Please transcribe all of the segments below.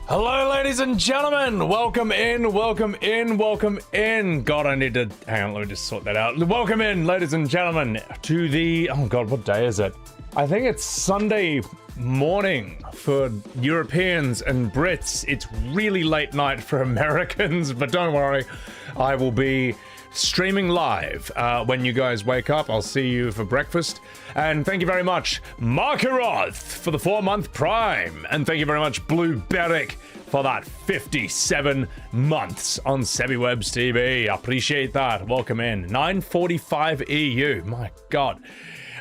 Hello, ladies and gentlemen. Welcome in, welcome in, welcome in. God, I need to, hang on, let me just sort that out. Welcome in, ladies and gentlemen, to the, oh God, what day is it? I think it's Sunday morning for Europeans and Brits. It's really late night for Americans, but don't worry, I will be streaming live when you guys wake up. I'll see you for breakfast. And thank you very much, Markaroth, for the 4-month Prime. And thank you very much, Blue Beric, for that 57 months on SebiWebs TV. I appreciate that. Welcome in. 945 EU. My God.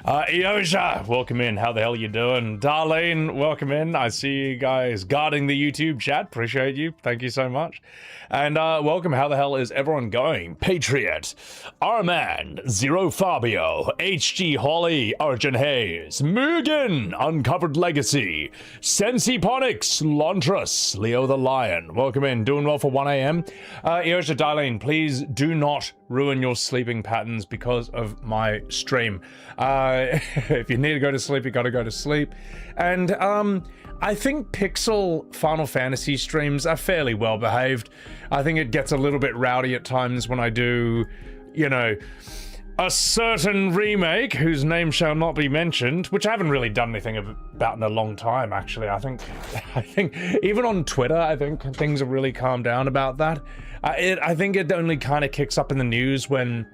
Eosha, welcome in. How the hell you doing? Darlene, welcome in. I see you guys guarding the YouTube chat. Appreciate you. Thank you so much. And welcome. How the hell is everyone going? Patriot, Arman, Zero Fabio, HG Holly, Arjun Hayes, Mugen, Uncovered Legacy, Sensi Ponix, Lontras, Leo the Lion. Welcome in. Doing well for 1 a.m. Eosha, Darlene, please do not ruin your sleeping patterns because of my stream. If you need to go to sleep, you gotta go to sleep. And I think Pixel Final Fantasy streams are fairly well behaved. I think it gets a little bit rowdy at times when I do, you know, a certain remake whose name shall not be mentioned, which I haven't really done anything about in a long time, actually. I think even on Twitter, I think things have really calmed down about that. I think it only kind of kicks up in the news when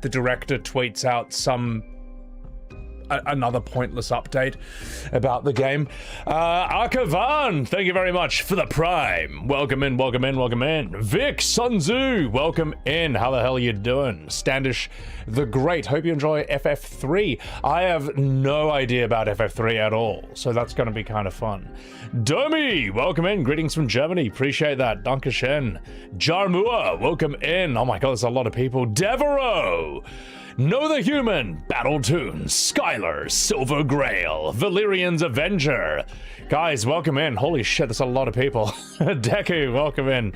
the director tweets out another pointless update about the game. Arkavan, thank you very much for the Prime. Welcome in, welcome in, welcome in. Vic Sunzu, welcome in. How the hell are you doing? Standish the Great, hope you enjoy FF3. I have no idea about FF3 at all, so that's going to be kind of fun. Domi, welcome in. Greetings from Germany. Appreciate that. Dankeschön. Jarmua, welcome in. Oh my God, there's a lot of people. Devereaux, Know the Human, Battletoons, Skylar, Silver Grail, Valyrian's Avenger. Guys, welcome in. Holy shit, that's a lot of people. Deku, welcome in.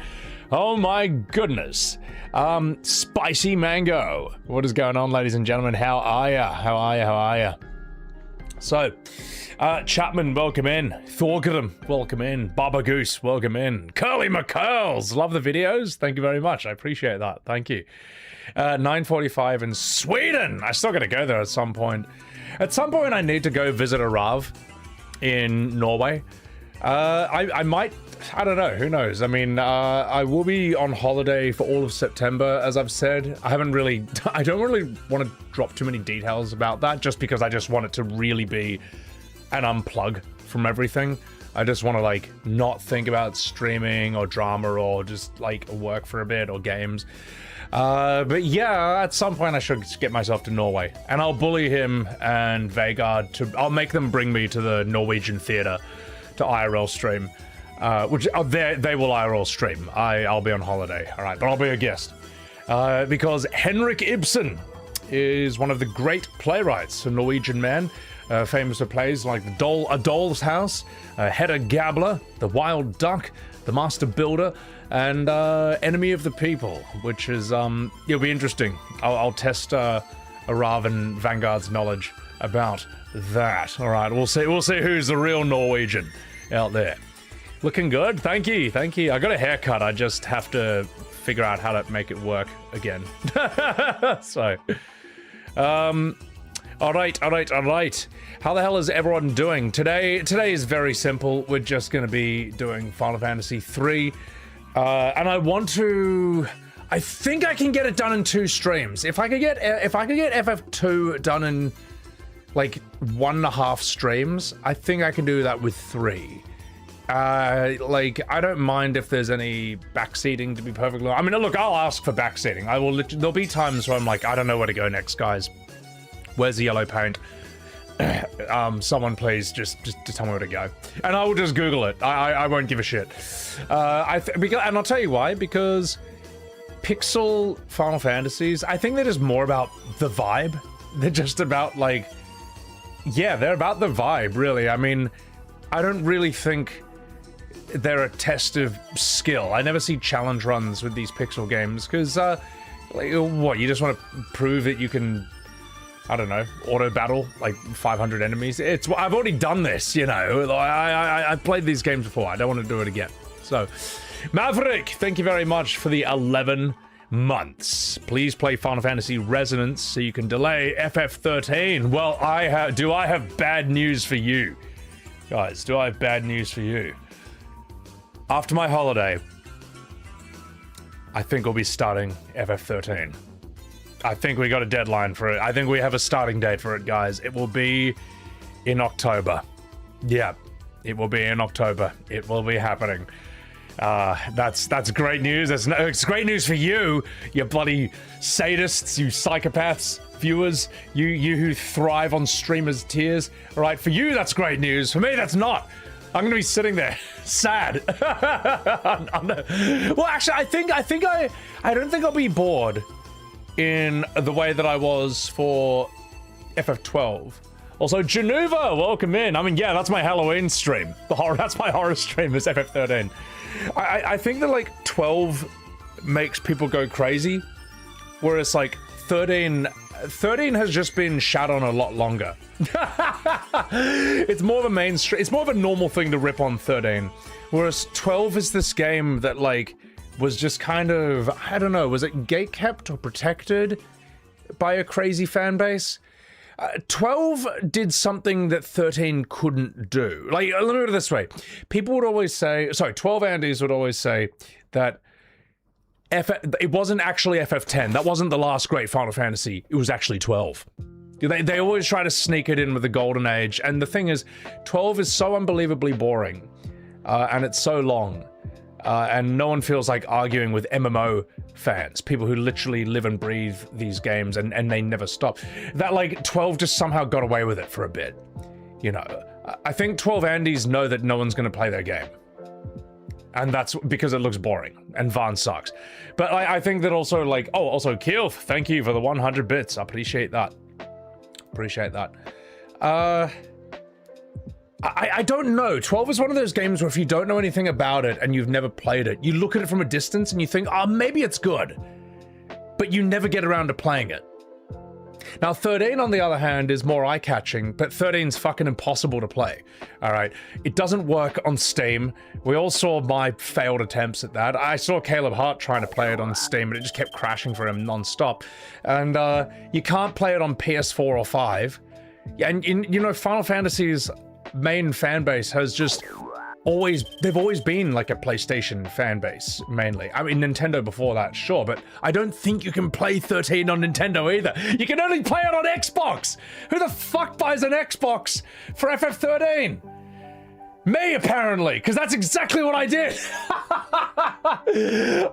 Oh my goodness. Spicy Mango. What is going on, ladies and gentlemen? How are ya? How are ya? How are ya? So, Chapman, welcome in. Thorgrim, welcome in. Baba Goose, welcome in. Curly McCurls, love the videos. Thank you very much. I appreciate that. Thank you. 9:45 in Sweden. I still gotta go there at some point. At some point, I need to go visit a Rav in Norway. I might, I don't know, who knows? I mean, I will be on holiday for all of September, as I've said. I don't really want to drop too many details about that, just because I just want it to really be an unplug from everything. I just want to, like, not think about streaming or drama or just, like, work for a bit or games. But yeah, at some point I should get myself to Norway, and I'll bully him and Vegard I'll make them bring me to the Norwegian theater to IRL stream, which they will IRL stream. I'll be on holiday, all right, but I'll be a guest, because Henrik Ibsen is one of the great playwrights, a Norwegian man, famous for plays like A Doll's House, Hedda Gabler, The Wild Duck, The Master Builder, and Enemy of the People, which is it'll be interesting. I'll test Arav and Vanguard's knowledge about that. All right, we'll see who's the real Norwegian out there. Looking good, thank you. I got a haircut. I just have to figure out how to make it work again. So, all right. How the hell is everyone doing today? Today is very simple. We're just going to be doing Final Fantasy 3. And I think I can get it done in 2 streams. If I could get FF2 done in like 1.5 streams, I think I can do that with 3. Like, I don't mind if there's any backseating, to be perfectly honest. I mean, look, I'll ask for backseating. There'll be times where I'm like, I don't know where to go next, guys. Where's the yellow paint? Someone please just tell me where to go, and I will just Google it. I won't give a shit. And I'll tell you why. Because Pixel Final Fantasies, I think they're just more about the vibe. They're just about, like, yeah, they're about the vibe, really. I mean, I don't really think they're a test of skill. I never see challenge runs with these Pixel games because, like, what, you just want to prove that you can I don't know, auto battle, like 500 enemies. I've already done this, you know. I've played these games before. I don't want to do it again. So, Maverick, thank you very much for the 11 months. Please play Final Fantasy Resonance so you can delay FF13. Well, do I have bad news for you? Guys, do I have bad news for you? After my holiday, I think we'll be starting FF13. I think we got a deadline for it. I think we have a starting date for it, guys. It will be in October. Yeah, it will be in October. It will be happening. That's great news. It's great news for you bloody sadists, you psychopaths, viewers, you who thrive on streamers' tears. All right, for you that's great news. For me, that's not. I'm gonna be sitting there, sad. Well, actually, I don't think I'll be bored in the way that I was for FF12. Also, Genuva, welcome in. I mean, yeah, that's my Halloween stream. That's my horror stream is FF13. I think that like 12 makes people go crazy, whereas like 13 has just been shat on a lot longer. It's more of a mainstream, it's more of a normal thing to rip on 13, whereas 12 is this game that like was just kind of, I don't know, was it gatekept or protected by a crazy fan base? 12 did something that 13 couldn't do. Like, let me put it this way. People would always say, 12 Andys would always say that it wasn't actually FF10. That wasn't the last great Final Fantasy. It was actually 12. They always try to sneak it in with the golden age. And the thing is, 12 is so unbelievably boring. And it's so long. And no one feels like arguing with MMO fans, people who literally live and breathe these games and they never stop. That like 12 just somehow got away with it for a bit. You know, I think 12 Andys know that no one's going to play their game. And that's because it looks boring and Vaan sucks. But I think that also like, oh, also Keelth, thank you for the 100 bits. I appreciate that. Appreciate that. I don't know. 12 is one of those games where if you don't know anything about it and you've never played it, you look at it from a distance and you think, oh, maybe it's good. But you never get around to playing it. Now, 13, on the other hand, is more eye-catching, but 13's fucking impossible to play. All right? It doesn't work on Steam. We all saw my failed attempts at that. I saw Caleb Hart trying to play it on Steam, but it just kept crashing for him non-stop. And you can't play it on PS4 or 5. And, you know, Final Fantasy's main fan base has just they've always been like a PlayStation fan base, mainly. I mean, Nintendo before that, sure, but I don't think you can play 13 on Nintendo either. You can only play it on Xbox! Who the fuck buys an Xbox for FF13? Me, apparently, because that's exactly what I did.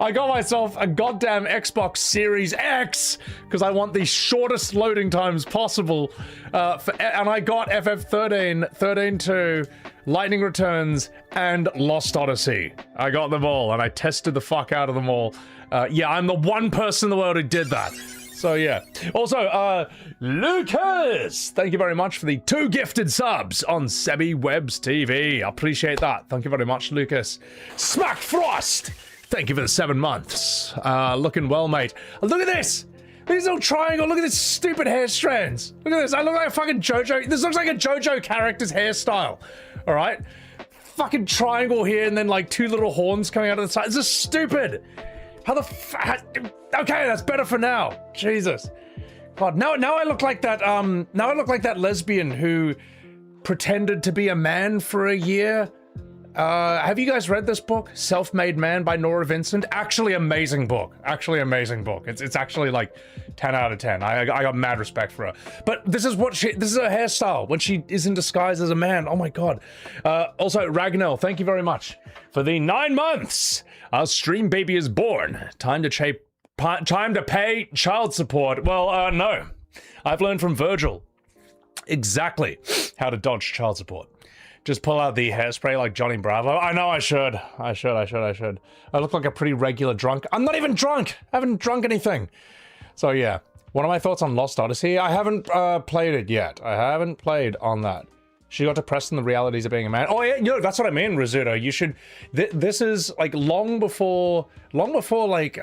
I got myself a goddamn Xbox Series X because I want the shortest loading times possible. And I got FF13, 13-2, Lightning Returns, and Lost Odyssey. I got them all, and I tested the fuck out of them all. Yeah, I'm the one person in the world who did that. So yeah. Also, Lucas, thank you very much for the 2 gifted subs on Sebi Webs TV. I appreciate that. Thank you very much, Lucas. Smack Frost, thank you for the 7 months. Looking well, mate. Look at this. Look at this little triangle. Look at this stupid hair strands. Look at this. I look like a fucking JoJo. This looks like a JoJo character's hairstyle. All right. Fucking triangle here and then like 2 little horns coming out of the side. This is stupid. How the okay, that's better for now. Jesus. God, now I look like that, now I look like that lesbian who pretended to be a man for a year. Have you guys read this book? Self-Made Man by Nora Vincent? Actually amazing book. Actually amazing book. It's actually like 10 out of 10. I got mad respect for her. But this is her hairstyle when she is in disguise as a man. Oh my God. Also, Ragnell, thank you very much for the 9 months. Our stream baby is born. Time to pay child support. Well, no. I've learned from Virgil exactly how to dodge child support. Just pull out the hairspray like Johnny Bravo. I know I should. I look like a pretty regular drunk. I'm not even drunk. I haven't drunk anything. So yeah. One of my thoughts on Lost Odyssey. I haven't played it yet. I haven't played on that. She got depressed in the realities of being a man. Oh yeah, you know, that's what I mean, Rizzuto. You should. This is like long before like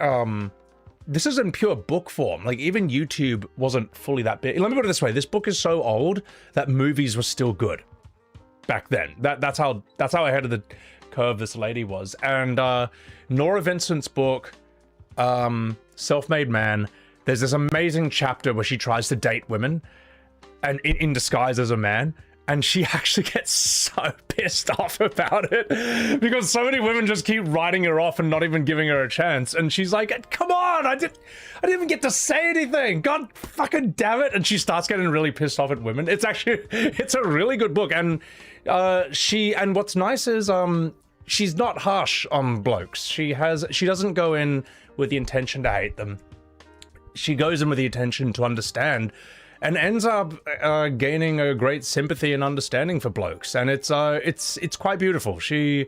this is in pure book form. Like, even YouTube wasn't fully that big. Let me put it this way. This book is so old that movies were still good back then. That's how ahead of the curve this lady was. And Nora Vincent's book, Self-Made Man, there's this amazing chapter where she tries to date women and in disguise as a man. And she actually gets so pissed off about it because so many women just keep writing her off and not even giving her a chance. And she's like, come on, I didn't even get to say anything. God fucking damn it. And she starts getting really pissed off at women. It's a really good book. And and what's nice is she's not harsh on blokes. She doesn't go in with the intention to hate them. She goes in with the intention to understand, and ends up gaining a great sympathy and understanding for blokes, and it's quite beautiful. She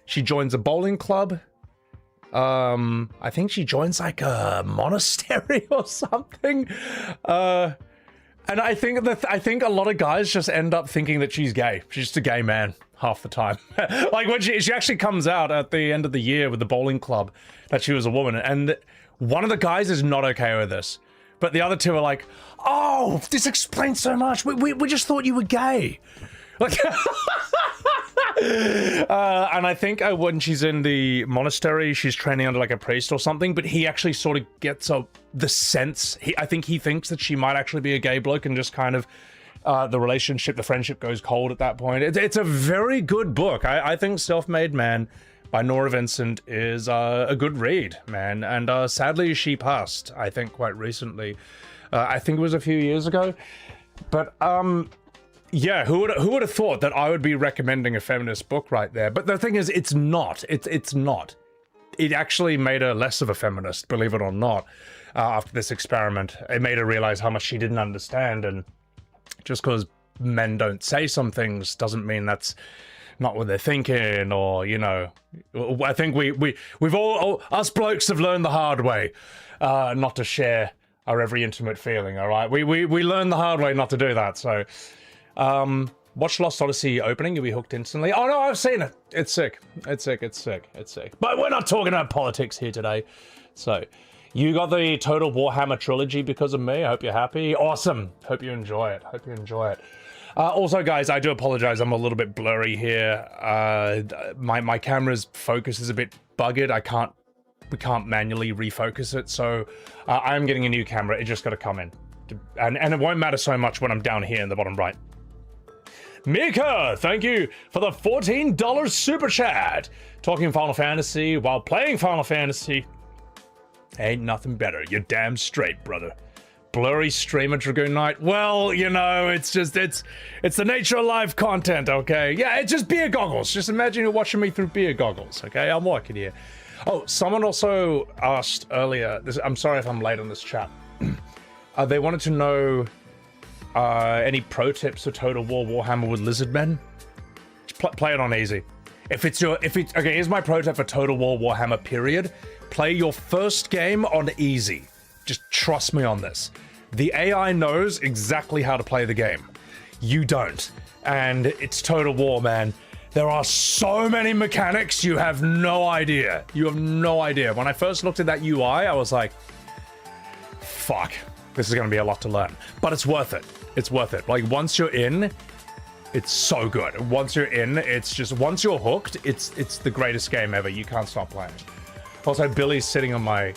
joins a bowling club. I think she joins like a monastery or something. And I think a lot of guys just end up thinking that she's gay. She's just a gay man half the time. Like when she actually comes out at the end of the year with the bowling club that she was a woman, and one of the guys is not okay with this. But the other two are like, oh, this explains so much. We just thought you were gay. Like, and I think when she's in the monastery, she's training under like a priest or something, but he actually sort of gets the sense. I think he thinks that she might actually be a gay bloke, and just kind of the friendship goes cold at that point. It's a very good book. I think Self-Made Man by Nora Vincent is a good read, man. And sadly, she passed, I think, quite recently. I think it was a few years ago. But yeah, who would have thought that I would be recommending a feminist book right there? But the thing is, it's not. It's not. It actually made her less of a feminist, believe it or not. After this experiment, it made her realize how much she didn't understand, and just because men don't say some things doesn't mean that's not what they're thinking, or, you know, I think we've all us blokes have learned the hard way not to share our every intimate feeling. All right, we learned the hard way not to do that. So watch Lost Odyssey opening, you'll be hooked instantly. Oh no, I've seen it. It's sick. It's sick. But we're not talking about politics here today. So you got the Total Warhammer trilogy because of me. I hope you're happy. Awesome. Hope you enjoy it. Also, guys, I do apologize. I'm a little bit blurry here. My camera's focus is a bit buggered. We can't manually refocus it, so I'm getting a new camera. It just got to come in, and it won't matter so much when I'm down here in the bottom right. Mika, thank you for the $14 super chat. Talking Final Fantasy while playing Final Fantasy ain't nothing better. You're damn straight, brother. Blurry streamer Dragoon Knight. Well, you know, it's the nature of live content, okay? Yeah, it's just beer goggles. Just imagine you're watching me through beer goggles, okay? I'm working here. Oh, someone also asked earlier, I'm sorry if I'm late on this chat. They wanted to know any pro tips for Total War Warhammer with Lizardmen. Just play it on easy. Okay, here's my pro tip for Total War Warhammer, period. Play your first game on easy. Just trust me on this. The AI knows exactly how to play the game. You don't. And it's Total War, man. There are so many mechanics, you have no idea. You have no idea. When I first looked at that UI, I was like, fuck, this is gonna be a lot to learn. But it's worth it. It's worth it. Like, once you're in, it's so good. Once you're in, once you're hooked, it's the greatest game ever. You can't stop playing. Also, Billy's sitting on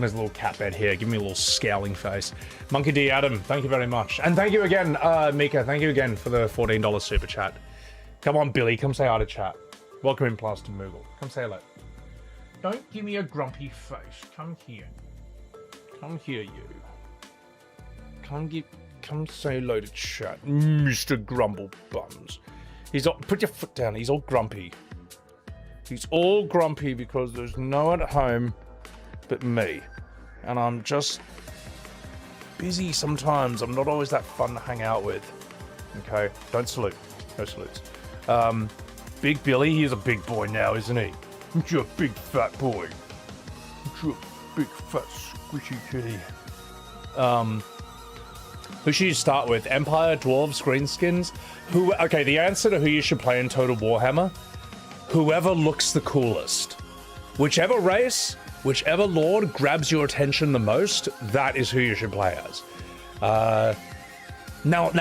his little cat bed here. Give me a little scowling face. Monkey D. Adam, thank you very much. And thank you again, Mika. Thank you again for the $14 super chat. Come on, Billy. Come say hi to chat. Welcome in, Plaster Moogle. Come say hello. Don't give me a grumpy face. Come here. Come here, you. Come say hello to chat. Mr. Grumble Bums. Put your foot down. He's all grumpy. He's all grumpy because there's no one at home but me, and I'm just busy sometimes. I'm not always that fun to hang out with. Okay, don't salute. No salutes. Big Billy, he's a big boy now, isn't he? You're a big fat boy. You're a big fat squishy kitty. Who should you start with? Empire, Dwarves, Greenskins? Okay, the answer to who you should play in Total Warhammer: whoever looks the coolest. Whichever race, Whichever lord grabs your attention the most, that is who you should play as. Now,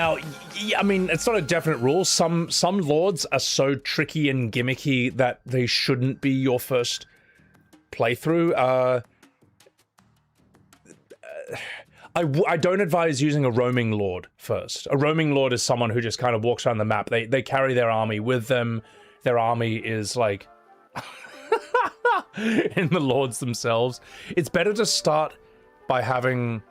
I mean, it's not a definite rule. Some lords are so tricky and gimmicky that they shouldn't be your first playthrough. I don't advise using a roaming lord first. A roaming lord is someone who just kind of walks around the map. They carry their army with them. Their army is like in the lords themselves. It's better to start by having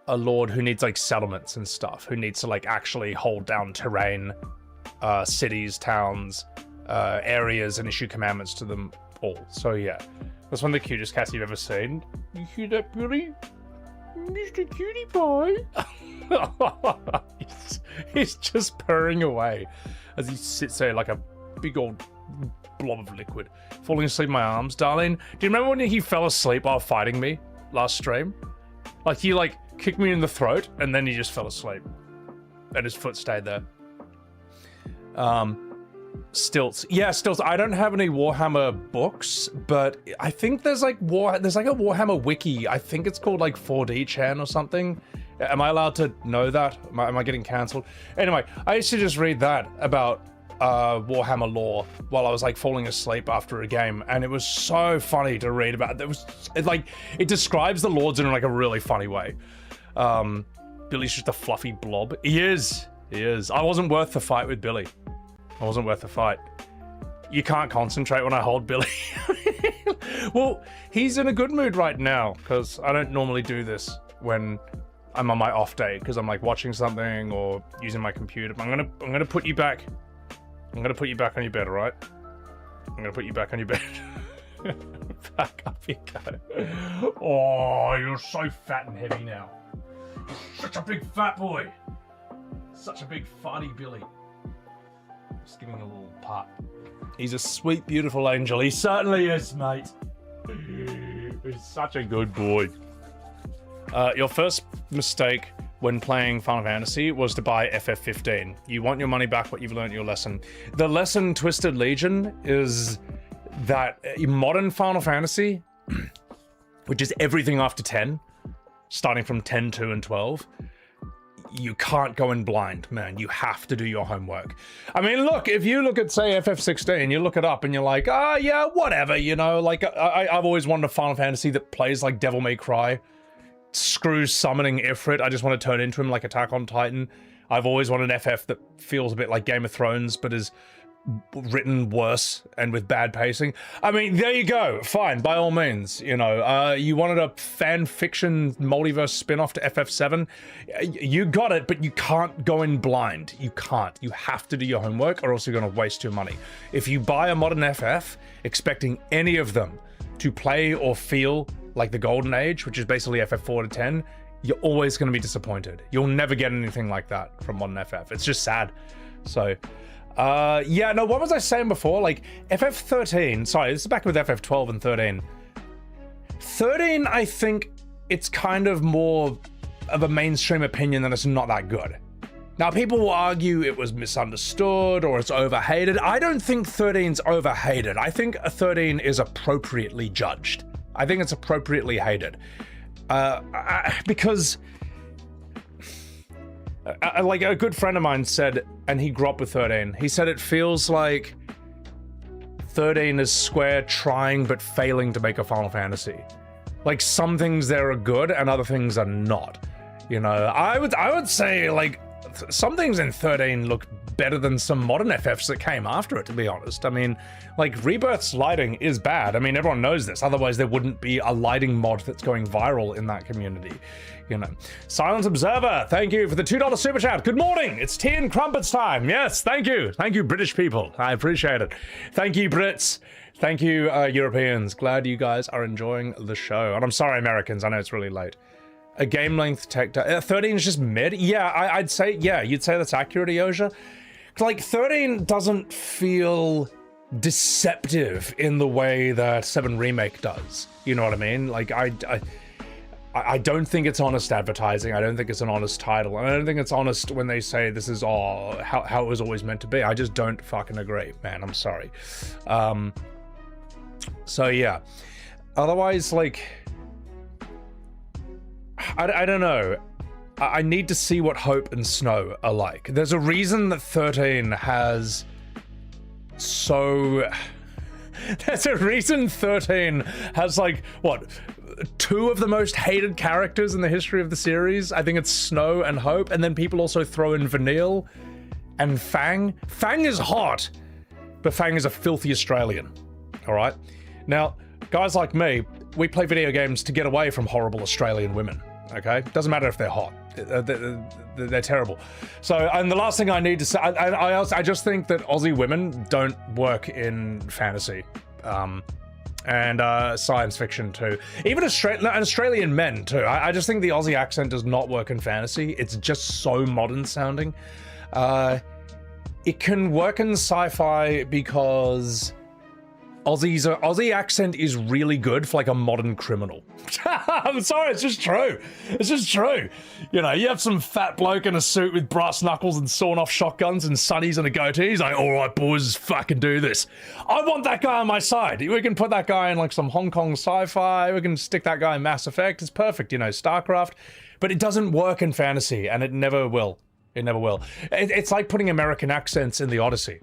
a lord who needs like settlements and stuff, who needs to like actually hold down terrain, cities, towns, areas, and issue commandments to them all. So yeah, that's one of the cutest cats you've ever seen. You hear that, Billy? Mr. Cutie Pie. he's just purring away as he sits there like a big old blob of liquid, falling asleep in my arms. Darling, do you remember when he fell asleep while fighting me last stream? Like he like kicked me in the throat and then he just fell asleep and his foot stayed there. Stilts. Yeah, Stilts. I don't have any Warhammer books, but I think there's like a Warhammer wiki. I think it's called like 4D Chan or something. Am I allowed to know that? Am I getting cancelled? Anyway, I used to just read that about Warhammer lore while I was like falling asleep after a game, and it was so funny to read about. It describes the lords in like a really funny way. Billy's just a fluffy blob. He is. I wasn't worth the fight with Billy. I wasn't worth the fight. You can't concentrate when I hold Billy. Well, he's in a good mood right now because I don't normally do this when I'm on my off day because I'm like watching something or using my computer. I'm gonna put you back. I'm gonna put you back on your bed, all right? I'm gonna put you back on your bed. Back up you go. Oh, you're so fat and heavy now. Such a big fat boy. Such a big farty Billy. Just giving a little pat. He's a sweet, beautiful angel. He certainly is, mate. He's such a good boy. Your first mistake when playing Final Fantasy was to buy FF15. You want your money back, but you've learned your lesson. The lesson, Twisted Legion, is that modern Final Fantasy, which is everything after 10, starting from 10, 2, and 12, you can't go in blind, man. You have to do your homework. I mean, look, if you look at, say, FF16, you look it up and you're like, yeah, whatever, you know, like, I've always wanted a Final Fantasy that plays like Devil May Cry. Screws summoning Ifrit. I just want to turn into him like Attack on Titan. I've always wanted an FF that feels a bit like Game of Thrones, but is written worse and with bad pacing. I mean, there you go. Fine, by all means. You know, you wanted a fan fiction multiverse spin-off to FF7. You got it, but you can't go in blind. You can't. You have to do your homework or else you're going to waste your money. If you buy a modern FF expecting any of them to play or feel like the Golden Age, which is basically FF4 to 10, you're always going to be disappointed. You'll never get anything like that from modern FF. It's just sad. So, yeah, no, what was I saying before? Like, FF13, sorry, this is back with FF12 and 13. 13, I think it's kind of more of a mainstream opinion that it's not that good. Now, people will argue it was misunderstood or it's overhated. I don't think 13's overhated. I think 13 is appropriately judged. I think it's appropriately hated. Because like a good friend of mine said, and he grew up with 13, he said it feels like 13 is Square trying but failing to make a Final Fantasy. Like, some things there are good and other things are not. You know, I would say, like, some things in 13 look better than some modern FFs that came after it, to be honest. I mean, like, Rebirth's lighting is bad. I mean, everyone knows this. Otherwise, there wouldn't be a lighting mod that's going viral in that community, you know. Silent Observer, thank you for the $2 super chat. Good morning. It's tea and crumpets time. Yes, thank you. Thank you, British people. I appreciate it. Thank you, Brits. Thank you, Europeans. Glad you guys are enjoying the show. And I'm sorry, Americans. I know it's really late. A game length tech 13 is just mid. Yeah, I'd say, yeah, you'd say that's accurate, Eosia. Like, 13 doesn't feel deceptive in the way that 7 Remake does. You know what I mean? Like, I don't think it's honest advertising. I don't think it's an honest title. And I don't think it's honest when they say this is how it was always meant to be. I just don't fucking agree, man. I'm sorry. So, yeah. Otherwise, like, I don't know. I need to see what Hope and Snow are like. There's a reason that 13 has so... There's a reason 13 has, like, what, 2 of the most hated characters in the history of the series? I think it's Snow and Hope, and then people also throw in Vanille and Fang. Fang is hot, but Fang is a filthy Australian, all right? Now, guys like me, we play video games to get away from horrible Australian women, okay? Doesn't matter if they're hot. They're terrible. So, and the last thing I need to say, I just think that Aussie women don't work in fantasy, and science fiction too. Even Australian men too. I just think the Aussie accent does not work in fantasy. It's just so modern sounding. It can work in sci-fi because Aussie accent is really good for like a modern criminal. I'm sorry, it's just true. It's just true. You know, you have some fat bloke in a suit with brass knuckles and sawn off shotguns and sunnies and a goatee. He's like, all right, boys, fucking do this. I want that guy on my side. We can put that guy in like some Hong Kong sci-fi. We can stick that guy in Mass Effect. It's perfect, you know, StarCraft. But it doesn't work in fantasy, and it never will. It never will. It's like putting American accents in the Odyssey.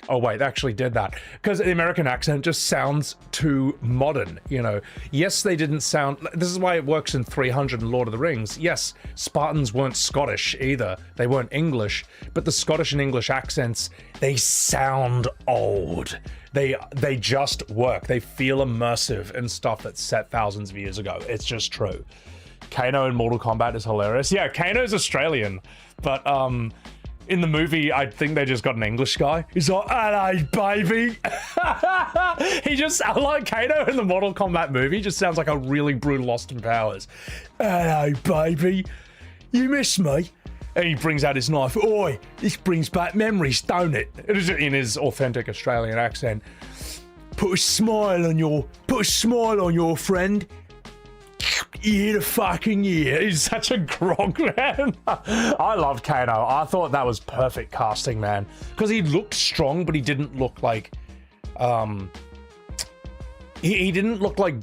Oh wait, they actually did that. Because the American accent just sounds too modern, you know. Yes, they didn't sound... This is why it works in 300 and Lord of the Rings. Yes, Spartans weren't Scottish either. They weren't English. But the Scottish and English accents, they sound old. They just work. They feel immersive in stuff that's set thousands of years ago. It's just true. Kano in Mortal Kombat is hilarious. Yeah, Kano's Australian, but in the movie, I think they just got an English guy. He's like, hello, baby. I like Kano in the Mortal Kombat movie, just sounds like a really brutal Austin Powers. Hello, baby. You miss me? And he brings out his knife. Oi, this brings back memories, don't it? It is in his authentic Australian accent. Put a smile on your friend. Year to fucking year. He's such a grog, man. I loved Kano. I thought that was perfect casting, man. Because he looked strong, but he didn't look like... He didn't look like...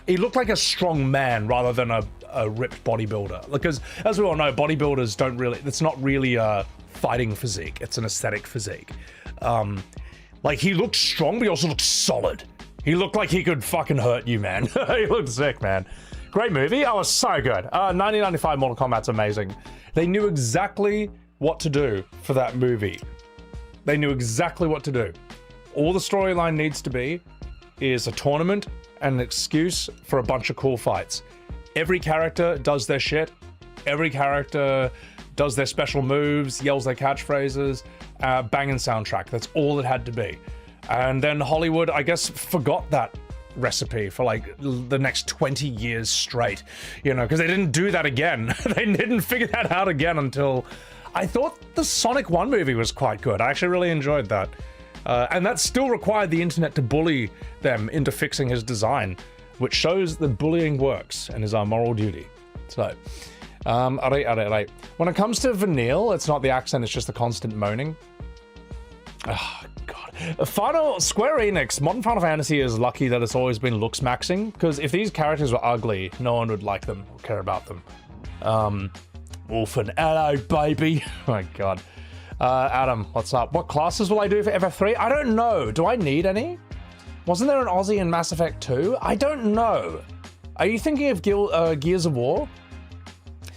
He looked like a strong man rather than a ripped bodybuilder. Because, as we all know, bodybuilders don't really... It's not really a fighting physique. It's an aesthetic physique. Like, he looked strong, but he also looked solid. He looked like he could fucking hurt you, man. He looked sick, man. Great movie. Oh, it was so good. 1995 Mortal Kombat's amazing. They knew exactly what to do for that movie. They knew exactly what to do. All the storyline needs to be is a tournament and an excuse for a bunch of cool fights. Every character does their shit. Every character does their special moves, yells their catchphrases, banging soundtrack. That's all it had to be. And then Hollywood, I guess, forgot that recipe for like the next 20 years straight, you know, because they didn't do that again. They didn't figure that out again until... I thought the Sonic 1 movie was quite good. I actually really enjoyed that. And that still required the internet to bully them into fixing his design, which shows that bullying works and is our moral duty. So, alright. When it comes to Vanille, it's not the accent, it's just the constant moaning. Oh, God. Square Enix, modern Final Fantasy is lucky that it's always been looks maxing, because if these characters were ugly, no one would like them or care about them. Wolfen, hello, baby. Oh my God. Adam, what's up? What classes will I do for FF3? I don't know. Do I need any? Wasn't there an Aussie in Mass Effect 2? I don't know. Are you thinking of Gears of War?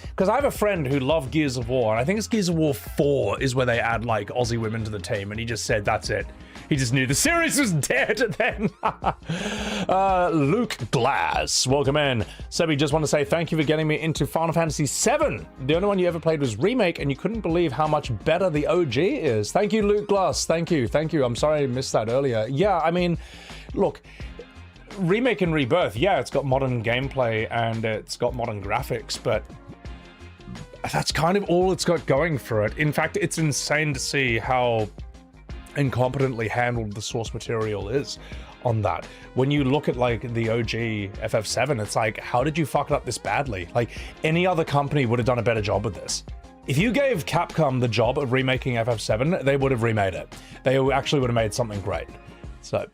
Because I have a friend who loved Gears of War, and I think it's Gears of War 4 is where they add, like, Aussie women to the team, and he just said, that's it. He just knew the series was dead then. Luke Glass, welcome in. Sebi, just want to say thank you for getting me into Final Fantasy VII. The only one you ever played was Remake, and you couldn't believe how much better the OG is. Thank you, Luke Glass. Thank you. I'm sorry I missed that earlier. Yeah, I mean, look, Remake and Rebirth, yeah, it's got modern gameplay and it's got modern graphics, but that's kind of all it's got going for it. In fact, it's insane to see how incompetently handled the source material is on that. When you look at like the OG FF7, it's like, how did you fuck it up this badly? Like, any other company would have done a better job with this. If you gave Capcom the job of remaking FF7, they would have remade it. They actually would have made something great. So,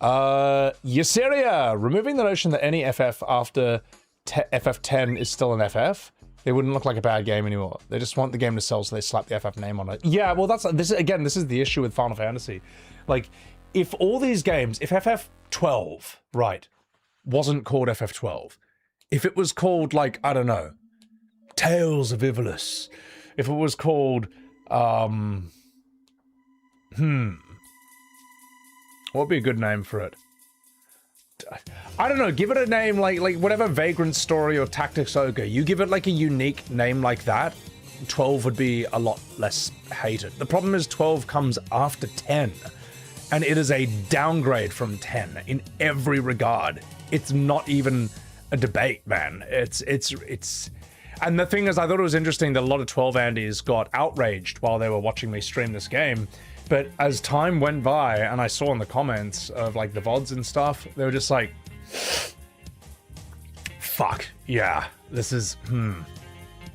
Yseria, removing the notion that any FF after FF10 is still an FF. They wouldn't look like a bad game anymore. They just want the game to sell, so they slap the FF name on it. Yeah, well, this is the issue with Final Fantasy. Like, if all these games, if FF12, right, wasn't called FF12, if it was called, like, I don't know, Tales of Ivalice, if it was called, what would be a good name for it? I don't know, give it a name like whatever Vagrant Story or Tactics Ogre. You give it like a unique name like that, 12 would be a lot less hated. The problem is 12 comes after 10, and it is a downgrade from 10 in every regard. It's not even a debate, man. It's and the thing is, I thought it was interesting that a lot of 12 Andys got outraged while they were watching me stream this game. But as time went by, and I saw in the comments of like the VODs and stuff, they were just like, fuck, yeah, this is,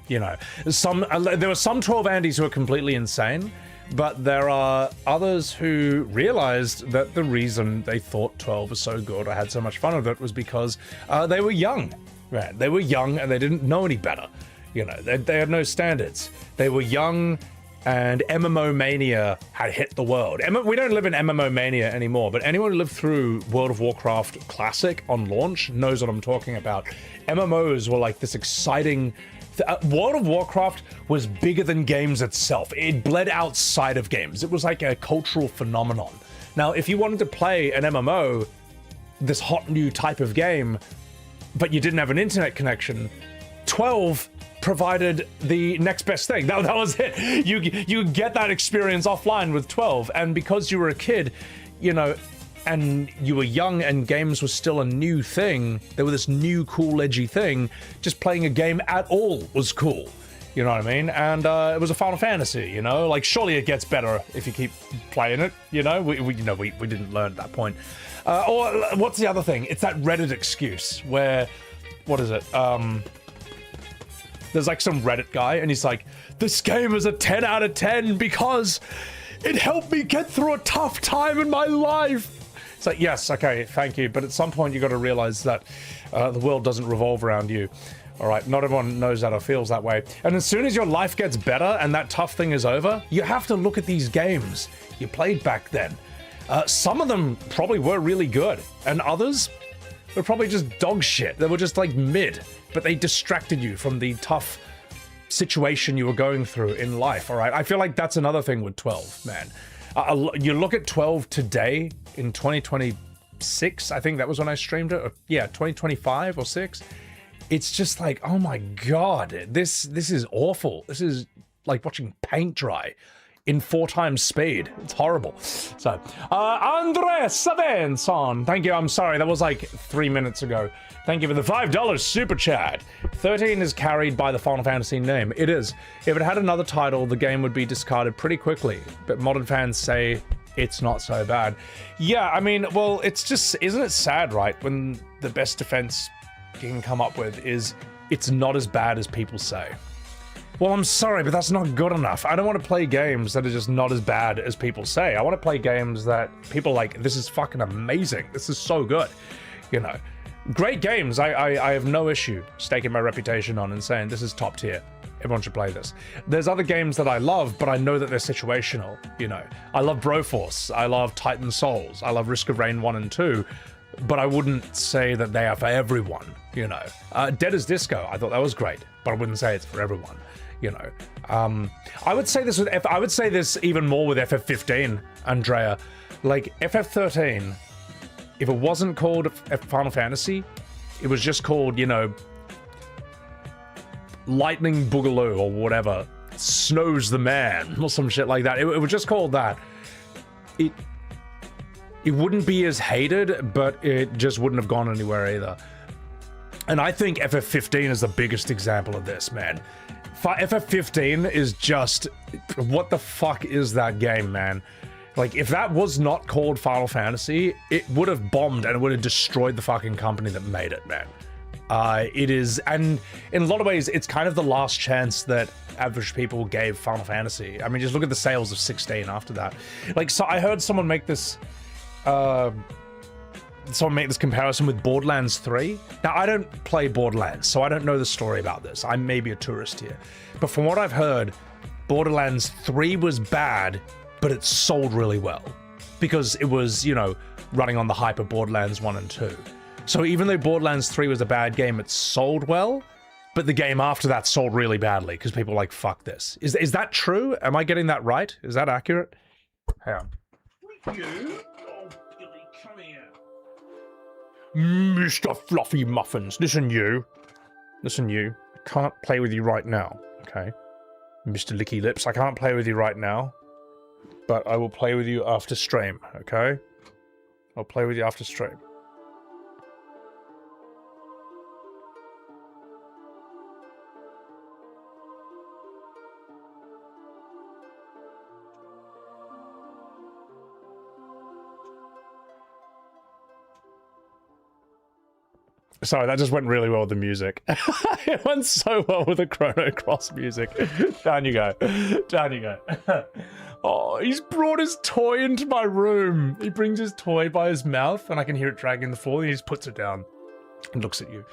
you know. There were some 12 Andys who were completely insane, but there are others who realized that the reason they thought 12 was so good or had so much fun with it was because they were young, right? They were young and they didn't know any better. You know, they had no standards. They were young, and MMO mania had hit the world. We don't live in MMO mania anymore, but anyone who lived through World of Warcraft Classic on launch knows what I'm talking about. MMOs were like this exciting... World of Warcraft was bigger than games itself. It bled outside of games. It was like a cultural phenomenon. Now, if you wanted to play an MMO, this hot new type of game, but you didn't have an internet connection, 12 provided the next best thing. That was it. You get that experience offline with 12, and because you were a kid, you know, and you were young and games were still a new thing, they were this new cool edgy thing, just playing a game at all was cool. You know what I mean? And it was a Final Fantasy, you know? Like, surely it gets better if you keep playing it, you know? We didn't learn at that point. Or what's the other thing? It's that Reddit excuse where, what is it? There's like some Reddit guy, and he's like, this game is a 10 out of 10 because it helped me get through a tough time in my life. It's like, yes, okay, thank you. But at some point, you got to realize that the world doesn't revolve around you. All right, not everyone knows that or feels that way. And as soon as your life gets better and that tough thing is over, you have to look at these games you played back then. Some of them probably were really good, and others were probably just dog shit. They were just like mid, but they distracted you from the tough situation you were going through in life, all right? I feel like that's another thing with 12, man. You look at 12 today in 2026, I think that was when I streamed it, or, yeah, 2025 or 6. It's just like, oh my God, this is awful. This is like watching paint dry in 4 times speed. It's horrible. So, Andres Savenson, thank you. I'm sorry, that was like 3 minutes ago. Thank you for the $5 super chat. 13 is carried by the Final Fantasy name. It is. If it had another title, the game would be discarded pretty quickly, but modern fans say it's not so bad. Yeah, I mean, well, it's just, isn't it sad, right? When the best defense you can come up with is it's not as bad as people say. Well, I'm sorry, but that's not good enough. I don't want to play games that are just not as bad as people say. I want to play games that people are like, this is fucking amazing. This is so good. You know, great games. I have no issue staking my reputation on and saying this is top tier. Everyone should play this. There's other games that I love, but I know that they're situational, you know. I love Broforce. I love Titan Souls. I love Risk of Rain 1 and 2, but I wouldn't say that they are for everyone, you know. Dead as Disco, I thought that was great, but I wouldn't say it's for everyone. You know, I would say this with I would say this even more with FF15, Andrea. Like FF13, if it wasn't called Final Fantasy, it was just called, you know, Lightning Boogaloo or whatever, Snow's the Man or some shit like that. It was just called that. It wouldn't be as hated, but it just wouldn't have gone anywhere either. And I think FF15 is the biggest example of this, man. FF15 is just, what the fuck is that game, man? Like, if that was not called Final Fantasy, it would have bombed and it would have destroyed the fucking company that made it, man. It is, and in a lot of ways, it's kind of the last chance that average people gave Final Fantasy. I mean, just look at the sales of 16 after that. Like, so I heard someone make this someone make this comparison with Borderlands 3. Now, I don't play Borderlands, so I don't know the story about this. I may be a tourist here. But from what I've heard, Borderlands 3 was bad, but it sold really well. Because it was, you know, running on the hype of Borderlands 1 and 2. So even though Borderlands 3 was a bad game, it sold well, but the game after that sold really badly because people were like, fuck this. Is that true? Am I getting that right? Is that accurate? Hang on. You? Oh, Billy, come here. Mr. Fluffy Muffins. Listen, you. Listen, you. I can't play with you right now, okay? Mr. Licky Lips, I can't play with you right now, but I will play with you after stream, okay? I'll play with you after stream. Sorry, that just went really well with the music. It went so well with the Chrono Cross music. Down you go. Down you go. Oh, he's brought his toy into my room. He brings his toy by his mouth, and I can hear it dragging the floor, and he just puts it down and looks at you.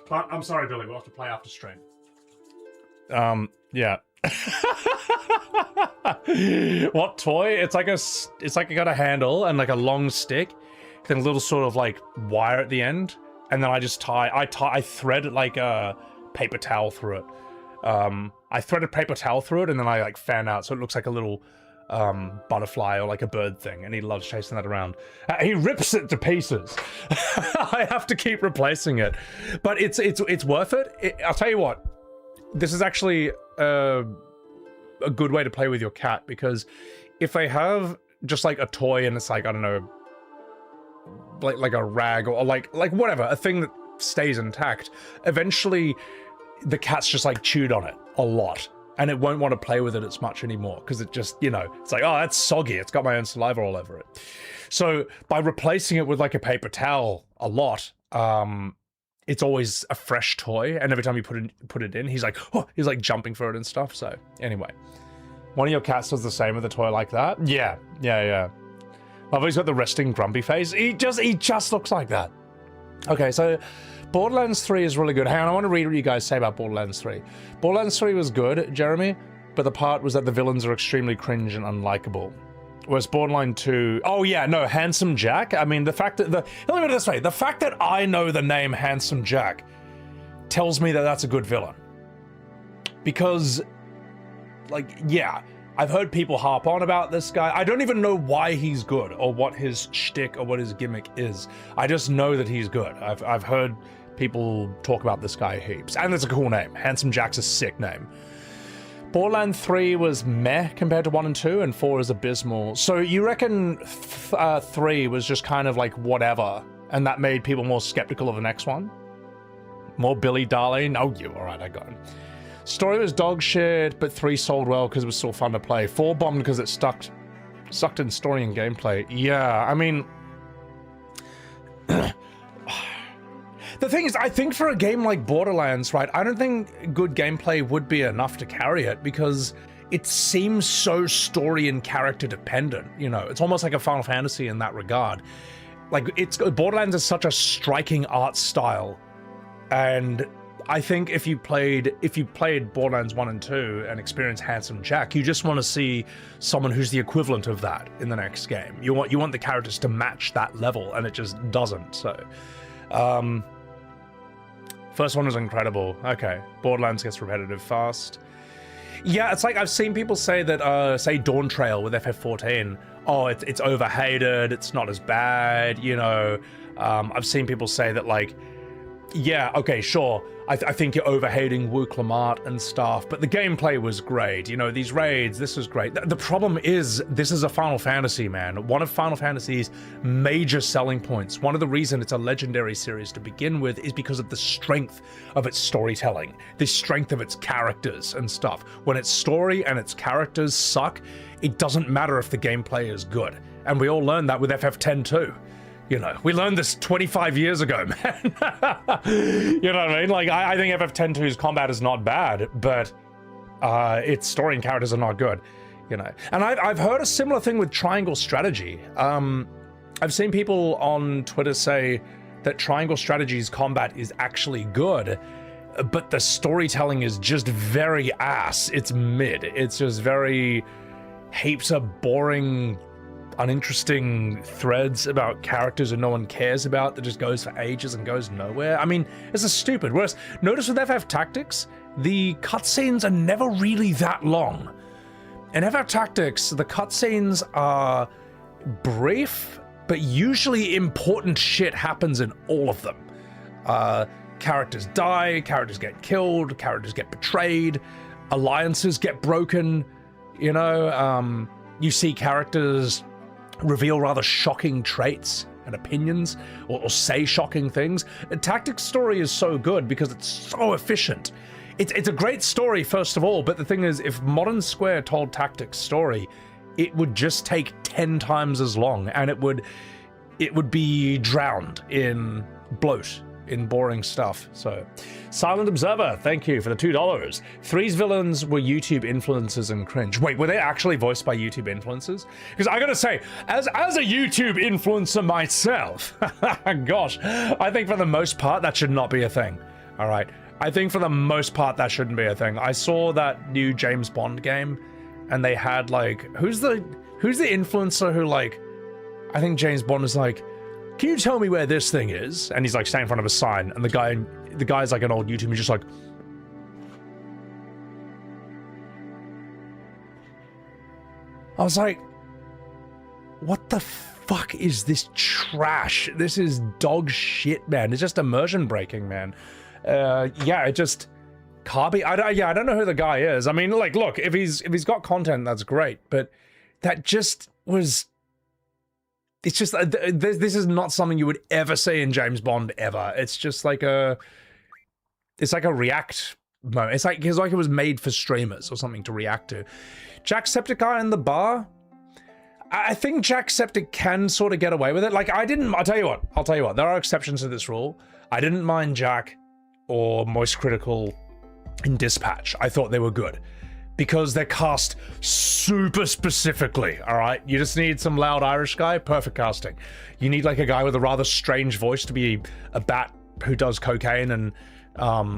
But I'm sorry, Billy, we'll have to play after stream. Yeah. What toy? It's like it got a handle and like a long stick, then a little sort of like wire at the end. And then I just I thread like a paper towel through it. I thread a paper towel through it, and then I like fan out, so it looks like a little butterfly or like a bird thing, and he loves chasing that around. He rips it to pieces. I have to keep replacing it, but it's worth it. I'll tell you what, this is actually a good way to play with your cat, because if they have just like a toy and it's like, I don't know, like a rag or like whatever, a thing that stays intact, eventually the cat's just like chewed on it a lot, and it won't want to play with it as much anymore because it just, you know, it's like, oh, that's soggy, it's got my own saliva all over it. So by replacing it with like a paper towel a lot, it's always a fresh toy, and every time you put it in, he's like, oh, he's like jumping for it and stuff. So anyway, one of your cats does the same with a toy like that. Yeah. Oh, he's got the resting grumpy face. He just looks like that. Okay, so Borderlands 3 is really good. Hang on, I want to read what you guys say about Borderlands 3. Borderlands 3 was good, Jeremy, but the part was that the villains are extremely cringe and unlikable. Whereas Borderlands 2... Oh yeah, no, Handsome Jack? I mean, the fact that... Let me put it this way. The fact that I know the name Handsome Jack tells me that that's a good villain. Because, like, yeah... I've heard people harp on about this guy. I don't even know why he's good or what his shtick or what his gimmick is. I just know that he's good. I've heard people talk about this guy heaps. And it's a cool name. Handsome Jack's a sick name. Borderlands 3 was meh compared to 1 and 2, and 4 is abysmal. So you reckon 3 was just kind of like whatever, and that made people more skeptical of the next one? More Billy Darlene? Oh, you. All right, I got him. Story was dog shit, but 3 sold well because it was still fun to play. 4 bombed because it sucked in story and gameplay. Yeah, I mean... The thing is, I think for a game like Borderlands, right, I don't think good gameplay would be enough to carry it, because it seems so story and character dependent, you know? It's almost like a Final Fantasy in that regard. Like, Borderlands is such a striking art style, and... I think if you played Borderlands 1 and 2 and experienced Handsome Jack, you just want to see someone who's the equivalent of that in the next game. You want the characters to match that level, and it just doesn't. So, first one was incredible. Okay, Borderlands gets repetitive fast. Yeah, it's like I've seen people say that, say Dawn Trail with FF14. Oh, it's overhated. It's not as bad. You know, I've seen people say that, like, yeah, okay, sure. I think you're overhating Wu Clamart and stuff, but the gameplay was great. You know, these raids, this was great. The problem is, this is a Final Fantasy, man. One of Final Fantasy's major selling points, one of the reasons it's a legendary series to begin with, is because of the strength of its storytelling, the strength of its characters and stuff. When its story and its characters suck, it doesn't matter if the gameplay is good. And we all learned that with FF10 too. You know, we learned this 25 years ago, man. You know what I mean? Like, I think FF10-2's combat is not bad, but its story and characters are not good, you know. And I've heard a similar thing with Triangle Strategy. I've seen people on Twitter say that Triangle Strategies combat is actually good, but the storytelling is just very ass. It's mid. It's just very heaps of boring, uninteresting threads about characters that no one cares about that just goes for ages and goes nowhere. I mean, this is stupid. Whereas, notice with FF Tactics, the cutscenes are never really that long. In FF Tactics, the cutscenes are brief, but usually important shit happens in all of them. Characters die, characters get killed, characters get betrayed, alliances get broken, you know, you see characters reveal rather shocking traits and opinions, or say shocking things. The Tactics story is so good because it's so efficient. It's a great story, first of all, but the thing is, if Modern Square told Tactics story, it would just take 10 times as long, and it would be drowned in bloat, in boring stuff. So, Silent Observer, thank you for the $2. Three's villains were YouTube influencers and cringe. Wait, were they actually voiced by YouTube influencers? Because I gotta say, as a YouTube influencer myself, gosh, I think for the most part that should not be a thing. All right, I think for the most part that shouldn't be a thing. I saw that new James Bond game, and they had like, who's the influencer who, like, I think James Bond is like, can you tell me where this thing is? And he's like standing in front of a sign, and the guy's like an old YouTuber, he's just like, I was like, what the fuck is this trash? This is dog shit, man. It's just immersion breaking, man. Yeah, it just Carby. I don't know who the guy is. I mean, like, look, if he's got content, that's great, but that just was. It's just, this is not something you would ever see in James Bond ever. It's just like it's like a react moment. It's like it was made for streamers or something to react to. Jacksepticeye in the bar. I think Jacksepticeye can sort of get away with it. Like, I'll tell you what, there are exceptions to this rule. I didn't mind Jack or Moist Critical in Dispatch. I thought they were good, because they're cast super specifically, all right? You just need some loud Irish guy, perfect casting. You need like a guy with a rather strange voice to be a bat who does cocaine and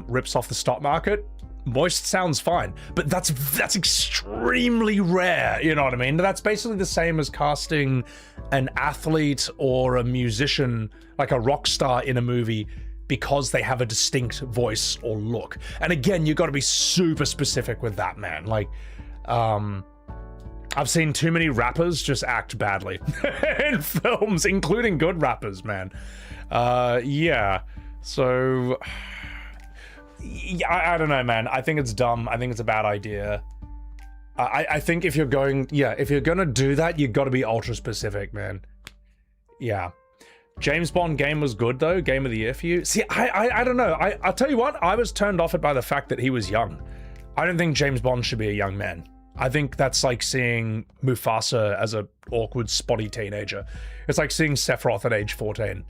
rips off the stock market. Moist sounds fine, but that's extremely rare, you know what I mean? That's basically the same as casting an athlete or a musician, like a rock star in a movie, because they have a distinct voice or look. And again, you got to be super specific with that, man. Like, I've seen too many rappers just act badly in films, including good rappers, man. Yeah, so I don't know, man. I think it's dumb. I think it's a bad idea. I think if you're gonna do that, you got to be ultra specific, man. Yeah. James Bond game was good though, game of the year for you. See, I don't know. I'll tell you what, I was turned off it by the fact that he was young. I don't think James Bond should be a young man. I think that's like seeing Mufasa as a awkward, spotty teenager. It's like seeing Sephiroth at age 14.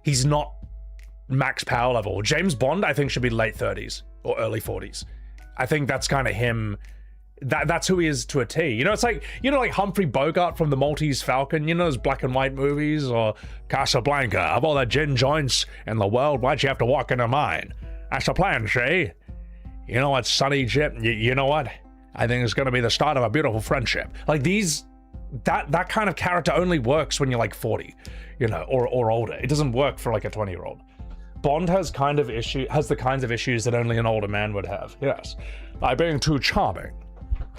He's not max power level. James Bond, I think, should be late 30s or early 40s. I think that's kind of him. That's who he is to a T. You know, it's like, you know, like Humphrey Bogart from the Maltese Falcon, you know, those black and white movies, or Casablanca, of all the gin joints in the world, why'd you have to walk into mine? That's the plan, Shay. You know what, Sonny Chip, you know what? I think it's going to be the start of a beautiful friendship. Like that kind of character only works when you're like 40, you know, or older. It doesn't work for like a 20-year-old. Bond has the kinds of issues that only an older man would have. Yes. By being too charming.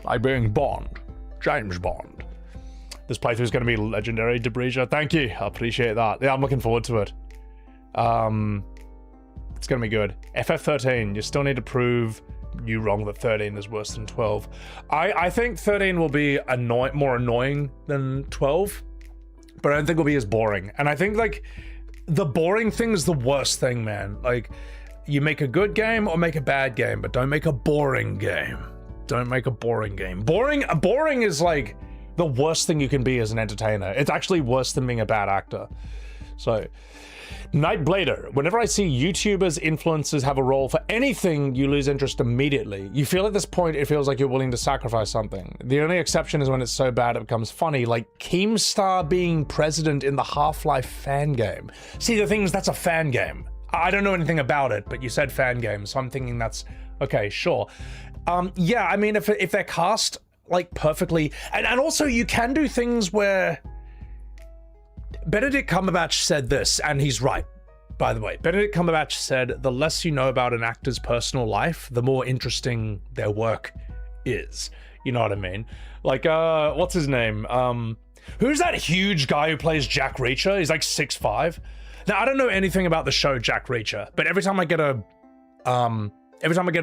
By being Bond. James Bond. This playthrough is going to be legendary, Debrija. Thank you. I appreciate that. Yeah, I'm looking forward to it. It's going to be good. FF13, you still need to prove you wrong that 13 is worse than 12. I think 13 will be more annoying than 12, but I don't think it'll be as boring. And I think, like, the boring thing is the worst thing, man. Like, you make a good game or make a bad game, but don't make a boring game. Don't make a boring game. Boring is like the worst thing you can be as an entertainer. It's actually worse than being a bad actor. So, Nightblader, whenever I see YouTubers, influencers have a role for anything, you lose interest immediately. You feel at this point, it feels like you're willing to sacrifice something. The only exception is when it's so bad it becomes funny, like Keemstar being president in the Half-Life fan game. See, the thing is, that's a fan game. I don't know anything about it, but you said fan game, so I'm thinking that's, okay, sure. Yeah, I mean, if they're cast, like, perfectly, and also you can do things where... Benedict Cumberbatch said this, and he's right, by the way. Benedict Cumberbatch said, the less you know about an actor's personal life, the more interesting their work is. You know what I mean? Like, what's his name? Who's that huge guy who plays Jack Reacher? He's like 6'5". Now, I don't know anything about the show Jack Reacher, but every time I get a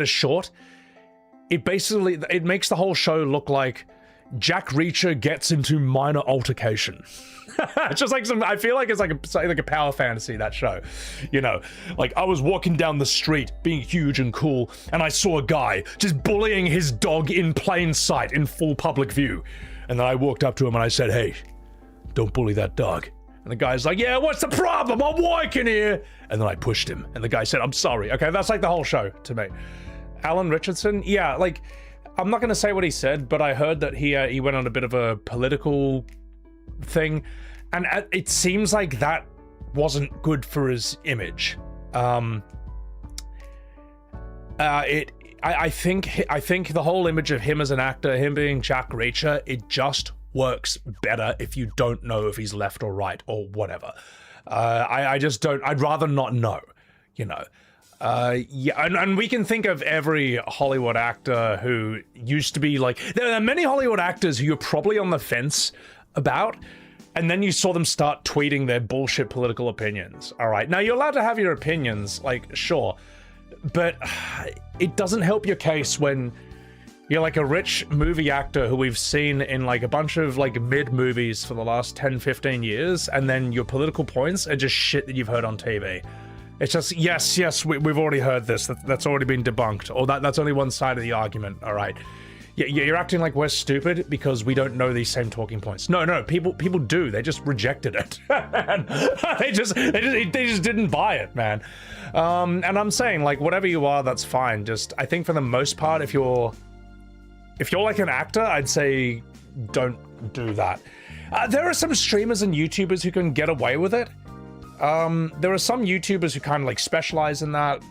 short, it makes the whole show look like Jack Reacher gets into minor altercation. It's just like I feel like it's like a power fantasy, that show. You know, like I was walking down the street being huge and cool, and I saw a guy just bullying his dog in plain sight, in full public view. And then I walked up to him and I said, hey, don't bully that dog. And the guy's like, yeah, what's the problem? I'm working here. And then I pushed him. And the guy said, I'm sorry. Okay, that's like the whole show to me. Alan Richardson, yeah, like, I'm not going to say what he said, but I heard that he went on a bit of a political thing, and it seems like that wasn't good for his image. I think the whole image of him as an actor, him being Jack Reacher, it just works better if you don't know if he's left or right or whatever. I just don't. I'd rather not know, you know. Yeah, and we can think of every Hollywood actor who used to be like, there are many Hollywood actors who you're probably on the fence about, and then you saw them start tweeting their bullshit political opinions. All right, now you're allowed to have your opinions, like, sure, but it doesn't help your case when you're like a rich movie actor who we've seen in like a bunch of like mid movies for the last 10-15 years, and then your political points are just shit that you've heard on TV. It's just, yes, we've already heard this. That's already been debunked. Or that's only one side of the argument. All right. You're acting like we're stupid because we don't know these same talking points. No, people do. They just rejected it. And they just didn't buy it, man. And I'm saying, like, whatever you are, that's fine. Just, I think for the most part, if you're like an actor, I'd say don't do that. There are some streamers and YouTubers who can get away with it. There are some YouTubers who kind of like specialize in that,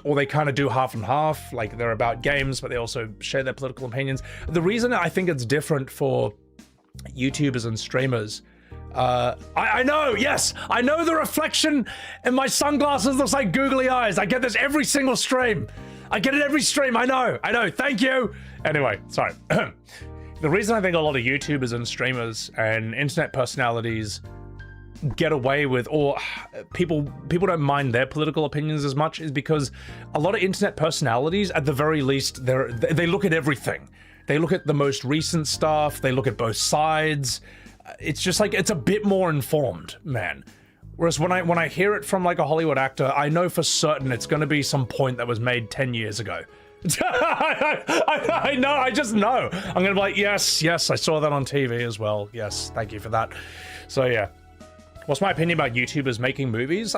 or they kind of do half and half, like they're about games, but they also share their political opinions. The reason I think it's different for YouTubers and streamers, I know, yes, I know the reflection in my sunglasses looks like googly eyes. I get this every single stream. I get it every stream, I know, thank you. Anyway, sorry. The reason I think a lot of YouTubers and streamers and internet personalities get away with, or people don't mind their political opinions as much, is because a lot of internet personalities, at the very least, they look at everything. They look at the most recent stuff, they look at both sides. It's just like, it's a bit more informed, man. Whereas when I hear it from like a Hollywood actor, I know for certain it's going to be some point that was made 10 years ago. I know, I just know. I'm going to be like, yes, I saw that on TV as well. Yes, thank you for that. So yeah. What's my opinion about YouTubers making movies?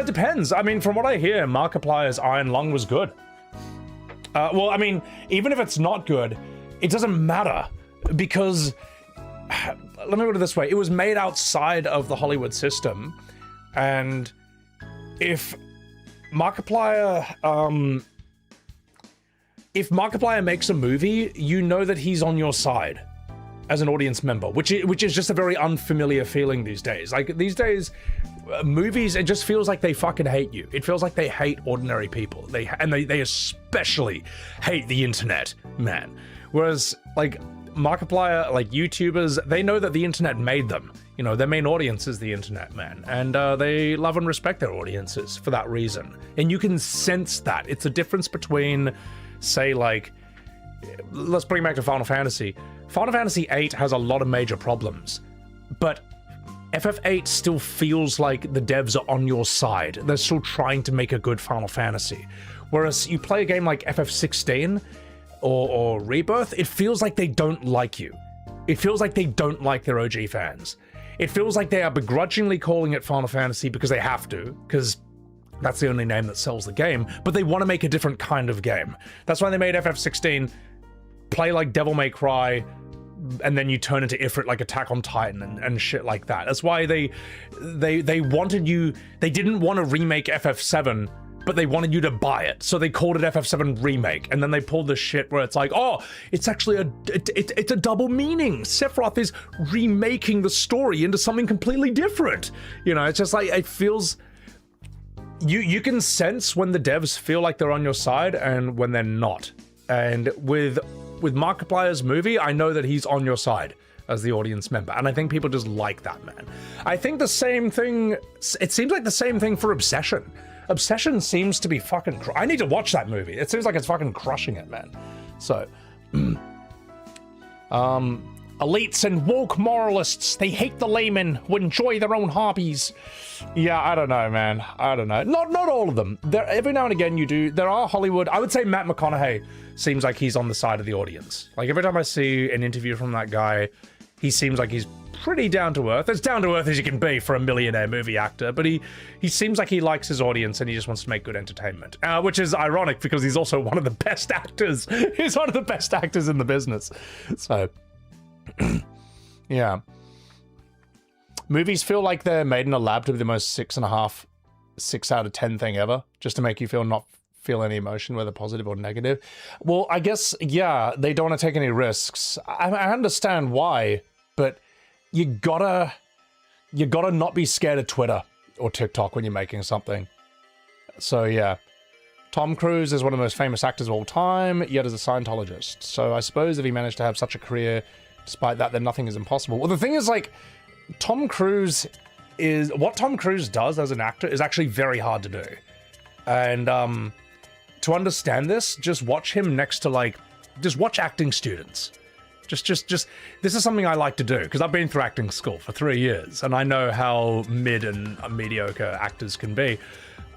Depends. I mean, from what I hear, Markiplier's Iron Lung was good. Well, I mean, even if it's not good, it doesn't matter, because, let me put it this way, it was made outside of the Hollywood system, and if Markiplier makes a movie, you know that he's on your side as an audience member, which is just a very unfamiliar feeling these days. Like, these days, movies, it just feels like they fucking hate you. It feels like they hate ordinary people. They especially hate the internet, man. Whereas, like, Markiplier, like, YouTubers, they know that the internet made them. You know, their main audience is the internet, man. And they love and respect their audiences for that reason. And you can sense that. It's a difference between, say, like, let's bring it back to Final Fantasy. Final Fantasy VIII has a lot of major problems, but FF8 still feels like the devs are on your side. They're still trying to make a good Final Fantasy. Whereas you play a game like FF16 or Rebirth, it feels like they don't like you. It feels like they don't like their OG fans. it feels like they are begrudgingly calling it Final Fantasy because they have to, because that's the only name that sells the game, but they want to make a different kind of game. That's why they made FF16 play like Devil May Cry, and then you turn into Ifrit like Attack on Titan and shit like that. That's why they wanted you, they didn't want to remake FF7, but they wanted you to buy it, so they called it FF7 Remake, and then they pulled this shit where it's like, oh, it's actually it's a double meaning. Sephiroth is remaking the story into something completely different. You know, it's just like, it feels, you can sense when the devs feel like they're on your side and when they're not. And with Markiplier's movie, I know that he's on your side as the audience member, and I think people just like that, man. I think the same thing, it seems like the same thing for Obsession. Obsession seems to be fucking, I need to watch that movie. It seems like it's fucking crushing it, man. So, elites and woke moralists, they hate the laymen who enjoy their own hobbies. Yeah, I don't know, man. I don't know. Not all of them. Every now and again there are Hollywood, I would say Matt McConaughey seems like he's on the side of the audience. Like every time I see an interview from that guy, he seems like he's pretty down to earth. As down to earth as you can be for a millionaire movie actor, but he seems like he likes his audience and he just wants to make good entertainment, which is ironic because he's also one of the best actors. He's one of the best actors in the business. So, yeah. Movies feel like they're made in a lab to be the most 6.5, 6 out of 10 thing ever, just to make you not feel any emotion, whether positive or negative. Well, I guess, yeah, they don't want to take any risks. I understand why, but you gotta not be scared of Twitter or TikTok when you're making something. So yeah, Tom Cruise is one of the most famous actors of all time, yet is a Scientologist. So I suppose if he managed to have such a career, despite that, then nothing is impossible. Well, the thing is, like, what Tom Cruise does as an actor is actually very hard to do. And to understand this, just watch him next to just watch acting students. Just this is something I like to do because I've been through acting school for 3 years and I know how mid and mediocre actors can be.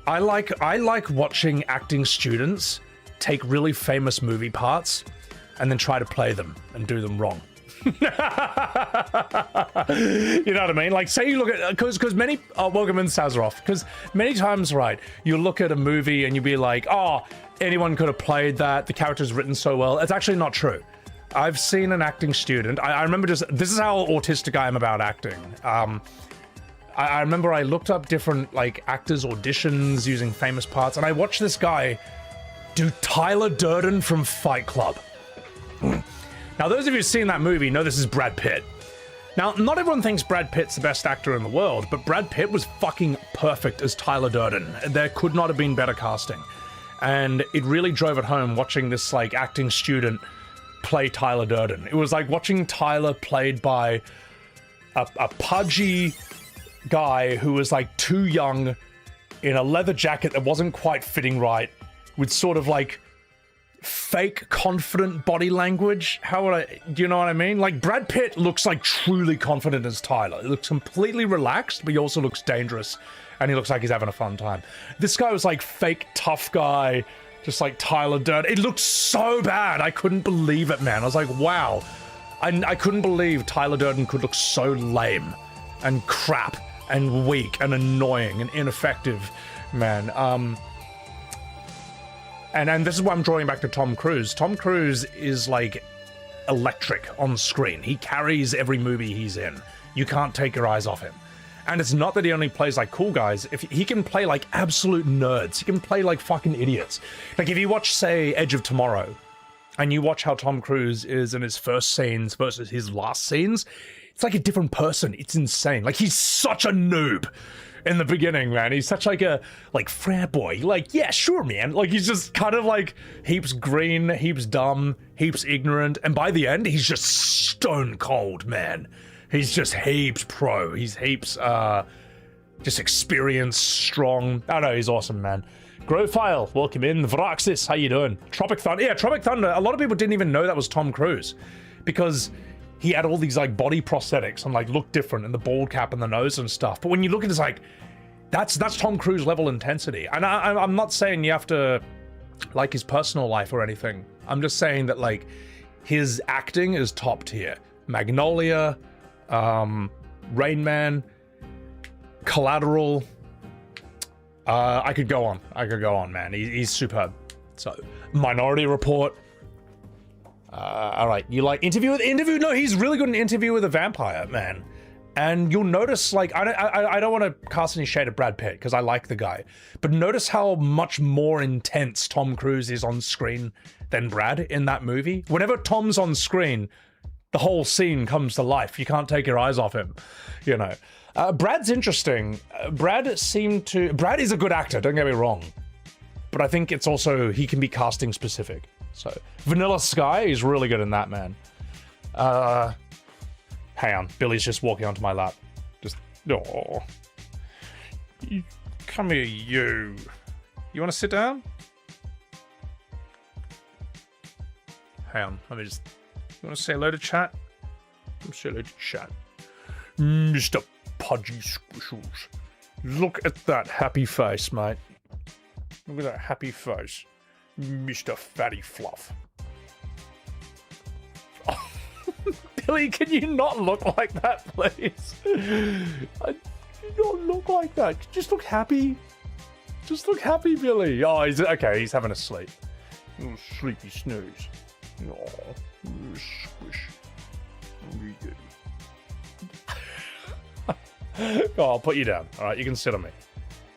I like watching acting students take really famous movie parts and then try to play them and do them wrong. You know what I mean? Like, say you look at, because many, welcome in Sazaroff, because many times, right, you look at a movie and you be like, oh, anyone could have played that, the character's written so well. It's actually not true. I've seen an acting student. I remember this is how autistic I am about acting. I remember I looked up different like actors' auditions using famous parts, and I watched this guy do Tyler Durden from Fight Club. Now, those of you who've seen that movie know this is Brad Pitt. Now, not everyone thinks Brad Pitt's the best actor in the world, but Brad Pitt was fucking perfect as Tyler Durden. There could not have been better casting. And it really drove it home watching this like acting student play Tyler Durden. It was like watching Tyler played by a pudgy guy who was like too young in a leather jacket that wasn't quite fitting right, with sort of like fake confident body language. Do you know what I mean? Like, Brad Pitt looks like truly confident as Tyler. He looks completely relaxed, but he also looks dangerous, and he looks like he's having a fun time. This guy was like fake tough guy, just like Tyler Durden. It looked so bad. I couldn't believe it, man. I was like, wow. I couldn't believe Tyler Durden could look so lame and crap and weak and annoying and ineffective, man. And this is why I'm drawing back to Tom Cruise. Tom Cruise is like electric on screen. He carries every movie he's in. You can't take your eyes off him. And it's not that he only plays like cool guys. If he can play like absolute nerds, he can play like fucking idiots. Like if you watch, say, Edge of Tomorrow, and you watch how Tom Cruise is in his first scenes versus his last scenes, it's like a different person. It's insane. Like, he's such a noob in the beginning, man. He's such like a frat boy. Like, yeah, sure, man. Like, he's just kind of like heaps green, heaps dumb, heaps ignorant, and by the end, he's just stone cold, man. He's just heaps pro. He's heaps, just experienced, strong. I don't know, he's awesome, man. Growfile, welcome in. Vraxis, how you doing? Tropic Thunder. Yeah, Tropic Thunder. A lot of people didn't even know that was Tom Cruise because he had all these like body prosthetics and like looked different, and the bald cap and the nose and stuff. But when you look at it, it's like, that's Tom Cruise level intensity. And I'm not saying you have to like his personal life or anything. I'm just saying that like his acting is top tier. Magnolia, Rain Man, Collateral. I could go on, man. He's superb. So, Minority Report. All right, you like Interview with Interview? No, he's really good in Interview with a Vampire, man. And you'll notice, like, I don't want to cast any shade at Brad Pitt because I like the guy, but notice how much more intense Tom Cruise is on screen than Brad in that movie. Whenever Tom's on screen, the whole scene comes to life. You can't take your eyes off him, you know. Brad's interesting. Brad is a good actor, don't get me wrong, but I think it's also, he can be casting specific. So, Vanilla Sky is really good in that, man. Hang on, Billy's just walking onto my lap. Just, oh. Come here, you. You want to sit down? Hang on, let me just... You want to say hello to chat? Let me say hello to chat. Mr. Pudgy Squishles. Look at that happy face, mate. Look at that happy face. Mr. Fatty Fluff. Billy, can you not look like that, please? I do not look like that. Just look happy. Just look happy, Billy. Oh, he's okay. He's having a sleep. Oh, sleepy snooze. Oh, squish. Oh, I'll put you down. All right, you can sit on me.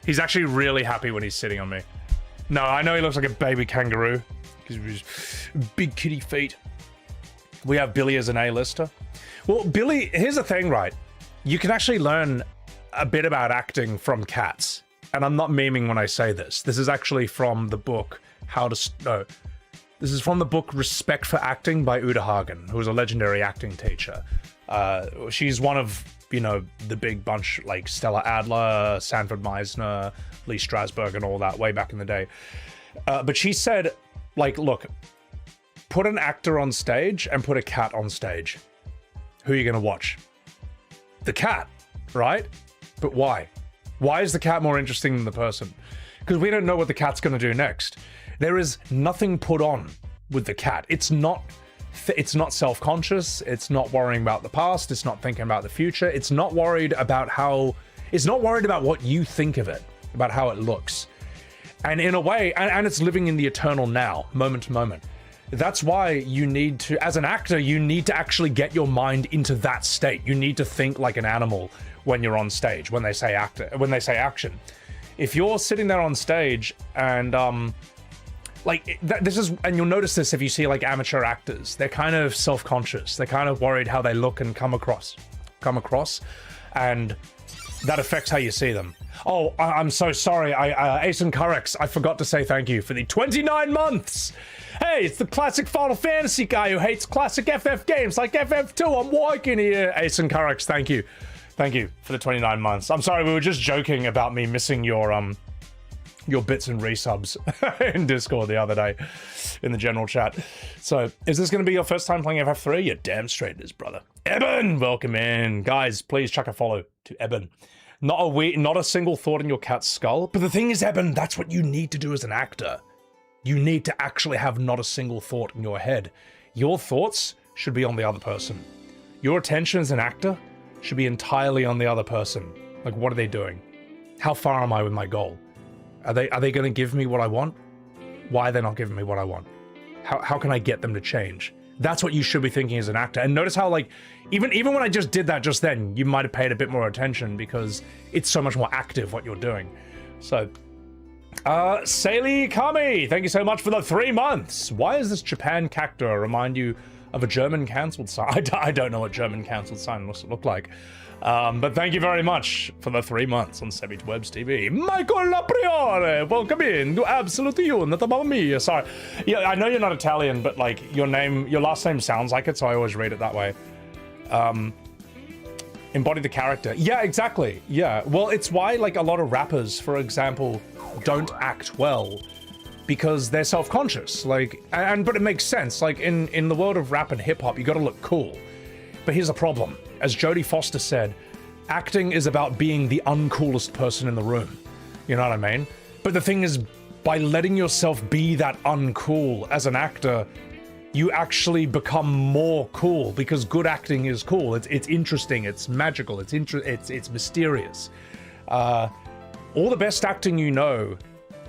He's actually really happy when he's sitting on me. No, I know he looks like a baby kangaroo because of his big kitty feet. We have Billy as an A-lister. Well, Billy, here's the thing, right? You can actually learn a bit about acting from cats. And I'm not memeing when I say this. This is actually from the book this is from the book Respect for Acting by Uta Hagen, who was a legendary acting teacher. She's one of, you know, the big bunch, like Stella Adler, Sanford Meisner, Lee Strasberg, and all that way back in the day. But she said, like, look, put an actor on stage and put a cat on stage. Who are you going to watch? The cat, right? But why? Why is the cat more interesting than the person? Because we don't know what the cat's going to do next. There is nothing put on with the cat. It's not self-conscious. It's not worrying about the past. It's not thinking about the future. It's not worried about what you think of it, about how it looks. And in a way, and it's living in the eternal now, moment to moment. That's why you need to, as an actor, you need to actually get your mind into that state. You need to think like an animal when you're on stage, when they say action. If you're sitting there on stage and, and you'll notice this if you see like amateur actors, they're kind of self-conscious. They're kind of worried how they look and come across, and that affects how you see them. Oh, I'm so sorry. Asen Curex, I forgot to say thank you for the 29 months. Hey, it's the classic Final Fantasy guy who hates classic FF games like FF2. I'm walking here. Asen Curex, thank you. Thank you for the 29 months. I'm sorry, we were just joking about me missing your bits and resubs in Discord the other day in the general chat. So, is this going to be your first time playing FF3? You're damn straight it is, brother. Eben, welcome in. Guys, please chuck a follow to Eben. Not a single thought in your cat's skull. But the thing is, Eben, that's what you need to do as an actor. You need to actually have not a single thought in your head. Your thoughts should be on the other person. Your attention as an actor should be entirely on the other person. Like, what are they doing? How far am I with my goal? Are they going to give me what I want? Why are they not giving me what I want? How can I get them to change? That's what you should be thinking as an actor. And notice how, like, even when I just did that just then, you might have paid a bit more attention because it's so much more active what you're doing. So, Saili Kami, thank you so much for the 3 months. Why is this Japan cactus remind you of a German cancelled sign? I don't know what German cancelled sign must look like. But thank you very much for the 3 months on Sebitwebs TV. Michael Lapriore, welcome in to Absolute Unit, Mamma Mia. Sorry. Yeah, I know you're not Italian, but like your last name sounds like it, so I always read it that way. Embody the character. Yeah, exactly. Yeah. Well, it's why like a lot of rappers, for example, don't act well because they're self-conscious. Like, but it makes sense. Like in the world of rap and hip hop, you got to look cool. But here's the problem. As Jodie Foster said, acting is about being the uncoolest person in the room. You know what I mean? But the thing is, by letting yourself be that uncool as an actor, you actually become more cool because good acting is cool. It's interesting. It's magical. It's mysterious. All the best acting you know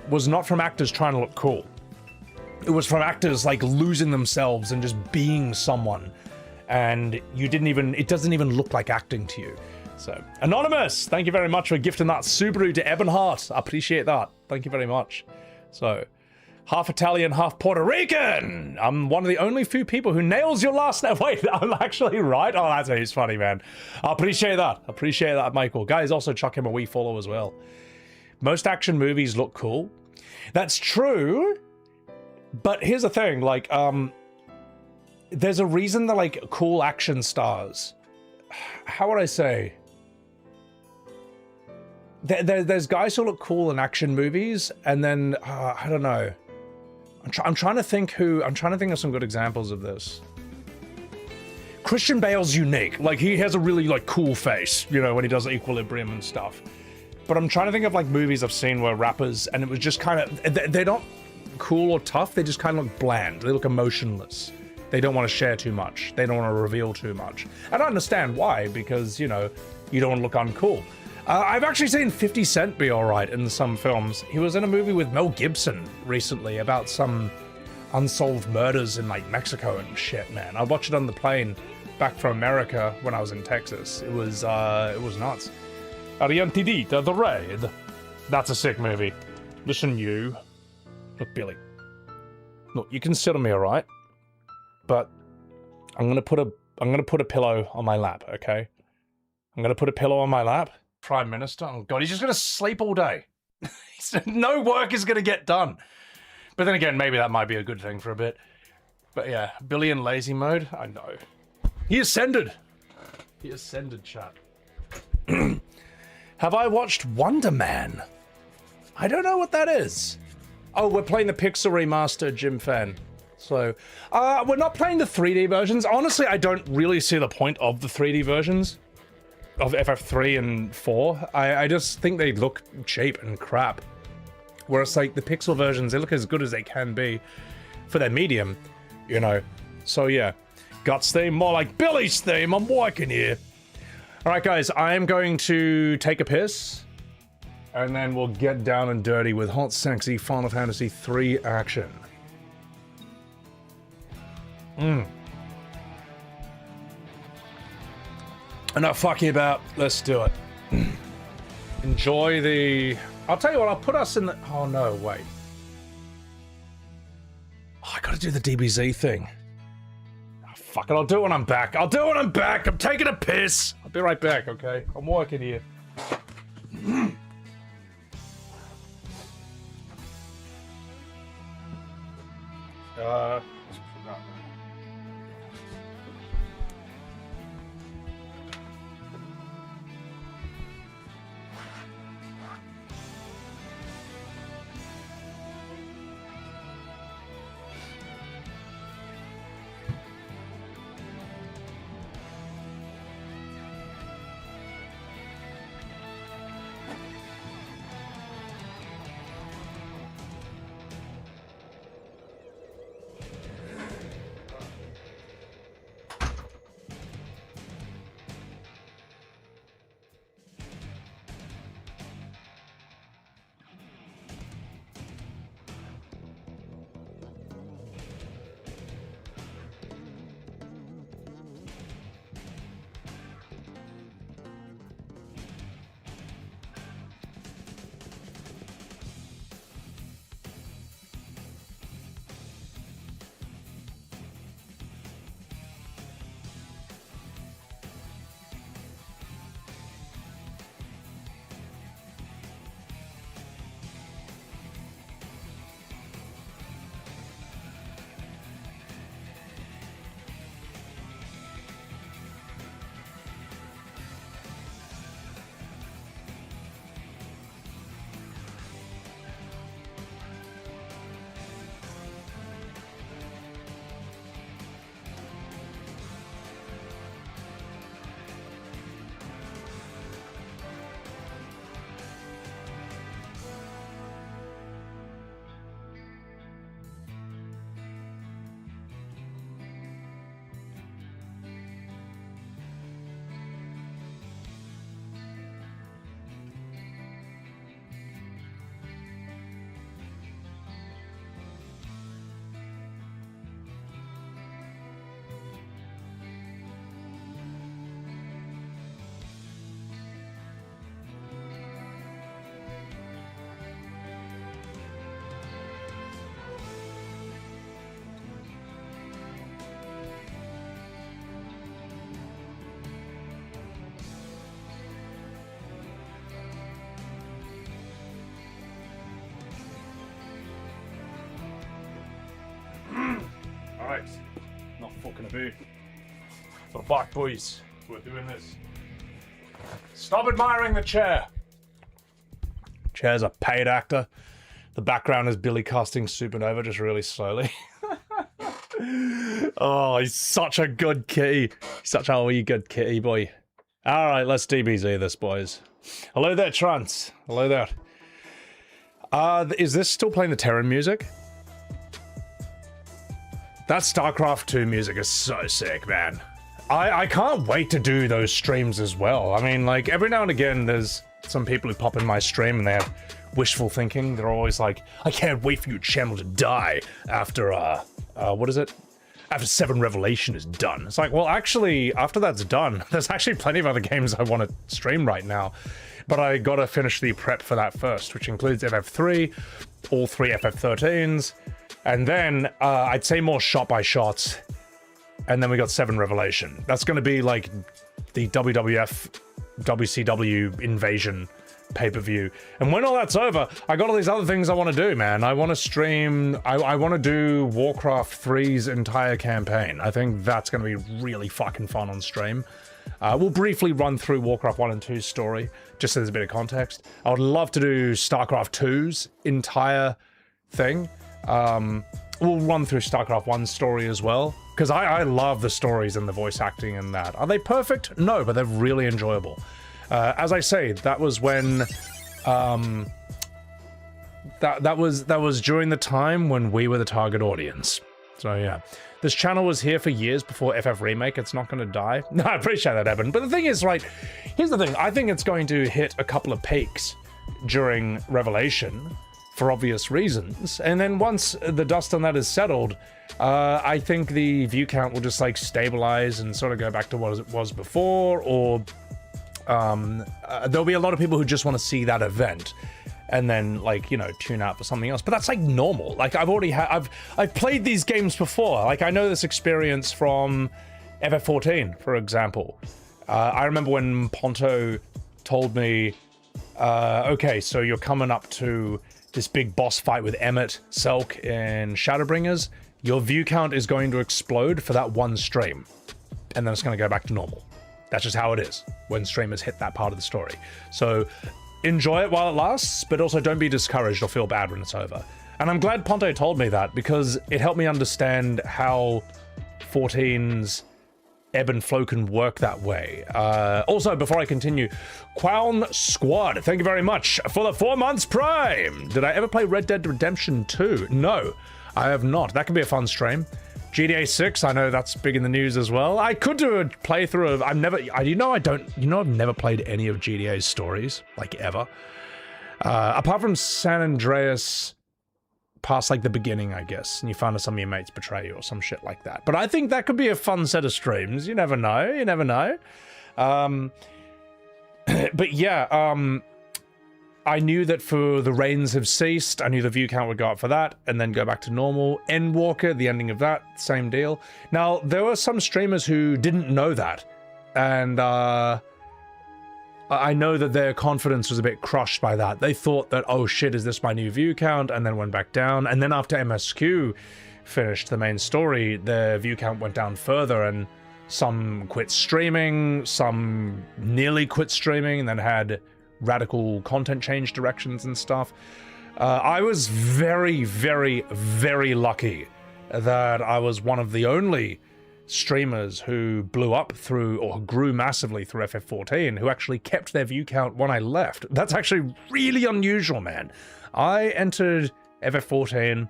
was not from actors trying to look cool. It was from actors like losing themselves and just being someone, and it doesn't even look like acting to you. So, Anonymous, thank you very much for gifting that Subaru to Ebonheart. I appreciate that. Thank you very much. So, half Italian, half Puerto Rican. I'm one of the only few people who nails your last name. Wait, I'm actually right? Oh, that's funny, man. I appreciate that. Appreciate that, Michael. Guys, also chuck him a wee follow as well. Most action movies look cool. That's true. But here's the thing, like, there's a reason that, like, cool action stars, how would I say? There's guys who look cool in action movies, and then, I don't know. I'm trying to think of some good examples of this. Christian Bale's unique. Like, he has a really, like, cool face, you know, when he does Equilibrium and stuff. But I'm trying to think of, like, movies I've seen where rappers, and it was just kind of, they're not cool or tough, they just kind of look bland. They look emotionless. They don't want to share too much. They don't want to reveal too much. And I understand why, because, you know, you don't want to look uncool. I've actually seen 50 Cent be alright in some films. He was in a movie with Mel Gibson recently about some unsolved murders in, like, Mexico and shit, man. I watched it on the plane back from America when I was in Texas. It was nuts. Ariantidita, The Raid. That's a sick movie. Listen, you. Look, Billy. Look, you can sit on me, alright? But I'm gonna put a pillow on my lap, okay? I'm gonna put a pillow on my lap. Prime Minister? Oh god, he's just gonna sleep all day. No work is gonna get done. But then again, maybe that might be a good thing for a bit. But yeah, Billy in lazy mode? I know. He ascended. He ascended, chat. Have I watched Wonder Man? I don't know what that is. Oh, we're playing the Pixel remaster, Jim Fan. So, we're not playing the 3D versions. Honestly, I don't really see the point of the 3D versions of FF3 and 4. I just think they look cheap and crap. Whereas, like, the Pixel versions, they look as good as they can be for their medium, you know. So, yeah. Guts theme, more like Billy's theme. I'm working here. Alright, guys, I am going to take a piss. And then we'll get down and dirty with hot, sexy Final Fantasy 3 action. Enough fucking about. Let's do it. Enjoy the... I'll tell you what, I'll put us in the... Oh, no, wait. Oh, I gotta do the DBZ thing. Oh, fuck it, I'll do it when I'm back. I'll do it when I'm back. I'm taking a piss. I'll be right back, okay? I'm working here. No. Right. Not fucking about. We're back, boys. We're doing this. Stop admiring the chair. Chair's a paid actor. The background is Billy casting Supernova just really slowly. Oh, he's such a good kitty. Such a wee good kitty boy. Alright, let's DBZ this, boys. Hello there, Trance. Hello there. Is this still playing the Terran music? That StarCraft 2 music is so sick, man. I can't wait to do those streams as well. I mean, like, every now and again, there's some people who pop in my stream and they have wishful thinking. They're always like, I can't wait for your channel to die after, what is it? After 7 Revelation is done. It's like, well, actually, after that's done, there's actually plenty of other games I want to stream right now. But I gotta finish the prep for that first, which includes FF3, all 3 FF13s, and then, I'd say more shot-by-shots, and then we got 7 Revelation. That's gonna be like the WWF, WCW invasion pay-per-view. And when all that's over, I got all these other things I want to do, man. I want to stream, I want to do Warcraft 3's entire campaign. I think that's going to be really fucking fun on stream. We'll briefly run through Warcraft 1 and 2's story, just so there's a bit of context. I would love to do StarCraft 2's entire thing. We'll run through StarCraft 1's story as well, because I love the stories and the voice acting in that. Are they perfect? No, but they're really enjoyable. As I say, that was when, that was during the time when we were the target audience. So yeah, this channel was here for years before FF Remake. It's not going to die. No, I appreciate that, Evan. But the thing is, right, here's the thing. I think it's going to hit a couple of peaks during Revelation for obvious reasons. And then once the dust on that is settled, I think the view count will just like stabilize and sort of go back to what it was before, or there'll be a lot of people who just want to see that event and then, like, you know, tune out for something else. But that's like normal. Like, I've played these games before. Like, I know this experience from FF14, for example. I remember when Ponto told me, okay, so you're coming up to this big boss fight with Emmett Selk in Shadowbringers. Your view count is going to explode for that one stream, and then it's going to go back to normal. That's just how it is when streamers hit that part of the story. So enjoy it while it lasts, but also don't be discouraged or feel bad when it's over. And I'm glad Ponto told me that, because it helped me understand how 14's ebb and flow can work that way. Also, before I continue, Qualm Squad, thank you very much for the 4 months Prime. Did I ever play Red Dead Redemption 2? No, I have not. That could be a fun stream. GTA 6, I know that's big in the news as well. I could do a playthrough of, I've never played any of GTA's stories, like, ever. Apart from San Andreas, past, like, the beginning, I guess, and you find out some of your mates betray you or some shit like that. But I think that could be a fun set of streams. You never know, you never know. But yeah, I knew that for the Rains Have Ceased, I knew the view count would go up for that, and then go back to normal. Endwalker, the ending of that, same deal. Now, there were some streamers who didn't know that, and I know that their confidence was a bit crushed by that. They thought that, oh shit, is this my new view count? And then went back down, and then after MSQ finished the main story, their view count went down further, and some quit streaming, some nearly quit streaming, and then had radical content change directions and stuff. I was very, very, very lucky that I was one of the only streamers who blew up through, or grew massively through FF14, who actually kept their view count when I left. That's actually really unusual, man. I entered FF14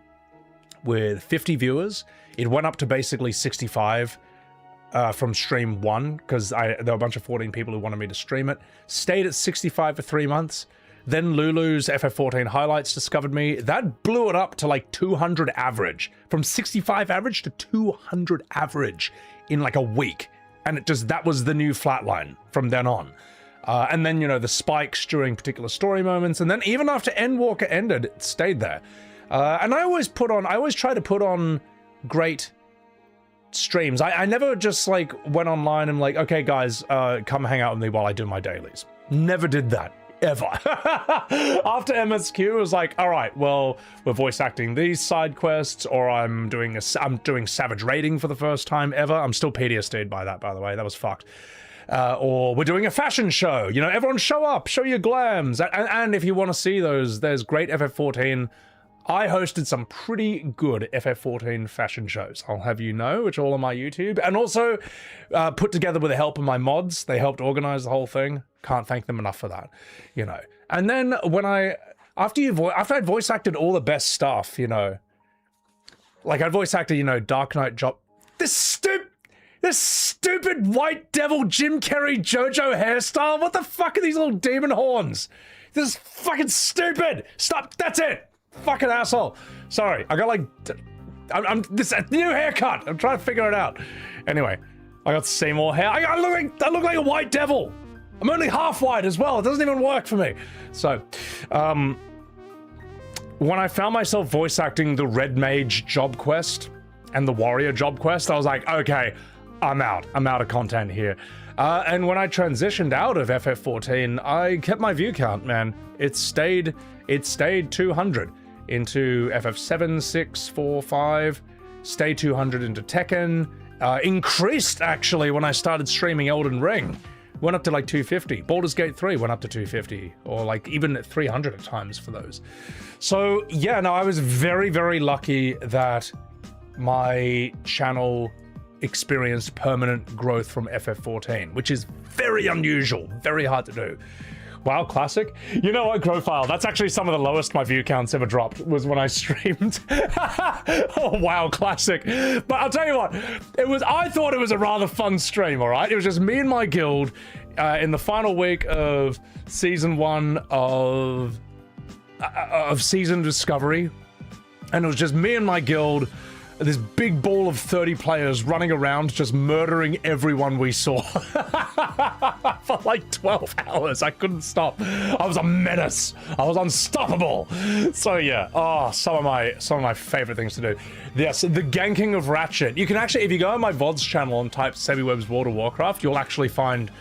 with 50 viewers. It went up to basically 65 from stream 1, because there were a bunch of 14 people who wanted me to stream it. Stayed at 65 for 3 months. Then Lulu's FF14 highlights discovered me. That blew it up to like 200 average. From 65 average to 200 average in like a week. And that was the new flatline from then on. And then, you know, the spikes during particular story moments. And then even after Endwalker ended, it stayed there. And I always try to put on great streams. I never just like went online and like, okay guys, come hang out with me while I do my dailies. Never did that. ever. After MSQ, it was like, all right, well, we're voice acting these side quests, or I'm doing Savage Raiding for the first time ever. I'm still PTSD'd by that, by the way. That was fucked. Or we're doing a fashion show. You know, everyone show up, show your glams. And if you want to see those, there's great FF14. I hosted some pretty good FF14 fashion shows, I'll have you know, which are all on my YouTube. And also put together with the help of my mods. They helped organize the whole thing. Can't thank them enough for that, you know. And then when after I'd voice acted all the best stuff, you know, like I'd voice acted, you know, Dark Knight Job. This stupid white devil Jim Carrey JoJo hairstyle. What the fuck are these little demon horns? This is fucking stupid. Stop. That's it. Fucking asshole. Sorry. I got like, I'm this new haircut. I'm trying to figure it out. Anyway, I got Seymour hair. I look like a white devil. I'm only half white as well. It doesn't even work for me. So, when I found myself voice acting the Red Mage job quest and the Warrior job quest, I was like, okay, I'm out of content here. And when I transitioned out of FF14, I kept my view count, man. It stayed 200 into FF7, 6, 4, 5, stayed 200 into Tekken, increased actually when I started streaming Elden Ring. Went up to like 250. Baldur's Gate 3 went up to 250, or like even at 300 at times for those. So yeah, no, I was very, very lucky that my channel experienced permanent growth from FF14, which is very unusual, very hard to do. WoW Classic? You know what, Growfile, that's actually some of the lowest my view counts ever dropped, was when I streamed oh, WoW Classic. But I'll tell you what, I thought it was a rather fun stream, all right? It was just me and my guild in the final week of Season 1 of Season Discovery, and it was just me and my guild, this big ball of 30 players running around just murdering everyone we saw for like 12 hours. I couldn't stop. I was a menace. I was unstoppable. So yeah, some of my favorite things to do. Yes, the ganking of Ratchet. You can actually, if you go on my VODs channel and type Sebiweb's World of Warcraft, you'll actually find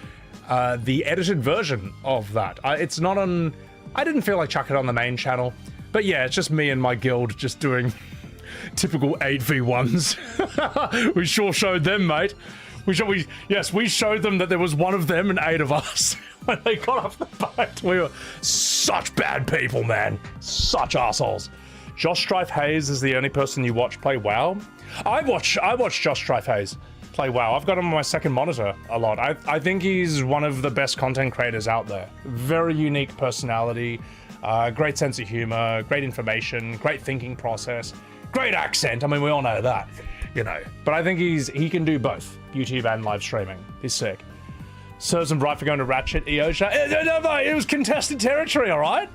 the edited version of that. It's not on, I didn't feel like chucking it on the main channel, but yeah, it's just me and my guild just doing typical 8v1s. We sure showed them, mate. We showed them that there was one of them and 8 of us. When they got off the boat, we were such bad people, man. Such assholes. Josh Strife Hayes is the only person you watch play WoW. I watch Josh Strife Hayes play WoW. I've got him on my second monitor a lot. I think he's one of the best content creators out there. Very unique personality, great sense of humor, great information, great thinking process. Great accent, I mean, we all know that, you know. But I think he can do both, YouTube and live streaming. He's sick. Serves him right for going to Ratchet, Eosha. It was contested territory, all right?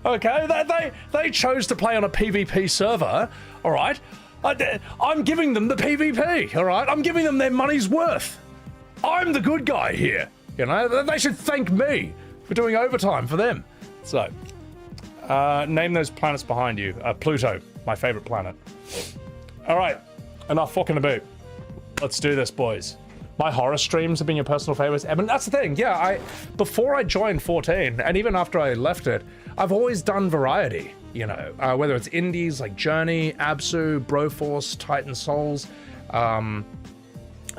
Okay, they chose to play on a PvP server, all right? I'm giving them the PvP, all right? I'm giving them their money's worth. I'm the good guy here, you know? They should thank me for doing overtime for them. So, name those planets behind you. Pluto. My favorite planet. All right, enough fucking about. Let's do this, boys. My horror streams have been your personal favorites. And that's the thing, yeah, before I joined 14, and even after I left it, I've always done variety, you know, whether it's indies like Journey, Absu, Broforce, Titan Souls,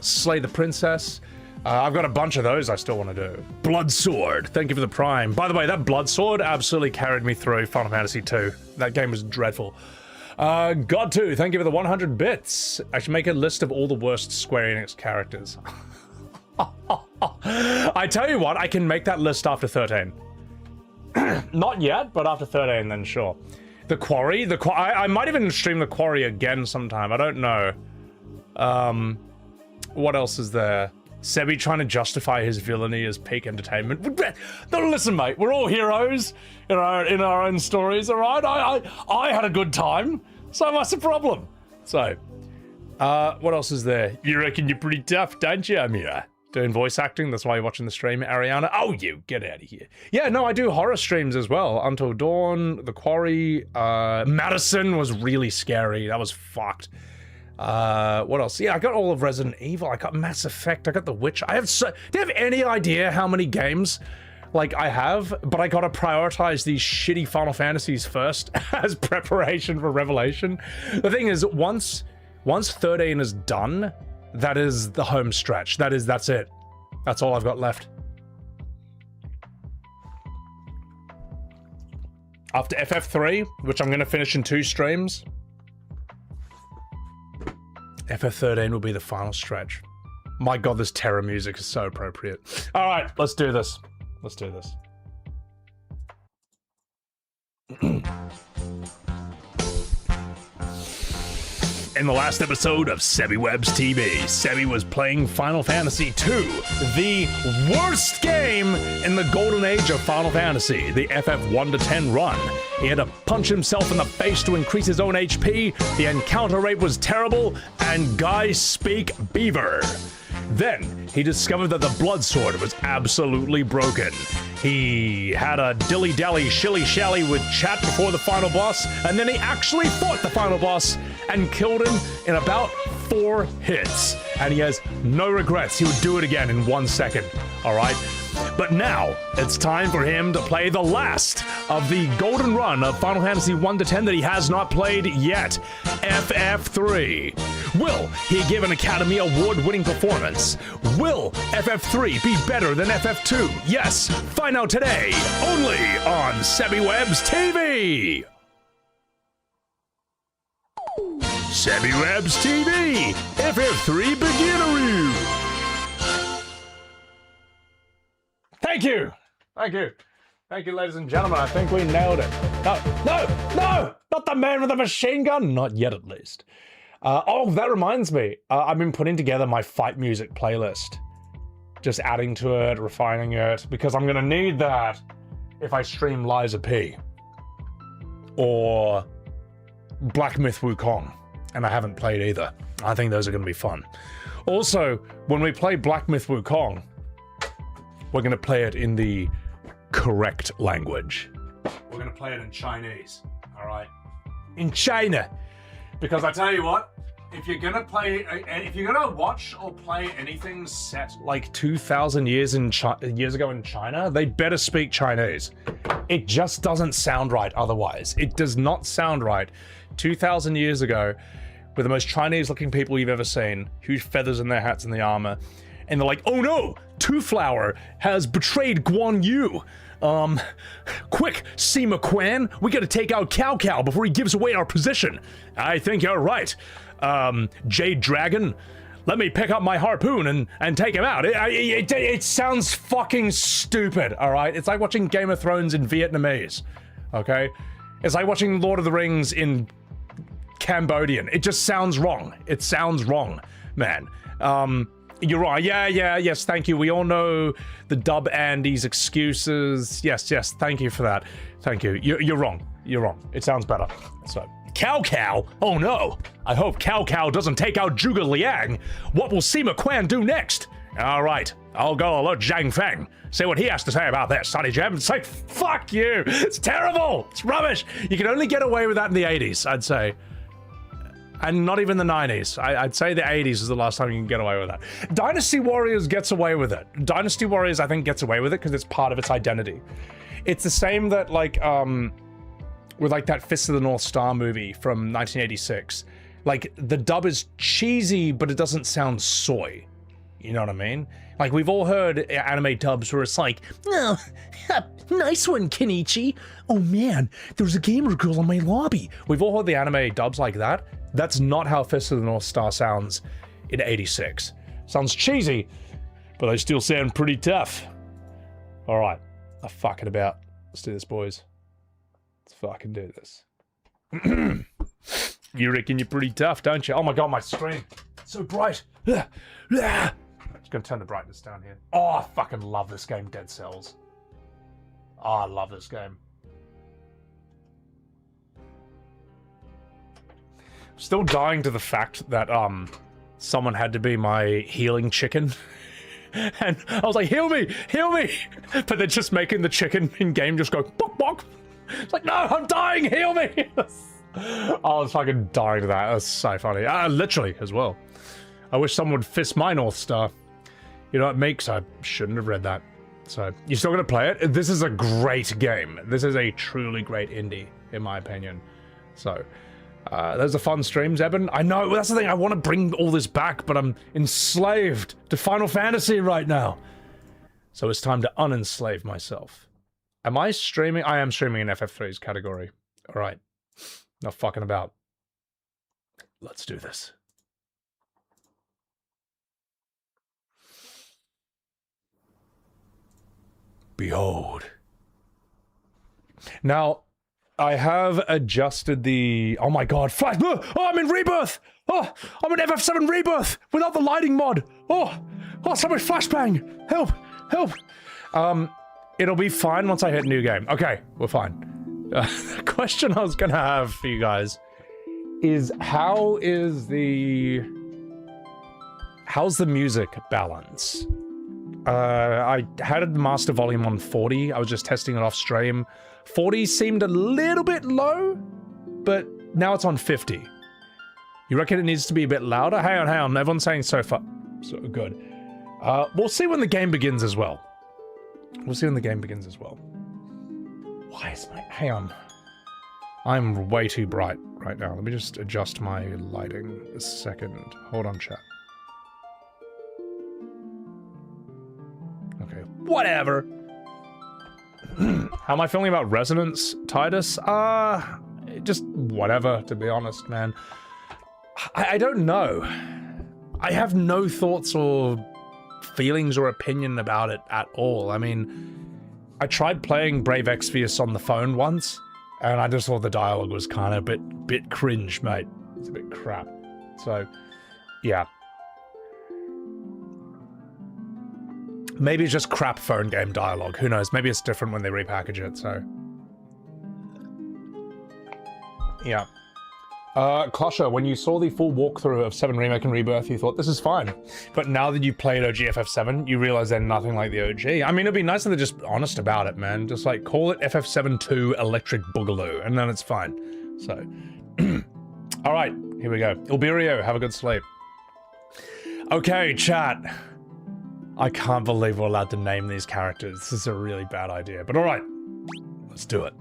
Slay the Princess. I've got a bunch of those I still want to do. Bloodsword, thank you for the Prime. By the way, that Bloodsword absolutely carried me through Final Fantasy II. That game was dreadful. God2, thank you for the 100 bits. I should make a list of all the worst Square Enix characters. I tell you what, I can make that list after 13. Not yet, but after 13, then sure. The Quarry, I might even stream The Quarry again sometime, I don't know. What else is there? Sebi trying to justify his villainy as peak entertainment. No, listen, mate, we're all heroes in our own stories, all right? I had a good time, so what's the problem? So, what else is there? You reckon you're pretty tough, don't you, Amira? Doing voice acting, that's why you're watching the stream, Ariana. Oh, you, get out of here. Yeah, no, I do horror streams as well. Until Dawn, The Quarry, Madison was really scary. That was fucked. What else? Yeah, I got all of Resident Evil. I got Mass Effect. I got The Witcher. Do you have any idea how many games Like, I have, but I gotta prioritize these shitty Final Fantasies first as preparation for Revelation. The thing is, once 13 is done, that is the home stretch. That's it. That's all I've got left. After FF3, which I'm gonna finish in 2 streams, FF13 will be the final stretch. My god, this Terra music is so appropriate. All right, let's do this. Let's do this. In the last episode of Sebi Webs TV, Sebi was playing Final Fantasy II, the worst game in the golden age of Final Fantasy, the FF 1-10 run. He had to punch himself in the face to increase his own HP, the encounter rate was terrible, and guys speak beaver. Then, he discovered that the blood sword was absolutely broken. He had a dilly-dally, shilly-shally with chat before the final boss, and then he actually fought the final boss and killed him in about 4 hits. And he has no regrets. He would do it again in 1 second. Alright? But now, it's time for him to play the last of the golden run of Final Fantasy 1-10 that he has not played yet, FF3. Will he give an Academy Award-winning performance? Will FF3 be better than FF2? Yes, find out today, only on Sebi Webs TV! Sebi Webs TV, FF3 Beginneroo! Thank you! Thank you. Thank you, ladies and gentlemen. I think we nailed it. No! Not the man with the machine gun! Not yet, at least. Oh, that reminds me. I've been putting together my fight music playlist. Just adding to it, refining it, because I'm gonna need that if I stream Liza P. Or Black Myth Wukong. And I haven't played either. I think those are gonna be fun. Also, when we play Black Myth Wukong, we're gonna play it in the correct language. We're gonna play it in Chinese, all right? In China. Because I tell you what, if you're gonna watch or play anything set like 2,000 years ago in China, they better speak Chinese. It just doesn't sound right otherwise. It does not sound right. 2,000 years ago, with the most Chinese-looking people you've ever seen, huge feathers in their hats and the armor, and they're like, oh no, Two-Flower has betrayed Guan Yu. Quick, Sima Quan, we gotta take out Cao Cao before he gives away our position. I think you're right. Jade Dragon, let me pick up my harpoon and take him out. It sounds fucking stupid, alright? It's like watching Game of Thrones in Vietnamese, okay? It's like watching Lord of the Rings in Cambodian. It just sounds wrong. It sounds wrong, man. You're right. Yes, thank you. We all know the Dub Andy's excuses. Yes, thank you for that. Thank you. You're wrong. You're wrong. It sounds better. So, Cao Cao? Oh no! I hope Cao Cao doesn't take out Zhuge Liang. What will Sima Quan do next? Alright, I'll go alert Zhang Feng. See what he has to say about this, Sonny Jam. Say, fuck you! It's terrible! It's rubbish! You can only get away with that in the 80s, I'd say. And not even the 90s. I'd say the 80s is the last time you can get away with that. Dynasty Warriors gets away with it. Dynasty Warriors, I think, gets away with it because it's part of its identity. It's the same that, like, with, like, that Fist of the North Star movie from 1986. Like, the dub is cheesy, but it doesn't sound soy. You know what I mean? Like, we've all heard anime dubs where it's like, oh, nice one, Kenichi. Oh man, there's a gamer girl in my lobby. We've all heard the anime dubs like that. That's not how Fist of the North Star sounds in 86. Sounds cheesy, but they still sound pretty tough. All right, I'm fucking about. Let's do this, boys. Let's fucking do this. You reckon you're pretty tough, don't you? Oh my god, my screen. It's so bright. I'm just gonna turn the brightness down here. Oh, I fucking love this game, Dead Cells. Oh, I love this game. Still dying to the fact that someone had to be my healing chicken. And I was like, heal me! Heal me! But they're just making the chicken in game just go bok bok. It's like, no, I'm dying, heal me! I was fucking dying to that. That's so funny. Literally as well. I wish someone would fist my North Star. You know what, Meeks? I shouldn't have read that. So, you're still gonna play it? This is a great game. This is a truly great indie, in my opinion. So, those are fun streams, Eben. I know, that's the thing, I want to bring all this back, but I'm enslaved to Final Fantasy right now. So it's time to unenslave myself. Am I streaming? I am streaming in FF3's category. Alright. Not fucking about. Let's do this. Behold. Now, I have adjusted the... Oh my god, flash... Oh, I'm in Rebirth! Oh, I'm in FF7 Rebirth! Without the lighting mod! Oh, so much flashbang! Help! Help! It'll be fine once I hit new game. Okay, we're fine. The question I was gonna have for you guys is how's the music balance? I had the master volume on 40. I was just testing it off stream. 40 seemed a little bit low, but now it's on 50. You reckon it needs to be a bit louder? Hang on. Everyone's saying so far. So good. We'll see when the game begins as well. Why is my... Hang on. I'm way too bright right now. Let me just adjust my lighting a second. Hold on, chat. Okay, whatever. How am I feeling about Resonance, Titus? Just whatever, to be honest, man. I don't know. I have no thoughts or feelings or opinion about it at all. I mean, I tried playing Brave Exvius on the phone once, and I just thought the dialogue was kind of a bit cringe, mate. It's a bit crap. So, yeah. Maybe it's just crap phone game dialogue. Who knows? Maybe it's different when they repackage it, so... Yeah. Klosher, when you saw the full walkthrough of 7 Remake and Rebirth, you thought, this is fine. But now that you've played OG FF7, you realize they're nothing like the OG. I mean, it'd be nice if they're just honest about it, man. Just like, call it FF7 2 Electric Boogaloo, and then it's fine. So, alright, here we go. Ilberio, have a good sleep. Okay, chat. I can't believe we're allowed to name these characters. This is a really bad idea, but alright. Let's do it.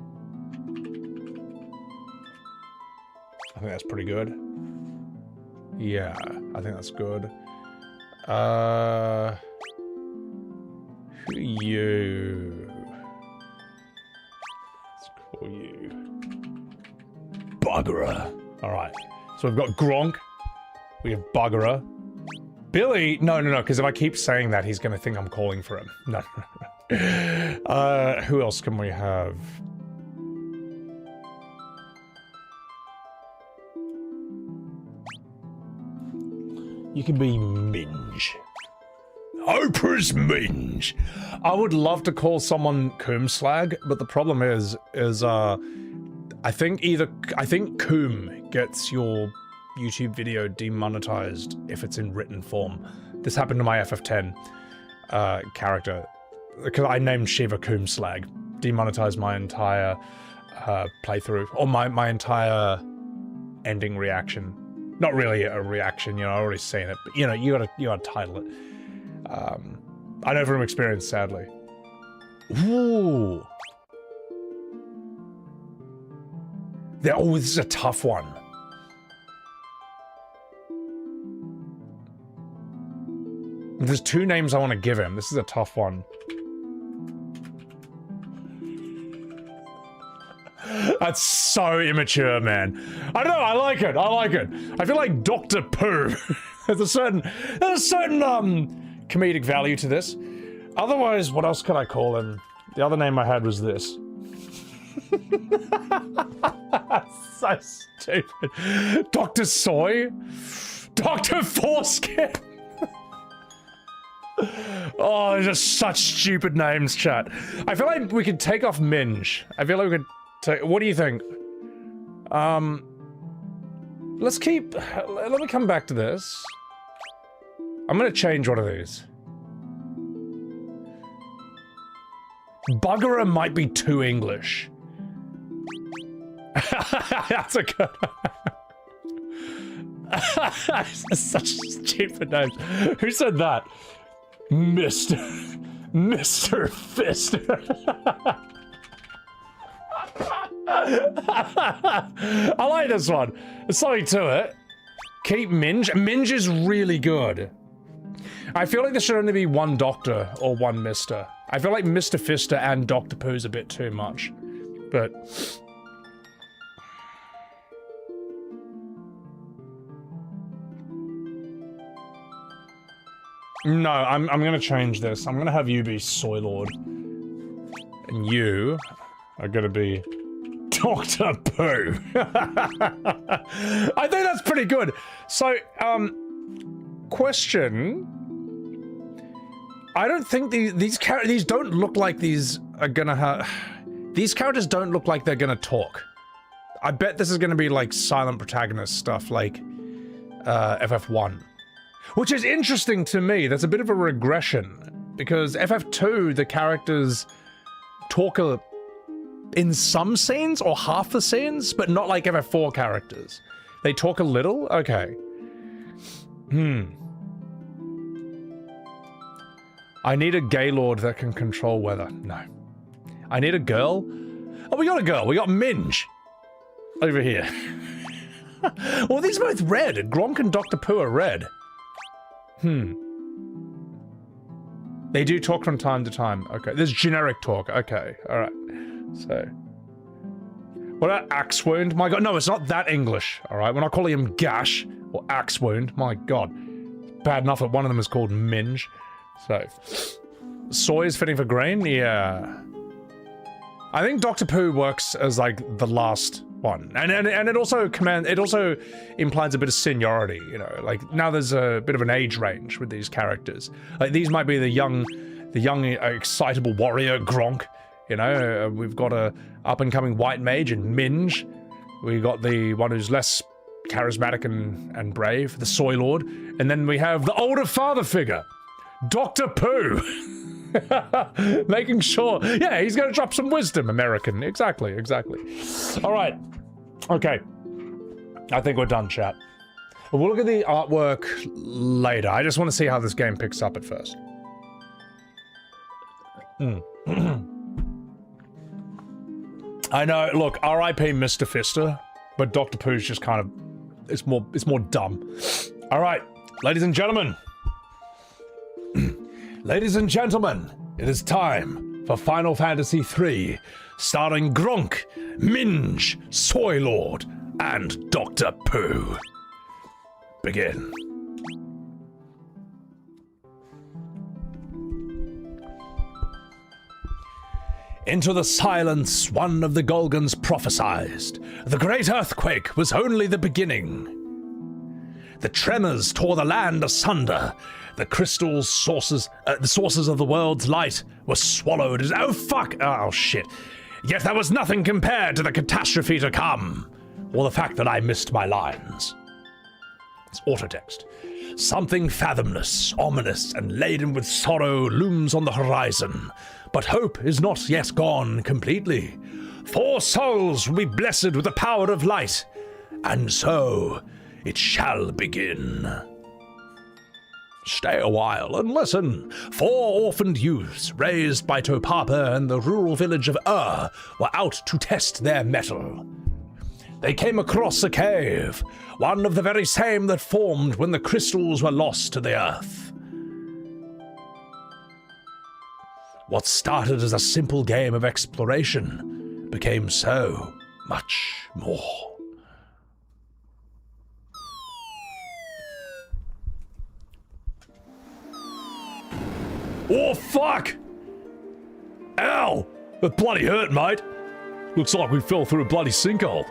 I think that's pretty good. Yeah, I think that's good. Who are you? Let's call you Buggerer. Alright. So we've got Gronk. We have Buggerer. Billy? No, because if I keep saying that, he's gonna think I'm calling for him. No. Who else can we have? You can be Minge. Oprah's Minge! I would love to call someone Coomslag, but the problem is I think Coom gets your YouTube video demonetized if it's in written form. This happened to my FF10 character, because I named Shiva Coomslag. Demonetized my entire playthrough, or my entire ending reaction. Not really a reaction, you know, I've already seen it, but you know, you gotta title it. I know from experience, sadly. Ooh. Oh, this is a tough one. There's 2 names I want to give him. This is a tough one. That's so immature, man. I don't know, I like it. I feel like Dr. Pooh. There's a certain comedic value to this. Otherwise, what else could I call him? The other name I had was this. That's so stupid. Dr. Soy? Dr. Foreskin? Oh, they're just such stupid names, chat. I feel like we could take off Minge. I feel like we could take... What do you think? Let's keep... Let me come back to this. I'm gonna change one of these. Buggerer might be too English. That's a good one. Such stupid names. Who said that? Mr. Mr. Fist. I like this one. There's something to it. Keep Minge. Minge is really good. I feel like there should only be one Doctor or one Mister. I feel like Mr. Fister and Dr. Pooh's a bit too much. But... no, I'm gonna change this. I'm gonna have you be Soy Lord. And you are gonna be Dr. Pooh. I think that's pretty good. So, question. I don't think these don't look like these are gonna have... These characters don't look like they're gonna talk. I bet this is gonna be like silent protagonist stuff like FF1. Which is interesting to me. That's a bit of a regression. Because FF2, the characters talk in some scenes or half the scenes, but not like FF4 characters. They talk a little? Okay. I need a Gaylord that can control weather. No. I need a girl? Oh, we got a girl. We got Minge. Over here. Well, these are both red. Gronk and Dr. Pooh are red. They do talk from time to time. Okay. There's generic talk. Okay. Alright. So. What about Axe Wound? My god. No, it's not that English. Alright. We're not calling him Gash or Axe Wound. My god. Bad enough that one of them is called Minge. So. Soy is fitting for green? Yeah. I think Dr. Pooh works as like the last one. And it also implies a bit of seniority, you know, like now there's a bit of an age range with these characters. Like these might be the young excitable warrior Gronk, you know, we've got a up and coming white mage and Minge. We got the one who's less charismatic and brave, the Soy Lord, and then we have the older father figure, Dr. Pooh. Making sure, yeah, he's gonna drop some wisdom, American. Exactly. All right, okay. I think we're done, chat. We'll look at the artwork later. I just want to see how this game picks up at first. I know. Look, R.I.P. Mr. Fister, but Dr. Pooh's just kind of it's more dumb. All right, ladies and gentlemen. Ladies and gentlemen, it is time for Final Fantasy III, starring Gronk, Minge, Soy Lord, and Dr. Pooh. Begin. Into the silence, one of the Golgons prophesied. The great earthquake was only the beginning. The tremors tore the land asunder. The crystal sources, the sources of the world's light were swallowed as— oh fuck! Oh shit. Yet that was nothing compared to the catastrophe to come, or the fact that I missed my lines. It's autotext. Something fathomless, ominous, and laden with sorrow looms on the horizon, but hope is not yet gone completely. 4 souls will be blessed with the power of light, and so it shall begin. Stay a while and listen. 4 orphaned youths, raised by Topapa and the rural village of were out to test their mettle. They came across a cave, one of the very same that formed when the crystals were lost to the earth. What started as a simple game of exploration became so much more. Oh, fuck! Ow! That bloody hurt, mate. Looks like we fell through a bloody sinkhole.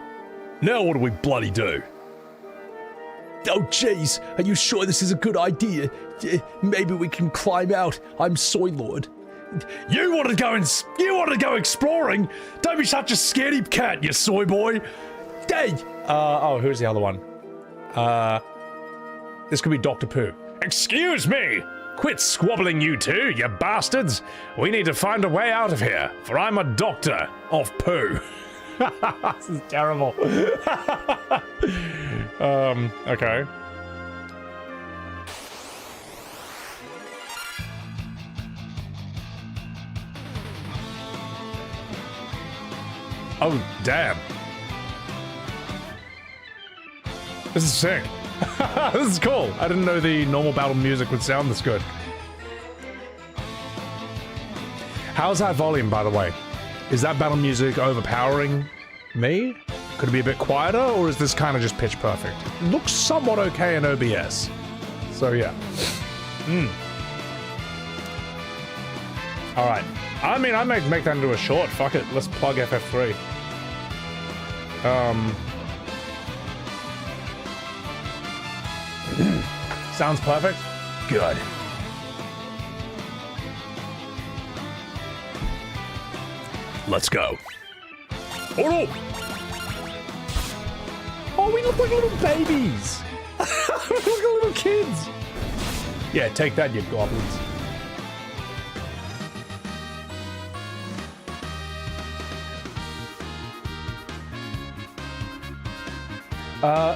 Now what do we bloody do? Oh, jeez. Are you sure this is a good idea? Maybe we can climb out. I'm Soy Lord. You want to go exploring? Don't be such a scaredy cat, you soy boy. Hey! Oh, who's the other one? This could be Dr. Pooh. Excuse me! Quit squabbling, you two, you bastards! We need to find a way out of here, for I'm a doctor of Pooh. This is terrible. Okay. Oh, damn. This is sick. This is cool. I didn't know the normal battle music would sound this good. How's that volume, by the way? Is that battle music overpowering me? Could it be a bit quieter, or is this kind of just pitch perfect? It looks somewhat okay in OBS. So yeah. Alright. I mean, I might make that into a short. Fuck it. Let's plug FF3. Sounds perfect. Good. Let's go. Oh no! Oh, we look like little babies! We look like little kids! Yeah, take that, you goblins.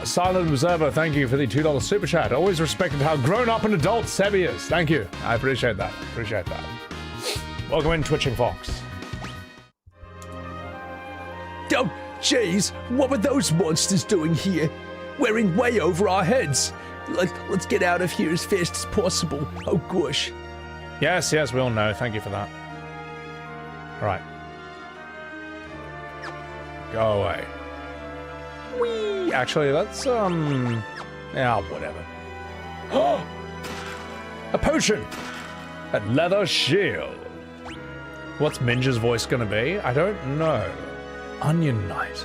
Silent Observer, thank you for the $2 super chat. Always respected how grown up and adult Sebi is. Thank you. I appreciate that. Appreciate that. Welcome in, Twitching Fox. Oh, jeez, what were those monsters doing here? Wearing way over our heads. Let's get out of here as fast as possible. Oh, gosh. Yes, yes, we all know. Thank you for that. All right. Go away. Whee! Actually, let's, yeah, whatever. Oh! A potion! A leather shield. What's Minja's voice gonna be? I don't know. Onion Knight.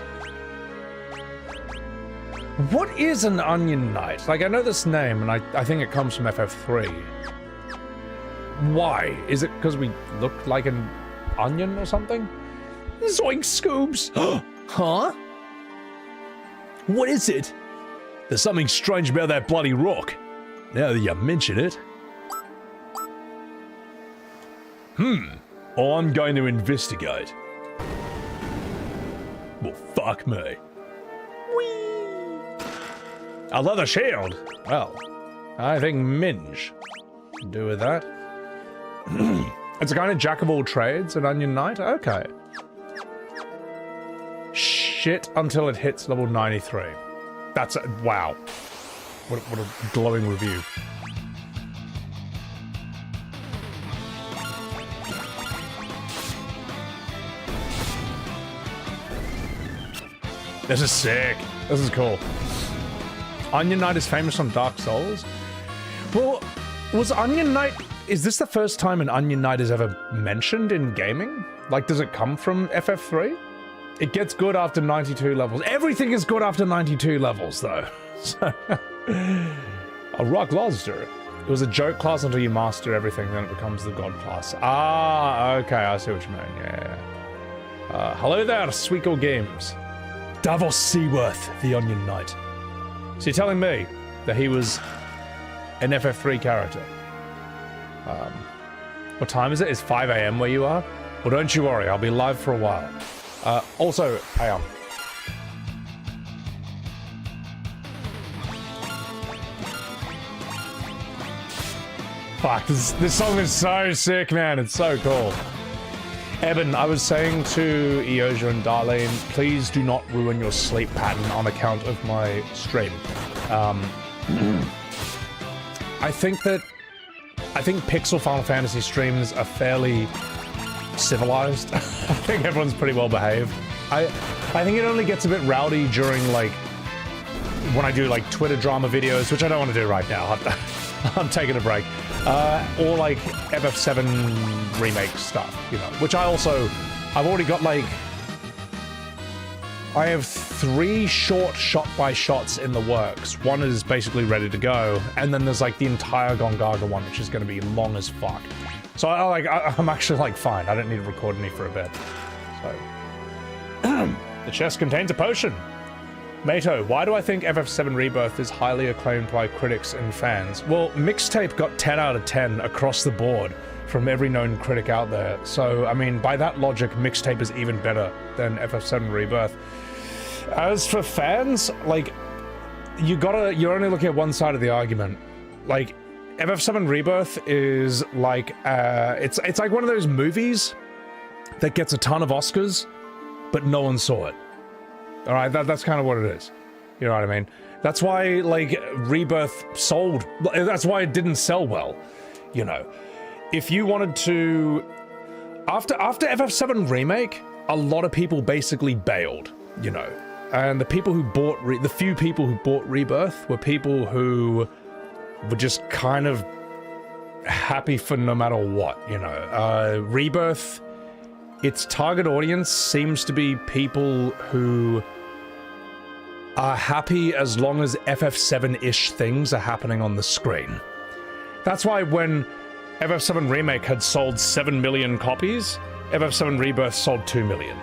What is an Onion Knight? Like, I know this name, and I think it comes from FF3. Why? Is it because we look like an onion or something? Zoink Scoobs! Huh? What is it? There's something strange about that bloody rock. Now that you mention it. I'm going to investigate. Well, fuck me. Whee! A leather shield. Well, I think Minge can do with that. It's a kind of jack of all trades, an Onion Knight. Okay. Shit until it hits level 93. That's a, wow. What a glowing review. This is sick. This is cool. Onion Knight is famous on Dark Souls. Well, was Onion Knight... Is this the first time an Onion Knight is ever mentioned in gaming? Like, does it come from FF3? It gets good after 92 levels. Everything is good after 92 levels, though. So, a rock lobster. It was a joke class until you master everything, then it becomes the god class. Ah, okay, I see what you mean. Yeah. Hello there, Sweeko Games. Davos Seaworth, the Onion Knight. So you're telling me that he was an FF3 character? What time is it? It's 5 AM where you are? Well, don't you worry, I'll be live for a while. Also, hang on. Fuck, this song is so sick, man. It's so cool. Eben, I was saying to Eosia and Darlene, please do not ruin your sleep pattern on account of my stream. I think Pixel Final Fantasy streams are fairly civilized. I think everyone's pretty well behaved. I think it only gets a bit rowdy during, like, when I do, like, Twitter drama videos, which I don't want to do right now. I'm taking a break. Or, like, FF7 remake stuff, you know, which I've already got, like, I have 3 short shot-by-shots in the works. One is basically ready to go, and then there's, like, the entire Gongaga one, which is going to be long as fuck. So, I'm actually, like, fine. I don't need to record any for a bit. So, the chest contains a potion. Mato, why do I think FF7 Rebirth is highly acclaimed by critics and fans? Well, Mixtape got 10 out of 10 across the board from every known critic out there. So, I mean, by that logic, Mixtape is even better than FF7 Rebirth. As for fans, like, you're only looking at one side of the argument. Like, FF7 Rebirth is like, it's like one of those movies that gets a ton of Oscars, but no one saw it. All right, that's kind of what it is. You know what I mean? That's why, like, Rebirth sold. That's why it didn't sell well. You know, if you wanted to, after FF7 Remake, a lot of people basically bailed. You know, and the people who bought the few people who bought Rebirth were people who were just kind of happy for no matter what. You know, Rebirth. Its target audience seems to be people who are happy as long as FF7-ish things are happening on the screen. That's why when FF7 Remake had sold 7 million copies, FF7 Rebirth sold 2 million.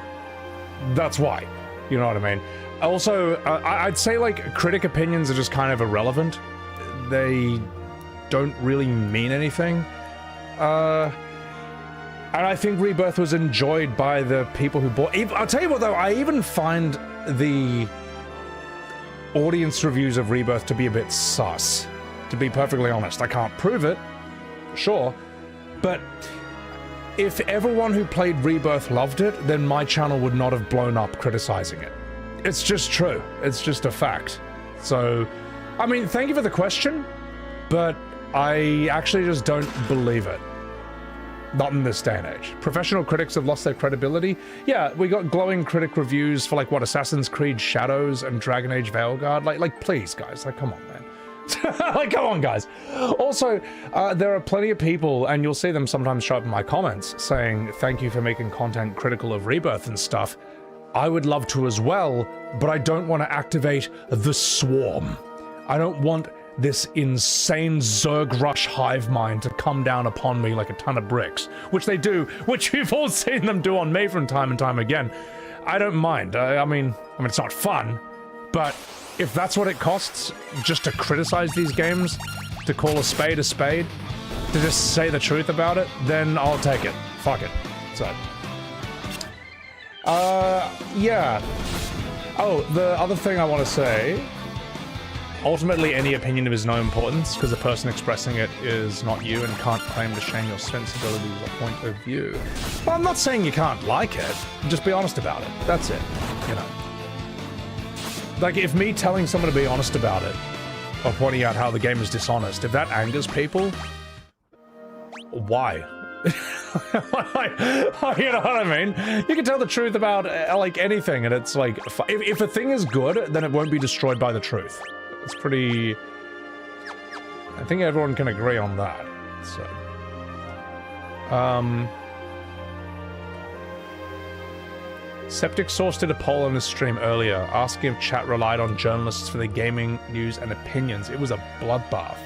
That's why. You know what I mean? Also, I'd say, like, critic opinions are just kind of irrelevant. They don't really mean anything. And I think Rebirth was enjoyed by the people who bought... I'll tell you what, though, I even find the audience reviews of Rebirth to be a bit sus, to be perfectly honest. I can't prove it, sure, but if everyone who played Rebirth loved it, then my channel would not have blown up criticizing it. It's just true. It's just a fact. So, I mean, thank you for the question, but I actually just don't believe it. Not in this day and age. Professional critics have lost their credibility. Yeah, we got glowing critic reviews for, like, what, Assassin's Creed Shadows and Dragon Age Veilguard? Like, please, guys. Like, come on, man. Like, come on, guys. Also, there are plenty of people, and you'll see them sometimes show up in my comments, saying, thank you for making content critical of Rebirth and stuff. I would love to as well, but I don't want to activate the swarm. I don't want this insane Zerg Rush hive mind to come down upon me like a ton of bricks, which they do, which you've all seen them do on me from time and time again. I don't mind. I mean, it's not fun, but if that's what it costs just to criticize these games, to call a spade, to just say the truth about it, then I'll take it. Fuck it. So, yeah. Oh, the other thing I want to say, ultimately, any opinion is no importance because the person expressing it is not you and can't claim to shame your sensibilities or point of view. Well, I'm not saying you can't like it. Just be honest about it. That's it. You know. Like, if me telling someone to be honest about it or pointing out how the game is dishonest, if that angers people, why? You know what I mean? You can tell the truth about, like, anything, and it's like, if a thing is good, then it won't be destroyed by the truth. It's pretty... I think everyone can agree on that, so... Septic Source did a poll on his stream earlier, asking if chat relied on journalists for their gaming news and opinions. It was a bloodbath.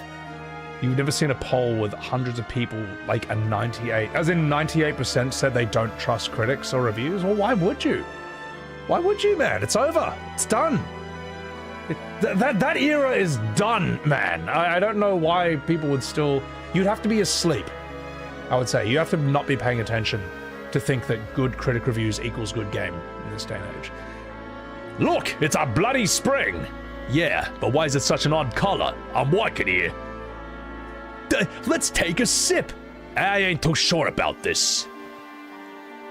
You've never seen a poll with hundreds of people, like a 98, as in 98% said they don't trust critics or reviews? Well, why would you? Why would you, man? It's over. It's done. That era is done, man. I don't know why people would still... You'd have to be asleep, I would say. You have to not be paying attention to think that good critic reviews equals good game in this day and age. Look, it's a bloody spring! Yeah, but why is it such an odd color? I'm liking here. Let's take a sip. I ain't too sure about this.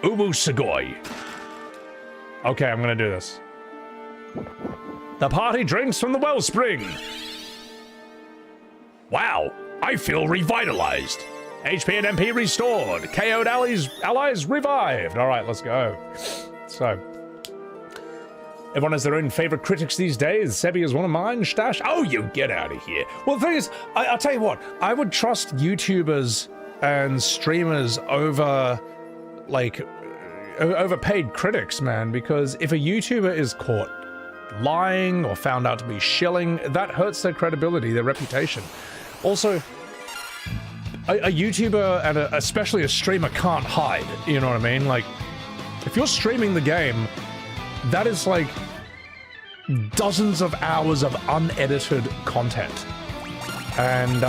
Ubu Sugoi. Okay, I'm gonna do this. The party drinks from the wellspring. Wow, I feel revitalized. HP and MP restored. KO'd allies revived. All right, let's go. So, everyone has their own favorite critics these days. Sebi is one of mine. Stash. Oh, you get out of here. Well, the thing is, I'll tell you what. I would trust YouTubers and streamers over, like, overpaid critics, man. Because if a YouTuber is caught lying or found out to be shilling, that hurts their credibility, their reputation. Also, a YouTuber and especially a streamer can't hide, you know what I mean? Like, if you're streaming the game, that is like dozens of hours of unedited content. And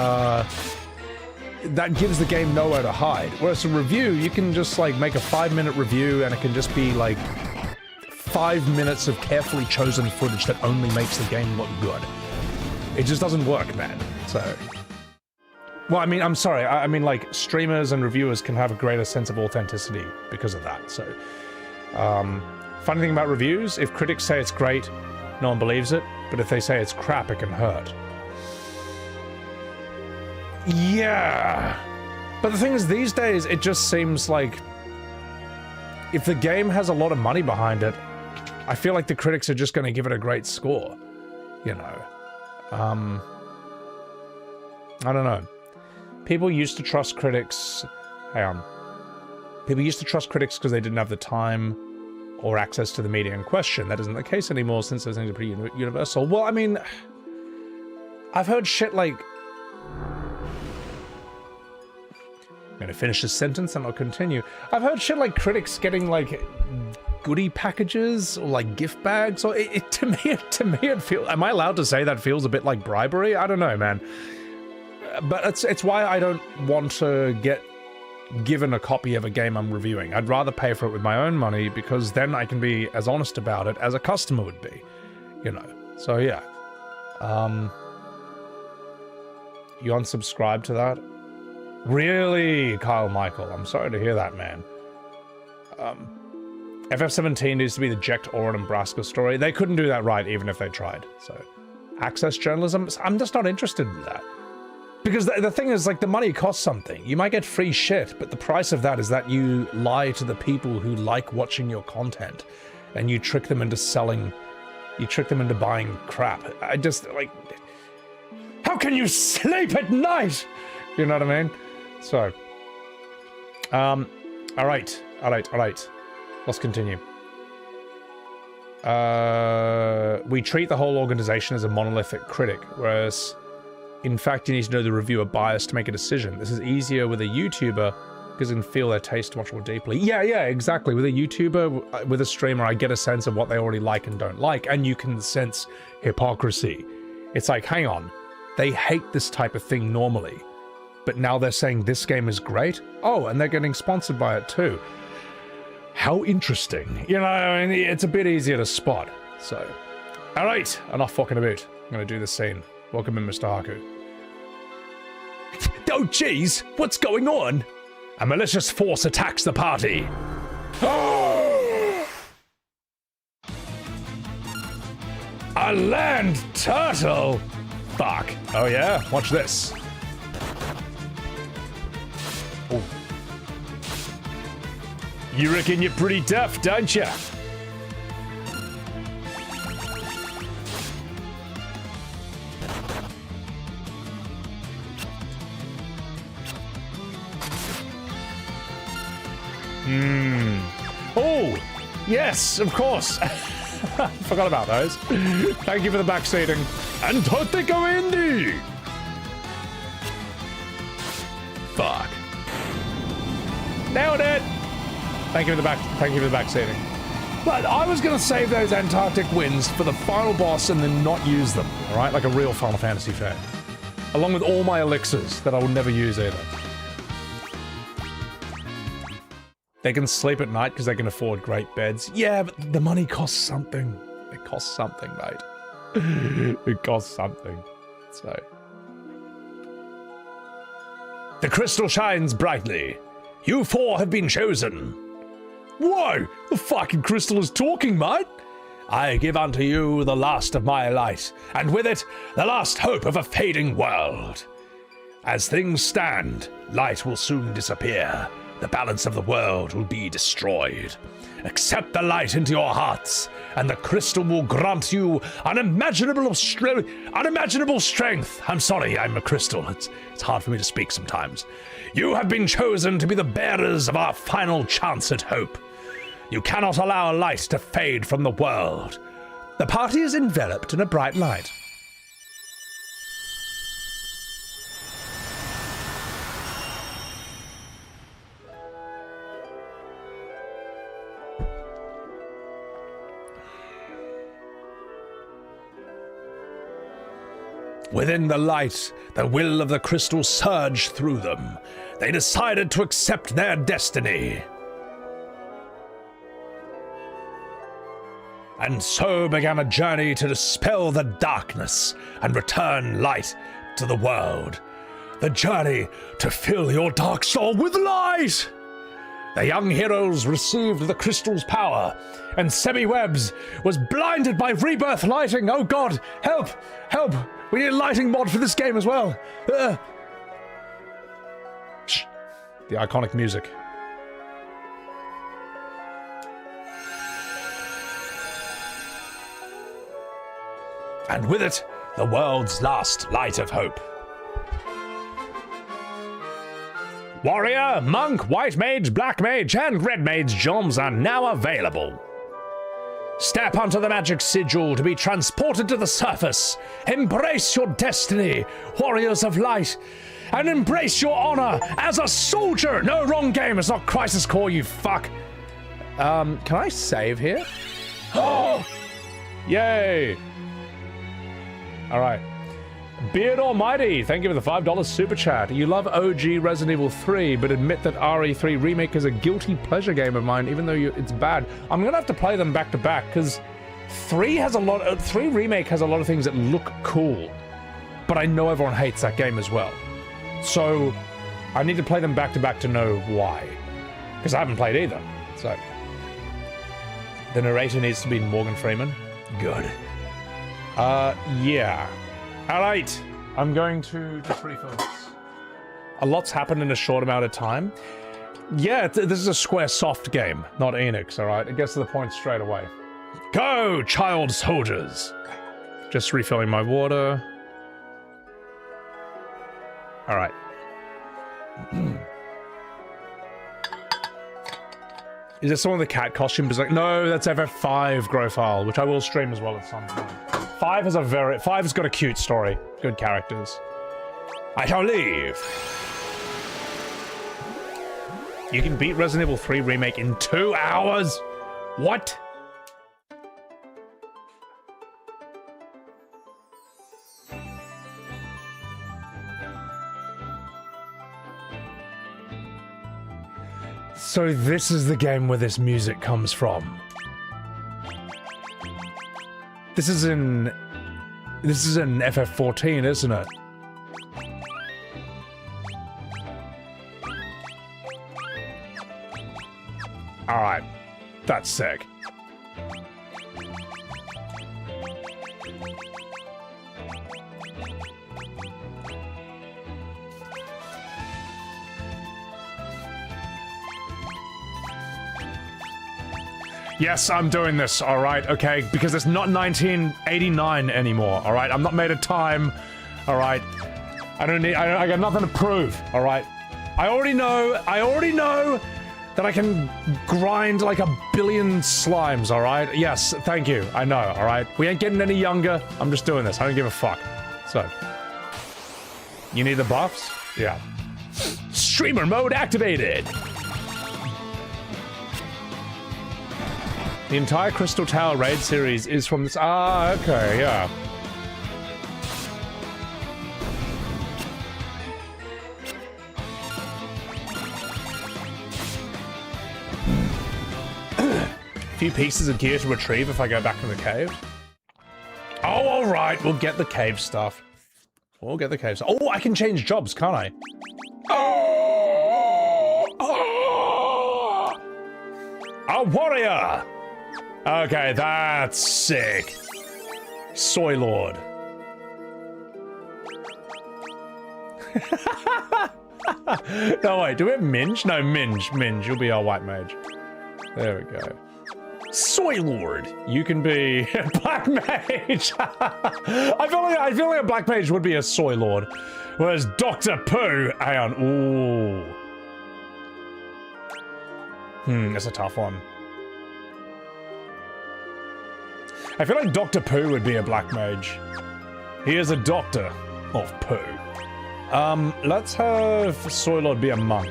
that gives the game nowhere to hide. Whereas a review, you can just like make a 5-minute review and it can just be like 5 minutes of carefully chosen footage that only makes the game look good. It just doesn't work, man. So... Well, I mean, I'm sorry. I mean, like, streamers and reviewers can have a greater sense of authenticity because of that. So, Funny thing about reviews, if critics say it's great, no one believes it, but if they say it's crap, it can hurt. Yeah. But the thing is, these days, it just seems like if the game has a lot of money behind it, I feel like the critics are just going to give it a great score. You know. I don't know. People used to trust critics... Hang on. People used to trust critics because they didn't have the time or access to the media in question. That isn't the case anymore since those things are pretty universal. Well, I mean... I've heard shit like... I'm gonna finish this sentence and I'll continue. I've heard shit like critics getting like goodie packages or like gift bags, or to me it feels. Am I allowed to say that feels a bit like bribery? I don't know, man. But it's why I don't want to get given a copy of a game I'm reviewing. I'd rather pay for it with my own money because then I can be as honest about it as a customer would be, you know. So yeah. You unsubscribe to that? Really, Kyle Michael? I'm sorry to hear that, man. FF17 needs to be the Jekt Ora Nebraska story. They couldn't do that right even if they tried. So, access journalism? I'm just not interested in that. Because the thing is, like, the money costs something. You might get free shit, but the price of that is that you lie to the people who like watching your content. And you trick them into selling... You trick them into buying crap. I just, like... How can you sleep at night? You know what I mean? So... Alright. Let's continue. We treat the whole organization as a monolithic critic, whereas... In fact, you need to know the reviewer bias to make a decision. This is easier with a YouTuber because you can feel their taste much more deeply. Yeah, exactly. With a YouTuber, with a streamer, I get a sense of what they already like and don't like, and you can sense hypocrisy. It's like, hang on, they hate this type of thing normally, but now they're saying this game is great? Oh, and they're getting sponsored by it too. How interesting. You know, I mean, it's a bit easier to spot. So, all right, enough fucking about. I'm going to do the scene. Welcome in, Mr. Haku. Oh, jeez, what's going on? A malicious force attacks the party. A land turtle? Fuck. Oh yeah? Watch this. Oh. You reckon you're pretty tough, don't you? Oh, yes, of course. Forgot about those. Thank you for the backseating. Antarctica Indy! Fuck. Nailed it! Thank you for the backseating. But I was gonna save those Antarctic wins for the final boss and then not use them, alright? Like a real Final Fantasy fan. Along with all my elixirs that I will never use either. They can sleep at night because they can afford great beds. Yeah, but the money costs something. It costs something, mate. It costs something. So. The crystal shines brightly. You four have been chosen. Whoa! The fucking crystal is talking, mate. I give unto you the last of my light, and with it, the last hope of a fading world. As things stand, light will soon disappear. The balance of the world will be destroyed. Accept the light into your hearts, and the crystal will grant you unimaginable strength. I'm sorry, I'm a crystal. It's hard for me to speak sometimes. You have been chosen to be the bearers of our final chance at hope. You cannot allow light to fade from the world. The party is enveloped in a bright light. Within the light, the will of the crystal surged through them. They decided to accept their destiny. And so began a journey to dispel the darkness and return light to the world. The journey to fill your dark soul with light! The young heroes received the crystal's power, and Semi-Webs was blinded by rebirth lighting. Oh god, help! Help! We need a lighting mod for this game as well. Shh. The iconic music. And with it, the world's last light of hope. Warrior, Monk, White Mage, Black Mage, and Red Mage jobs are now available. Step onto the magic sigil to be transported to the surface. Embrace your destiny, Warriors of Light, and embrace your honor as a soldier. No, wrong game. It's not Crisis Core, you fuck. Can I save here? Oh! Yay! All right. Beard Almighty, thank you for the $5 super chat. You love OG Resident Evil 3, but admit that RE3 Remake is a guilty pleasure game of mine, even though it's bad. I'm gonna have to play them back to back because 3 Remake has a lot of things that look cool, but I know everyone hates that game as well. So I need to play them back to back to know why, because I haven't played either. So the narrator needs to be Morgan Freeman. Good. Yeah. Alright, I'm going to just refill this. A lot's happened in a short amount of time. Yeah, this is a Square Soft game, not Enix, alright? It gets to the point straight away. Go, child soldiers! Just refilling my water. Alright. Is this someone with the cat costume? Like, no, that's FF5 Grofile, which I will stream as well at some point. 5's got a cute story. Good characters. I shall leave. You can beat Resident Evil 3 Remake in 2 hours? What? So this is the game where this music comes from. This is in FF14, isn't it? Alright. That's sick. Yes, I'm doing this, alright, okay? Because it's not 1989 anymore, alright? I'm not made of time, alright? I got nothing to prove, alright? I already know that I can grind like 1 billion slimes, alright? Yes, thank you, I know, alright? We ain't getting any younger, I'm just doing this, I don't give a fuck. So. You need the buffs? Yeah. Streamer mode activated! The entire Crystal Tower raid series is from this. Ah, okay, yeah. A few pieces of gear to retrieve if I go back to the cave. Oh, alright, we'll get the cave stuff. We'll get the cave stuff. Oh, I can change jobs, can't I? Oh! A warrior! Okay, that's sick. Soy Lord. No, wait, do we have Minge? No, Minge. You'll be our white mage. There we go. Soy Lord. You can be a black mage. I feel like a black mage would be a Soy Lord. Whereas Dr. Pooh, hang on, ooh. That's a tough one. I feel like Dr. Pooh would be a black mage. He is a doctor of Pooh. Let's have Soy Lord be a monk.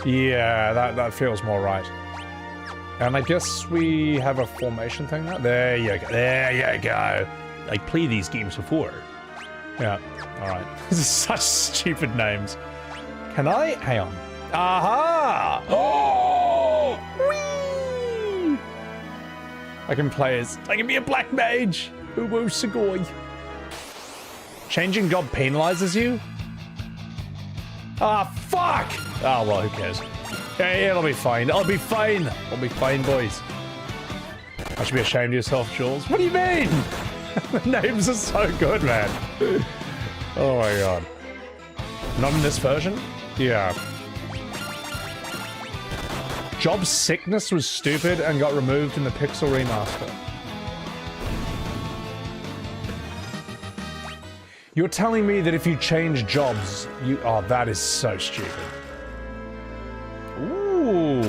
Yeah, that feels more right. And I guess we have a formation thing now? There you go. There you go. I played these games before. Yeah, alright. This is such stupid names. Can I? Hang on. Aha! Oh! Whee! I can be a black mage! Uwu Sugoi. Changing job penalizes you? Ah, fuck! Ah, well, who cares? Hey, it'll be fine. It'll be fine. It'll be fine, boys. I should be ashamed of yourself, Jules. What do you mean? The names are so good, man. Oh my god. Not in this version? Yeah. Job Sickness was stupid and got removed in the Pixel Remaster. You're telling me that if you change jobs, you... Oh, that is so stupid. Ooh.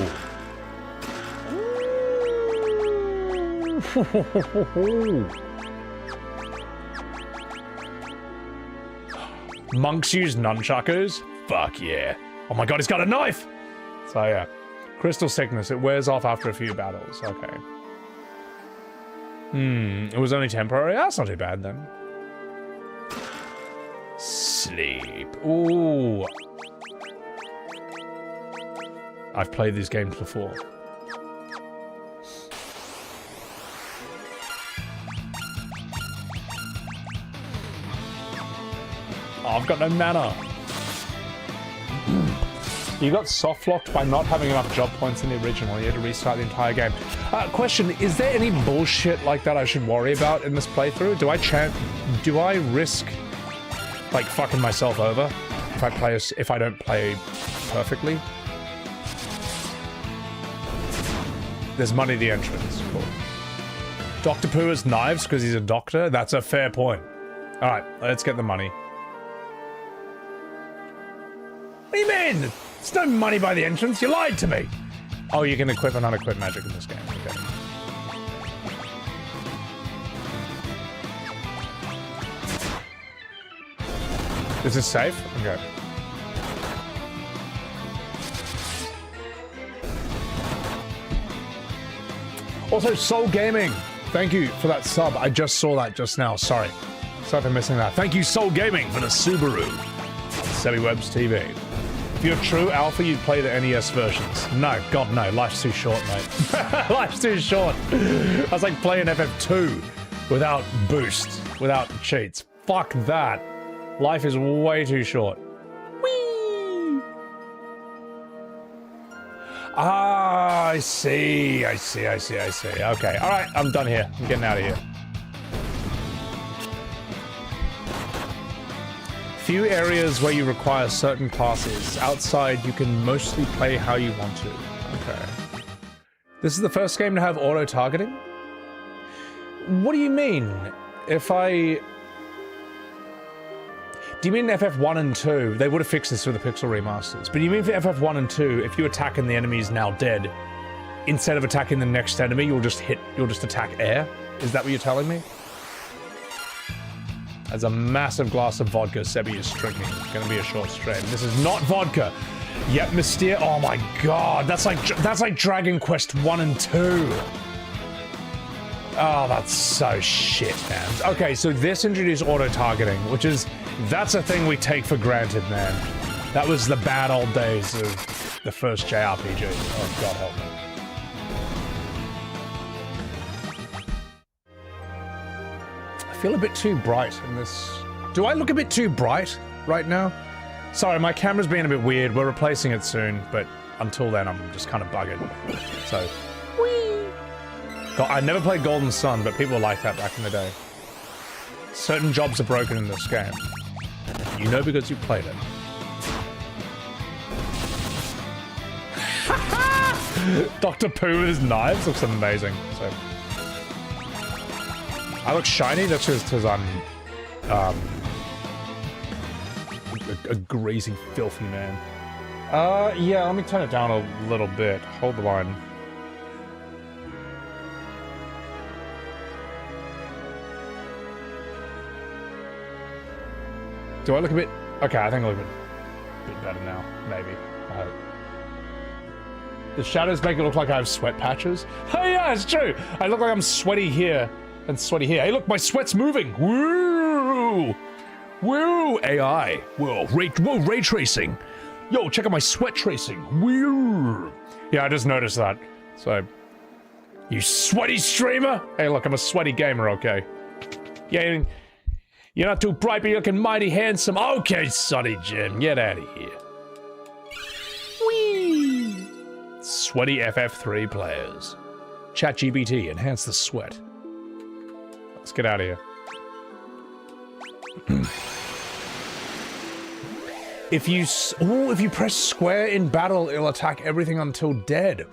Ooh. Monks use nunchakus? Fuck yeah. Oh my god, he's got a knife! So yeah. Crystal Sickness, it wears off after a few battles. Okay. It was only temporary? That's not too bad then. Sleep. Ooh. I've played these games before. Oh, I've got no mana. You got soft-locked by not having enough job points in the original. You had to restart the entire game. Question, is there any bullshit like that I should worry about in this playthrough? Do I risk, like, fucking myself over if I don't play perfectly? There's money at the entrance. Cool. Dr. Pooh has knives because he's a doctor? That's a fair point. Alright, let's get the money. What do you mean? There's no money by the entrance, you lied to me! Oh, you can equip and unequip magic in this game, okay. Is this safe? Okay. Also, Soul Gaming, thank you for that sub. I just saw that just now, sorry. Sorry for missing that. Thank you, Soul Gaming, for the Subaru. Sebi Webs TV. If you're true alpha, you'd play the NES versions. No, God no, life's too short, mate. Life's too short. That's like playing FF2 without boost, without cheats. Fuck that. Life is way too short. Whee! Ah, I see. Okay, alright, I'm done here. I'm getting out of here. Few areas where you require certain classes. Outside, you can mostly play how you want to. Okay. This is the first game to have auto-targeting? What do you mean? Do you mean FF1 and 2? They would have fixed this for the Pixel remasters. But you mean for FF1 and 2, if you attack and the enemy is now dead, instead of attacking the next enemy, you'll just attack air? Is that what you're telling me? There's a massive glass of vodka Sebi is drinking. It's gonna be a short stream. This is not vodka. Yep, Mystere. Oh my god, that's like Dragon Quest 1 and 2. Oh, that's so shit, man. Okay, so this introduced auto-targeting, that's a thing we take for granted, man. That was the bad old days of the first JRPG. Oh, God help me. I feel a bit too bright in this. Do I look a bit too bright right now? Sorry, my camera's being a bit weird. We're replacing it soon, but until then, I'm just kind of buggered. So, whee! God, I never played Golden Sun, but people like that back in the day. Certain jobs are broken in this game. You know because you played it. Dr. Pooh with his knives looks amazing. So, I look shiny. That's just because I'm a greasy, filthy man. Yeah. Let me turn it down a little bit. Hold the line. Do I look a bit... Okay, I think I look a bit better now. Maybe. I hope. The shadows make it look like I have sweat patches. Oh yeah, it's true! I look like I'm sweaty here and sweaty here. Hey look, my sweat's moving! Woo! Woo! AI. Whoa, ray tracing. Yo, check out my sweat tracing. Woo! Yeah, I just noticed that. So... You sweaty streamer? Hey look, I'm a sweaty gamer, okay? Yeah, you're not too bright, but you're looking mighty handsome. Okay, Sonny Jim, get out of here. Whee! Sweaty FF3 players. ChatGPT, enhance the sweat. Let's get out of here. If you press square in battle, it'll attack everything until dead.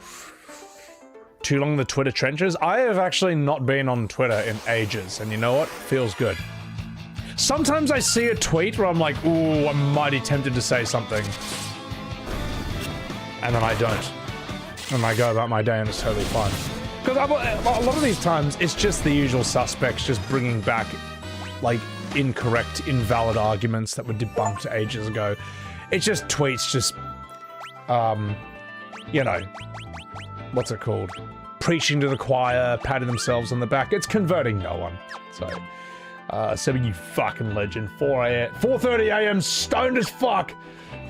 Too long in the Twitter trenches? I have actually not been on Twitter in ages, and you know what? Feels good. Sometimes I see a tweet where I'm like, ooh, I'm mighty tempted to say something. And then I don't. And I go about my day and it's totally fine. Because a lot of these times, it's just the usual suspects just bringing back, like, incorrect, invalid arguments that were debunked ages ago. It's just tweets just, you know, what's it called? Preaching to the choir, patting themselves on the back. It's converting no one. So, Seven, you fucking legend. 4:30 a.m. stoned as fuck,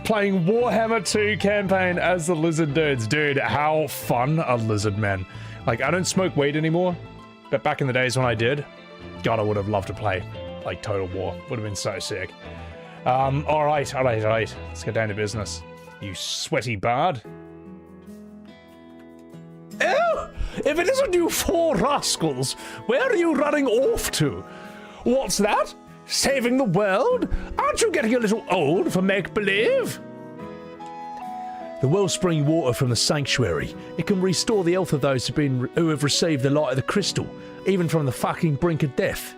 playing Warhammer 2 campaign as the Lizard Dudes. Dude, how fun are Lizard Men? Like, I don't smoke weed anymore, but back in the days when I did, God, I would have loved to play, like, Total War. Would have been so sick. Alright. Let's get down to business. You sweaty bard. Oh! If it isn't you four rascals, where are you running off to? What's that? Saving the world? Aren't you getting a little old for make-believe? The wellspring water from the sanctuary. It can restore the health of those who have received the light of the crystal, even from the fucking brink of death.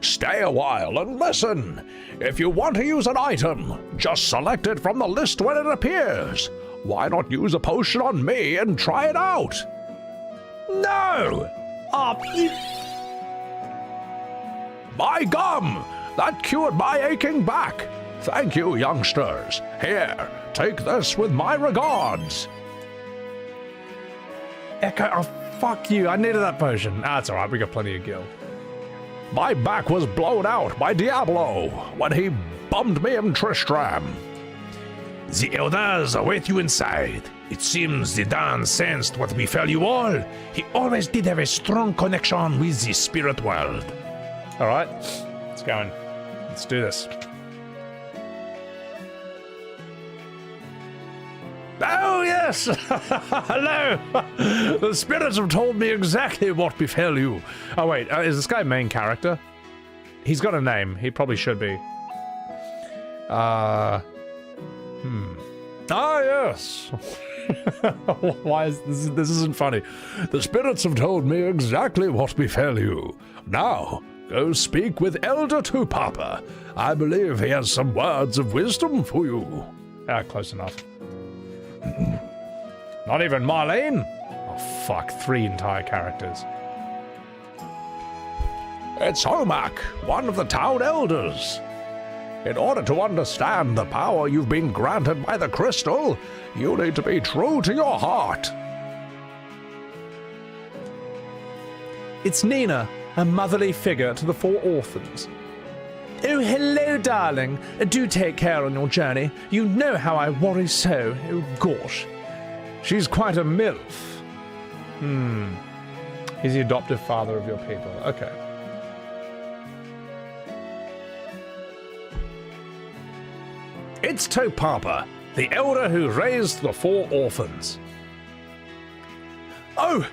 Stay a while and listen. If you want to use an item, just select it from the list when it appears. Why not use a potion on me and try it out? No! My gum! That cured my aching back. Thank you, youngsters. Here, take this with my regards. Echo, oh, fuck you. I needed that potion. Ah, it's alright. We got plenty of gil. My back was blown out by Diablo when he bummed me in Tristram. The elders await you inside. It seems the Dawn sensed what befell you all. He always did have a strong connection with the spirit world. Alright, let's go in. Let's do this. Oh, yes! Hello! The spirits have told me exactly what befell you. Oh, wait, is this guy a main character? He's got a name. He probably should be. Ah, yes. Why is this isn't funny. The spirits have told me exactly what befell you. Now, go speak with Elder Tupapa. I believe he has some words of wisdom for you. Ah, close enough. Not even Marlene? Oh, fuck. 3 entire characters. It's Homak, one of the town elders. In order to understand the power you've been granted by the crystal, you need to be true to your heart. It's Nina, a motherly figure to the 4 orphans. Oh, hello, darling. Do take care on your journey. You know how I worry so. Oh, gosh. She's quite a MILF. He's the adoptive father of your people. Okay. It's Topapa, the elder who raised the 4 orphans. Oh,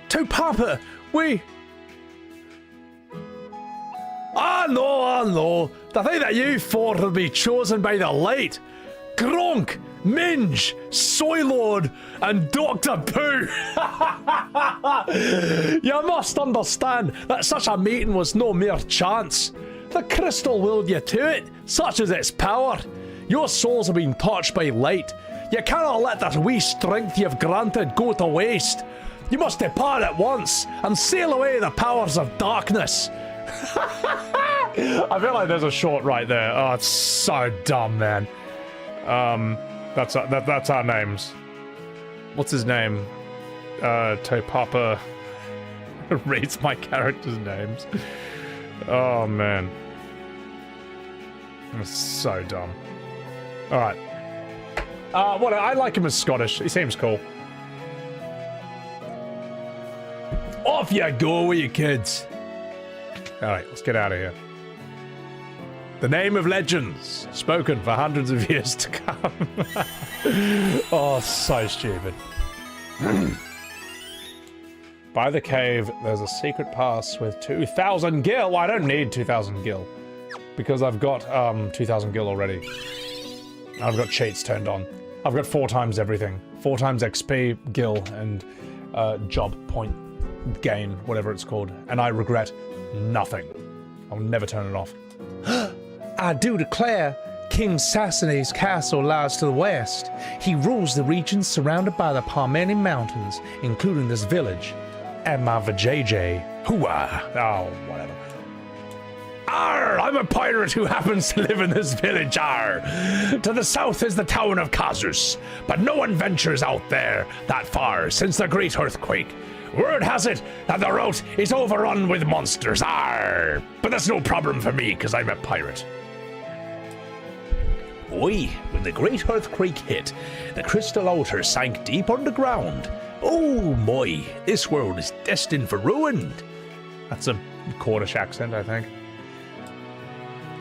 Topapa, we... I know. To think that you 4 will be chosen by the light. Gronk, Minge, Soylord, and Dr. Pooh. You must understand that such a meeting was no mere chance. The crystal willed you to it, such is its power. Your souls have been touched by light. You cannot let that wee strength you've granted go to waste. You must depart at once and sail away the powers of darkness. I feel like there's a short right there. Oh, it's so dumb, man. That's our names. What's his name? Topapa reads my characters' names. Oh, man. That's so dumb. Alright. What? I like him as Scottish. He seems cool. Off you go with you kids. Alright, let's get out of here. The name of legends, spoken for hundreds of years to come. Oh, so stupid. By the cave, there's a secret pass with 2,000 gil. Well, I don't need 2,000 gil, because I've got 2,000 gil already. I've got cheats turned on. I've got 4 times everything. 4 times XP, gil, and job point gain, whatever it's called. And I regret nothing. I'll never turn it off. I do declare, King Sassane's castle lies to the west. He rules the region surrounded by the Parmenian Mountains, including this village. And my vajayjay, hooah, oh, whatever. Arr, I'm a pirate who happens to live in this village, arr. To the south is the town of Kazus, but no one ventures out there that far since the great earthquake. Word has it that the route is overrun with monsters, arr. But that's no problem for me, because I'm a pirate. Boy, when the great earthquake hit, the crystal altar sank deep underground. Oh boy, this world is destined for ruin. That's a Cornish accent, I think.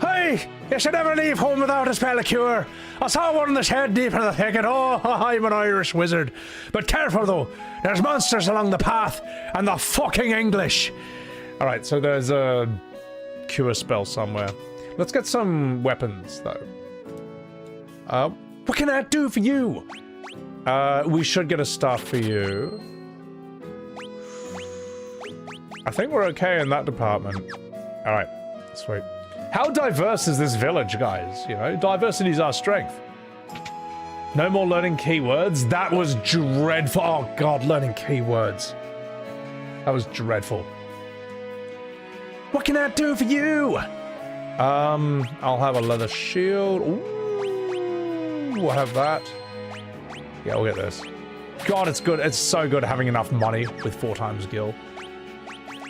Hey, you should never leave home without a spell of cure. I saw one in the shed deep in the thicket. Oh, I'm an Irish wizard. But careful though, there's monsters along the path, and the fucking English. Alright, so there's a cure spell somewhere. Let's get some weapons, though. What can I do for you? We should get a staff for you. I think we're okay in that department. Alright, sweet. How diverse is this village, guys? You know, diversity is our strength. No more learning keywords. That was dreadful. Oh god, learning keywords. That was dreadful. What can I do for you? I'll have a leather shield. Ooh, we'll have that. Yeah, we'll get this. God, it's good. It's so good having enough money with 4 times gil.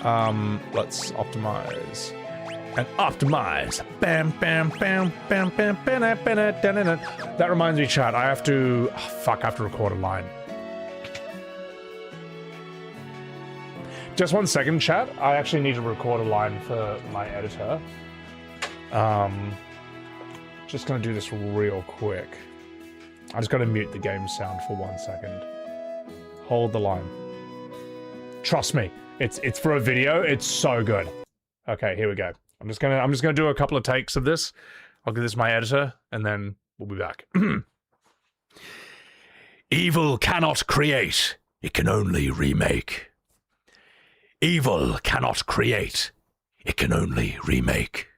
Let's optimize. And optimize. Bam, bam, bam, bam, bam, bam, bam, bam, bam. That reminds me, chat, I have to... Oh, fuck, I have to record a line. Just 1 second, chat. I actually need to record a line for my editor. Just gonna do this real quick. I just gotta mute the game sound for 1 second. Hold the line. Trust me, it's for a video. It's so good. Okay, here we go. I'm just gonna do a couple of takes of this. I'll give this my editor, and then we'll be back. Evil cannot create; it can only remake. Evil cannot create; it can only remake.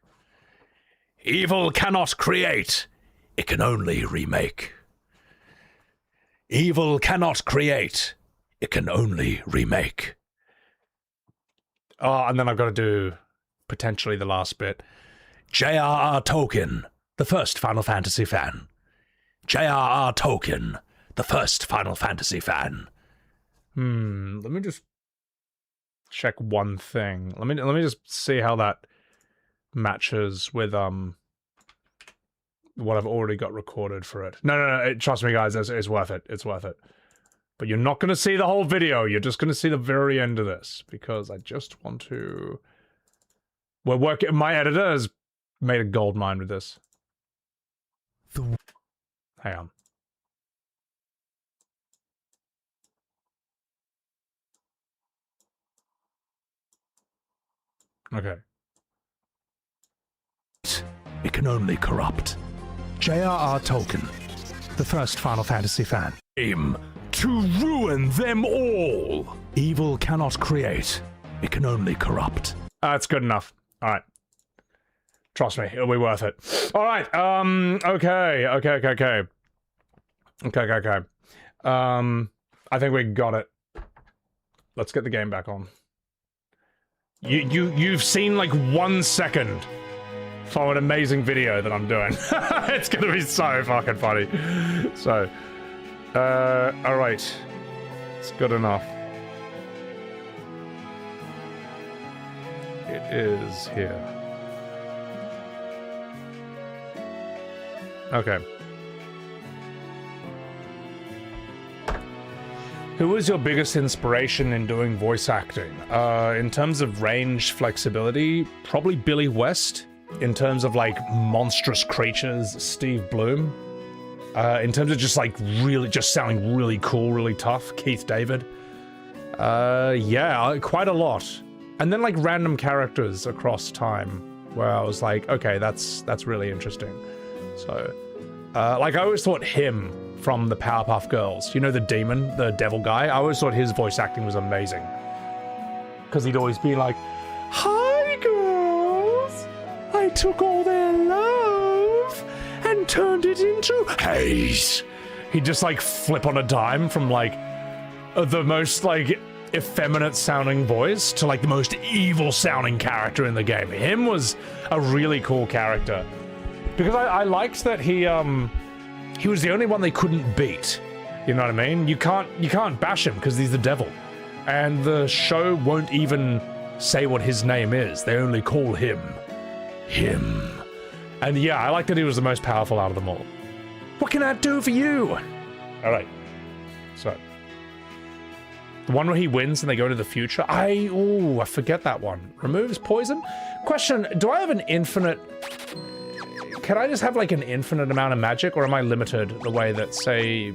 Evil cannot create; it can only remake. Evil cannot create; it can only remake. Oh, and then I've got to do potentially the last bit. J.R.R. Tolkien, the first Final Fantasy fan. J.R.R. Tolkien, the first Final Fantasy fan. Let me just check one thing. Let me just see how that matches with what I've already got recorded for it. No, trust me guys, it's worth it. It's worth it. But you're not going to see the whole video. You're just going to see the very end of this, because I just want to... We're working... My editor has made a gold mine with this. Hang on. Okay. It can only corrupt. J.R.R. Tolkien, the first Final Fantasy fan. Aim to ruin them all. Evil cannot create. It can only corrupt. That's good enough. All right. Trust me, it'll be worth it. All right. Okay. I think we got it. Let's get the game back on. You've seen like 1 second from an amazing video that I'm doing. It's gonna be so fucking funny. So, all right, it's good enough. It is here. Okay. Who was your biggest inspiration in doing voice acting? In terms of range flexibility, probably Billy West. in terms of like monstrous creatures, Steve Bloom. In terms of just like really just sounding really cool, really tough, Keith David. Yeah, quite a lot. And then like random characters across time where I was like, okay, that's really interesting. So, like I always thought him from the Powerpuff Girls, you know, the demon, the devil guy, I always thought his voice acting was amazing. Because he'd always be like, "Hi girls, I took all their love and turned it into haze." He'd just like flip on a dime from like the most like effeminate sounding voice to like the most evil sounding character in the game. Him was a really cool character because I liked that he was the only one they couldn't beat. You know what I mean? You can't bash him because he's the devil, and the show won't even say what his name is. They only call him. And yeah, I like that he was the most powerful out of them all. What can I do for you? All right. So the one where he wins and they go to the future. I forget that one. Removes poison? Question, do I have an infinite... Can I just have like an infinite amount of magic, or am I limited the way that, say,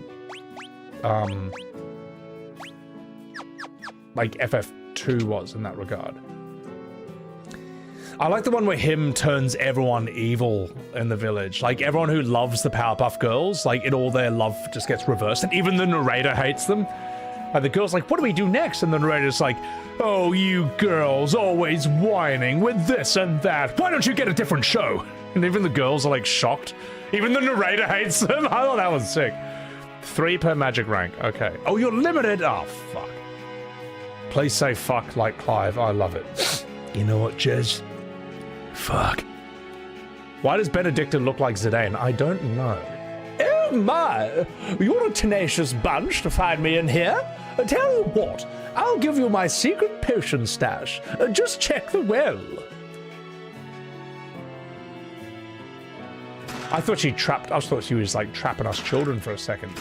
like FF2 was in that regard? I like the one where him turns everyone evil in the village. Like everyone who loves the Powerpuff Girls, like all their love just gets reversed, and even the narrator hates them. And the girl's like, "What do we do next?" And the narrator's like, "Oh, you girls always whining with this and that. Why don't you get a different show?" And even the girls are like shocked. Even the narrator hates them. I thought that was sick. 3 per magic rank. Okay. Oh, you're limited. Oh, fuck. Please say fuck like Clive. I love it. You know what, Jez? Fuck. Why does Benedicta look like Zidane? I don't know. Oh my! You're a tenacious bunch to find me in here. Tell you what, I'll give you my secret potion stash. Just check the well. I thought she was like trapping us children for a second.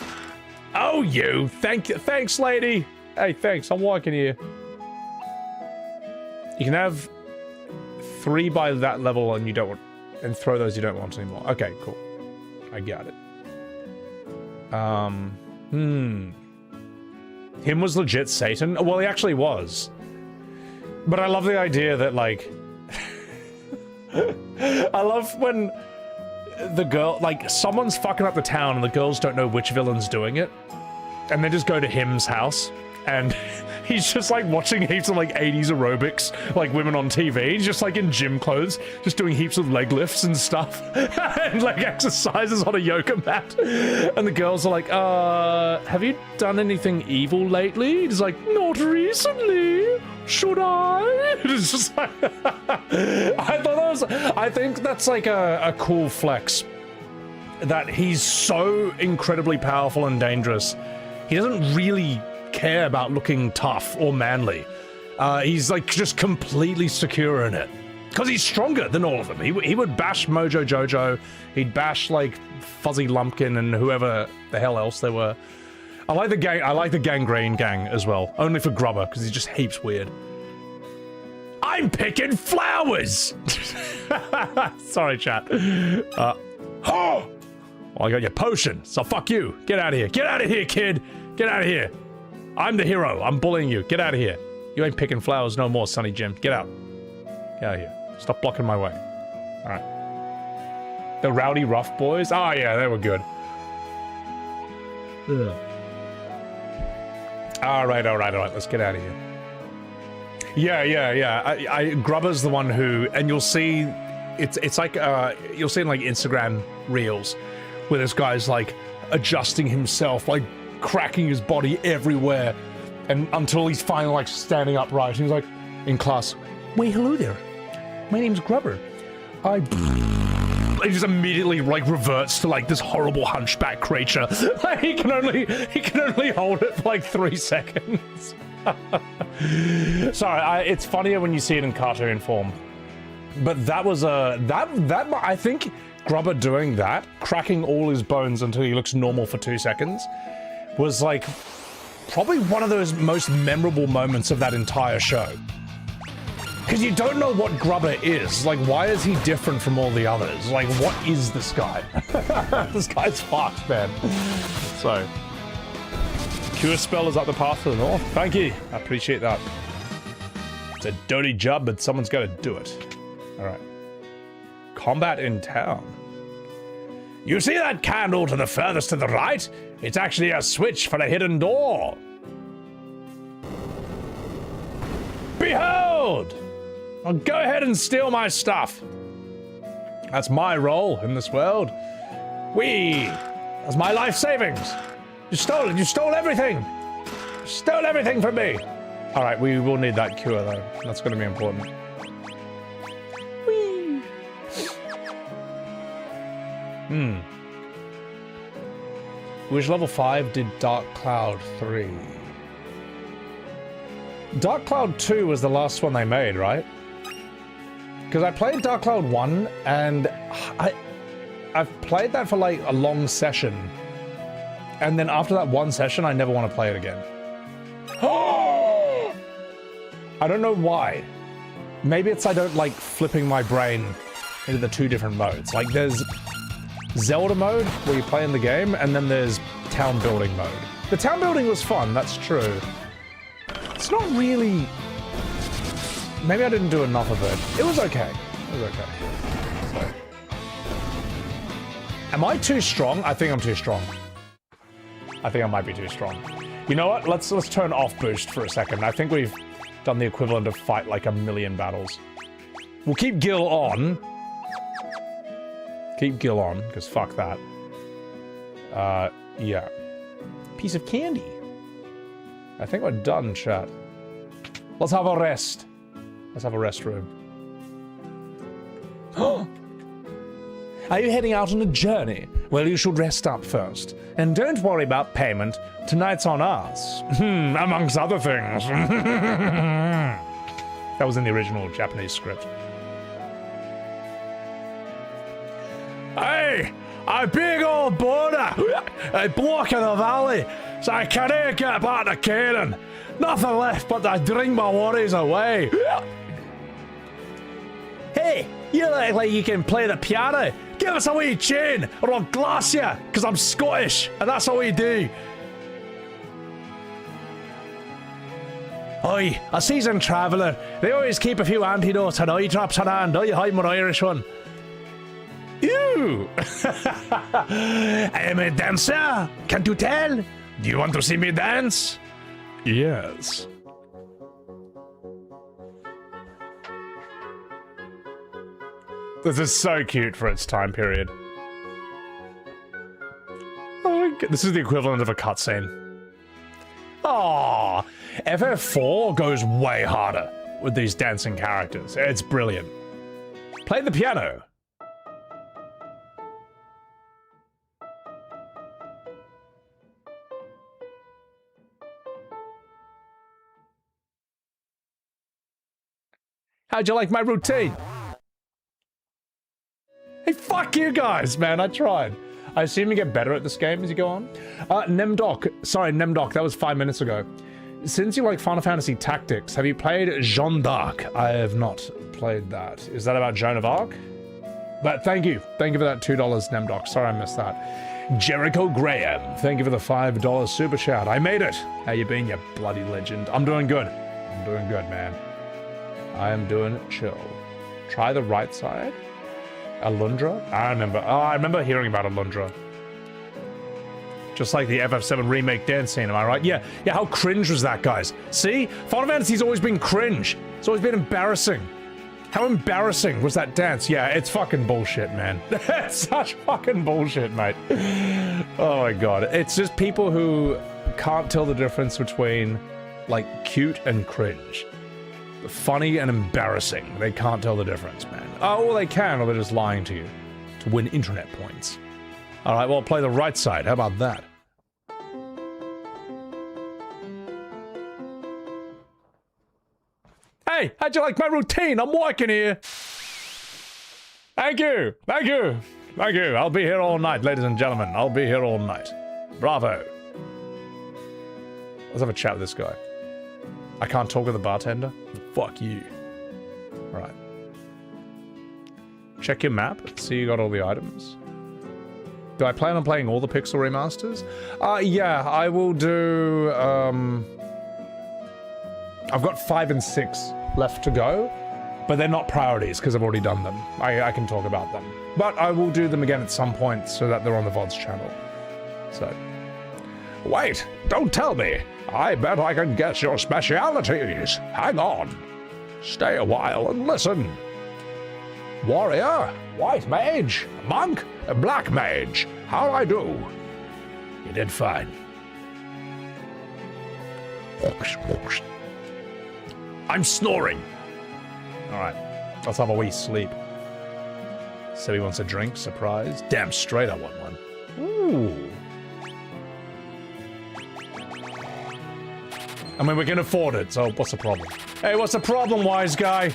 Oh, you! Thanks, lady. Hey, thanks. I'm walking here. You can have 3 by that level, and you don't want, and throw those you don't want anymore. Okay, cool. I got it. Him was legit Satan? Well, he actually was. But I love the idea that, like... I love when the girl... Like, someone's fucking up the town and the girls don't know which villain's doing it. And they just go to him's house. And he's just, like, watching heaps of, like, 80s aerobics, like, women on TV. He's just, like, in gym clothes, just doing heaps of leg lifts and stuff. And, like, exercises on a yoga mat. And the girls are like, have you done anything evil lately? He's like, not recently. Should I? It's just like... I think that's, like, a cool flex. That he's so incredibly powerful and dangerous. He doesn't really care about looking tough or manly. He's like just completely secure in it because he's stronger than all of them. He would bash Mojo Jojo, he'd bash like Fuzzy Lumpkin and whoever the hell else they were. I like the Gangrene gang as well, only for Grubber because he just heaps weird. I'm picking flowers. Sorry, chat. Oh, well, I got your potion, so fuck you. Get out of here. Get out of here, kid. Get out of here. I'm the hero. I'm bullying you. Get out of here. You ain't picking flowers no more, Sonny Jim. Get out. Get out of here. Stop blocking my way. All right. The Rowdy Rough Boys? Oh, yeah, they were good. Ugh. All right. Let's get out of here. Yeah. Grubber's the one who, and you'll see, it's like, you'll see in like Instagram reels where this guy's like adjusting himself, like cracking his body everywhere, and until he's finally like standing upright. He's like in class, "Wait, hello there. My name's Grubber. He just immediately like reverts to like this horrible hunchback creature. he can only hold it for like 3 seconds. Sorry, it's funnier when you see it in cartoon form. But that was that I think Grubber doing that, cracking all his bones until he looks normal for 2 seconds, was like probably one of those most memorable moments of that entire show. Because you don't know what Grubber is. Like, why is he different from all the others? Like, what is this guy? This guy's fucked, man. So, Cure Spell is up the path to the north. Thank you. I appreciate that. It's a dirty job, but someone's got to do it. All right. Combat in town. You see that candle to the furthest to the right? It's actually a switch for a hidden door. Behold! Well, go ahead and steal my stuff. That's my role in this world. That's my life savings. You stole it. You stole everything. You stole everything from me. All right, we will need that cure though. That's going to be important. Whee! Which level 5 did Dark Cloud 3? Dark Cloud 2 was the last one they made, right? Because I played Dark Cloud 1, and I've played that for like a long session. And then after that one session, I never want to play it again. I don't know why. Maybe it's I don't like flipping my brain into the two different modes. Like there's Zelda mode, where you play in the game, and then there's town building mode. The town building was fun, that's true. It's not really... Maybe I didn't do enough of it. It was okay. It was okay. So. Am I too strong? I think I'm too strong. I think I might be too strong. You know what? Let's turn off boost for a second. I think we've done the equivalent of fight like 1,000,000 battles. We'll keep Gil on. Keep Gil on, because fuck that. Yeah. Piece of candy. I think we're done, chat. Let's have a rest. Let's have a restroom. Are you heading out on a journey? Well, you should rest up first. And don't worry about payment. Tonight's on us. Amongst other things. That was in the original Japanese script. Hey! A big old border! A block in the valley! So I can't get back to Canaan. Nothing left but to drink my worries away. Hey, you look like you can play the piano. Give us a wee tune, or I'll glass you, because I'm Scottish, and that's all we do. Oi, a seasoned traveller. They always keep a few antidotes and eye drops on hand. I hide my Irish one. Ew! I am a dancer. Can't you tell? Do you want to see me dance? Yes. This is so cute for its time period. Oh, this is the equivalent of a cutscene. Aww. FF4 goes way harder with these dancing characters. It's brilliant. Play the piano. How'd you like my routine? Hey, fuck you guys, man. I tried. I assume you get better at this game as you go on. Nemdoc. Sorry, Nemdoc. That was 5 minutes ago. Since you like Final Fantasy Tactics, have you played Jeanne d'Arc? I have not played that. Is that about Joan of Arc? But thank you. Thank you for that $2, Nemdoc. Sorry I missed that. Jericho Graham. Thank you for the $5 super chat. I made it. How you been, you bloody legend? I'm doing good. I'm doing good, man. I am doing chill. Try the right side. Alundra? I remember hearing about Alundra. Just like the FF7 remake dance scene, am I right? Yeah, how cringe was that, guys? See? Final Fantasy's always been cringe. It's always been embarrassing. How embarrassing was that dance? Yeah, it's fucking bullshit, man. It's such fucking bullshit, mate. Oh my god. It's just people who can't tell the difference between, like, cute and cringe. Funny and embarrassing. They can't tell the difference, man. Oh, well, they can, or they're just lying to you to win internet points. Alright, well, play the right side. How about that? Hey, how'd you like my routine? I'm working here. Thank you. Thank you. Thank you. I'll be here all night, ladies and gentlemen. I'll be here all night. Bravo. Let's have a chat with this guy. I can't talk with the bartender? Fuck you. Alright. Check your map, see you got all the items. Do I plan on playing all the Pixel remasters? Yeah, I will do, I've got 5 and 6 left to go, but they're not priorities because I've already done them. I can talk about them. But I will do them again at some point so that they're on the VODs channel. So. Wait, don't tell me. I bet I can guess your specialities. Hang on. Stay a while and listen. Warrior, white mage, monk, black mage. How'd I do? You did fine. I'm snoring. Alright, let's have a wee sleep. So he wants a drink, surprise. Damn straight I want one. Ooh. I mean, we can afford it, so what's the problem? Hey, what's the problem, wise guy?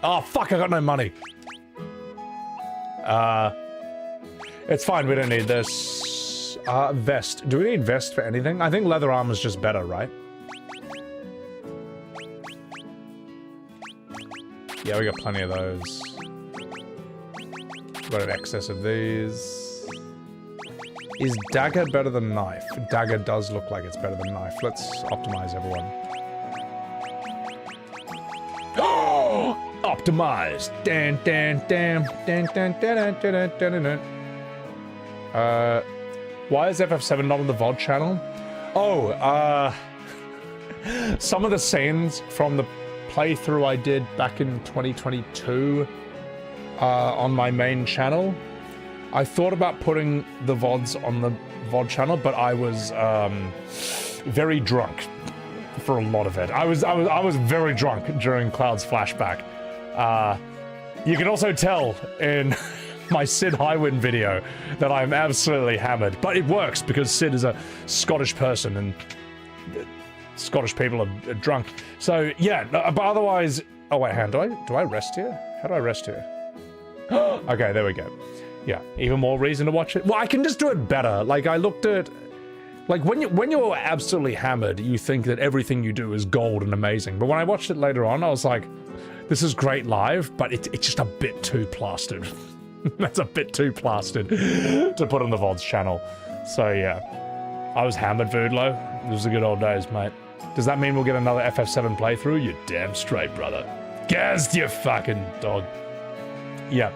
Oh, fuck, I got no money. It's fine, we don't need this. Vest. Do we need vest for anything? I think leather armor's just better, right? Yeah, we got plenty of those. Got an excess of these. Is dagger better than knife? Dagger does look like it's better than knife. Let's optimize everyone. Oh! Optimized! Dan, dan, dan, dan, dan, dan, dan, dan, dan, dan. Why is FF7 not on the VOD channel? Oh, some of the scenes from the playthrough I did back in 2022 on my main channel, I thought about putting the VODs on the VOD channel, but I was very drunk for a lot of it. I was very drunk during Cloud's flashback. You can also tell in my Sid Highwind video that I'm absolutely hammered, but it works because Sid is a Scottish person and Scottish people are drunk. So yeah, but otherwise, oh wait, do I rest here? How do I rest here? Okay, there we go. Yeah, even more reason to watch it. Well, I can just do it better. Like, I looked at... Like, when you're absolutely hammered, you think that everything you do is gold and amazing. But when I watched it later on, I was like, this is great live, but it's just a bit too plastered. That's a bit too plastered to put on the VODs channel. So, yeah. I was hammered, Voodlo. It was the good old days, mate. Does that mean we'll get another FF7 playthrough? You're damn straight, brother. Gassed, you fucking dog. Yeah.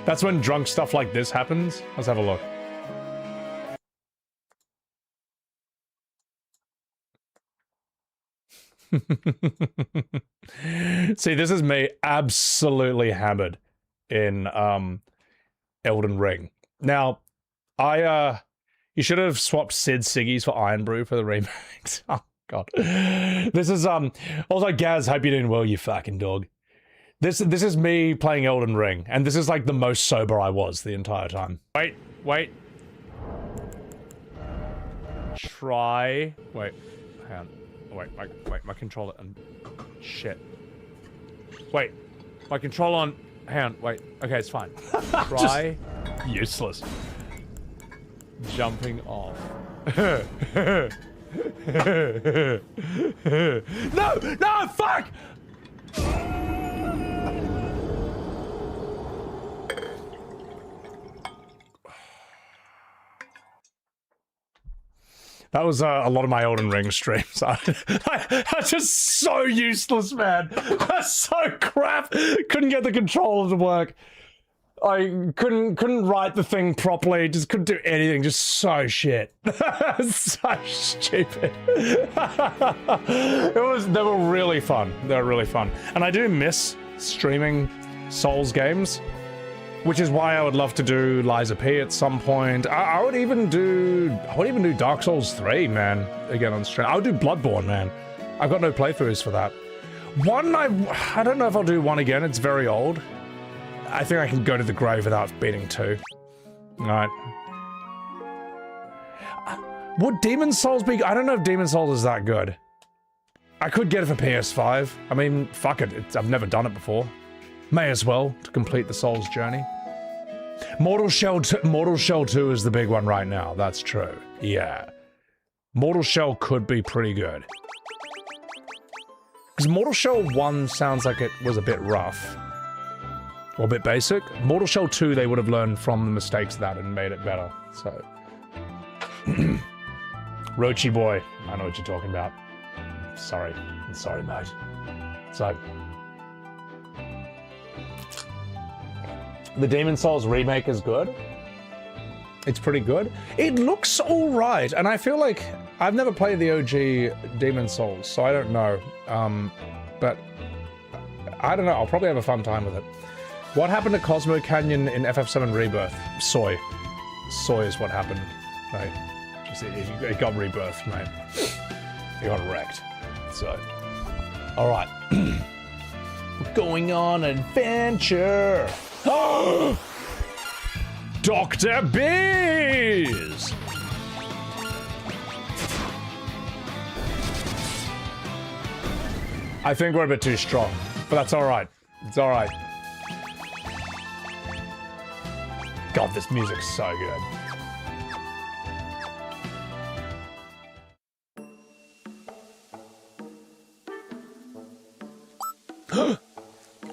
That's when drunk stuff like this happens. Let's have a look. See, this is me absolutely hammered in Elden Ring. Now, you should have swapped Sid Siggy's for Iron Brew for the remakes. Oh god. This is also Gaz, hope you're doing well, you fucking dog. This is me playing Elden Ring, and this is like the most sober I was the entire time. Wait. Try. Wait. Hang on. Wait, my controller. Shit. Wait. My controller on. Hang on. Wait. Okay, it's fine. Try. Useless. Jumping off. No, fuck! That was a lot of my Elden Ring streams. I'm just so useless, man. That's so crap. Couldn't get the controller to work. I couldn't write the thing properly. Just couldn't do anything. Just so shit. So stupid. They were really fun. They were really fun. And I do miss streaming Souls games, which is why I would love to do Liza P at some point. I would even do Dark Souls 3, man, again on stream. I would do Bloodborne, man. I've got no playthroughs for that. One, I don't know if I'll do one again. It's very old. I think I can go to the grave without beating 2. Alright. Would Demon's Souls be... I don't know if Demon's Souls is that good. I could get it for PS5. I mean, fuck it. I've never done it before. May as well, to complete the Souls journey. Mortal Shell 2 is the big one right now. That's true. Yeah. Mortal Shell could be pretty good. Because Mortal Shell 1 sounds like it was a bit rough. Or a bit basic. Mortal Shell 2, they would have learned from the mistakes of that and made it better. So. Rochi boy, I know what you're talking about. Sorry. I'm sorry, mate. So. The Demon Souls remake is good. It's pretty good. It looks alright, and I feel like I've never played the OG Demon Souls, so I don't know. But I don't know, I'll probably have a fun time with it. What happened to Cosmo Canyon in FF7 Rebirth? Soy. Soy is what happened. Right. Just, it got rebirthed, mate. It got wrecked. So. Alright. We're going on an adventure. Dr. Bees! I think we're a bit too strong, but that's alright. It's alright. God, this music's so good.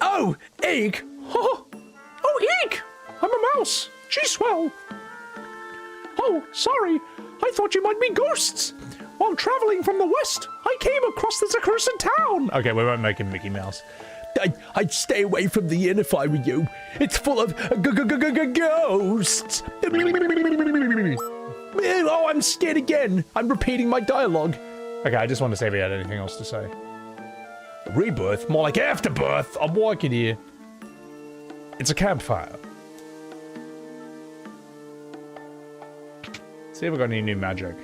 Oh, Eek! Oh, Eek! I'm a mouse. Gee, swell. Oh, sorry. I thought you might be ghosts. While traveling from the west, I came across this accursed town. Okay, we won't make him Mickey Mouse. I'd stay away from the inn if I were you. It's full of ghosts. Oh, I'm scared again. I'm repeating my dialogue. Okay, I just wanted to see if he had anything else to say. Rebirth? More like afterbirth. I'm walking here. It's a campfire. See if we got any new magic.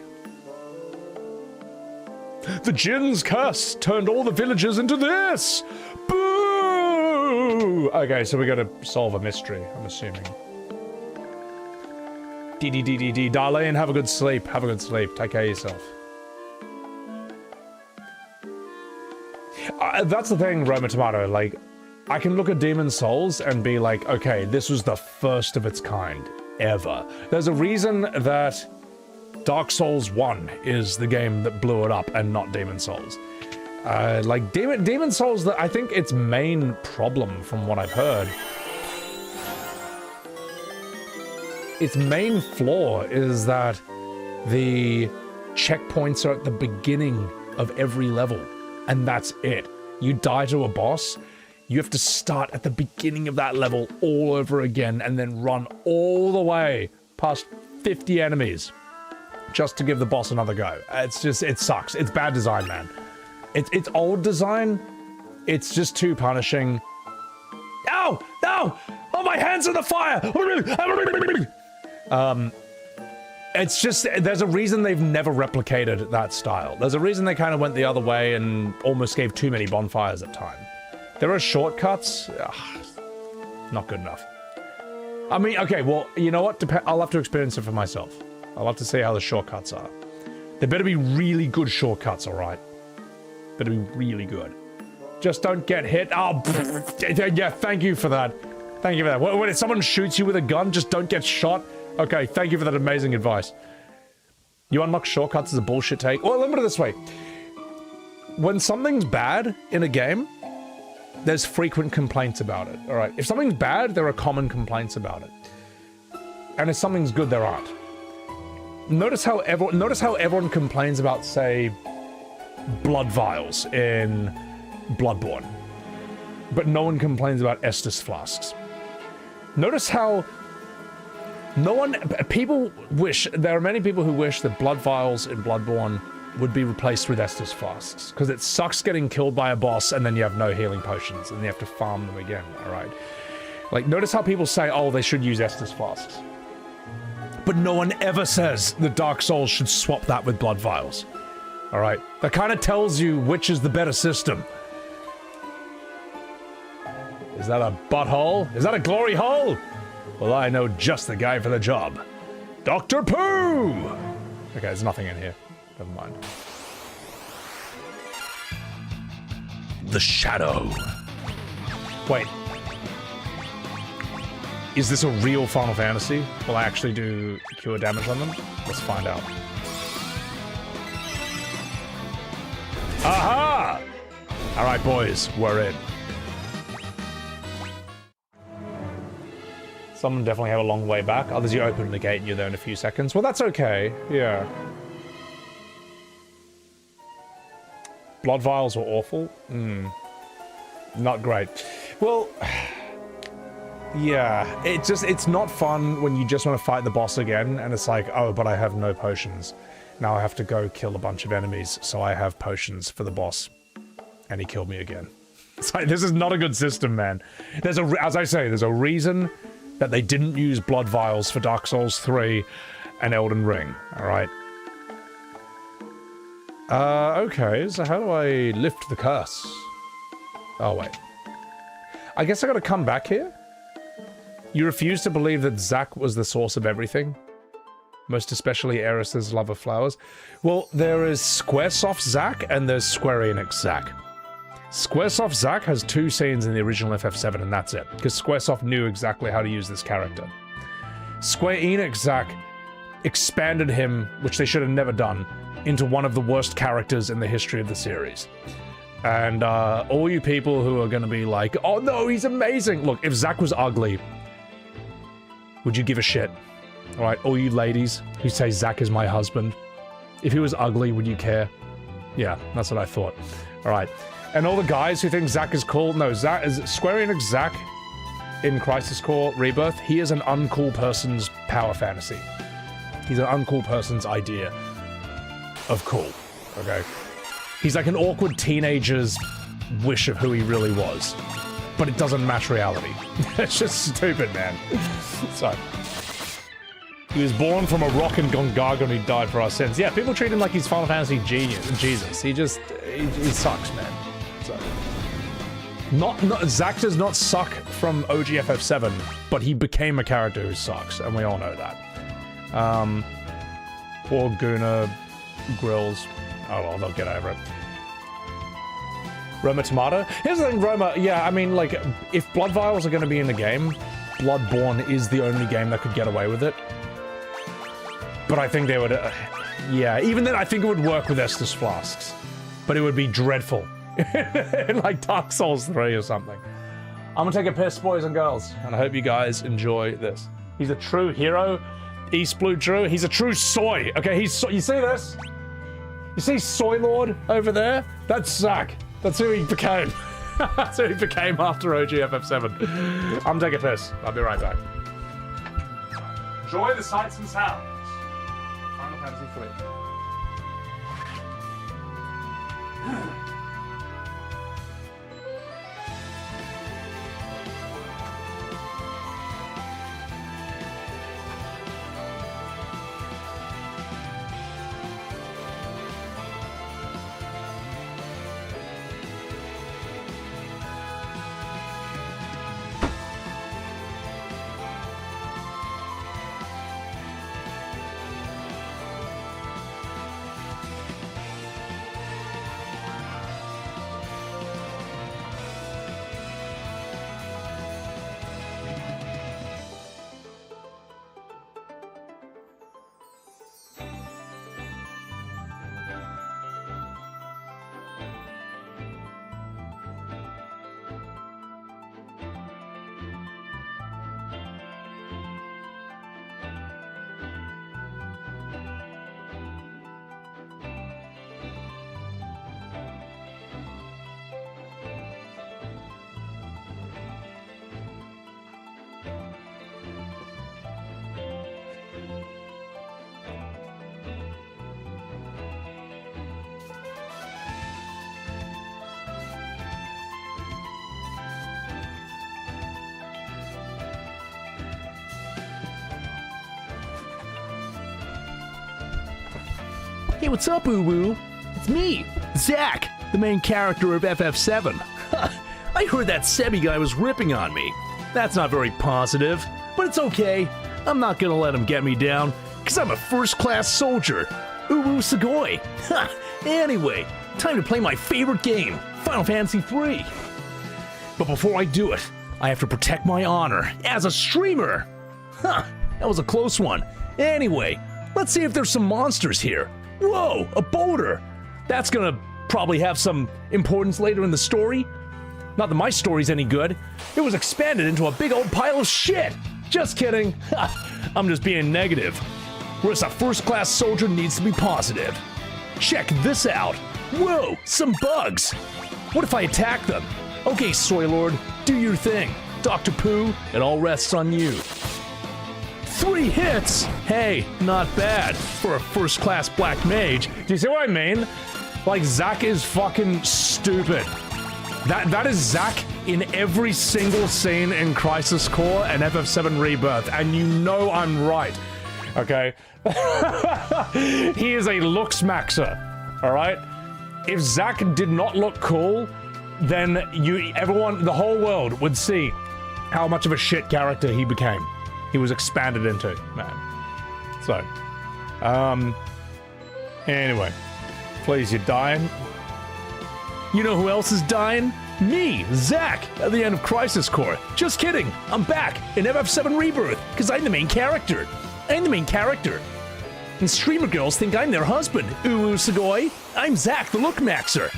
The Jinn's curse turned all the villagers into this! Boo! Okay, so we gotta solve a mystery, I'm assuming. D. Darlene, have a good sleep. Have a good sleep. Take care of yourself. That's the thing, Roma Tomato, like, I can look at Demon Souls and be like, okay, this was the first of its kind, ever. There's a reason that Dark Souls 1 is the game that blew it up and not Demon Souls. Like, Demon Souls, I think its main problem, from what I've heard, its main flaw is that the checkpoints are at the beginning of every level, and that's it. You die to a boss, you have to start at the beginning of that level all over again and then run all the way past 50 enemies just to give the boss another go. It's just, it sucks. It's bad design, man. It's old design. It's just too punishing. Ow! No! Oh, my hands in the fire! It's just, there's a reason they've never replicated that style. There's a reason they kind of went the other way and almost gave too many bonfires at time. There are shortcuts. Ugh, not good enough. I mean, okay, well, you know what? I'll have to experience it for myself. I'll have to see how the shortcuts are. They better be really good shortcuts, alright? Better be really good. Just don't get hit. Oh, yeah, thank you for that. Thank you for that. When someone shoots you with a gun, just don't get shot. Okay, thank you for that amazing advice. You unlock shortcuts as a bullshit take. Well, let me put it this way. When something's bad in a game, there's frequent complaints about it, alright? If something's bad, there are common complaints about it. And if something's good, there aren't. Notice how everyone complains about, say, blood vials in Bloodborne. But no one complains about Estus flasks. Notice how there are many people who wish that blood vials in Bloodborne would be replaced with Estus flasks. Because it sucks getting killed by a boss and then you have no healing potions and you have to farm them again, alright? Like, notice how people say, oh, they should use Estus flasks. But no one ever says that Dark Souls should swap that with blood vials. Alright? That kind of tells you which is the better system. Is that a butthole? Is that a glory hole? Well, I know just the guy for the job. Dr. Pooh! Okay, there's nothing in here. Never mind. The Shadow. Wait. Is this a real Final Fantasy? Will I actually do cure damage on them? Let's find out. Aha! All right, boys, we're in. Some definitely have a long way back. Others, you open the gate and you're there in a few seconds. Well, that's okay. Yeah. Blood vials were awful. Not great. Well, yeah. It's not fun when you just want to fight the boss again, and it's like, oh, but I have no potions. Now I have to go kill a bunch of enemies, so I have potions for the boss. And he killed me again. It's like, this is not a good system, man. As I say, there's a reason that they didn't use blood vials for Dark Souls 3 and Elden Ring, alright? Okay, so how do I lift the curse? Oh, wait. I guess I gotta come back here? You refuse to believe that Zack was the source of everything? Most especially Eris's love of flowers? Well, there is Squaresoft Zack and there's Square Enix Zack. Squaresoft Zack has 2 scenes in the original FF7 and that's it, because Squaresoft knew exactly how to use this character. Square Enix Zack expanded him, which they should have never done, into one of the worst characters in the history of the series. And all you people who are going to be like, oh no, he's amazing! Look, if Zack was ugly, would you give a shit? Alright, all you ladies who say Zack is my husband, if he was ugly, would you care? Yeah, that's what I thought. Alright. And all the guys who think Zack is cool, no, Zack is Square Enix Zack in Crisis Core Rebirth. He is an uncool person's power fantasy. He's an uncool person's idea of cool, okay? He's like an awkward teenager's wish of who he really was. But it doesn't match reality. It's just stupid, man. So, he was born from a rock and Gongaga and he died for our sins. Yeah, people treat him like he's Final Fantasy genius, Jesus. He sucks, man. So, Zack does not suck from OG FF7, but he became a character who sucks, and we all know that. Poor Guna Grills. Oh well, they'll get over it. Roma Tomato? Here's the thing, Roma, yeah, I mean, like, if Blood Vials are going to be in the game, Bloodborne is the only game that could get away with it. But I think they would, yeah, even then I think it would work with Estus Flasks. But it would be dreadful. Like Dark Souls 3 or something. I'm gonna take a piss, boys and girls, and I hope you guys enjoy this. He's a true hero. East Blue Drew, he's a true soy. Okay, you see this? You see Soy Lord over there? That's Zack. That's who he became. That's who he became after OG FF7. I'm taking a piss. I'll be right back. Enjoy the sights and sounds. Final Fantasy 3. Hey, what's up, Uwu? It's me, Zack, the main character of FF7. I heard that Sebi guy was ripping on me. That's not very positive, but it's okay. I'm not gonna let him get me down, because I'm a first-class soldier. Uwu Sugoi. Anyway, time to play my favorite game, Final Fantasy 3. But before I do it, I have to protect my honor as a streamer. That was a close one. Anyway, let's see if there's some monsters here. Whoa, a boulder! That's gonna probably have some importance later in the story. Not that my story's any good. It was expanded into a big old pile of shit. Just kidding. I'm just being negative. Whereas a first-class soldier needs to be positive. Check this out. Whoa, some bugs. What if I attack them? Okay, Soy Lord, do your thing. Dr. Pooh, it all rests on you. 3 hits! Hey, not bad for a first-class black mage. Do you see what I mean? Like, Zack is fucking stupid. That is Zack in every single scene in Crisis Core and FF7 Rebirth, and you know I'm right. Okay? He is a looks maxer. Alright? If Zack did not look cool, then everyone, the whole world would see how much of a shit character he became. He was expanded into, man. So, anyway. Please, you're dying. You know who else is dying? Me, Zack, at the end of Crisis Core. Just kidding, I'm back in FF7 Rebirth, because I'm the main character. And streamer girls think I'm their husband. Ooh, Sugoi. I'm Zack, the Look Maxer.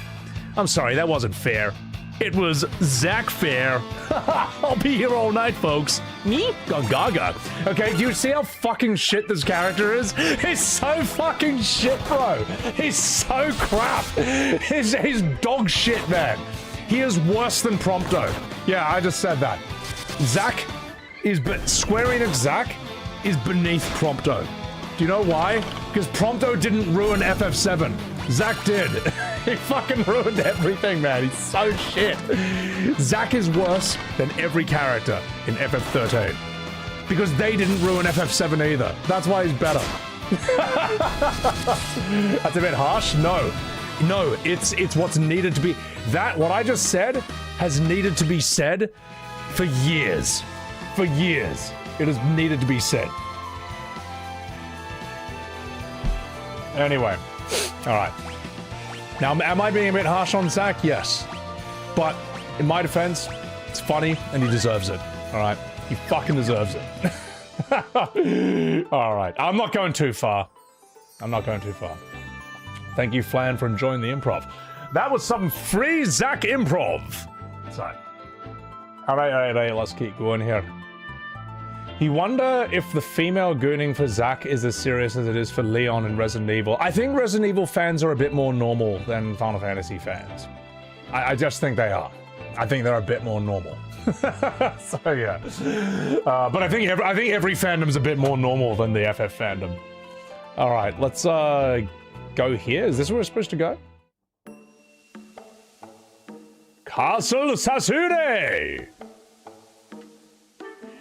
I'm sorry, that wasn't fair. It was Zack fair. I'll be here all night, folks. Me? Gaga. Okay, do you see how fucking shit this character is? He's so fucking shit, bro. He's so crap. He's dog shit, man. He is worse than Prompto. Yeah, I just said that. Zack is, Square Enix Zack is beneath Prompto. Do you know why? Because Prompto didn't ruin FF7. Zack did. He fucking ruined everything, man. He's so shit. Zack is worse than every character in FF13. Because they didn't ruin FF7 either. That's why he's better. That's a bit harsh? No. No, it's what's needed to be. What I just said has needed to be said for years. For years. It has needed to be said. Anyway. Alright. Now, am I being a bit harsh on Zack? Yes. But, in my defense, it's funny and he deserves it. Alright? He fucking deserves it. Alright. I'm not going too far. Thank you, Flan, for enjoying the improv. That was some free Zack improv. So. Alright, let's keep going here. You wonder if the female gooning for Zack is as serious as it is for Leon in Resident Evil. I think Resident Evil fans are a bit more normal than Final Fantasy fans. I just think they are. I think they're a bit more normal. So yeah. But I think every fandom's a bit more normal than the FF fandom. All right, let's go here. Is this where we're supposed to go? Castle Sasune!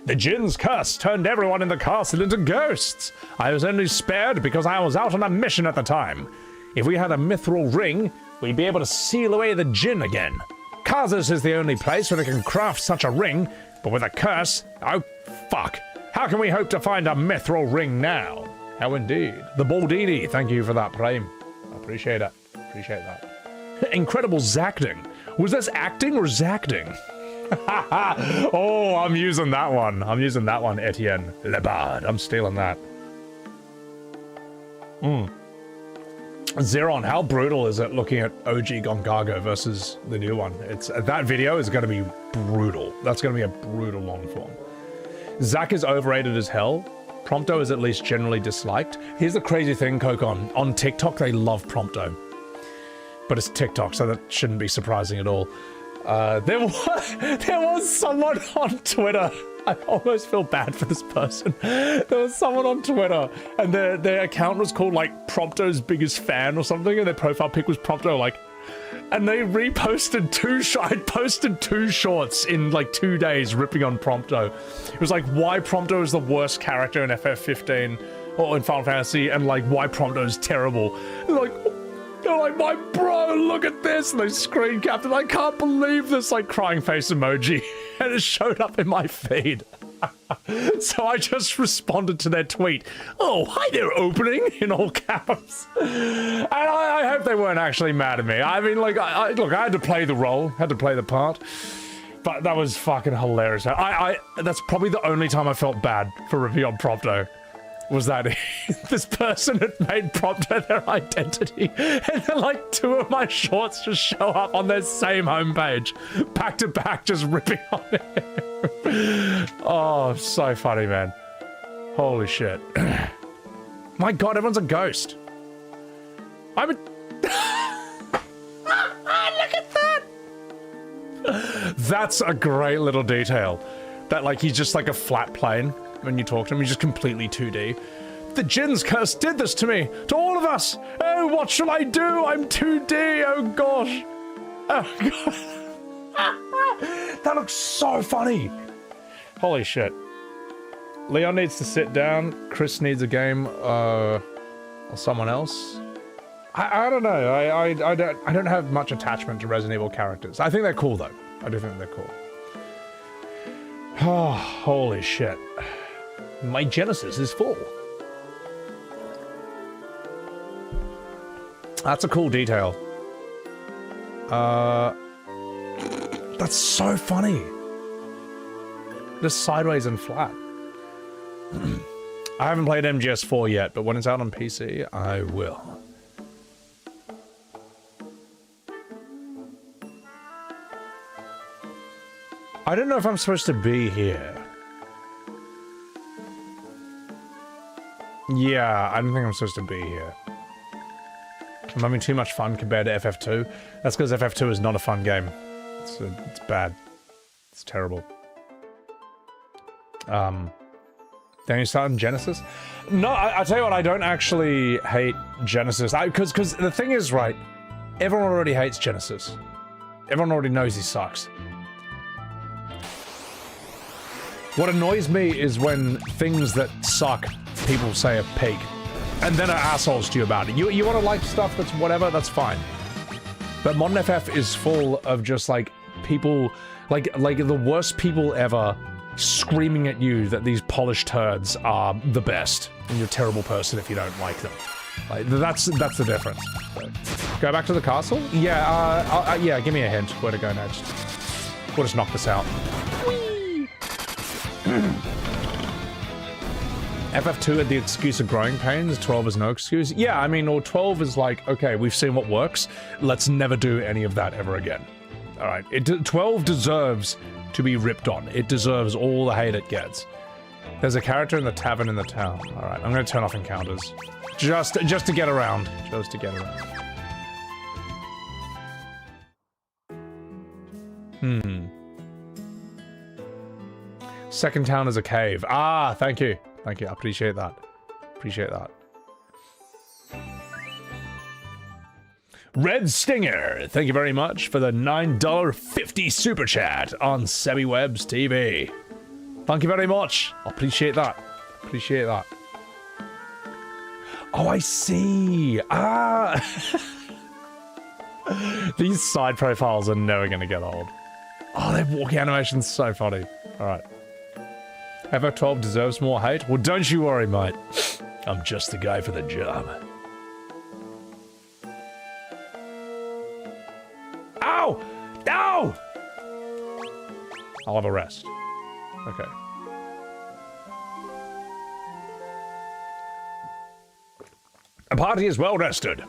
The Jin's curse turned everyone in the castle into ghosts. I was only spared because I was out on a mission at the time. If we had a mithril ring, we'd be able to seal away the Jin again. Kazas is the only place where they can craft such a ring, but with a curse, oh fuck. How can we hope to find a mithril ring now? How indeed. The Baldini, thank you for that, Prime. I appreciate it. Appreciate that. Incredible Zacting. Was this acting or Zacting? Oh, I'm using that one. Etienne Lebard. I'm stealing that. Zeron, how brutal is it looking at OG Gongaga versus the new one? That video is going to be brutal. That's going to be a brutal long form. Zack is overrated as hell. Prompto is at least generally disliked. Here's the crazy thing, Kokon. On TikTok, they love Prompto. But it's TikTok, so that shouldn't be surprising at all. There was someone on Twitter. I almost feel bad for this person. There was someone on Twitter, and their account was called, like, Prompto's biggest fan or something, and their profile pic was Prompto, like, and they reposted I'd posted 2 shorts in, like, 2 days ripping on Prompto. It was like, why Prompto is the worst character in FF15, or in Final Fantasy, and, like, why Prompto is terrible. They're like, my bro, look at this! And they screen capped it. I can't believe this, like, crying face emoji. And it showed up in my feed. So I just responded to their tweet. Oh, hi there, opening, in all caps. And I hope they weren't actually mad at me. I mean, like, look, I had to play the role, had to play the part. But that was fucking hilarious. That's probably the only time I felt bad for review on Prompto. was that this person had made Prompto their identity, and then like 2 of my shorts just show up on their same homepage, back to back, just ripping on it. Oh, so funny, man. Holy shit. My god, everyone's a ghost. I'm a... Look at that! That's a great little detail. That, like, he's just like a flat plane when you talk to him. He's just completely 2D. The Jin's curse did this to me, to all of us. Oh, what shall I do? I'm 2D. Oh, gosh. Oh, God. That looks so funny. Holy shit. Leon needs to sit down. Chris needs a game, or someone else. I don't know. I don't have much attachment to Resident Evil characters. I think they're cool, though. I do think they're cool. Oh, holy shit. My Genesis is full. That's a cool detail. That's so funny. Just sideways and flat. I haven't played MGS4 yet, but when it's out on PC, I will. I don't know if I'm supposed to be here. Yeah, I don't think I'm supposed to be here. I'm having too much fun compared to FF2. That's because FF2 is not a fun game. It's bad. It's terrible. Then you start in Genesis? No, I tell you what, I don't actually hate Genesis. Because the thing is, right, everyone already hates Genesis. Everyone already knows he sucks. What annoys me is when things that suck, people say are peak, and then are assholes to you about it. You want to like stuff that's whatever, that's fine. But Modern FF is full of just like people, like the worst people ever, screaming at you that these polished turds are the best, and you're a terrible person if you don't like them. Like that's the difference. So, go back to the castle? Yeah, yeah. Give me a hint where to go next. We'll just knock this out. FF2 had the excuse of growing pains, 12 is no excuse. Yeah, I mean, or 12 is like, okay, we've seen what works, let's never do any of that ever again. Alright, 12 deserves to be ripped on. It deserves all the hate it gets. There's a character in the tavern in the town. Alright, I'm gonna turn off encounters. Just to get around. Just to get around. Second town is a cave. Ah, thank you. Thank you. I appreciate that. Appreciate that. Red Stinger, thank you very much for the $9.50 super chat on SebiWebs TV. Thank you very much. I appreciate that. Appreciate that. Oh, I see. Ah. These side profiles are never going to get old. Oh, their walking animation's so funny. All right. FF12 deserves more hate? Well, don't you worry, mate. I'm just the guy for the job. Ow! Ow! I'll have a rest. Okay. A party is well rested.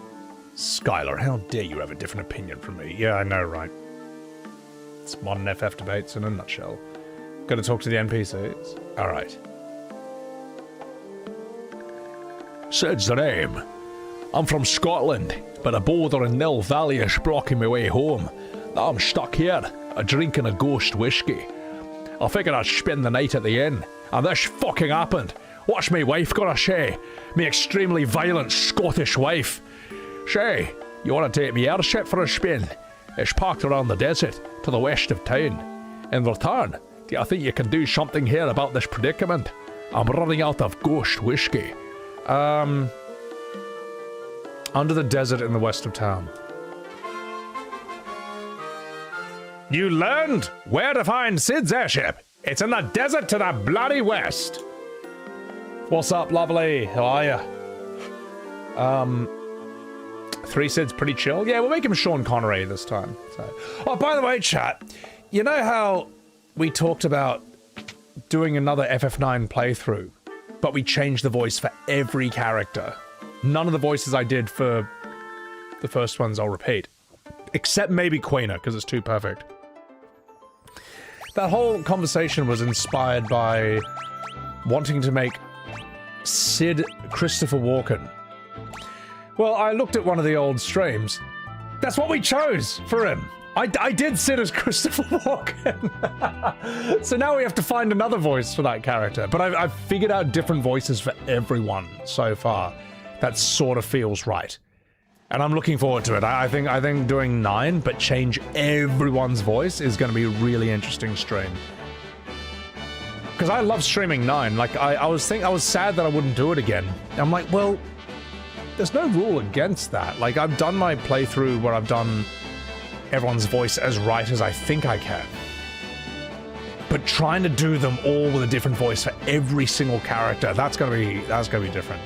Skylar, how dare you have a different opinion from me? Yeah, I know, right? It's modern FF debates in a nutshell. Gotta talk to the NPCs. Alright. Says the name. I'm from Scotland, but a border in Nil Valley is blocking my way home. Now I'm stuck here, drinking a ghost whiskey. I figured I'd spend the night at the inn, and this fucking happened. What's my wife gonna say? Me extremely violent Scottish wife. Say, you wanna take me airship for a spin? It's parked around the desert, to the west of town. In return, I think you can do something here about this predicament. I'm running out of ghost whiskey. Under the desert in the west of town. You learned where to find Sid's airship. It's in the desert to the bloody west. What's up, lovely? How are ya? 3 Sid's pretty chill. Yeah, we'll make him Sean Connery this time. So. Oh, by the way, chat, you know how we talked about doing another FF9 playthrough but we changed the voice for every character. None of the voices I did for the first ones I'll repeat. Except maybe Queena, because it's too perfect. That whole conversation was inspired by wanting to make Sid Christopher Walken. Well, I looked at one of the old streams. That's what we chose for him. I did Sid as Christopher Walken. So now we have to find another voice for that character. But I've figured out different voices for everyone so far. That sort of feels right. And I'm looking forward to it. I think doing 9, but change everyone's voice is going to be a really interesting stream. Because I love streaming 9. Like, I was sad that I wouldn't do it again. I'm like, well, there's no rule against that. Like, I've done my playthrough where I've done everyone's voice as right as I think I can. But trying to do them all with a different voice for every single character, that's gonna be different.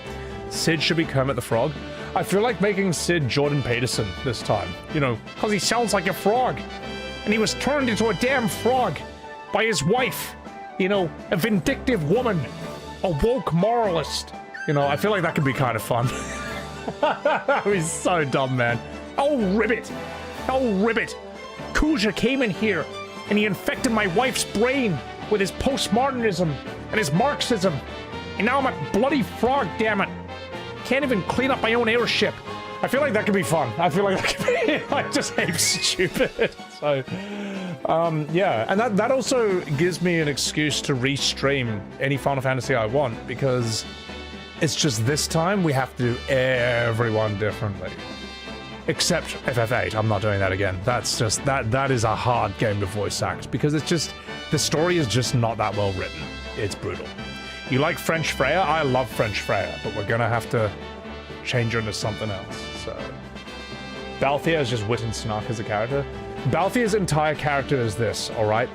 Sid should be Kermit the Frog. I feel like making Sid Jordan Peterson this time. You know, because he sounds like a frog. And he was turned into a damn frog by his wife. You know, a vindictive woman. A woke moralist. You know, I feel like that could be kind of fun. He's so dumb, man. Oh, ribbit. Oh, ribbit. Kuja came in here and he infected my wife's brain with his postmodernism and his Marxism. And now I'm a bloody frog, damn it. Can't even clean up my own airship. I feel like that could be fun. I feel like that could be... I just hate stupid. So, yeah. And that also gives me an excuse to restream any Final Fantasy I want, because it's just this time we have to do everyone differently. Except FF8. I'm not doing that again. That's just... That is a hard game to voice act, because it's just... The story is just not that well written. It's brutal. You like French Freya? I love French Freya, but we're gonna have to change her into something else, so... Balthier is just wit and snark as a character. Balthier's entire character is this, alright?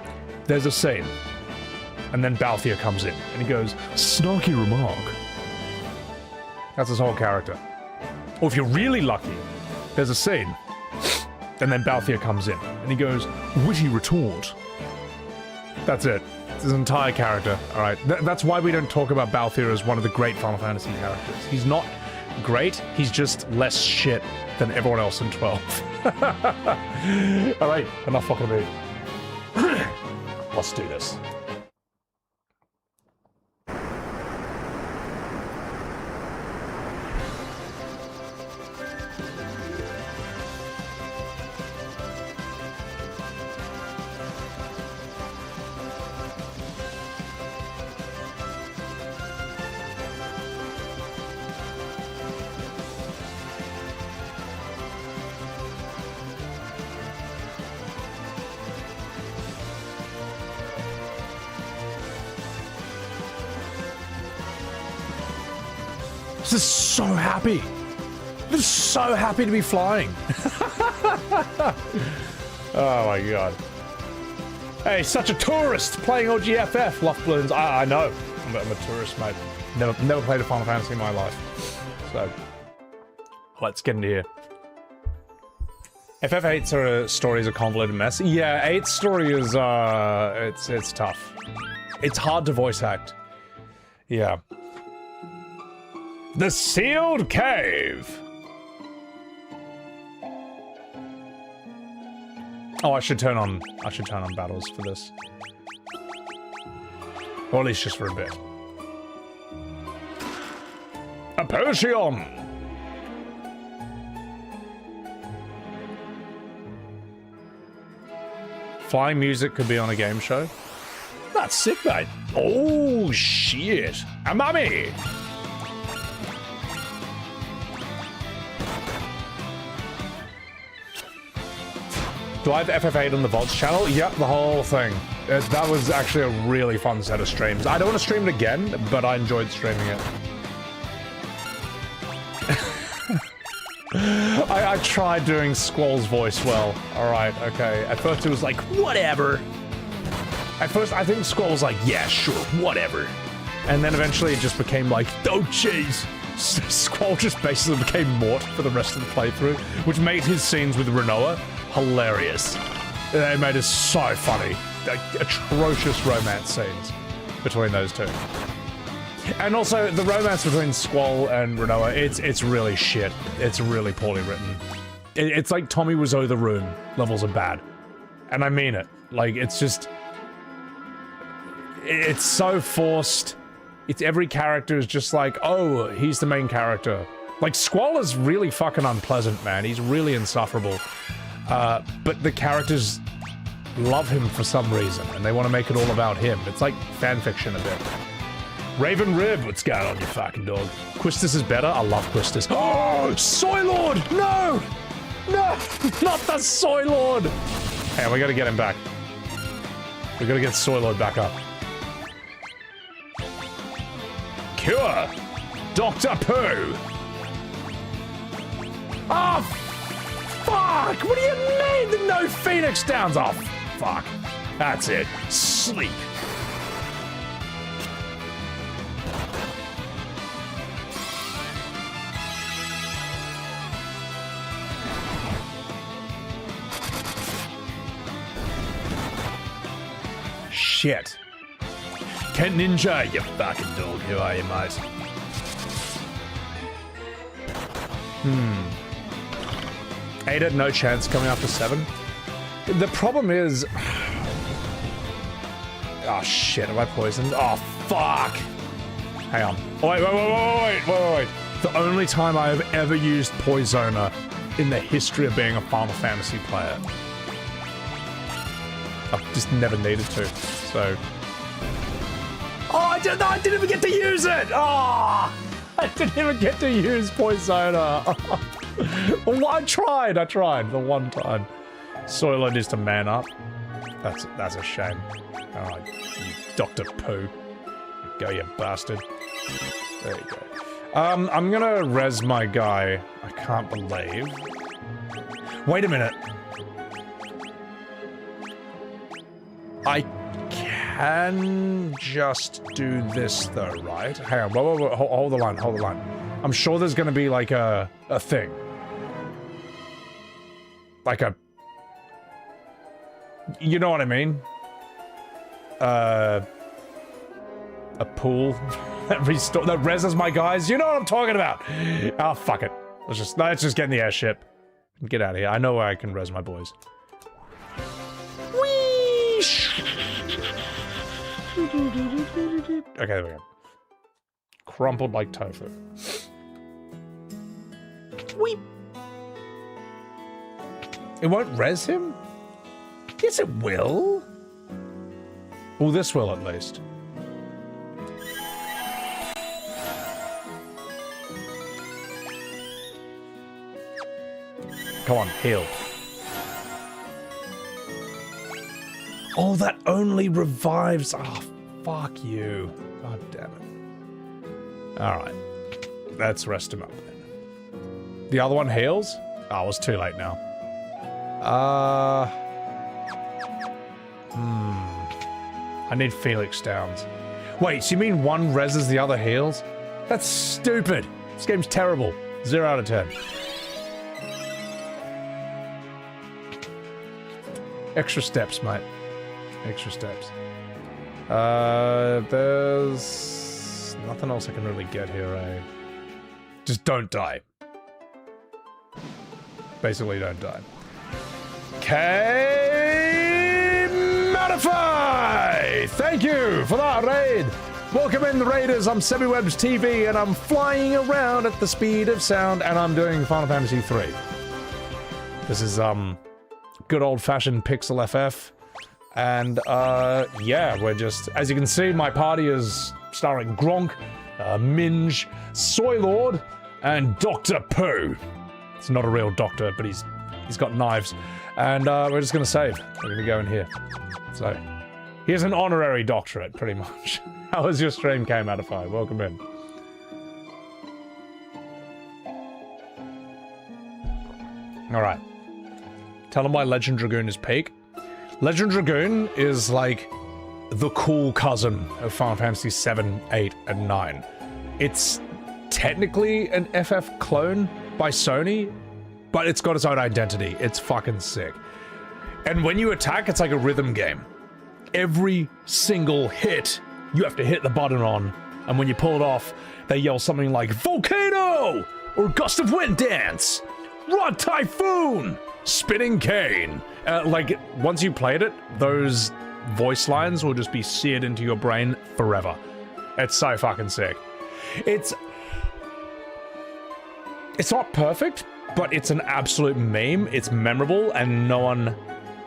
There's a scene, and then Balthier comes in, and he goes, snarky remark. That's his whole character. Or if you're really lucky, there's a scene, and then Balthier comes in, and he goes, witty retort. That's it. It's his entire character, alright? That's why we don't talk about Balthier as one of the great Final Fantasy characters. He's not great, he's just less shit than everyone else in 12. Alright, enough fucking me. Let's do this. Just so happy. Just so happy to be flying. Oh my god. Hey, such a tourist playing OGFF, Luft Balloons. I know. I'm a tourist, mate. Never played a Final Fantasy in my life. So, let's get into here. FF8's story is a convoluted mess. Yeah, 8's story is, it's tough. It's hard to voice act. Yeah. The Sealed Cave! Oh, I should turn on battles for this. Or at least just for a bit. A Persian! Flying music could be on a game show. That's sick, mate. Oh, shit. A mummy! Do I have FF8 on the VODs channel? Yep, the whole thing. That was actually a really fun set of streams. I don't want to stream it again, but I enjoyed streaming it. I tried doing Squall's voice well. Alright, okay. At first it was like, whatever. At first I think Squall was like, yeah, sure, whatever. And then eventually it just became like, oh jeez. Squall just basically became Mort for the rest of the playthrough, which made his scenes with Rinoa hilarious. They made it so funny. Like, atrocious romance scenes between those two. And also, the romance between Squall and Rinoa, it's really shit. It's really poorly written. It's like Tommy Wiseau The Room levels of bad. And I mean it. Like, it's just... It's so forced. It's every character is just like, oh, he's the main character. Like, Squall is really fucking unpleasant, man. He's really insufferable. But the characters love him for some reason, and they want to make it all about him. It's like fanfiction a bit. Raven Rib, what's going on, you fucking dog? Quistis is better? I love Quistis. Oh, Soy Lord! No! No! Not the Soy Lord! Hang on, we gotta get him back. We gotta get Soy Lord back up. Cure! Dr. Pooh! Oh, fuck! What do you mean? No Phoenix Downs? Oh, fuck. That's it. Sleep. Shit. Kent Ninja, you fucking dog. Who are you, mate? 8 at no chance coming after 7. The problem is... Oh shit, am I poisoned? Oh fuck! Hang on. Oh, wait. The only time I have ever used Poisoner in the history of being a Final Fantasy player. I've just never needed to, so... Oh, I didn't even get to use it! Oh! I didn't even get to use Poisoner. Well, I tried the one time. Soiler needs to man up. That's a shame. Alright, you Dr. Pooh. Go, you bastard. There you go. I'm gonna res my guy. I can't believe. Wait a minute. I can just do this though, right? Hang on, whoa, hold the line, hold the line. I'm sure there's gonna be like a thing. Like a... You know what I mean? A pool that reses my guys. You know what I'm talking about. Oh, fuck it. Let's just get in the airship and get out of here. I know where I can res my boys. Whee! Okay, there we go. Crumpled like tofu. Whee! It won't res him? Yes, it will. Well, this will at least. Come on, heal. Oh, that only revives. Oh, fuck you. God damn it. Alright. Let's rest him up then. The other one heals? Oh, it's too late now. I need Felix Downs. Wait, so you mean one reses, the other heals? That's stupid. This game's terrible. 0 out of 10. Extra steps, mate. Extra steps. There's nothing else I can really get here, eh? Just don't die. Basically, don't die. Okay, Modify! Thank you for that raid! Welcome in, the Raiders. I'm SemiWebs TV, and I'm flying around at the speed of sound, and I'm doing Final Fantasy 3. This is, good old-fashioned Pixel FF. And, yeah, we're just... As you can see, my party is starring Gronk, Minge, Soy Lord, and Dr. Pooh. It's not a real doctor, but he's got knives. And, we're just gonna save. We're gonna go in here. So, here's an honorary doctorate, pretty much. How was your stream, K-Modify? Welcome in. Alright. Tell them why Legend Dragoon is peak. Legend Dragoon is like the cool cousin of Final Fantasy 7, 8, and 9. It's technically an FF clone by Sony, but it's got its own identity. It's fucking sick. And when you attack, it's like a rhythm game. Every single hit you have to hit the button on And when you pull it off, they yell something like Volcano! Or Gust of Wind Dance! Rod Typhoon! Spinning Cane. Like, once you played it, those voice lines will just be seared into your brain forever. It's so fucking sick. It's not perfect, but it's an absolute meme. It's memorable, and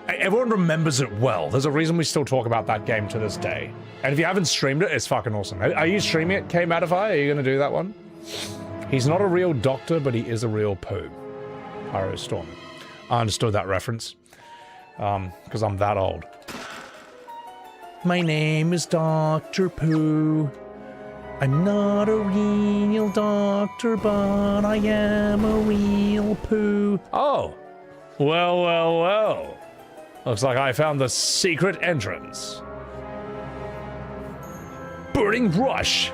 everyone remembers it well. There's a reason we still talk about that game to this day. And if you haven't streamed it, it's fucking awesome. Are you streaming it, K Matify? Are you gonna do that one? He's not a real doctor, but he is a real poo. Pyro Storm. I understood that reference. Because I'm that old. My name is Dr. Pooh. I'm not a real doctor, but I am a real poo. Oh. Well, well, well. Looks like I found the secret entrance. Burning Rush.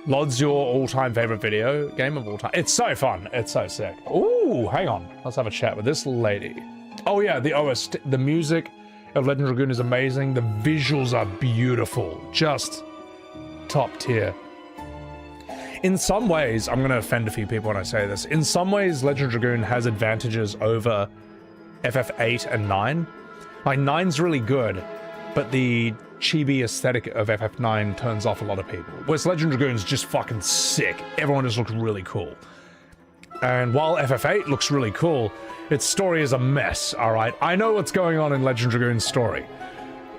LOD's your all-time favorite video game of all time. It's so fun. It's so sick. Ooh, hang on. Let's have a chat with this lady. Oh yeah, the OST, the music of Legend Dragoon is amazing. The visuals are beautiful. Just top tier. In some ways, I'm going to offend a few people when I say this. In some ways, Legend Dragoon has advantages over FF8 and 9. Like, 9's really good, but the chibi aesthetic of FF9 turns off a lot of people. Whereas Legend Dragoon's just fucking sick. Everyone just looks really cool. And while FF8 looks really cool, its story is a mess, alright? I know what's going on in Legend Dragoon's story.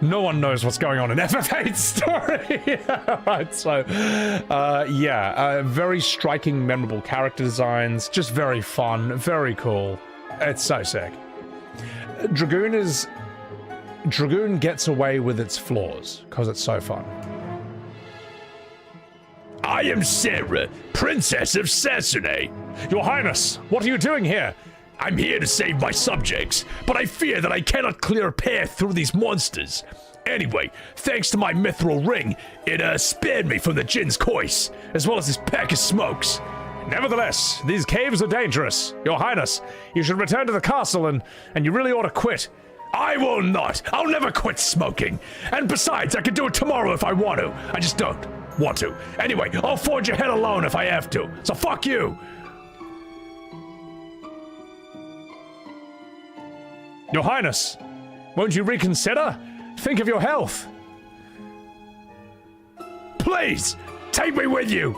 No one knows what's going on in FF8's story! Right, so, very striking, memorable character designs, just very fun, very cool. It's so sick. Dragoon gets away with its flaws, because it's so fun. I am Sarah, Princess of Sasune. Your Highness, what are you doing here? I'm here to save my subjects, but I fear that I cannot clear a path through these monsters. Anyway, thanks to my mithril ring, it spared me from the Jin's Kois, as well as this pack of smokes. Nevertheless, these caves are dangerous. Your Highness, you should return to the castle and you really ought to quit. I will not. I'll never quit smoking. And besides, I could do it tomorrow if I want to. I just don't want to. Anyway, I'll forge ahead alone if I have to. So fuck you. Your Highness, won't you reconsider? Think of your health. Please, take me with you.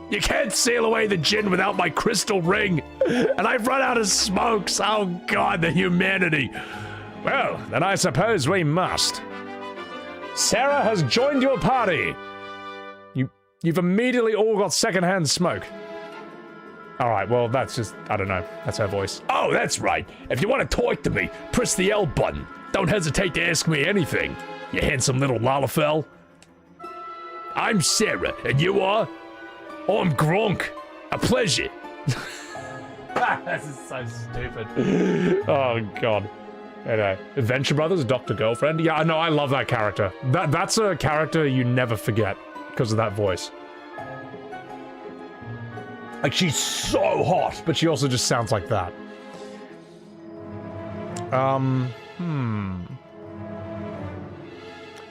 You can't sail away the Jin without my crystal ring. And I've run out of smokes. Oh God, the humanity. Well, then I suppose we must. Sarah has joined your party. You've immediately all got secondhand smoke. Alright, well, that's just, I don't know. That's her voice. Oh, that's right. If you want to talk to me, press the L button. Don't hesitate to ask me anything, you handsome little Lalafell. I'm Sarah, and you are? Oh, I'm Gronk. A pleasure. This is so stupid. Oh, God. Anyway, Adventure Brothers, Dr. Girlfriend. Yeah, I know, I love that character. That's a character you never forget because of that voice. Like, she's so hot, but she also just sounds like that.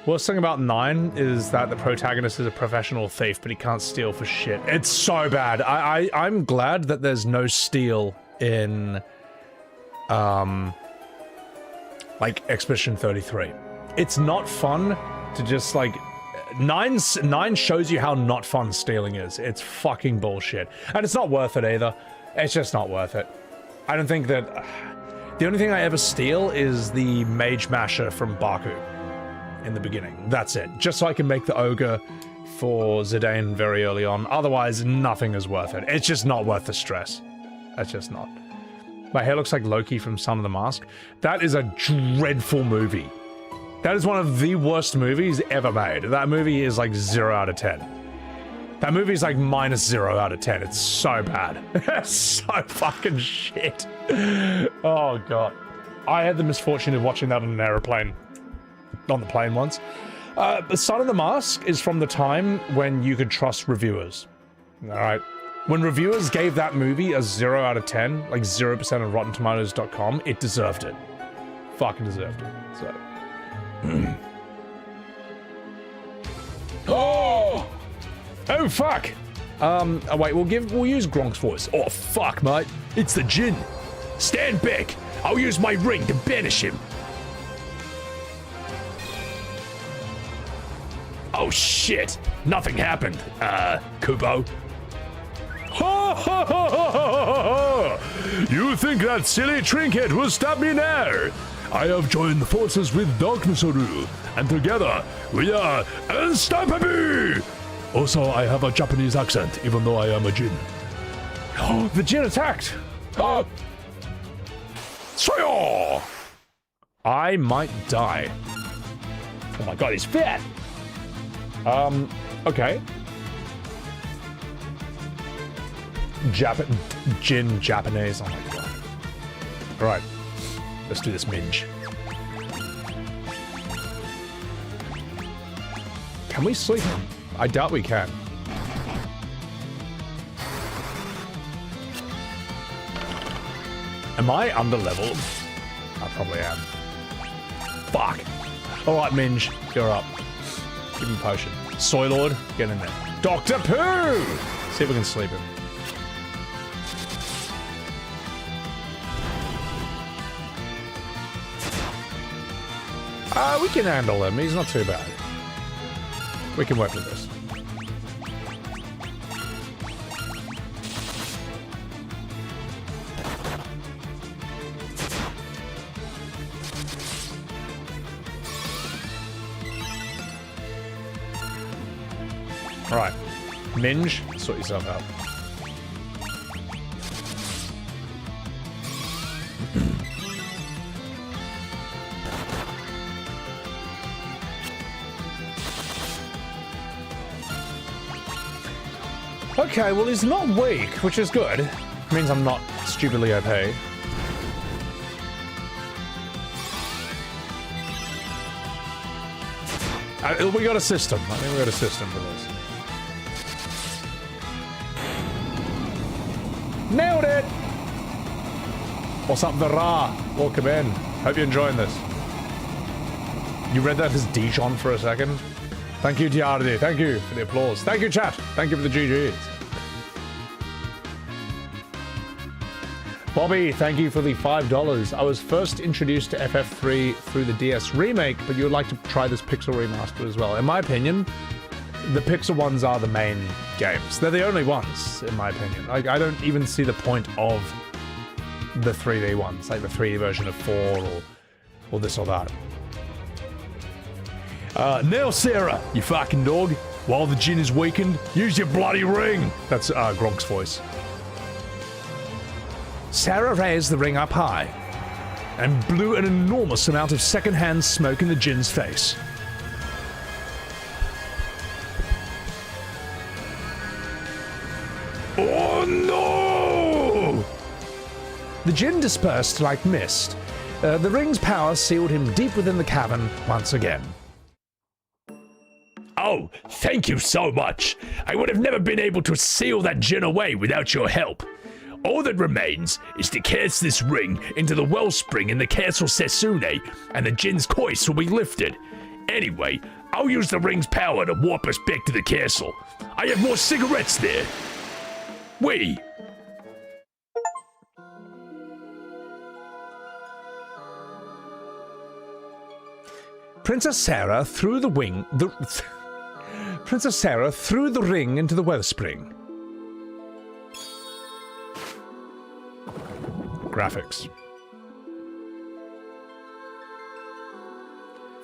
Worst thing about 9 is that the protagonist is a professional thief, but he can't steal for shit. It's so bad. I'm glad that there's no steal in, like, Expedition 33. It's not fun to just, like... 9 shows you how not fun stealing is. It's fucking bullshit. And it's not worth it either. It's just not worth it. I don't think that... the only thing I ever steal is the Mage Masher from Baku in the beginning. That's it. Just so I can make the Ogre for Zidane very early on. Otherwise, nothing is worth it. It's just not worth the stress. It's just not. My hair looks like Loki from Son of the Mask. That is a dreadful movie. That is one of the worst movies ever made. That movie is like 0 out of 10. That movie is like -0 out of 10. It's so bad. It's so fucking shit. Oh, God. I had the misfortune of watching that on an aeroplane. On the plane once. The Son of the Mask is from the time when you could trust reviewers. Alright? When reviewers gave that movie a 0 out of 10, like 0% on RottenTomatoes.com, it deserved it. Fucking deserved it. So... Oh, fuck. Oh, wait, we'll use Gronk's voice. Oh, fuck, mate. It's the Jinn. Stand back. I'll use my ring to banish him. Oh, shit. Nothing happened. Kubo. Ha ha ha ha ha ha! You think that silly trinket will stop me now? I have joined forces with Darkness Oru, and together we are unstoppable! Also, I have a Japanese accent, even though I am a Jinn. Oh, the Jinn attacked! Oh! Soyo! I might die. Oh my god, he's fat! Okay. Jinn Japanese, oh my god. Alright, let's do this minge. Can we sleep him? I doubt we can. Am I under leveled? I probably am. Fuck. Alright, Minge, you're up. Give him a potion. Soy Lord, get in there. Dr. Pooh! See if we can sleep him. We can handle him. He's not too bad. We can work with this. Alright. Minge, sort yourself out. Okay, well he's not weak, which is good. Means I'm not stupidly OP. We got a system. I think we got a system for this. Nailed it! What's up, Vera? Welcome in. Hope you're enjoying this. You read that as Dijon for a second? Thank you, Tiardi. Thank you for the applause. Thank you, chat. Thank you for the GGs. Bobby, thank you for the $5. I was first introduced to FF3 through the DS remake, but you would like to try this Pixel remaster as well. In my opinion, the Pixel ones are the main games. They're the only ones, in my opinion. I don't even see the point of the 3D ones, like the 3D version of 4 or this or that. Now, Sarah, you fucking dog. While the Jinn is weakened, use your bloody ring. That's Gronk's voice. Sarah raised the ring up high and blew an enormous amount of secondhand smoke in the Jinn's face. Oh no! The Jinn dispersed like mist. The ring's power sealed him deep within the cavern once again. Oh, thank you so much. I would have never been able to seal that Jinn away without your help. All that remains is to cast this ring into the wellspring in the Castle Sasune, and the Jinn's curse will be lifted. Anyway, I'll use the ring's power to warp us back to the castle. I have more cigarettes there. Wait. Princess Sarah threw the ring into the wellspring. Graphics.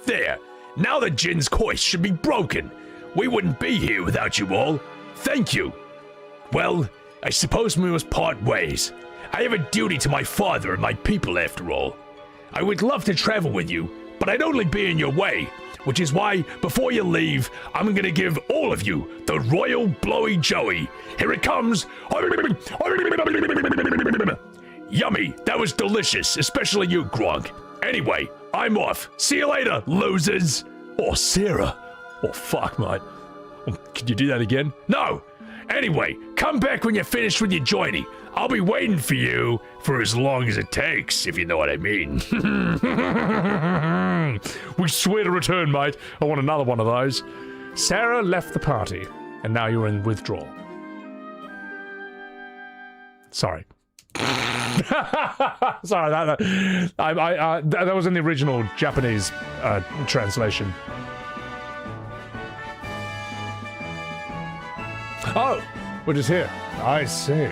There! Now the Jinn's curse should be broken. We wouldn't be here without you all. Thank you. Well, I suppose we must part ways. I have a duty to my father and my people after all. I would love to travel with you, but I'd only be in your way, which is why, before you leave, I'm gonna give all of you the Royal Blowy Joey. Here it comes. Yummy, that was delicious, especially you, Gronk. Anyway, I'm off. See you later, losers. Oh, Sarah. Oh, fuck, mate. Oh, can you do that again? No. Anyway, come back when you're finished with your journey. I'll be waiting for you for as long as it takes, if you know what I mean. We swear to return, mate. I want another one of those. Sarah left the party, and now you're in withdrawal. Sorry. Sorry, that was in the original Japanese translation. Oh, we're just here. I see.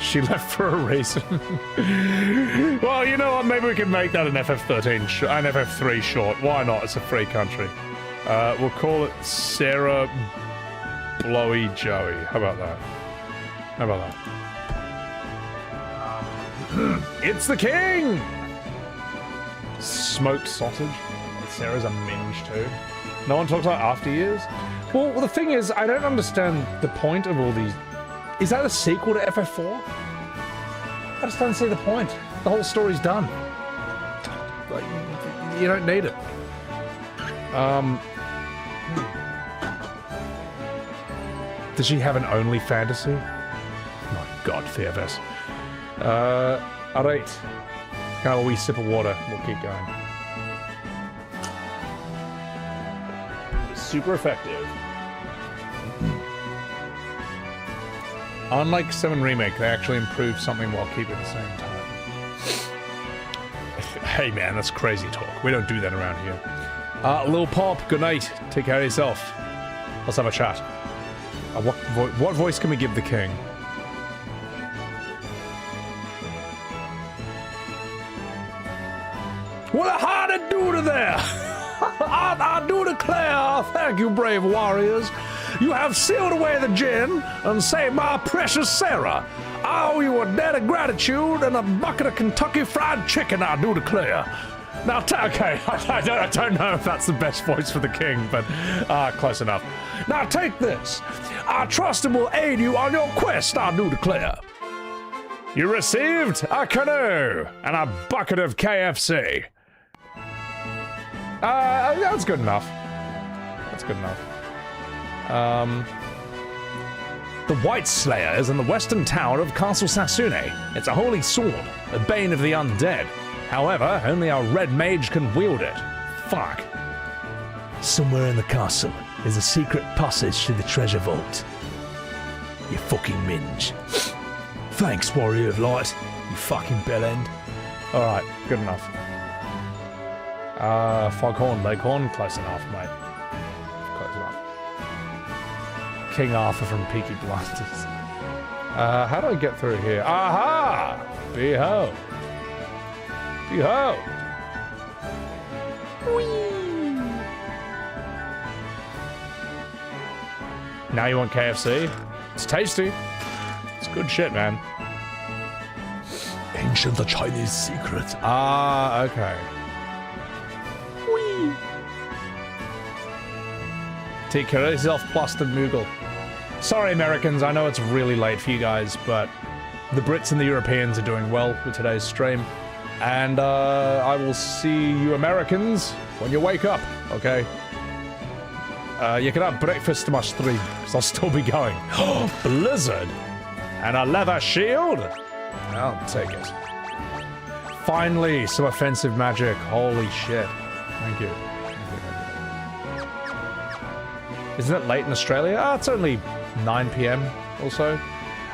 She left for a reason. Well, you know what? Maybe we can make that an FF13, an FF3 short. Why not? It's a free country. We'll call it Sarah Blowy Joey. How about that? It's the king! Smoked sausage. Sarah's a minge too. No one talks about after years? Well, the thing is, I don't understand the point of all these. Is that a sequel to FF4? I just don't see the point. The whole story's done. Like, you don't need it. Does she have an only fantasy? My God, TFS. Alright. Have a wee sip of water. We'll keep going. Super effective. Unlike 7 Remake, they actually improved something while keeping the same time. Hey man, that's crazy talk. We don't do that around here. Lil Pop, good night. Take care of yourself. Let's have a chat. What voice can we give the king? What a hearted dude there! I do declare, thank you, brave warriors. You have sealed away the gin and saved my precious Sarah. I owe you a debt of gratitude and a bucket of Kentucky Fried Chicken, I do declare. Now, okay, I don't know if that's the best voice for the king, but close enough. Now take this. I trust it will aid you on your quest, I do declare. You received a canoe and a bucket of KFC. That's good enough. The White Slayer is in the western tower of Castle Sasune. It's a holy sword, a bane of the undead. However, only our red mage can wield it. Fuck. Somewhere in the castle is a secret passage to the treasure vault. You fucking minge. Thanks, Warrior of Light, you fucking bellend. Alright, good enough. Foghorn, Leghorn, close enough, mate. Close enough. King Arthur from Peaky Blinders. How do I get through here? Aha! Behold. Behold. Whee! Now you want KFC? It's tasty. It's good shit, man. Ancient the Chinese secret. Ah, okay. Whee! Take care of yourself, plastered Moogle. Sorry, Americans, I know it's really late for you guys, but the Brits and the Europeans are doing well with today's stream. And I will see you Americans when you wake up, okay? You can have breakfast to my stream, because I'll still be going. Blizzard! And a leather shield? I'll take it. Finally, some offensive magic. Holy shit. Thank you. Isn't it late in Australia? It's only 9 PM or so.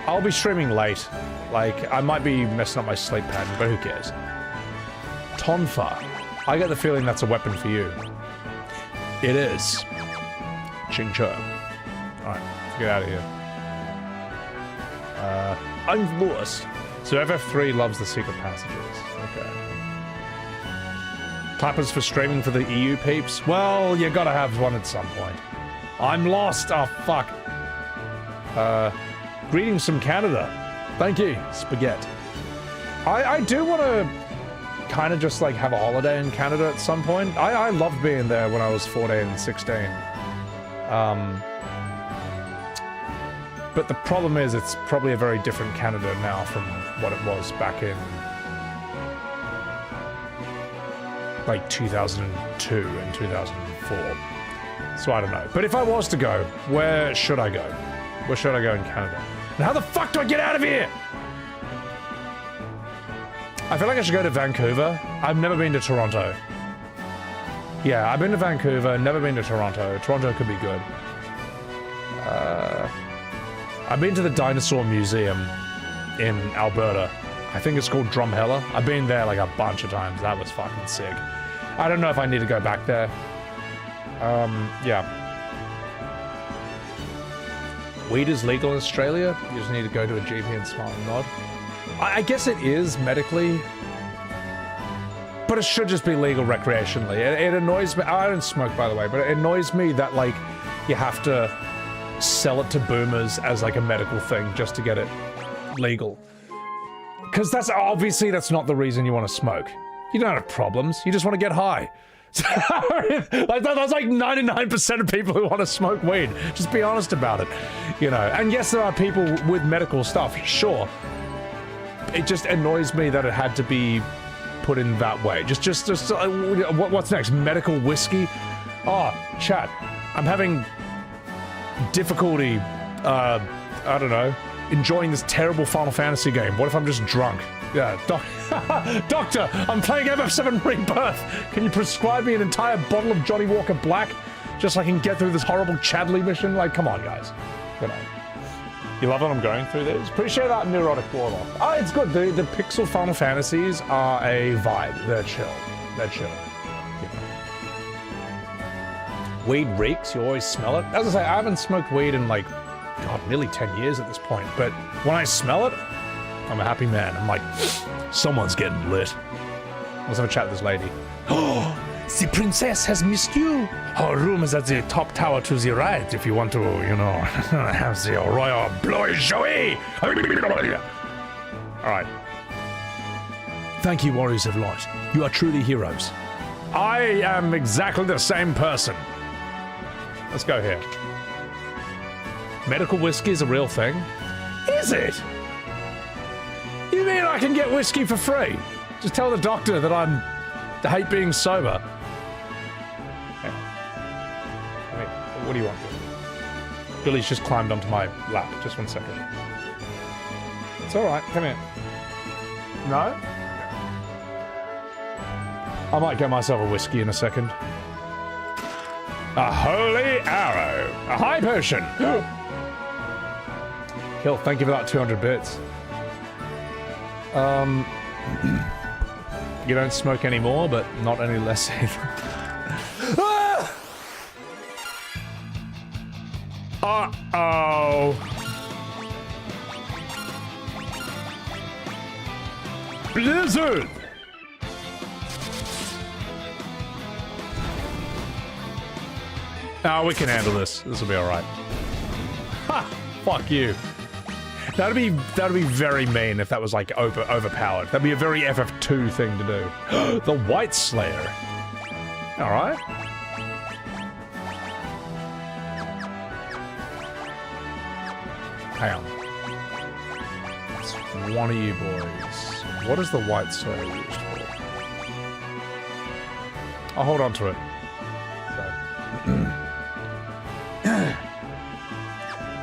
I'll be streaming late. Like, I might be messing up my sleep pattern, but who cares? Tonfa. I get the feeling that's a weapon for you. It is. Ching Cho. Alright, get out of here. I'm Lewis. So FF3 loves the secret passages. Okay. Clappers for streaming for the EU peeps? Well, you gotta have one at some point. I'm lost! Oh, fuck. Greetings from Canada. Thank you, Spaghetti. I do want to kind of just like have a holiday in Canada at some point. I loved being there when I was 14 and 16. But the problem is it's probably a very different Canada now from what it was back in like 2002 and 2004. So I don't know. But if I was to go, where should I go? Where should I go in Canada? And how the fuck do I get out of here? I feel like I should go to Vancouver. I've never been to Toronto. Yeah, I've been to Vancouver, never been to Toronto. Toronto could be good. I've been to the Dinosaur Museum in Alberta. I think it's called Drumheller. I've been there like a bunch of times. That was fucking sick. I don't know if I need to go back there. Yeah. Weed is legal in Australia. You just need to go to a GP and smile and nod. I guess it is medically, but it should just be legal recreationally. It annoys me. I don't smoke, by the way, but it annoys me that like you have to sell it to boomers as like a medical thing just to get it legal. Because that's obviously not the reason you want to smoke. You don't have problems. You just want to get high. Like that's like 99% of people who want to smoke weed. Just be honest about it, you know. And yes, there are people with medical stuff, sure. It just annoys me that it had to be put in that way. What's next? Medical whiskey? Oh, chat. I'm having difficulty. I don't know. Enjoying this terrible Final Fantasy game. What if I'm just drunk? Yeah, Doctor, I'm playing FF7 Rebirth. Can you prescribe me an entire bottle of Johnny Walker Black just so I can get through this horrible Chadley mission? Like, come on, guys. You know. You love what I'm going through this? Appreciate that neurotic warlock. Oh, it's good. The pixel Final Fantasies are a vibe. They're chill. They're chill. You know. Weed reeks. You always smell it. As I say, I haven't smoked weed in like, God, nearly 10 years at this point. But when I smell it, I'm a happy man. I'm like, someone's getting lit. Let's have a chat with this lady. Oh, the princess has missed you. Her room is at the top tower to the right if you want to, you know, have the royal blowy showy. Alright. Thank you, Warriors of Light. You are truly heroes. I am exactly the same person. Let's go here. Medical whiskey is a real thing? Is it? You mean I can get whiskey for free? Just tell the doctor that I hate being sober. Hang on. I mean, what do you want? Billy's just climbed onto my lap. Just 1 second. It's alright, come here. No? I might get myself a whiskey in a second. A holy arrow! A high potion! Kill, thank you for that 200 bits. You don't smoke anymore, but not any less either. Ah! Uh-oh. Blizzard! Oh, we can handle this. This will be alright. Ha! Fuck you. That'd be very mean if that was like overpowered. That'd be a very FF2 thing to do. The White Slayer. All right. Hang on. It's one of you boys. What is the White Slayer used for? I'll hold on to it.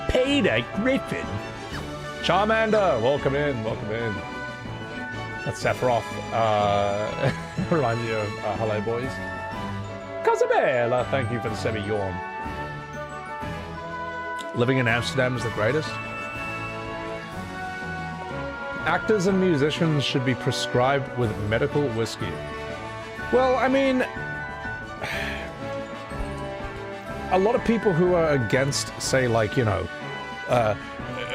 Peter Griffin. Charmander, welcome in, welcome in. That's Sephiroth. Reminds you of hello, boys. Casabella, thank you for the semi-yawn. Living in Amsterdam is the greatest. Actors and musicians should be prescribed with medical whiskey. Well, I mean, a lot of people who are against, say, like, you know,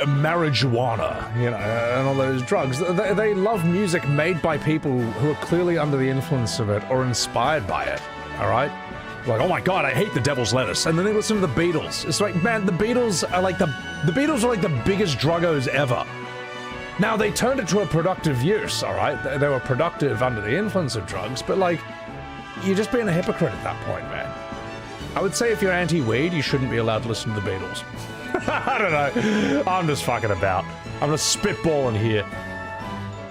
marijuana, you know, and all those drugs. They love music made by people who are clearly under the influence of it or inspired by it, all right? Like, oh my God, I hate the Devil's Lettuce. And then they listen to the Beatles. It's like, man, the Beatles are like the Beatles are like the biggest druggos ever. Now, they turned it to a productive use, all right? They were productive under the influence of drugs, but like, you're just being a hypocrite at that point, man. I would say if you're anti-weed, you shouldn't be allowed to listen to the Beatles. I don't know. I'm just fucking about. I'm just spitballing here.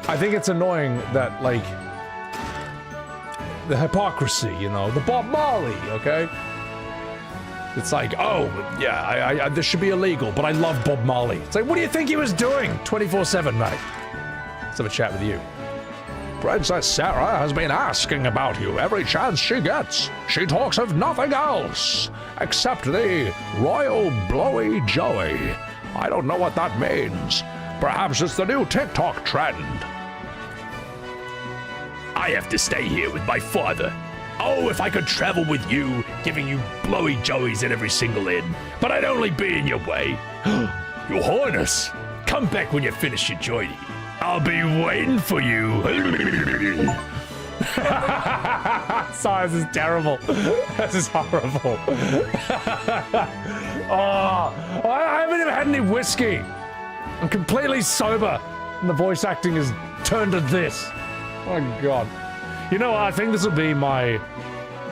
I think it's annoying that, like, the hypocrisy, you know, the Bob Marley, okay? It's like, oh, yeah, this should be illegal, but I love Bob Marley. It's like, what do you think he was doing 24/7, mate? Let's have a chat with you. Princess Sarah has been asking about you every chance she gets. She talks of nothing else except the Royal Blowy Joey. I don't know what that means. Perhaps it's the new TikTok trend. I have to stay here with my father. Oh, if I could travel with you, giving you blowy joeys at every single inn. But I'd only be in your way. Your Highness, come back when you finish your journey. I'll be waiting for you. Sorry, this is terrible. This is horrible. Oh, I haven't even had any whiskey. I'm completely sober, and the voice acting has turned to this. Oh my god. You know what? I think these will be my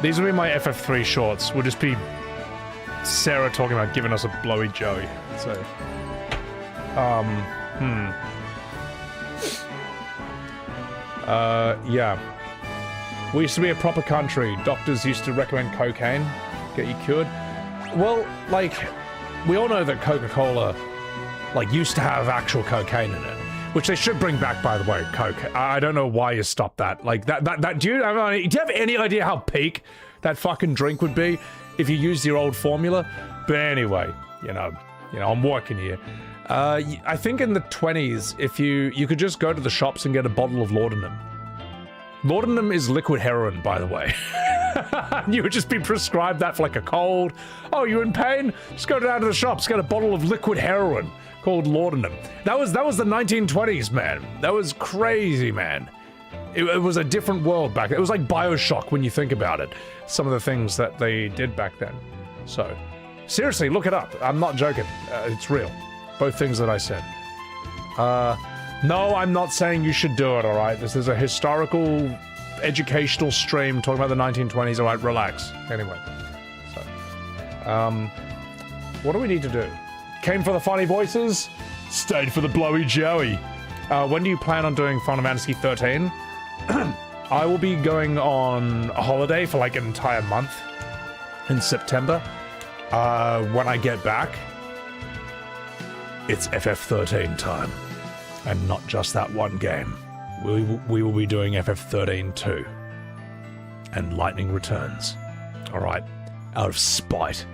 FF3 shorts. Will just be Sarah talking about giving us a blowy joey. So, yeah. We used to be a proper country. Doctors used to recommend cocaine, get you cured. Well, like, we all know that Coca-Cola, like, used to have actual cocaine in it, which they should bring back, by the way. Coke. I don't know why you stopped that. Like, do you have any idea how peak that fucking drink would be if you used your old formula? But anyway, you know, I'm working here. I think in the 20s, if you could just go to the shops and get a bottle of laudanum. Laudanum is liquid heroin, by the way. You would just be prescribed that for like a cold. Oh, you in pain? Just go down to the shops, get a bottle of liquid heroin called laudanum. That was the 1920s, man. That was crazy, man. It was a different world back then. It was like BioShock when you think about it. Some of the things that they did back then. So, seriously, look it up. I'm not joking. It's real. Both things that I said. No, I'm not saying you should do it, alright? This is a historical, educational stream talking about the 1920s, alright? Relax. Anyway. So, what do we need to do? Came for the funny voices? Stayed for the blowy joey. When do you plan on doing Final Fantasy 13? I will be going on a holiday for like an entire month in September. When I get back, it's FF13 time. And not just that one game. We will be doing FF13 too. And Lightning Returns. Alright. Out of spite.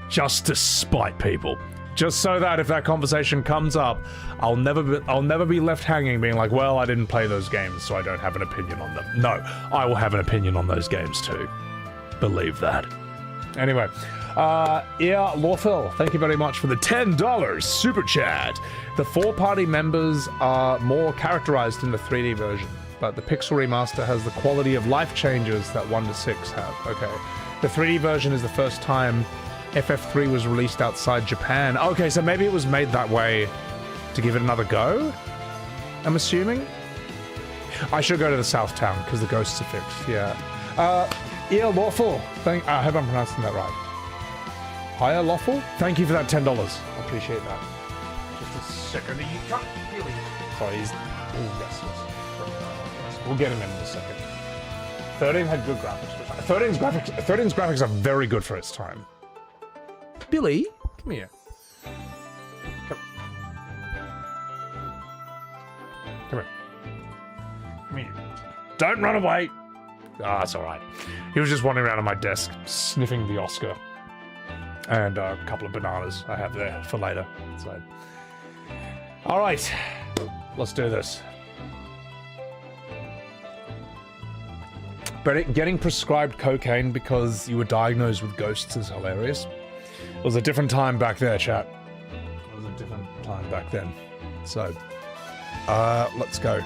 Just to spite people. Just so that if that conversation comes up, I'll never be left hanging being like, well, I didn't play those games, so I don't have an opinion on them. No, I will have an opinion on those games too. Believe that. Anyway, yeah, Lawful, thank you very much for the $10 super chat. The 4-party members are more characterized in the 3D version, but the Pixel Remaster has the quality of life changes that 1 to 6 have. Okay, the 3D version is the first time FF3 was released outside Japan. Okay, so maybe it was made that way to give it another go? I'm assuming? I should go to the South Town, because the ghosts are fixed, yeah. Yeah, Lawful. I hope I'm pronouncing that right. Hiya, Lawful? Thank you for that $10. I appreciate that. Just a second. You can't really... Sorry, he's all restless. We'll get him in a second. 13 had good graphics. 13's graphics are very good for its time. Billy? Come here. Come here. Come here. Don't run away. Ah, it's alright. He was just wandering around on my desk, sniffing the Oscar. And a couple of bananas I have there for later. So, alright. Let's do this. But getting prescribed cocaine because you were diagnosed with ghosts is hilarious. It was a different time back there, chat. It was a different time back then. So, let's go.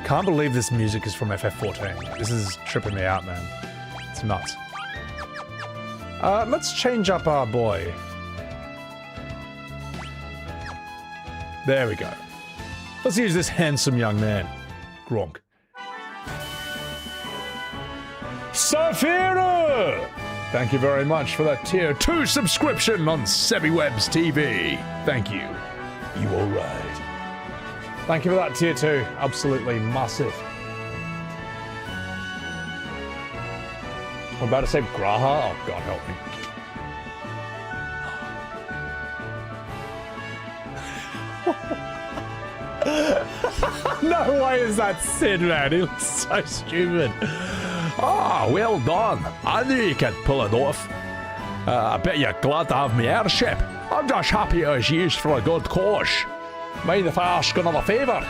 Can't believe this music is from FF14. This is tripping me out, man. It's nuts. Let's change up our boy. There we go. Let's use this handsome young man. Gronk. Saphira! Thank you very much for that tier 2 subscription on SebiWebs TV. Thank you. You all right. Thank you for that tier 2. Absolutely massive. I'm about to say Graha. Oh, God help me. No way is that Sid, man. He looks so stupid. Ah, well done. I knew you could pull it off. I bet you're glad to have me airship. I'm just happy it was used for a good cause. Mind if I ask another favour?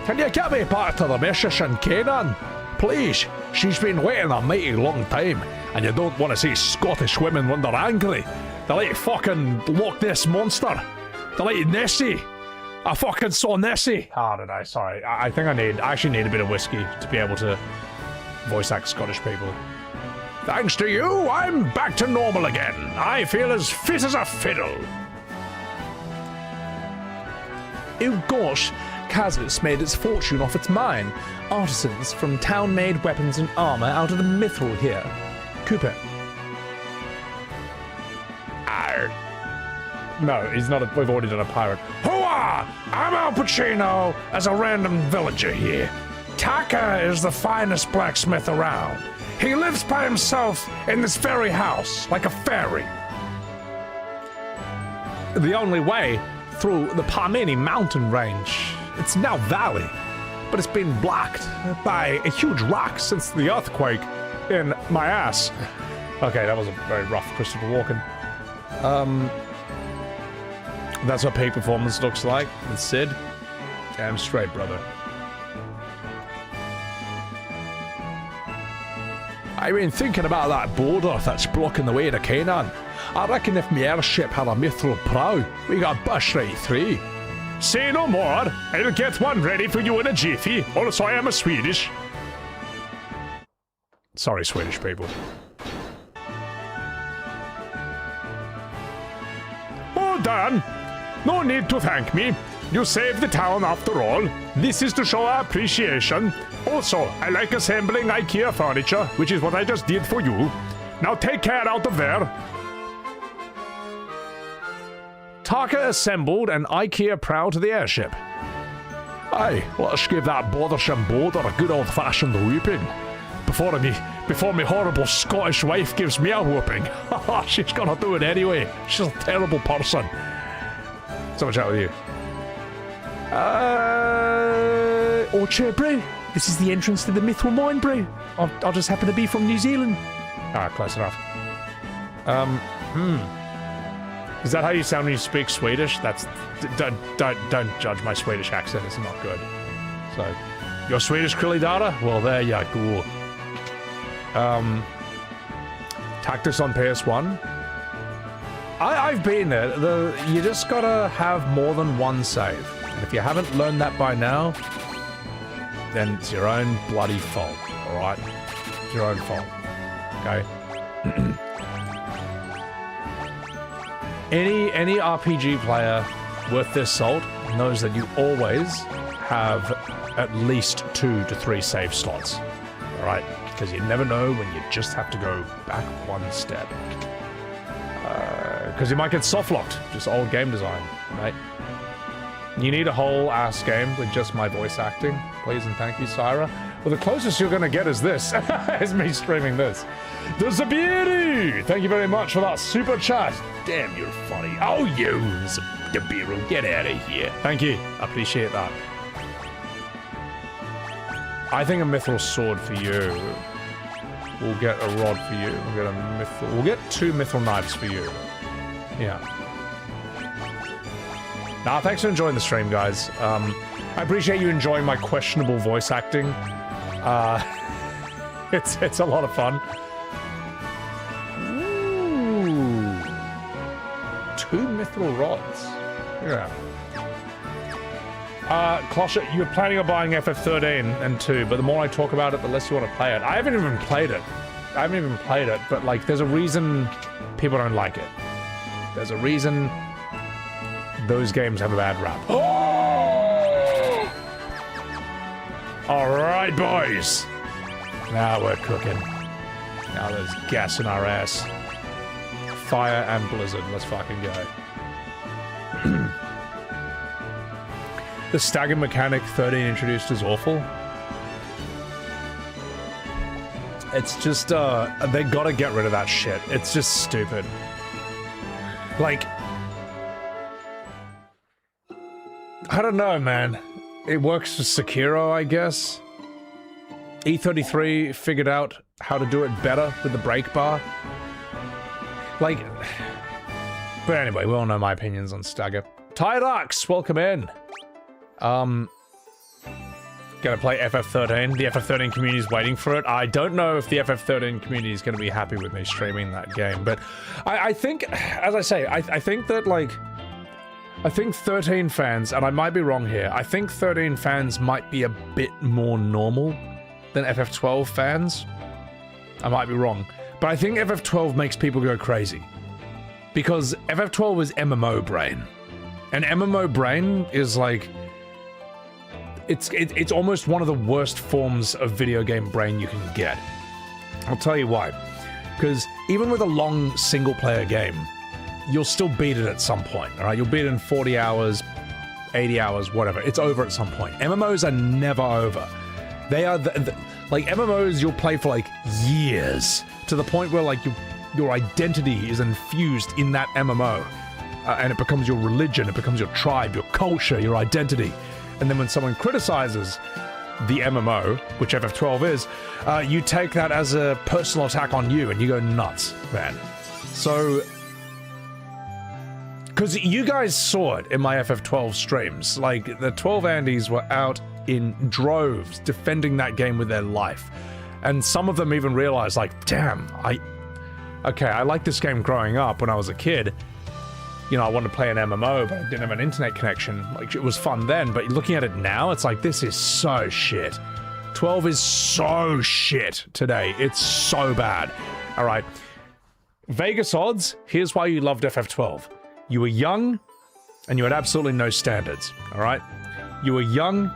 Can you get me back to the missus in Canaan? Please, she's been waiting a mighty long time, and you don't want to see Scottish women when they're angry. They're like fucking Loch Ness Monster. They're like Nessie. I fucking saw Nessie. How did I? Sorry. I think I actually need a bit of whiskey to be able to voice act Scottish people. Thanks to you, I'm back to normal again. I feel as fit as a fiddle. Oh gosh, Kazis made its fortune off its mine. Artisans from town-made weapons and armor out of the mithril here. Cooper. No, he's not. We've already done a pirate. Hooah! I'm Al Pacino as a random villager here. Taka is the finest blacksmith around. He lives by himself in this very house, like a fairy. The only way through the Parmeni mountain range. It's now valley, but it's been blocked by a huge rock since the earthquake in my ass. Okay, that was a very rough Christopher Walken. That's what peak performance looks like with Sid. Damn straight, brother. I've been thinking about that boulder that's blocking the way to Canaan. I reckon if my airship had a mithril prow, we got bush right through. Say no more. I'll get one ready for you in a jiffy. Also, I am a Swedish. Sorry, Swedish people. Oh, Dan. No need to thank me. You saved the town after all. This is to show our appreciation. Also, I like assembling IKEA furniture, which is what I just did for you. Now take care out of there. Taka assembled an IKEA prow to the airship. Aye, let's give that bothersome boulder a good old-fashioned whooping. Before me horrible Scottish wife gives me a whooping. She's gonna do it anyway. She's a terrible person. So much out with you. Orchard Brew. This is the entrance to the Mithril Mine Brew. I just happen to be from New Zealand. Ah, close enough. Is that how you sound when you speak Swedish? That's don't judge my Swedish accent. It's not good. So, you're Swedish, Krillidata? Well, there you go. Tactics on PS1. I've been there. You just gotta have more than one save. And if you haven't learned that by now, then it's your own bloody fault, alright? It's your own fault, okay? Any RPG player worth their salt knows that you always have at least 2 to 3 save slots, alright? Because you never know when you just have to go back one step. Because you might get soft-locked, just old game design, right? You need a whole ass game with just my voice acting. Please and thank you, Syra. Well, the closest you're going to get is this. is me streaming this. The Zabiru! Thank you very much for that super chat. Damn, you're funny. Oh, you, Zabiru, get out of here. Thank you. I appreciate that. I think a mithril sword for you. We'll get a rod for you. We'll get a mithril. We'll get 2 mithril knives for you. Yeah. Nah, thanks for enjoying the stream, guys. I appreciate you enjoying my questionable voice acting. It's a lot of fun. Ooh. 2 mithril rods. Yeah. Closher, you were planning on buying FF13 and 2, but the more I talk about it, the less you want to play it. I haven't even played it. But, like, there's a reason people don't like it. There's a reason those games have a bad rap. Oh! Alright, boys. Now we're cooking. Now there's gas in our ass. Fire and blizzard. Let's fucking go. The stagger mechanic 13 introduced is awful. It's just, they gotta get rid of that shit. It's just stupid. Like, I don't know, man. it works for Sekiro, I guess. E33 figured out how to do it better with the brake bar. Like, but anyway, we all know my opinions on Stagger. Tydux, welcome in. Gonna play FF13. The FF13 community is waiting for it. I don't know if the FF13 community is gonna be happy with me streaming that game, but I think, as I say, I think that, like, I think 13 fans, and I might be wrong here, I think 13 fans might be a bit more normal than FF12 fans. I might be wrong. But I think FF12 makes people go crazy. Because FF12 is MMO brain. And MMO brain is like... It's almost one of the worst forms of video game brain you can get. I'll tell you why. Because even with a long single-player game, you'll still beat it at some point, alright? You'll beat it in 40 hours, 80 hours, whatever. It's over at some point. MMOs are never over. They are, like, MMOs you'll play for, like, years. To the point where, like, your identity is infused in that MMO. And it becomes your religion, it becomes your tribe, your culture, your identity. And then when someone criticizes the MMO, which FF12 is, you take that as a personal attack on you, and you go nuts, man. So... Because you guys saw it in my FF12 streams. Like, the 12 Andys were out in droves defending that game with their life. And some of them even realized, like, damn, I like this game growing up when I was a kid. You know, I wanted to play an MMO, but I didn't have an internet connection. Like, it was fun then, but looking at it now, it's like, this is so shit. 12 is so shit today. It's so bad. All right. Vegas odds, here's why you loved FF12. You were young, and you had absolutely no standards, all right? You were young,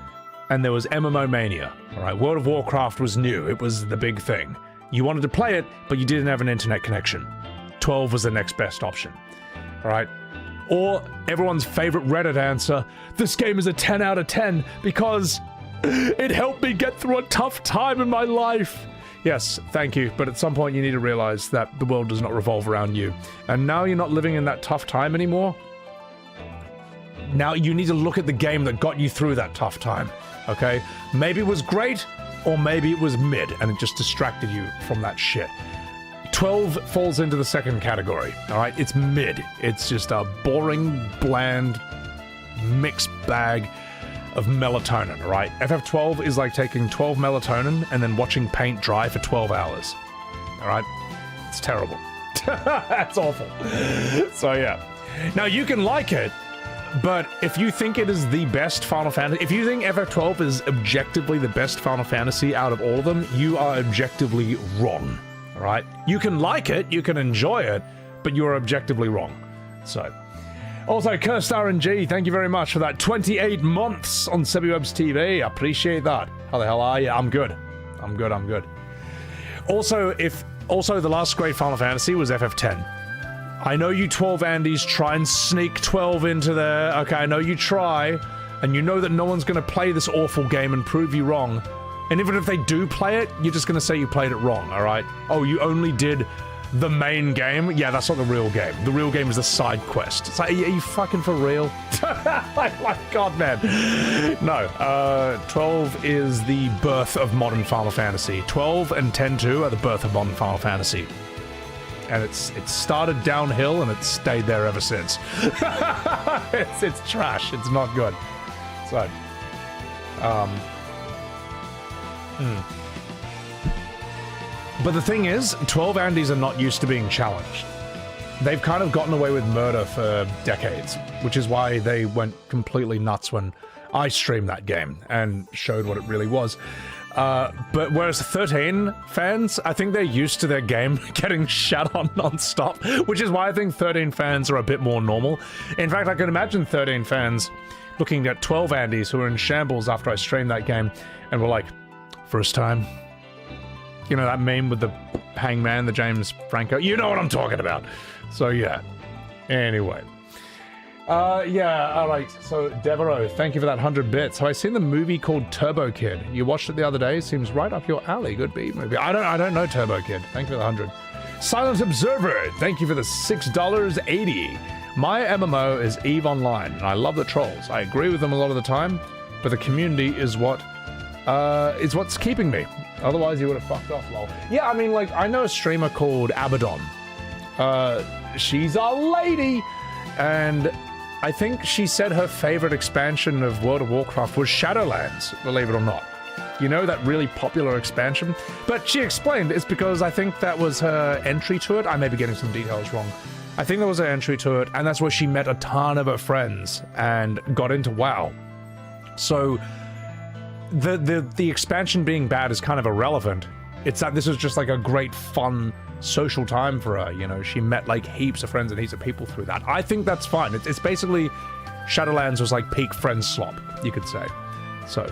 and there was MMO mania, all right? World of Warcraft was new. It was the big thing. You wanted to play it, but you didn't have an internet connection. 12 was the next best option, all right? Or everyone's favorite Reddit answer, this game is a 10 out of 10 because it helped me get through a tough time in my life. Yes, thank you, but at some point you need to realize that the world does not revolve around you. And now you're not living in that tough time anymore. Now you need to look at the game that got you through that tough time, okay? Maybe it was great, or maybe it was mid, and it just distracted you from that shit. 12 falls into the second category, alright? It's mid. It's just a boring, bland, mixed bag of melatonin, alright? FF12 is like taking 12 melatonin and then watching paint dry for 12 hours. Alright? It's terrible. That's awful. So yeah. Now you can like it, but if you think it is the best Final Fantasy, if you think FF12 is objectively the best Final Fantasy out of all of them, you are objectively wrong. Alright? You can like it, you can enjoy it, but you are objectively wrong. So... Also, Cursed RNG, thank you very much for that 28 months on SebiWebs TV. I appreciate that. How the hell are you? I'm good. I'm good. Also, the last great Final Fantasy was FF10. I know you 12 Andys try and sneak 12 into there. Okay, I know you try, and you know that no one's going to play this awful game and prove you wrong. And even if they do play it, you're just going to say you played it wrong, alright? Oh, you only did the main game? Yeah, that's not the real game. The real game is the side quest. It's like, are you fucking for real? My God, man. No, 12 is the birth of modern Final Fantasy. 12 and 10-2 are the birth of modern Final Fantasy. And it started downhill and it's stayed there ever since. it's trash. It's not good. So, But the thing is, 12 Andys are not used to being challenged. They've kind of gotten away with murder for decades, which is why they went completely nuts when I streamed that game and showed what it really was. But whereas 13 fans, I think they're used to their game getting shat on non-stop, which is why I think 13 fans are a bit more normal. In fact, I can imagine 13 fans looking at 12 Andys who were in shambles after I streamed that game and were like, first time? You know that meme with the hangman, the James Franco? You know what I'm talking about. So yeah. Anyway. Yeah, alright. So Devereaux, thank you for that 100 bits. Have I seen the movie called Turbo Kid? You watched it the other day? Seems right up your alley. Good beat movie. I don't know Turbo Kid. Thank you for the 100. Silent Observer, thank you for the $6.80. My MMO is EVE Online, and I love the trolls. I agree with them a lot of the time, but the community is what's keeping me. Otherwise, you would have fucked off, lol. Yeah, I mean, like, I know a streamer called Abaddon. She's a lady, and I think she said her favorite expansion of World of Warcraft was Shadowlands, believe it or not. You know, that really popular expansion? But she explained it's because I think that was her entry to it. I may be getting some details wrong. I think that was her entry to it, and that's where she met a ton of her friends and got into WoW. So the expansion being bad is kind of irrelevant. It's that this was just like a great fun social time for her, you know. She met like heaps of friends and heaps of people through that. I think that's fine. It's basically Shadowlands was like peak friends slop, you could say. So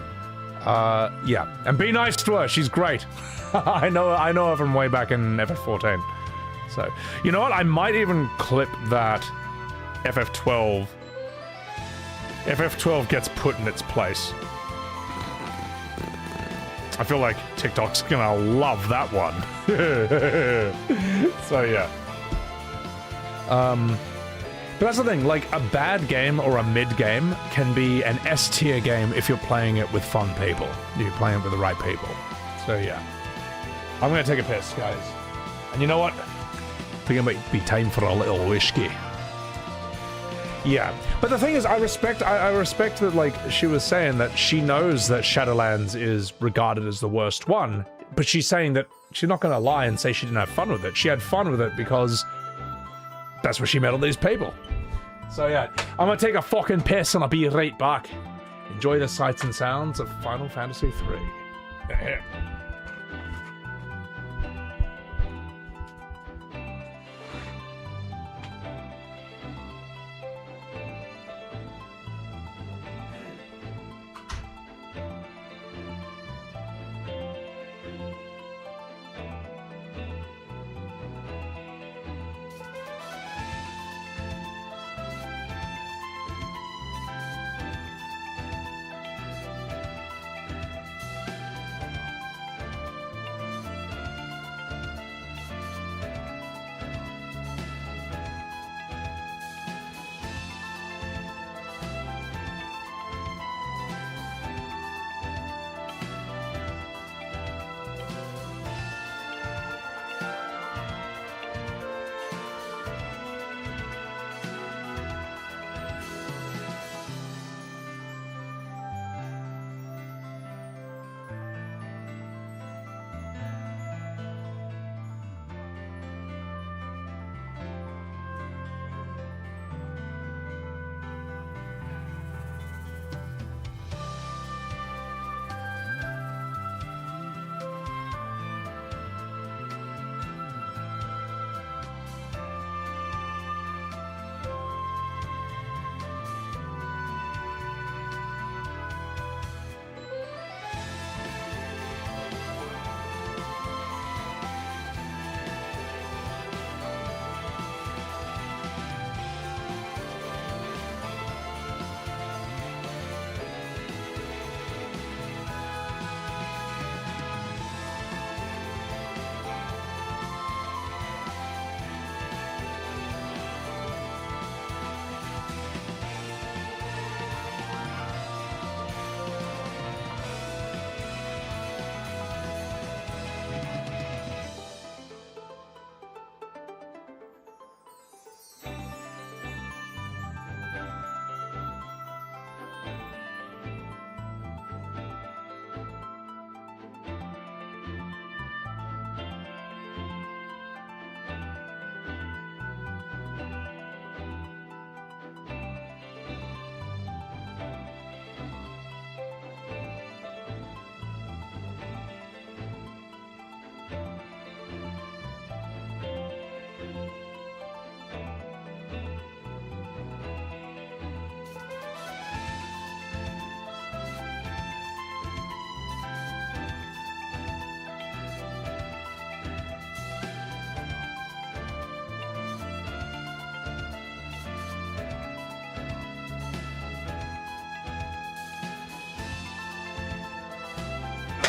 yeah, and be nice to her, she's great. I know her from way back in FF14. So you know what, I might even clip that FF12 gets put in its place. I feel like TikTok's gonna love that one. So yeah. But that's the thing, like a bad game or a mid game can be an S tier game if you're playing it with fun people. You're playing it with the right people. So yeah. I'm gonna take a piss, guys. And you know what? I think it might be time for a little whiskey. Yeah, but the thing is, I respect that, like, she was saying that she knows that Shadowlands is regarded as the worst one, but she's saying that she's not going to lie and say she didn't have fun with it. She had fun with it because that's where she met all these people. So yeah, I'm going to take a fucking piss and I'll be right back. Enjoy the sights and sounds of Final Fantasy III.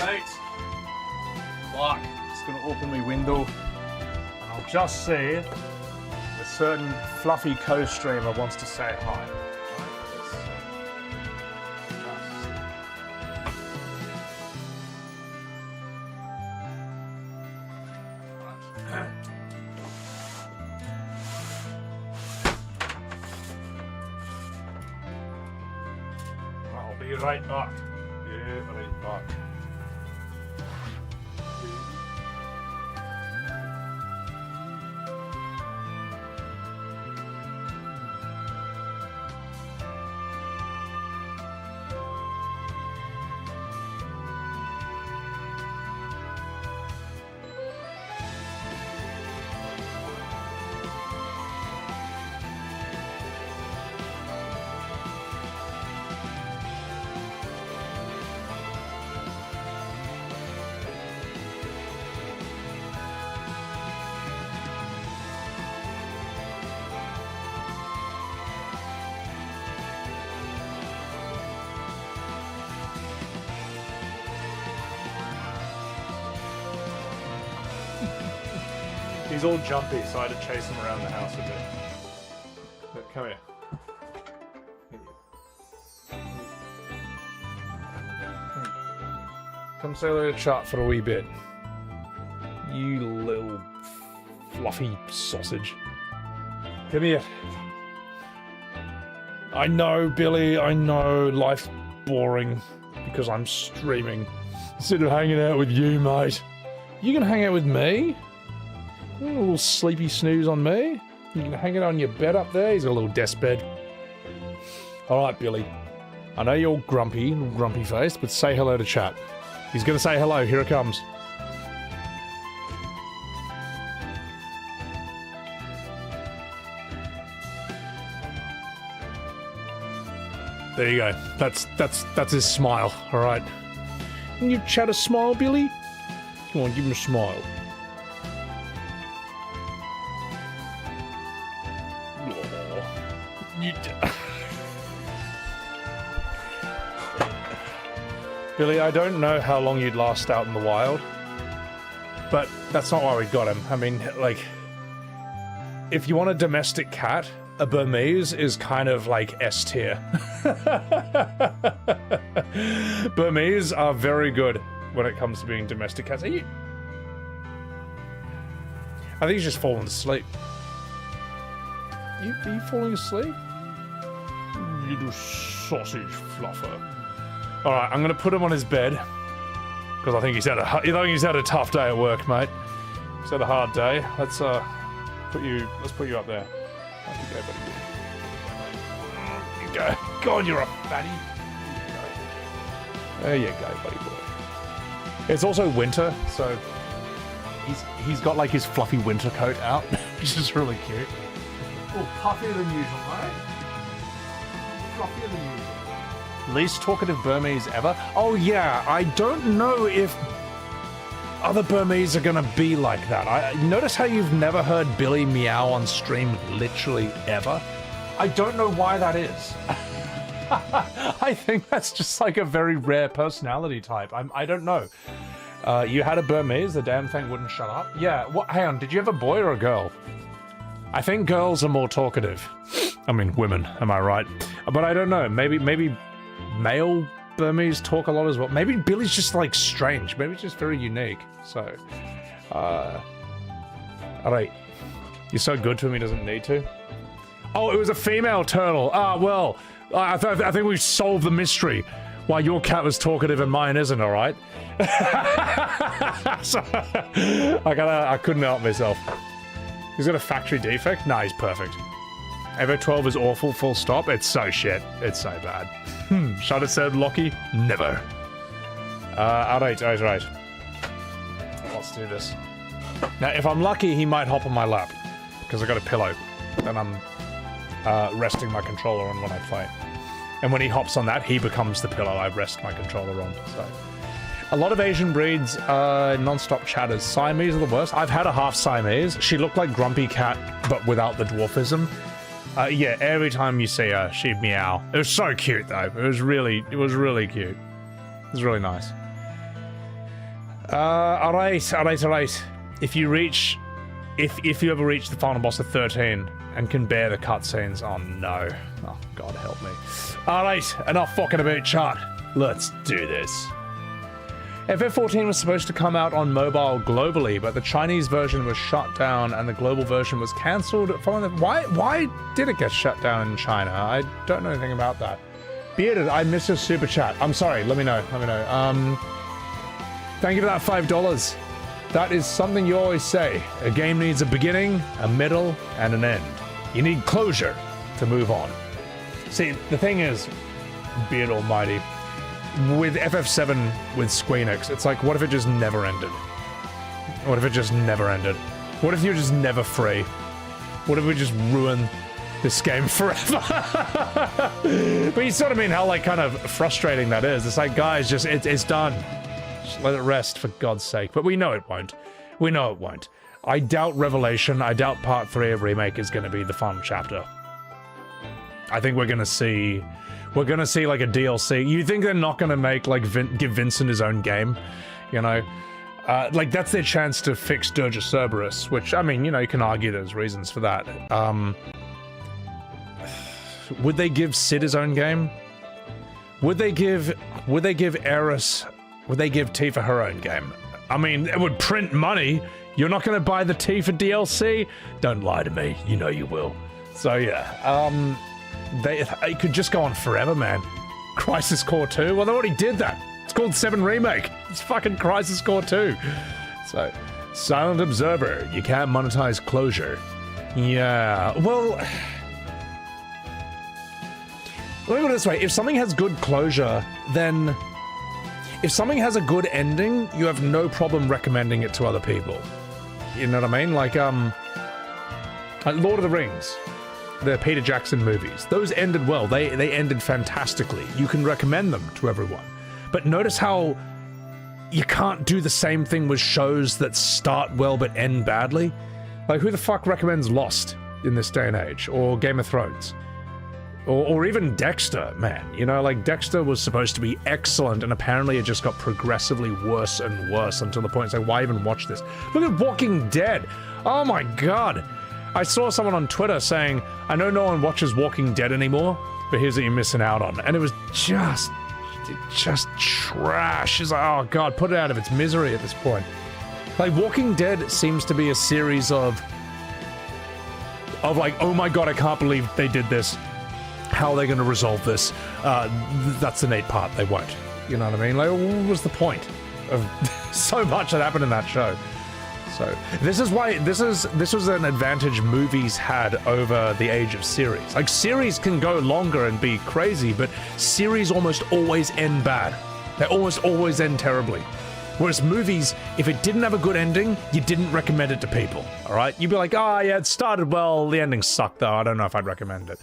Right. Lock. Just going to open my window. And I'll just say a certain fluffy co-streamer wants to say hi. Right, let's just Be right back. Be right back. He's all jumpy, so I had to chase him around the house a bit. Look, come here. Come say hello to chat for a wee bit. You little fluffy sausage. Come here. I know, Billy, I know life's boring because I'm streaming instead of hanging out with you, mate. You can hang out with me? A little sleepy snooze on me? You can hang it on your bed up there? He's got a little desk bed. Alright, Billy. I know you're grumpy faced, but say hello to chat. He's gonna say hello, here it comes. There you go. That's his smile, alright. Can you chat a smile, Billy? Come on, give him a smile. Billy, I don't know how long you'd last out in the wild, but that's not why we got him. I mean, like, if you want a domestic cat, a Burmese is kind of like S tier. Burmese are very good when it comes to being domestic cats. Are you? I think he's just falling asleep. Are you falling asleep? You little sausage fluffer. All right, I'm gonna put him on his bed because I think he's had a tough day at work, mate. He's had a hard day. Let's put you up there. Off you go, buddy. You go. God, you're a fatty. There you go, buddy boy. It's also winter, so he's got like his fluffy winter coat out, which is really cute. Oh, puffier than usual, mate. Fluffier than usual. Least talkative Burmese ever? Oh yeah, I don't know if other Burmese are gonna be like that. I notice how you've never heard Billy meow on stream literally ever. I don't know why that is. I think that's just like a very rare personality type. I don't know. You had a Burmese, the damn thing wouldn't shut up. Yeah, what? Hang on, did you have a boy or a girl? I think girls are more talkative. I mean, women, am I right? But I don't know, maybe male Burmese talk a lot as well. Maybe Billy's just like strange. Maybe it's just very unique. So, alright. You're so good to him he doesn't need to. Oh, it was a female turtle. Ah, well, I think we've solved the mystery. Why your cat was talkative and mine isn't, alright? So, I couldn't help myself. He's got a factory defect? Nah, he's perfect. Evo 12 is awful, full stop. It's so shit. It's so bad. Should have said Lockie? Never. Alright. Let's do this. Now, if I'm lucky, he might hop on my lap. Because I got a pillow. And I'm resting my controller on when I play. And when he hops on that, he becomes the pillow I rest my controller on. So, a lot of Asian breeds, non-stop chatters. Siamese are the worst. I've had a half Siamese. She looked like Grumpy Cat, but without the dwarfism. Yeah, every time you see her, she'd meow. It was so cute, though. It was really cute. It was really nice. Alright. If you ever reach the final boss of 13 and can bear the cutscenes, oh no. Oh, God help me. Alright, enough fucking about chat. Let's do this. FF14 was supposed to come out on mobile globally, but the Chinese version was shut down and the global version was cancelled following the... Why did it get shut down in China? I don't know anything about that. Bearded, I missed your super chat. I'm sorry. Let me know. Thank you for that $5. That is something you always say. A game needs a beginning, a middle, and an end. You need closure to move on. See, the thing is, Beard Almighty, with FF7 with Squeenix, it's like, what if it just never ended? What if it just never ended? What if you're just never free? What if we just ruin this game forever? But you sort of mean how, like, kind of frustrating that is. It's like, guys, just, it's done. Just let it rest, for God's sake. But we know it won't. We know it won't. I doubt Revelation, I doubt Part 3 of Remake is going to be the fun chapter. I think we're going to see like a DLC. You think they're not going to make, like, give Vincent his own game? You know? Like, that's their chance to fix Dirge of Cerberus, which, I mean, you know, you can argue there's reasons for that. Would they give Sid his own game? Would they give Eris, would they give Tifa her own game? I mean, it would print money. You're not going to buy the Tifa DLC? Don't lie to me. You know you will. So, yeah. It could just go on forever, man. Crisis Core 2? Well, they already did that. It's called 7 Remake. It's fucking Crisis Core 2. So, Silent Observer. You can't monetize closure. Yeah. Well, let me put it this way. If something has good closure, then... If something has a good ending, you have no problem recommending it to other people. You know what I mean? Like Lord of the Rings, the Peter Jackson movies. Those ended well. They ended fantastically. You can recommend them to everyone. But notice how you can't do the same thing with shows that start well but end badly. Like, who the fuck recommends Lost in this day and age? Or Game of Thrones? Or even Dexter, man. You know, like, Dexter was supposed to be excellent, and apparently it just got progressively worse and worse until the point it's like, why even watch this? Look at Walking Dead. Oh my god. I saw someone on Twitter saying, I know no one watches Walking Dead anymore, but here's what you're missing out on. And it was just trash. It's like, oh god, put it out of its misery at this point. Like, Walking Dead seems to be a series of like, oh my god, I can't believe they did this. How are they going to resolve this? That's the neat part. They won't. You know what I mean? Like, what was the point of so much that happened in that show? So this is why this was an advantage movies had over the age of series. Like, series can go longer and be crazy, but series almost always end bad. They almost always end terribly. Whereas movies, if it didn't have a good ending, you didn't recommend it to people, all right? You'd be like, oh, yeah, it started well, the ending sucked, though, I don't know if I'd recommend it,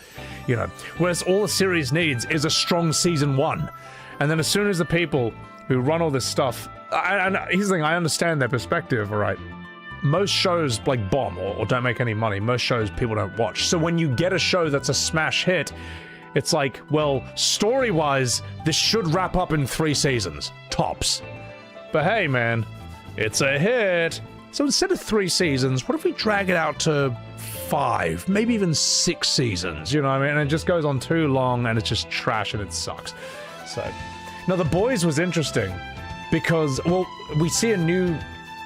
you know? Whereas all a series needs is a strong season 1. And then as soon as the people who run all this stuff, and here's the thing, I understand their perspective, all right? Most shows, like, bomb or don't make any money. Most shows people don't watch. So when you get a show that's a smash hit, it's like, well, story-wise, this should wrap up in 3 seasons, tops. But hey, man, it's a hit. So instead of 3 seasons, what if we drag it out to 5, maybe even 6 seasons? You know what I mean? And it just goes on too long, and it's just trash, and it sucks. So, now The Boys was interesting because, well, we see a new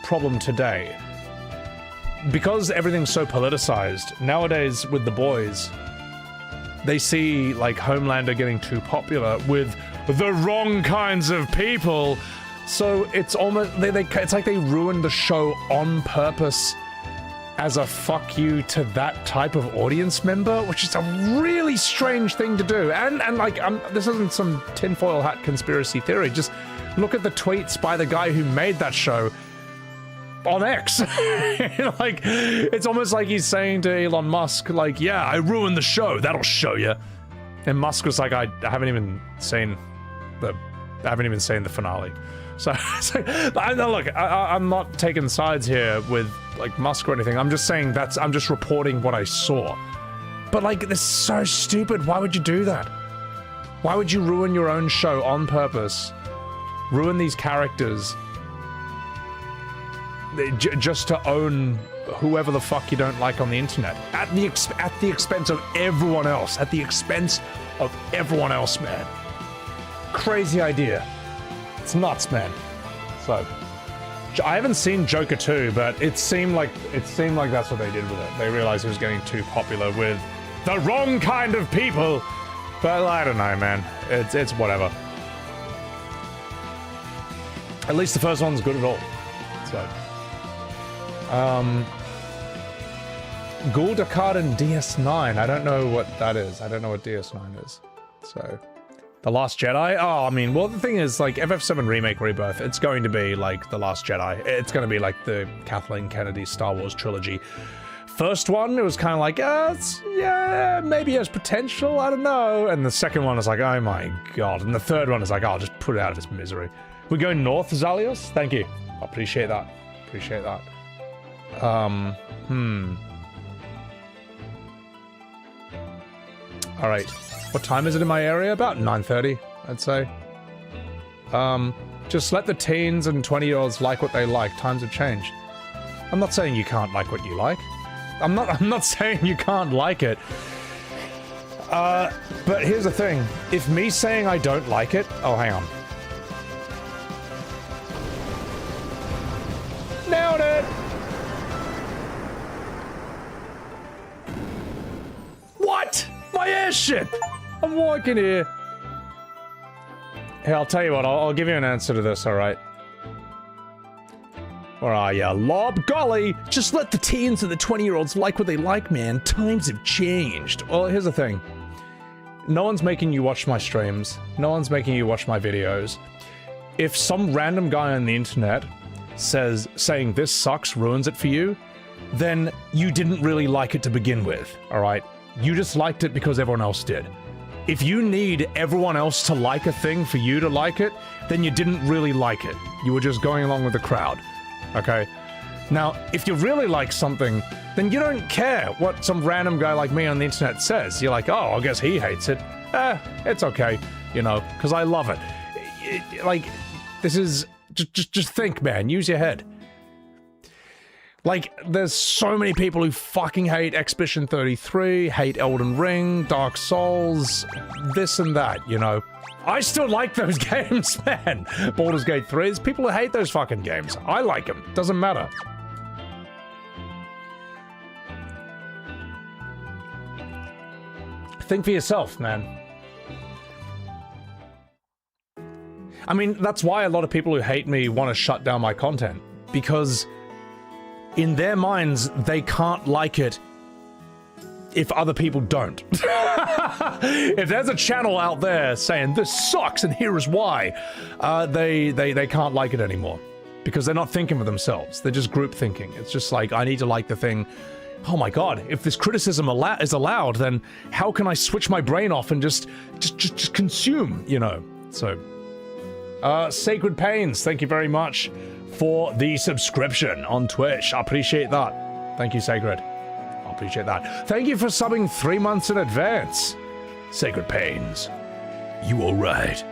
problem today. Because everything's so politicized, nowadays with The Boys, they see, like, Homelander getting too popular with the wrong kinds of people. So it's almost it's like they ruined the show on purpose as a fuck you to that type of audience member, which is a really strange thing to do. And like, this isn't some tinfoil hat conspiracy theory. Just look at the tweets by the guy who made that show on X. Like, it's almost like he's saying to Elon Musk, like, yeah, I ruined the show, that'll show you. And Musk was like, I haven't even seen the finale. So look, I'm not taking sides here with, like, Musk or anything. I'm just saying I'm just reporting what I saw. But, like, this is so stupid. Why would you do that? Why would you ruin your own show on purpose? Ruin these characters just to own whoever the fuck you don't like on the internet at the expense of everyone else. At the expense of everyone else, man. Crazy idea. It's nuts, man. So, I haven't seen Joker 2, but it seemed like that's what they did with it. They realized it was getting too popular with the wrong kind of people. But I don't know, man. It's whatever. At least the first one's good at all. So, Ghoul Dakar and DS9. I don't know what that is. I don't know what DS9 is. So, The Last Jedi? Oh, I mean, well, the thing is, like, FF7 Remake Rebirth, it's going to be like The Last Jedi. It's going to be like the Kathleen Kennedy Star Wars trilogy. First one, it was kind of like, yeah, maybe it has potential, I don't know. And the second one is like, oh my god. And the third one is like, oh, just put it out of its misery. We go north, Zalios? Thank you. I appreciate that. Appreciate that. Alright. What time is it in my area? About 9:30, I'd say. Just let the teens and 20-year-olds like what they like. Times have changed. I'm not saying you can't like what you like. I'm not saying you can't like it. But here's the thing. If me saying I don't like it... Oh, hang on. Nailed it! What? My airship! I'm walking here. Hey, I'll tell you what. I'll give you an answer to this, alright? Where are ya? Lob? Golly! Just let the teens and the 20-year-olds like what they like, man. Times have changed. Well, here's the thing. No one's making you watch my streams. No one's making you watch my videos. If some random guy on the internet saying this sucks ruins it for you, then you didn't really like it to begin with, alright? You just liked it because everyone else did. If you need everyone else to like a thing for you to like it, then you didn't really like it. You were just going along with the crowd. Okay? Now, if you really like something, then you don't care what some random guy like me on the internet says. You're like, oh, I guess he hates it. It's okay, you know, because I love it. Like, this is... Just think, man. Use your head. Like, there's so many people who fucking hate Expedition 33, hate Elden Ring, Dark Souls, this and that, you know. I still like those games, man. Baldur's Gate 3, there's people who hate those fucking games. I like them. Doesn't matter. Think for yourself, man. I mean, that's why a lot of people who hate me want to shut down my content. Because in their minds, they can't like it if other people don't. If there's a channel out there saying, this sucks and here is why, they can't like it anymore. Because they're not thinking for themselves. They're just group thinking. It's just like, I need to like the thing. Oh my god, if this criticism is allowed, then how can I switch my brain off and just consume, you know? So... Sacred Pains, thank you very much for the subscription on Twitch. I appreciate that. Thank you, Sacred. I appreciate that. Thank you for subbing 3 months in advance. Sacred Pains. You alright?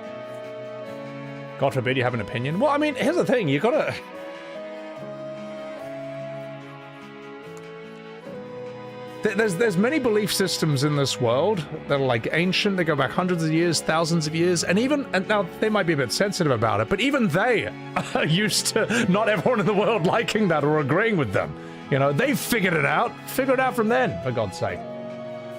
God forbid you have an opinion. Well, I mean, here's the thing. You gotta... There's many belief systems in this world that are like ancient, they go back hundreds of years, thousands of years, and now they might be a bit sensitive about it, but even they are used to not everyone in the world liking that or agreeing with them. You know, they've figured it out. Figure it out from then, for God's sake.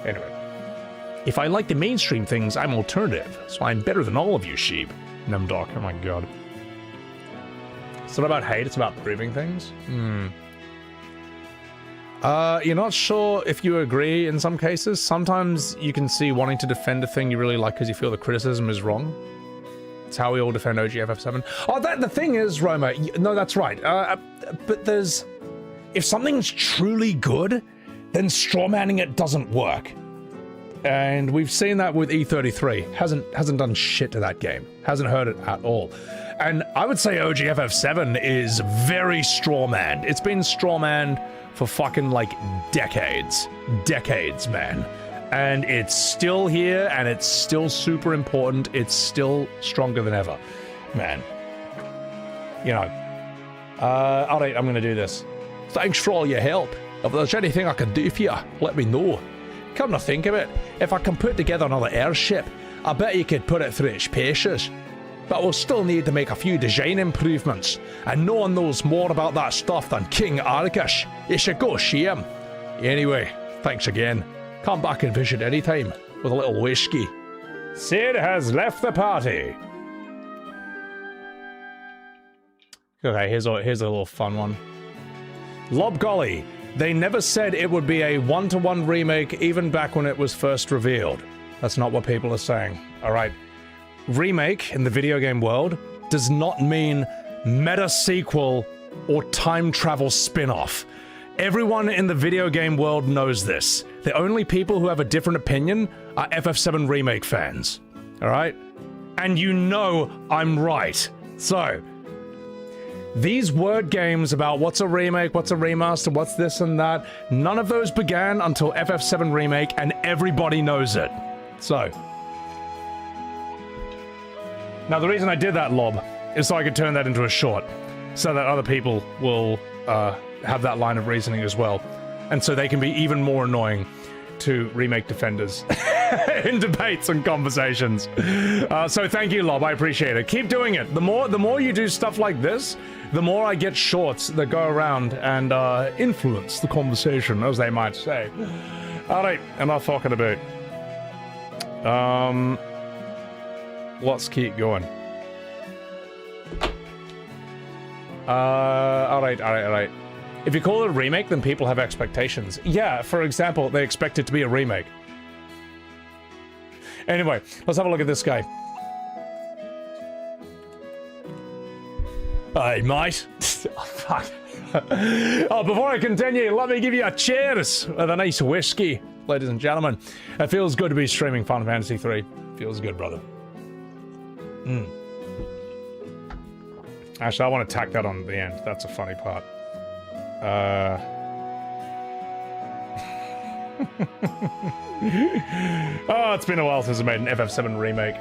Anyway. If I like the mainstream things, I'm alternative, so I'm better than all of you sheep. Nemdoc, oh my god. It's not about hate, it's about proving things? You're not sure if you agree in some cases. Sometimes you can see wanting to defend a thing you really like because you feel the criticism is wrong. It's how we all defend OGFF7. Oh, the thing is, Roma, no, that's right. But there's... If something's truly good, then strawmanning it doesn't work. And we've seen that with E33. Hasn't done shit to that game. Hasn't hurt it at all. And I would say OGFF7 is very strawmanned. It's been strawmanned for fucking, like, decades. Decades, man. And it's still here, and it's still super important. It's still stronger than ever. Man. You know. Alright, I'm gonna do this. Thanks for all your help. If there's anything I can do for you, let me know. Come to think of it, if I can put together another airship, I bet you could put it through its paces. But we'll still need to make a few design improvements, and no one knows more about that stuff than King Argus. You should go see him. Anyway, thanks again. Come back and visit anytime with a little whiskey. Sid has left the party. Okay, here's a little fun one. Lob Golly. They never said it would be a one-to-one remake even back when it was first revealed. That's not what people are saying. Alright. Remake in the video game world does not mean meta sequel or time travel spin-off. Everyone in the video game world knows this. The only people who have a different opinion are FF7 Remake fans. Alright? And you know I'm right. So, these word games about what's a remake, what's a remaster, what's this and that, none of those began until FF7 Remake, and everybody knows it. So. Now, the reason I did that, Lob, is so I could turn that into a short, so that other people will have that line of reasoning as well. And so they can be even more annoying to remake defenders in debates and conversations. So thank you, Lob. I appreciate it. Keep doing it. The more you do stuff like this, the more I get shorts that go around and influence the conversation, as they might say. All right, enough talking about. Let's keep going. All right. If you call it a remake, then people have expectations. Yeah, for example, they expect it to be a remake. Anyway, let's have a look at this guy. Hey, mate. Oh, fuck. Oh, before I continue, let me give you a cheers with a nice whiskey, ladies and gentlemen. It feels good to be streaming Final Fantasy 3. Feels good, brother. Actually, I want to tack that on the end. That's a funny part. Oh, it's been a while since I made an FF7 remake.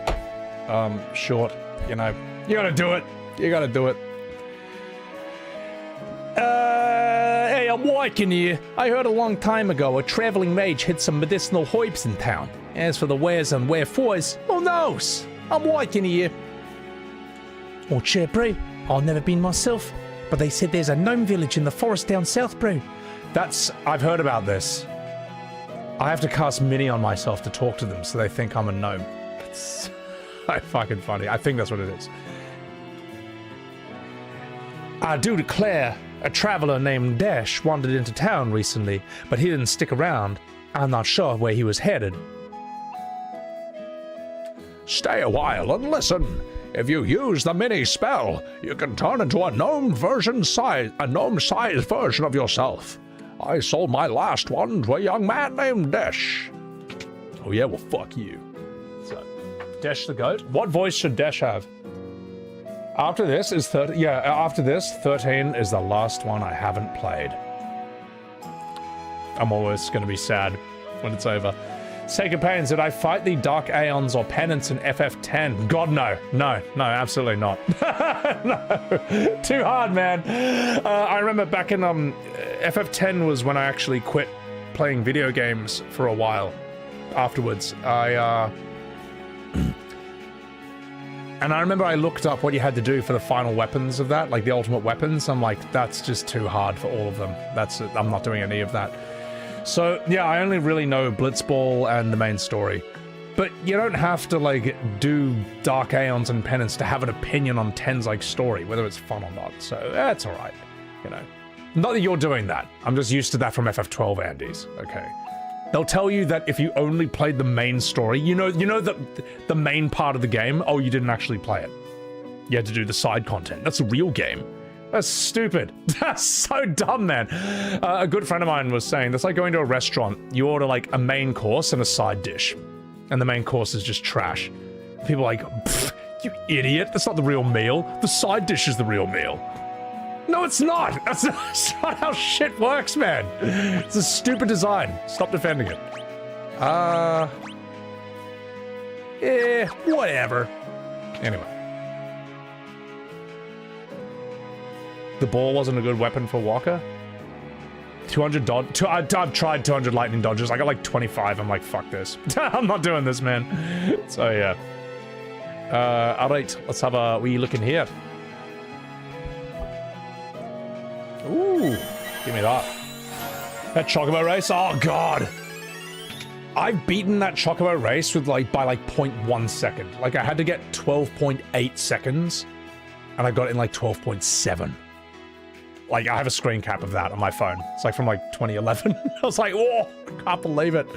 Short, you know. You gotta do it. You gotta do it. Hey, I'm Wyken here. I heard a long time ago a traveling mage hid some medicinal herbs in town. As for the wheres and wherefores, who knows? I'm Wyken here. Oh, cheer, bro. I've never been myself, but they said there's a gnome village in the forest down south, bro. I've heard about this. I have to cast Mini on myself to talk to them so they think I'm a gnome. It's so fucking funny. I think that's what it is. I do declare, a traveler named Dash wandered into town recently, but he didn't stick around. I'm not sure where he was headed. Stay a while and listen. If you use the mini spell, you can turn into a gnome-sized version of yourself. I sold my last one to a young man named Dash. Oh yeah, well fuck you. So, Dash the goat? What voice should Dash have? After this is 13. Yeah, after this, 13 is the last one I haven't played. I'm always gonna be sad when it's over. Sake of Pains, did I fight the Dark Aeons or Penance in FF10? God, no. No, absolutely not. No. Too hard, man. I remember back in FF10 was when I actually quit playing video games for a while afterwards. And I remember I looked up what you had to do for the final weapons of that, like the ultimate weapons. I'm like, that's just too hard for all of them. I'm not doing any of that. So, yeah, I only really know Blitzball and the main story. But you don't have to, like, do Dark Aeons and Penance to have an opinion on 10's, like, story, whether it's fun or not. So, that's alright, you know. Not that you're doing that. I'm just used to that from FF12 Andes, okay? They'll tell you that if you only played the main story, you know the main part of the game, oh, you didn't actually play it. You had to do the side content. That's a real game. That's stupid. That's so dumb, man. A good friend of mine was saying, that's like going to a restaurant. You order like a main course and a side dish. And the main course is just trash. People are like, you idiot. That's not the real meal. The side dish is the real meal. No, it's not. That's not how shit works, man. It's a stupid design. Stop defending it. Whatever. Anyway. The ball wasn't a good weapon for Walker? 200 dodge. I've tried 200 lightning dodges. I got like 25. I'm like, fuck this. I'm not doing this, man. So, yeah. Alright, let's have a wee look in here. Ooh, give me that. That Chocobo race? Oh, God. I've beaten that Chocobo race with by 0.1 second. Like I had to get 12.8 seconds and I got it in 12.7. Like I have a screen cap of that on my phone. It's from 2011. I was like, oh, I can't believe it.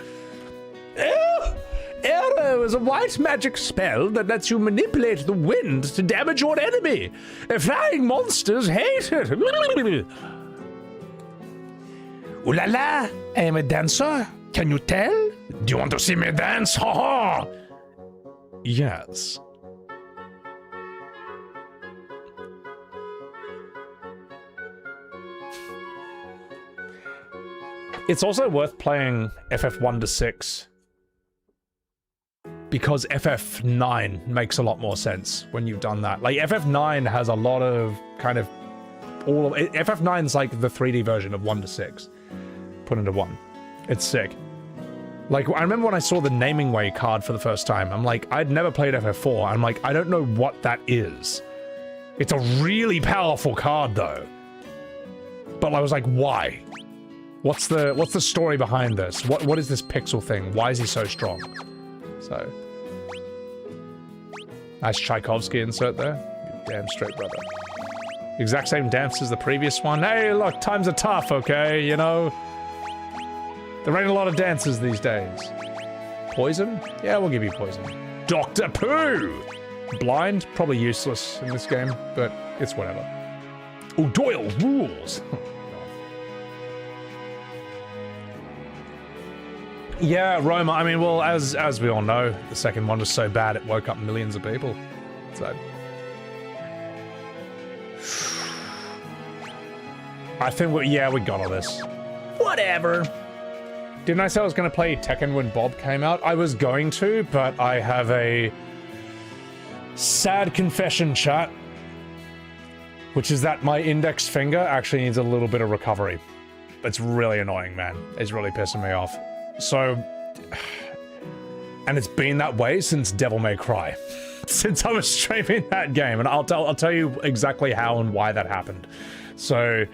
Arrow is a white magic spell that lets you manipulate the wind to damage your enemy. Flying monsters hate it. Ooh la la, I am a dancer. Can you tell? Do you want to see me dance? Ha ha! Yes. It's also worth playing FF1 to 6 because FF9 makes a lot more sense when you've done that. Like FF9 has a lot of kind of all of it. FF9's like the 3D version of 1 to 6 put into one. It's sick. Like I remember when I saw the Naming Way card for the first time, I'm like, I'd never played FF4. I'm like, I don't know what that is. It's a really powerful card though. But I was like, why? What's the story behind this? What is this pixel thing? Why is he so strong? So nice Tchaikovsky insert there. You damn straight brother. Exact same dance as the previous one. Hey, look, times are tough, okay? You know, there ain't a lot of dances these days. Poison? Yeah, we'll give you poison. Dr. Pooh! Blind? Probably useless in this game, but it's whatever. Oh, Doyle rules! Yeah, Roma, I mean, well, as we all know, the second one was so bad it woke up millions of people. So I think we got all this. Whatever. Didn't I say I was going to play Tekken when Bob came out? I was going to, but I have a sad confession, chat, which is that my index finger actually needs a little bit of recovery. It's really annoying, man. It's really pissing me off. So, and it's been that way since Devil May Cry, since I was streaming that game, and I'll tell you exactly how and why that happened. So,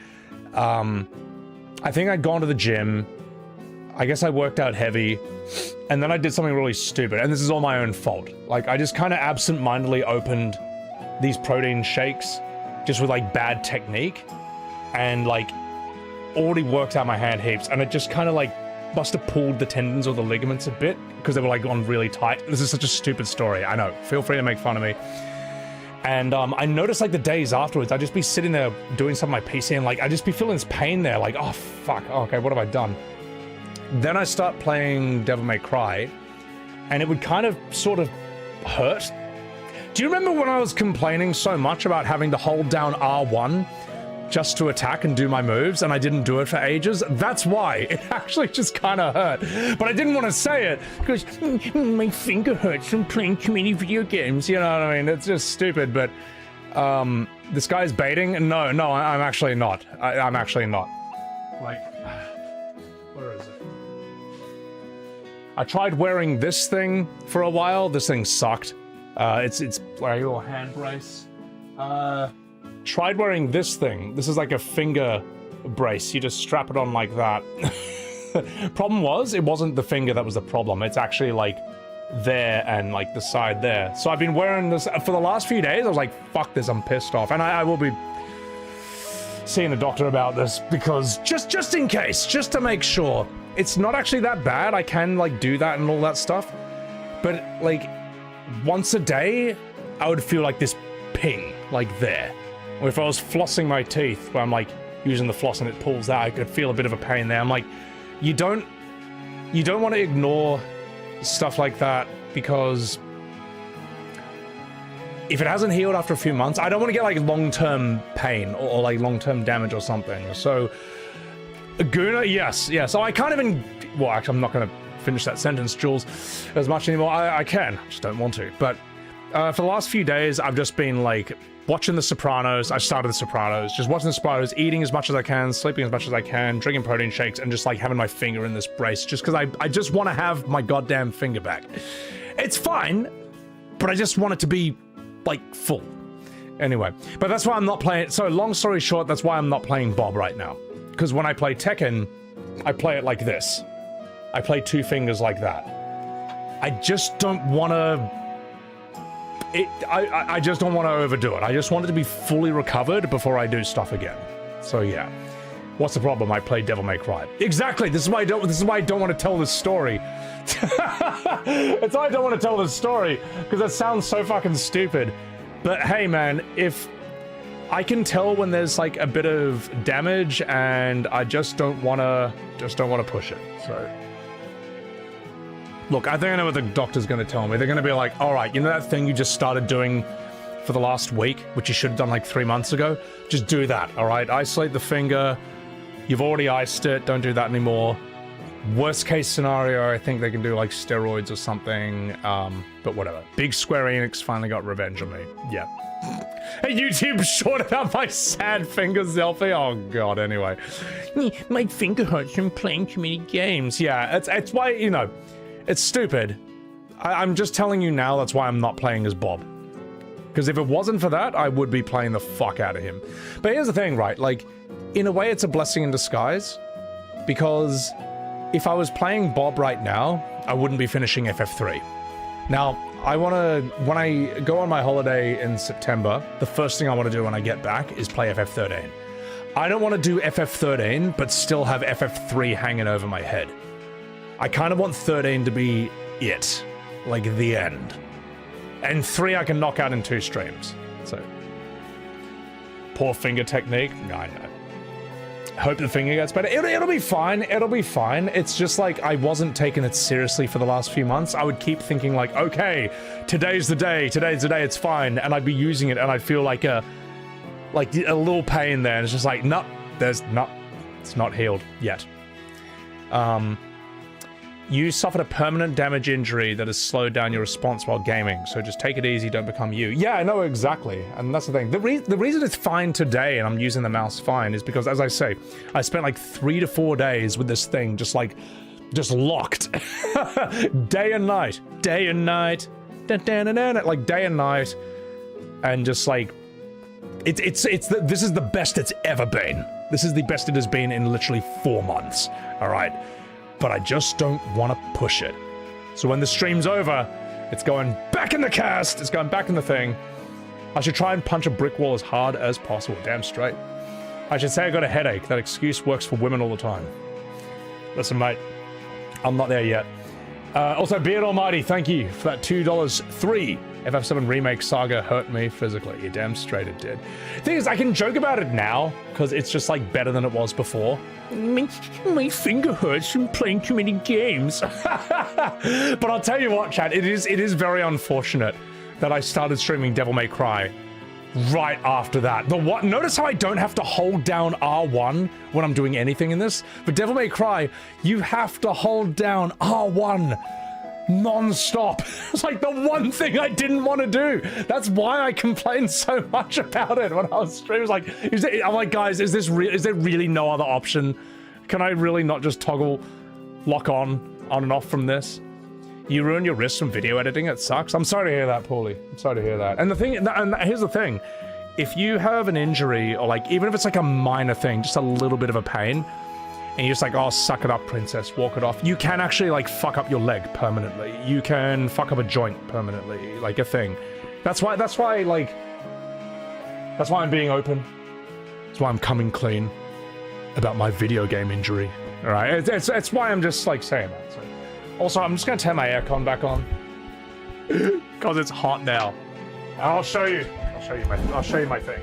I think I'd gone to the gym. I guess I worked out heavy, and then I did something really stupid, and this is all my own fault. Like, I just kind of absent-mindedly opened these protein shakes just with bad technique, and already worked out my hand heaps, and it just kind of must have pulled the tendons or the ligaments a bit because they were on really tight. This is such a stupid story, I know. Feel free to make fun of me. And I noticed the days afterwards, I'd just be sitting there doing something on my PC and I'd just be feeling this pain there, oh fuck, okay, what have I done? Then I start playing Devil May Cry, and it would kind of sort of hurt. Do you remember when I was complaining so much about having to hold down R1 just to attack and do my moves, and I didn't do it for ages? That's why. It actually just kind of hurt. But I didn't want to say it, because my finger hurts from playing too many video games, you know what I mean? It's just stupid, but this guy's baiting? No, I'm actually not. I'm actually not. Where is it? I tried wearing this thing for a while. This thing sucked. It's like a little hand brace. Tried wearing this thing. This is like a finger brace. You just strap it on like that. Problem was, it wasn't the finger that was the problem. It's actually there and the side there. So I've been wearing this for the last few days. I was like, fuck this, I'm pissed off. And I will be seeing a doctor about this because just in case, just to make sure. It's not actually that bad. I can do that and all that stuff. But once a day, I would feel this ping there. Or if I was flossing my teeth, where I'm using the floss and it pulls out, I could feel a bit of a pain there. I'm you don't want to ignore stuff like that, because if it hasn't healed after a few months, I don't want to get long-term pain or long-term damage or something. So Guna, yes. So I can't even, well, actually I'm not going to finish that sentence, Jules, as much anymore. I can, I just don't want to. But for the last few days, I've just been watching The Sopranos. I started The Sopranos, just watching The Sopranos, eating as much as I can, sleeping as much as I can, drinking protein shakes, and just having my finger in this brace, just because I just want to have my goddamn finger back. It's fine, but I just want it to be full. Anyway, but that's why I'm not playing. So long story short, that's why I'm not playing Bob right now. Because when I play Tekken, I play it like this. I play two fingers like that. I just don't want to... I just don't want to overdo it. I just want it to be fully recovered before I do stuff again. So yeah. What's the problem? I play Devil May Cry. Exactly. This is why I don't want to tell this story. It's why I don't want to tell this story, because it sounds so fucking stupid. But hey, man, if I can tell when there's like a bit of damage, and I just don't want to push it. So. Look, I think I know what the doctor's going to tell me. They're going to be like, all right, you know that thing you just started doing for the last week, which you should have done like 3 months ago? Just do that, all right? Isolate the finger. You've already iced it. Don't do that anymore. Worst case scenario, I think they can do like steroids or something. But whatever. Big Square Enix finally got revenge on me. Yeah. Hey, YouTube shorted out my sad finger selfie. Oh, God, anyway. My finger hurts from playing too many games. Yeah, it's why, you know... It's stupid. I'm just telling you now, that's why I'm not playing as Bob. Because if it wasn't for that, I would be playing the fuck out of him. But here's the thing, right? Like, in a way, it's a blessing in disguise. Because if I was playing Bob right now, I wouldn't be finishing FF3. Now, when I go on my holiday in September, the first thing I want to do when I get back is play FF13. I don't want to do FF13, but still have FF3 hanging over my head. I kind of want 13 to be it, like the end. And 3 I can knock out in 2 streams, so. Poor finger technique, no, I know. Hope the finger gets better. It'll be fine, it'll be fine. It's just like, I wasn't taking it seriously for the last few months. I would keep thinking like, okay, today's the day, it's fine. And I'd be using it and I'd feel like a little pain there. And it's just like, no, it's not healed yet. You suffered a permanent damage injury that has slowed down your response while gaming, so just take it easy, don't become you. Yeah, I know exactly, and that's the thing. The reason it's fine today and I'm using the mouse fine is because, as I say, I spent like 3 to 4 days with this thing just locked. Day and night, like day and night, and just like, this is the best it's ever been. This is the best it has been in literally 4 months, all right? But I just don't want to push it. So when the stream's over, it's going back in the cast, it's going back in the thing. I should try and punch a brick wall as hard as possible, damn straight. I should say I got a headache. That excuse works for women all the time. Listen, mate, I'm not there yet. Also, Beard Almighty, thank you for that $2. FF7 Remake Saga hurt me physically. You're damn straight it did. Thing is, I can joke about it now, because it's just like better than it was before. My finger hurts from playing too many games. But I'll tell you what, chat, it is very unfortunate that I started streaming Devil May Cry right after that. Notice how I don't have to hold down R1 when I'm doing anything in this? For Devil May Cry, you have to hold down R1 non-stop. It's like the one thing I didn't want to do. That's why I complained so much about it when I was streaming. Like, I'm like, guys, is there really no other option? Can I really not just toggle lock on and off from this? You ruin your wrist from video editing. It sucks. I'm sorry to hear that, Paulie. I'm sorry to hear that. And here's the thing. If you have an injury, or like, even if it's like a minor thing, just a little bit of a pain, and you're just like, oh, suck it up, princess, walk it off. You can actually, like, fuck up your leg permanently. You can fuck up a joint permanently, like a thing. That's why I'm being open. That's why I'm coming clean about my video game injury. All right, it's why I'm just, like, saying that. So. Also, I'm just gonna turn my aircon back on because it's hot now. I'll show you my thing.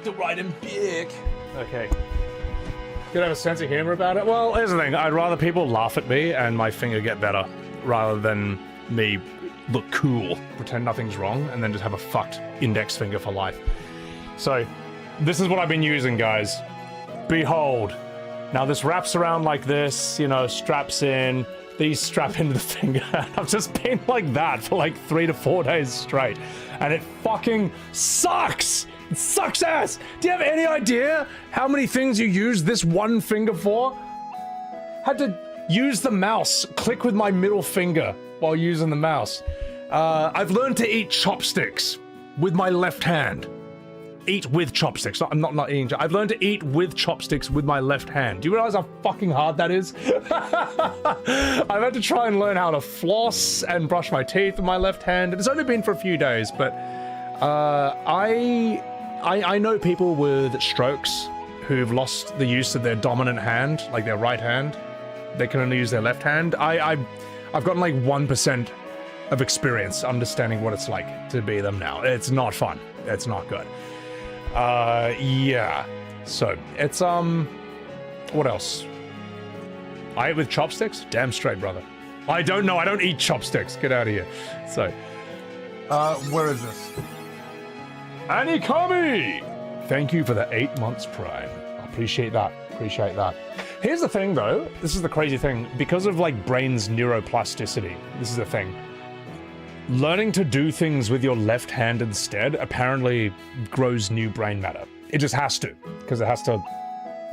to write him big. Okay. You have a sense of humor about it? Well, here's the thing. I'd rather people laugh at me and my finger get better rather than me look cool, pretend nothing's wrong, and then just have a fucked index finger for life. So, this is what I've been using, guys. Behold. Now this wraps around like this, you know, straps in. These strap into the finger. I've just been like that for like 3 to 4 days straight. And it fucking sucks! It sucks ass! Do you have any idea how many things you use this one finger for? Had to use the mouse, click with my middle finger while using the mouse. I've learned to eat chopsticks with my left hand. Eat with chopsticks. I'm not eating. I've learned to eat with chopsticks with my left hand. Do you realize how fucking hard that is? I've had to try and learn how to floss and brush my teeth with my left hand. It's only been for a few days, but I know people with strokes who've lost the use of their dominant hand, like their right hand. They can only use their left hand. I've gotten like 1% of experience understanding what it's like to be them now. It's not fun. It's not good. Yeah. So, it's, what else? I eat with chopsticks? Damn straight, brother. I don't know. I don't eat chopsticks. Get out of here. So, where is this? Anikami! Thank you for the 8 months Prime. I appreciate that. Appreciate that. Here's the thing, though. This is the crazy thing. Because of, like, brain's neuroplasticity, this is the thing. Learning to do things with your left hand instead apparently grows new brain matter. It just has to, because it has to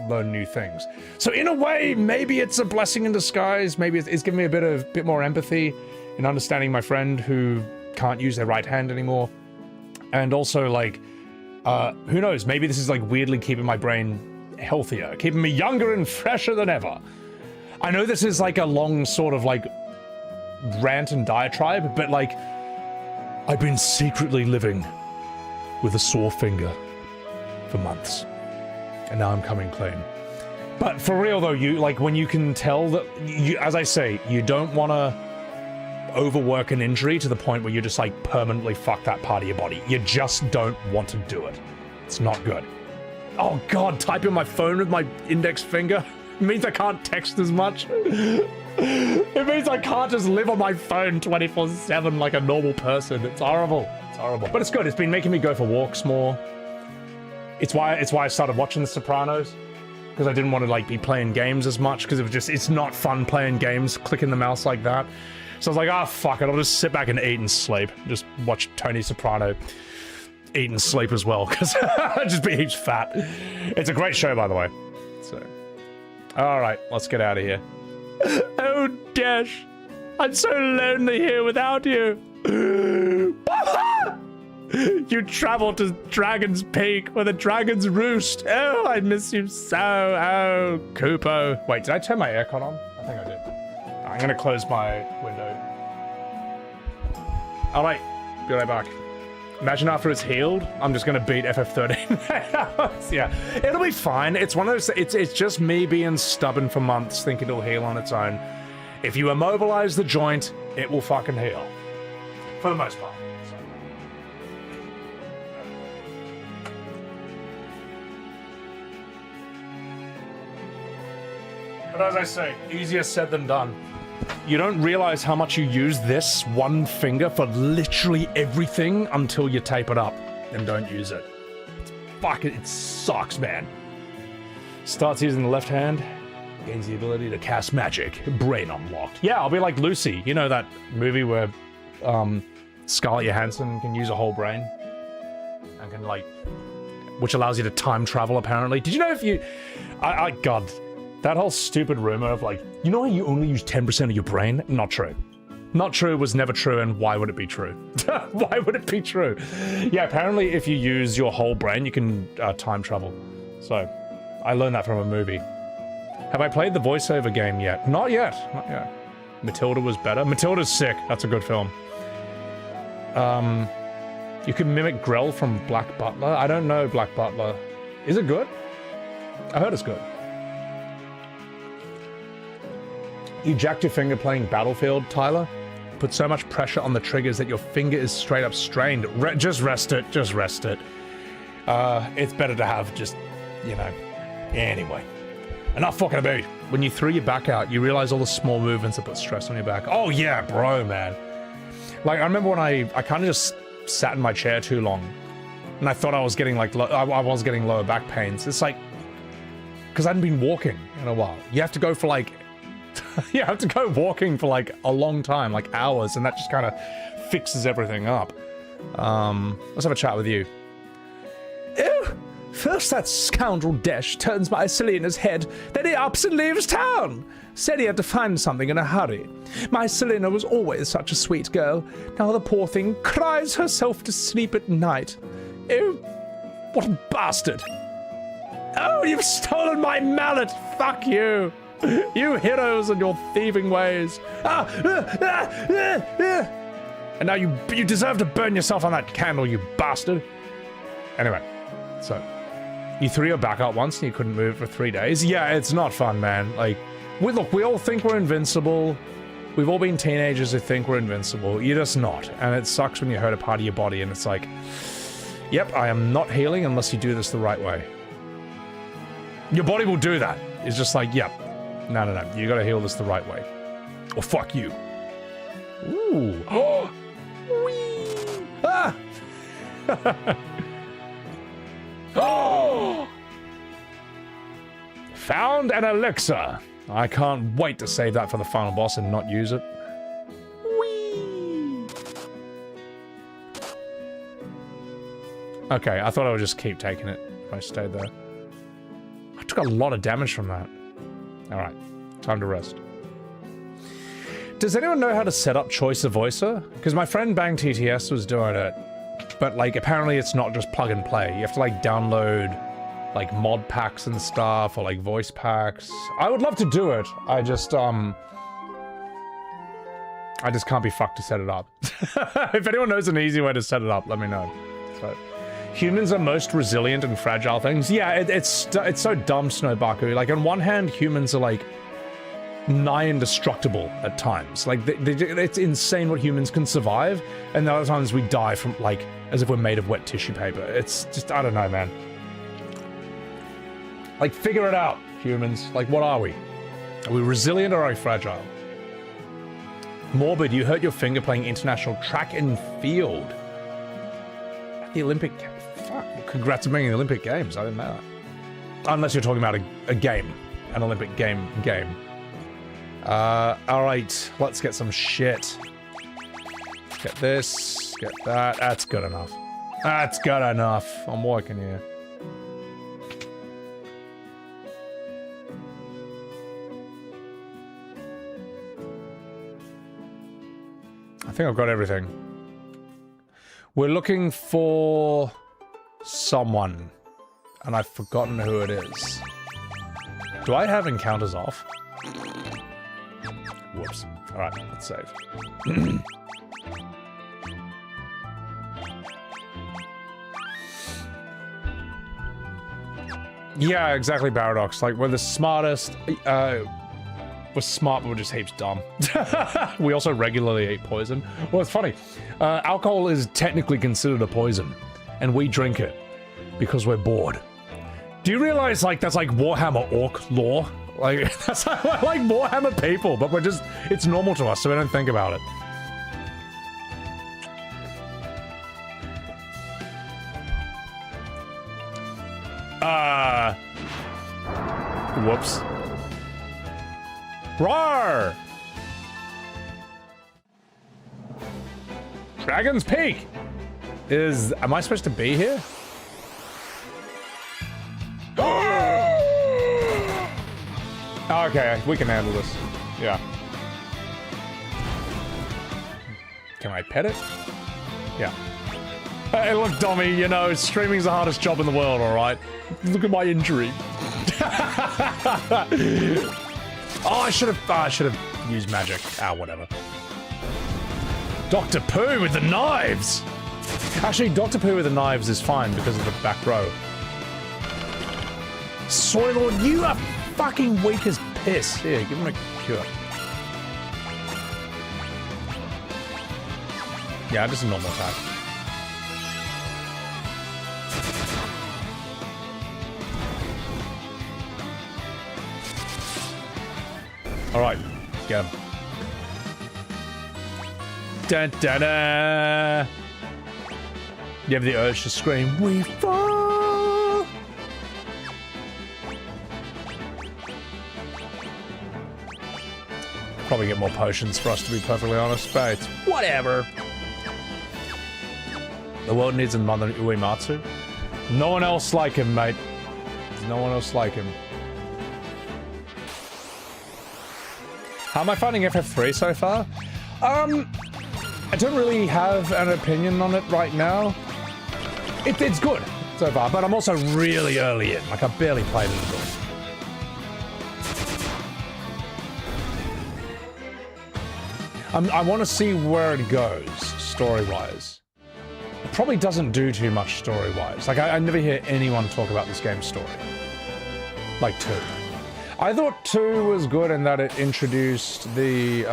learn new things. So in a way, maybe it's a blessing in disguise. Maybe it's giving me a bit more empathy in understanding my friend who can't use their right hand anymore. And also, like, who knows? Maybe this is like weirdly keeping my brain healthier, keeping me younger and fresher than ever. I know this is like a long sort of like rant and diatribe, but like, I've been secretly living with a sore finger for months, and now I'm coming clean. But for real though, you like when you can tell that you, as I say, you don't want to overwork an injury to the point where you just like permanently fuck that part of your body. You just don't want to do it. It's not good. Oh god, typing my phone with my index finger means I can't text as much. It means I can't just live on my phone 24/7 like a normal person. It's horrible. It's horrible. But it's good. It's been making me go for walks more. It's why I started watching The Sopranos, because I didn't want to like be playing games as much, because it's not fun playing games, clicking the mouse like that. So I was like, ah, fuck it. I'll just sit back and eat and sleep. Just watch Tony Soprano eat and sleep as well, because I'd just be heaps fat. It's a great show, by the way. So, all right, let's get out of here. Oh, Dash, I'm so lonely here without you. You travel to Dragon's Peak where the dragons roost. Oh, I miss you so. Oh, Kupo. Wait, did I turn my aircon on? I think I did. I'm gonna close my window. All right, be right back. Imagine after it's healed, I'm just gonna beat FF13. Yeah, it'll be fine. It's one of those. It's just me being stubborn for months, thinking it'll heal on its own. If you immobilize the joint, it will fucking heal, for the most part. So. But as I say, easier said than done. You don't realize how much you use this one finger for literally everything until you tape it up and don't use it. It sucks, man. Starts using the left hand, gains the ability to cast magic, brain unlocked. Yeah, I'll be like Lucy. You know that movie where Scarlett Johansson can use a whole brain? And can like, which allows you to time travel apparently. Did you know if you, God, that whole stupid rumor of like, you know how you only use 10% of your brain? Not true. Not true, was never true, and why would it be true? Why would it be true? Yeah, apparently if you use your whole brain, you can time travel. So, I learned that from a movie. Have I played the voiceover game yet? Not yet, not yet. Matilda was better. Matilda's sick, that's a good film. You can mimic Grell from Black Butler. I don't know Black Butler. Is it good? I heard it's good. You jacked your finger playing Battlefield, Tyler? Put so much pressure on the triggers that your finger is straight up strained. Just rest it, just rest it. It's better to have just, you know, anyway. Enough fucking about. When you threw your back out, you realize all the small movements that put stress on your back. Oh yeah, bro, man. Like, I remember when I kind of just sat in my chair too long, and I thought I was getting, like, I was getting lower back pains. It's like, because I hadn't been walking in a while. You have to go for, like, you have to go walking for, like, a long time, like hours, and that just kind of fixes everything up. Let's have a chat with you. Oh, first that scoundrel Desh turns my Selina's head, then he ups and leaves town. Said he had to find something in a hurry. My Selina was always such a sweet girl. Now the poor thing cries herself to sleep at night. Oh, what a bastard. Oh, you've stolen my mallet. Fuck you. You heroes and your thieving ways. And now you deserve to burn yourself on that candle, you bastard. Anyway, so you threw your back out once and you couldn't move for 3 days. Yeah, it's not fun, man. Like, look, we all think we're invincible. We've all been teenagers who think we're invincible. You're just not. And it sucks when you hurt a part of your body and it's like, yep, I am not healing unless you do this the right way. Your body will do that. It's just like, yep. No. You gotta heal this the right way. Or fuck you. Ooh. Oh! Whee! Ah! Oh! Found an elixir. I can't wait to save that for the final boss and not use it. Whee! Okay, I thought I would just keep taking it if I stayed there. I took a lot of damage from that. Alright, time to rest. Does anyone know how to set up Choice of Voicer? Because my friend Bang TTS was doing it, but like apparently it's not just plug and play. You have to like download like mod packs and stuff or like voice packs. I would love to do it. I just can't be fucked to set it up. If anyone knows an easy way to set it up, let me know. So, humans are most resilient and fragile things. Yeah, it's so dumb, Snowbaku. Like on one hand, humans are like nigh indestructible at times. Like it's insane what humans can survive, and the other times we die from like as if we're made of wet tissue paper. It's just, I don't know, man. Like, figure it out, humans. Like, what are we? Are we resilient or are we fragile? Morbid, you hurt your finger playing international track and field at the Olympic. Fuck! Congrats on making the Olympic Games. I didn't know that. Unless you're talking about a game, an Olympic game. All right, let's get some shit. Get this, get that. That's good enough. That's good enough. I'm working here. I think I've got everything. We're looking for someone, and I've forgotten who it is. Do I have encounters off? Whoops. Alright, let's save. Yeah, exactly, Paradox. Like, we're the smartest. We're smart, but we're just heaps dumb. We also regularly eat poison. Well, it's funny. Alcohol is technically considered a poison, and we drink it because we're bored. Do you realize, like, that's like Warhammer Orc lore? Like, that's like Warhammer people, but we're just, it's normal to us, so we don't think about it. Whoops. Roar! Dragon's Peak! Am I supposed to be here? Okay, we can handle this. Yeah. Can I pet it? Yeah. Hey, look, Dommy, you know, streaming's the hardest job in the world, alright? Look at my injury. Oh, I should have used magic. Ah, whatever. Dr. Pooh with the knives! Actually, Dr. Pooh with the knives is fine because of the back row. Soy Lord, you are fucking weak as piss. Here, give him a cure. Yeah, just a normal attack. All right, get him. Dun, dun, dun. You have the urge to scream, "We fall!" Probably get more potions for us, to be perfectly honest, but it's whatever. The world needs another Uematsu. No one else like him, mate. There's no one else like him. How am I finding FF3 so far? I don't really have an opinion on it right now. It's good so far, but I'm also really early in. Like, I barely played it at all. I want to see where it goes, story-wise. It probably doesn't do too much story-wise. Like, I never hear anyone talk about this game's story. Like 2. I thought 2 was good in that it introduced the,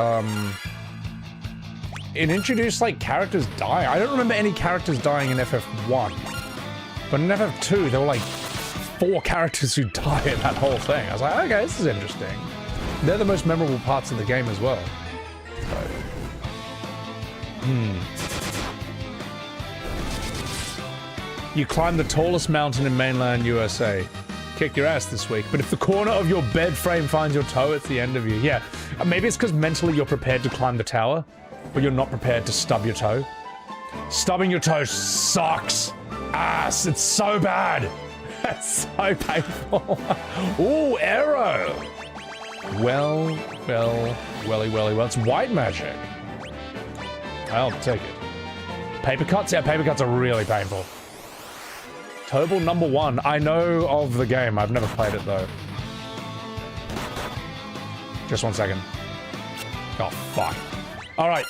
it introduced, like, characters dying. I don't remember any characters dying in FF1. But in FF2, there were, like, 4 characters who die in that whole thing. I was like, okay, this is interesting. They're the most memorable parts of the game as well. So, You climb the tallest mountain in mainland USA. Kick your ass this week, but if the corner of your bed frame finds your toe, it's the end of you. Yeah, maybe it's because mentally you're prepared to climb the tower, but you're not prepared to stub your toe. Stubbing your toe sucks ass. It's so bad. That's so painful. Ooh, arrow. Well. It's white magic. I'll take it. Paper cuts? Yeah, paper cuts are really painful. Tobal number 1. I know of the game. I've never played it, though. Just 1 second. Oh, fuck. All right.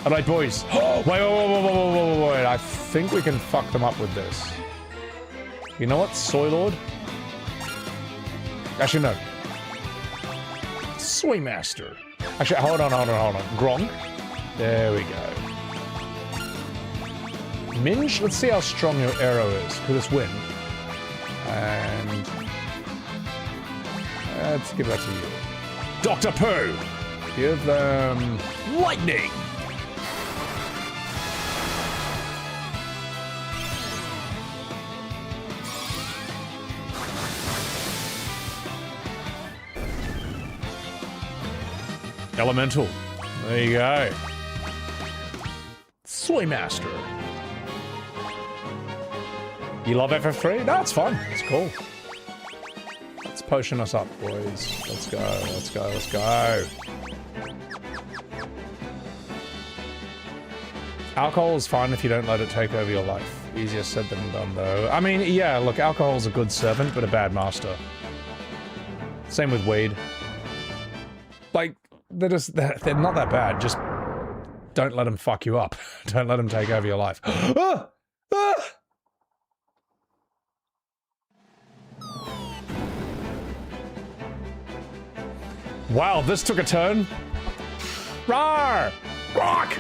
All right, boys. Wait. I think we can fuck them up with this. You know what, Soy Lord? Actually, no. Soy Master. Actually, hold on. Gronk. There we go. Minge, let's see how strong your arrow is. Could this win? And let's give that to you. Dr. Pooh! Give them lightning! Elemental. There you go. Soy Master. You love FF3? No, it's fun. It's cool. Let's potion us up, boys. Let's go. Alcohol is fine if you don't let it take over your life. Easier said than done, though. I mean, yeah, look, alcohol's a good servant, but a bad master. Same with weed. Like, they're not that bad. Just don't let them fuck you up. Don't let them take over your life. Ah! Ah! Wow, this took a turn. Rawr! Rock!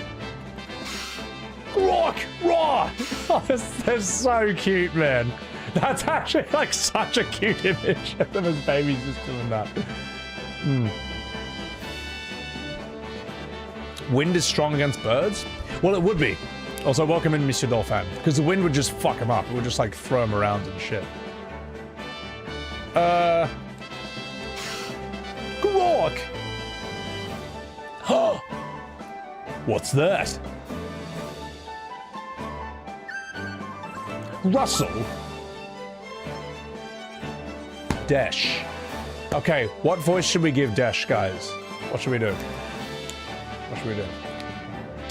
Rock! Raw! Oh, they're so cute, man. That's actually like such a cute image of them as babies just doing that. Wind is strong against birds? Well, it would be. Also, welcome in, Monsieur Dolphin. Because the wind would just fuck him up. It would just like throw him around and shit. Grok! Huh! What's that? Russell? Dash. Okay, what voice should we give Dash, guys? What should we do?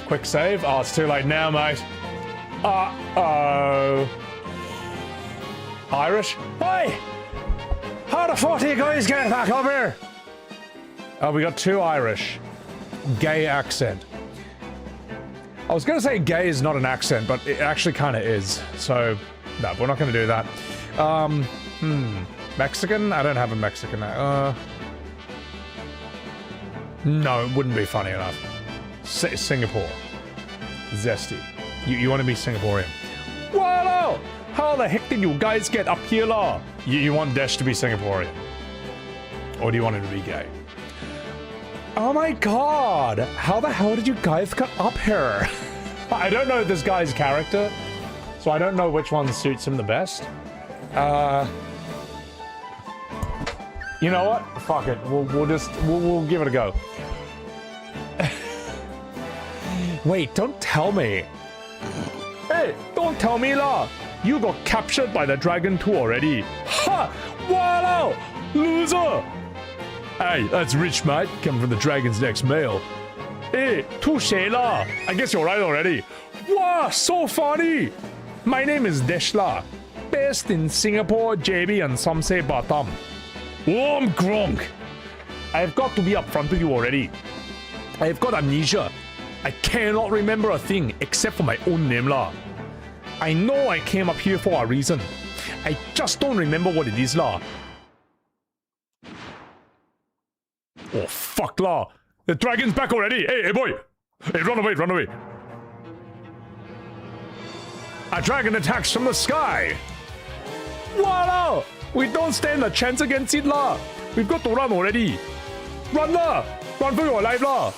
Quick save? Oh, it's too late now, mate. Uh-oh. Irish? Hey! How the fuck do you guys get back over here? Oh, we got 2 Irish. Gay accent. I was gonna say gay is not an accent, but it actually kind of is. So, no, we're not gonna do that. Mexican? I don't have a Mexican. No, it wouldn't be funny enough. Singapore. Zesty. You want to be Singaporean. Wow! How the heck did you guys get up here, law? You want Dash to be Singaporean? Or do you want him to be gay? Oh my god! How the hell did you guys get up here? I don't know this guy's character, so I don't know which one suits him the best. You know what? Fuck it. We'll give it a go. Wait, don't tell me. Hey, don't tell me lah. You got captured by the dragon too already. Ha! Wow! Loser! Hey, that's rich, mate. Coming from the dragon's next meal. Hey, touche lah. I guess you're right already. Wow, so funny. My name is Deshla. Based in Singapore, JB, and some say Batam. Oh, I'm Gronk. I've got to be upfront with you already. I've got amnesia. I cannot remember a thing except for my own name lah. I know I came up here for a reason. I just don't remember what it is lah. Oh fuck lah. The dragon's back already. Hey boy. Hey, run away, run away. A dragon attacks from the sky. Wow! We don't stand a chance against it lah. We've got to run already. Run lah! Run for your life lah.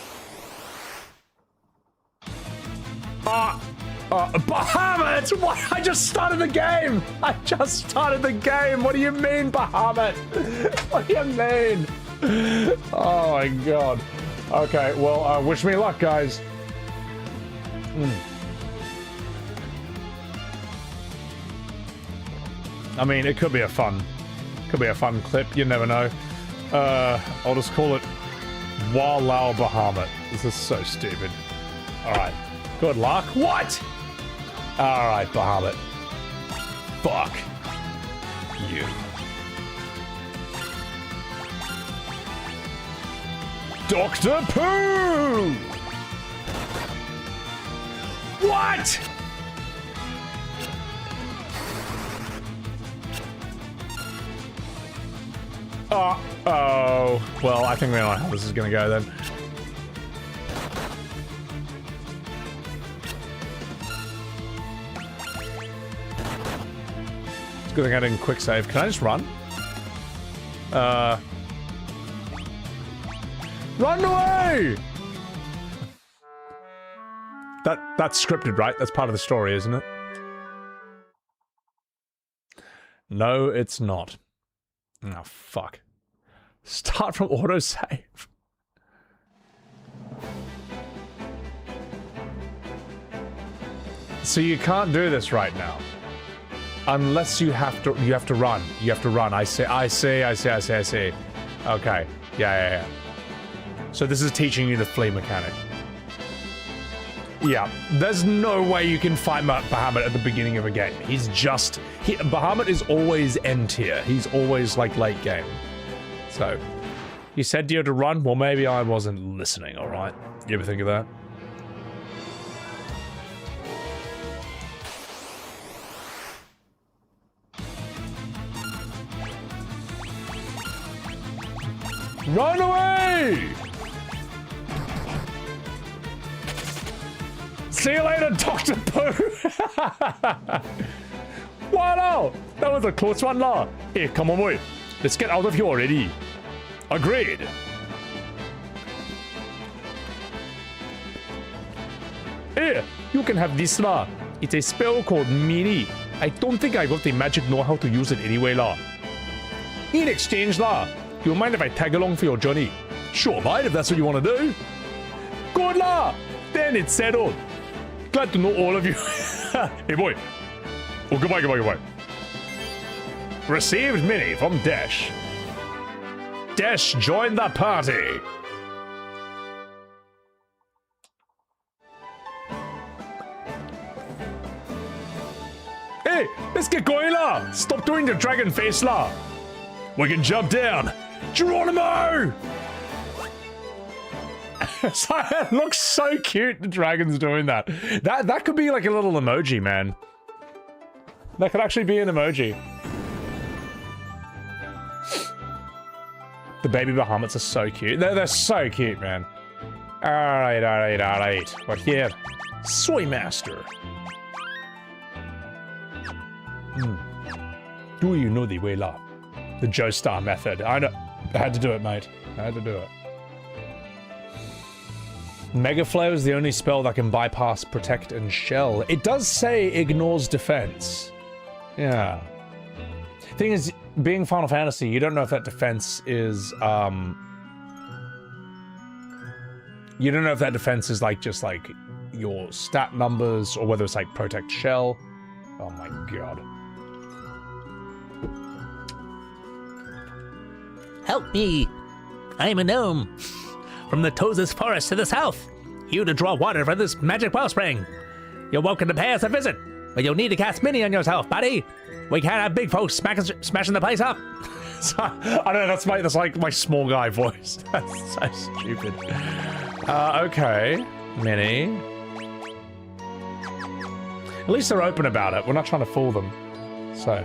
Bahamut! What? I just started the game! I just started the game! What do you mean, Bahamut? What do you mean? Oh my god. Okay, well, wish me luck, guys. I mean, it could be a fun clip, you never know. I'll just call it Walao Bahamut. This is so stupid. Alright. Good luck. What? Alright, Bahamut. Fuck you. Dr. Pooh! What? Oh. Well, I think we know how this is gonna go then. It's good thing I didn't quick save. Can I just run? Run away! That's scripted, right? That's part of the story, isn't it? No, it's not. Oh, fuck. Start from autosave. So you can't do this right now. Unless you have to run. You have to run. I see. Okay. Yeah. So this is teaching you the flea mechanic. Yeah, there's no way you can fight Bahamut at the beginning of a game. Bahamut is always end tier. He's always like late game. So, you said you had to run? Well, maybe I wasn't listening, alright? You ever think of that? Run away! See you later, Dr. Pooh! Wow, that was a close one lah. Hey, come on boy. Let's get out of here already. Agreed. Hey, you can have this lah. It's a spell called Mini. I don't think I got the magic know-how to use it anyway lah. In exchange lah, do you mind if I tag along for your journey? Sure, mate, if that's what you want to do. Good lah. Then it's settled. Glad to know all of you. Hey boy. Oh, goodbye. Received Mini from Dash. Dash joined the party. Hey, let's get going lah. Stop doing the dragon face lah. We can jump down. Geronimo! It looks so cute, the dragon's doing that. That could be like a little emoji, man. That could actually be an emoji. The baby Bahamuts are so cute. They're so cute, man. Alright. We're here. Soy Master. Do you know the way lah? The Joestar method. I know. I had to do it, mate. I had to do it. Mega Flare is the only spell that can bypass Protect and Shell. It does say ignores defense. Yeah. Thing is, being Final Fantasy, you don't know if that defense is, you don't know if that defense is like just like your stat numbers or whether it's like Protect Shell. Oh my god. Help me! I am a gnome. From the Tozas Forest to the south. You to draw water from this magic wellspring. You're welcome to pay us a visit, but you'll need to cast Mini on yourself, buddy. We can't have big folks smashing the place up. So, I don't know, that's like my small guy voice. That's so stupid. Okay. Mini. At least they're open about it. We're not trying to fool them. So.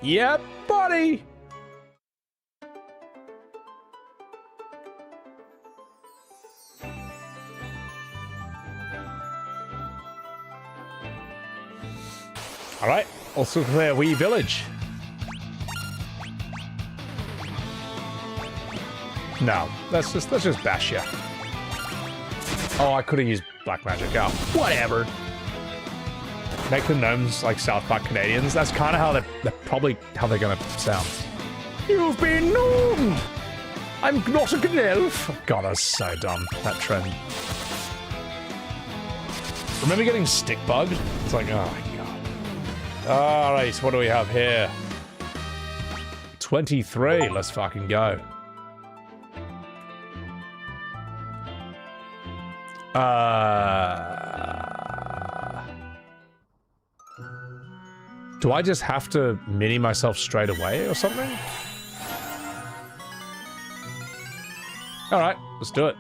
Yep, buddy. All right, also clear Wee Village. No, let's just bash you. Oh, I could have used Black Magic. Oh, whatever. Make the gnomes like South Park Canadians. That's kind of how they're probably how they're gonna sound. You've been gnomed. I'm not a good elf. God, that's so dumb. That trend. Remember getting stick bugged? It's like, oh my god. All right, what do we have here? 23. Let's fucking go. Do I just have to mini myself straight away or something? All right, let's do it.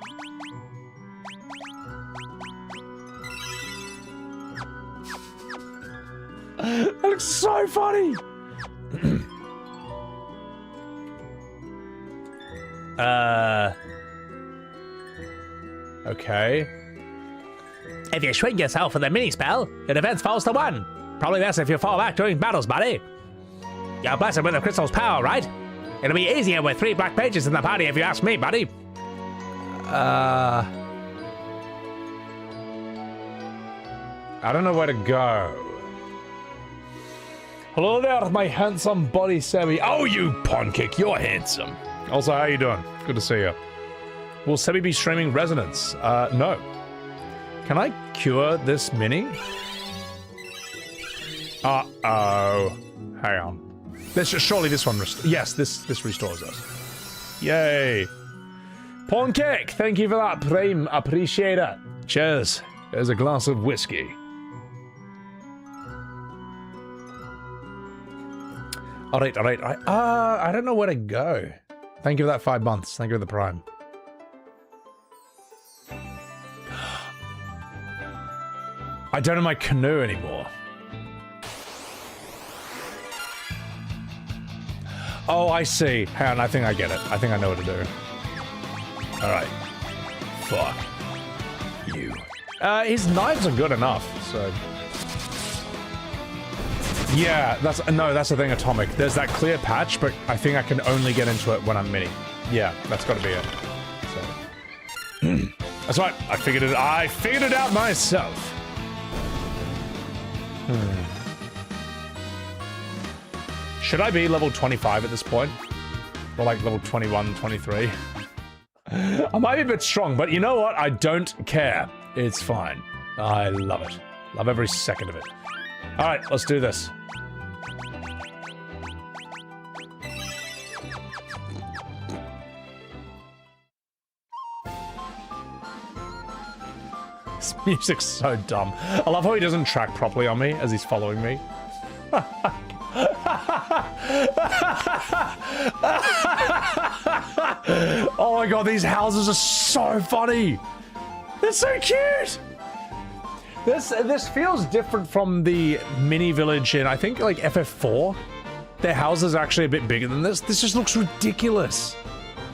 That looks so funny. Okay. If you shrink yourself with a mini spell, your defense falls to 1. Probably best if you fall back during battles, buddy. You're blessed with the crystal's power, right? It'll be easier with 3 black pages in the party if you ask me, buddy. I don't know where to go. Hello there, my handsome buddy Sebi. Oh, you pawn kick, you're handsome. Also, how you doing? Good to see you. Will Sebi be streaming Resonance? No. Can I cure this mini? Uh-oh. Hang on. Surely this one yes, this restores us. Yay. Pawn kick, thank you for that, Prime. Appreciate it. Cheers. There's a glass of whiskey. All right. I don't know where to go. Thank you for that 5 months. Thank you for the Prime. I don't have my canoe anymore. Oh, I see. Hang on, I think I get it. I think I know what to do. All right. Fuck you. His knives are good enough, so... Yeah, that's the thing, Atomic. There's that clear patch, but I think I can only get into it when I'm mini. Yeah, that's got to be it. So. That's right. I figured it out myself. Should I be level 25 at this point? Or like level 21, 23? I might be a bit strong, but you know what? I don't care. It's fine. I love it. Love every second of it. All right, let's do this. This music's so dumb. I love how he doesn't track properly on me as he's following me. Oh my god, these houses are so funny. They're so cute. This feels different from the mini village in, I think, like FF4. Their houses are actually a bit bigger than this. This just looks ridiculous.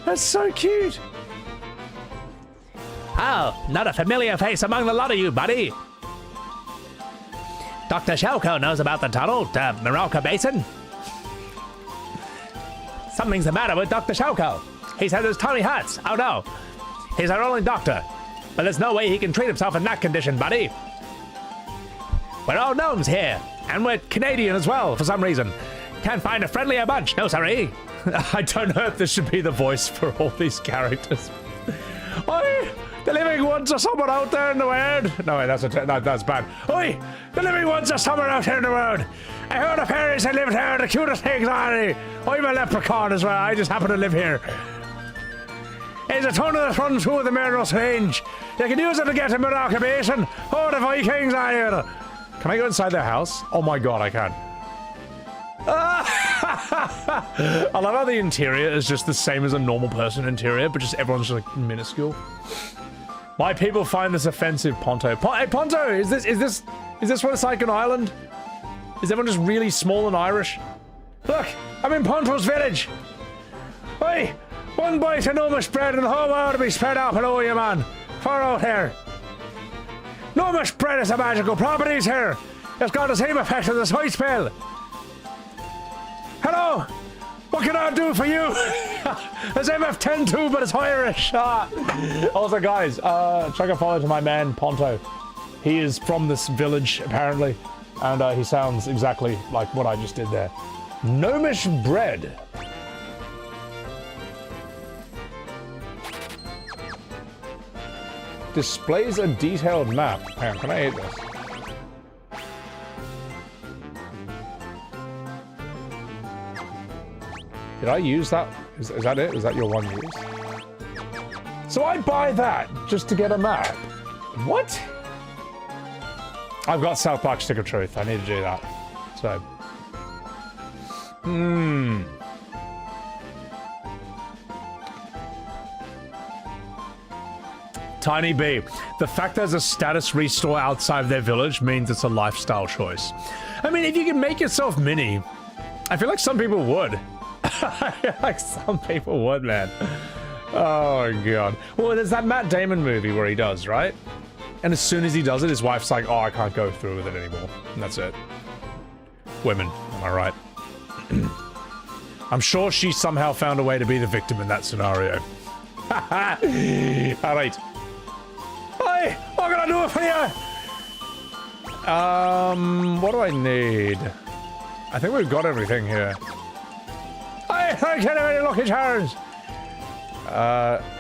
That's so cute. Oh, not a familiar face among the lot of you, buddy. Dr. Shelko knows about the tunnel to Miralka Basin. Something's the matter with Dr. Shelko. He said there's tiny hats. Oh no. He's our only doctor. But there's no way he can treat himself in that condition, buddy. We're all gnomes here. And we're Canadian as well, for some reason. Can't find a friendlier bunch, no sorry. I don't know if this should be the voice for all these characters. Oi! The living ones are somewhere out there in the world. No, wait, that's bad. Oi! The living ones are somewhere out here in the world. I heard the fairies that live here, the cutest things are they. I'm a leprechaun as well, I just happen to live here. There's a tunnel that runs through the Meros Range. You can use it to get to Morocco Basin. Oh, the Vikings are here. Can I go inside their house? Oh my god, I can. I love how the interior is just the same as a normal person interior, but just everyone's just like minuscule. My people find this offensive, Ponto. Hey, Ponto, is this what it's like on Ireland? Is everyone just really small and Irish? Look, I'm in Ponto's village. Hey, one bite of gnomish bread and the whole world will be spread out below you, man. Far out here. Gnomish bread is a magical properties here. It's got the same effect as the sweet spell. Hello! What can I do for you? It's MF10 too, but it's Irish. Also, guys, check a follow to my man, Ponto. He is from this village, apparently, and he sounds exactly like what I just did there. Gnomish bread. Displays a detailed map. Hang on, can I eat this? Did I use that? Is that it? Is that your one use? So I buy that just to get a map. What? I've got South Park Stick of Truth. I need to do that. So. Tiny B. The fact there's a status restore outside of their village means it's a lifestyle choice. I mean, if you can make yourself mini, I feel like some people would. Like some people would, man. Oh god. Well, there's that Matt Damon movie where he does, right? And as soon as he does it, his wife's like, oh, I can't go through with it anymore. And that's it. Women, am I right? I'm sure she somehow found a way to be the victim in that scenario. Alright. Hey, what can I do for you? What do I need? I think we've got everything here. I can't have any lucky charms.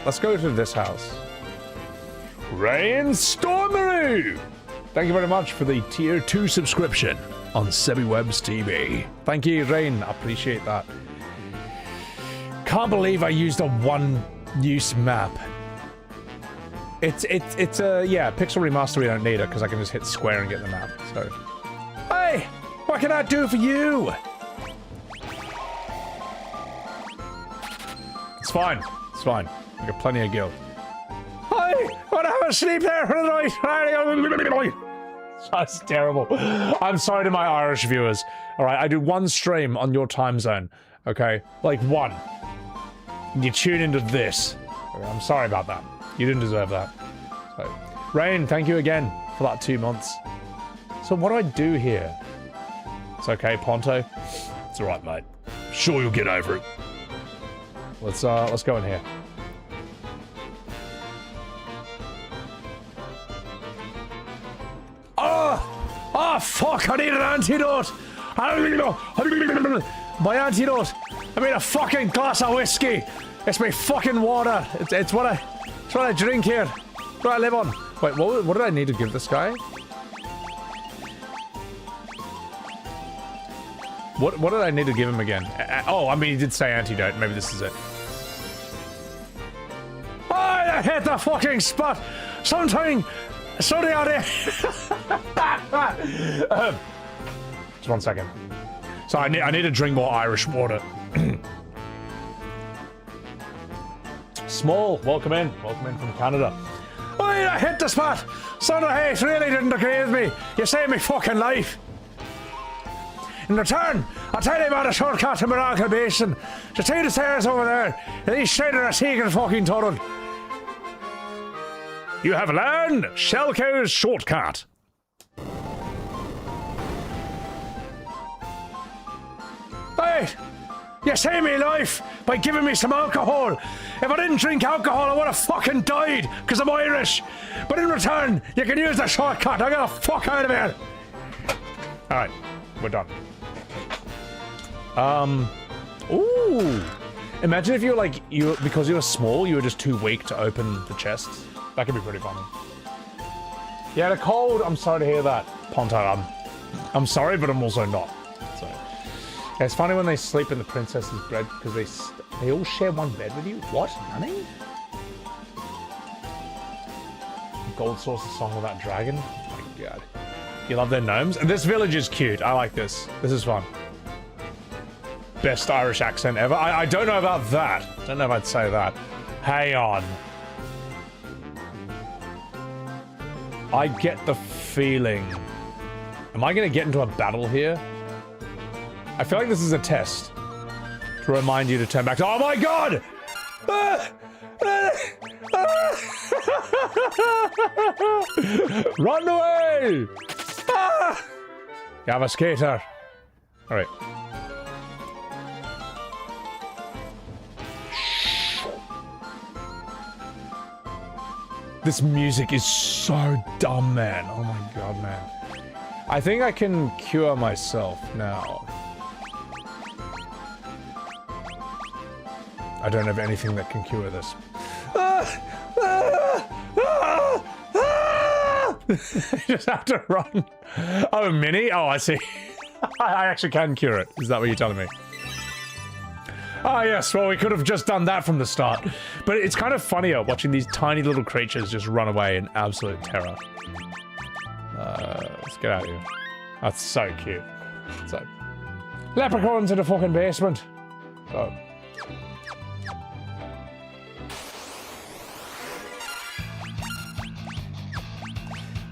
Let's go to this house. Rain Stormaroo! Thank you very much for the tier 2 subscription on SebiWebs TV. Thank you, Rain. I appreciate that. Can't believe I used a one-use map. It's a, yeah, Pixel Remaster, we don't need it, because I can just hit square and get the map, so. Hey! What can I do for you? It's fine. It's fine. I got plenty of gil. Hi! Wanna have a sleep there for the night? That's terrible. I'm sorry to my Irish viewers. Alright, I do one stream on your time zone. Okay? Like one. You tune into this. Okay, I'm sorry about that. You didn't deserve that. So, Rain, thank you again for that 2 months. So what do I do here? It's okay, Ponto. It's alright, mate. Sure you'll get over it. Let's go in here. Oh, fuck, I need an antidote. My antidote. I mean a fucking glass of whiskey. It's my fucking water. It's what I drink here. It's what I live on. Wait, what did I need to give this guy? What did I need to give him again? Oh, I mean, he did say antidote. Maybe this is it. Oh, I hit the fucking spot. Something out here. Just 1 second. So I need to drink more Irish water. Small, welcome in from Canada. Oh, I hit the spot. Son of Hayes really didn't agree with me. You saved me fucking life. In return, I'll tell you about a shortcut to Morocco Basin. Just take the stairs over there, and he's straight in a secret fucking tunnel. You have learned Shelko's shortcut. Hey, You saved me life by giving me some alcohol. If I didn't drink alcohol, I would have fucking died because I'm Irish. But in return, you can use the shortcut. I got the fuck out of here. All right, we're done. Ooh. Imagine if you're like, because you're small, you were just too weak to open the chests. That could be pretty funny. You had a cold. I'm sorry to hear that, Pontar. I'm sorry, but I'm also not. So yeah, it's funny when they sleep in the princess's bed because they all share one bed with you. What? Honey? Gold Saucer's song with that dragon. Oh my god. You love their gnomes? And this village is cute. I like this. This is fun. Best Irish accent ever. I don't know about that. Don't know if I'd say that. Hang on. I get the feeling. Am I gonna get into a battle here? I feel like this is a test to remind you to turn back. Oh my god! Run away! You have a skater. All right. This music is so dumb, man. Oh my god, man. I think I can cure myself now. I don't have anything that can cure this. I just have to run. Oh, mini? Oh, I see. I actually can cure it. Is that what you're telling me? Ah, yes, well, we could have just done that from the start. But it's kind of funnier watching these tiny little creatures just run away in absolute terror. Let's get out of here. That's so cute. So, leprechauns in the fucking basement. So.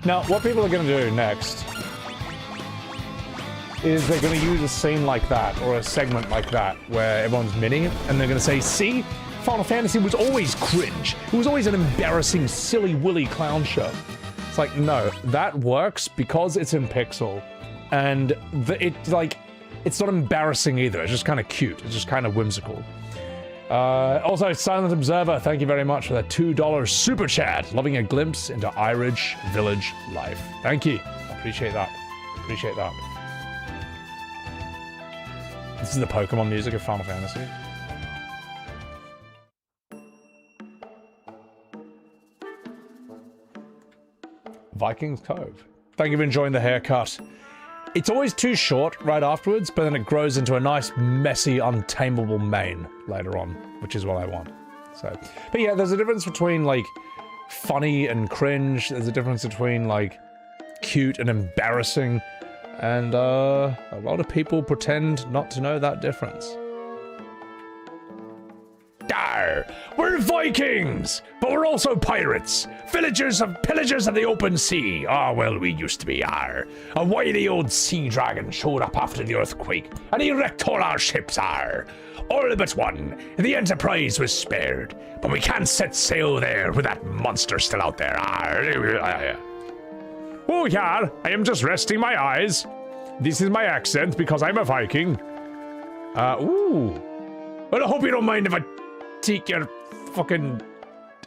Now, what people are going to do next is they're going to use a scene like that, or a segment like that, where everyone's minning, and they're going to say, see, Final Fantasy was always cringe. It was always an embarrassing, silly, willy clown show. It's like, no, that works because it's in pixel, and it's not embarrassing either. It's just kind of cute. It's just kind of whimsical. Also, Silent Observer, thank you very much for that $2 super chat. Loving a glimpse into Irish village life. Thank you. Appreciate that. Appreciate that. This is the Pokemon music of Final Fantasy. Vikings Cove. Thank you for enjoying the haircut. It's always too short right afterwards, but then it grows into a nice, messy, untamable mane later on, which is what I want. So, but yeah, there's a difference between, like, funny and cringe. There's a difference between, like, cute and embarrassing. And, a lot of people pretend not to know that difference. Arr! We're Vikings, but we're also pirates. Pillagers of the open sea. Ah, well, we used to be, arr. A wily old sea dragon showed up after the earthquake, and he wrecked all our ships, arr. All but one. The Enterprise was spared, but we can't set sail there with that monster still out there, arr. Oh, yeah, I am just resting my eyes. This is my accent because I'm a Viking. Ooh. Well, I hope you don't mind if I take your fucking,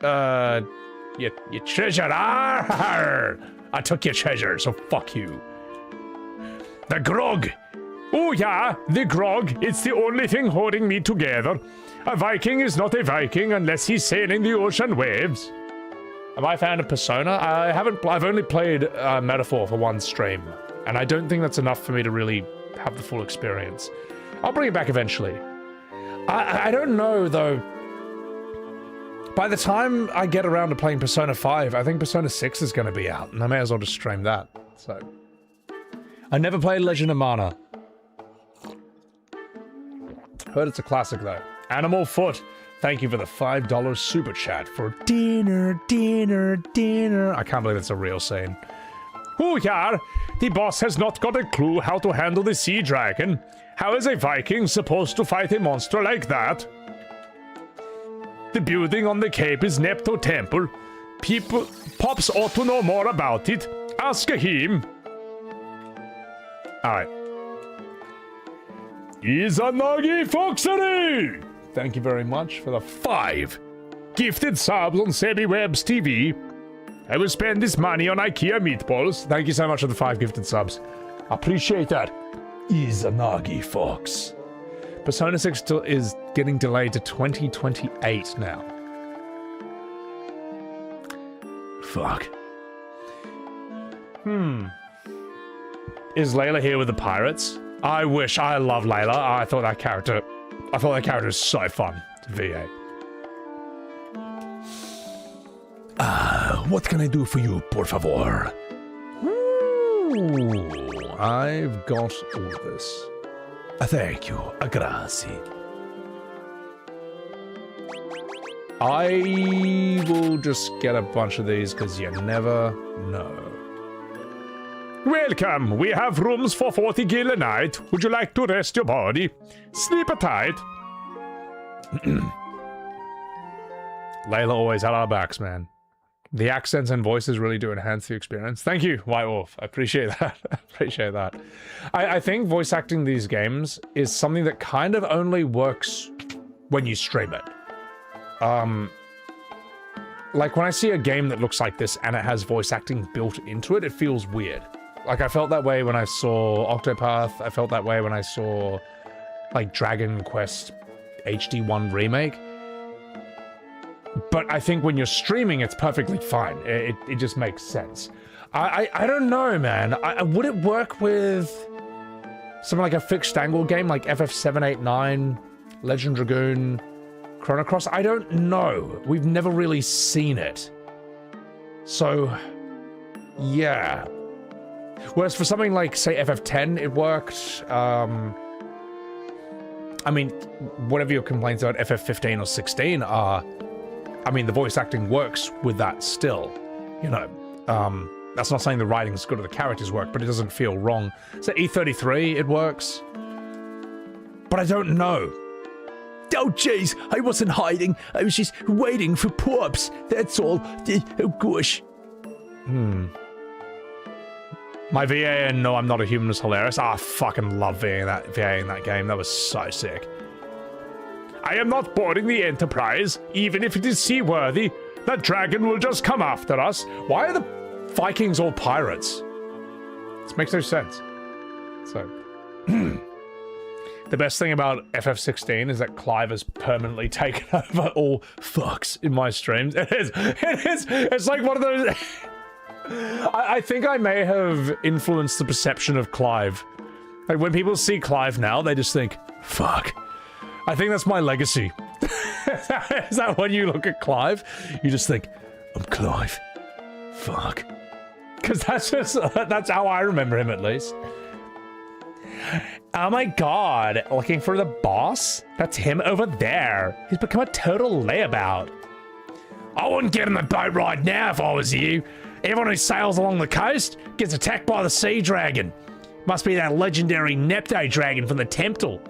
your treasure. Arr! I took your treasure, so fuck you. The grog. Oh, yeah, the grog. It's the only thing holding me together. A Viking is not a Viking unless he's sailing the ocean waves. Have I found a Persona? I've only played Metaphor for one stream, and I don't think that's enough for me to really have the full experience. I'll bring it back eventually. I don't know, though. By the time I get around to playing Persona 5, I think Persona 6 is going to be out, and I may as well just stream that. So, I never played Legend of Mana. Heard it's a classic, though. Animal Foot. Thank you for the $5 super chat for dinner. I can't believe it's a real scene. Oh, yeah, the boss has not got a clue how to handle the sea dragon. How is a Viking supposed to fight a monster like that? The building on the cape is Nepto Temple. Pops ought to know more about it. Ask him. Alright. Izanagi Foxery! Thank you very much for the 5 gifted subs on Sammy Webb's TV. I will spend this money on IKEA meatballs. Thank you so much for the 5 gifted subs. Appreciate that. Izanagi Fox. Persona 6 is getting delayed to 2028 now. Fuck. Is Layla here with the pirates? I wish. I love Layla. I thought that character was so fun to VA. What can I do for you, por favor? Ooh, I've got all of this. Thank you. Grazie. I will just get a bunch of these because you never know. Welcome. We have rooms for 40 gil a night. Would you like to rest your body? Sleep tight. Layla always had our backs, man. The accents and voices really do enhance the experience. Thank you, White Wolf. I appreciate that. I appreciate that. I think voice acting these games is something that kind of only works when you stream it. Like when I see a game that looks like this and it has voice acting built into it, it feels weird. Like I felt that way when I saw Octopath. I felt that way when I saw like Dragon Quest HD1 Remake. But I think when you're streaming, it's perfectly fine. It just makes sense. I don't know, man. Would it work with something like a fixed angle game like FF789, Legend Dragoon, Chrono Cross? I don't know. We've never really seen it. So, yeah. Whereas for something like, say, FF10, it worked. I mean, whatever your complaints about FF15 or 16 are, I mean, the voice acting works with that still, you know. That's not saying the writing's good or the characters work, but it doesn't feel wrong. So E33, it works. But I don't know. Oh, jeez, I wasn't hiding. I was just waiting for Pops. That's all. Oh, gosh. My VA and No, I'm Not a Human was hilarious. I fucking love VA in that game. That was so sick. I am not boarding the Enterprise, even if it is seaworthy. That dragon will just come after us. Why are the Vikings all pirates? This makes no sense. So, the best thing about FF16 is that Clive has permanently taken over all fucks in my streams. It is. It's like one of those. I think I may have influenced the perception of Clive. Like when people see Clive now, they just think, fuck. I think that's my legacy. Is that when you look at Clive? You just think, I'm Clive. Fuck. Because that's how I remember him at least. Oh my god, looking for the boss? That's him over there. He's become a total layabout. I wouldn't get in the boat right now if I was you. Everyone who sails along the coast gets attacked by the sea dragon. Must be that legendary Nepto dragon from the temple.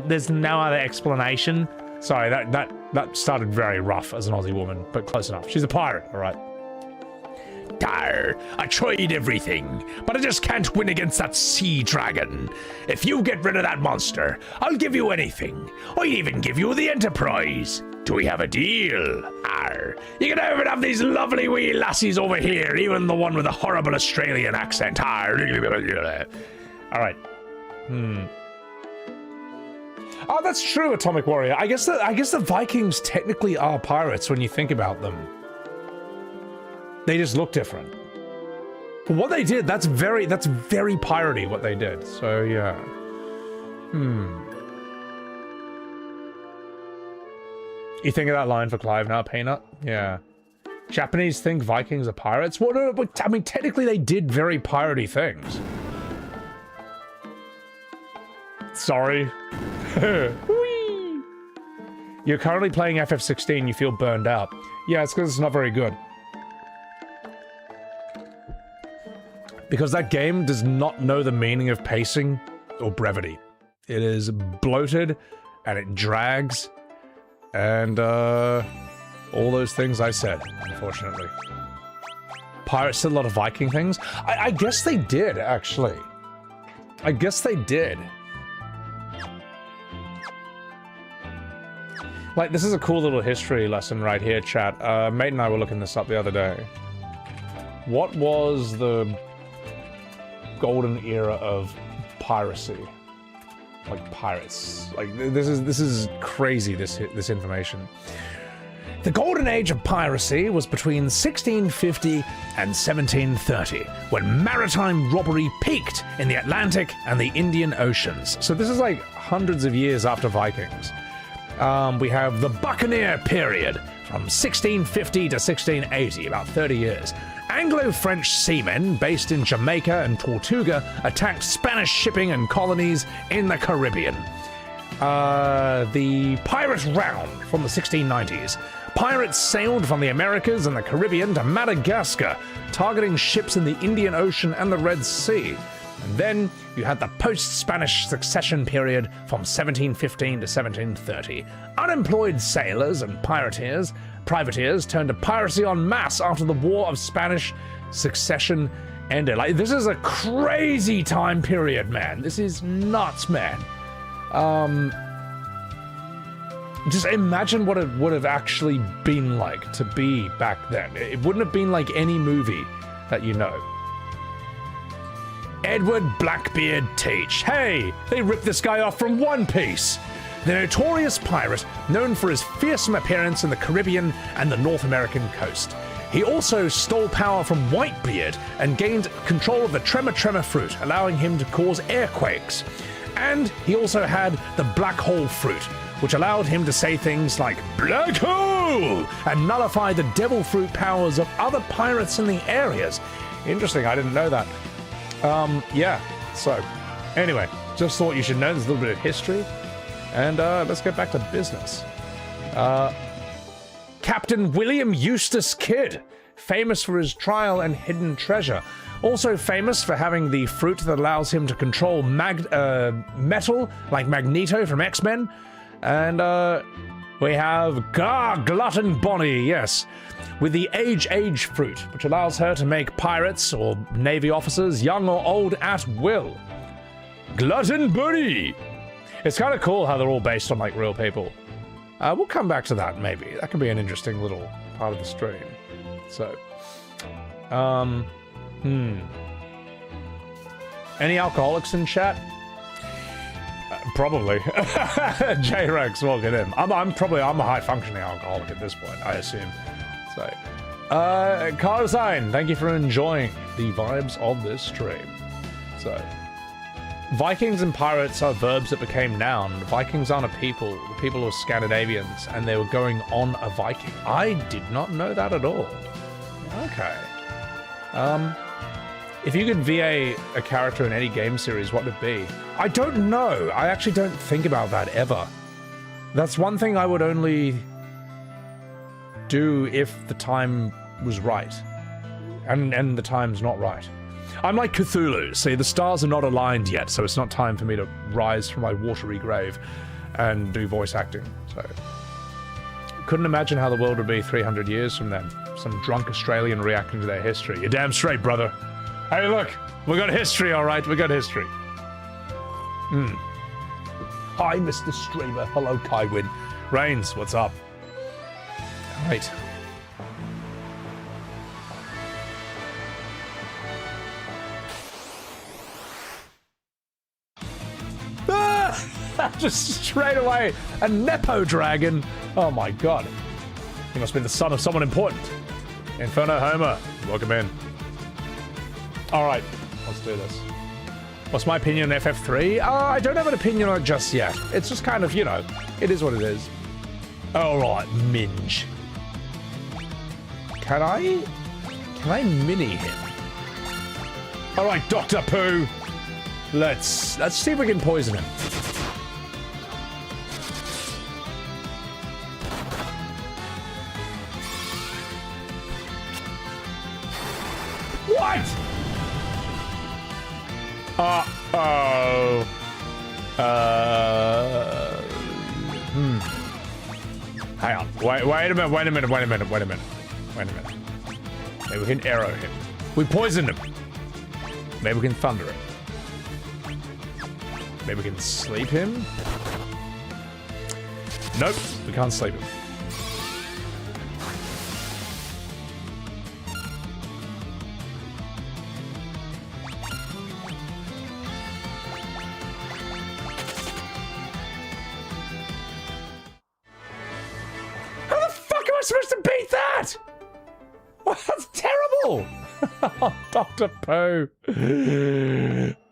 There's no other explanation. Sorry, that started very rough as an Aussie woman, but close enough. She's a pirate, all right. Dar, I tried everything, but I just can't win against that sea dragon. If you get rid of that monster, I'll give you anything. I'd even give you the Enterprise. Do we have a deal? Arr. You can even have these lovely wee lassies over here, even the one with a horrible Australian accent. Arr. All right. Oh, that's true, Atomic Warrior. I guess the Vikings technically are pirates when you think about them. They just look different. But what they did, that's very piratey what they did. So yeah. You think of that line for Clive now, Peanut? Yeah. Japanese think Vikings are pirates? Well, no, but I mean, technically they did very piratey things. Sorry. Whee! You're currently playing FF16, you feel burned out. Yeah, it's because it's not very good. Because that game does not know the meaning of pacing or brevity. It is bloated, and it drags, and all those things I said, unfortunately. Pirates did a lot of Viking things. I guess they did, actually. I guess they did. Like, this is a cool little history lesson right here, chat. Mate and I were looking this up the other day. What was the golden era of piracy? Like, pirates. Like, this is crazy, this information. The golden age of piracy was between 1650 and 1730, when maritime robbery peaked in the Atlantic and the Indian Oceans. So this is like hundreds of years after Vikings. We have the Buccaneer period from 1650 to 1680, about 30 years. Anglo-French seamen based in Jamaica and Tortuga attacked Spanish shipping and colonies in the Caribbean. The Pirate Round from the 1690s. Pirates sailed from the Americas and the Caribbean to Madagascar, targeting ships in the Indian Ocean and the Red Sea. And then you had the post-Spanish succession period from 1715 to 1730. Unemployed sailors and privateers turned to piracy en masse after the War of Spanish Succession ended. Like, this is a crazy time period, man. This is nuts, man. Just imagine what it would have actually been like to be back then. It wouldn't have been like any movie that you know. Edward Blackbeard Teach. Hey, they ripped this guy off from One Piece. The notorious pirate, known for his fearsome appearance in the Caribbean and the North American coast. He also stole power from Whitebeard and gained control of the Tremor fruit, allowing him to cause earthquakes. And he also had the Black Hole fruit, which allowed him to say things like Black Hole and nullify the devil fruit powers of other pirates in the areas. Interesting, I didn't know that. Yeah, so anyway, just thought you should know there's a little bit of history. And let's get back to business. Captain William Eustace Kidd, famous for his trial and hidden treasure. Also famous for having the fruit that allows him to control metal, like Magneto from X-Men. And we have Glutton Bonnie, yes, with the Age fruit, which allows her to make pirates or Navy officers, young or old, at will. Glutton Bonnie! It's kind of cool how they're all based on, like, real people. We'll come back to that, maybe. That could be an interesting little part of the stream. So, Any alcoholics in chat? Probably. J-Rex, welcome in. I'm a high-functioning alcoholic at this point, I assume. So, Carlsine, thank you for enjoying the vibes of this stream. So, Vikings and pirates are verbs that became noun. Vikings aren't a people. The people are Scandinavians, and they were going on a Viking. I did not know that at all. Okay. If you could VA a character in any game series, what would it be? I don't know. I actually don't think about that ever. That's one thing I would only do if the time was right. And the time's not right. I'm like Cthulhu. See, the stars are not aligned yet, so it's not time for me to rise from my watery grave and do voice acting. So, couldn't imagine how the world would be 300 years from then. Some drunk Australian reacting to their history. You're damn straight, brother. Hey, look, we got history, all right. We got history. Hi, Mr. Streamer. Hello, Kywin. Rains, what's up? All right. Just straight away, a Nepo dragon. Oh my god. He must be the son of someone important. Inferno Homer, welcome in. Alright, let's do this. What's my opinion on FF3? I don't have an opinion on it just yet. It's just kind of, you know, it is what it is. Alright, Minge. Can I mini him? Alright, Dr. Pooh. Let's see if we can poison him. What? Uh-oh. Hang on. Wait a minute. Maybe we can arrow him. We poisoned him. Maybe we can thunder him. Maybe we can sleep him. Nope, we can't sleep him. How the fuck am I supposed to beat that? Well, that's terrible! Dr. Pooh.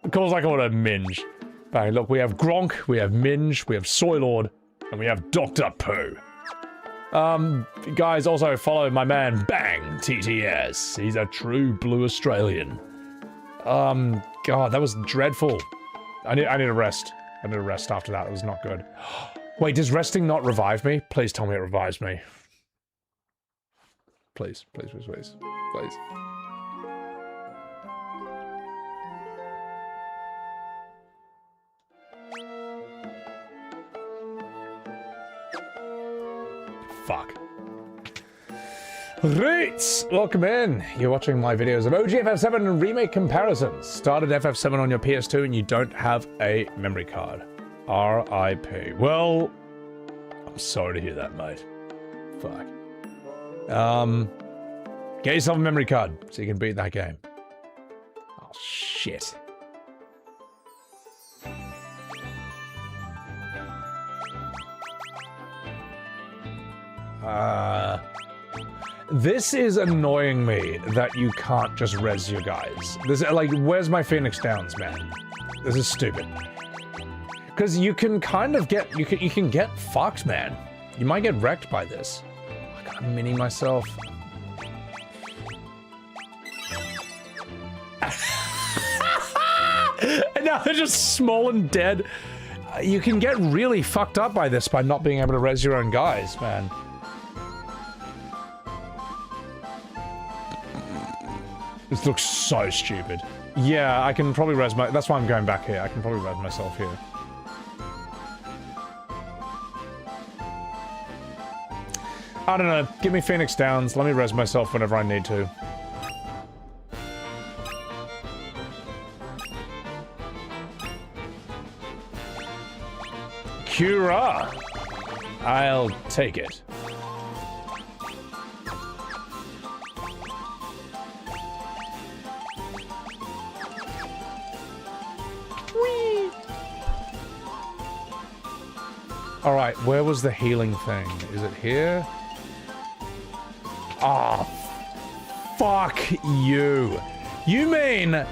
Of course I call it a Minge. Bang, look, we have Gronk, we have Minge, we have Soylord, and we have Dr. Pooh. Guys, also follow my man Bang TTS. He's a true blue Australian. God, that was dreadful. I need a rest. I need a rest after that. It was not good. Wait, does resting not revive me? Please tell me it revives me. Please, please, please, please, please. Fuck. Right, welcome in. You're watching my videos of OG FF7 and remake comparisons. Started FF7 on your PS2 and you don't have a memory card. RIP. Well, I'm sorry to hear that, mate. Fuck. Get yourself a memory card so you can beat that game. Oh, shit. This is annoying me that you can't just res your guys. This, like, where's my Phoenix Downs, man? This is stupid. Because you can kind of get, you can get fucked, man. You might get wrecked by this. I gotta mini myself. And now they're just small and dead. You can get really fucked up by this by not being able to res your own guys, man. This looks so stupid. Yeah, I can probably res my... That's why I'm going back here. I can probably res myself here. I don't know. Give me Phoenix Downs. Let me res myself whenever I need to. Cura! I'll take it. Alright, where was the healing thing? Is it here? Ah, oh, fuck you. You mean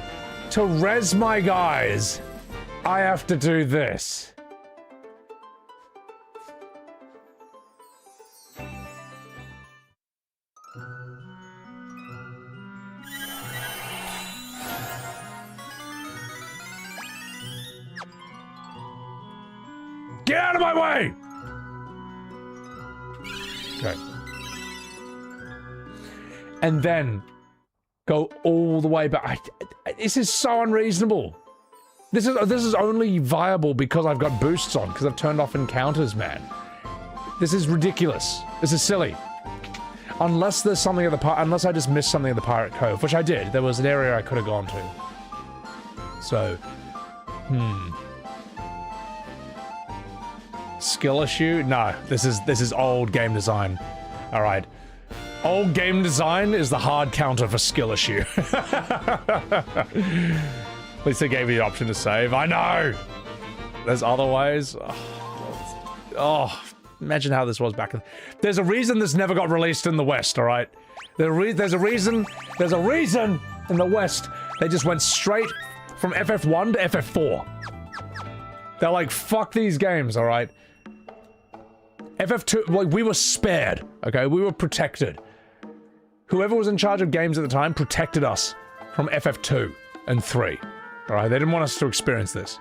to res my guys, I have to do this? Get out of my way! Okay. And then go all the way back. This is so unreasonable. This is only viable because I've got boosts on, because I've turned off encounters, man. This is ridiculous. This is silly. Unless there's something at the unless I just missed something at the Pirate Cove, which I did. There was an area I could have gone to. So, skill issue? No, this is old game design. All right, old game design is the hard counter for skill issue. At least they gave me the option to save. I know. There's other ways. Oh, imagine how this was back then. There's a reason this never got released in the West. All right, there's a reason. There's a reason in the West they just went straight from FF1 to FF4. They're like, fuck these games. All right. FF2, like, we were spared, okay? We were protected. Whoever was in charge of games at the time protected us from FF2 and 3. Alright, they didn't want us to experience this.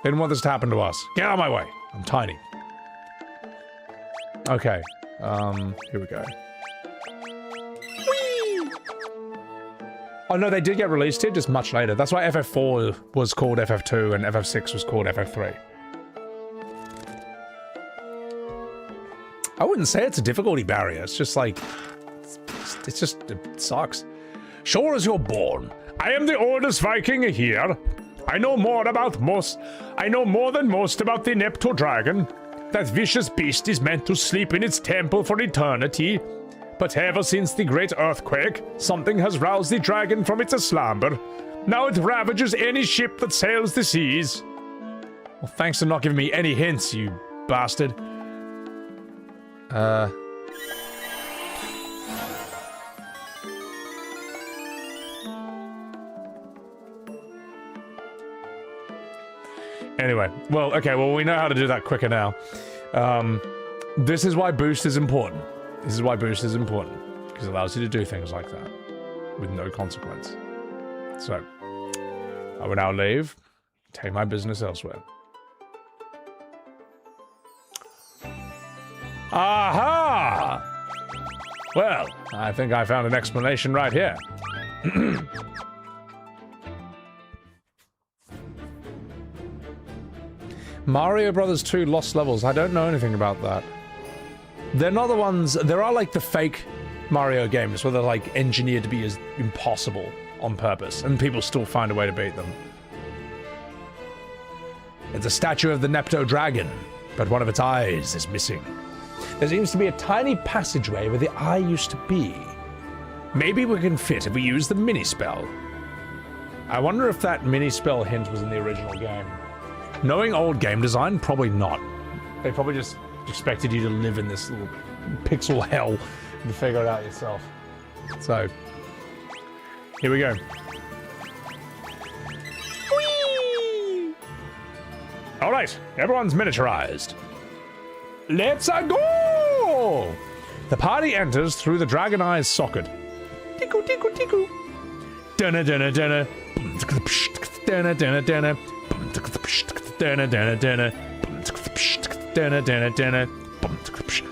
They didn't want this to happen to us. Get out of my way! I'm tiny. Okay, here we go. Whee! Oh no, they did get released here, just much later. That's why FF4 was called FF2 and FF6 was called FF3. I wouldn't say it's a difficulty barrier, it's just like... it sucks. Sure as you're born, I am the oldest Viking here. I know more than most about the Nepto dragon. That vicious beast is meant to sleep in its temple for eternity. But ever since the great earthquake, something has roused the dragon from its slumber. Now it ravages any ship that sails the seas. Well, thanks for not giving me any hints, you bastard. Anyway, well, okay, well, we know how to do that quicker now. This is why boost is important. This is why boost is important. Because it allows you to do things like that. With no consequence. So, I will now leave. Take my business elsewhere. Aha! Well, I think I found an explanation right here. Mario Brothers 2 Lost Levels. I don't know anything about that. They're not the ones... There are like the fake Mario games where they're like engineered to be as impossible on purpose, and people still find a way to beat them. It's a statue of the Nepto dragon, but one of its eyes is missing. There seems to be a tiny passageway where the eye used to be. Maybe we can fit if we use the mini-spell. I wonder if that mini-spell hint was in the original game. Knowing old game design, probably not. They probably just expected you to live in this little pixel hell and figure it out yourself. So, here we go. Whee! All right, everyone's miniaturized. Let's go! The party enters through the Dragon Eye's socket. Tickle, tickle, tickle. Dunna, dunna, dunna. Dunna, dunna, dunna. Dunna, dunna, dunna. Dunna, dunna, dunna.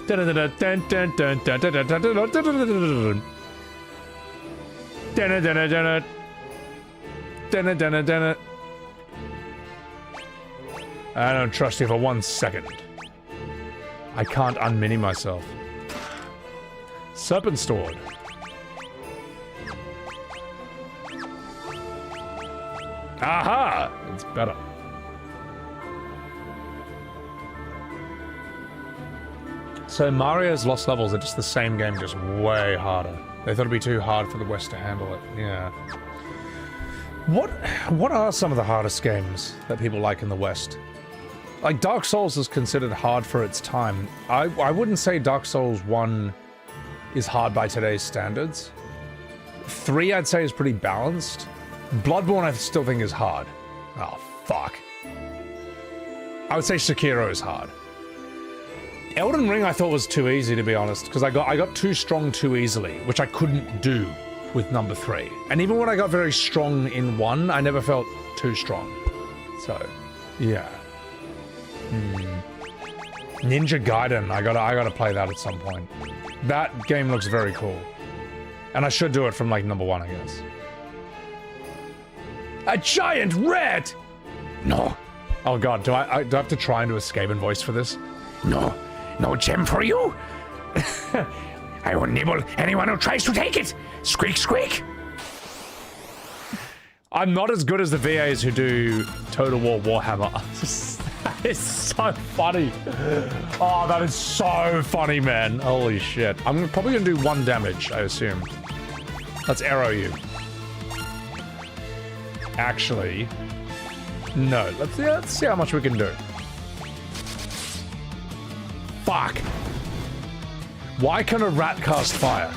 Dunna, dunna, dun, dun, dun, dun, dun, dun, dun, dun, dun. Dunna, dunna, dunna. Dunna, dunna, dunna. I don't trust you for 1 second. I can't unmini myself. Serpent Sword. Aha! It's better. So Mario's Lost Levels are just the same game, just way harder. They thought it'd be too hard for the West to handle it. Yeah. What are some of the hardest games that people like in the West? Like, Dark Souls is considered hard for its time. I wouldn't say Dark Souls 1 is hard by today's standards. 3, I'd say, is pretty balanced. Bloodborne, I still think is hard. Oh, fuck. I would say Sekiro is hard. Elden Ring I thought was too easy, to be honest, because I got too strong too easily, which I couldn't do with number 3. And even when I got very strong in 1, I never felt too strong. So, yeah. Ninja Gaiden, I gotta play that at some point. That game looks very cool. And I should do it from, like, number 1, I guess. A giant rat! No. Oh god, do I have to try and do a Skaven voice for this? No. No gem for you? I will nibble anyone who tries to take it! Squeak, squeak! I'm not as good as the VAs who do Total War Warhammer. That is so funny. Oh, that is so funny, man. Holy shit. I'm probably gonna do 1 damage, I assume. Let's arrow you. Actually, no. Let's see how much we can do. Fuck. Why can a rat cast fire?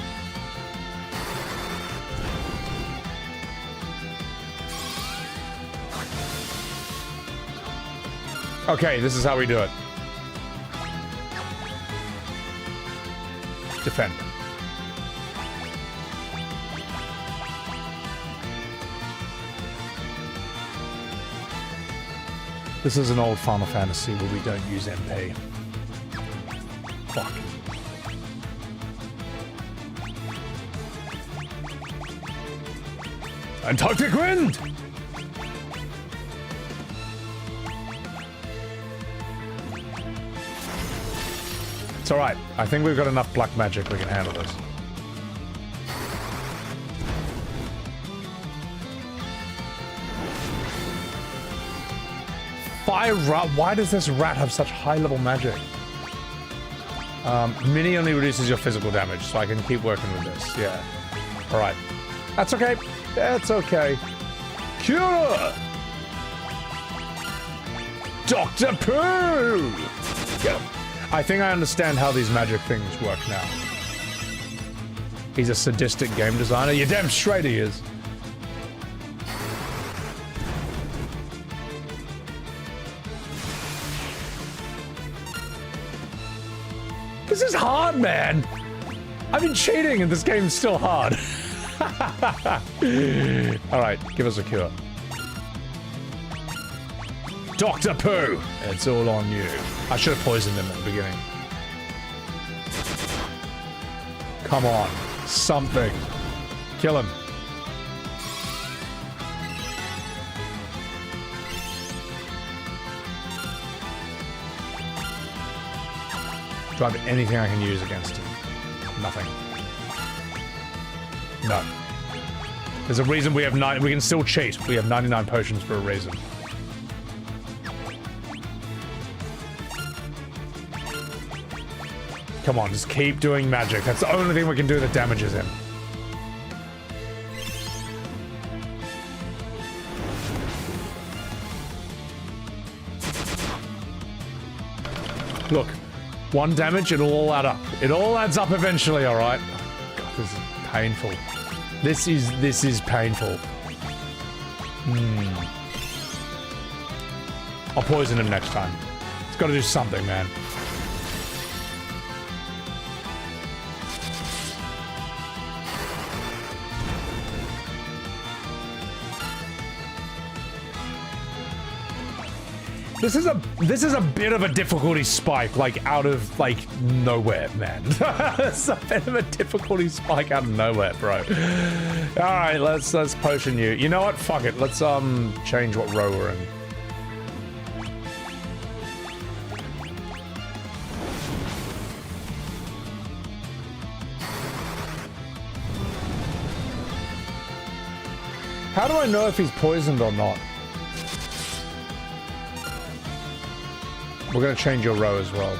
Okay, this is how we do it. Defend. This is an old Final Fantasy where we don't use MP. Fuck. Antarctic Wind! It's alright. I think we've got enough black magic we can handle this. Fire rat. Why does this rat have such high level magic? Mini only reduces your physical damage, so I can keep working with this. Yeah. All right. That's okay. That's okay. Cure. Dr. Pooh. Get him. I think I understand how these magic things work now. He's a sadistic game designer. You're damn straight he is. This is hard, man. I've been cheating and this game's still hard. All right, give us a cure. Dr. Pooh, it's all on you. I should have poisoned him at the beginning. Come on, something. Kill him. Do I have anything I can use against him? Nothing. No. There's a reason we have 9. We can still cheat. We have 99 potions for a reason. Come on, just keep doing magic. That's the only thing we can do that damages him. Look. 1 damage, it'll all add up. It all adds up eventually, alright? God, this is painful. This is painful. I'll poison him next time. It's gotta do something, man. This is a bit of a difficulty spike, like out of like nowhere, man. It's a bit of a difficulty spike out of nowhere, bro. All right, let's potion you. You know what? Fuck it. Let's change what row we're in. How do I know if he's poisoned or not? We're gonna change your row as well.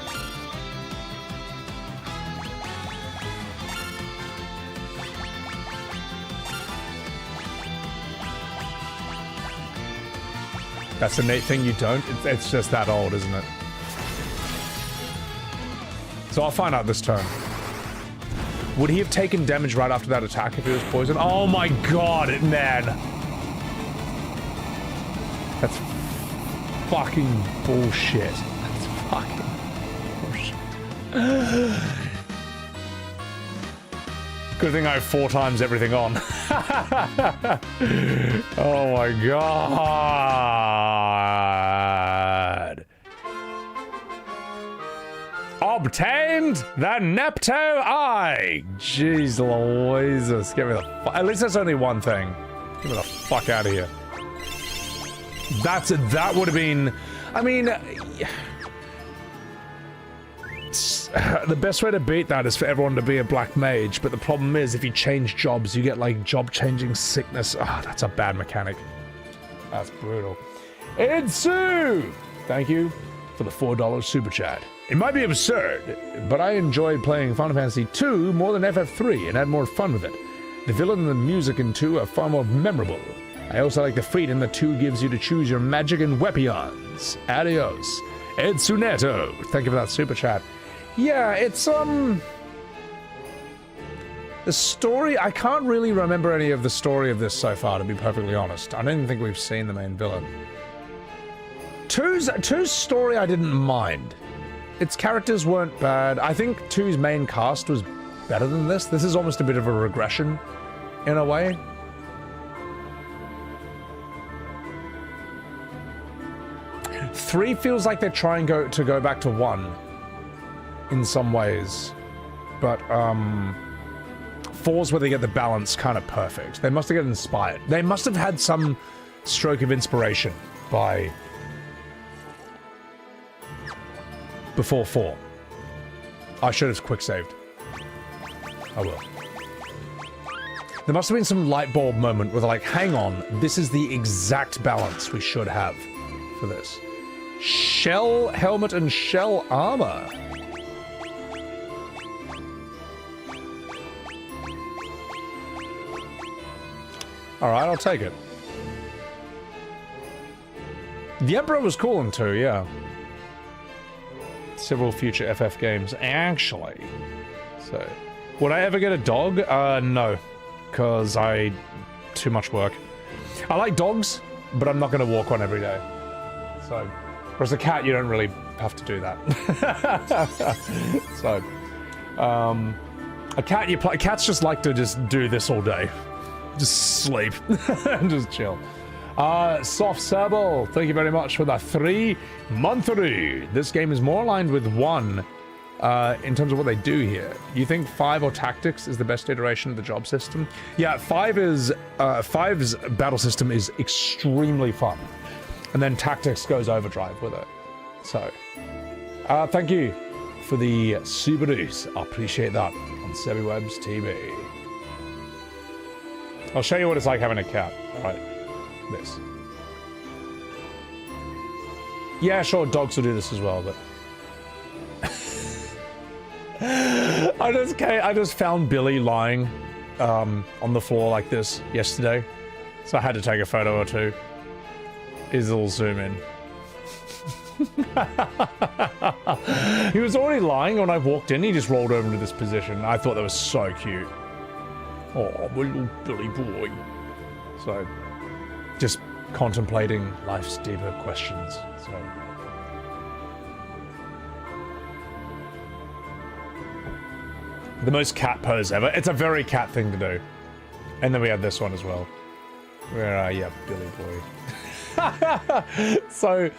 That's the neat thing, you don't. It's just that old, isn't it? So I'll find out this turn. Would he have taken damage right after that attack if he was poisoned? Oh my god, man! That's fucking bullshit. Fucking bullshit. Good thing I have 4 times everything on. Oh my god. Obtained the Nepto Eye. Jeez Louises. Get me the at least that's only one thing. Get me the fuck out of here. That would have been, I mean, the best way to beat that is for everyone to be a black mage, but the problem is if you change jobs, you get like job changing sickness. Ah, that's a bad mechanic. That's brutal. Idsu! Thank you for the $4 super chat. It might be absurd, but I enjoyed playing Final Fantasy II more than FF3 and had more fun with it. The villain and the music in 2 are far more memorable. I also like the freedom that 2 gives you to choose your magic and weapons. Adios. Edsuneto, thank you for that super chat. Yeah, it's, the story, I can't really remember any of the story of this so far, to be perfectly honest. I don't even think we've seen the main villain. 2's story I didn't mind. Its characters weren't bad. I think 2's main cast was better than this. This is almost a bit of a regression, in a way. Three feels like they're trying to go back to 1 in some ways, but 4's where they get the balance kind of perfect. They must have got inspired. They must have had some stroke of inspiration by before 4. I should have quick saved. I will. There must have been some light bulb moment where they're like, hang on, this is the exact balance we should have for this. Shell helmet and shell armor. Alright, I'll take it. The Emperor was cool in 2, yeah. Several future FF games, actually. So, would I ever get a dog? No. Because too much work. I like dogs, but I'm not going to walk one every day. So, whereas a cat, you don't really have to do that. So, a cat, cats just like to just do this all day. Just sleep and just chill. Soft Sable, thank you very much for the 3-monthly. This game is more aligned with 1 in terms of what they do here. You think 5 or Tactics is the best iteration of the job system? Yeah, 5's battle system is extremely fun. And then Tactics goes overdrive with it. So, thank you for the Subarus. I appreciate that on SebiWebs TV. I'll show you what it's like having a cat. Alright. This. Yeah, sure, dogs will do this as well, but... I just found Billy lying on the floor like this yesterday. So I had to take a photo or two. Here's a little zoom in. He was already lying when I walked in. He just rolled over into this position. I thought that was so cute. Oh, my little Billy boy. So, just contemplating life's deeper questions. So, the most cat pose ever. It's a very cat thing to do. And then we had this one as well. Where are you, Billy boy? So,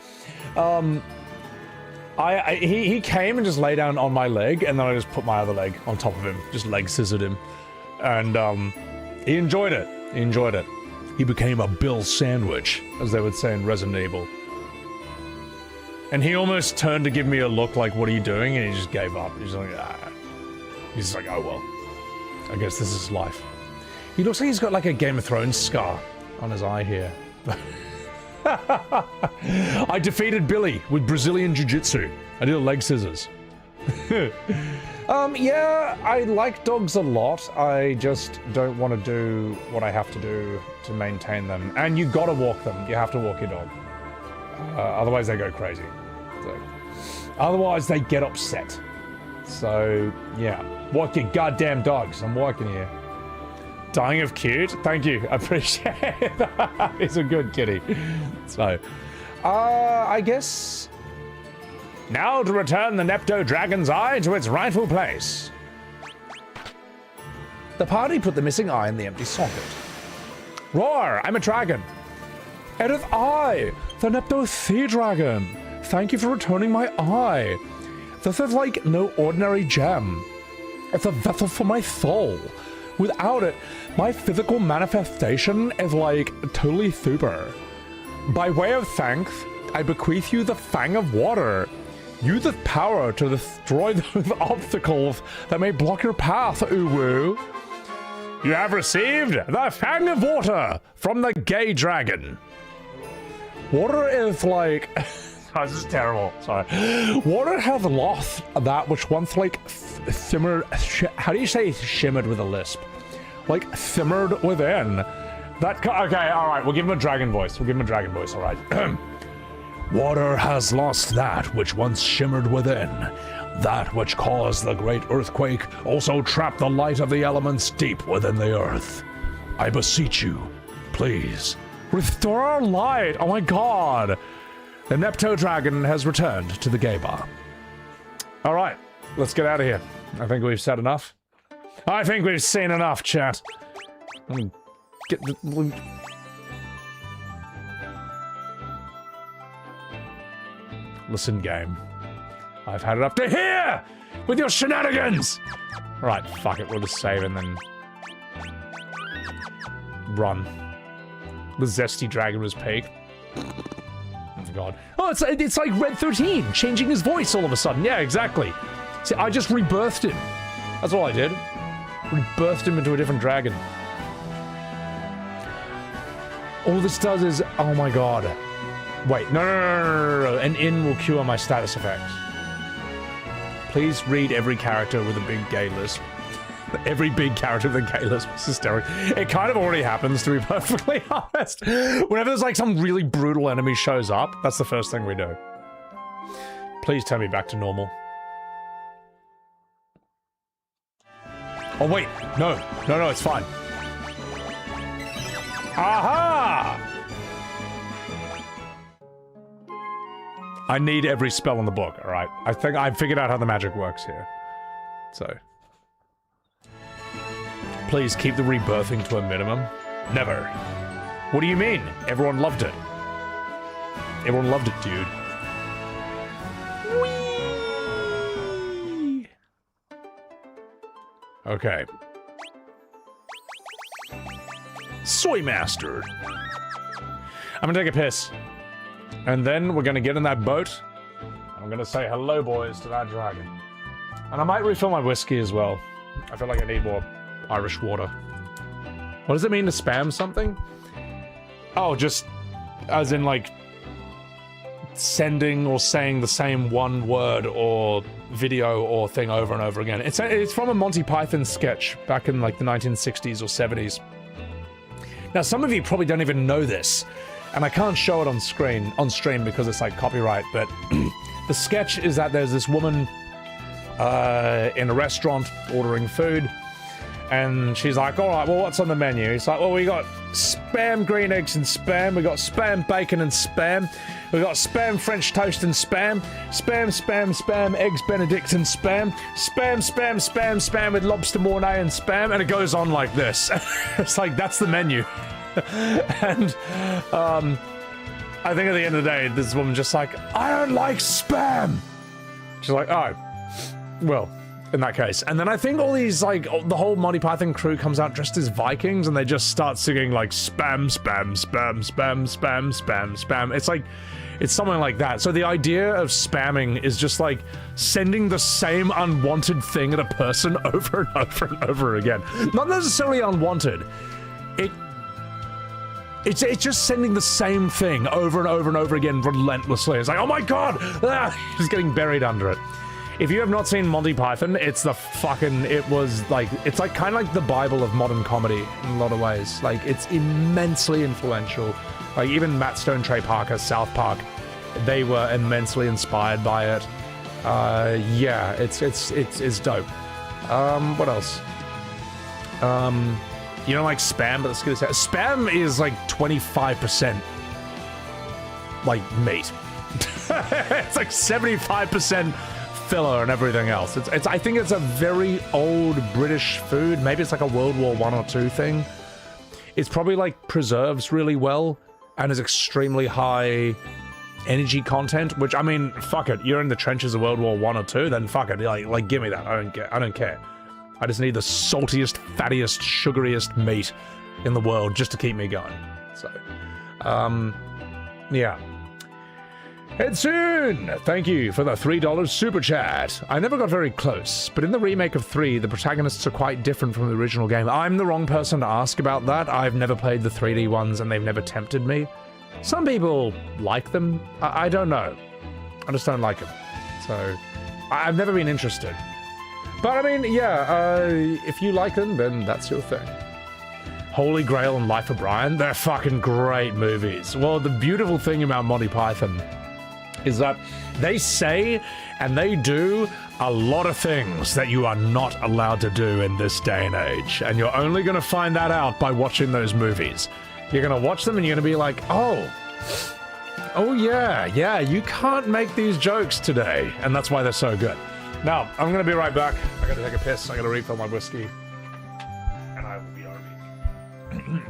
he came and just lay down on my leg, and then I just put my other leg on top of him, just leg scissored him, and he enjoyed it. He enjoyed it. He became a Bill sandwich, as they would say in Resident Evil. And he almost turned to give me a look like, "What are you doing?" And he just gave up. He's like, ah. He's just like, "Oh well, I guess this is life." He looks like he's got like a Game of Thrones scar on his eye here. I defeated Billy with Brazilian Jiu-Jitsu. I did a leg scissors. Yeah, I like dogs a lot. I just don't want to do what I have to do to maintain them. And you gotta walk them. You have to walk your dog. Otherwise they go crazy. So, otherwise they get upset. So, yeah. Walk your goddamn dogs. I'm walking here. Dying of cute? Thank you. I appreciate that. He's a good kitty. So, I guess... Now to return the Nepto Dragon's Eye to its rightful place. The party put the missing eye in the empty socket. Roar! I'm a dragon. Edith I, the Nepto Sea Dragon. Thank you for returning my eye. This is like no ordinary gem. It's a vessel for my soul. Without it, my physical manifestation is like totally super. By way of thanks, I bequeath you the Fang of Water. Use its power to destroy those obstacles that may block your path, Uwu. You have received the Fang of Water from the Gay Dragon. Water is like... Oh, this is terrible. Sorry. Water has lost that which once like simmered... How do you say shimmered with a lisp? Like simmered within. That... Okay, alright. We'll give him a dragon voice. We'll give him a dragon voice, alright. Water has lost that which once shimmered within. That which caused the great earthquake also trapped the light of the elements deep within the earth. I beseech you, please, restore our light. Oh my god. The Nepto Dragon has returned to the gay bar. All right, let's get out of here. I think we've said enough. I think we've seen enough, chat. Get the... Listen, game. I've had it up to here with your shenanigans! Right, fuck it, we'll just save and then... run. The zesty dragon was peak. Oh my god. Oh, it's like Red 13, changing his voice all of a sudden. Yeah, exactly. See, I just rebirthed him. That's all I did. Rebirthed him into a different dragon. All this does is... Oh my god. Wait, no. An inn will cure my status effects. Please read every character with a big gay lisp. Every big character with a gay lisp is hysterical. It kind of already happens, to be perfectly honest. Whenever there's like some really brutal enemy shows up, that's the first thing we do. Please turn me back to normal. Oh wait, no, it's fine. Aha! I need every spell in the book, alright? I think I figured out how the magic works here. So. Please keep the rebirthing to a minimum. Never. What do you mean? Everyone loved it. Everyone loved it, dude. Whee! Okay. Soy Master. I'm gonna take a piss. And then we're gonna get in that boat. I'm gonna say hello, boys, to that dragon. And I might refill my whiskey as well. I feel like I need more Irish water. What does it mean to spam something? Oh, just as in like sending or saying the same one word or video or thing over and over again. It's from a Monty Python sketch back in like the 1960s or 70s. Now, some of you probably don't even know this, and I can't show it on stream because it's like copyright, but the sketch is that there's this woman in a restaurant ordering food, and she's like, all right, well, what's on the menu? He's like, well, we got spam green eggs and spam, we got spam bacon and spam, we got spam French toast and spam, spam, eggs Benedict and spam, spam with lobster mornay and spam, and it goes on like this. It's like, that's the menu. And I think at the end of the day, this woman just like, I don't like spam. She's like, oh, well, in that case. And then I think all these, like, the whole Monty Python crew comes out dressed as Vikings, and they just start singing, like, spam. It's like, it's something like that. So the idea of spamming is just, like, sending the same unwanted thing at a person over and over and over again. Not necessarily unwanted. It's just sending the same thing over and over and over again relentlessly. It's like, oh my god! Ah, just getting buried under it. If you have not seen Monty Python, it's the fucking, it's like kind of like the Bible of modern comedy in a lot of ways. Like, it's immensely influential. Like, even Matt Stone, Trey Parker, South Park, they were immensely inspired by it. Yeah, it's dope. What else? You don't like spam, but let's get this out. Spam is like 25% like meat. It's like 75% filler and everything else. I think it's a very old British food. Maybe it's like a World War I or II thing. It's probably like preserves really well and is extremely high energy content, which, I mean, fuck it. You're in the trenches of World War I or II, then fuck it. Like give me that. I don't care. I just need the saltiest, fattiest, sugariest meat in the world just to keep me going. So, yeah. Edsoon, thank you for the $3 super chat. I never got very close, but in the remake of 3, the protagonists are quite different from the original game. I'm the wrong person to ask about that. I've never played the 3D ones, and they've never tempted me. Some people like them. I don't know. I just don't like them. So, I've never been interested. But I mean, yeah, if you like them, then that's your thing. Holy Grail and Life of Brian, they're fucking great movies. Well, the beautiful thing about Monty Python is that they say and they do a lot of things that you are not allowed to do in this day and age. And you're only going to find that out by watching those movies. You're going to watch them and you're going to be like, oh yeah, you can't make these jokes today. And that's why they're so good. Now, I'm going to be right back. I got to take a piss. I got to refill my whiskey. And I will be RV.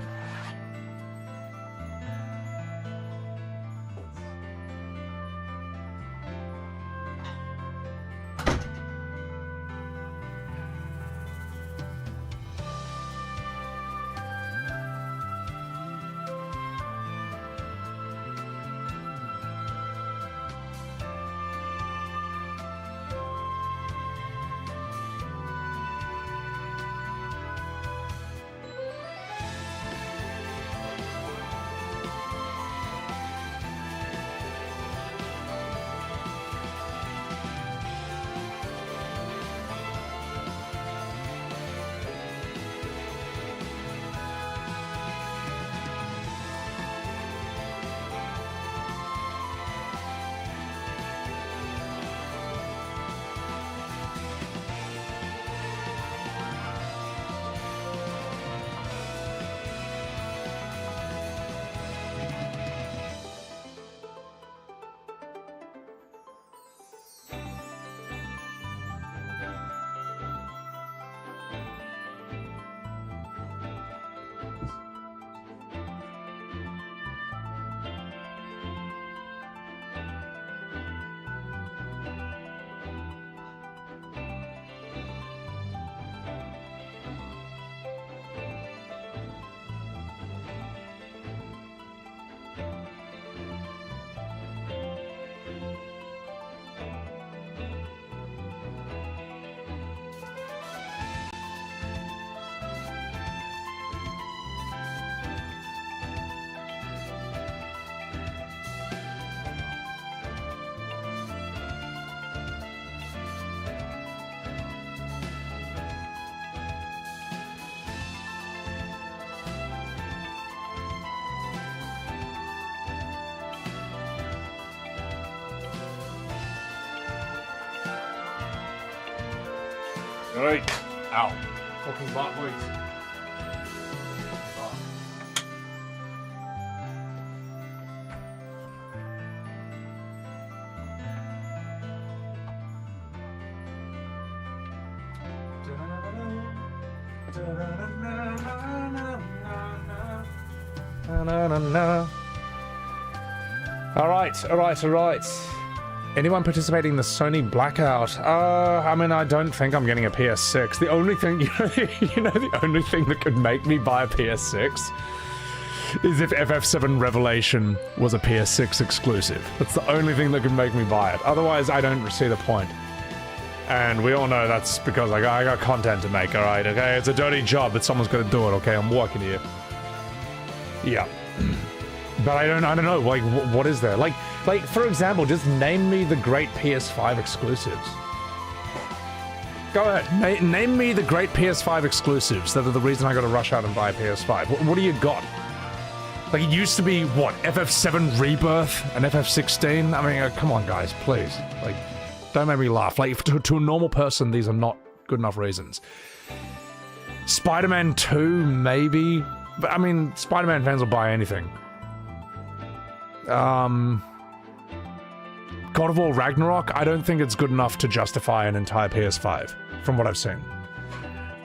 Right. Ow. Fucking back, boys. All right. Anyone participating in the Sony Blackout? I mean, I don't think I'm getting a PS6. The only thing, the only thing that could make me buy a PS6 is if FF7 Revelation was a PS6 exclusive. That's the only thing that could make me buy it. Otherwise, I don't see the point. And we all know that's because I got content to make, alright? Okay, it's a dirty job, but someone's got to do it, okay? I'm working here. Yeah. But I don't know, like, what is there? Like, for example, just name me the great PS5 exclusives. Go ahead, name me the great PS5 exclusives that are the reason I gotta rush out and buy a PS5. What do you got? Like, it used to be, what, FF7 Rebirth and FF16? I mean, come on, guys, please. Like, don't make me laugh. Like, to a normal person, these are not good enough reasons. Spider-Man 2, maybe? But, I mean, Spider-Man fans will buy anything. God of War Ragnarok, I don't think it's good enough to justify an entire PS5, from what I've seen.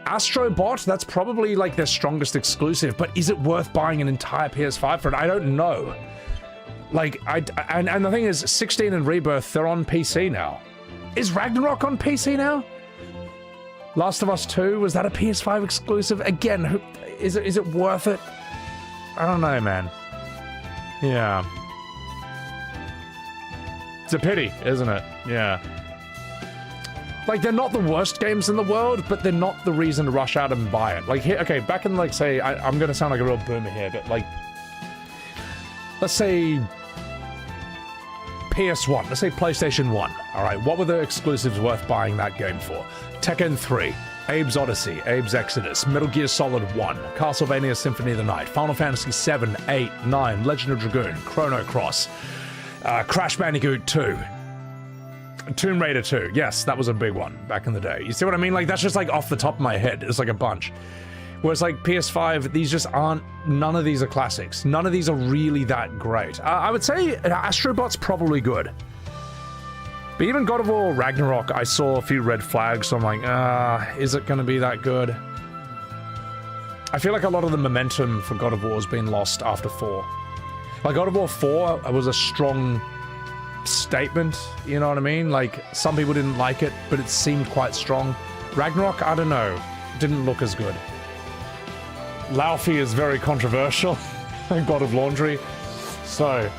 Astro Bot, that's probably like their strongest exclusive, but is it worth buying an entire PS5 for it? I don't know. Like, and the thing is, 16 and Rebirth, they're on PC now. Is Ragnarok on PC now? Last of Us 2, was that a PS5 exclusive? Again, is it worth it? I don't know, man. Yeah. It's a pity, isn't it? Yeah. Like, they're not the worst games in the world, but they're not the reason to rush out and buy it. Like, here, okay, back in, like, say, I'm gonna sound like a real boomer here, but, like, let's say PS1, let's say PlayStation 1, alright, what were the exclusives worth buying that game for? Tekken 3, Abe's Odyssey, Abe's Exodus, Metal Gear Solid 1, Castlevania Symphony of the Night, Final Fantasy 7, 8, 9, Legend of Dragoon, Chrono Cross, Crash Bandicoot 2, Tomb Raider 2, yes, that was a big one back in the day. You see what I mean? Like, that's just like off the top of my head. It's like a bunch. Whereas like PS5, these just aren't, none of these are classics. None of these are really that great. I would say Astrobot's probably good. But even God of War Ragnarok, I saw a few red flags, so I'm like, is it gonna be that good? I feel like a lot of the momentum for God of War has been lost after 4. Like, God of War 4 was a strong statement, you know what I mean? Like, some people didn't like it, but it seemed quite strong. Ragnarok, I don't know, didn't look as good. Laufey is very controversial, God of Laundry. So,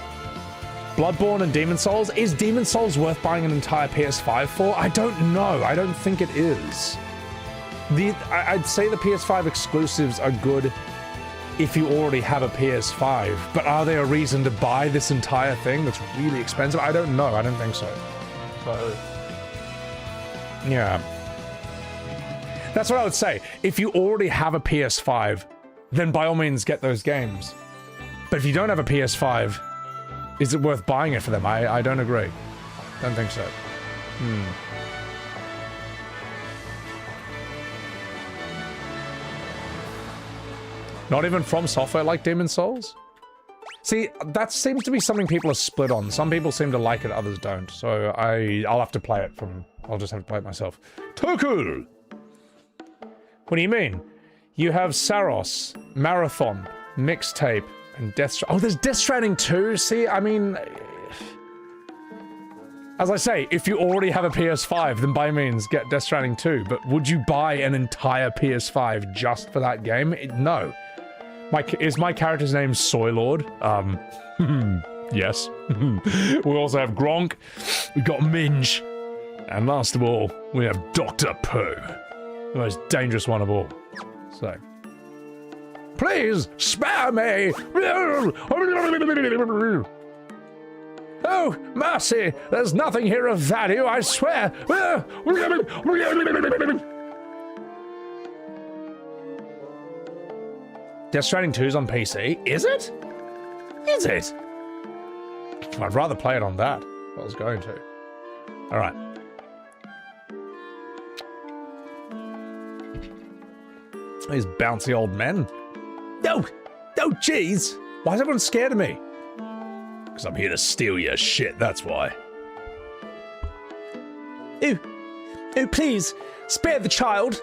Bloodborne and Demon Souls, is Demon Souls worth buying an entire PS5 for? I don't know, I don't think it is. I'd say the PS5 exclusives are good if you already have a PS5, but are they a reason to buy this entire thing that's really expensive? I don't know, I don't think so. So, yeah. That's what I would say. If you already have a PS5, then by all means get those games. But if you don't have a PS5, is it worth buying it for them? I don't agree. Don't think so. Not even From Software like Demon Souls? See, that seems to be something people are split on. Some people seem to like it, others don't. So I'll have to play it from... I'll just have to play it myself. Tokul! What do you mean? You have Saros, Marathon, Mixtape, and Death Stranding. Oh, there's Death Stranding 2? See, I mean... As I say, if you already have a PS5, then by means get Death Stranding 2. But would you buy an entire PS5 just for that game? No. Is my character's name Soylord? Yes. We also have Gronk, we got Minge, and last of all, we have Dr. Pooh, the most dangerous one of all. So, please spare me! Oh, mercy! There's nothing here of value, I swear! Death Stranding 2's on PC? Is it? Is it? I'd rather play it on that if I was going to. Alright. These bouncy old men. No, no, jeez. Why is everyone scared of me? Because I'm here to steal your shit, that's why. Oh, please, spare the child.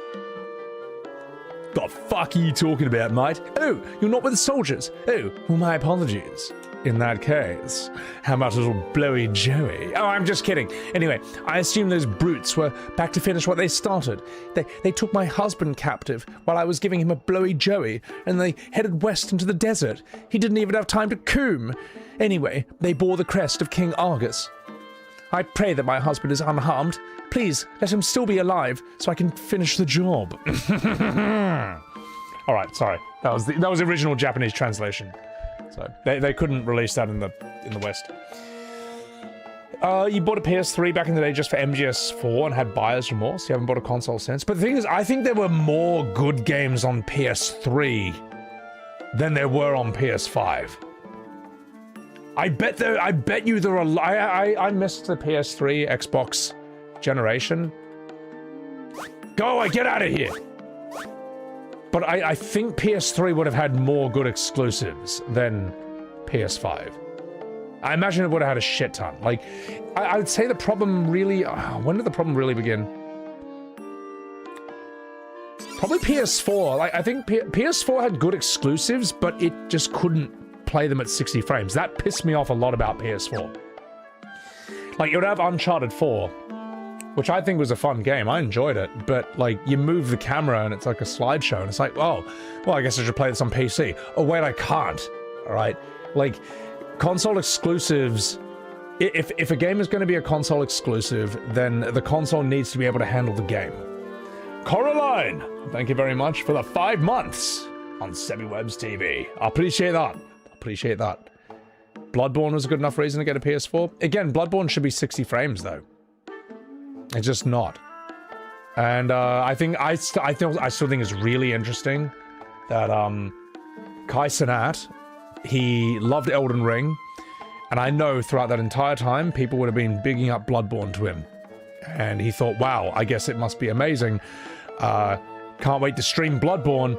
The fuck are you talking about, mate? Oh, you're not with the soldiers. Oh, well, my apologies. In that case, how about a little blowy Joey? Oh, I'm just kidding. Anyway, I assume those brutes were back to finish what they started. They took my husband captive while I was giving him a blowy Joey, and they headed west into the desert. He didn't even have time to comb. Anyway, they bore the crest of King Argus. I pray that my husband is unharmed. Please, let him still be alive so I can finish the job. All right, sorry. That was the original Japanese translation. So they couldn't release that in the West. You bought a PS3 back in the day just for MGS4 and had buyer's remorse. You haven't bought a console since. But the thing is, I think there were more good games on PS3 than there were on PS5. I bet you there are. I missed the PS3 Xbox generation. Go away, get out of here. But I think PS3 would have had more good exclusives than PS5. I imagine it would have had a shit ton. Like, I would say the problem really... when did the problem really begin? Probably PS4. Like, I think PS4 had good exclusives, but it just couldn't play them at 60 frames. That pissed me off a lot about PS4. Like, it would have Uncharted 4, which I think was a fun game. I enjoyed it, but like you move the camera and it's like a slideshow and it's like, oh, well, I guess I should play this on PC. Oh, wait, I can't. All right. Like console exclusives, if a game is going to be a console exclusive, then the console needs to be able to handle the game. Coraline, thank you very much for the 5 months on SemiWebs TV. I appreciate that. Appreciate that. Bloodborne was a good enough reason to get a PS4. Again, Bloodborne should be 60 frames though. It's just not. And I still think it's really interesting that Kai Cenat, he loved Elden Ring, and I know throughout that entire time people would have been bigging up Bloodborne to him. And he thought, wow, I guess it must be amazing. Can't wait to stream Bloodborne.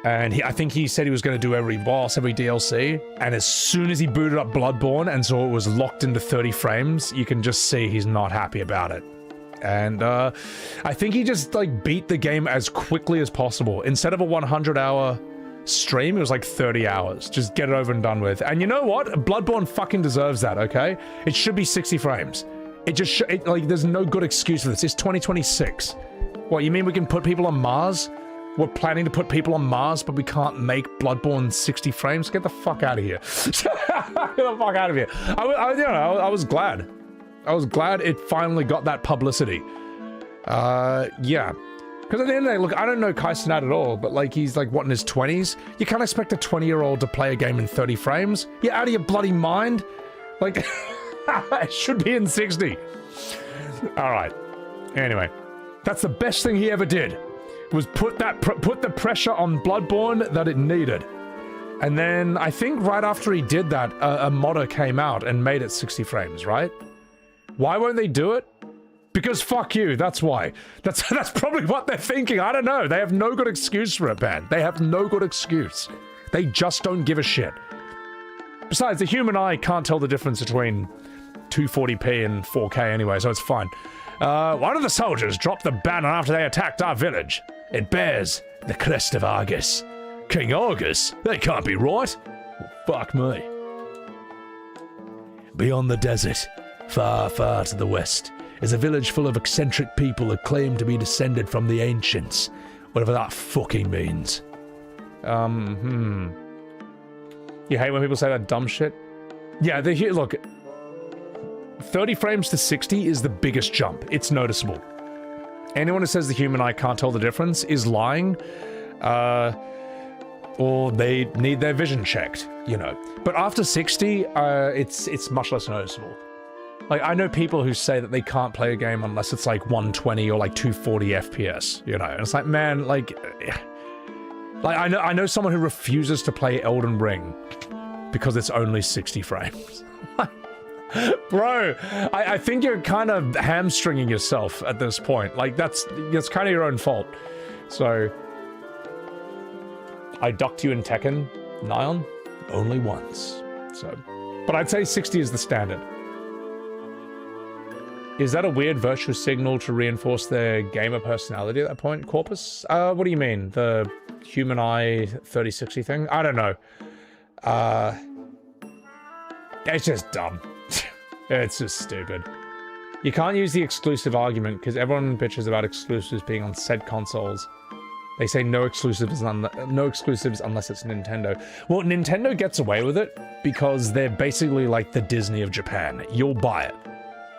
And I think he said he was going to do every boss, every DLC, and as soon as he booted up Bloodborne and saw it was locked into 30 frames, you can just see he's not happy about it. And I think he just like beat the game as quickly as possible. Instead of a 100-hour stream, it was like 30 hours. Just get it over and done with. And you know what? Bloodborne fucking deserves that, okay? It should be 60 frames. It just like there's no good excuse for this. It's 2026. What, you mean we can put people on Mars? We're planning to put people on Mars, but we can't make Bloodborne 60 frames? Get the fuck out of here. Get the fuck out of here. I was glad. I was glad it finally got that publicity. Yeah. Because at the end of the day, look, I don't know Kai Cenat at all, but like he's like, what, in his 20s? You can't expect a 20-year-old to play a game in 30 frames? You're out of your bloody mind? Like, it should be in 60. Alright. Anyway. That's the best thing he ever did. Was put the pressure on Bloodborne that it needed. And then I think right after he did that, a modder came out and made it 60 frames, right? Why won't they do it? Because fuck you, that's why. That's probably what they're thinking. I don't know. They have no good excuse for it, man. They have no good excuse. They just don't give a shit. Besides, the human eye can't tell the difference between 240p and 4K anyway, so it's fine. One of the soldiers dropped the banner after they attacked our village. It bears the crest of Argus. King Argus? That can't be right. Well, fuck me. Beyond the desert, far, far to the west, is a village full of eccentric people who claim to be descended from the ancients. Whatever that fucking means. You hate when people say that dumb shit? Yeah, look. 30 frames to 60 is the biggest jump. It's noticeable. Anyone who says the human eye can't tell the difference is lying, or they need their vision checked, you know. But after 60, it's much less noticeable. Like, I know people who say that they can't play a game unless it's like 120 or like 240 FPS, you know. And it's like, man, like I know someone who refuses to play Elden Ring because it's only 60 frames. Bro, I think you're kind of hamstringing yourself at this point. Like, that's kind of your own fault. So, I ducked you in Tekken, Nyan, only once. So, but I'd say 60 is the standard. Is that a weird virtual signal to reinforce their gamer personality at that point, Corpus? What do you mean? The human eye 3060 thing? I don't know. It's just dumb. It's just stupid. You can't use the exclusive argument because everyone bitches about exclusives being on said consoles. They say no exclusives unless it's Nintendo. Well, Nintendo gets away with it because they're basically like the Disney of Japan. You'll buy it.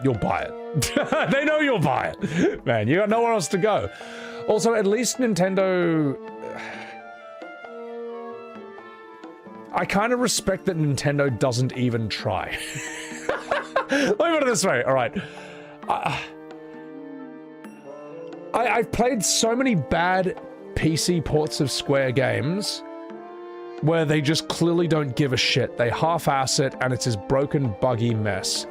You'll buy it. They know you'll buy it. Man, you got nowhere else to go. Also, at least Nintendo... I kind of respect that Nintendo doesn't even try. Let me put it this way, alright. I've played so many bad PC ports of Square games where they just clearly don't give a shit. They half-ass it and it's this broken, buggy mess.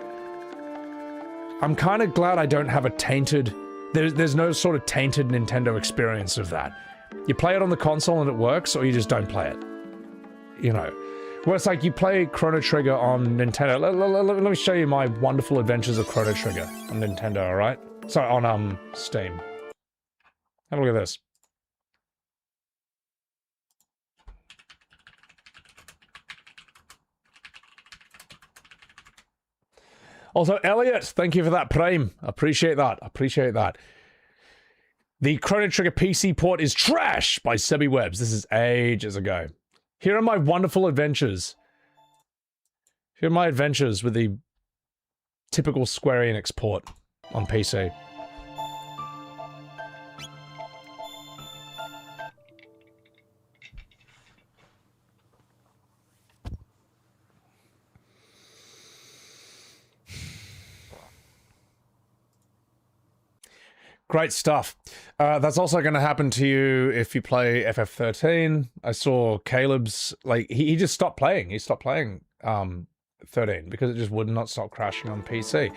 I'm kind of glad I don't have a tainted... There's no sort of tainted Nintendo experience of that. You play it on the console and it works, or you just don't play it. You know. Where it's like you play Chrono Trigger on Nintendo. Let me show you my wonderful adventures of Chrono Trigger on Nintendo, alright? Sorry, on Steam. Have a look at this. Also, Elliot, thank you for that Prime. Appreciate that. Appreciate that. The Chrono Trigger PC port is trash by Sebi Webbs. This is ages ago. Here are my wonderful adventures. Here are my adventures with the typical Square Enix port on PC. Great stuff. That's also going to happen to you if you play FF13. I saw Caleb's, like, he just stopped playing. He stopped playing 13 because it just would not stop crashing on PC.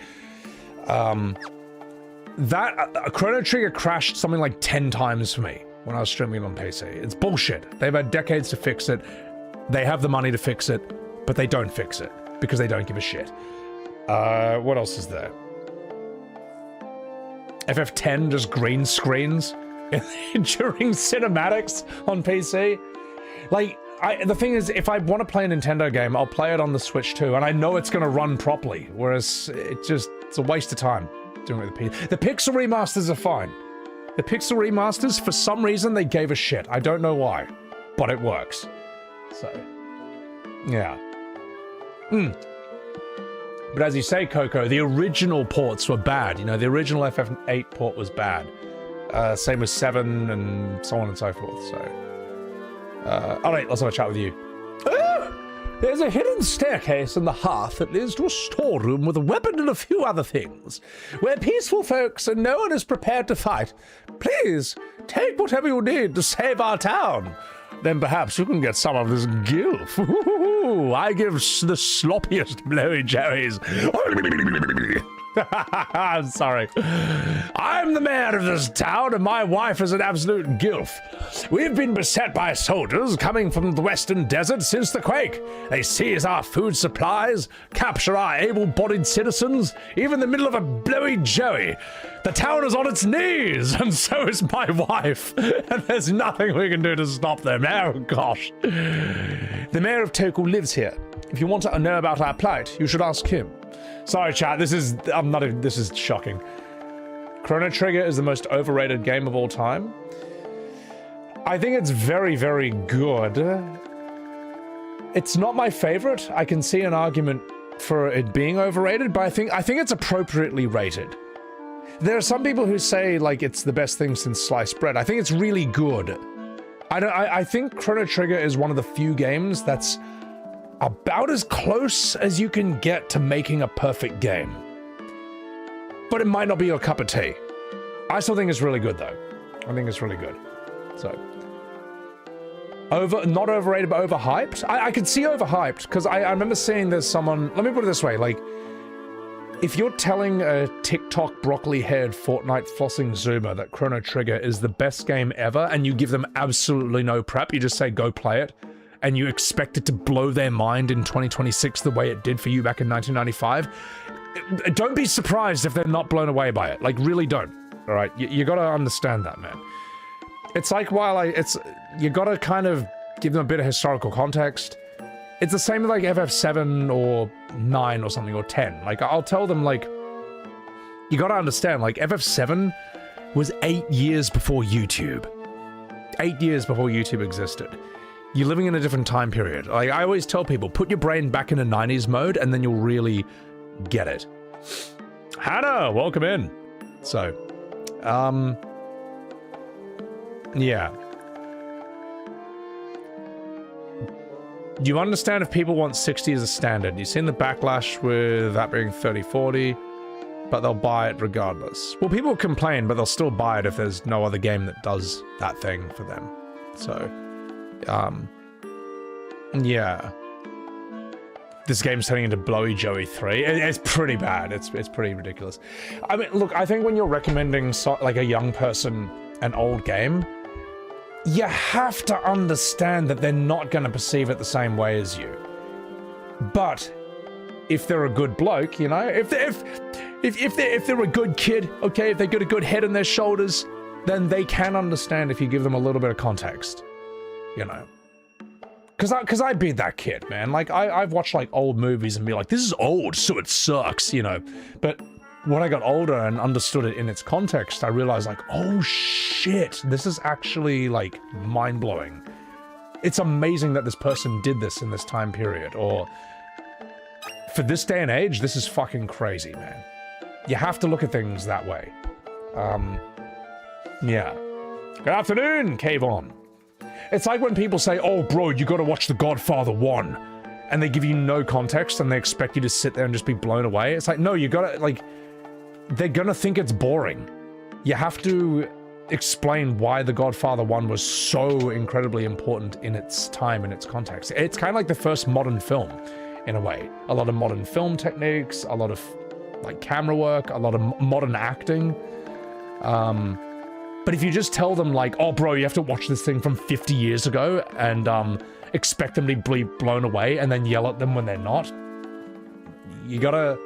Chrono Trigger crashed something like 10 times for me when I was streaming it on PC. It's bullshit. They've had decades to fix it. They have the money to fix it, but they don't fix it because they don't give a shit. What else is there? FF10 just green screens during cinematics on PC. Like, the thing is, if I want to play a Nintendo game, I'll play it on the Switch too, and I know it's going to run properly, whereas it's a waste of time doing it with the PC. The Pixel remasters are fine. The Pixel remasters, for some reason, they gave a shit. I don't know why, but it works. So, yeah. But as you say, Coco, the original ports were bad. You know, the original FF8 port was bad. Same with 7 and so on and so forth, so... Alright, let's have a chat with you. Oh, there's a hidden staircase in the hearth that leads to a storeroom with a weapon and a few other things. We're peaceful folks and no one is prepared to fight. Please, take whatever you need to save our town. Then perhaps you can get some of this gilf. Ooh, I give the sloppiest blowy joeys. I'm sorry. I'm the mayor of this town, and my wife is an absolute gilf. We've been beset by soldiers coming from the western desert since the quake. They seize our food supplies, capture our able-bodied citizens, even in the middle of a blowy joey. The town is on its knees, and so is my wife. And there's nothing we can do to stop them. Oh, gosh. The mayor of Toku lives here. If you want to know about our plight, you should ask him. Sorry, chat, this is shocking. Chrono Trigger is the most overrated game of all time. I think it's very, very good. It's not my favorite. I can see an argument for it being overrated, but I think it's appropriately rated. There are some people who say, like, it's the best thing since sliced bread. I think it's really good. I think Chrono Trigger is one of the few games that's about as close as you can get to making a perfect game. But it might not be your cup of tea. I still think it's really good, though. I think it's really good. So, not overrated, but overhyped? I could see overhyped, because I remember seeing there's someone... Let me put it this way, like... if you're telling a TikTok broccoli-haired Fortnite flossing Zoomer that Chrono Trigger is the best game ever, and you give them absolutely no prep, you just say go play it, and you expect it to blow their mind in 2026 the way it did for you back in 1995, don't be surprised if they're not blown away by it. Like, really don't. All right, you gotta understand that, man. It's like you gotta kind of give them a bit of historical context. It's the same with like FF7 or 9 or something, or 10. Like, I'll tell them, like, you gotta understand, like, FF7 was 8 years before YouTube. 8 years before YouTube existed. You're living in a different time period. Like, I always tell people, put your brain back in a 90s mode, and then you'll really get it. Hannah, welcome in. So, yeah. You understand if people want 60 as a standard. You've seen the backlash with that being 30-40, but they'll buy it regardless. Well, people complain, but they'll still buy it if there's no other game that does that thing for them. So, yeah. This game's turning into Blowy Joey 3. It's pretty bad. It's pretty ridiculous. I mean, look, I think when you're recommending like a young person an old game, you have to understand that they're not going to perceive it the same way as you. But if they're a good bloke, you know, if they're a good kid, okay, if they got a good head on their shoulders, then they can understand if you give them a little bit of context, you know. Because I'd be that kid, man. Like, I've watched, like, old movies and be like, this is old, so it sucks, you know. But when I got older and understood it in its context, I realized, like, oh, shit, this is actually, like, mind-blowing. It's amazing that this person did this in this time period, or for this day and age, this is fucking crazy, man. You have to look at things that way. Yeah. Good afternoon, Kayvon. It's like when people say, oh, bro, you gotta watch The Godfather 1, and they give you no context and they expect you to sit there and just be blown away. It's like, no, you gotta, like, they're gonna think it's boring. You have to explain why The Godfather 1 was so incredibly important in its time and its context. It's kind of like the first modern film, in a way. A lot of modern film techniques, a lot of, like, camera work, a lot of modern acting. But if you just tell them, like, oh, bro, you have to watch this thing from 50 years ago, and expect them to be blown away, and then yell at them when they're not, you gotta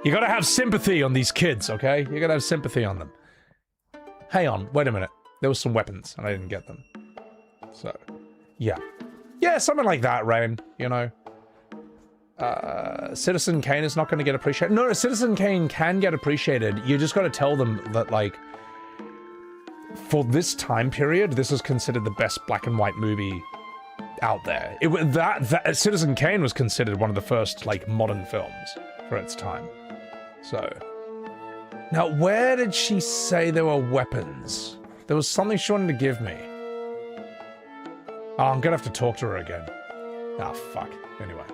have sympathy on these kids, okay? You gotta have sympathy on them. Hang on, wait a minute. There was some weapons, and I didn't get them. So, yeah. Yeah, something like that, Rain, you know? Citizen Kane is not gonna get appreciated. No, Citizen Kane can get appreciated. You just gotta tell them that, like, for this time period, this is considered the best black and white movie out there. That Citizen Kane was considered one of the first, like, modern films for its time. So, now where did she say there were weapons? There was something she wanted to give me. Oh, I'm gonna have to talk to her again. Ah, fuck. Anyway.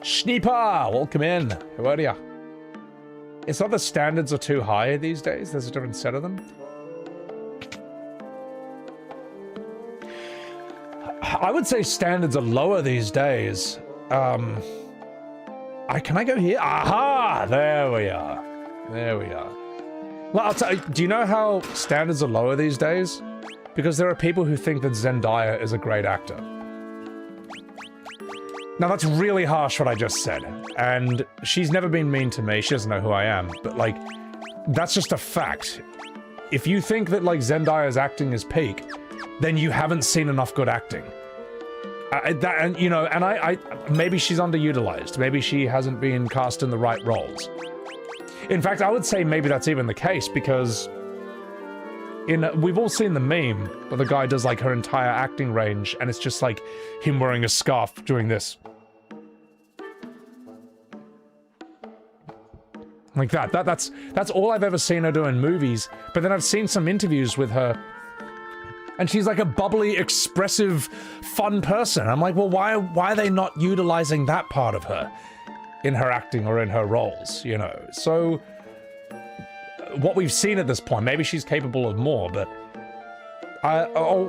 Schneeper, welcome in. How are ya? It's not the standards are too high these days. There's a different set of them. I would say standards are lower these days. Can I go here? Aha! There we are. There we are. Well, I'll tell you, do you know how standards are lower these days? Because there are people who think that Zendaya is a great actor. Now, that's really harsh what I just said, and she's never been mean to me, she doesn't know who I am, but, like, that's just a fact. If you think that, like, Zendaya's acting is peak, then you haven't seen enough good acting. You know, maybe she's underutilized, maybe she hasn't been cast in the right roles. In fact, I would say maybe that's even the case, because we've all seen the meme where the guy does, like, her entire acting range, and it's just, like, him wearing a scarf doing this. Like that's all I've ever seen her do in movies, but then I've seen some interviews with her, and she's like a bubbly, expressive, fun person. I'm like, well, why are they not utilizing that part of her in her acting or in her roles, you know? So, what we've seen at this point, maybe she's capable of more, but...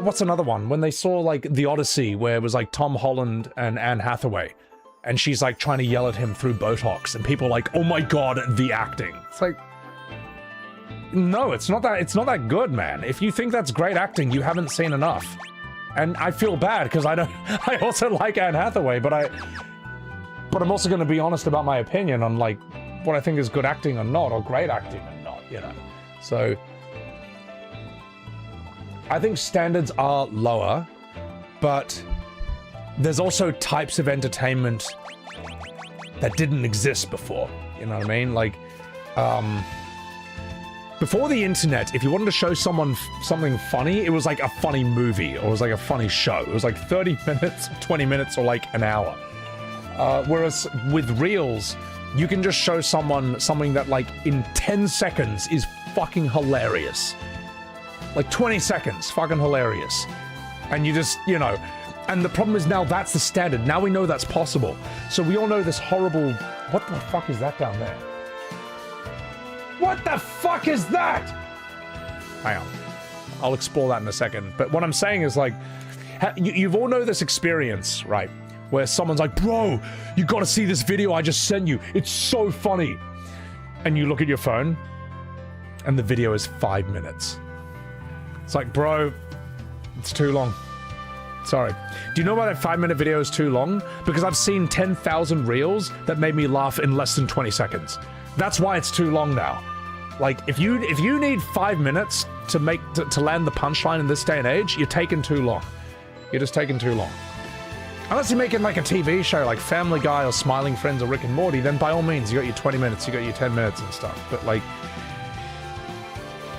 what's another one? When they saw, like, The Odyssey, where it was, like, Tom Holland and Anne Hathaway. and she's like trying to yell at him through Botox, and people are like, "Oh my god, the acting." It's like, no, it's not that good, man. If you think that's great acting, you haven't seen enough. And I feel bad because I also like Anne Hathaway, but I'm also going to be honest about my opinion on like what I think is good acting or not, or great acting or not, you know. So I think standards are lower, but there's also types of entertainment that didn't exist before. You know what I mean? Like, before the internet, if you wanted to show someone something funny, it was like a funny movie, or it was like a funny show. It was like 30 minutes, 20 minutes, or like an hour. Whereas with Reels, you can just show someone something that like in 10 seconds is fucking hilarious. Like 20 seconds, fucking hilarious. And you just, you know, and the problem is now that's the standard. Now we know that's possible. So we all know this horrible, what the fuck is that down there? What the fuck is that? Hang on. I'll explore that in a second. But what I'm saying is like, you've all know this experience, right? Where someone's like, bro, you gotta see this video I just sent you. It's so funny. And you look at your phone and the video is 5 minutes. It's like, bro, it's too long. Sorry. Do you know why that 5-minute video is too long? Because I've seen 10,000 reels that made me laugh in less than 20 seconds. That's why it's too long now. Like, if you need 5 minutes to land the punchline in this day and age, you're taking too long. You're just taking too long. Unless you're making like a TV show like Family Guy or Smiling Friends or Rick and Morty, then by all means, you got your 20 minutes, you got your 10 minutes and stuff. But like,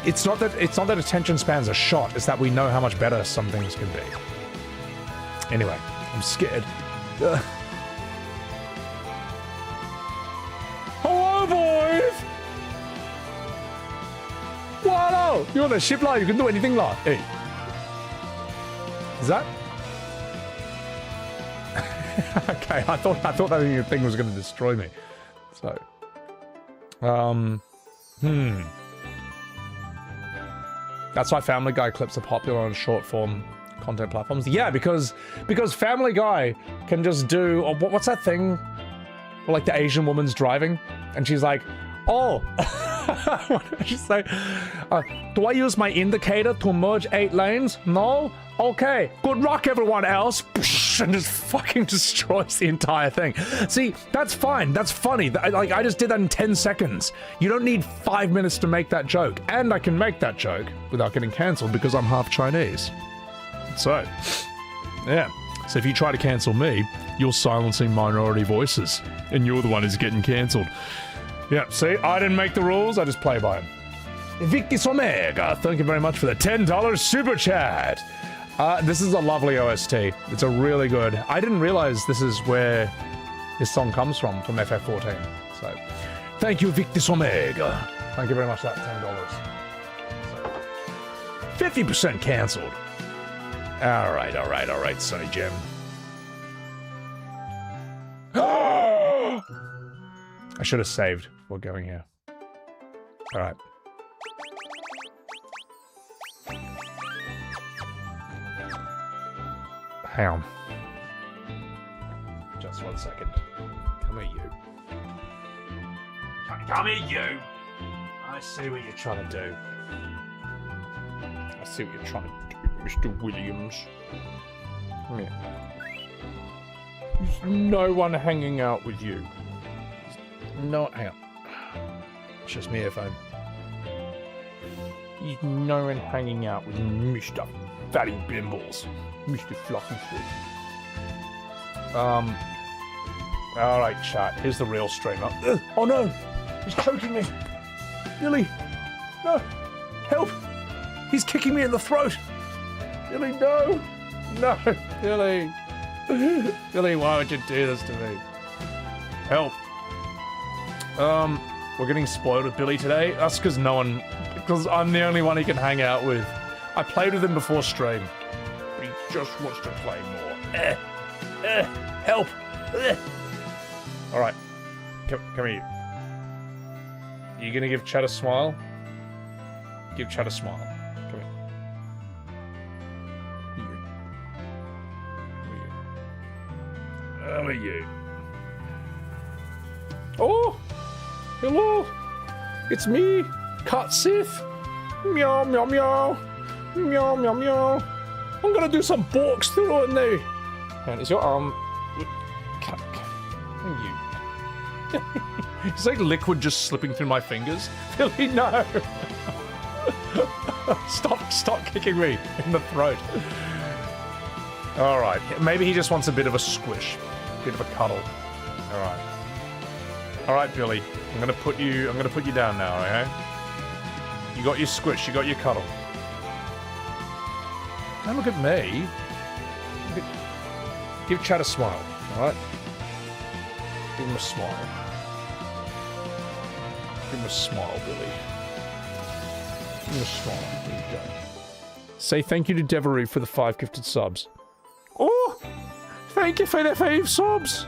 it's not that attention spans are shot, it's that we know how much better some things can be. Anyway, I'm scared. Ugh. Hello, boys! Wow, you're on a ship lah, you can do anything lah. Hey. Is that? Okay, I thought that thing was going to destroy me. So, that's why Family Guy clips are popular on short form content platforms. Yeah, because Family Guy can just do, or what's that thing? Where, like the Asian woman's driving, and she's like, "Oh," what did she say? Do I use my indicator to merge 8 lanes? No. Okay. Good luck, everyone else. And just fucking destroys the entire thing. See, that's fine. That's funny. Like, I just did that in 10 seconds. You don't need 5 minutes to make that joke. And I can make that joke without getting cancelled because I'm half Chinese. So, yeah. So if you try to cancel me, you're silencing minority voices. And you're the one who's getting cancelled. Yeah, see, I didn't make the rules. I just play by them. Victus Omega, thank you very much for the $10 super chat. This is a lovely OST. It's a really good. I didn't realize this is where this song comes from FF14. So, thank you, Victus Omega. Thank you very much for that $10. So, 50% cancelled. All right, Sonny Jim. I should have saved before going here. All right. Hang on. Just 1 second. Come here, you. Come here, you! I see what you're trying to do. I see what you're trying to do, Mr. Williams. Come here. There's no one hanging out with you. No, hang on. It's just my earphone. There's no one hanging out with Mr. Fatty Bimbles. Mr. Fluffy Foot. Alright, chat. Here's the real streamer. Oh no! He's choking me! Billy! No! Help! He's kicking me in the throat! Billy, no! No! Billy! Billy, why would you do this to me? Help! We're getting spoiled with Billy today. That's because because I'm the only one he can hang out with. I played with him before stream. He just wants to play more. Help! Alright. Come here. Are you gonna give Chad a smile? Give Chad a smile. Come here. How are you? Oh, hello. It's me, Cat Sith. Meow, meow, meow. Meow, meow, meow. I'm gonna do some box through it now. And is your arm... Thank you. It's like liquid just slipping through my fingers. Billy, no. Stop kicking me in the throat. All right, maybe he just wants a bit of a squish, a bit of a cuddle. All right, Billy. I'm gonna put you down now, okay? You got your squish, you got your cuddle. Now look at me. Give Chad a smile, all right? Give him a smile. Give him a smile, Billy. Give him a smile. There you go. Say thank you to Devereux for the 5 gifted subs. Oh! Thank you for the 5 subs!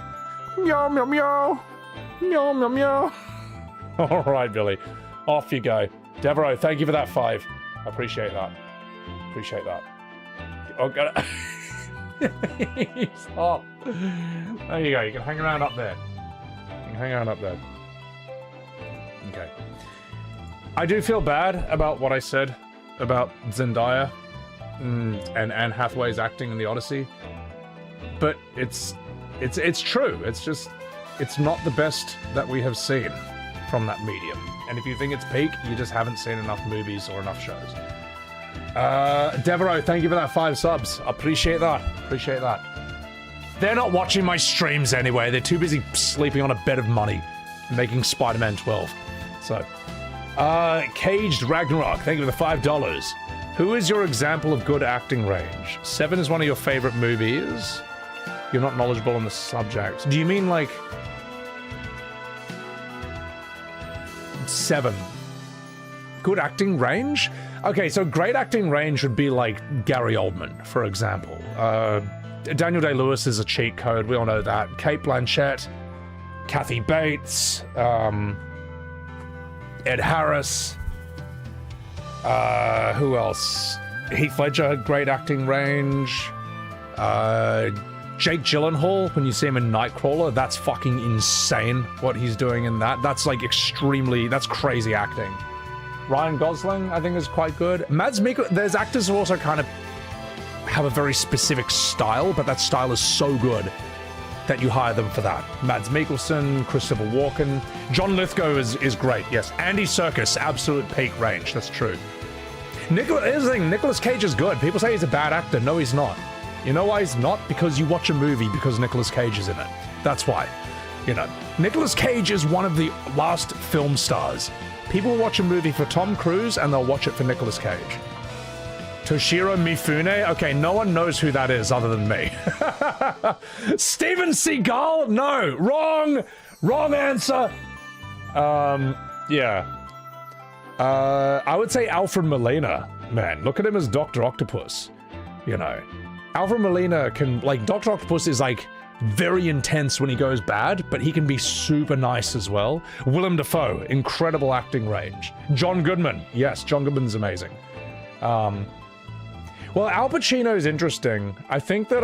Meow, meow, meow! Meow, meow, meow! Alright, Billy. Off you go. Devereux, thank you for that 5. I appreciate that. Appreciate that. Oh, God. Stop. There you go. You can hang around up there. You can hang around up there. Okay. I do feel bad about what I said about Zendaya and Anne Hathaway's acting in The Odyssey, but it's true. It's just, it's not the best that we have seen from that medium. And if you think it's peak, you just haven't seen enough movies or enough shows. Devereaux, thank you for that 5 subs. Appreciate that. Appreciate that. They're not watching my streams anyway. They're too busy sleeping on a bed of money and making Spider-Man 12. So, Caged Ragnarok, thank you for the $5. Who is your example of good acting range? Seven is one of your favorite movies. You're not knowledgeable on the subject. Do you mean like... Seven? Good acting range? Okay, so great acting range would be like Gary Oldman, for example. Daniel Day-Lewis is a cheat code, we all know that. Cate Blanchett, Kathy Bates, Ed Harris, who else? Heath Ledger had great acting range. Jake Gyllenhaal, when you see him in Nightcrawler, that's fucking insane what he's doing in that. That's like that's crazy acting. Ryan Gosling, I think, is quite good. Mads Mikkelsen, there's actors who also kind of have a very specific style, but that style is so good that you hire them for that. Mads Mikkelsen, Christopher Walken, John Lithgow is great, yes. Andy Serkis, absolute peak range, that's true. Here's the thing, Nicolas Cage is good. People say he's a bad actor. No, he's not. You know why he's not? Because you watch a movie because Nicolas Cage is in it. That's why. You know, Nicolas Cage is one of the last film stars. People will watch a movie for Tom Cruise and they'll watch it for Nicolas Cage. Toshiro Mifune? Okay, no one knows who that is other than me. Steven Seagal? No, wrong! Wrong answer! Yeah. I would say Alfred Molina. Man, look at him as Dr. Octopus. You know. Alfred Molina can, like, Dr. Octopus is, like, very intense when he goes bad, but he can be super nice as well. Willem Dafoe, incredible acting range. John Goodman. Yes, John Goodman's amazing. Well, Al Pacino's interesting. I think that,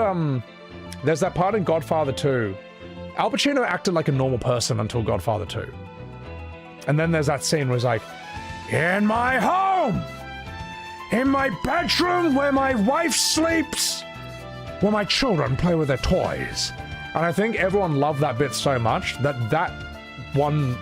there's that part in Godfather 2. Al Pacino acted like a normal person until Godfather 2. And then there's that scene where he's like, in my home! In my bedroom where my wife sleeps! Where my children play with their toys. And I think everyone loved that bit so much that that one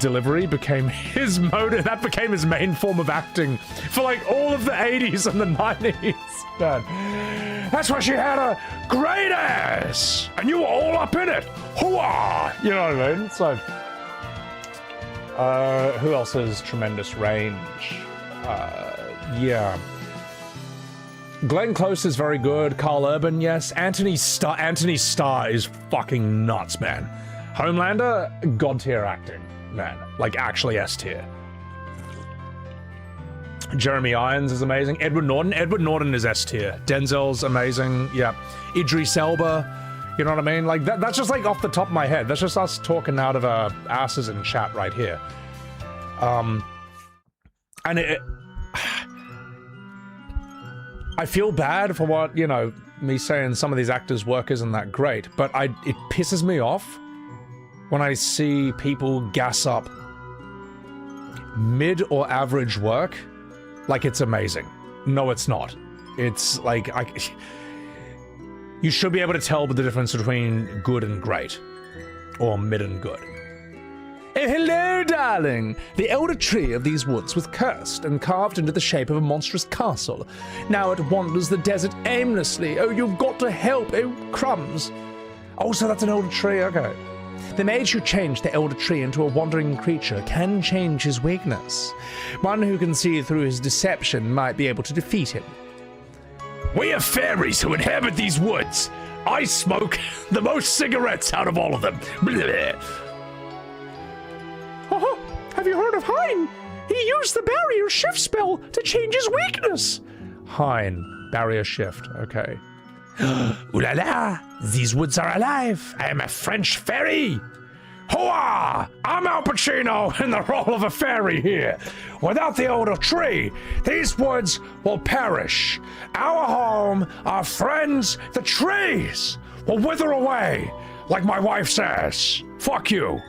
delivery became his motive. That became his main form of acting for like all of the 80s and the 90s. Man, that's why she had a great ass, and you were all up in it. Hooah! You know what I mean? So, who else has tremendous range? Yeah. Glenn Close is very good. Carl Urban, yes. Anthony Starr is fucking nuts, man. Homelander, god tier acting, man. Like, actually S tier. Jeremy Irons is amazing. Edward Norton is S tier. Denzel's amazing, yeah. Idris Elba, you know what I mean? Like, that's just like off the top of my head. That's just us talking out of our asses in chat right here. And I feel bad for what, you know, me saying some of these actors' work isn't that great, but it pisses me off when I see people gas up mid or average work like it's amazing. No, it's not. It's like, you should be able to tell the difference between good and great, or mid and good. Oh, hello, darling! The elder tree of these woods was cursed and carved into the shape of a monstrous castle. Now it wanders the desert aimlessly. Oh, you've got to help! Oh, crumbs! Oh, so that's an elder tree, okay. The mage who changed the elder tree into a wandering creature can change his weakness. One who can see through his deception might be able to defeat him. We have fairies who inhabit these woods. I smoke the most cigarettes out of all of them. Blech. Oh, have you heard of Hein? He used the barrier shift spell to change his weakness. Hein, barrier shift, okay. Ooh la la, these woods are alive. I am a French fairy. Hoa! I'm Al Pacino in the role of a fairy here. Without the elder tree, these woods will perish. Our home, our friends, the trees will wither away, like my wife says. Fuck you.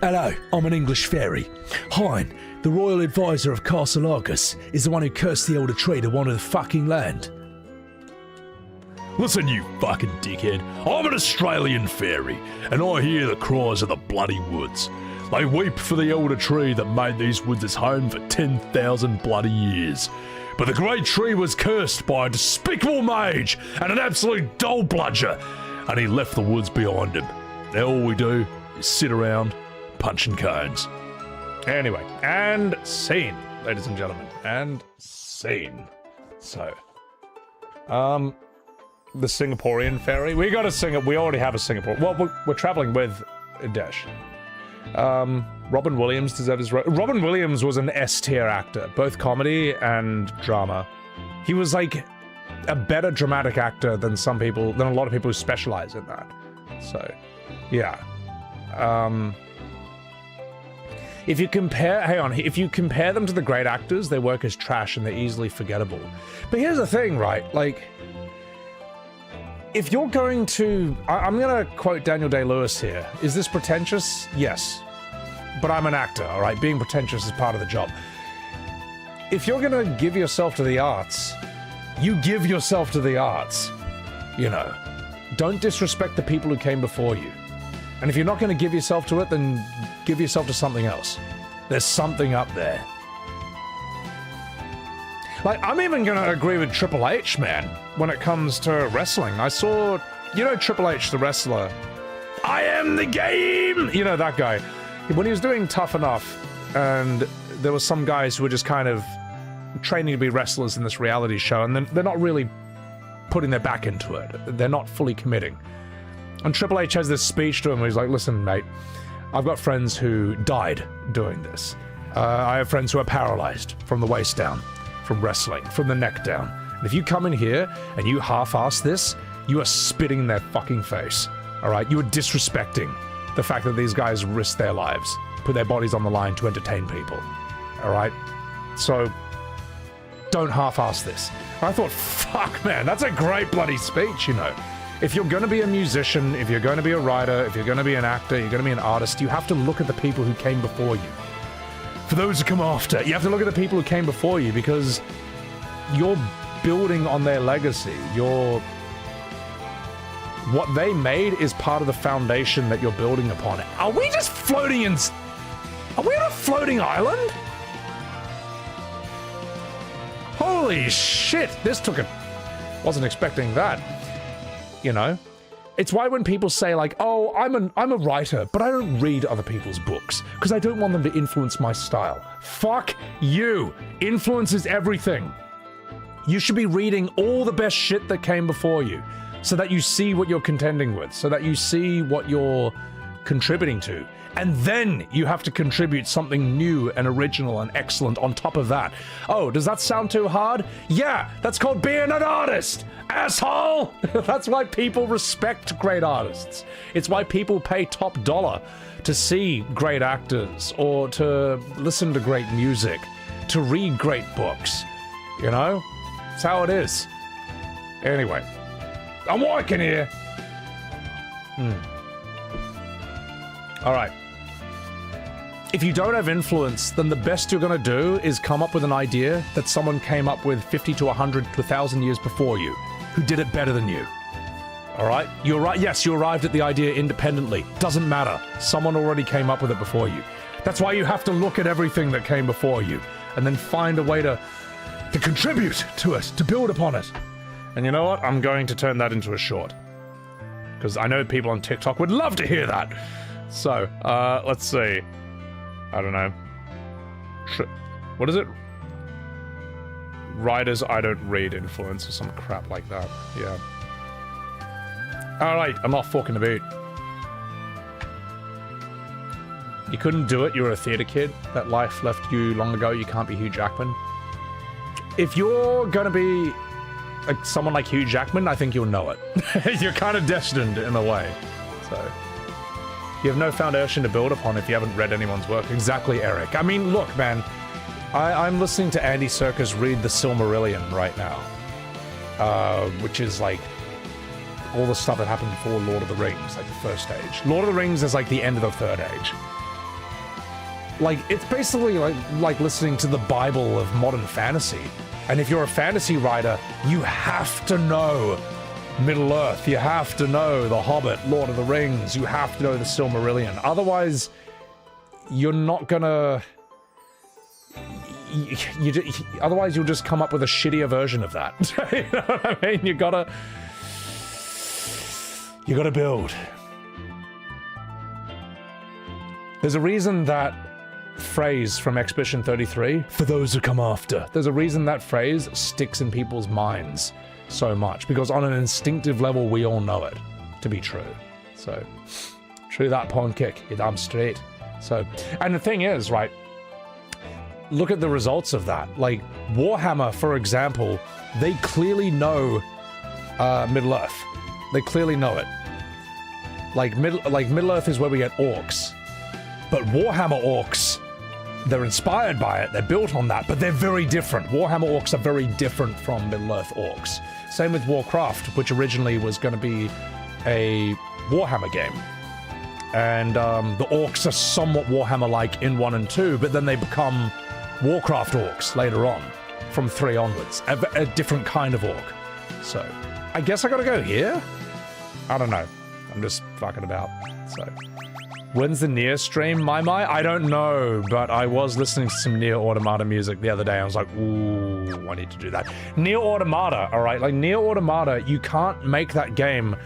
Hello, I'm an English fairy. Hein, the royal advisor of Castle Argus, is the one who cursed the elder tree to wander the fucking land. Listen, you fucking dickhead. I'm an Australian fairy, and I hear the cries of the bloody woods. They weep for the elder tree that made these woods its home for 10,000 bloody years. But the great tree was cursed by a despicable mage and an absolute doll bludger, and he left the woods behind him. Now all we do is sit around punching cones. Anyway, and scene, ladies and gentlemen, and scene. So, the Singaporean fairy. We got a we already have a Singapore. Well, we're traveling with Dash. Robin Williams deserves his Robin Williams was an S-tier actor, both comedy and drama. He was like a better dramatic actor than a lot of people who specialize in that. So, yeah. If you compare them to the great actors, they work as trash and they're easily forgettable. But here's the thing, right? Like, if you're going to... I'm going to quote Daniel Day-Lewis here. Is this pretentious? Yes. But I'm an actor, all right? Being pretentious is part of the job. If you're going to give yourself to the arts, you give yourself to the arts. You know. Don't disrespect the people who came before you. And if you're not going to give yourself to it, then give yourself to something else. There's something up there. Like, I'm even going to agree with Triple H, man, when it comes to wrestling. I saw, you know, Triple H, the wrestler. I am the game! You know, that guy. When he was doing Tough Enough, and there were some guys who were just kind of training to be wrestlers in this reality show, and they're not really putting their back into it. They're not fully committing. And Triple H has this speech to him where he's like, listen, mate, I've got friends who died doing this. I have friends who are paralyzed from the waist down, from wrestling, from the neck down. And if you come in here and you half-ass this, you are spitting in their fucking face. All right? You are disrespecting the fact that these guys risk their lives, put their bodies on the line to entertain people. All right? So, don't half-ass this. I thought, fuck, man, that's a great bloody speech, you know. If you're going to be a musician, if you're going to be a writer, if you're going to be an actor, you're going to be an artist, you have to look at the people who came before you. For those who come after, you have to look at the people who came before you, because you're building on their legacy. What they made is part of the foundation that you're building upon. Are we just floating in... Are we on a floating island? Holy shit, this took a... Wasn't expecting that. You know? It's why when people say like, oh, I'm a writer, but I don't read other people's books, because I don't want them to influence my style. Fuck you! Influence is everything. You should be reading all the best shit that came before you, so that you see what you're contending with, so that you see what you're contributing to. And then you have to contribute something new and original and excellent on top of that. Oh, does that sound too hard? Yeah, that's called being an artist, asshole! That's why people respect great artists. It's why people pay top dollar to see great actors, or to listen to great music, to read great books. You know? That's how it is. Anyway, I'm working here. All right. If you don't have influence, then the best you're going to do is come up with an idea that someone came up with 50 to 100 to 1,000 years before you, who did it better than you. All right? You're right. Yes, you arrived at the idea independently. Doesn't matter. Someone already came up with it before you. That's why you have to look at everything that came before you and then find a way to contribute to it, to build upon it. And you know what? I'm going to turn that into a short. Because I know people on TikTok would love to hear that. So, let's see. I don't know. What is it? Writers I don't read influence or some crap like that. Yeah. Alright, I'm off fucking the beat. You couldn't do it, you were a theater kid. That life left you long ago, you can't be Hugh Jackman. If you're gonna be like someone like Hugh Jackman, I think you'll know it. You're kind of destined in a way. So... you have no foundation to build upon if you haven't read anyone's work. Exactly, Eric. I mean, look, man. I'm listening to Andy Serkis read The Silmarillion right now. Which is, like, all the stuff that happened before Lord of the Rings, like the first age. Lord of the Rings is, like, the end of the third age. Like, it's basically like listening to the Bible of modern fantasy. And if you're a fantasy writer, you have to know Middle-earth, you have to know The Hobbit, Lord of the Rings, you have to know The Silmarillion. Otherwise, you're not gonna... otherwise, you'll just come up with a shittier version of that. You know what I mean? You gotta build. There's a reason that phrase from Expedition 33, for those who come after, there's a reason that phrase sticks in people's minds so much, because on an instinctive level we all know it to be true. So true that pawn kick, you're damn straight. So, and the thing is, right, look at the results of that. Like Warhammer, for example, they clearly know Middle-earth. They clearly know it. Like Middle-earth is where we get orcs, but Warhammer orcs, they're inspired by it, they're built on that, but they're very different. Warhammer orcs are very different from Middle-earth orcs. Same with Warcraft, which originally was going to be a Warhammer game. And the orcs are somewhat Warhammer-like in 1 and 2, but then they become Warcraft orcs later on, from 3 onwards. A different kind of orc. So, I guess I gotta go here? I don't know. I'm just fucking about, so... When's the Nier stream, my? I don't know, but I was listening to some Nier Automata music the other day. I was like, ooh, I need to do that. Nier Automata, alright? Like, Nier Automata, you can't make that game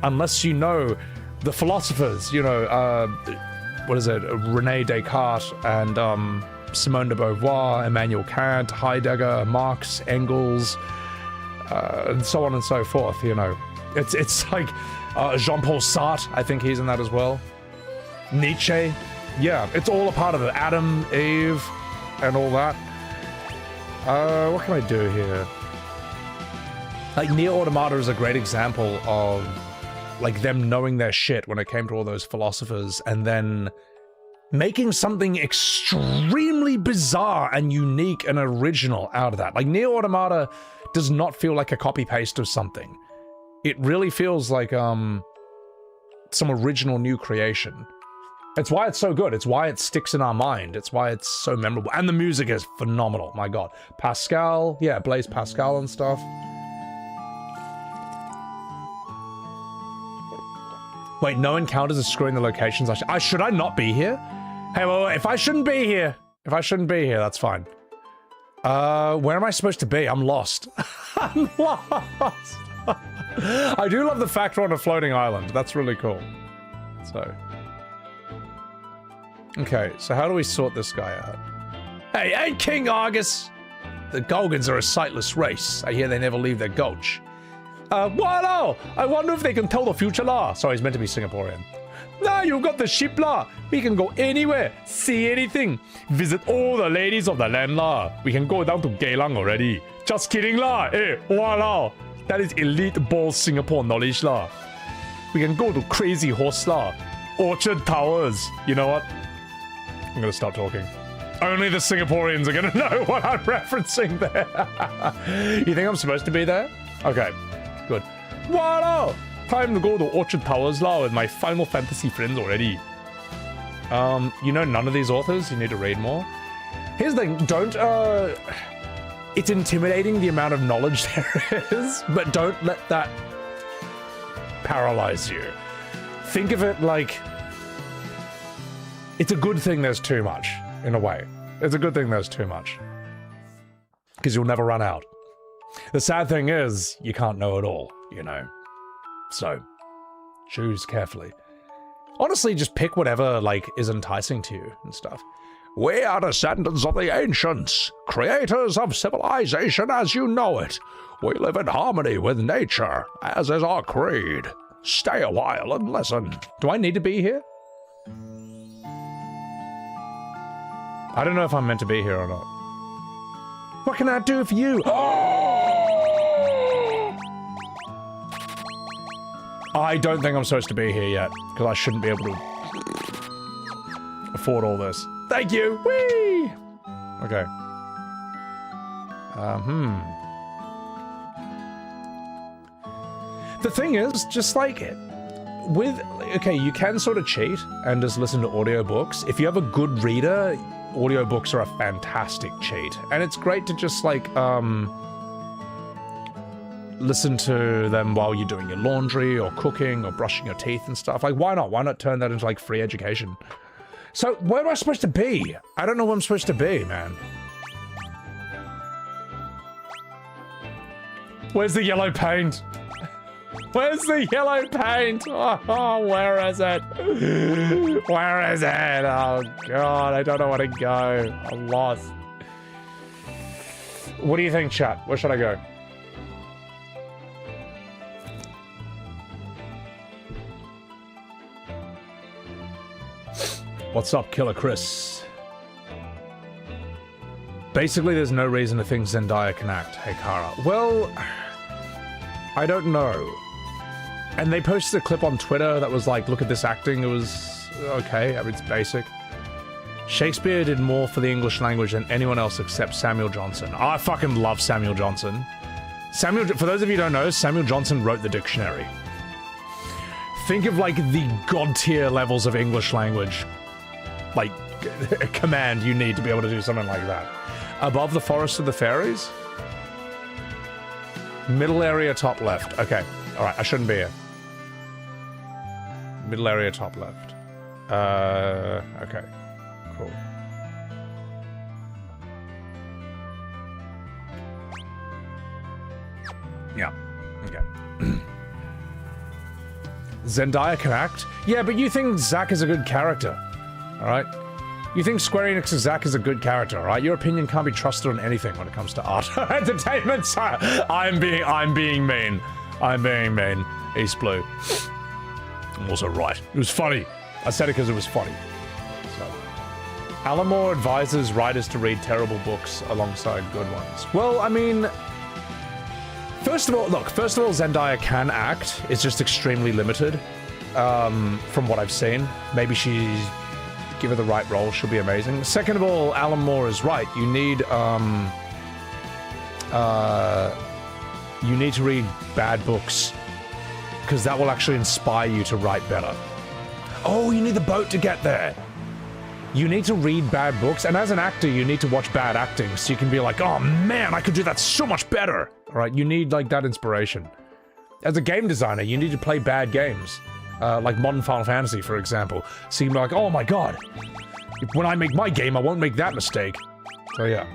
unless you know the philosophers, you know, what is it? Rene Descartes and Simone de Beauvoir, Immanuel Kant, Heidegger, Marx, Engels, and so on and so forth, you know. It's like Jean-Paul Sartre, I think he's in that as well. Nietzsche, yeah, it's all a part of it. Adam, Eve, and all that. What can I do here? Like, Nier Automata is a great example of, like, them knowing their shit when it came to all those philosophers, and then making something extremely bizarre and unique and original out of that. Like, Nier Automata does not feel like a copy-paste of something. It really feels like, some original new creation. It's why it's so good. It's why it sticks in our mind. It's why it's so memorable. And the music is phenomenal. My God. Pascal. Yeah, Blaise Pascal and stuff. Wait, no encounters are screwing the locations. Should I not be here? Hey, well, if I shouldn't be here, that's fine. Where am I supposed to be? I'm lost. I'm lost. I do love the fact we're on a floating island. That's really cool. So... okay, so how do we sort this guy out? Hey, King Argus! The Golgans are a sightless race. I hear they never leave their gulch. Wow! I wonder if they can tell the future la. Sorry, he's meant to be Singaporean. Nah, you got the ship la. We can go anywhere, see anything, visit all the ladies of the land la. We can go down to Geylang already. Just kidding la. Wow! That is elite ball Singapore knowledge la. We can go to Crazy Horse la. Orchard Towers. You know what? I'm gonna stop talking. Only the Singaporeans are gonna know what I'm referencing there. You think I'm supposed to be there? Okay, good. Wow! Time to go to Orchard Towers lah with my Final Fantasy friends already. You know none of these authors. You need to read more. Here's the thing. Don't, it's intimidating the amount of knowledge there is, but don't let that paralyze you. Think of it like it's a good thing there's too much, in a way. It's a good thing there's too much. Because you'll never run out. The sad thing is, you can't know it all, you know. So, choose carefully. Honestly, just pick whatever, like, is enticing to you and stuff. We are descendants of the ancients, creators of civilization as you know it. We live in harmony with nature, as is our creed. Stay a while and listen. Do I need to be here? I don't know if I'm meant to be here or not. What can I do for you? I don't think I'm supposed to be here yet, because I shouldn't be able to afford all this. Thank you! Whee! Okay. The thing is, just like it, okay, you can sort of cheat and just listen to audiobooks. If you have a good reader, audiobooks are a fantastic cheat. And it's great to just, like, listen to them while you're doing your laundry or cooking or brushing your teeth and stuff. Like, why not? Why not turn that into, like, free education? So, where am I supposed to be? I don't know where I'm supposed to be, man. Where's the yellow paint? Where's the yellow paint? Oh, where is it? Where is it? Oh, God, I don't know where to go. I'm lost. What do you think, chat? Where should I go? What's up, Killer Chris? Basically, there's no reason to think Zendaya can act. Hey, Kara. Well, I don't know. And they posted a clip on Twitter that was like, look at this acting. It was okay. I mean, it's basic. Shakespeare did more for the English language than anyone else except Samuel Johnson. I fucking love Samuel Johnson. For those of you who don't know, Samuel Johnson wrote the dictionary. Think of like the god tier levels of English language. Like, a command you need to be able to do something like that. Above the Forest of the Fairies? Middle area, top left. Okay. Alright, I shouldn't be here. Middle area, top left. Okay. Cool. Yeah. Okay. Zendaya can act? Yeah, but you think Zack is a good character. Alright? You think Square Enix's Zack is a good character, alright? Your opinion can't be trusted on anything when it comes to art. Entertainment! I'm being mean. I'm being mean. East Blue. I'm also right. It was funny. I said it because it was funny. So. Alan Moore advises writers to read terrible books alongside good ones. Well, I mean... First of all, Zendaya can act. It's just extremely limited. From what I've seen. Maybe she's... Give her the right role, she'll be amazing. Second of all, Alan Moore is right. You need to read bad books. Because that will actually inspire you to write better. Oh, you need the boat to get there. You need to read bad books, and as an actor, you need to watch bad acting, so you can be like, oh man, I could do that so much better. Alright, you need, like, that inspiration. As a game designer, you need to play bad games. Like modern Final Fantasy, for example. So you can be like, oh my god, when I make my game, I won't make that mistake. So yeah.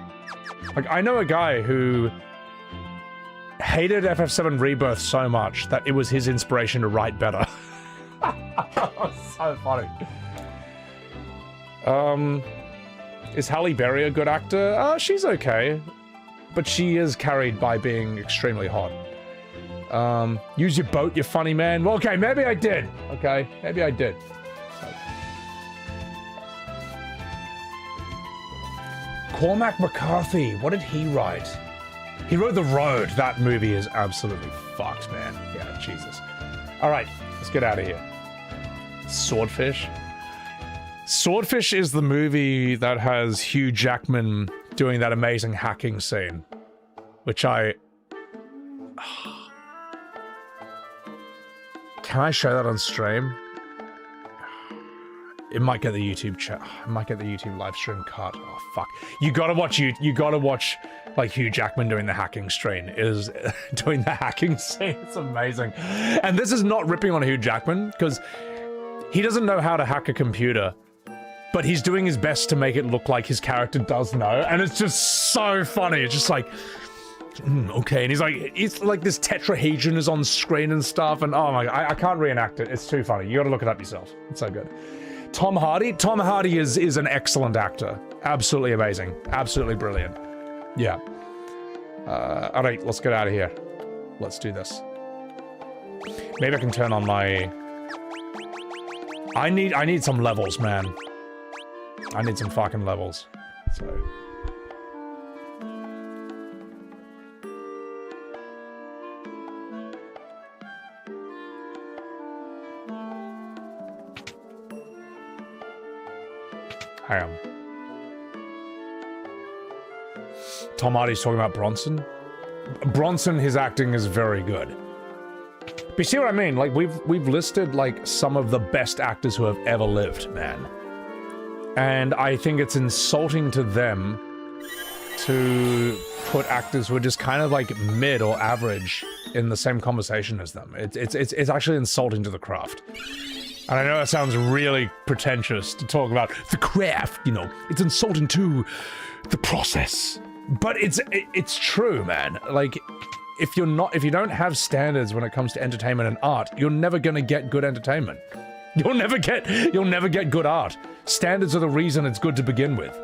Like, I know a guy who hated FF7 Rebirth so much that it was his inspiration to write better. So funny. Is Halle Berry a good actor? She's okay. But she is carried by being extremely hot. Use your boat, you funny man. Well, okay, maybe I did. Okay, maybe I did. Cormac McCarthy, what did he write? He wrote The Road. That movie is absolutely fucked, man. Yeah, Jesus. Alright, let's get out of here. Swordfish? Swordfish is the movie that has Hugh Jackman doing that amazing hacking scene. Which I... Can I show that on stream? It might get the YouTube chat. It might get the YouTube live stream cut. Oh fuck! You gotta watch like Hugh Jackman doing the hacking stream. Is doing the hacking scene. It's amazing. And this is not ripping on Hugh Jackman because he doesn't know how to hack a computer, but he's doing his best to make it look like his character does know, and it's just so funny. It's just like, okay, and he's like this tetrahedron is on screen and stuff, and oh my, I can't reenact it. It's too funny. You got to look it up yourself. It's so good. Tom Hardy is an excellent actor. Absolutely amazing. Absolutely brilliant. Yeah. All right, let's get out of here. Let's do this. Maybe I can turn on my. I need some levels, man. I need some fucking levels. So. Hang on. Tom Hardy's talking about Bronson. Bronson, his acting is very good. But you see what I mean? Like we've listed like some of the best actors who have ever lived, man. And I think it's insulting to them to put actors who are just kind of like mid or average in the same conversation as them. It's actually insulting to the craft. And I know that sounds really pretentious to talk about the craft, you know. It's insulting to the process. But it's true, man. Like, if you don't have standards when it comes to entertainment and art, you're never gonna get good entertainment. You'll never get good art. Standards are the reason it's good to begin with.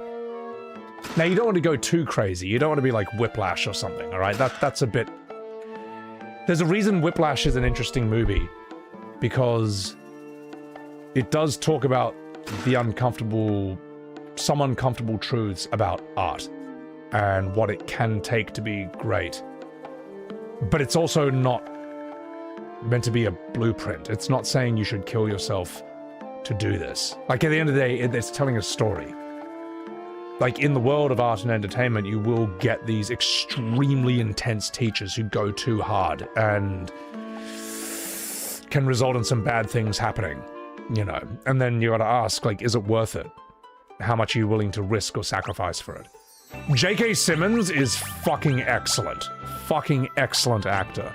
Now, you don't want to go too crazy. You don't want to be like Whiplash or something, all right? That's a bit... There's a reason Whiplash is an interesting movie, because it does talk about some uncomfortable truths about art and what it can take to be great. But it's also not meant to be a blueprint. It's not saying you should kill yourself to do this. Like, at the end of the day, it's telling a story. Like, in the world of art and entertainment, you will get these extremely intense teachers who go too hard and can result in some bad things happening, you know? And then you gotta ask, like, is it worth it? How much are you willing to risk or sacrifice for it? J.K. Simmons is fucking excellent. Fucking excellent actor.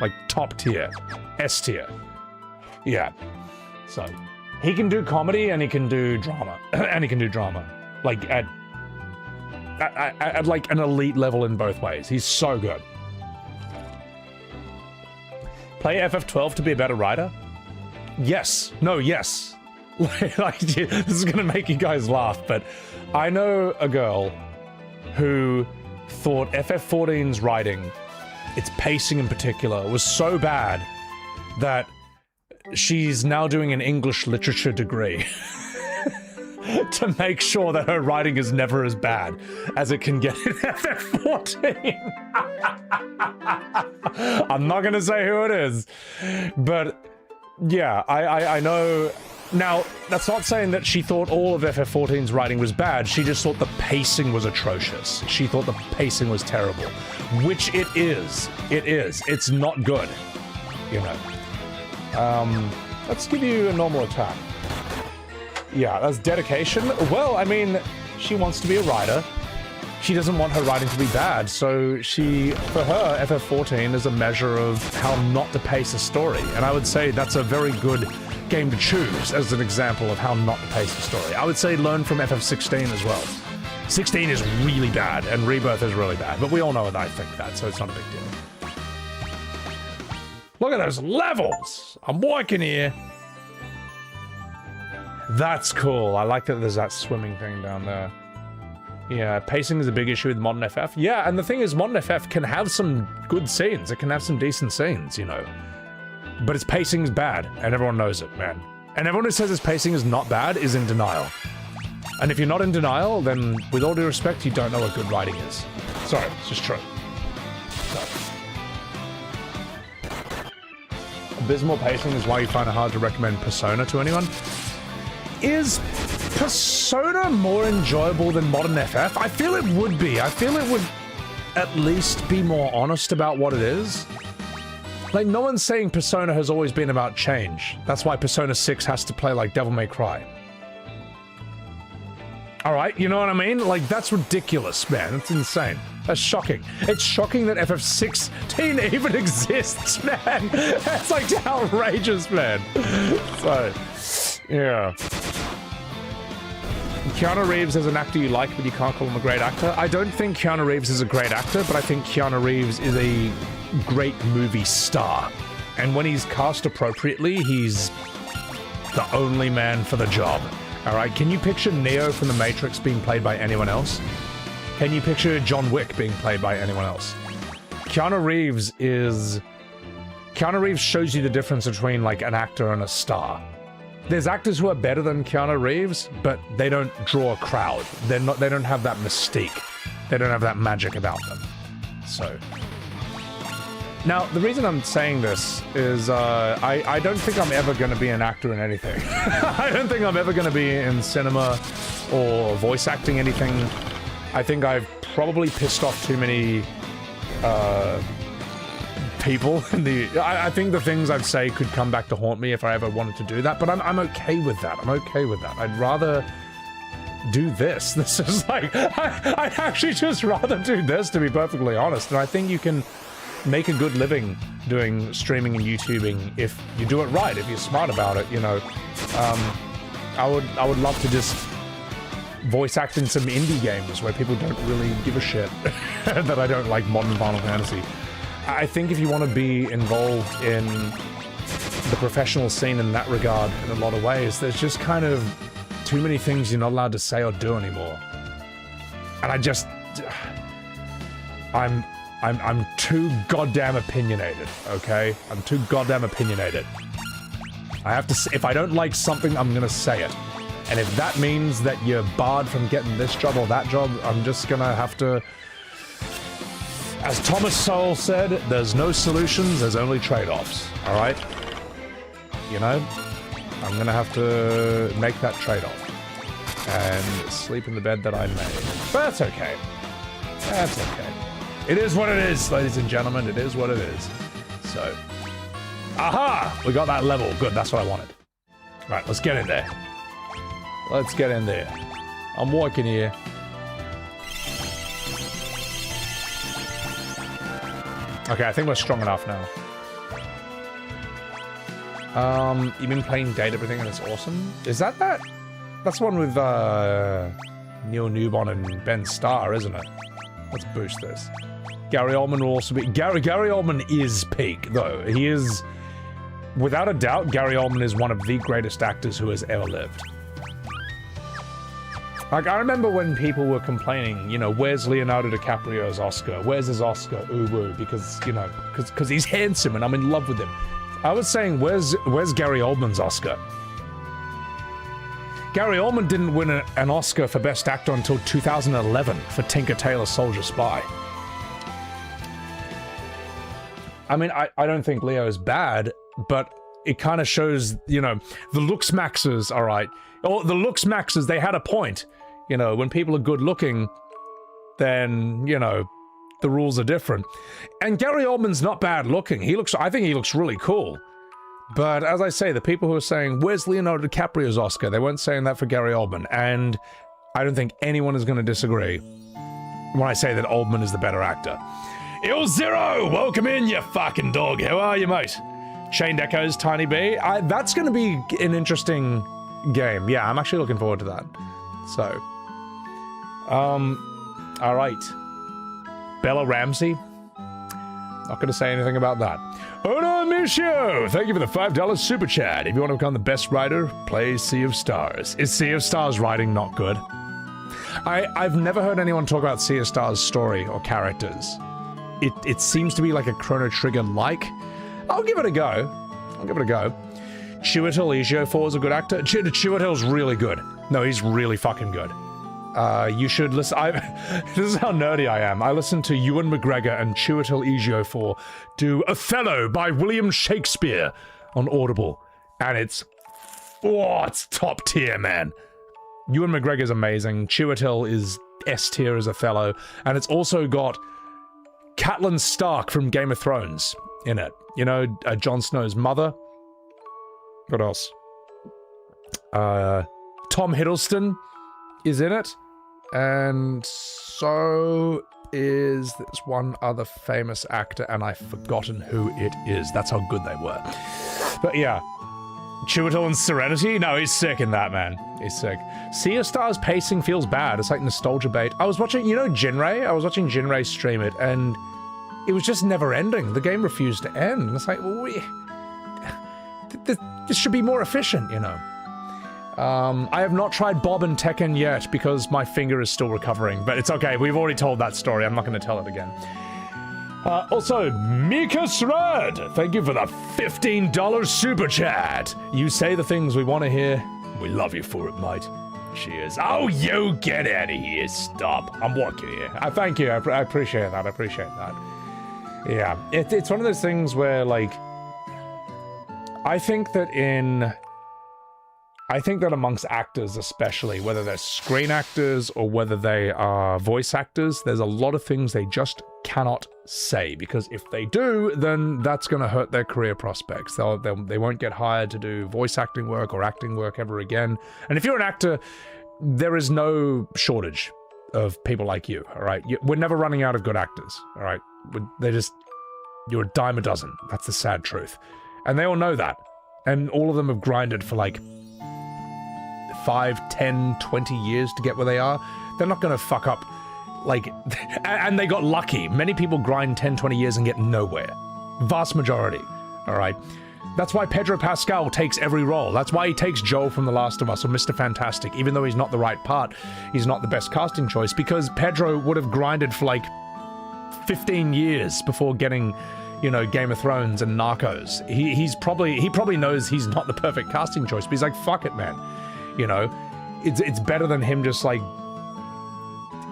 Like, top tier. S tier. Yeah. So, he can do comedy and he can do drama. And he can do drama. Like, at like an elite level in both ways. He's so good. Play FF12 to be a better writer? Yes. No, yes. Like, this is gonna make you guys laugh, but I know a girl who thought FF14's writing, its pacing in particular, was so bad that she's now doing an English literature degree to make sure that her writing is never as bad as it can get in FF14. I'm not gonna say who it is, but yeah, I know. Now, that's not saying that she thought all of FF14's writing was bad. She just thought the pacing was atrocious. She thought the pacing was terrible, which it is. It is. It's not good, you know. Let's give you a normal attack. Yeah, that's dedication. Well, I mean, she wants to be a writer. She doesn't want her writing to be bad, so for her, FF14 is a measure of how not to pace a story. And I would say that's a very good game to choose as an example of how not to pace a story. I would say learn from FF16 as well. 16 is really bad, and Rebirth is really bad, but we all know that I think that, so it's not a big deal. Look at those levels! I'm working here. That's cool. I like that there's that swimming thing down there. Yeah, pacing is a big issue with modern FF. Yeah, and the thing is, modern FF can have some good scenes. It can have some decent scenes, you know. But its pacing is bad, and everyone knows it, man. And everyone who says its pacing is not bad is in denial. And if you're not in denial, then with all due respect, you don't know what good writing is. Sorry, it's just true. So. Abysmal pacing is why you find it hard to recommend Persona to anyone. Is Persona more enjoyable than modern FF? I feel it would be. I feel it would at least be more honest about what it is. Like, no one's saying Persona has always been about change. That's why Persona 6 has to play like Devil May Cry. All right, you know what I mean? Like, that's ridiculous, man. It's insane. That's shocking. It's shocking that FF16 even exists, man. That's like outrageous, man. So, yeah. Keanu Reeves is an actor you like, but you can't call him a great actor. I don't think Keanu Reeves is a great actor, but I think Keanu Reeves is a great movie star. And when he's cast appropriately, he's the only man for the job. All right, can you picture Neo from The Matrix being played by anyone else? Can you picture John Wick being played by anyone else? Keanu Reeves shows you the difference between like an actor and a star. There's actors who are better than Keanu Reeves, but they don't draw a crowd. They don't have that mystique. They don't have that magic about them. So. Now, the reason I'm saying this is I don't think I'm ever going to be an actor in anything. I don't think I'm ever going to be in cinema or voice acting anything. I think I've probably pissed off too many people. I think the things I'd say could come back to haunt me if I ever wanted to do that, but I'm okay with that. I'm okay with that. I'd rather do this. This is like, I'd actually just rather do this, to be perfectly honest. And I think you can make a good living doing streaming and YouTubing if you do it right, if you're smart about it, you know. I would love to just voice act in some indie games where people don't really give a shit that I don't like modern Final Fantasy. I think if you want to be involved in the professional scene in that regard in a lot of ways, there's just kind of too many things you're not allowed to say or do anymore. And I'm too goddamn opinionated, okay? I'm too goddamn opinionated. I have to, if I don't like something, I'm gonna say it. And if that means that you're barred from getting this job or that job, I'm just gonna have to... As Thomas Sowell said, there's no solutions, there's only trade-offs, alright? You know? I'm gonna have to make that trade-off. And sleep in the bed that I made. But that's okay. That's okay. It is what it is, ladies and gentlemen. It is what it is. So, aha! We got that level. Good, that's what I wanted. Right, let's get in there. Let's get in there. I'm walking here. Okay, I think we're strong enough now. You've been playing Date Everything and it's awesome. Is that? That's one with Neil Newbon and Ben Starr, isn't it? Let's boost this. Gary Oldman will also be... Gary Oldman is peak, though. He is... Without a doubt, Gary Oldman is one of the greatest actors who has ever lived. Like, I remember when people were complaining, you know, where's Leonardo DiCaprio's Oscar? Where's his Oscar? Ooh, woo, because, you know, because he's handsome and I'm in love with him. I was saying, where's Gary Oldman's Oscar? Gary Oldman didn't win an Oscar for Best Actor until 2011 for Tinker Tailor Soldier Spy. I mean, I don't think Leo is bad, but it kind of shows, you know, the looks maxers, all right. Oh, the looks maxers, they had a point. You know, when people are good looking, then, you know, the rules are different. And Gary Oldman's not bad looking. I think he looks really cool. But as I say, the people who are saying, where's Leonardo DiCaprio's Oscar? They weren't saying that for Gary Oldman. And I don't think anyone is going to disagree when I say that Oldman is the better actor. Il Zero, welcome in, you fucking dog. How are you, mate? Chained Echoes, Tiny B. That's going to be an interesting game. Yeah, I'm actually looking forward to that. So, all right. Bella Ramsey. Not going to say anything about that. Ono Michio, thank you for the $5 super chat. If you want to become the best writer, play Sea of Stars. Is Sea of Stars writing not good? I've never heard anyone talk about Sea of Stars' story or characters. It seems to be like a Chrono Trigger-like. I'll give it a go. Chiwetel Ejiofor is a good actor. Chiwetel's really good. No, he's really fucking good. You should listen. This is how nerdy I am. I listen to Ewan McGregor and Chiwetel Ejiofor do Othello by William Shakespeare on Audible. And it's top tier, man. Ewan McGregor's amazing. Chiwetel is S tier as Othello. And it's also got Catelyn Stark from Game of Thrones in it. You know, Jon Snow's mother. What else? Tom Hiddleston is in it, and so is this one other famous actor, and I've forgotten who it is. That's how good they were. But yeah, Chiwetel and Serenity? No, he's sick in that, man. He's sick. Sea of Stars pacing feels bad. It's like nostalgia bait. I was watching, you know, Jinray? I was watching Jinray stream it, and it was just never ending. The game refused to end. And it's like, well, this should be more efficient, you know. I have not tried Bob and Tekken yet because my finger is still recovering, but it's okay. We've already told that story. I'm not going to tell it again. Also, Mika Srad, thank you for the $15 super chat. You say the things we want to hear. We love you for it, mate. Cheers. Oh, you get out of here. Stop. I'm walking here. Thank you. I appreciate that. I appreciate that. Yeah, it's one of those things where, like, I think that amongst actors especially, whether they're screen actors or whether they are voice actors, there's a lot of things they just cannot say, because if they do, then that's going to hurt their career prospects. They won't get hired to do voice acting work or acting work ever again. And if you're an actor, there is no shortage of people like you, all right? We're never running out of good actors, all right? You're a dime a dozen. That's the sad truth. And they all know that. And all of them have grinded for like 5, 10, 20 years to get where they are. They're not going to fuck up, like, and they got lucky. Many people grind 10, 20 years and get nowhere. Vast majority, all right? That's why Pedro Pascal takes every role. That's why he takes Joel from The Last of Us or Mr. Fantastic, even though he's not the right part. He's not the best casting choice, because Pedro would have grinded for like 15 years before getting, you know, Game of Thrones and Narcos. He probably knows he's not the perfect casting choice, but he's like, fuck it, man. You know, it's better than him just like,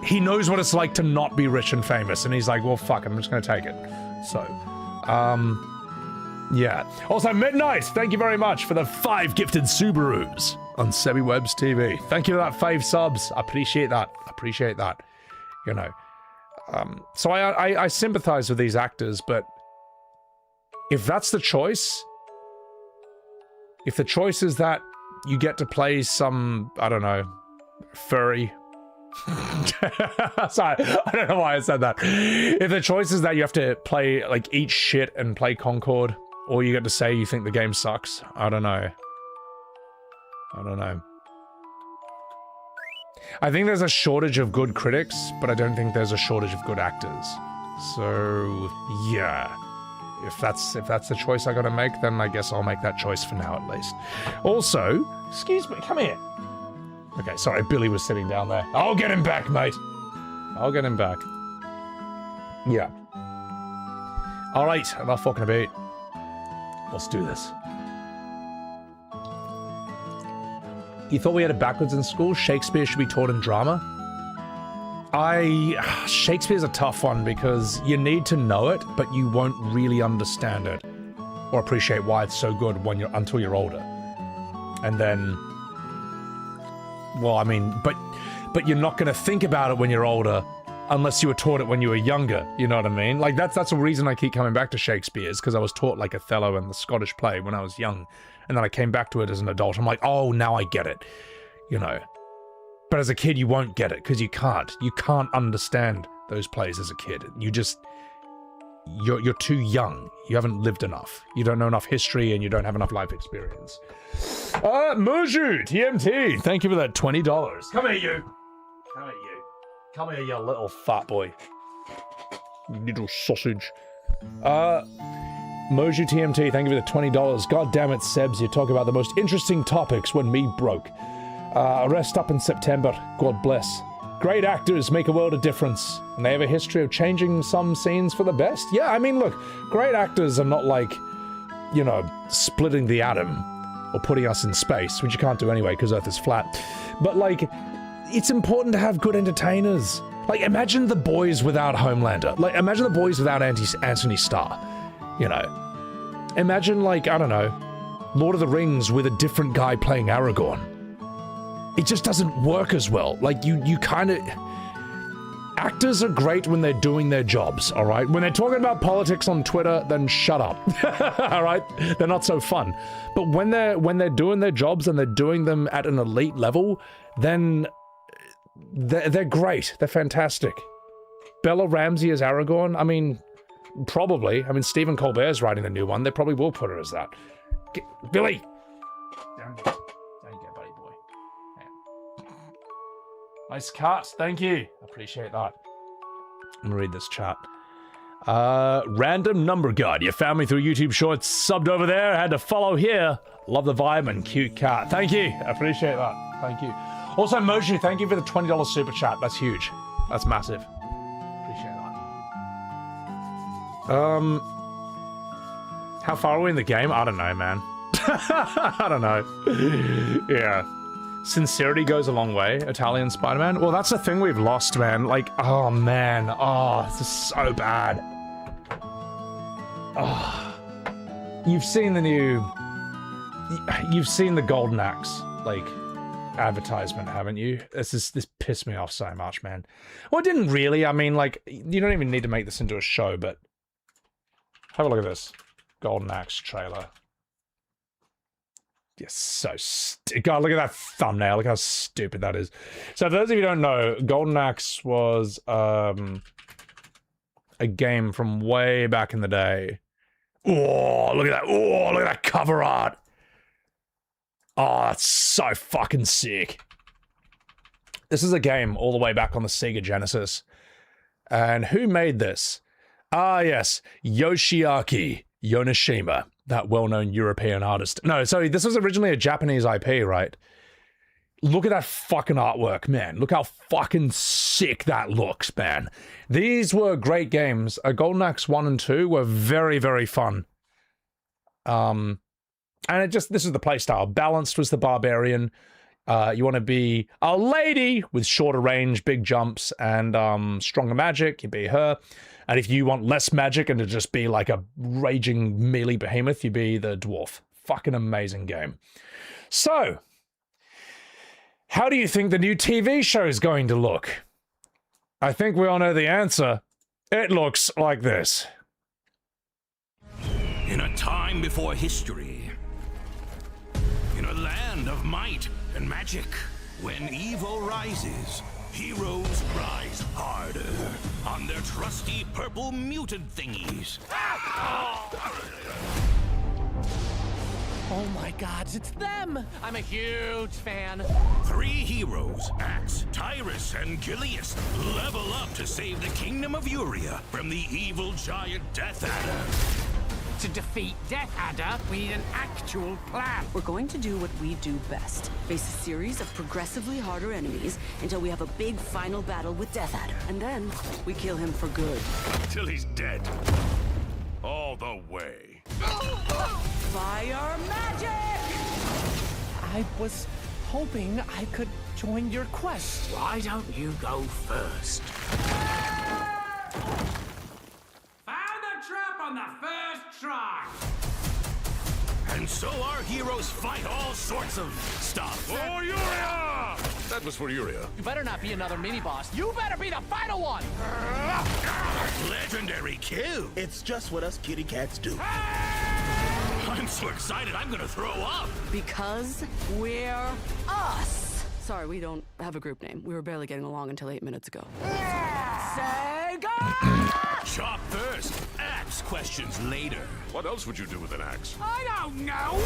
he knows what it's like to not be rich and famous, and he's like, well, fuck, I'm just gonna take it. So, yeah. Also, Midnight, thank you very much for the 5 gifted Subarus on Sebi Webs TV. Thank you for that 5 subs. I appreciate that. You know. So I sympathize with these actors, but if that's the choice, if the choice is that you get to play some, I don't know, furry. Sorry, I don't know why I said that. If the choice is that you have to play, like, eat shit and play Concord, or you get to say you think the game sucks, I don't know. I think there's a shortage of good critics, but I don't think there's a shortage of good actors. So, yeah. If that's the choice I gotta make, then I guess I'll make that choice for now, at least. Also, excuse me, come here. Okay, sorry, Billy was sitting down there. I'll get him back, mate. I'll get him back. Yeah. All right, enough fucking about. Let's do this. You thought we had it backwards in school? Shakespeare should be taught in drama? Shakespeare's a tough one because you need to know it, but you won't really understand it or appreciate why it's so good until you're older. And then, well, I mean, but you're not going to think about it when you're older unless you were taught it when you were younger. You know what I mean? Like that's the reason I keep coming back to Shakespeare, is because I was taught like Othello and the Scottish play when I was young, and then I came back to it as an adult. I'm like, oh, now I get it. You know. But as a kid, you won't get it, because you can't. You can't understand those plays as a kid. You're too young. You haven't lived enough. You don't know enough history, and you don't have enough life experience. Moju, TMT, thank you for that $20. Come here, you. Come here, you little fat boy. Little sausage. Moju TMT, thank you for the $20. God damn it, Sebs, you talk about the most interesting topics when me broke. Rest up in September, God bless. Great actors make a world of difference, and they have a history of changing some scenes for the best. Yeah, I mean, look, great actors are not like, you know, splitting the atom or putting us in space, which you can't do anyway because Earth is flat. But, like, it's important to have good entertainers. Like, imagine The Boys without Homelander. Like, imagine The Boys without Anthony Starr, you know. Imagine, like, I don't know, Lord of the Rings with a different guy playing Aragorn. It just doesn't work as well. Like, you kind of... Actors are great when they're doing their jobs, all right? When they're talking about politics on Twitter, then shut up, all right? They're not so fun. But when they're doing their jobs and they're doing them at an elite level, then they're great. They're fantastic. Bella Ramsey as Aragorn. I mean, probably. I mean, Stephen Colbert's writing the new one. They probably will put her as that. Billy. Down you go, buddy boy. Yeah. Nice cut. Thank you. Appreciate that. I'm gonna read this chat. Random number god. You found me through YouTube Shorts. Subbed over there. Had to follow here. Love the vibe and cute cat. Thank you. Appreciate that. Thank you. Also, Moji, thank you for the $20 super chat. That's huge. That's massive. Appreciate that. How far are we in the game? I don't know, man. I don't know. Yeah. Sincerity goes a long way, Italian Spider-Man. Well, that's the thing we've lost, man. Like, oh, man. Oh, this is so bad. Oh. You've seen the new... You've seen the Golden Axe, like, advertisement, haven't you? This pissed me off so much, man. Well, it didn't really. I mean, like, you don't even need to make this into a show, but... Have a look at this. Golden Axe trailer. Yes, so God, look at that thumbnail. Look how stupid that is. So, for those of you who don't know, Golden Axe was a game from way back in the day. Oh, look at that. Oh, look at that cover art. Oh, that's so fucking sick. This is a game all the way back on the Sega Genesis. And who made this? Ah, yes, Yoshiaki Yoneshima, that well-known European artist. No, sorry, this was originally a Japanese IP, right? Look at that fucking artwork, man. Look how fucking sick that looks, man. These were great games. Golden Axe 1 and 2 were very, very fun. And this is the playstyle. Balanced was the barbarian. You want to be a lady with shorter range, big jumps, and stronger magic. You be her. And if you want less magic and to just be like a raging melee behemoth, you be the dwarf. Fucking amazing game. So, how do you think the new TV show is going to look? I think we all know the answer. It looks like this. In a time before history, in a land of might and magic, when evil rises, heroes rise harder on their trusty purple mutant thingies. Oh my gods, it's them! I'm a huge fan. 3 heroes, Axe, Tyrus, and Gilius, level up to save the kingdom of Uria from the evil giant Death Adder. To defeat Death Adder, we need an actual plan. We're going to do what we do best. Face a series of progressively harder enemies until we have a big final battle with Death Adder. And then we kill him for good. Till he's dead. All the way. Fire magic! I was hoping I could join your quest. Why don't you go first? Found the trap on the first try! And so our heroes fight all sorts of stuff. For Uria! That was for Uria. You better not be another mini-boss. You better be the final one! Legendary kill. It's just what us kitty cats do. I'm so excited I'm gonna throw up. Because we're us. Sorry, we don't have a group name. We were barely getting along until 8 minutes ago. Sega! Chop first, axe questions later. What else would you do with an axe? I don't know!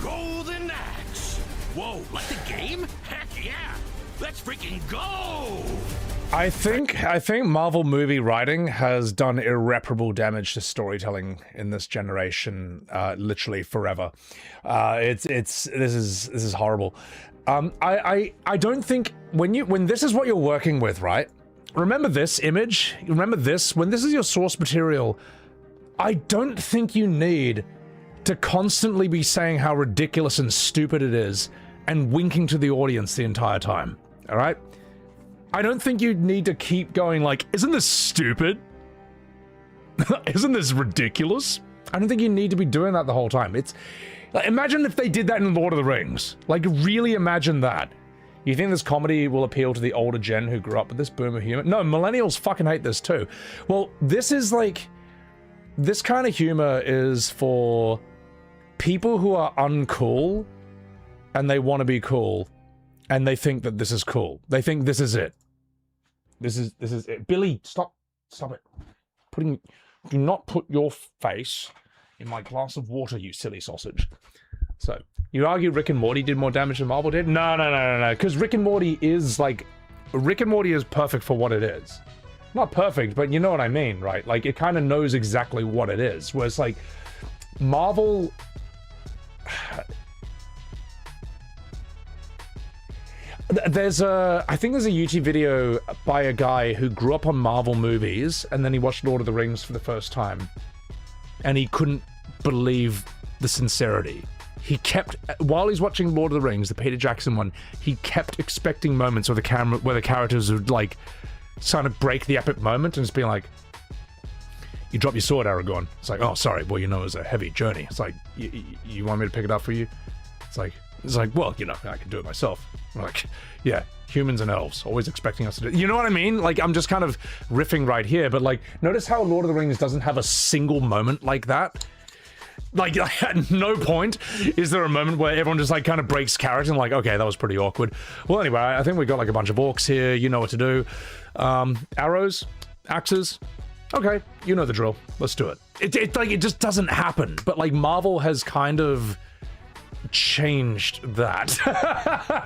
Golden Axe. Whoa, like the game? Heck yeah! Let's freaking go! I think Marvel movie writing has done irreparable damage to storytelling in this generation, literally forever. This is horrible. I don't think when this is what you're working with, right? Remember this image? Remember this? When this is your source material, I don't think you need to constantly be saying how ridiculous and stupid it is and winking to the audience the entire time. All right? I don't think you need to keep going like, isn't this stupid? Isn't this ridiculous? I don't think you need to be doing that the whole time. It's like, imagine if they did that in Lord of the Rings. Like, really imagine that. You think this comedy will appeal to the older gen who grew up with this boomer humor? No, millennials fucking hate this too. Well, this is like, this kind of humor is for people who are uncool and they want to be cool. and they think that this is cool. They think this is it. This is it. Billy, stop it. Do not put your face in my glass of water, you silly sausage. So, you argue Rick and Morty did more damage than Marvel did? No, because Rick and Morty is perfect for what it is. Not perfect, but you know what I mean, right? Like, it kind of knows exactly what it is. Whereas, like, Marvel... I think there's a YouTube video by a guy who grew up on Marvel movies, and then he watched Lord of the Rings for the first time. And he couldn't believe the sincerity. He kept, while he's watching Lord of the Rings, the Peter Jackson one, he kept expecting moments where the characters would, like, kind of break the epic moment and just be like, you drop your sword, Aragorn. It's like, oh, sorry, well, you know, it was a heavy journey. It's like, you want me to pick it up for you? It's like, well, you know, I can do it myself. I'm like, yeah, humans and elves, always expecting us to do it. You know what I mean? Like, I'm just kind of riffing right here, but, like, notice how Lord of the Rings doesn't have a single moment like that? Like, at no point is there a moment where everyone just, like, kind of breaks character and, like, okay, that was pretty awkward. Well, anyway, I think we got, like, a bunch of orcs here. You know what to do. Arrows? Axes? Okay, you know the drill. Let's do it. It just doesn't happen. But, like, Marvel has kind of changed that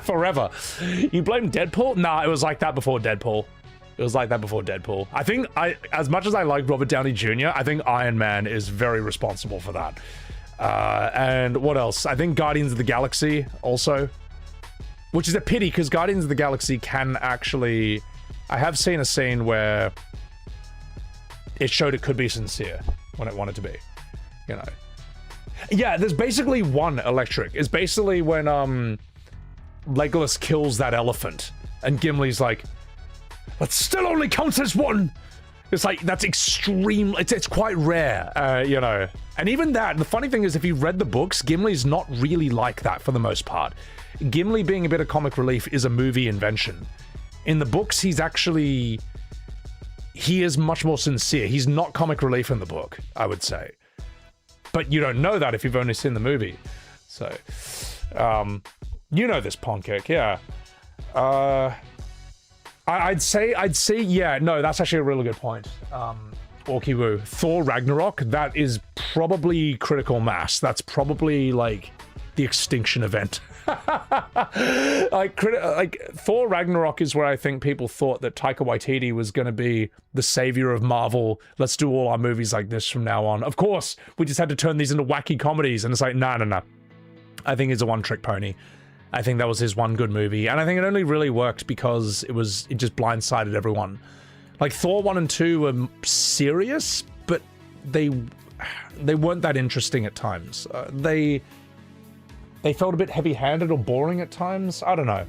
forever. You blame Deadpool? Nah, it was like that before Deadpool. I think as much as I like Robert Downey Jr., I think Iron Man is very responsible for that. And what else? I think Guardians of the Galaxy also, which is a pity because Guardians of the Galaxy can actually, I have seen a scene where it showed it could be sincere when it wanted to be, you know. Yeah, there's basically one electric. It's basically when Legolas kills that elephant and Gimli's like, that still only counts as one. It's like, that's extreme. It's quite rare, you know. And even that, the funny thing is, if you read the books, Gimli's not really like that for the most part. Gimli being a bit of comic relief is a movie invention. In the books, he is much more sincere. He's not comic relief in the book, I would say. But you don't know that if you've only seen the movie. So, you know this, Ponkirk, yeah. I'd say, yeah, no, that's actually a really good point. Orky Woo. Thor Ragnarok, that is probably critical mass. That's probably, like, the extinction event. like Thor Ragnarok is where I think people thought that Taika Waititi was going to be the savior of Marvel. Let's do all our movies like this from now on. Of course, we just had to turn these into wacky comedies, and it's like, no. I think he's a one-trick pony. I think that was his one good movie, and I think it only really worked because it just blindsided everyone. Like, Thor 1 and 2 were serious, but they weren't that interesting at times. They felt a bit heavy-handed or boring at times. I don't know.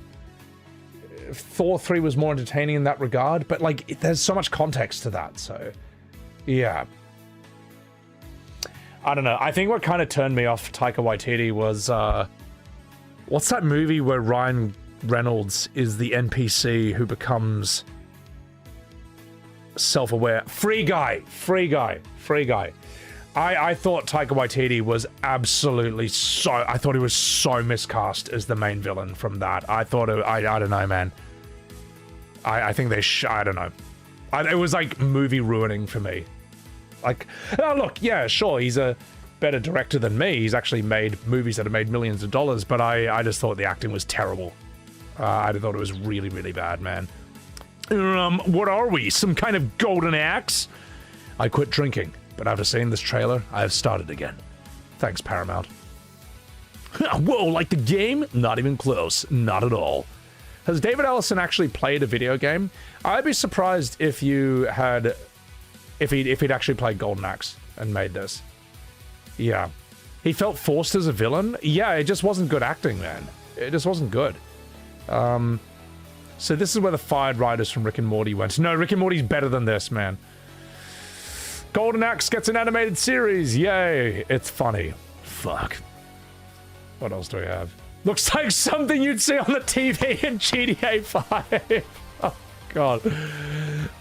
Thor 3 was more entertaining in that regard, but, like, there's so much context to that, so... yeah. I don't know. I think what kind of turned me off Taika Waititi was, what's that movie where Ryan Reynolds is the NPC who becomes self-aware? Free Guy. I thought Taika Waititi was absolutely I thought he was so miscast as the main villain from that. I thought, I don't know, man. I think I don't know. It was like movie ruining for me. Like, look, yeah, sure, he's a better director than me. He's actually made movies that have made millions of dollars, but I just thought the acting was terrible. I thought it was really, really bad, man. What are we? Some kind of golden axe? I quit drinking. But after seeing this trailer, I have started again. Thanks, Paramount. Whoa, like the game? Not even close. Not at all. Has David Ellison actually played a video game? I'd be surprised if he'd actually played Golden Axe and made this. Yeah. He felt forced as a villain? Yeah, it just wasn't good acting, man. It just wasn't good. So this is where the fired writers from Rick and Morty went. No, Rick and Morty's better than this, man. Golden Axe gets an animated series. Yay. It's funny. Fuck. What else do we have? Looks like something you'd see on the TV in GTA 5. Oh, God.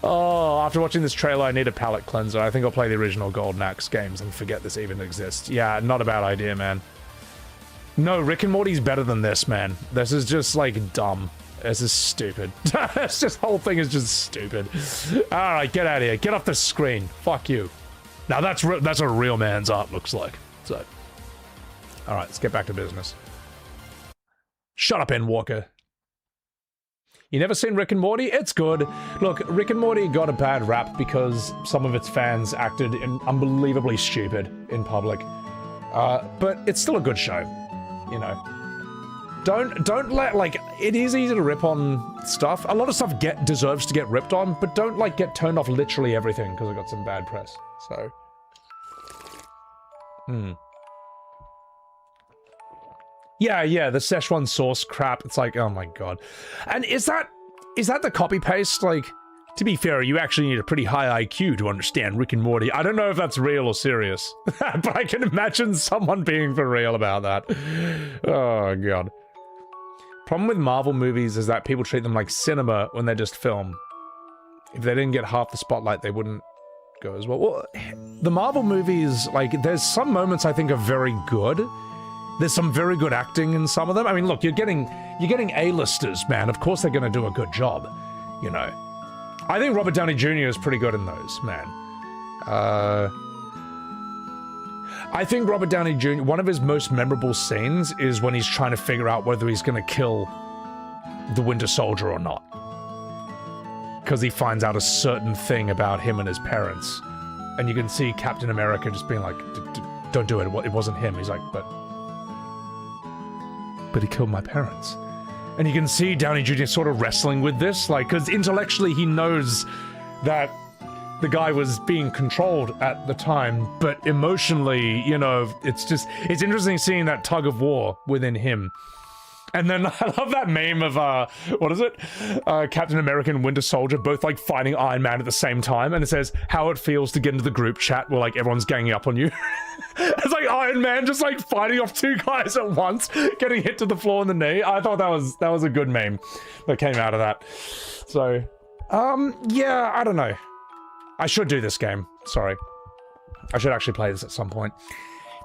Oh, after watching this trailer, I need a palate cleanser. I think I'll play the original Golden Axe games and forget this even exists. Yeah, not a bad idea, man. No, Rick and Morty's better than this, man. This is just, like, dumb. This is stupid. This whole thing is just stupid. Alright, get out of here. Get off the screen. Fuck you. Now that's what a real man's art looks like. So, alright, let's get back to business. Shut up, N. Walker. You never seen Rick and Morty? It's good. Look, Rick and Morty got a bad rap because some of its fans acted unbelievably stupid in public. But it's still a good show. You know, don't let, like, it is easy to rip on stuff. A lot of stuff deserves to get ripped on, but don't, like, get turned off literally everything because it got some bad press. So, yeah, the Szechuan sauce crap. It's like, oh my god. And is that the copy paste? Like, to be fair, you actually need a pretty high IQ to understand Rick and Morty. I don't know if that's real or serious, but I can imagine someone being for real about that. Oh, God. Problem with Marvel movies is that people treat them like cinema when they just film. If they didn't get half the spotlight, they wouldn't go as well. Well, the Marvel movies, like, there's some moments I think are very good. There's some very good acting in some of them. I mean, look, you're getting A-listers, man. Of course they're going to do a good job, you know. I think Robert Downey Jr. is pretty good in those, man. I think Robert Downey Jr., one of his most memorable scenes is when he's trying to figure out whether he's going to kill the Winter Soldier or not. Because he finds out a certain thing about him and his parents. And you can see Captain America just being like, don't do it, it wasn't him. He's like, but he killed my parents. And you can see Downey Jr. sort of wrestling with this, like, because intellectually he knows that the guy was being controlled at the time, but emotionally, you know, it's interesting seeing that tug of war within him. And then I love that meme of, what is it? Captain America and Winter Soldier both, like, fighting Iron Man at the same time, and it says, how it feels to get into the group chat where, like, everyone's ganging up on you. It's like Iron Man just, like, fighting off two guys at once, getting hit to the floor in the knee. I thought that was a good meme that came out of that. So, yeah, I don't know. I should do this game. Sorry. I should actually play this at some point.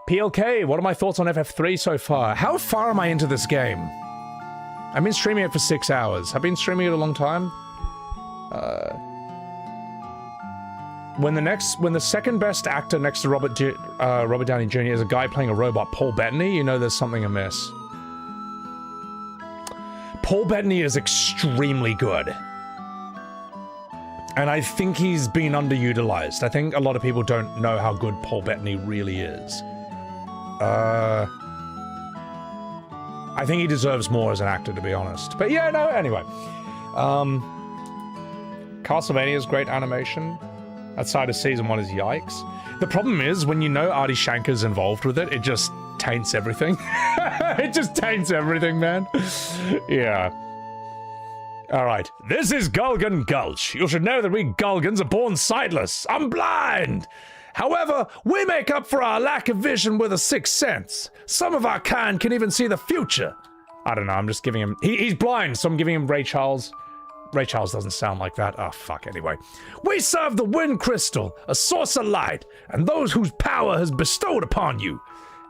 PLK, what are my thoughts on FF3 so far? How far am I into this game? I've been streaming it for 6 hours. I've been streaming it a long time. When the second best actor next to Robert Downey Jr. is a guy playing a robot, Paul Bettany, you know there's something amiss. Paul Bettany is extremely good. And I think he's been underutilized. I think a lot of people don't know how good Paul Bettany really is. I think he deserves more as an actor, to be honest. But yeah, no, anyway. Castlevania's great animation. Outside of Season 1 is yikes. The problem is, when you know Artie Shanker's involved with it, it just taints everything. It just taints everything, man. Yeah. Alright. This is Gulgan Gulch. You should know that we Gulgans are born sightless. I'm blind! However, we make up for our lack of vision with a sixth sense. Some of our kind can even see the future. I don't know, I'm just giving him... He's blind, so I'm giving him Ray Charles. Ray Charles doesn't sound like that. Oh, fuck, anyway. We serve the Wind Crystal, a source of light, and those whose power has bestowed upon you.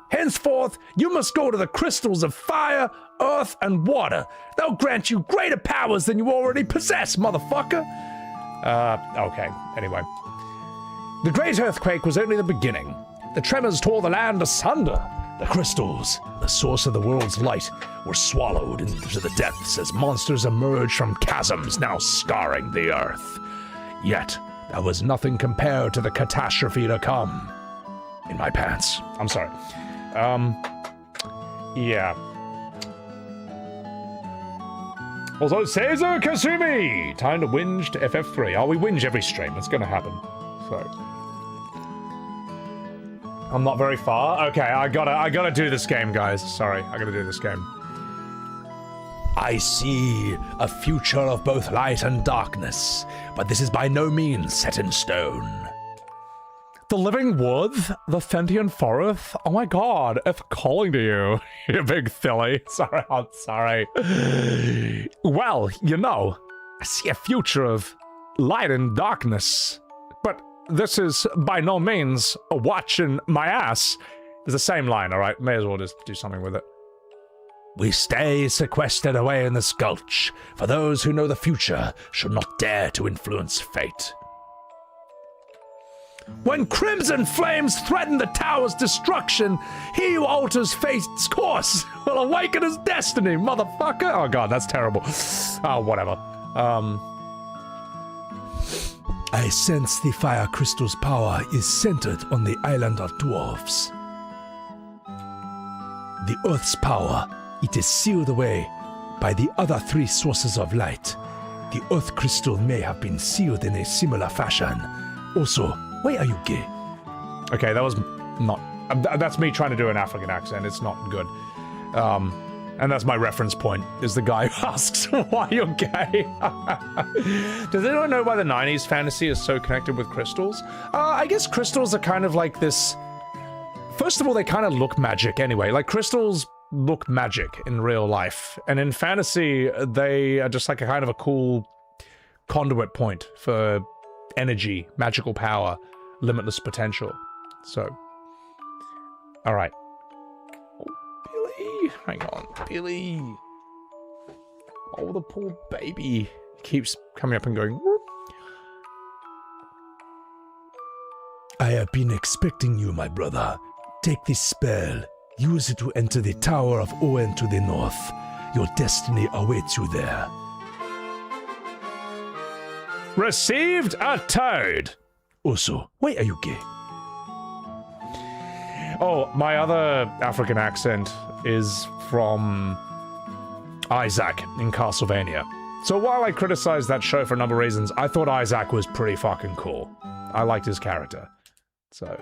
Henceforth, you must go to the crystals of fire, earth, and water. They'll grant you greater powers than you already possess, motherfucker. Okay, anyway. The Great Earthquake was only the beginning. The tremors tore the land asunder. The crystals, the source of the world's light, were swallowed into the depths as monsters emerged from chasms now scarring the earth. Yet, there was nothing compared to the catastrophe to come. In my pants. I'm sorry. Yeah. Also, Seizo Kasumi! Time to whinge to FF3. Oh, we whinge every stream. It's gonna happen. So... I'm not very far. Okay, I gotta do this game, guys. Sorry, I gotta do this game. I see a future of both light and darkness, but this is by no means set in stone. The living wood? The Thentian forest? Oh my god, it's calling to you, you big silly. Sorry, I'm sorry. Well, you know, I see a future of light and darkness, but this is by no means a watch in my ass. It's the same line, alright? May as well just do something with it. We stay sequestered away in this gulch, for those who know the future should not dare to influence fate. When crimson flames threaten the tower's destruction, he who alters fate's course will awaken his destiny, motherfucker! Oh god, that's terrible. Oh, whatever. I sense the fire crystal's power is centered on the island of dwarves. The Earth's power, it is sealed away by the other three sources of light. The Earth crystal may have been sealed in a similar fashion. Also, why are you gay? Okay, that was not... that's me trying to do an African accent. It's not good. And that's my reference point, is the guy who asks why you're gay. Does anyone know why the 90s fantasy is so connected with crystals? I guess crystals are kind of like this... First of all, they kind of look magic anyway. Like, crystals look magic in real life. And in fantasy, they are just like a kind of a cool conduit point for energy, magical power, limitless potential. So, alright. Oh, Billy! Hang on, Billy! Oh, the poor baby. Keeps coming up and going, whoop. I have been expecting you, my brother. Take this spell. Use it to enter the Tower of Owen to the north. Your destiny awaits you there. Received a toad! Also, why are you gay? Oh, my other African accent is from Isaac in Castlevania. So while I criticized that show for a number of reasons, I thought Isaac was pretty fucking cool. I liked his character. So...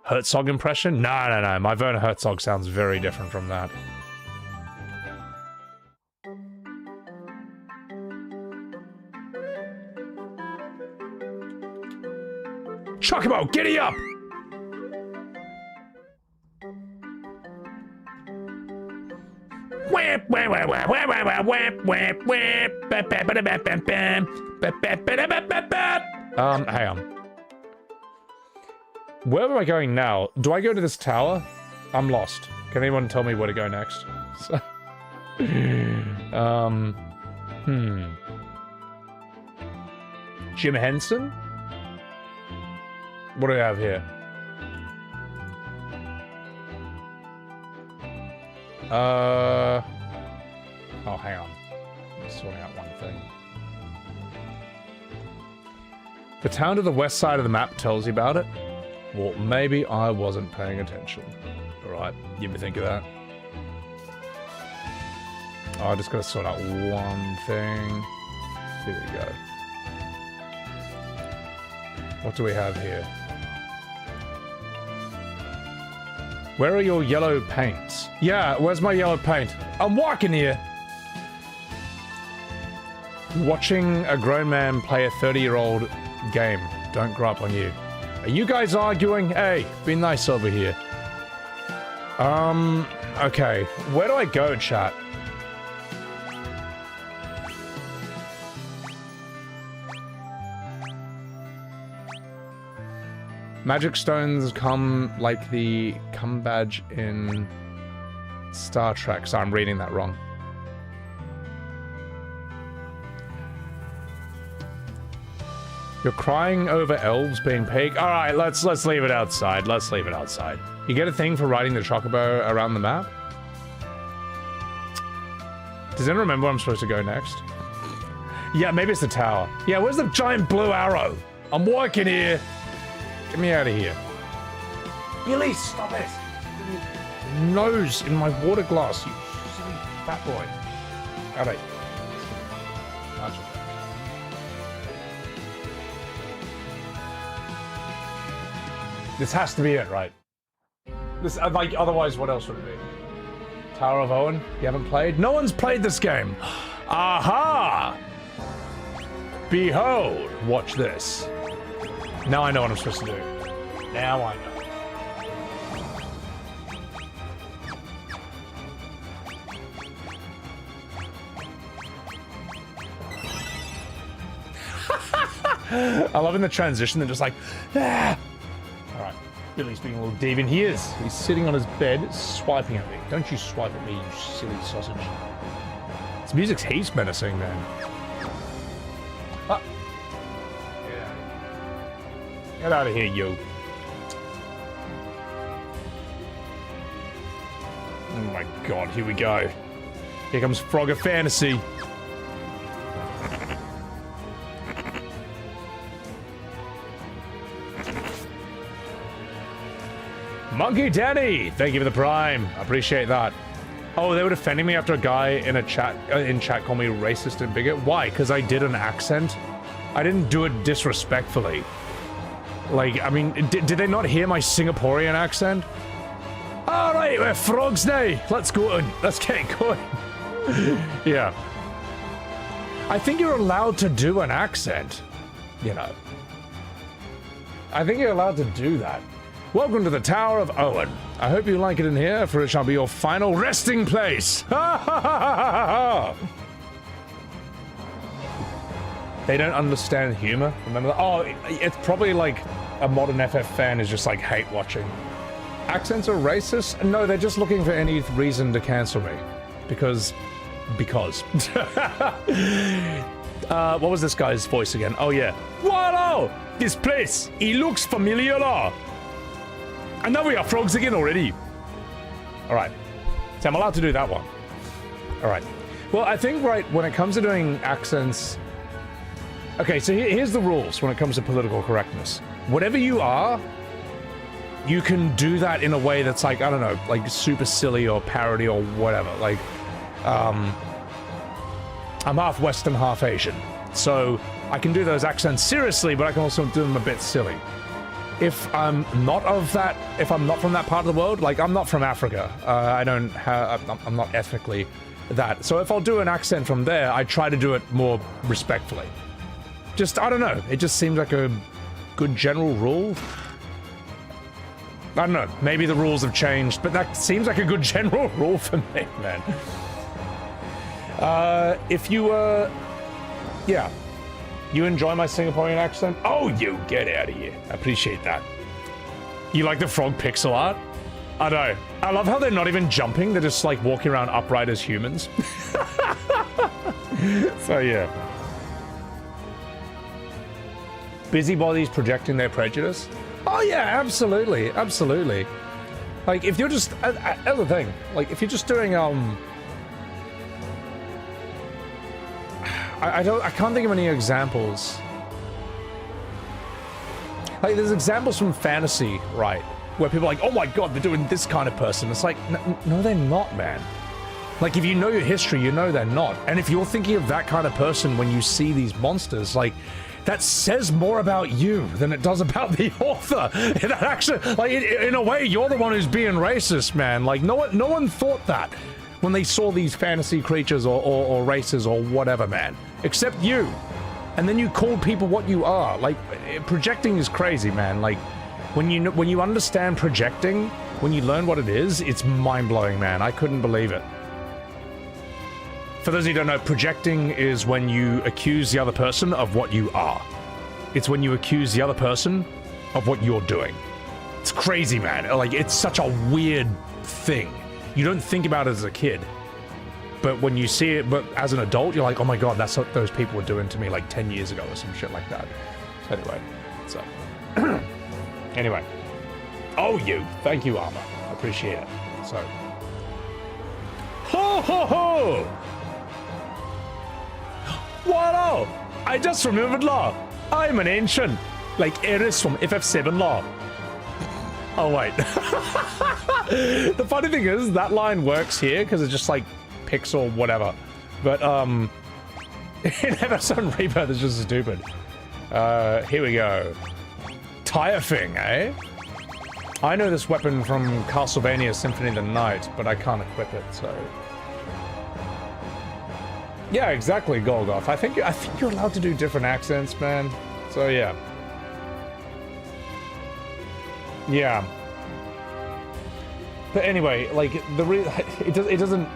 Herzog impression? No. My Werner Herzog sounds very different from that. Chocobo, giddy up! Hang on. Where am I going now? Do I go to this tower? I'm lost. Can anyone tell me where to go next? Jim Henson? What do we have here? Oh, hang on. I'm sorting out one thing. The town to the west side of the map tells you about it. Well, maybe I wasn't paying attention. Alright, give me a think of that. Oh, I just gotta sort out one thing. Here we go. What do we have here? Where are your yellow paints? Yeah, where's my yellow paint? I'm walking here! Watching a grown man play a 30-year-old game. Don't grow up on you. Are you guys arguing? Hey, be nice over here. Okay. Where do I go, chat? Magic stones come like the cum badge in Star Trek. So I'm reading that wrong. You're crying over elves being pig? Alright, let's leave it outside. Let's leave it outside. You get a thing for riding the chocobo around the map? Does anyone remember where I'm supposed to go next? Yeah, maybe it's the tower. Yeah, where's the giant blue arrow? I'm walking here. Get me out of here. Billy, stop it. Nose in my water glass, you silly fat boy. Alright. Gotcha. This has to be it, right? This, like, otherwise, what else would it be? Tower of Owen? You haven't played? No one's played this game! Aha! Behold! Watch this. Now I know what I'm supposed to do. Now I know. I love in the transition, they're just like, ah! Alright. Billy's being a little deviant. He is. He's sitting on his bed, swiping at me. Don't you swipe at me, you silly sausage. This music's heaps menacing, man. Ah. Yeah. Get out of here, you. Oh my god, here we go. Here comes Frogger Fantasy. Monkey Danny, thank you for the prime. I appreciate that. Oh, they were defending me after a guy in a chat called me racist and bigot. Why? Because I did an accent. I didn't do it disrespectfully. Like, I mean, did they not hear my Singaporean accent? All right, we're frogs now. Let's go. Let's get going. Yeah. I think you're allowed to do an accent. You know. I think you're allowed to do that. Welcome to the Tower of Owen. I hope you like it in here, for it shall be your final resting place. They don't understand humor. Remember that? Oh, it's probably like a modern FF fan is just like hate watching. Accents are racist? No, they're just looking for any reason to cancel me. Because. What was this guy's voice again? Oh yeah. Wow! This place, it looks familiar. And now we are frogs again already. Alright. So I'm allowed to do that one. Alright. Well, I think, right, when it comes to doing accents... Okay, so here's the rules when it comes to political correctness. Whatever you are, you can do that in a way that's like, I don't know, like super silly or parody or whatever. Like, I'm half Western, half Asian. So I can do those accents seriously, but I can also do them a bit silly. If I'm not of that, if I'm not from that part of the world, like I'm not from Africa, I'm not ethnically that. So if I'll do an accent from there, I try to do it more respectfully. Just, I don't know, it just seems like a good general rule. I don't know, maybe the rules have changed, but that seems like a good general rule for me, man. If you, yeah. You enjoy my Singaporean accent? Oh, you get out of here. I appreciate that. You like the frog pixel art? I know. I love how they're not even jumping. They're just like walking around upright as humans. So yeah. Busybodies projecting their prejudice? Oh yeah, absolutely. Absolutely. Like if you're just, other thing, like if you're just doing, I can't think of any examples. Like, there's examples from fantasy, right? Where people are like, oh my god, they're doing this kind of person. It's like, no, they're not, man. Like, if you know your history, you know they're not. And if you're thinking of that kind of person when you see these monsters, like, that says more about you than it does about the author. That actually, like, in a way, you're the one who's being racist, man. Like, no one thought that when they saw these fantasy creatures or races or whatever, man. Except you. And then you called people what you are. Like, projecting is crazy, man. Like, when you understand projecting, when you learn what it is, it's mind-blowing, man. I couldn't believe it. For those of you who don't know, projecting is when you accuse the other person of what you are. It's when you accuse the other person of what you're doing. It's crazy, man. Like, it's such a weird thing. You don't think about it as a kid. But when you see it, but as an adult, you're like, oh my god, that's what those people were doing to me like 10 years ago or some shit like that. Anyway, so. Anyway. Oh, you. Thank you, Armor. I appreciate it. So. Ho, ho, ho! Wow! I just remembered, law. I'm an ancient. Like Eris from FF7, law. Oh, wait. The funny thing is, that line works here because it's just like pixel whatever. But, in FF7 Rebirth, it's just stupid. Here we go. Tire thing, eh? I know this weapon from Castlevania Symphony of the Night, but I can't equip it, so... Yeah, exactly, Golgoth. I think you're allowed to do different accents, man. So, yeah. Yeah. But anyway, like, it doesn't...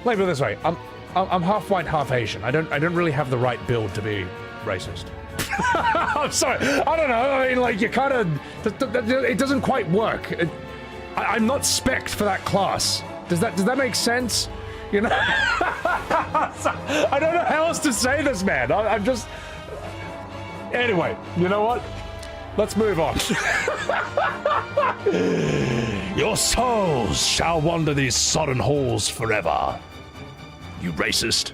Let me put it this way. I'm I'm half white, half Asian. I don't really have the right build to be racist. I'm sorry. I don't know. I mean, like, you kind of... It doesn't quite work. I'm not spec'd for that class. Does that make sense? You know? I don't know how else to say this, man. I'm just... Anyway, you know what? Let's move on. Your souls shall wander these sodden halls forever. You racist.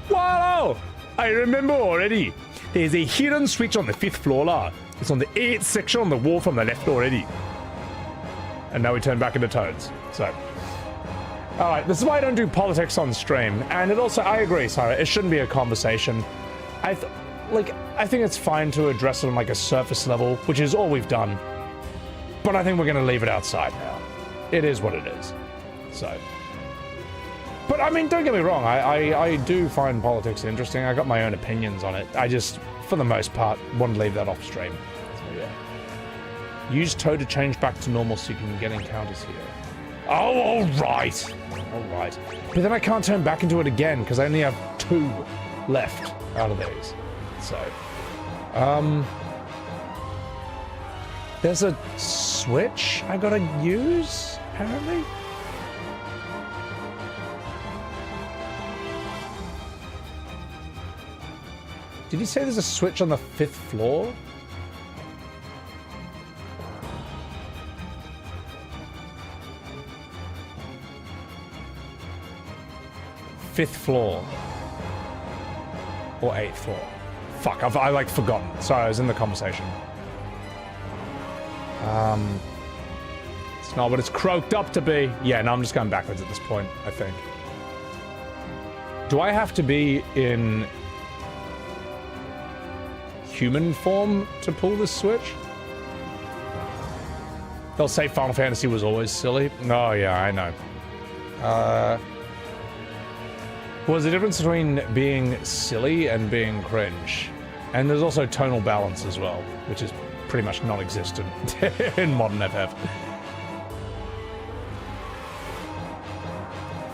Wow! I remember already. There's a hidden switch on the 5th floor lah. It's on the 8th section on the wall from the left already. And now we turn back into toads. So... Alright, this is why I don't do politics on stream. And it also, I agree, Sarah, it shouldn't be a conversation. I think it's fine to address it on like a surface level, which is all we've done. But I think we're gonna leave it outside now. It is what it is. So... But I mean, don't get me wrong, I do find politics interesting. I got my own opinions on it. I just, for the most part, want to leave that off stream. So yeah. Use Toad to change back to normal so you can get encounters here. Oh, alright! Alright. But then I can't turn back into it again, because I only have 2 left out of these. So... There's a switch I gotta use, apparently? Did you say there's a switch on the 5th floor? Fifth floor. Or 8th floor. Fuck, I like forgotten. Sorry, I was in the conversation. It's not what it's croaked up to be. Yeah, no, I'm just going backwards at this point, I think. Do I have to be in human form to pull this switch? They'll say Final Fantasy was always silly. Oh, yeah, I know. Well, there's a difference between being silly and being cringe. And there's also tonal balance as well, which is pretty much non-existent in modern FF.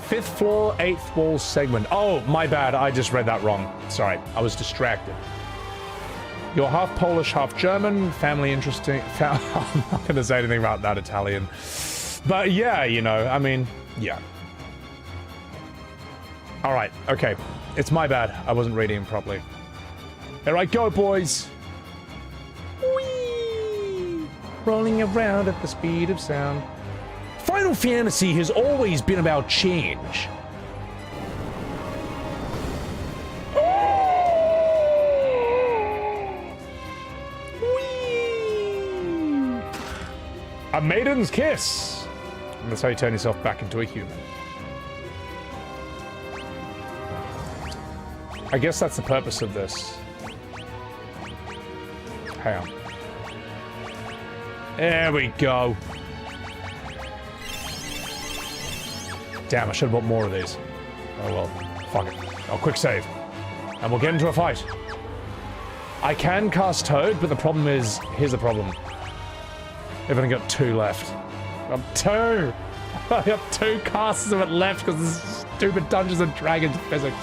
5th floor, 8th wall segment. Oh, my bad, I just read that wrong. Sorry, I was distracted. You're half Polish, half German. Family interesting. I'm not going to say anything about that Italian. But yeah, you know, I mean, yeah. All right, okay. It's my bad. I wasn't reading properly. Here I go, boys. Whee! Rolling around at the speed of sound. Final Fantasy has always been about change. A maiden's kiss. And that's how you turn yourself back into a human. I guess that's the purpose of this. Hang on. There we go. Damn, I should have bought more of these. Oh well, fuck it. I'll quick save. And we'll get into a fight. I can cast Toad, but the problem is, here's the problem. I've only got 2 left. I've got 2! I got 2 casts of it left because this stupid Dungeons and Dragons physics.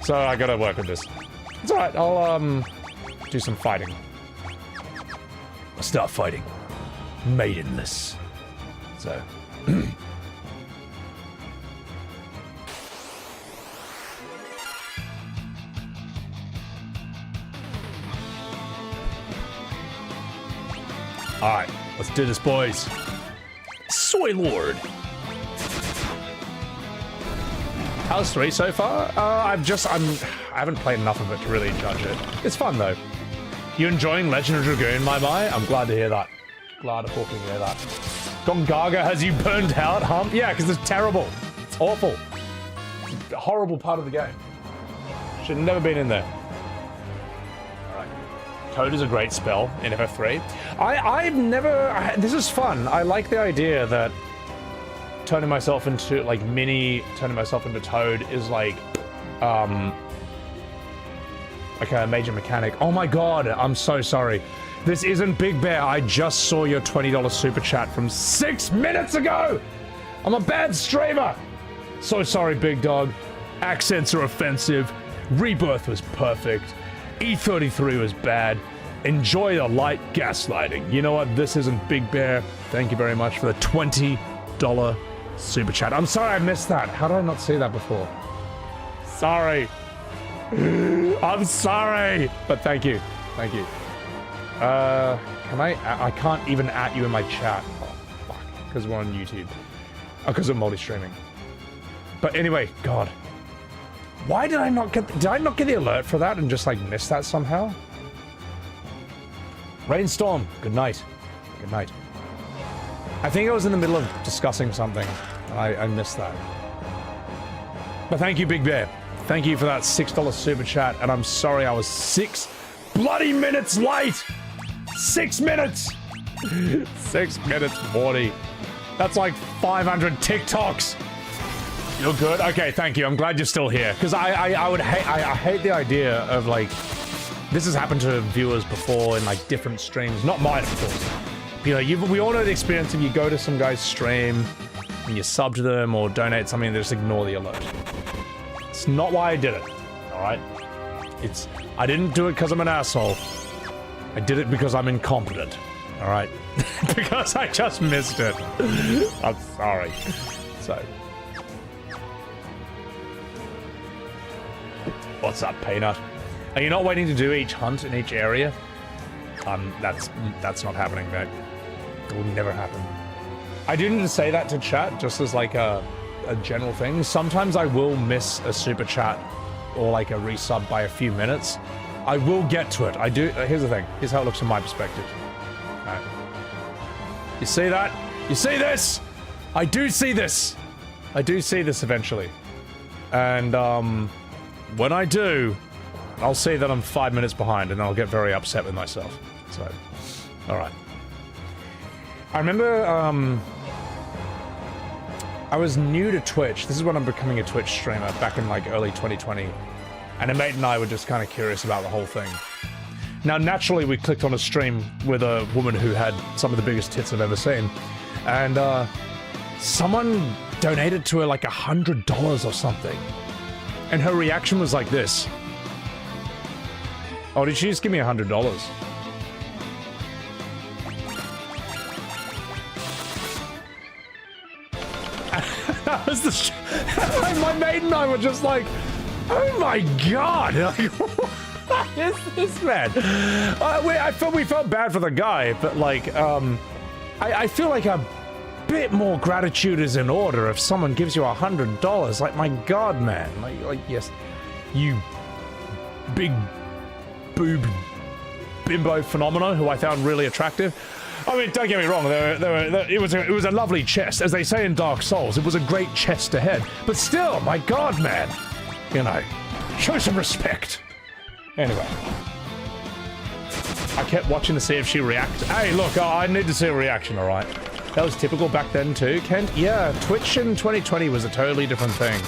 So I gotta work with this. It's alright, I'll do some fighting. I'll start fighting. Maidenless. So. Alright, let's do this, boys. Soy Lord. How's 3 so far? I haven't played enough of it to really judge it. It's fun though. You enjoying Legend of Dragoon, my boy? I'm glad to hear that. Glad to fucking hear that. Gongaga has you burned out, Hump? Yeah, because it's terrible. It's awful. It's a horrible part of the game. Should have never been in there. Alright. Toad is a great spell in FF3. I've never... this is fun. I like the idea that turning myself into, like, turning myself into Toad is like a major mechanic. Oh my god, I'm so sorry. This isn't Big Bear. I just saw your $20 super chat from 6 minutes ago! I'm a bad streamer. So sorry, big dog. Accents are offensive. Rebirth was perfect. E33 was bad. Enjoy the light gaslighting. You know what? This isn't Big Bear. Thank you very much for the $20 super chat. I'm sorry I missed that. How did I not see that before? Sorry. I'm sorry. But thank you. Thank you. Can I can't even at you in my chat. Oh, fuck. Because we're on YouTube. Oh, because I'm multi-streaming. But anyway, God. Why did I not get the alert for that and just like miss that somehow? Rainstorm, good night. Good night. I think I was in the middle of discussing something. I missed that. But thank you, Big Bear. Thank you for that $6 super chat, and I'm sorry I was 6 bloody minutes late! 6 minutes! 6 minutes 40. That's like 500 TikToks. You're good? Okay, thank you. I'm glad you're still here. Because I hate the idea of like, this has happened to viewers before in like different streams. Not mine, of course. You know, we all know the experience of you go to some guy's stream and you sub to them or donate something and they just ignore the alert. It's not why I did it, alright? I didn't do it because I'm an asshole. I did it because I'm incompetent, alright? Because I just missed it. I'm sorry. So. What's up, Peanut? Are you not waiting to do each hunt in each area? That's not happening, mate. It will never happen. I didn't say that to chat, just as like a general thing. Sometimes I will miss a super chat or like a resub by a few minutes. I will get to it. I do. Here's the thing. Here's how it looks from my perspective. All right. You see that? You see this? I do see this. I do see this eventually. And when I do, I'll see that I'm 5 minutes behind and I'll get very upset with myself. So, all right. I remember I was new to Twitch. This is when I'm becoming a Twitch streamer back in like early 2020. And a mate and I were just kind of curious about the whole thing. Now, naturally, we clicked on a stream with a woman who had some of the biggest tits I've ever seen. And someone donated to her like $100 or something. And her reaction was like this. Oh, did she just give me $100? That was the my mate and I were just like, oh my god, like, what is this, man? We felt bad for the guy, but like, I feel like a bit more gratitude is in order if someone gives you $100. Like, my god, man, like yes, you big boob bimbo phenomena who I found really attractive. I mean, don't get me wrong, it was a lovely chest. As they say in Dark Souls, it was a great chest to head. But still, my god, man. You know, show some respect. Anyway. I kept watching to see if she reacted. Hey, look, I need to see a reaction, alright? That was typical back then too, Kent. Yeah, Twitch in 2020 was a totally different thing.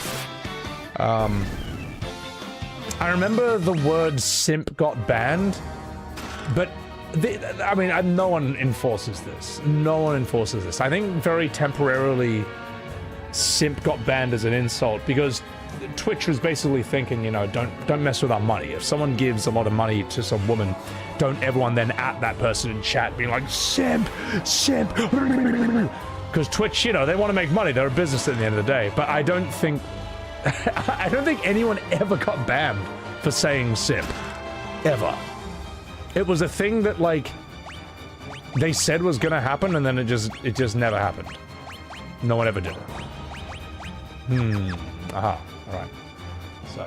I remember the word simp got banned, but I mean, no one enforces this. No one enforces this. I think very temporarily simp got banned as an insult because Twitch was basically thinking, you know, don't mess with our money. If someone gives a lot of money to some woman, don't everyone then at that person in chat being like, simp, simp. Because Twitch, you know, they want to make money. They're a business at the end of the day. But I don't think anyone ever got banned for saying simp. Ever. It was a thing that, like, they said was gonna happen, and then it just never happened. No one ever did it. Aha. Alright. So.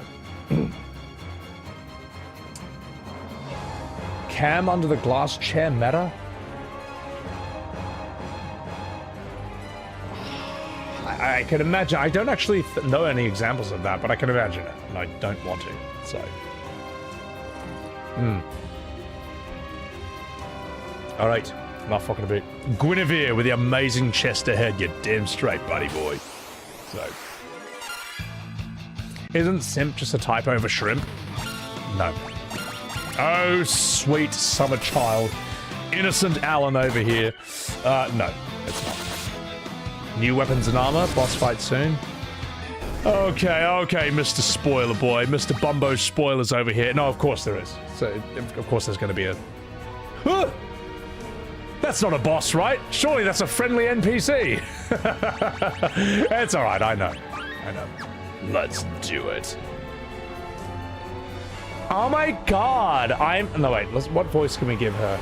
Cam under the glass chair meta? I can imagine. I don't actually know any examples of that, but I can imagine it, and I don't want to, so. Alright, enough fucking a bit. Guinevere with the amazing chest ahead, you damn straight, buddy boy. So. Isn't simp just a typo for shrimp? No. Oh, sweet summer child. Innocent Alan over here. No, it's not. New weapons and armor. Boss fight soon. Okay, Mr. Spoiler Boy. Mr. Bumbo Spoilers over here. No, of course there is. So, of course there's going to be a... Huh! That's not a boss, right? Surely that's a friendly NPC. It's alright, I know. Let's do it. Oh my god! No, wait. What voice can we give her?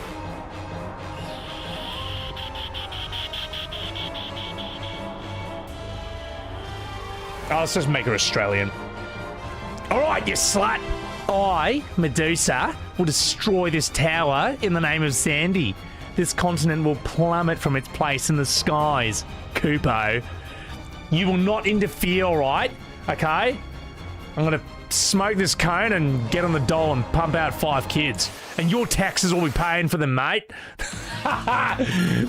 Oh, let's just make her Australian. Alright, you slut! I, Medusa, will destroy this tower in the name of Sandy. This continent will plummet from its place in the skies. Kupo. You will not interfere, alright? Okay? I'm gonna smoke this cone and get on the dole and pump out 5 kids. And your taxes will be paying for them, mate.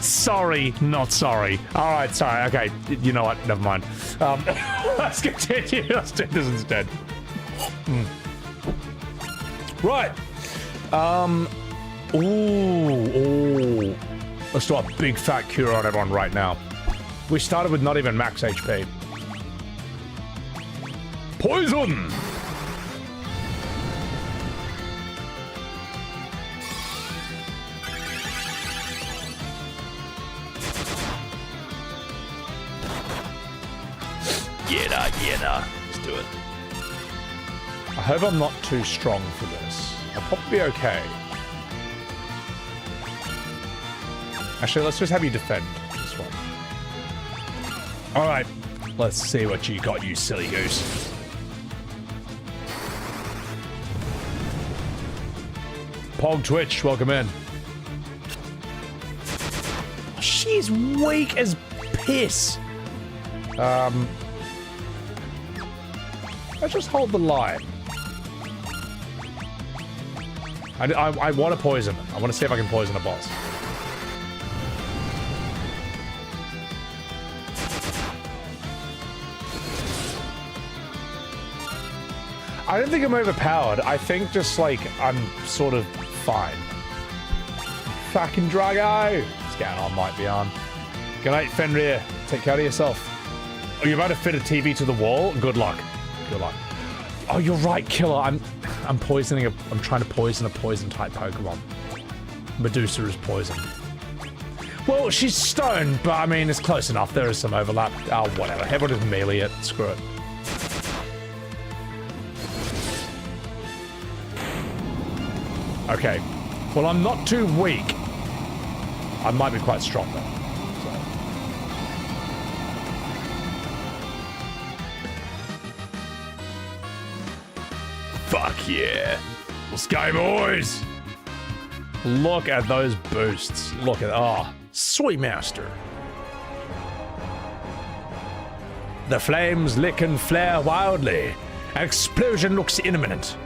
Sorry, not sorry. Alright, sorry, okay. You know what? Never mind. Let's continue. Let's do this instead. Right. Ooh. Let's do a big fat cure on everyone right now. We started with not even max HP. Poison! Yeah. Let's do it. I hope I'm not too strong for this. I'll probably be okay. Actually, let's just have you defend this one. Alright, let's see what you got, you silly goose. Pog Twitch, welcome in. She's weak as piss. Let's just hold the line. I want to poison him. I want to see if I can poison a boss. I don't think I'm overpowered. I think just like I'm sort of fine. Fucking Drago! What's going on, might be on. Good night, Fenrir. Take care of yourself. Oh, you're about to fit a TV to the wall? Good luck. Good luck. Oh, you're right, Killer. I'm poisoning I'm trying to poison a poison type Pokemon. Medusa is poison. Well, she's stone, but I mean, it's close enough. There is some overlap. Oh, whatever. Everyone just melee it. Screw it. Okay. Well, I'm not too weak. I might be quite strong, though. Fuck yeah. Let's go, boys. Look at those boosts. Look at... Oh, sweet master. The flames lick and flare wildly. An explosion looks imminent.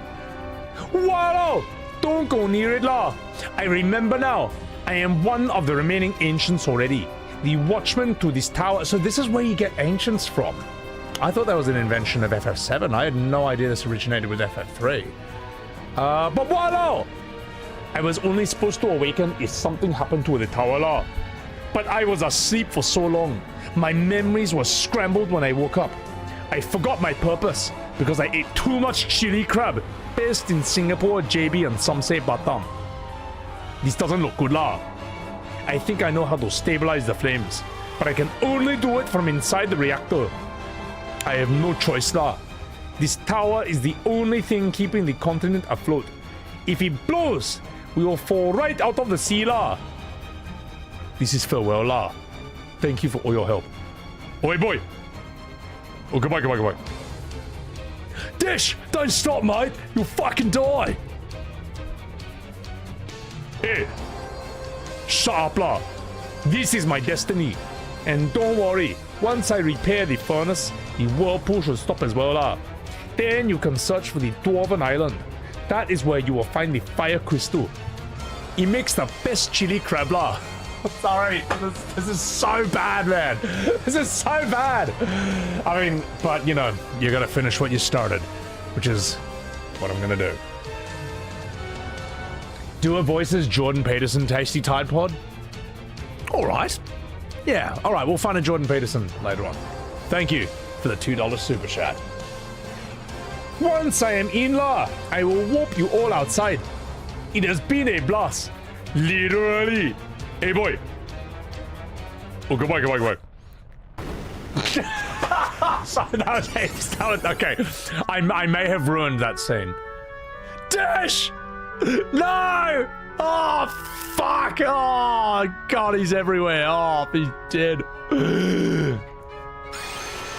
Wow! Don't go near it, law. I remember now. I am one of the remaining ancients already. The watchman to this tower. So this is where you get ancients from. I thought that was an invention of FF7. I had no idea this originated with FF3. But voila! I was only supposed to awaken if something happened to the tower law. But I was asleep for so long. My memories were scrambled when I woke up. I forgot my purpose because I ate too much chili crab, based in Singapore, JB, and some say Batam. This doesn't look good, lah. I think I know how to stabilize the flames, but I can only do it from inside the reactor. I have no choice, lah. This tower is the only thing keeping the continent afloat. If it blows, we will fall right out of the sea, lah. This is farewell, lah. Thank you for all your help. Oi, boy. Oh, goodbye. Dish, don't stop, mate. You'll fucking die. Hey, shut up, lah. This is my destiny. And don't worry, once I repair the furnace, the whirlpool should stop as well, lah. Then you can search for the Dwarven Island. That is where you will find the fire crystal. It makes the best chili crab, lah. Sorry, this is so bad, man. This is so bad. I mean, but you know, you gotta finish what you started, which is what I'm gonna do. Do a voices Jordan Peterson tasty Tide Pod? Alright. Yeah, all right, we'll find a Jordan Peterson later on. Thank you for the $2 super chat. Once I am in law, I will whoop you all outside. It has been a blast. Literally. Hey, boy. Oh, goodbye. Sorry, that was okay. I may have ruined that scene. Dash! No! Oh, fuck! Oh, God, he's everywhere. Oh, he's dead.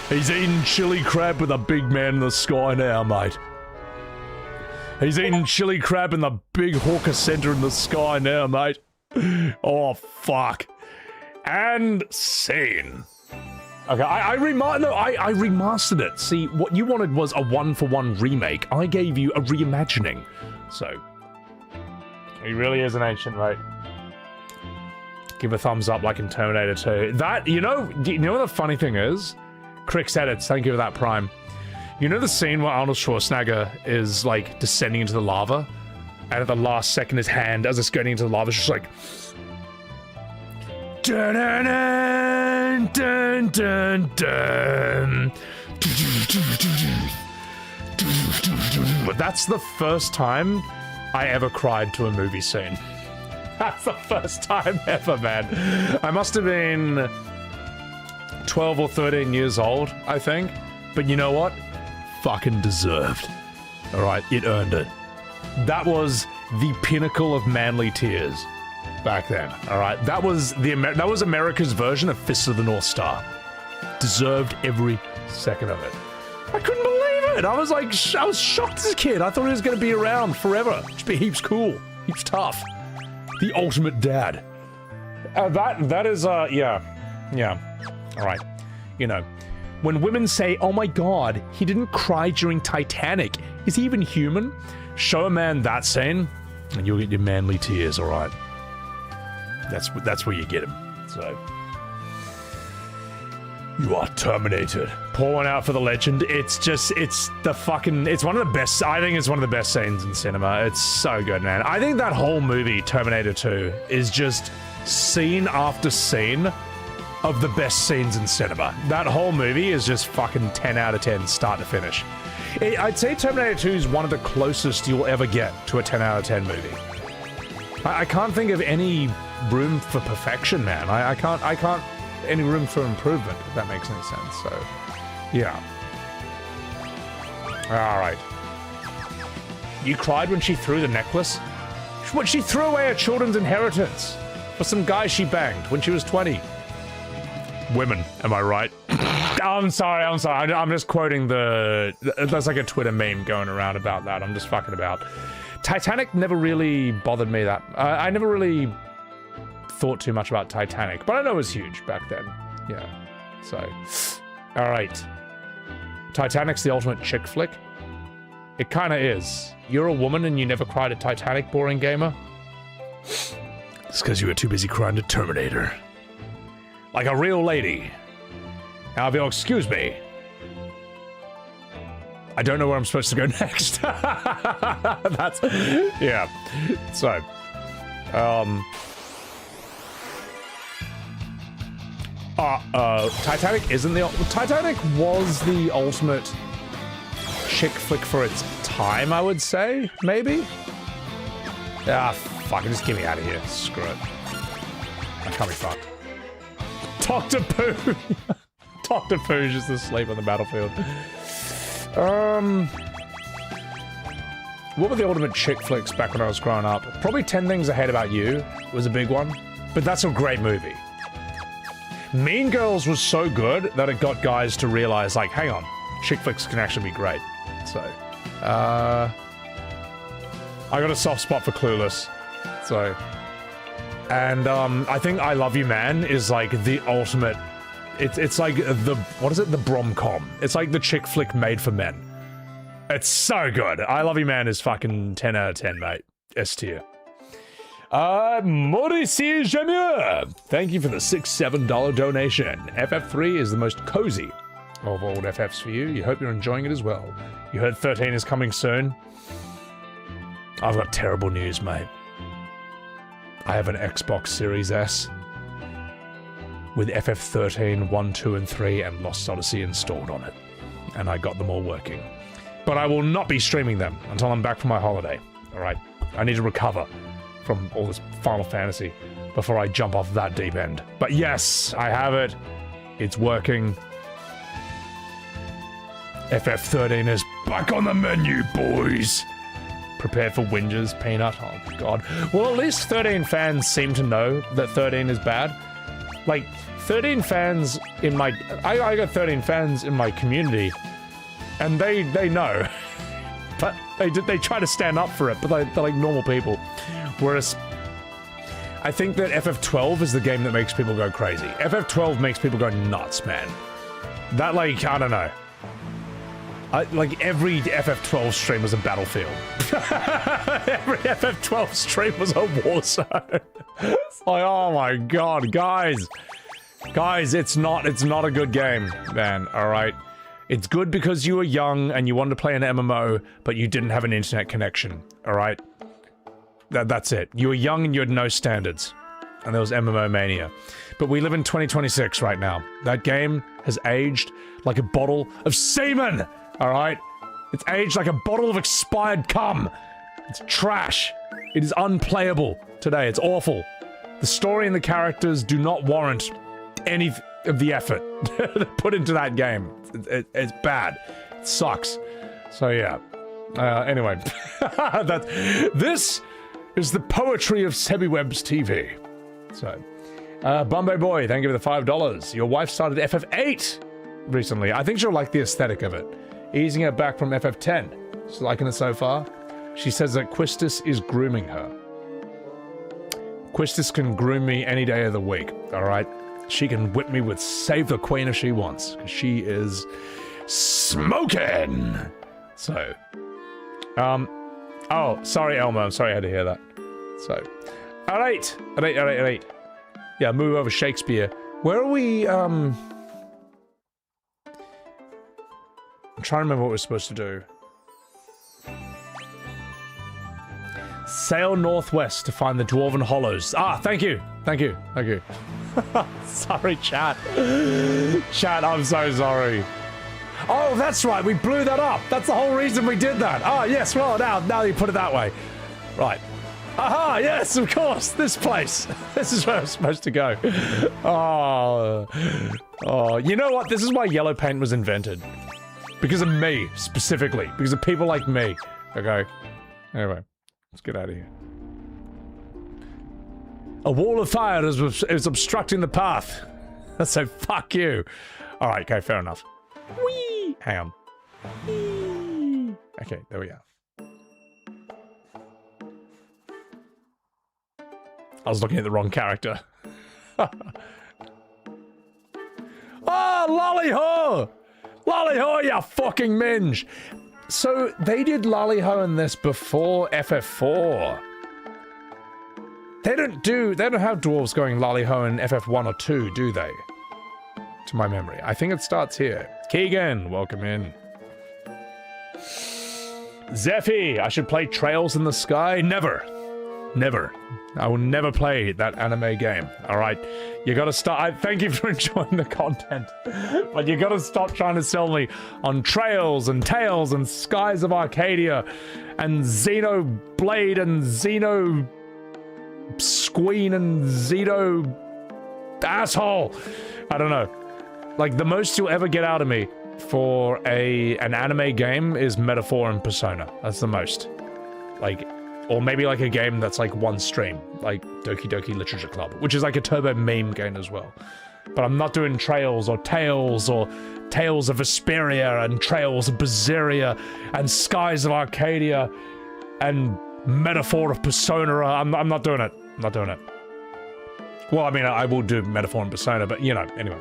He's eating chili crab with a big man in the sky now, mate. He's eating chili crab in the big hawker center in the sky now, mate. Oh, fuck. And scene. Okay, I remastered it. See, what you wanted was a 1-for-1 remake. I gave you a reimagining. So, he really is an ancient, mate. Give a thumbs up like in Terminator 2. That, you know what the funny thing is? Crix Edits, thank you for that Prime. You know the scene where Arnold Schwarzenegger is, like, descending into the lava? And at the last second, his hand, as it's going into the lava, is just like... Dun, dun, dun, dun, dun. But that's the first time I ever cried to a movie scene. That's the first time ever, man. I must have been 12 or 13 years old, I think. But you know what? Fucking deserved. Alright, it earned it. That was the pinnacle of manly tears back then. Alright, that was America's version of Fist of the North Star. Deserved every second of it. I couldn't believe it! I was like, I was shocked as a kid. I thought he was going to be around forever. Just be heaps cool. Heaps tough. The ultimate dad. That is, yeah. Alright. You know, when women say, oh my god, he didn't cry during Titanic. Is he even human? Show a man that scene, and you'll get your manly tears, alright? That's where you get him. So... You are terminated. Pour one out for the legend. It's one of the best, I think it's one of the best scenes in cinema. It's so good, man. I think that whole movie, Terminator 2, is just scene after scene of the best scenes in cinema. That whole movie is just fucking 10 out of 10, start to finish. I'd say Terminator 2 is one of the closest you'll ever get to a 10 out of 10 movie. I can't think of any room for perfection, man. I can't any room for improvement, if that makes any sense. So, yeah. Alright. You cried when she threw the necklace? When she threw away her children's inheritance for some guy she banged when she was 20. Women, am I right? I'm sorry. I'm just quoting there's like a Twitter meme going around about that. I'm just fucking about. Titanic never really bothered me that. I never really thought too much about Titanic, but I know it was huge back then. Yeah. So, all right. Titanic's the ultimate chick flick. It kind of is. You're a woman and you never cried at Titanic, boring gamer? It's because you were too busy crying to Terminator. Like a real lady. Now, if you'll excuse me, I don't know where I'm supposed to go next. That's, yeah. So, Titanic isn't the... Titanic was the ultimate chick flick for its time, I would say, maybe? Ah, fuck it, just get me out of here. Screw it. I can't be fucked. Dr. Pooh! Dr. Pooh's just asleep on the battlefield. What were the ultimate chick flicks back when I was growing up? Probably 10 Things I Hate About You was a big one, but that's a great movie. Mean Girls was so good that it got guys to realize, like, hang on, chick flicks can actually be great. So, I got a soft spot for Clueless. So, and I think I Love You Man is like the ultimate. It's like the, what is it? The brom-com. It's like the chick flick made for men. It's so good. I Love You Man is fucking 10 out of 10, mate. S tier. Maurice Jamier, thank you for the $6-7 donation. FF3 is the most cozy of old FFs for you. You hope you're enjoying it as well. You heard 13 is coming soon. I've got terrible news, mate. I have an Xbox Series S. with FF13, 1, 2, and 3, and Lost Odyssey installed on it. And I got them all working. But I will not be streaming them until I'm back from my holiday. Alright? I need to recover from all this Final Fantasy before I jump off that deep end. But yes, I have it. It's working. FF13 is back on the menu, boys. Prepared for whinges, Peanut. Oh, God. Well, at least 13 fans seem to know that 13 is bad. Like, 13 fans in my... I got 13 fans in my community, and they know. But they try to stand up for it, but they're like normal people. Whereas... I think that FF12 is the game that makes people go crazy. FF12 makes people go nuts, man. That, like, I don't know. Like, every FF12 stream was a battlefield. Every FF12 stream was a war zone. It's like, oh my god, guys. Guys, it's not a good game, man, alright? It's good because you were young and you wanted to play an MMO, but you didn't have an internet connection, alright? That's it. You were young and you had no standards. And there was MMO mania. But we live in 2026 right now. That game has aged like a bottle of semen! Alright? It's aged like a bottle of expired cum! It's trash. It is unplayable today. It's awful. The story and the characters do not warrant any of the effort put into that game. It's bad. It sucks. So yeah. Anyway. This is the poetry of Sebiwebs TV. So, Bombay Boy, thank you for the $5. Your wife started FF8 recently. I think she'll like the aesthetic of it. Easing her back from FF10. She's liking it so far. She says that Quistis is grooming her. Quistis can groom me any day of the week, alright? She can whip me with Save the Queen if she wants, because she is smoking! So, oh, sorry Elmo, I'm sorry I had to hear that. So, alright. Yeah, move over Shakespeare. Where are we, I'm trying to remember what we're supposed to do. Sail northwest to find the Dwarven Hollows. Ah, thank you. Sorry, chat. Chat, I'm so sorry. Oh, that's right, we blew that up. That's the whole reason we did that. Oh, yes, well, now you put it that way. Right. Aha, yes, of course, this place. This is where I'm supposed to go. Oh, you know what? This is why yellow paint was invented. Because of me, specifically. Because of people like me. Okay. Anyway, let's get out of here. A wall of fire is obstructing the path. So fuck you. Alright, okay, fair enough. Whee! Hang on. Whee! Okay, there we go. I was looking at the wrong character. Oh, Lolly-ho! Lolly-ho, you fucking minge! So, they did Lolly-ho in this before FF4. They don't have dwarves going Lolly-ho in FF1 or 2, do they? To my memory. I think it starts here. Keegan, welcome in. Zephy, I should play Trails in the Sky? Never. Never. I will never play that anime game, alright? You gotta stop. Thank you for enjoying the content, but you gotta stop trying to sell me on Trails and Tales and Skies of Arcadia and Xenoblade and Xeno Squeen and Xeno asshole. I don't know. Like, the most you'll ever get out of me for an anime game is Metaphor and Persona. That's the most. Like, or maybe like a game that's like one stream, like Doki Doki Literature Club, which is like a turbo meme game as well. But I'm not doing Trails or Tales of Vesperia and Trails of Berseria and Skies of Arcadia and Metaphor of Persona. I'm not doing it. I'm not doing it. Well, I mean, I will do Metaphor and Persona, but you know, anyway.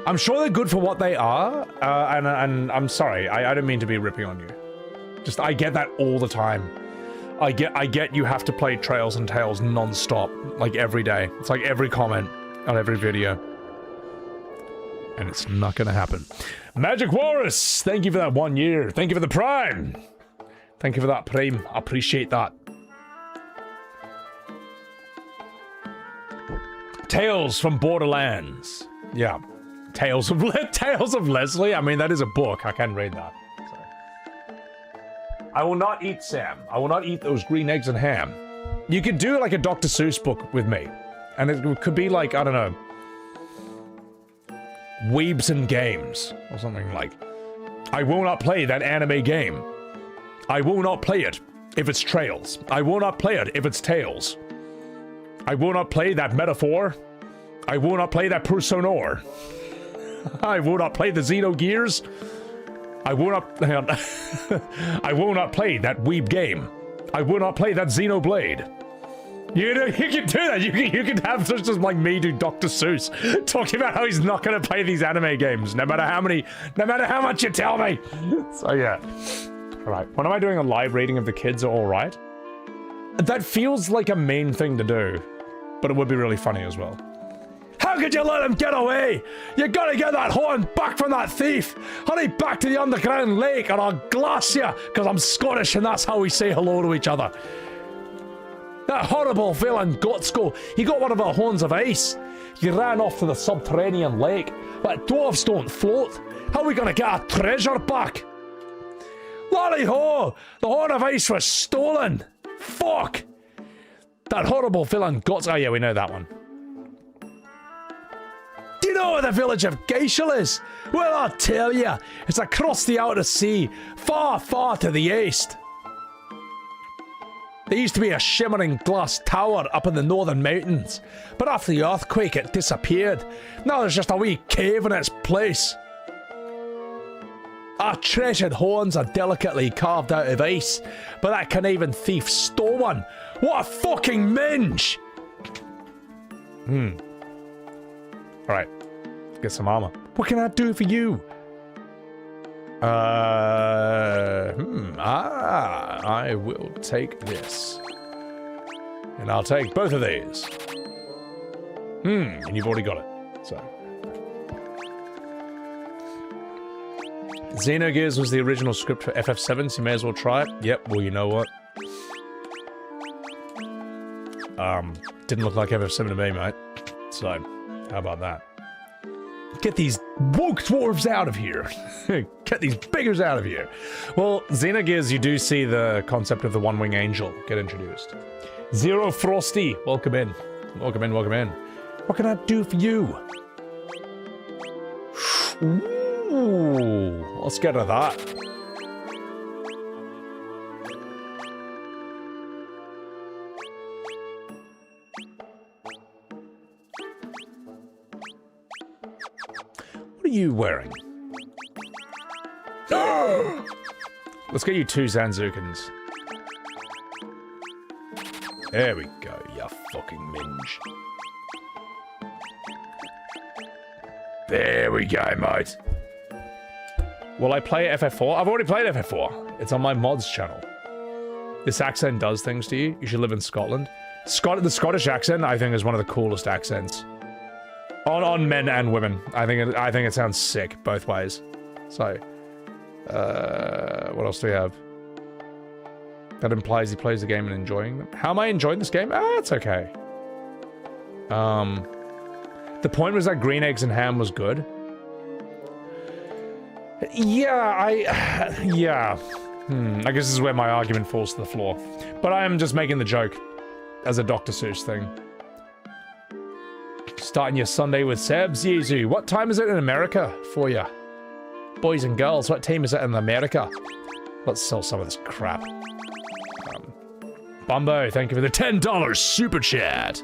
I'm sure they're good for what they are, and I'm sorry, I don't mean to be ripping on you. Just, I get that all the time. I get you have to play Trails and Tales non-stop, like every day. It's like every comment on every video. And it's not gonna happen. Magic Walrus, thank you for that 1 year. Thank you for the Prime. Thank you for that, Prime. I appreciate that. Tales from Borderlands. Yeah. Tales of Leslie. I mean, that is a book. I can read that. So. I will not eat Sam. I will not eat those green eggs and ham. You could do like a Dr. Seuss book with me. And it could be like, I don't know, Weebs and Games. Or something like. I will not play that anime game. I will not play it if it's Trails. I will not play it if it's Tales. I will not play that Metaphor. I will not play that Personor. I will not play the Xenogears. I will not... Hang on. I will not play that Weeb game. I will not play that Xenoblade. You know, you can do that. You can have just like me do Dr. Seuss talking about how he's not going to play these anime games, no matter how much you tell me. So yeah. All right. When am I doing a live reading of The Kids Are All Right? That feels like a mean thing to do, but it would be really funny as well. How could you let him get away? You gotta get that horn back from that thief. Hurry back to the underground lake or I'll glass you, because I'm Scottish and that's how we say hello to each other. That horrible villain Gotsko, he got one of our horns of ice. He ran off to the subterranean lake. But dwarves don't float. How are we gonna get our treasure back? Lolly ho! The horn of ice was stolen! Fuck! That horrible villain Gotsko. Oh yeah, we know that one. Do you know where the village of Geishel is? Well, I'll tell you. It's across the outer sea, far, far to the east. There used to be a shimmering glass tower up in the northern mountains, but after the earthquake it disappeared. Now there's just a wee cave in its place. Our treasured horns are delicately carved out of ice, but that conniving thief stole one. What a fucking minge! Alright, let's get some armor. What can I do for you? I will take this. And I'll take both of these. And you've already got it, so. Xenogears was the original script for FF7, so you may as well try it. Yep, well, you know what? Didn't look like FF7 to me, mate. So, how about that? Get these woke dwarves out of here. Get these beggars out of here. Well, Xenogears, you do see the concept of the one-wing angel get introduced. Zero Frosty, welcome in. Welcome in, welcome in. What can I do for you? Ooh, let's get to that. What are you wearing? Let's get you 2 Zanzukins. There we go, you fucking minge. There we go, mate. Will I play FF4? I've already played FF4. It's on my mods channel. This accent does things to you. You should live in Scotland. The Scottish accent, I think, is one of the coolest accents. On men and women. I think it sounds sick both ways. So, what else do we have? That implies he plays the game and enjoying them. How am I enjoying this game? Ah, it's okay. The point was that green eggs and ham was good. Yeah, I guess this is where my argument falls to the floor. But I am just making the joke as a Dr. Seuss thing. Starting your Sunday with Sebs, Yezu. What time is it in America for you? Boys and girls, what time is it in America? Let's sell some of this crap. Bumbo, thank you for the $10 super chat.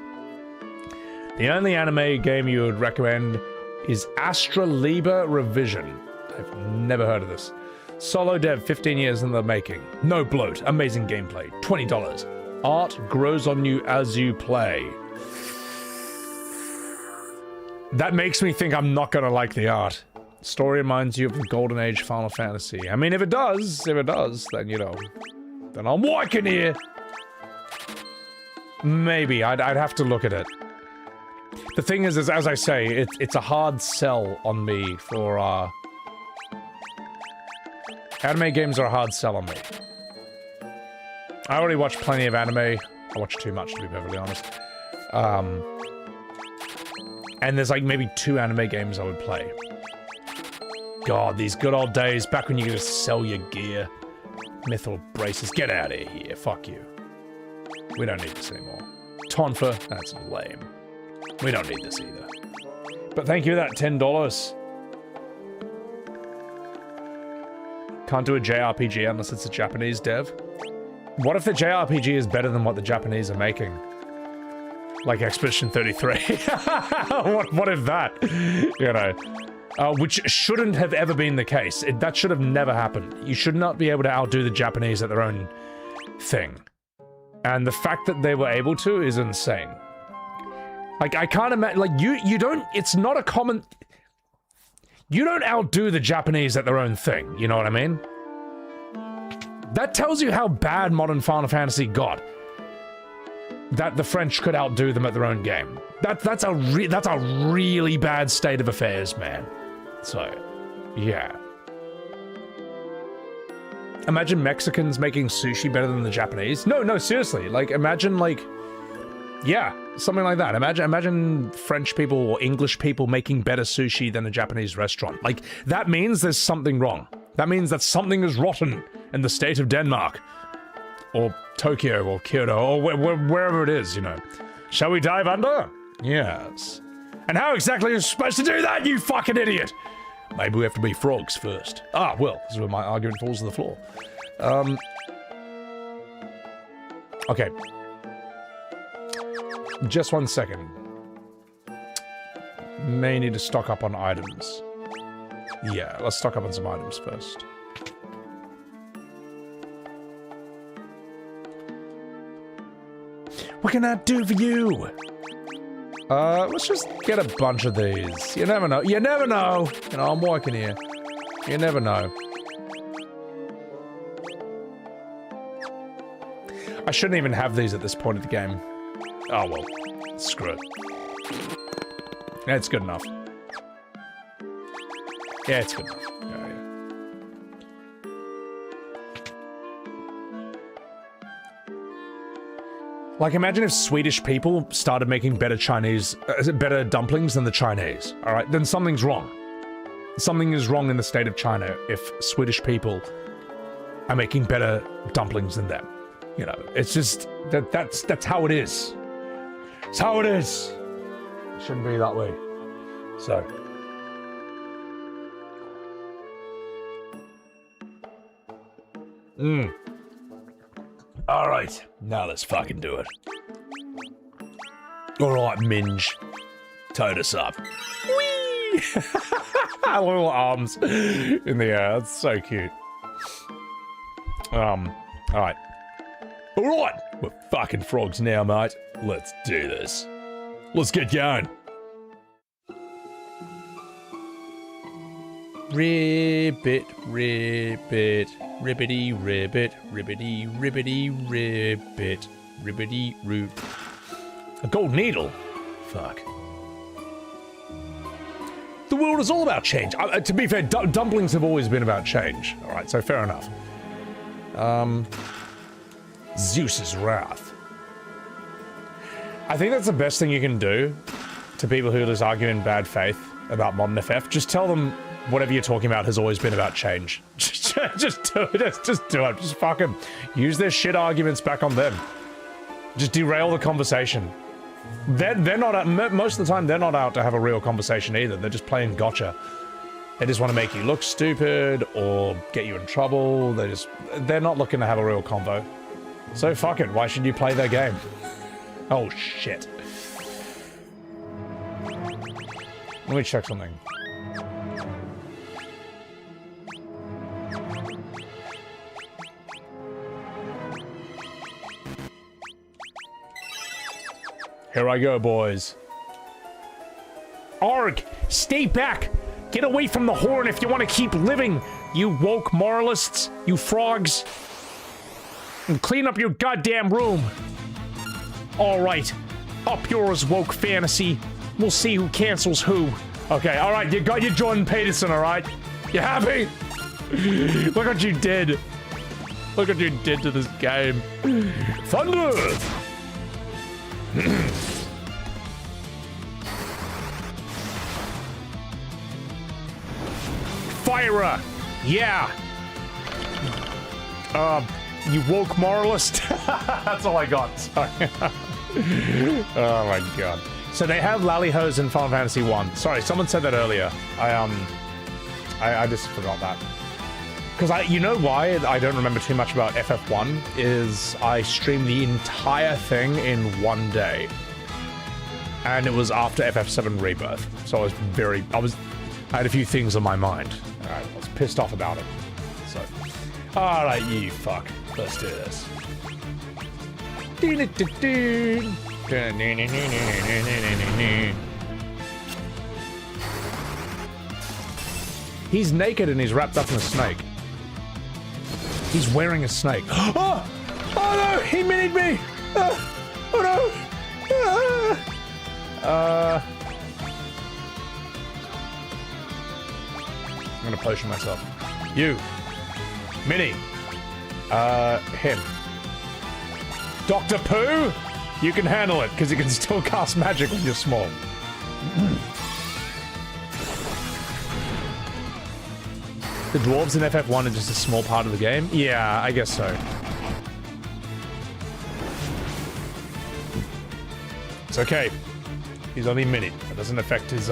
The only anime game you would recommend is Astra Liber Revision. I've never heard of this. Solo dev, 15 years in the making. No bloat, amazing gameplay, $20. Art grows on you as you play. That makes me think I'm not gonna like the art. Story reminds you of the Golden Age Final Fantasy. I mean, if it does, then, you know, then I'm walking here. Maybe, I'd have to look at it. The thing is as I say, it's a hard sell on me for, anime games are a hard sell on me. I already watch plenty of anime. I watch too much, to be perfectly honest. And there's like maybe 2 anime games I would play. God, these good old days back when you could just sell your gear. Mithril braces, get out of here, fuck you. We don't need this anymore. Tonfa, that's lame. We don't need this either. But thank you for that $10. Can't do a JRPG unless it's a Japanese dev. What if the JRPG is better than what the Japanese are making? Like Expedition 33. what if that? You know. Which shouldn't have ever been the case. That should have never happened. You should not be able to outdo the Japanese at their own thing. And the fact that they were able to is insane. Like, I can't imagine, like, you don't, it's not a common, you don't outdo the Japanese at their own thing, you know what I mean? That tells you how bad modern Final Fantasy got. That the French could outdo them at their own game. That's a really bad state of affairs, man. So, yeah. Imagine Mexicans making sushi better than the Japanese. No, seriously. Like, imagine, like, yeah, something like that. Imagine French people or English people making better sushi than a Japanese restaurant. Like, that means there's something wrong. That means that something is rotten in the state of Denmark. Or Tokyo, or Kyoto, or wherever it is, you know. Shall we dive under? Yes. And how exactly are you supposed to do that, you fucking idiot? Maybe we have to be frogs first. Ah, well, this is where my argument falls to the floor. Okay. Just 1 second. May need to stock up on items. Yeah, let's stock up on some items first. What can I do for you? Let's just get a bunch of these. You never know. You never know. You know, I'm working here. You never know. I shouldn't even have these at this point of the game. Oh, well. Screw it. Yeah, it's good enough. Yeah, it's good enough. Yeah. Like, imagine if Swedish people started making better better dumplings than the Chinese. All right, then something's wrong. Something is wrong in the state of China if Swedish people are making better dumplings than them. You know, it's just that's how it is. It's how it is. It shouldn't be that way. So. Alright, now let's fucking do it. Alright, Minge. Tote us up. Whee! Little arms in the air. That's so cute. Alright. Alright! We're fucking frogs now, mate. Let's do this. Let's get going. Ribbit, ribbit, ribbity, ribbit, ribbity, ribbity, ribbit, ribbity, root. A gold needle? Fuck. The world is all about change. To be fair, dumplings have always been about change. Alright, so fair enough. Zeus's wrath. I think that's the best thing you can do to people who just argue in bad faith about modern FF. Just tell them whatever you're talking about has always been about change. Just do it. Just do it. Just fucking use their shit arguments back on them. Just derail the conversation. They're not, most of the time, they're not out to have a real conversation either. They're just playing gotcha. They just want to make you look stupid or get you in trouble. They're not looking to have a real convo. So fuck it. Why should you play their game? Oh shit. Let me check something. Here I go, boys. Arg! Stay back! Get away from the horn if you want to keep living, you woke moralists, you frogs! And clean up your goddamn room! Alright, up yours, woke fantasy. We'll see who cancels who. Okay, alright, you got your Jordan Peterson, alright? You happy? Look what you did. Look what you did to this game. Thunder! Fira! Yeah! You woke moralist? That's all I got. Sorry. Oh my god. So they have Lally-Hos in Final Fantasy 1. Sorry, someone said that earlier. I just forgot that. Because you know why I don't remember too much about FF1 is I streamed the entire thing in one day. And it was after FF7 Rebirth. So I had a few things on my mind. Alright, I was pissed off about it. So, alright, you fuck. Let's do this. He's naked and he's wrapped up in a snake. He's wearing a snake. Oh! Oh no! He minied me! Oh no! I'm gonna potion myself. You! Mini! Him. Dr. Pooh! You can handle it, because you can still cast magic when you're small. The dwarves in FF1 are just a small part of the game? Yeah, I guess so. It's okay. He's only mini. That doesn't affect his,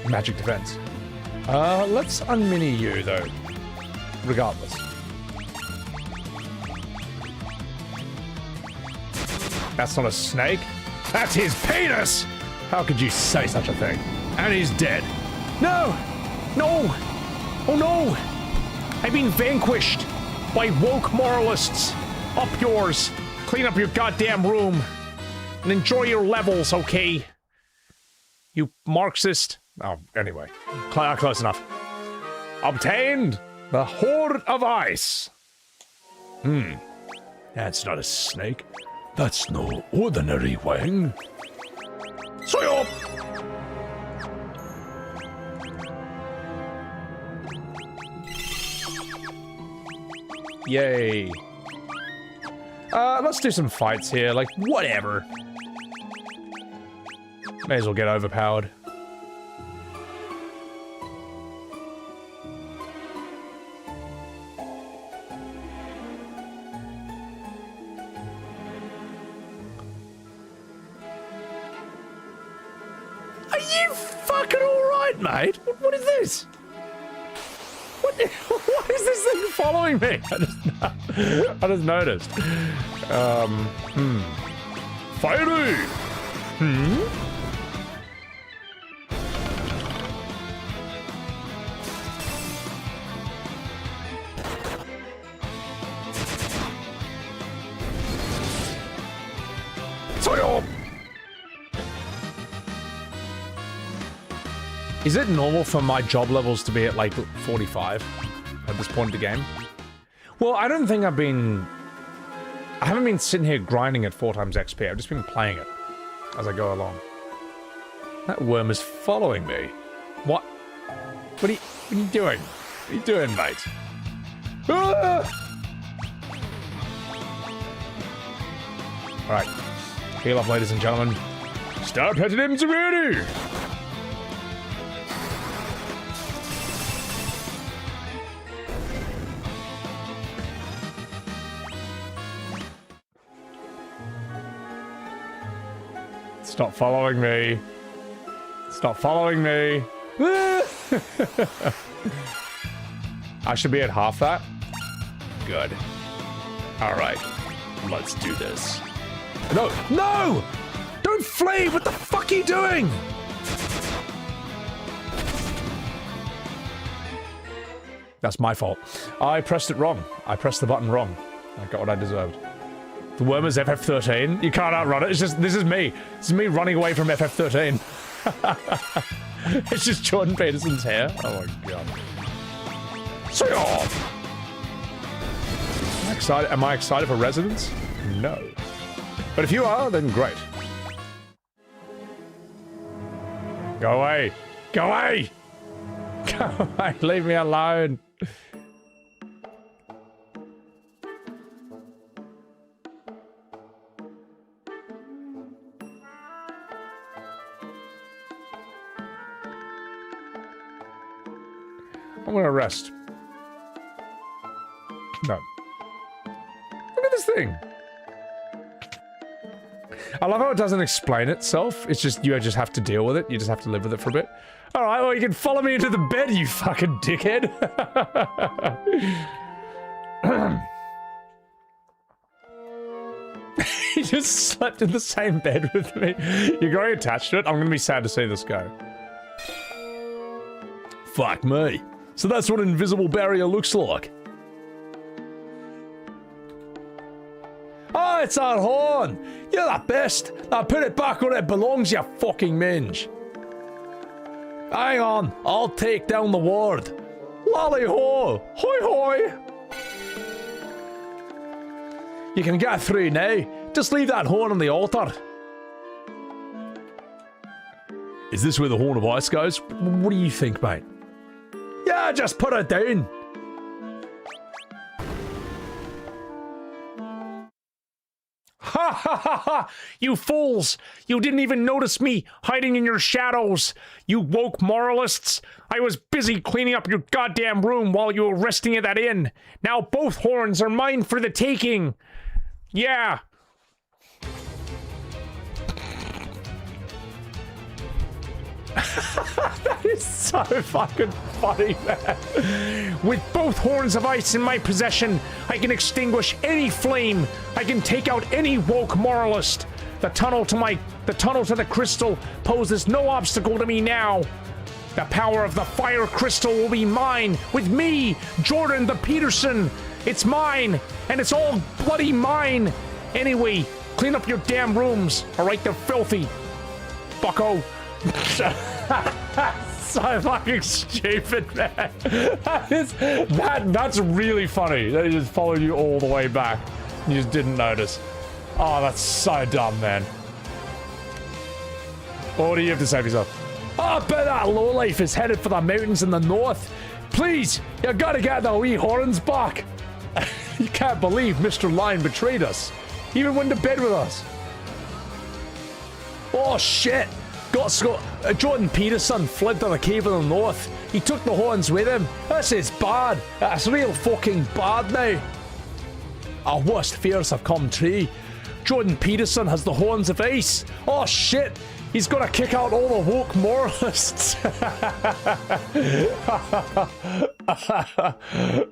magic defense. Let's unmini you, though. Regardless. That's not a snake. That's his penis! How could you say such a thing? And he's dead. No! No! Oh no! I've been vanquished by woke moralists. Up yours. Clean up your goddamn room. And enjoy your levels, okay? You Marxist. Oh, anyway. Close enough. Obtained the Horde of Ice. That's not a snake. That's no ordinary Wang. Soyop! Yay. Let's do some fights here, like, whatever. May as well get overpowered. Are you fucking alright, mate? What is this? What is this thing following me? I just noticed. Fiery! Soyo! Is it normal for my job levels to be at like 45 at this point in the game? Well, I don't think I haven't been sitting here grinding at 4 times XP. I've just been playing it as I go along. That worm is following me. What? What are you doing? What are you doing, mate? Ah! Alright. Heal up, ladies and gentlemen. Start petting him to ready! Stop following me. Stop following me. I should be at half that. Good. All right. Let's do this. No! No! Don't flee! What the fuck are you doing? That's my fault. I pressed it wrong. I pressed the button wrong. I got what I deserved. The worm is FF13. You can't outrun it. It's just, this is me. This is me running away from FF13. It's just Jordan Peterson's hair. Oh my god. So am I excited for Resonance? No. But if you are, then great. Go away. Go away. Go away. Leave me alone. I'm gonna rest. No. Look at this thing. I love how it doesn't explain itself. It's just, you just have to deal with it. You just have to live with it for a bit. Alright, well, you can follow me into the bed, you fucking dickhead. He just slept in the same bed with me. You're growing attached to it? I'm gonna be sad to see this go. Fuck me. So that's what an invisible barrier looks like. Oh, it's our horn! You're the best! Now put it back where it belongs, you fucking minge! Hang on, I'll take down the ward. Lolly ho! Hoi hoi! You can get through now. Just leave that horn on the altar. Is this where the Horn of Ice goes? What do you think, mate? Yeah, just put it down. Ha ha ha ha! You fools! You didn't even notice me hiding in your shadows! You woke moralists! I was busy cleaning up your goddamn room while you were resting at that inn! Now both horns are mine for the taking! Yeah! That is so fucking funny, man. With both horns of ice in my possession, I can extinguish any flame. I can take out any woke moralist. The tunnel to the crystal poses no obstacle to me now. The power of the fire crystal will be mine, with me, Jordan the Peterson. It's mine, and it's all bloody mine. Anyway, clean up your damn rooms, alright? They're filthy. Bucko. So fucking stupid, man. That's really funny. They just followed you all the way back. You just didn't notice. Oh, that's so dumb, man. What do you have to say for yourself? Oh, I bet that lowlife is headed for the mountains in the north. Please, you gotta get the wee horns back. You can't believe Mr. Lion betrayed us. He even went to bed with us. Oh, shit. Jordan Peterson fled to the cave in the north. He took the horns with him. This is bad. It's real fucking bad now. Our worst fears have come true. Jordan Peterson has the horns of ice. Oh shit. He's gonna kick out all the woke moralists.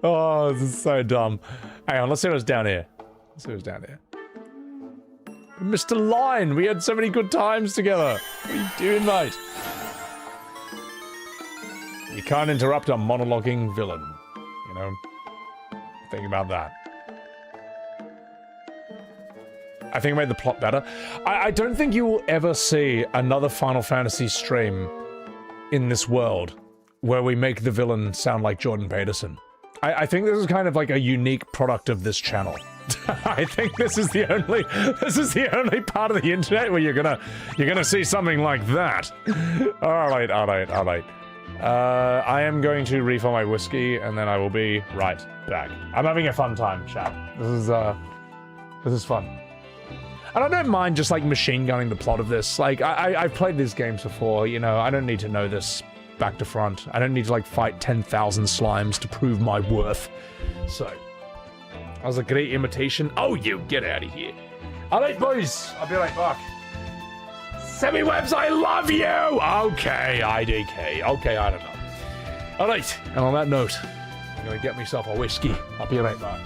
Oh, this is so dumb. Hang on, let's see what's down here. Mr. Lion, we had so many good times together. What are you doing, mate? You can't interrupt a monologuing villain. You know? Think about that. I think it made the plot better. I don't think you will ever see another Final Fantasy stream in this world where we make the villain sound like Jordan Peterson. I think this is kind of like a unique product of this channel. I think this is the only part of the internet where you're gonna see something like that. Alright. I am going to refill my whiskey and then I will be right back. I'm having a fun time, chat. This is fun. And I don't mind just like machine gunning the plot of this. Like I've played these games before, you know, I don't need to know this back to front. I don't need to like fight 10,000 slimes to prove my worth. So that was a great imitation. Oh, you get out of here. Alright, boys. I'll be right back. Semi-webs, I love you! Okay, IDK. Okay, I don't know. Alright, and on that note, I'm gonna get myself a whiskey. I'll be right back.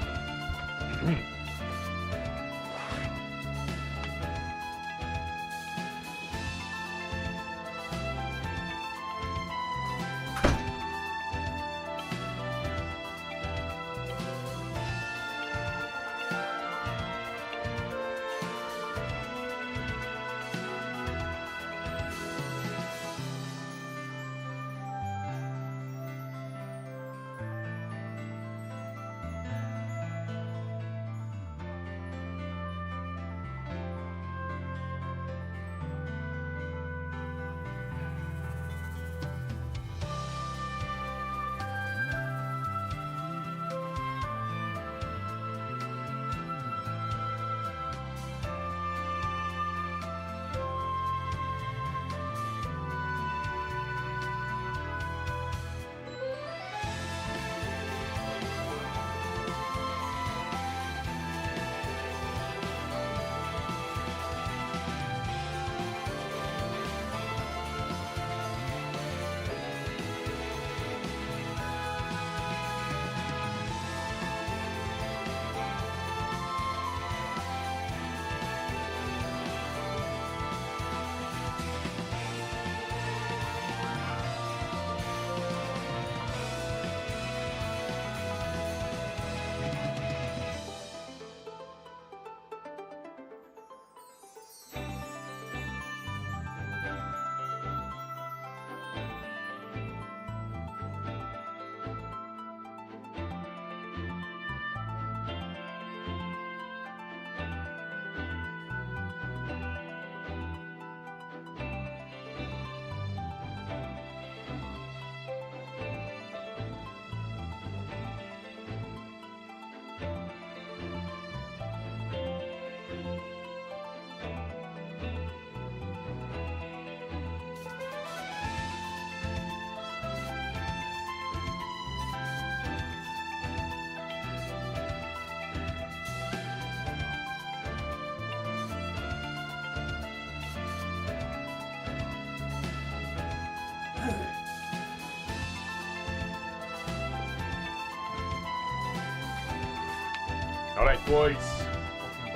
All right, boys.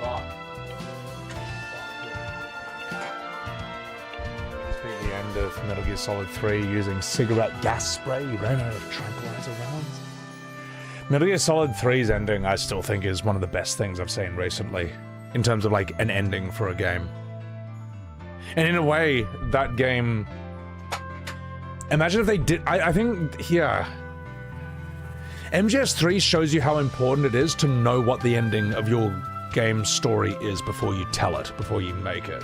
Welcome back. It's been the end of Metal Gear Solid 3 using cigarette gas spray. You ran out of tranquilizer rounds. Metal Gear Solid 3's ending, I still think, is one of the best things I've seen recently. In terms of, like, an ending for a game. And in a way, that game... Imagine if they did... I think, yeah... MGS3 shows you how important it is to know what the ending of your game's story is before you tell it, before you make it.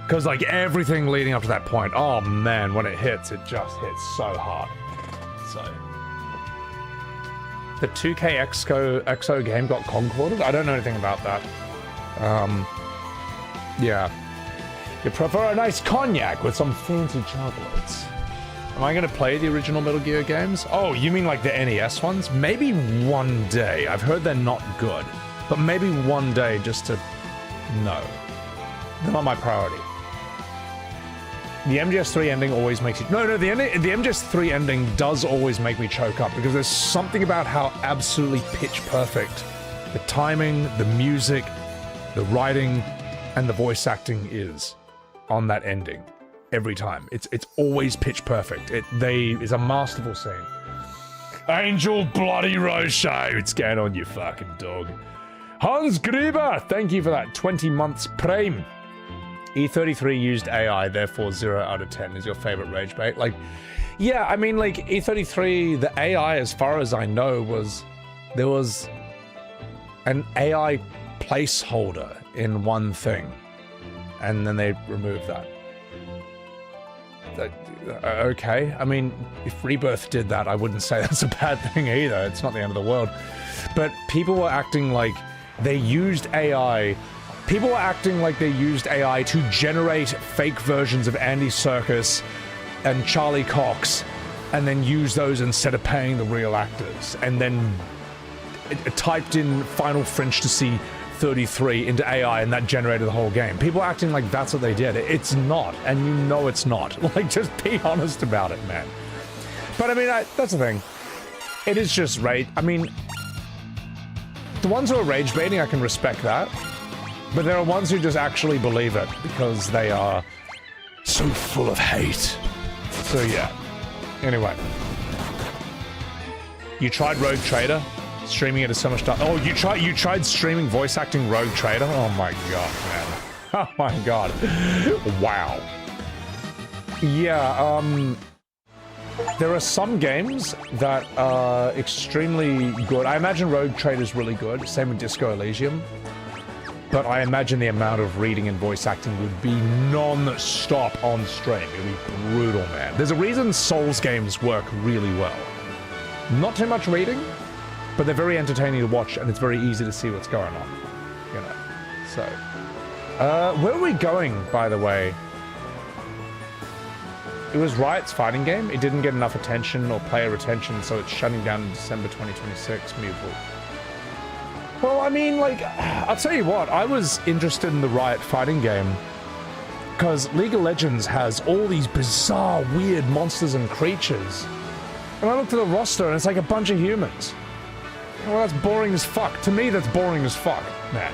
Because, like, everything leading up to that point, oh man, when it hits, it just hits so hard. So... The 2K EXO game got concorded? I don't know anything about that. Yeah. You prefer a nice cognac with some fancy chocolates. Am I going to play the original Metal Gear games? Oh, you mean like the NES ones? Maybe one day. I've heard they're not good. But maybe one day just to... No. They're not my priority. The MGS3 ending always makes you... No, the MGS3 ending does always make me choke up because there's something about how absolutely pitch perfect the timing, the music, the writing, and the voice acting is on that ending. Every time. It's always pitch perfect. It's a masterful scene. Angel Bloody Roche! It's going on, you fucking dog. Hans Gruber! Thank you for that 20 months Prime. E33 used AI, therefore 0 out of 10 is your favorite rage bait. Like, yeah, I mean, like, E33, the AI, as far as I know, there was an AI placeholder in one thing, and then they removed that. Okay, I mean, if Rebirth did that, I wouldn't say that's a bad thing either. It's not the end of the world. But people were acting like they used AI... People were acting like they used AI to generate fake versions of Andy Serkis and Charlie Cox, and then use those instead of paying the real actors, and then typed in Final Fantasy 33 into AI, and that generated the whole game. People acting like that's what they did. It's not, and you know it's not. Like, just be honest about it, man. But I mean, that's the thing. It is just rage. I mean, the ones who are rage baiting, I can respect that. But there are ones who just actually believe it because they are so full of hate. So yeah. Anyway. You tried Rogue Trader? Streaming it is so much time. Oh, you tried streaming voice acting Rogue Trader? Oh my god, man. Oh my god. Wow. Yeah, there are some games that are extrememe good. I imagine Rogue Trader is really good. Same with Disco Elysium. But I imagine the amount of reading and voice acting would be non-stop on stream. It would be brutal, man. There's a reason Souls games work really well. Not too much reading, but they're very entertaining to watch, and it's very easy to see what's going on. You know. So, where are we going, by the way? It was Riot's fighting game. It didn't get enough attention or player retention, so it's shutting down in December 2026. Mutable. Well, I mean, like, I'll tell you what, I was interested in the Riot fighting game because League of Legends has all these bizarre, weird monsters and creatures. And I looked at the roster and it's like a bunch of humans. Well, that's boring as fuck. To me, that's boring as fuck, man.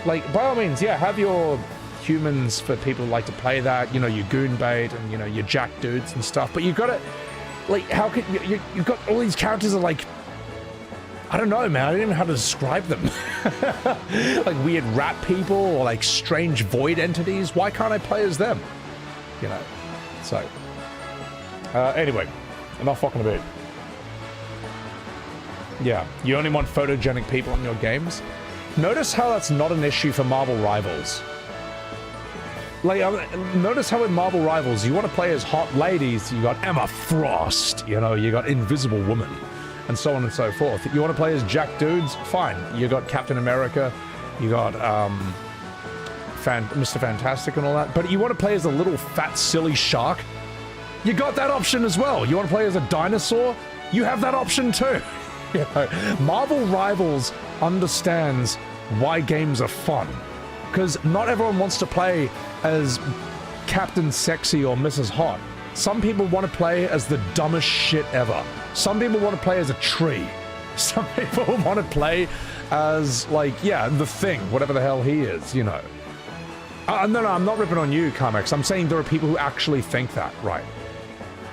Like, by all means, yeah, have your humans for people who like to play that, you know, your goon bait and, you know, your jack dudes and stuff, but you've got to, like, how could, you've got all these characters that are like, I don't know, man. I don't even know how to describe them. Like weird rat people or like strange void entities. Why can't I play as them? You know. So. Anyway, enough fucking about. Yeah, you only want photogenic people in your games. Notice how that's not an issue for Marvel Rivals. Like, notice how in Marvel Rivals you want to play as hot ladies. You got Emma Frost. You know, you got Invisible Woman. And so on and so forth. You want to play as Jack Dudes? Fine. You got Captain America, you got Mr. Fantastic and all that. But you want to play as a little fat silly shark? You got that option as well. You want to play as a dinosaur? You have that option too. You know, Marvel Rivals understands why games are fun. Because not everyone wants to play as Captain Sexy or Mrs. Hot. Some people want to play as the dumbest shit ever. Some people want to play as a tree. Some people want to play as, like, yeah, the Thing, whatever the hell he is, you know. No, I'm not ripping on you, Carmex. I'm saying there are people who actually think that, right?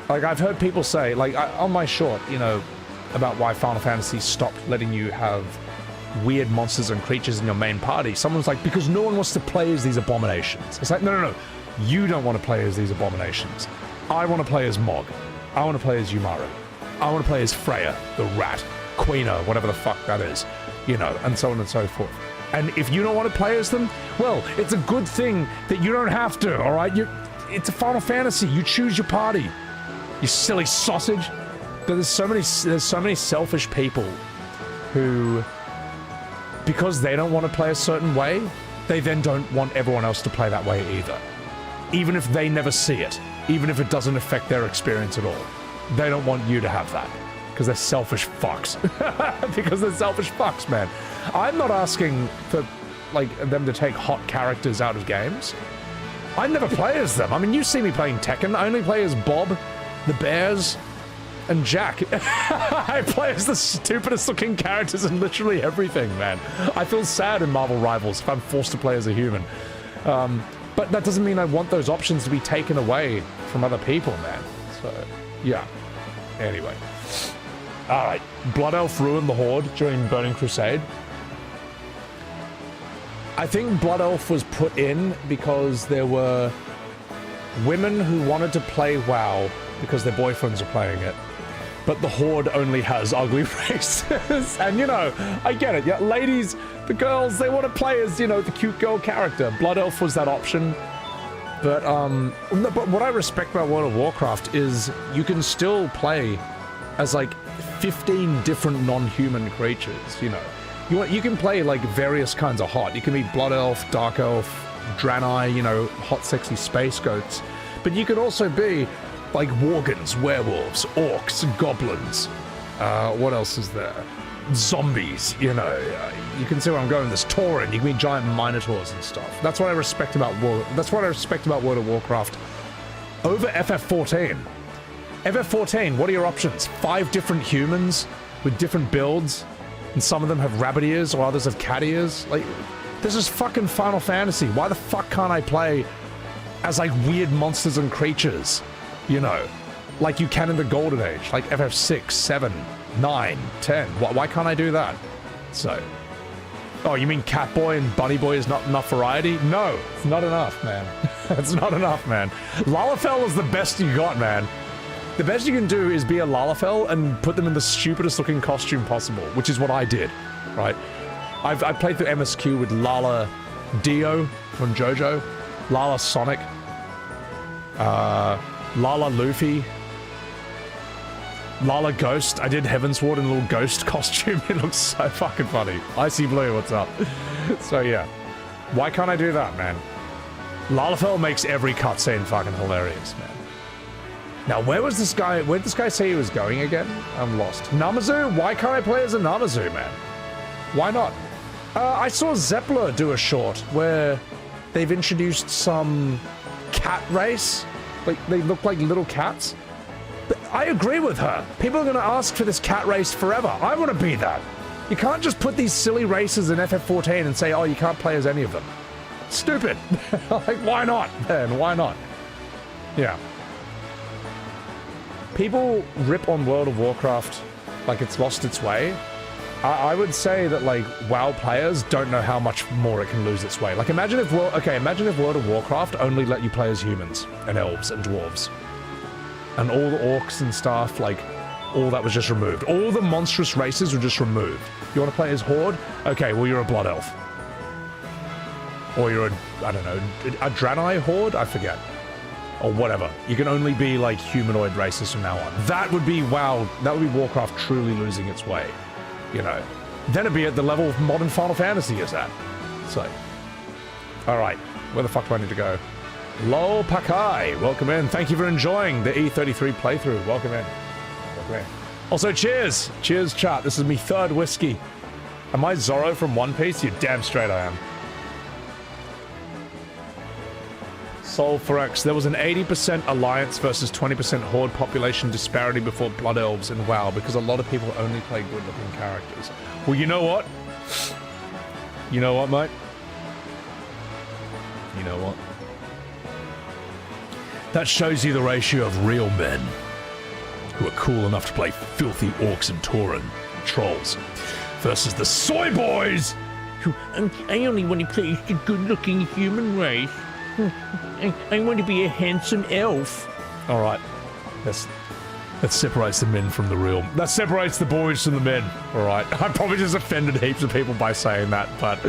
Like, I've heard people say, like, on my short, you know, about why Final Fantasy stopped letting you have weird monsters and creatures in your main party. Someone's like, because no one wants to play as these abominations. It's like, no. You don't want to play as these abominations. I want to play as Mog. I want to play as Yumaru. I want to play as Freya, the rat, Quina, whatever the fuck that is, you know, and so on and so forth. And if you don't want to play as them, well, it's a good thing that you don't have to, all right? It's a Final Fantasy. You choose your party. You silly sausage. There's so many selfish people who, because they don't want to play a certain way, they then don't want everyone else to play that way either. Even if they never see it, even if it doesn't affect their experience at all. They don't want you to have that. Because they're selfish fucks. Because they're selfish fucks, man. I'm not asking for, like, them to take hot characters out of games. I never play as them. I mean, you see me playing Tekken. I only play as Bob, the Bears, and Jack. I play as the stupidest looking characters in literally everything, man. I feel sad in Marvel Rivals if I'm forced to play as a human. But that doesn't mean I want those options to be taken away from other people, man. So, yeah. Anyway. Alright. Blood Elf ruined the Horde during Burning Crusade. I think Blood Elf was put in because there were women who wanted to play WoW because their boyfriends are playing it. But the Horde only has ugly races. And, you know, I get it. Yeah, ladies, the girls, they want to play as, you know, the cute girl character. Blood Elf was that option. But what I respect about World of Warcraft is you can still play as, like, 15 different non-human creatures, you know. You can play, like, various kinds of hot. You can be Blood Elf, Dark Elf, Draenei, you know, hot, sexy space goats. But you can also be like Worgans, werewolves, orcs, goblins. What else is there? Zombies, you know. You can see where I'm going. There's Tauren. You can be giant minotaurs and stuff. That's what I respect about World of Warcraft over FF14. FF14, what are your options? 5 different humans with different builds, and some of them have rabbit ears or others have cat ears. Like, this is fucking Final Fantasy. Why the fuck can't I play as, like, weird monsters and creatures? You know, like you can in the Golden Age, like FF6, 7, 9, 10. Why can't I do that? So, oh, you mean Catboy and Bunny Boy is not enough variety? No, it's not enough, man. It's not enough, man. Lalafell is the best you got, man. The best you can do is be a Lalafell and put them in the stupidest looking costume possible, which is what I did, right? I played through MSQ with Lala Dio from JoJo, Lala Sonic, Lala Luffy, Lala Ghost. I did Heavensward in a little ghost costume. It looks so fucking funny. Icy Blue, what's up? So yeah, why can't I do that, man? Lalafell makes every cutscene fucking hilarious, man. Now, where did this guy say he was going again? I'm lost. Namazu? Why can't I play as a Namazu, man? Why not? I saw Zeppler do a short where they've introduced some cat race. Like, they look like little cats. But I agree with her. People are going to ask for this cat race forever. I want to be that. You can't just put these silly races in FF14 and say, oh, you can't play as any of them. Stupid. Like, why not, man? Why not? Yeah. People rip on World of Warcraft like it's lost its way. I would say that, like, WoW players don't know how much more it can lose its way. Like, imagine if World of Warcraft only let you play as humans and elves and dwarves. And all the orcs and stuff, like, all that was just removed. All the monstrous races were just removed. You want to play as Horde? Okay, well, you're a Blood Elf. Or you're I don't know, a Draenei Horde? I forget. Or whatever. You can only be, like, humanoid races from now on. That would be WoW. That would be Warcraft truly losing its way. You know, then it'd be at the level of modern Final Fantasy is at. So, all right, where the fuck do I need to go? Lol Pakai, welcome in. Thank you for enjoying the E33 playthrough. Welcome in. Welcome in. Also, cheers. Cheers, chat. This is me third whiskey. Am I Zorro from One Piece? You're damn straight I am. Soul Forex. There was an 80% alliance versus 20% horde population disparity before Blood Elves in WoW because a lot of people only play good-looking characters. Well, you know what? You know what, mate? You know what? That shows you the ratio of real men who are cool enough to play filthy orcs and Tauren trolls versus the soy boys who I only want to play the good-looking human race. I want to be a handsome elf. All right, that separates the men from the real. That separates the boys from the men. All right, I probably just offended heaps of people by saying that, but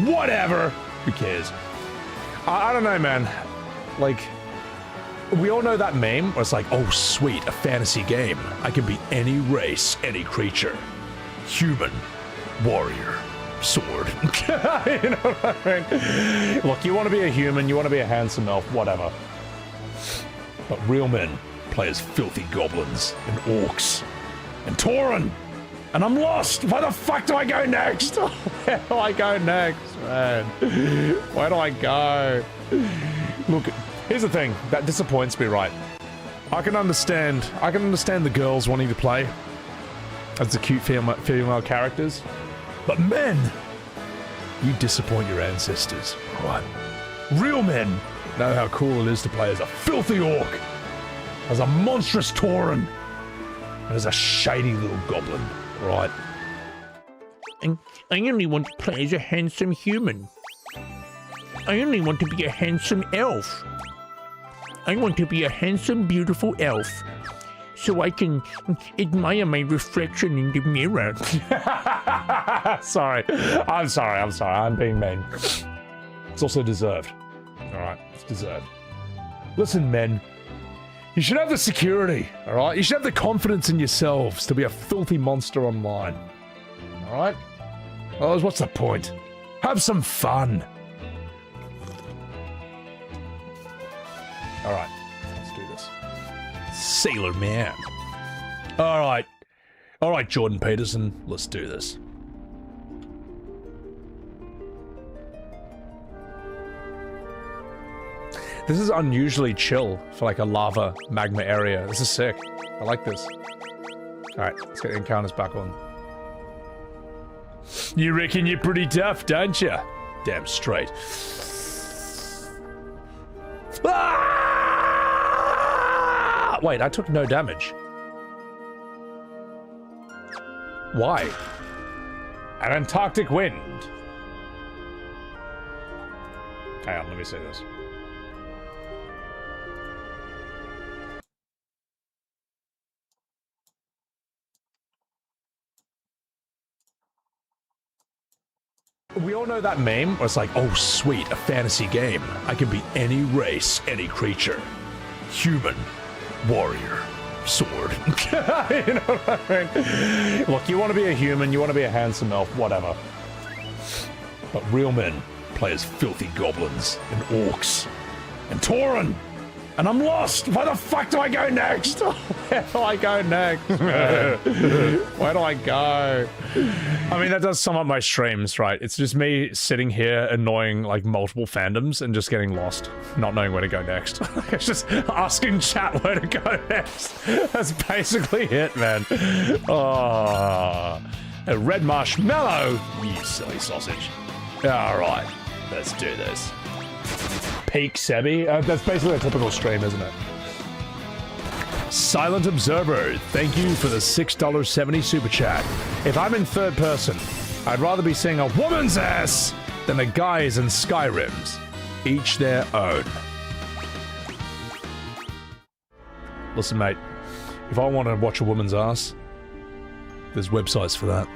whatever. Who cares? I don't know, man. Like, we all know that meme where it's like, oh, sweet, a fantasy game. I can be any race, any creature. Human, warrior, sword. You know what I mean? Look, you want to be a human, you want to be a handsome elf, whatever. But real men play as filthy goblins and orcs and Tauren. And I'm lost. Where the fuck do I go next? Where do I go next, man? Where do I go? Look, here's the thing that disappoints me, right? I can understand the girls wanting to play as the cute female characters, but men, you disappoint your ancestors, right? Real men know how cool it is to play as a filthy orc, as a monstrous Tauren, and as a shady little goblin, right? I only want to play as a handsome human. I only want to be a handsome elf. I want to be a handsome, beautiful elf, so I can admire my reflection in the mirror. Sorry. I'm being mean. It's also deserved. Alright, it's deserved. Listen, men. You should have the security, alright? You should have the confidence in yourselves to be a filthy monster online. Alright? Otherwise, what's the point? Have some fun. Alright, let's do this. Sailor Man. Alright. Alright, Jordan Peterson, let's do this. This is unusually chill for like a lava magma area. This is sick. I like this. Alright, let's get encounters back on. You reckon you're pretty tough, don't you? Damn straight. Ah! Wait, I took no damage. Why? An Antarctic wind. Hang on, let me see this. We all know that meme where it's like, oh, sweet, a fantasy game. I can be any race, any creature. Human, warrior, sword. You know what I mean? Look, you want to be a human, you want to be a handsome elf, whatever. But real men play as filthy goblins and orcs and Tauren. And I'm lost. Where the fuck do I go next? Where do I go next? Where do I go? I mean, that does sum up my streams, right? It's just me sitting here annoying like multiple fandoms and just getting lost, not knowing where to go next. It's just asking chat where to go next. That's basically it, man. Oh, a red marshmallow, you silly sausage. All right, let's do this. Peak Sebi? That's basically a typical stream, isn't it? Silent Observer, thank you for the $6.70 super chat. If I'm in third person, I'd rather be seeing a woman's ass than a guy's in Skyrim's. Each their own. Listen, mate, if I want to watch a woman's ass, there's websites for that.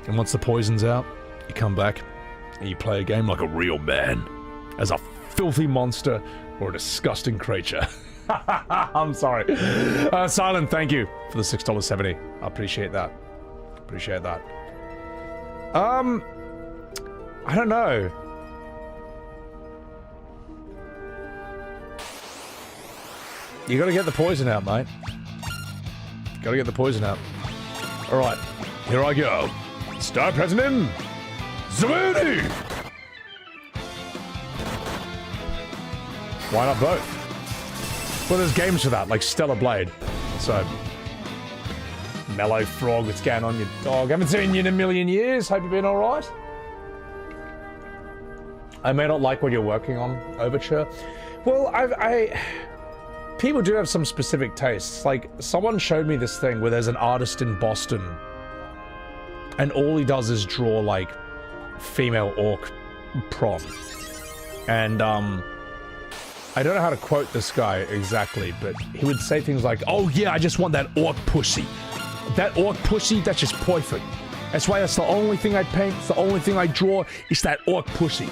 And once the poison's out, you come back and you play a game like a real man. As a filthy monster or a disgusting creature. I'm sorry. Silent, thank you for the $6.70. I appreciate that. Appreciate that. I don't know. You gotta get the poison out, mate. Gotta get the poison out. Alright, here I go. Star President Zabudi! Why not both? Well, there's games for that, like Stellar Blade. So, Mellow Frog, what's going on, you dog? Haven't seen you in a million years. Hope you've been alright. I may not like what you're working on, Overture. Well, people do have some specific tastes. Like, someone showed me this thing where there's an artist in Boston, and all he does is draw, like, female orc prom. And, I don't know how to quote this guy exactly, but he would say things like, "Oh yeah, I just want that orc pussy. That orc pussy, that's just perfect. That's why that's the only thing I paint, it's the only thing I draw, is that orc pussy."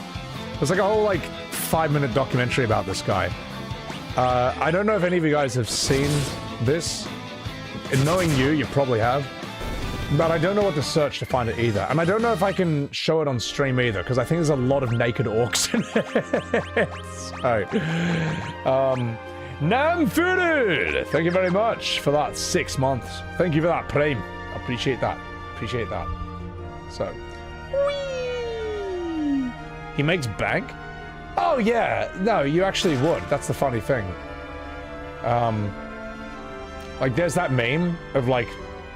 There's like a whole, like, 5-minute documentary about this guy. I don't know if any of you guys have seen this. And knowing you, you probably have. But I don't know what to search to find it either. And I don't know if I can show it on stream either, because I think there's a lot of naked orcs in it. So, Namfooted! Thank you very much for that 6 months. Thank you for that, Prime. Appreciate that. Appreciate that. So. Whee! He makes bank? Oh, yeah. No, you actually would. That's the funny thing. Like, there's that meme of, like,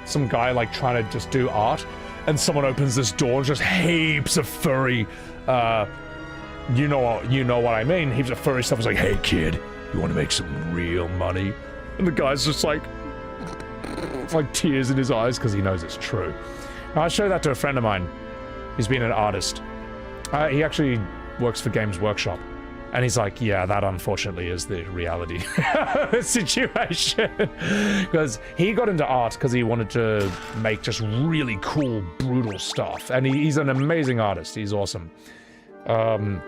some guy, like, trying to just do art, and someone opens this door and just heaps of furry, you know what I mean, heaps of furry stuff. Is like, "Hey, kid, you want to make some real money?" And the guy's just like tears in his eyes because he knows it's true. Now, I showed that to a friend of mine. He's been an artist. He actually works for Games Workshop. And he's like, "Yeah, that unfortunately is the reality situation." Because he got into art because he wanted to make just really cool, brutal stuff. And he's an amazing artist. He's awesome. And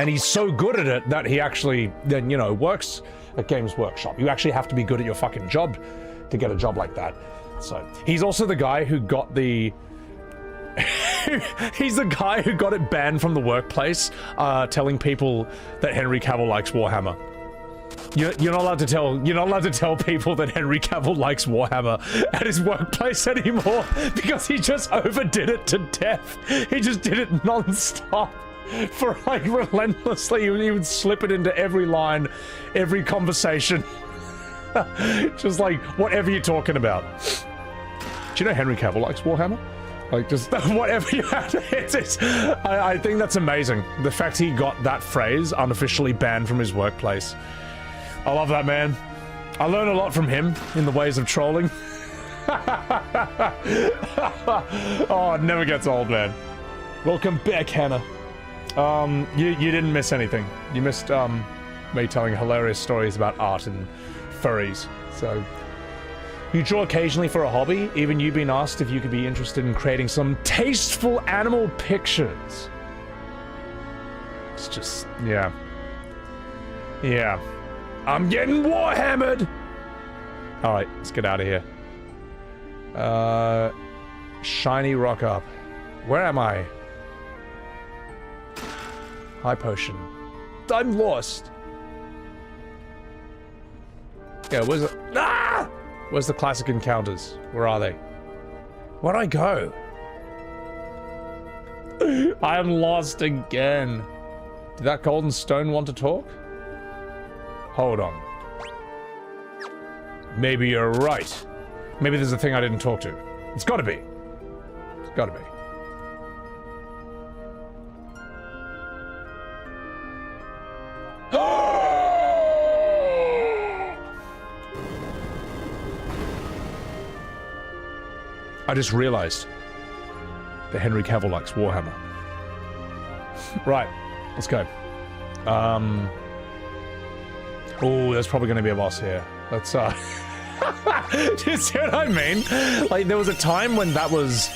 he's so good at it that he actually then, you know, works at Games Workshop. You actually have to be good at your fucking job to get a job like that. So he's also the guy who got the... He's the guy who got it banned from the workplace, telling people that Henry Cavill likes Warhammer. You're not allowed to tell people that Henry Cavill likes Warhammer at his workplace anymore because he just overdid it to death. He just did it non-stop for, like, relentlessly. He would slip it into every line, every conversation. Just like, whatever you're talking about. Do you know Henry Cavill likes Warhammer? Like, just whatever you have to... I think that's amazing. The fact he got that phrase unofficially banned from his workplace. I love that, man. I learn a lot from him in the ways of trolling. Oh, it never gets old, man. Welcome back, Hannah. You didn't miss anything. You missed, me telling hilarious stories about art and furries, so... You draw occasionally for a hobby? Even you've been asked if you could be interested in creating some tasteful animal pictures. It's just, yeah. Yeah. I'm getting warhammered! Alright, let's get out of here. Shiny rock up. Where am I? High potion. I'm lost. Yeah, where's it? Ah! Where's the classic encounters? Where are they? Where'd I go? I am lost again. Did that golden stone want to talk? Hold on. Maybe you're right. Maybe there's a thing I didn't talk to. It's gotta be. It's gotta be. I just realized that Henry Cavill likes Warhammer. Right, let's go. Oh, there's probably going to be a boss here. Let's, do you see what I mean? Like, there was a time when that was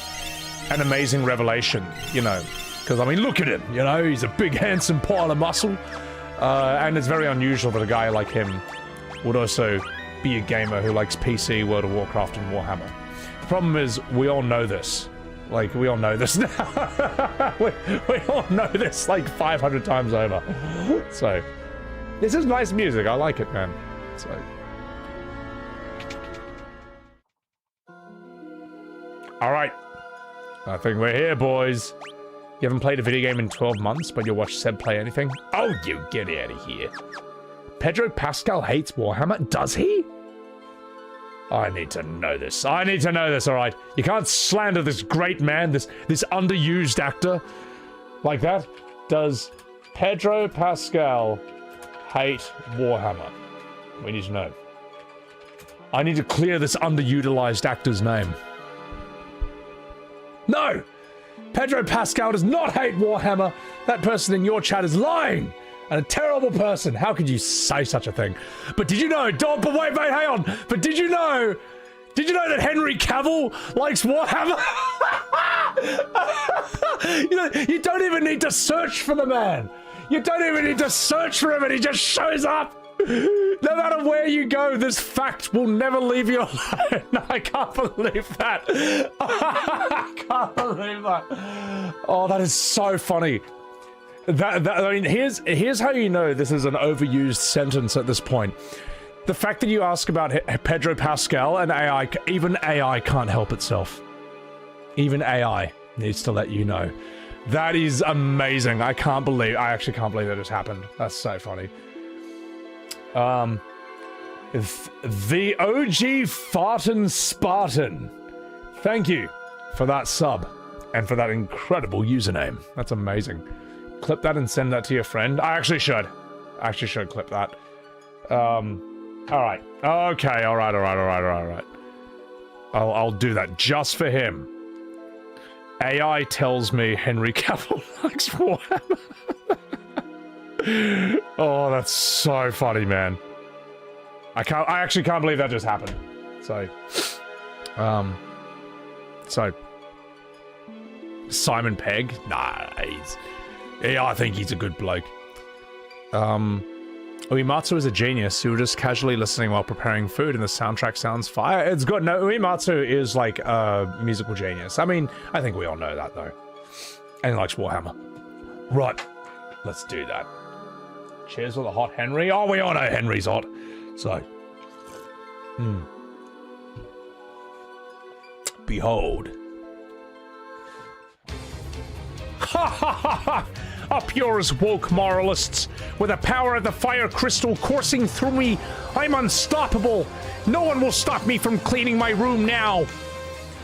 an amazing revelation, you know? Because, I mean, look at him, you know? He's a big, handsome pile of muscle. And it's very unusual that a guy like him would also be a gamer who likes PC, World of Warcraft, and Warhammer. The problem is, we all know this. Like, we all know this now. we all know this, like, 500 times over. So, this is nice music. I like it, man. So. Alright. I think we're here, boys. You haven't played a video game in 12 months, but you'll watch Seb play anything? Oh, you get out of here. Pedro Pascal hates Warhammer? Does he? I need to know this. I need to know this, all right? You can't slander this great man, this underused actor like that. Does Pedro Pascal hate Warhammer? We need to know. I need to clear this underutilized actor's name. No! Pedro Pascal does not hate Warhammer. That person in your chat is lying. And a terrible person. How could you say such a thing? But did you know? But wait, hang on. But did you know that Henry Cavill likes Warhammer? You don't even need to search for the man. You don't even need to search for him, and he just shows up. No matter where you go, this fact will never leave you alone. I can't believe that. I can't believe that. Oh, that is so funny. I mean, here's how you know this is an overused sentence at this point. The fact that you ask about Pedro Pascal and AI, even AI can't help itself. Even AI needs to let you know. That is amazing. I actually can't believe that just happened. That's so funny. The OG Farton Spartan. Thank you for that sub and for that incredible username. That's amazing. Clip that and send that to your friend. I actually should. Clip that. Alright. Okay, alright. I'll do that just for him. AI tells me Henry Cavill likes Warhammer. Oh, that's so funny, man. I actually can't believe that just happened. So Simon Pegg? Nah, I think he's a good bloke. Uematsu is a genius who was just casually listening while preparing food, and the soundtrack sounds fire. It's good. No, Uematsu is like a musical genius. I mean, I think we all know that, though. And he likes Warhammer. Right. Let's do that. Cheers for the hot Henry. Oh, we all know Henry's hot. So. Behold. Ha ha ha ha! Up yours, woke moralists. With the power of the fire crystal coursing through me, I'm unstoppable. No one will stop me from cleaning my room now.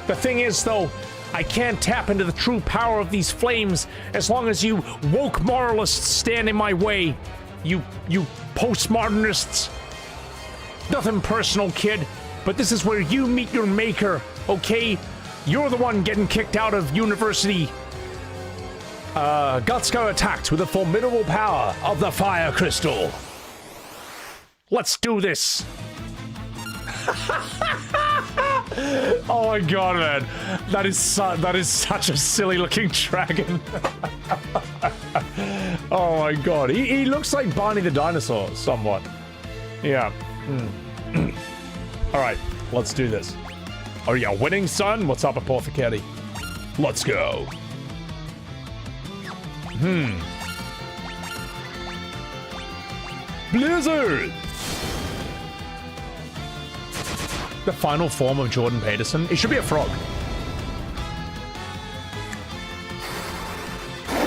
The thing is, though, I can't tap into the true power of these flames as long as you woke moralists stand in my way. You postmodernists. Nothing personal, kid, but this is where you meet your maker, okay? You're the one getting kicked out of university. Gutsko attacked with the formidable power of the fire crystal. Let's do this. Oh my god, man. That is such a silly looking dragon. Oh my god. He looks like Barney the dinosaur, somewhat. Yeah. Alright, let's do this. Are you winning, son? What's up, Apothecary? Let's go. Blizzard! The final form of Jordan Peterson? It should be a frog.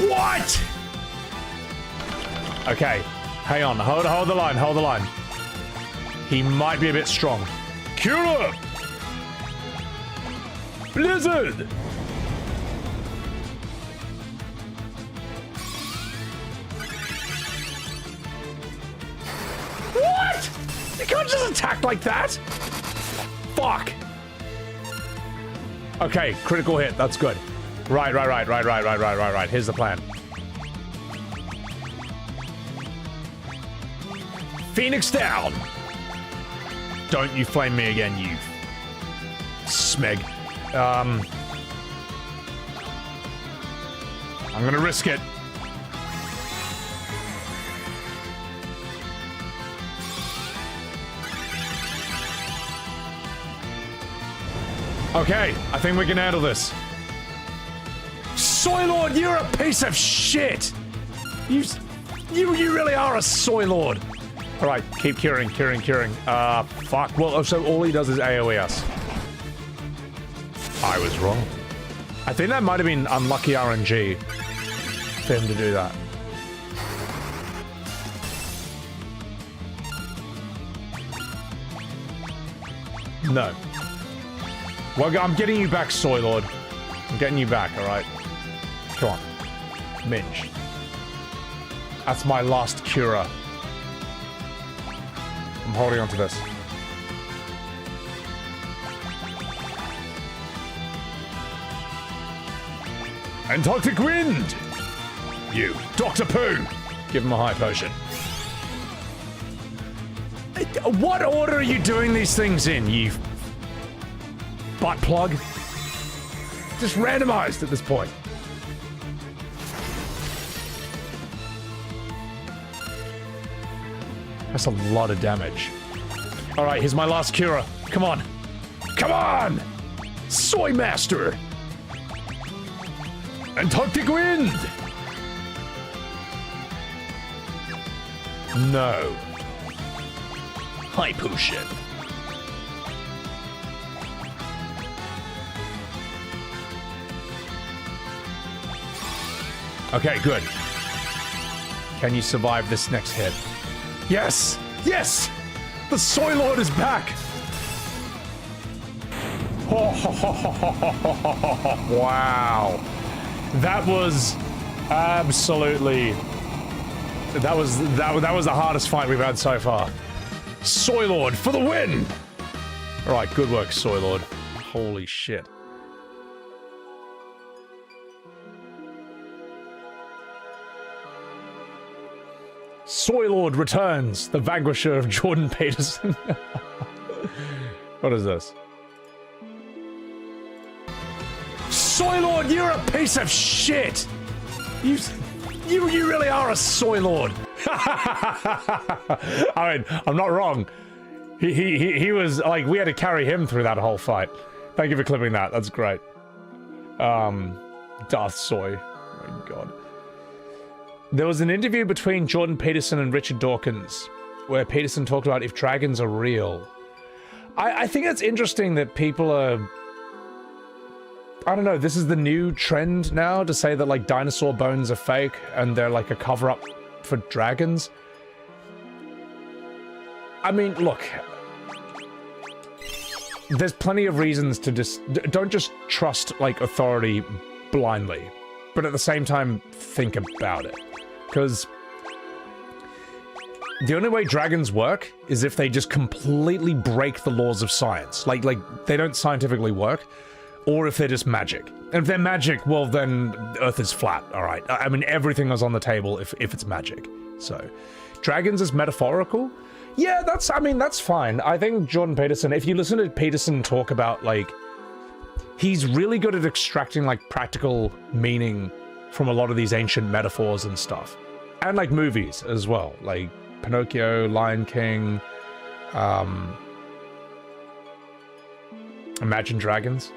What? Okay, hang on. Hold the line. He might be a bit strong. Cure! Blizzard! What? You can't just attack like that. Fuck. Okay, critical hit. That's good. Right. Here's the plan. Phoenix down. Don't you flame me again, you smeg. I'm gonna risk it. Okay, I think we can handle this. Soy Lord, you're a piece of shit! You really are a Soy Lord! Alright, keep curing. Fuck. Well, so all he does is AoE us. I was wrong. I think that might have been unlucky RNG. for him to do that. No. Well, I'm getting you back, Soy Lord. I'm getting you back, alright? Come on. Minge. That's my last Cura. I'm holding on to this. Antarctic Wind! You, Dr. Pooh! Give him a high potion. What order are you doing these things in, you butt plug? Just randomized at this point. That's a lot of damage. Alright, here's my last Cura. Come on. Come on! Soy Master! Antarctic Wind! No. High potion. Okay, good. Can you survive this next hit? Yes! Yes! The Soy Lord is back! Wow. That was absolutely... That was the hardest fight we've had so far. Soy Lord for the win! Alright, good work, Soy Lord. Holy shit. Soy Lord returns, the vanquisher of Jordan Peterson. What is this? Soy Lord, you're a piece of shit! You really are a Soy Lord. I mean, I'm not wrong. He was like, we had to carry him through that whole fight. Thank you for clipping that. That's great. Darth Soy. Oh my god. There was an interview between Jordan Peterson and Richard Dawkins where Peterson talked about if dragons are real. I think it's interesting that people are... I don't know, this is the new trend now to say that, like, dinosaur bones are fake and they're, like, a cover-up for dragons. I mean, look. There's plenty of reasons to don't just trust, like, authority blindly. But at the same time, think about it. Because the only way dragons work is if they just completely break the laws of science. Like, they don't scientifically work. Or if they're just magic. And if they're magic, well then, Earth is flat, alright? I mean, everything is on the table if it's magic. So, dragons is metaphorical? Yeah, that's fine. I think Jordan Peterson, if you listen to Peterson talk about, like, he's really good at extracting, like, practical meaning from a lot of these ancient metaphors and stuff. And, like, movies as well. Like, Pinocchio, Lion King, Imagine Dragons.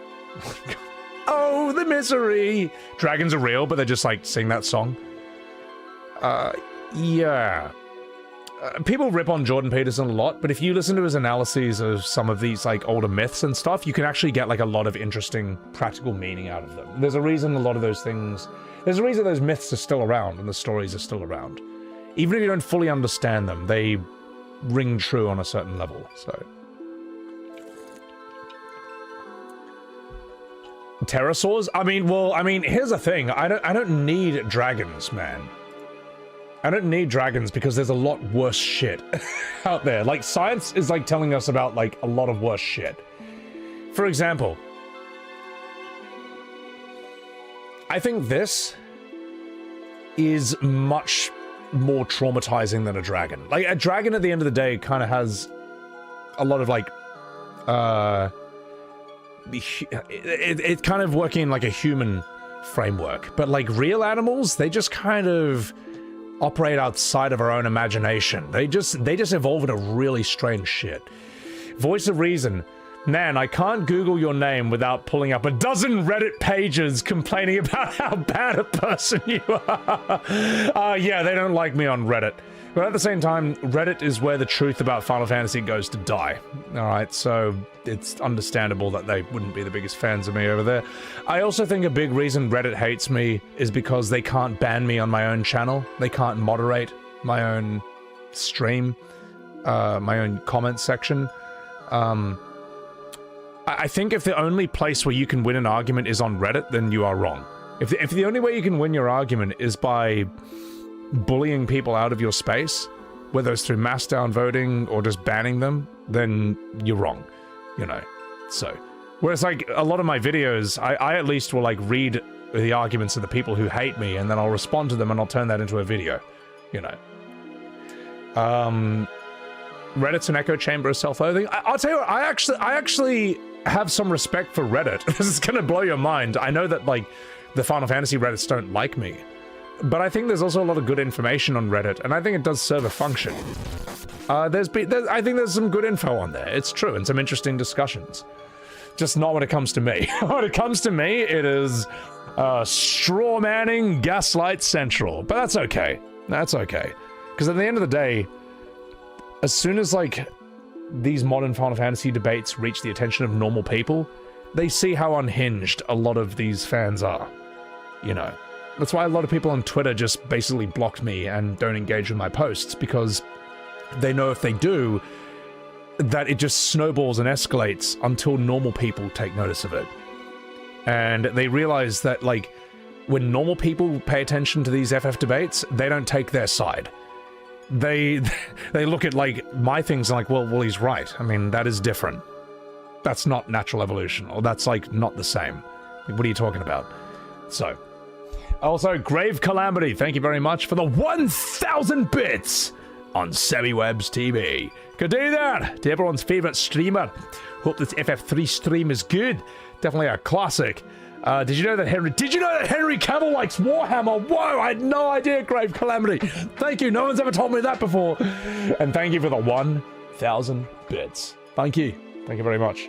Oh, the misery! Dragons are real, but they just, like, sing that song. Yeah. People rip on Jordan Peterson a lot, but if you listen to his analyses of some of these, like, older myths and stuff, you can actually get, like, a lot of interesting practical meaning out of them. There's a reason a lot of those things... There's a reason those myths are still around and the stories are still around. Even if you don't fully understand them, they ring true on a certain level, so... Pterosaurs? I mean, here's the thing. I don't need dragons, man. I don't need dragons because there's a lot worse shit out there. Like, science is, like, telling us about, like, a lot of worse shit. For example, I think this is much more traumatizing than a dragon. Like, a dragon at the end of the day kind of has a lot of, like, it's kind of working in, like, a human framework. But, like, real animals, they just kind of operate outside of our own imagination. They just evolve into really strange shit. Voice of Reason. Man, I can't Google your name without pulling up a dozen Reddit pages complaining about how bad a person you are. Yeah, they don't like me on Reddit. But at the same time, Reddit is where the truth about Final Fantasy goes to die. Alright, so it's understandable that they wouldn't be the biggest fans of me over there. I also think a big reason Reddit hates me is because they can't ban me on my own channel. They can't moderate my own stream, my own comment section. I think if the only place where you can win an argument is on Reddit, then you are wrong. If the only way you can win your argument is by bullying people out of your space, whether it's through mass downvoting or just banning them, then you're wrong, you know. So, whereas like a lot of my videos, I at least will like read the arguments of the people who hate me, and then I'll respond to them and I'll turn that into a video, you know. Reddit's an echo chamber of self-loathing. I'll tell you what, I actually have some respect for Reddit. This is gonna blow your mind. I know that like the Final Fantasy Reddits don't like me, but I think there's also a lot of good information on Reddit, and I think it does serve a function. I think there's some good info on there. It's true, and some interesting discussions. Just not when it comes to me. When it comes to me, it is straw manning, gaslight central. But that's okay. That's okay. Because at the end of the day, as soon as like these modern Final Fantasy debates reach the attention of normal people, they see how unhinged a lot of these fans are. You know. That's why a lot of people on Twitter just basically blocked me and don't engage with my posts, because they know if they do, that it just snowballs and escalates until normal people take notice of it. And they realize that, like, when normal people pay attention to these FF debates, they don't take their side. They look at, like, my things and like, well, he's right. I mean, that is different. That's not natural evolution, or that's, like, not the same. What are you talking about? So... Also, Grave Calamity, thank you very much for the 1,000 bits on Semiwebs TV. Good day there to everyone's favourite streamer. Hope this FF3 stream is good. Definitely a classic. Did you know that Henry Cavill likes Warhammer? Whoa, I had no idea, Grave Calamity. Thank you, no one's ever told me that before. And thank you for the 1,000 bits. Thank you. Thank you very much.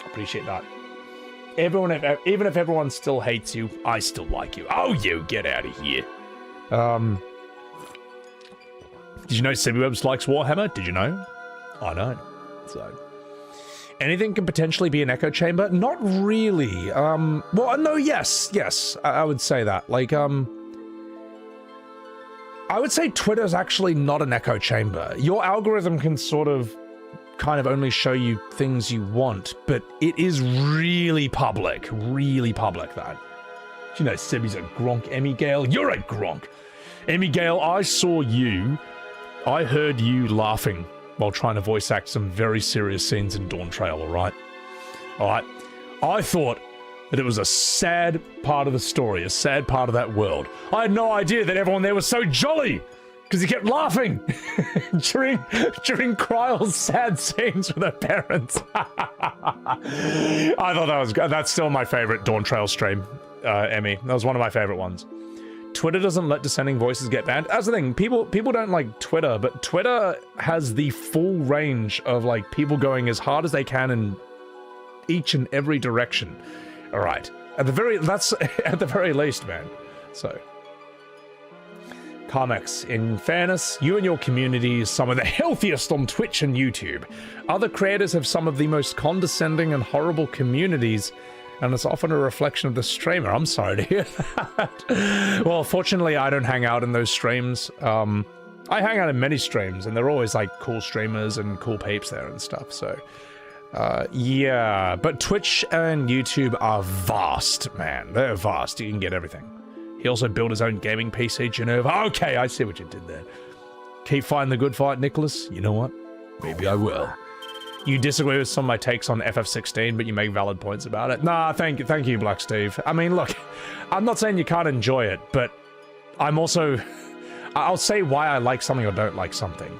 Appreciate that. Everyone, even if everyone still hates you, I still like you. Oh, you, get out of here. Did you know Semiwebs likes Warhammer? Did you know? I know. So, anything can potentially be an echo chamber? Not really. Well, no, yes, I would say that. Like, I would say Twitter's actually not an echo chamber. Your algorithm can sort of kind of only show you things you want, but it is really public that. You know, Sebby's a Gronk. Emmy Gale, you're a Gronk. Emmy Gale, I saw you. I heard you laughing while trying to voice act some very serious scenes in Dawn Trail, alright? Alright. I thought that it was a sad part of the story, a sad part of that world. I had no idea that everyone there was so jolly! Because he kept laughing during Kryle's sad scenes with her parents. I thought that was good. That's still my favorite Dawn Trail stream, Emmy. That was one of my favorite ones. Twitter doesn't let dissenting voices get banned. That's the thing. People don't like Twitter, but Twitter has the full range of like people going as hard as they can in each and every direction. All right. That's at the very least, man. So. Comics, in fairness, you and your community is some of the healthiest on Twitch and YouTube. Other creators have some of the most condescending and horrible communities, and it's often a reflection of the streamer. I'm sorry to hear that. Well, fortunately, I don't hang out in those streams. I hang out in many streams, and they're always like cool streamers and cool peeps there and stuff, so... yeah, but Twitch and YouTube are vast, man. They're vast. You can get everything. He also built his own gaming PC, Genova. Okay, I see what you did there. Keep fighting the good fight, Nicholas. You know what? Maybe I will. You disagree with some of my takes on FF16, but you make valid points about it. Nah, thank you, Black Steve. I mean, look, I'm not saying you can't enjoy it, but I'm also... I'll say why I like something or don't like something.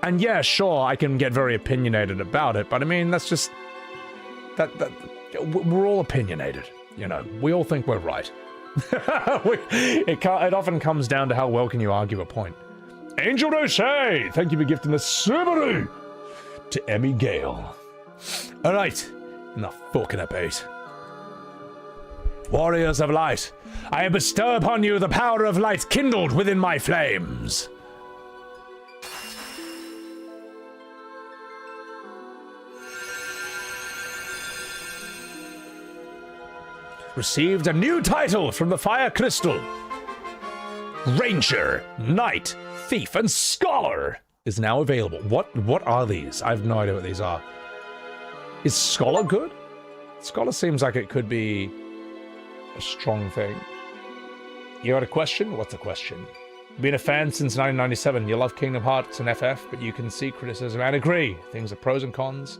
And yeah, sure, I can get very opinionated about it, but I mean, that's just... We're all opinionated, you know? We all think we're right. It often comes down to how well can you argue a point. Angel Roche, thank you for gifting the Subaru to Emmy Gale. All right, enough talking about. Warriors of light, I bestow upon you the power of light kindled within my flames. Received a new title from the Fire Crystal. Ranger, Knight, Thief, and Scholar is now available. What are these? I have no idea what these are. Is Scholar good? Scholar seems like it could be a strong thing. You got a question? What's a question? Been a fan since 1997. You love Kingdom Hearts and FF, but you can see criticism and agree. Things are pros and cons.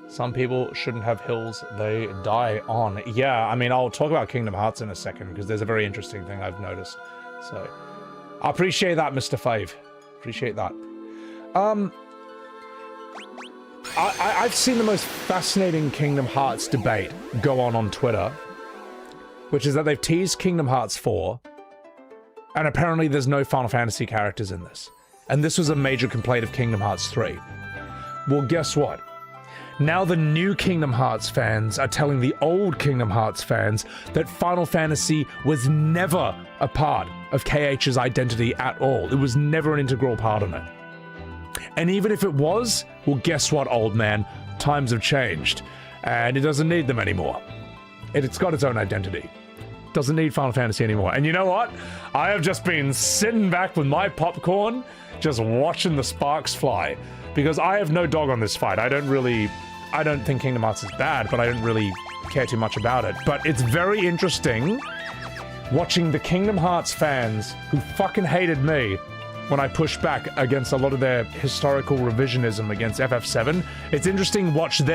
Some people shouldn't have hills they die on. Yeah, I mean, I'll talk about Kingdom Hearts in a second, because there's a very interesting thing I've noticed. So, I appreciate that, Mr. Fave. Appreciate that. I've seen the most fascinating Kingdom Hearts debate go on Twitter, which is that they've teased Kingdom Hearts 4, and apparently there's no Final Fantasy characters in this. And this was a major complaint of Kingdom Hearts 3. Well, guess what? Now the new Kingdom Hearts fans are telling the old Kingdom Hearts fans that Final Fantasy was never a part of KH's identity at all. It was never an integral part of it. And even if it was, well, guess what, old man? Times have changed, and it doesn't need them anymore. It's got its own identity. Doesn't need Final Fantasy anymore. And you know what? I have just been sitting back with my popcorn, just watching the sparks fly, because I have no dog on this fight. I don't think Kingdom Hearts is bad, but I don't really care too much about it. But it's very interesting watching the Kingdom Hearts fans who fucking hated me when I pushed back against a lot of their historical revisionism against FF7. It's interesting watching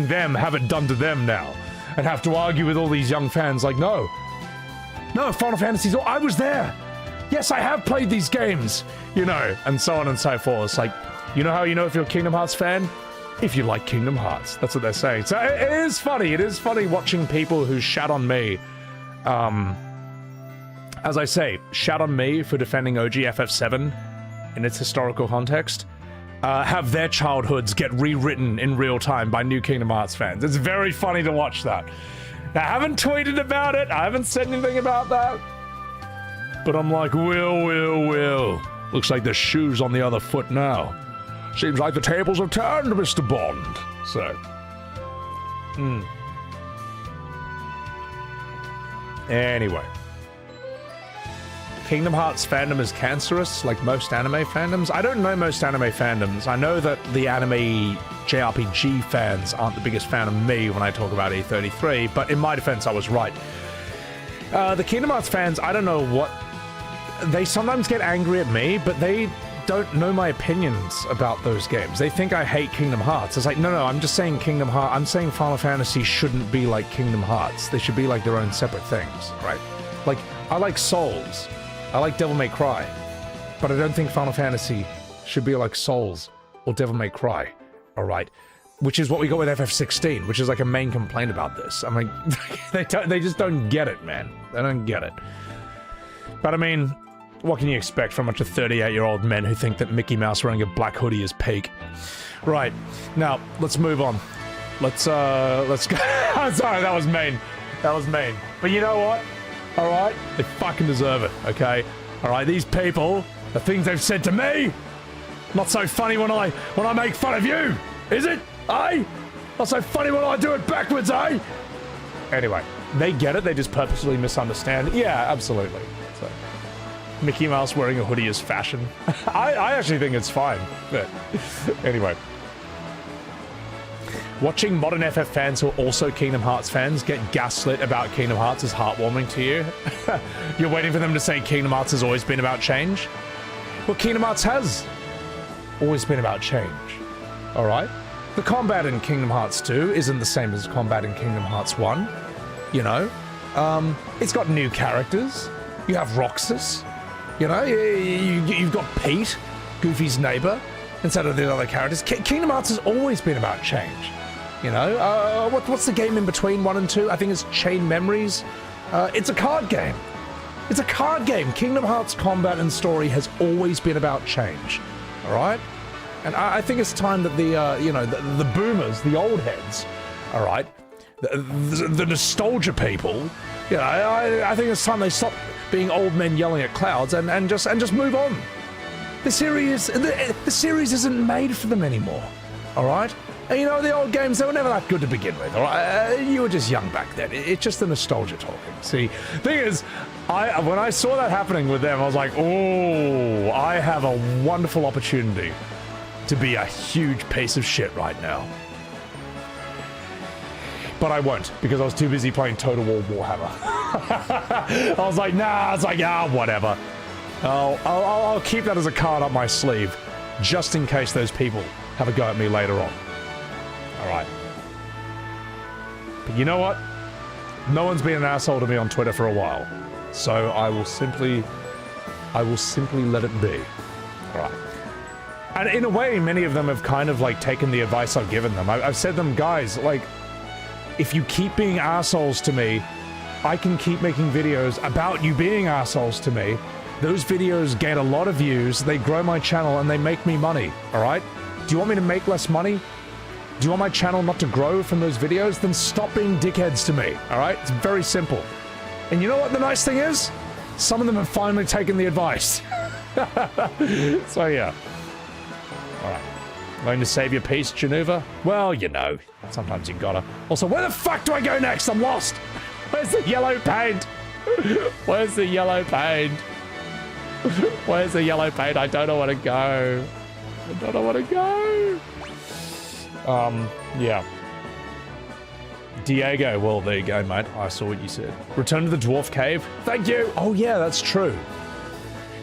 them have it done to them now, and have to argue with all these young fans like, no, Final Fantasy's, I was there. Yes, I have played these games, you know, and so on and so forth. It's like, you know how you know if you're a Kingdom Hearts fan? If you like Kingdom Hearts. That's what they're saying. So it is funny. It is funny watching people who shat on me. As I say, shat on me for defending OG FF7 in its historical context. Have their childhoods get rewritten in real time by new Kingdom Hearts fans. It's very funny to watch that. Now, I haven't tweeted about it. I haven't said anything about that. But I'm like, Will. Looks like the shoe's on the other foot now. Seems like the tables have turned, Mr. Bond. So. Anyway. Kingdom Hearts fandom is cancerous, like most anime fandoms. I don't know most anime fandoms. I know that the anime JRPG fans aren't the biggest fan of me when I talk about E33, but in my defense, I was right. The Kingdom Hearts fans, I don't know what... They sometimes get angry at me, but they don't know my opinions about those games. They think I hate Kingdom Hearts. It's like, no, I'm just saying Kingdom Hearts... I'm saying Final Fantasy shouldn't be like Kingdom Hearts. They should be like their own separate things, right? Like, I like Souls. I like Devil May Cry. But I don't think Final Fantasy should be like Souls or Devil May Cry, alright? Which is what we got with FF16, which is like a main complaint about this. I'm like, they just don't get it, man. They don't get it. But I mean, what can you expect from a bunch of 38-year-old men who think that Mickey Mouse wearing a black hoodie is peak? Right, now, let's move on. Let's go. I'm sorry, that was mean. That was mean. But you know what? Alright? They fucking deserve it, okay? Alright, these people, the things they've said to me, not so funny when I make fun of you, is it? Eh? Not so funny when I do it backwards, eh? Anyway, they get it, they just purposely misunderstand. Yeah, absolutely. So, Mickey Mouse wearing a hoodie is fashion. I actually think it's fine. But anyway. Watching modern FF fans who are also Kingdom Hearts fans get gaslit about Kingdom Hearts is heartwarming to you. You're waiting for them to say Kingdom Hearts has always been about change? Well, Kingdom Hearts has always been about change. Alright? The combat in Kingdom Hearts 2 isn't the same as combat in Kingdom Hearts 1. You know? It's got new characters. You have Roxas. You know? You've got Pete, Goofy's neighbor, instead of the other characters. Kingdom Hearts has always been about change. You know? What's the game in between 1 and 2? I think it's Chain Memories. It's a card game. It's a card game. Kingdom Hearts combat and story has always been about change. Alright? And I think it's time that the boomers, the old heads, all right, the nostalgia people, I think it's time they stop being old men yelling at clouds and just move on. The series isn't made for them anymore, all right? And the old games, they were never that good to begin with, all right? You were just young back then. It's just the nostalgia talking. See, thing is, when I saw that happening with them, I was like, oh, I have a wonderful opportunity to be a huge piece of shit right now. But I won't, because I was too busy playing Total War Warhammer. I was like, nah, it's like, whatever. I'll keep that as a card up my sleeve, just in case those people have a go at me later on. Alright. But you know what? No one's been an asshole to me on Twitter for a while. So I will simply let it be. Alright. And in a way, many of them have kind of like taken the advice I've given them. I've said to them, guys, like, if you keep being assholes to me, I can keep making videos about you being assholes to me. Those videos get a lot of views, they grow my channel, and they make me money, alright? Do you want me to make less money? Do you want my channel not to grow from those videos? Then stop being dickheads to me, alright? It's very simple. And you know what the nice thing is? Some of them have finally taken the advice. So yeah. Alright. Going to save your peace, Geneva? Well, sometimes you gotta. Also, where the fuck do I go next? I'm lost! Where's the yellow paint? Where's the yellow paint? Where's the yellow paint? I don't know where to go. I don't know where to go. Yeah. Diego, well, there you go, mate. I saw what you said. Return to the dwarf cave. Thank you. Oh, yeah, that's true.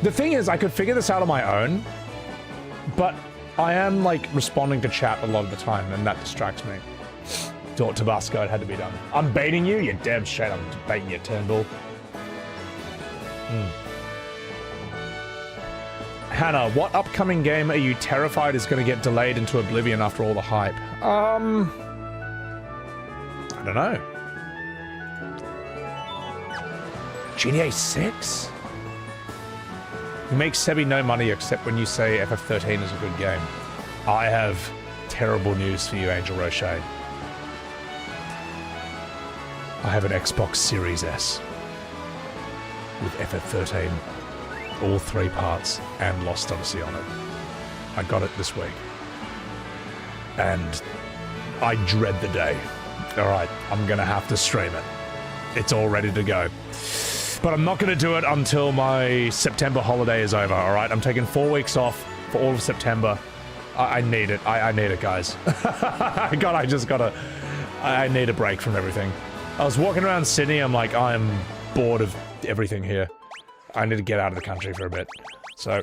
The thing is, I could figure this out on my own, but I am, like, responding to chat a lot of the time, and that distracts me. Tabasco, it had to be done. I'm baiting you? You're damn straight I'm baiting you, Turnbull. Hannah, what upcoming game are you terrified is going to get delayed into oblivion after all the hype? I don't know. GTA 6? You make Sebi no money except when you say FF13 is a good game. I have terrible news for you, Angel Roche. I have an Xbox Series S with FF13, all 3 parts, and Lost Odyssey on it. I got it this week. And I dread the day. Alright, I'm gonna have to stream it. It's all ready to go. But I'm not gonna do it until my September holiday is over, alright? I'm taking 4 weeks off for all of September. I need it. I need it, guys. I need a break from everything. I was walking around Sydney, I'm like, I'm bored of everything here. I need to get out of the country for a bit. So,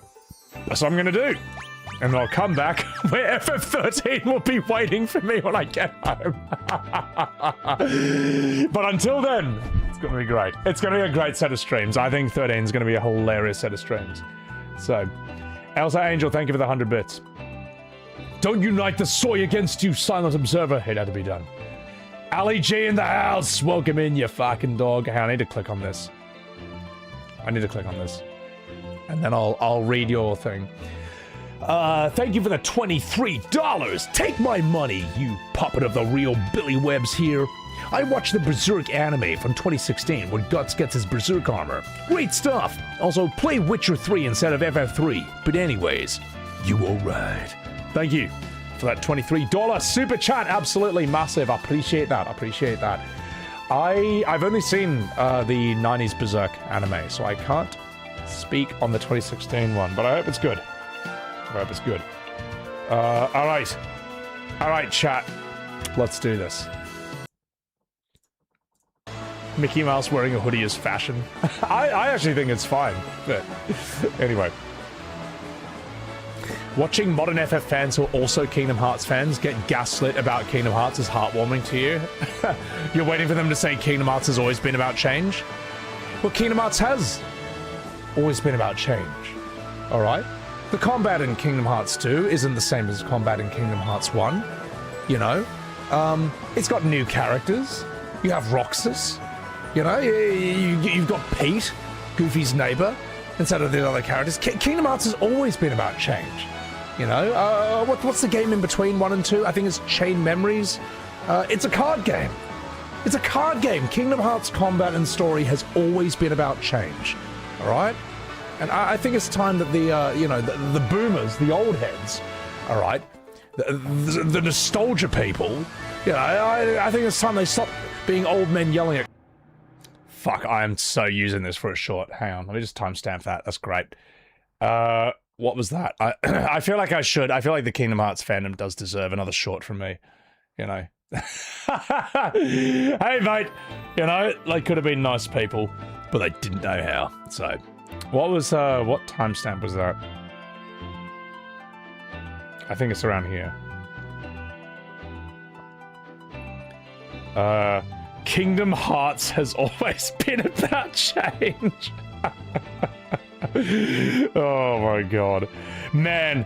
that's what I'm gonna do. And then I'll come back where FF13 will be waiting for me when I get home. But until then, it's gonna be great. It's gonna be a great set of streams. I think 13 is gonna be a hilarious set of streams. So, Elsa Angel, thank you for the 100 bits. Don't unite the soy against you, silent observer. It had to be done. Ali G in the house! Welcome in, you fucking dog. Hey, I need to click on this. I need to click on this. And then I'll read your thing. Thank you for the $23. Take my money, you puppet of the real Billy Webbs here. I watched the Berserk anime from 2016 when Guts gets his Berserk armor. Great stuff. Also, play Witcher 3 instead of FF3. But anyways, you alright. Thank you for that $23 super chat. Absolutely massive. I appreciate that. I've only seen the 90s Berserk anime, so I can't speak on the 2016 one, but I hope it's good. Alright, chat. Let's do this. Mickey Mouse wearing a hoodie is fashion. I actually think it's fine, but anyway. Watching modern FF fans who are also Kingdom Hearts fans get gaslit about Kingdom Hearts is heartwarming to you. You're waiting for them to say Kingdom Hearts has always been about change? Well, Kingdom Hearts has always been about change. Alright? The combat in Kingdom Hearts 2 isn't the same as combat in Kingdom Hearts 1. You know? It's got new characters. You have Roxas. You know? You've got Pete, Goofy's neighbor, instead of the other characters. Kingdom Hearts has always been about change. You know, what's the game in between 1 and 2? I think it's Chain Memories. It's a card game. It's a card game. Kingdom Hearts combat and story has always been about change. All right? And I think it's time that the boomers, the old heads, all right, the nostalgia people, I think it's time they stop being old men yelling at... Fuck, I am so using this for a short. Hang on, let me just timestamp that. That's great. What was that? I feel like I should. I feel like the Kingdom Hearts fandom does deserve another short from me. You know. Hey, mate. You know, they could have been nice people, but they didn't know how. So, what timestamp was that? I think it's around here. Kingdom Hearts has always been about change. Oh my god. Man,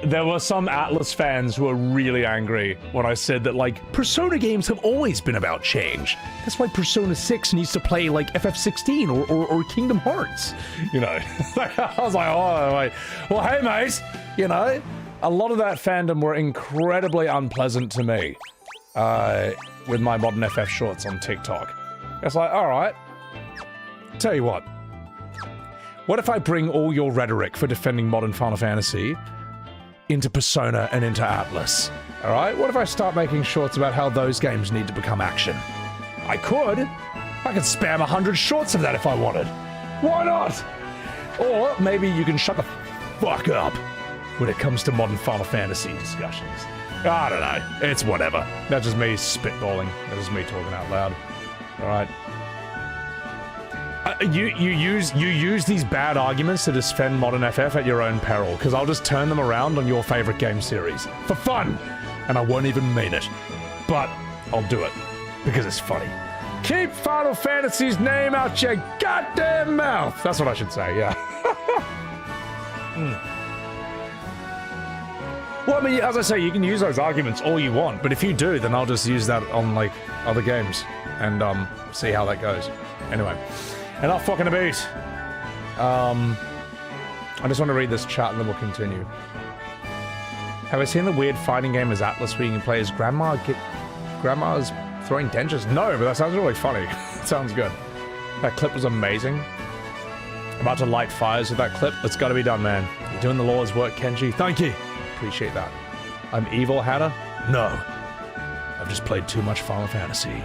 there were some Atlas fans who were really angry when I said that, like, Persona games have always been about change. That's why Persona 6 needs to play, like, FF16 or Kingdom Hearts. You know? I was like, oh, wait. Well, hey, mate, you know, a lot of that fandom were incredibly unpleasant to me with my Modern FF shorts on TikTok. It's like, alright, tell you what if I bring all your rhetoric for defending modern Final Fantasy into Persona and into Atlas? Alright? What if I start making shorts about how those games need to become action? I could spam 100 shorts of that if I wanted. Why not? Or maybe you can shut the fuck up when it comes to modern Final Fantasy discussions. I don't know. It's whatever. That's just me spitballing. That's just me talking out loud. Alright? You use these bad arguments to defend Modern FF at your own peril, because I'll just turn them around on your favorite game series. For fun! And I won't even mean it. But I'll do it. Because it's funny. Keep Final Fantasy's name out your goddamn mouth! That's what I should say, yeah. Well, I mean, as I say, you can use those arguments all you want, but if you do, then I'll just use that on, like, other games. And, see how that goes. Anyway. Enough fucking about. I just want to read this chat and then we'll continue. Have I seen the weird fighting game as Atlas where you can play as Grandma's throwing dentures? No, but that sounds really funny. Sounds good. That clip was amazing. About to light fires with that clip. It's got to be done, man. You're doing the Lord's work, Kenji. Thank you. Appreciate that. I'm evil, Hatter? No. I've just played too much Final Fantasy.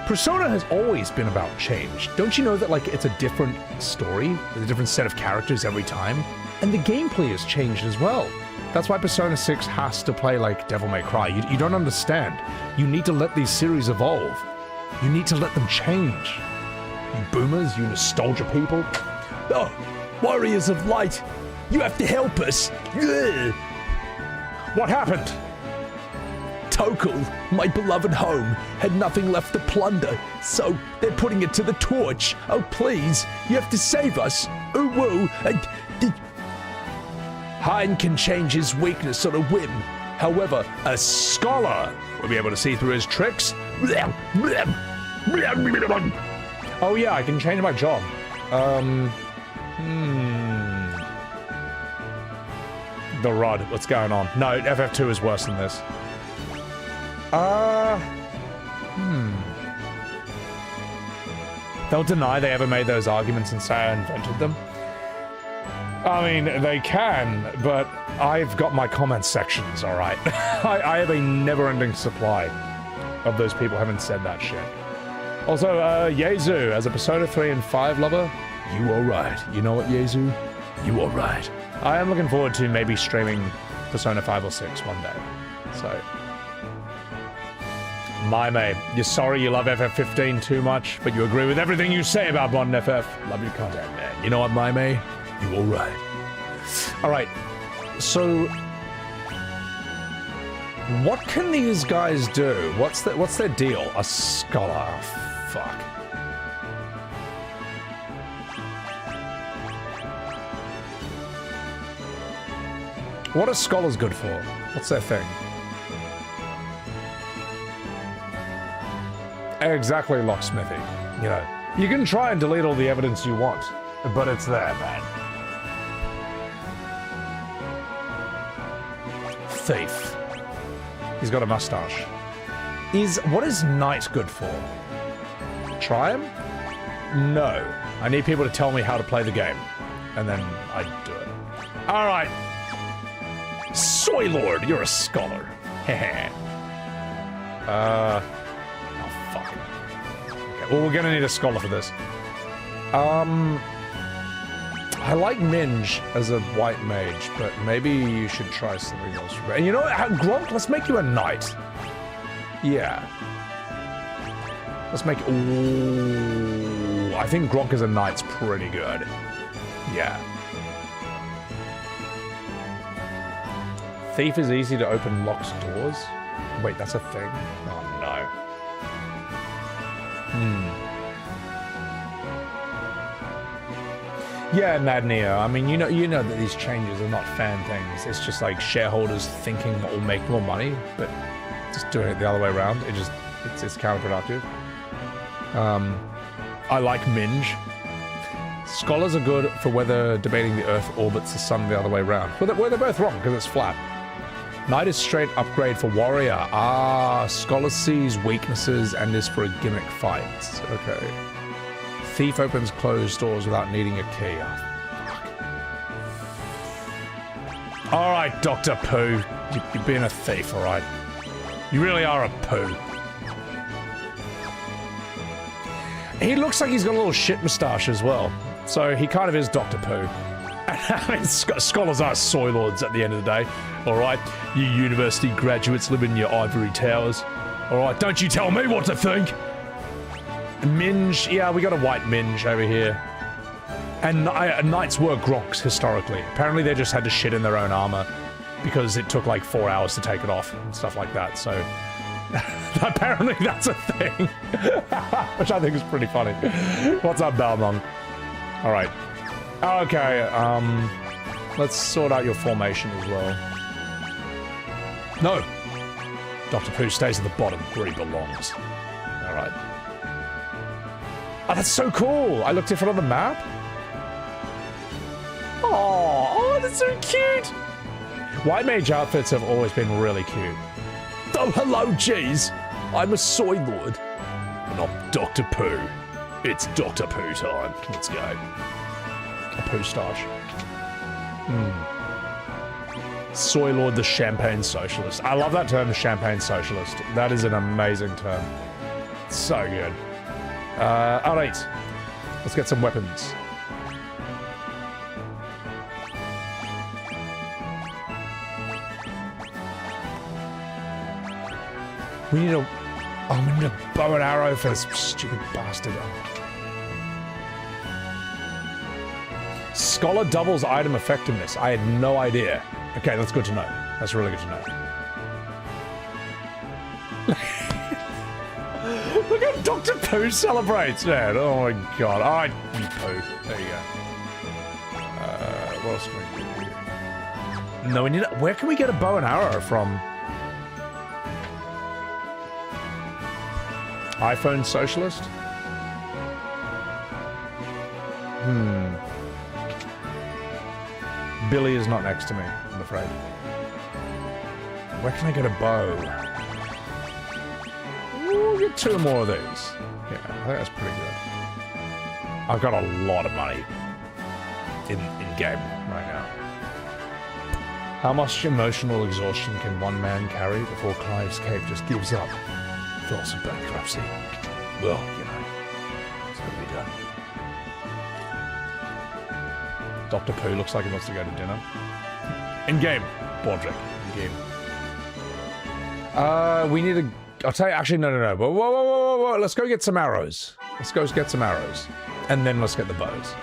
Persona has always been about change. Don't you know that, like, it's a different story with a different set of characters every time? And the gameplay has changed as well. That's why Persona 6 has to play like Devil May Cry. You don't understand. You need to let these series evolve. You need to let them change. You boomers, you nostalgia people. Oh, Warriors of Light, you have to help us. Ugh. What happened? Tokul, my beloved home, had nothing left to plunder, so they're putting it to the torch. Oh, please, you have to save us. Ooh, woo. Hein can change his weakness on a whim. However, a scholar will be able to see through his tricks. Oh yeah, I can change my job. The Rod, what's going on? No, FF2 is worse than this. They'll deny they ever made those arguments and say I invented them. I mean, they can, but I've got my comment sections, alright? I have a never-ending supply of those people having said that shit. Also, Yezu, as a Persona 3 and 5 lover, you are right. You know what, Yezu? You are right. I am looking forward to maybe streaming Persona 5 or 6 one day. So... Maime, you're sorry you love FF15 too much, but you agree with everything you say about Modern FF. Love your content, man. You know what, Maime? You alright. Alright, so... what can these guys do? What's their deal? A scholar. Oh, fuck. What are scholars good for? What's their thing? Exactly, locksmithy. You know, you can try and delete all the evidence you want, but it's there, man. thief. He's got a mustache. What is knight good for? Try him? No. I need people to tell me how to play the game. And then I do it. Alright. Soy Lord, you're a scholar. Heh. Oh, fuck. Okay, well, we're gonna need a scholar for this. I like Minge as a white mage, but maybe you should try something else. And you know what? Gronk, let's make you a knight. Yeah. Let's make... Ooh, I think Gronk as a knight's pretty good. Yeah. Thief is easy to open locked doors. Wait, that's a thing? Oh, no. Yeah, Mad Neo. I mean, you know that these changes are not fan things. It's just like shareholders thinking that will make more money, but just doing it the other way around. It's counterproductive. I like Minge. Scholars are good for whether debating the Earth orbits the sun the other way around. Well, they're both wrong because it's flat. Knight is straight upgrade for warrior. Ah, Scholar sees weaknesses and is for a gimmick fight. Okay. Thief opens closed doors without needing a key. Oh, fuck. Alright, Dr. Pooh. You're being a thief, alright? You really are a poo. He looks like he's got a little shit moustache as well. So he kind of is Dr. Pooh. I mean, scholars are soy lords at the end of the day. Alright, you university graduates live in your ivory towers. Alright, don't you tell me what to think! Minge, yeah, we got a white Minge over here. And knights were Gronks historically. Apparently they just had to shit in their own armor because it took like 4 hours to take it off and stuff like that, so... apparently that's a thing. Which I think is pretty funny. What's up, Balmong? Alright. Okay, let's sort out your formation as well. No! Dr. Pooh stays at the bottom where he belongs. Alright. Oh, that's so cool! I look different on the map? Oh, that's so cute! White mage outfits have always been really cute. Oh, hello, jeez! I'm a soy lord. And I'm Dr. Pooh. It's Dr. Pooh time. Let's go. A Pooh-stache. Soy lord, the champagne socialist. I love that term, the champagne socialist. That is an amazing term. So good. Alright. Let's get some weapons. We need a... Oh, we need a bow and arrow for this stupid bastard. Scholar doubles item effectiveness. I had no idea. Okay, that's good to know. That's really good to know. Look how Dr. Pooh celebrates, man. Oh my god. Alright, you Pooh. There you go. What else can we do here? No, we need a... Where can we get a bow and arrow from? iPhone socialist? Billy is not next to me, I'm afraid. Where can I get a bow? Ooh, get 2 more of these. Yeah, I think that's pretty good. I've got a lot of money in game right now. How much emotional exhaustion can one man carry before Clive's Cape just gives up? Thoughts of bankruptcy. Well, you know, it's gonna be done. Dr. Pooh looks like he wants to go to dinner. In game, Bordrick. In game. We need a. I'll tell you. Actually, no. Whoa. Let's go get some arrows. Let's go get some arrows, and then let's get the bows.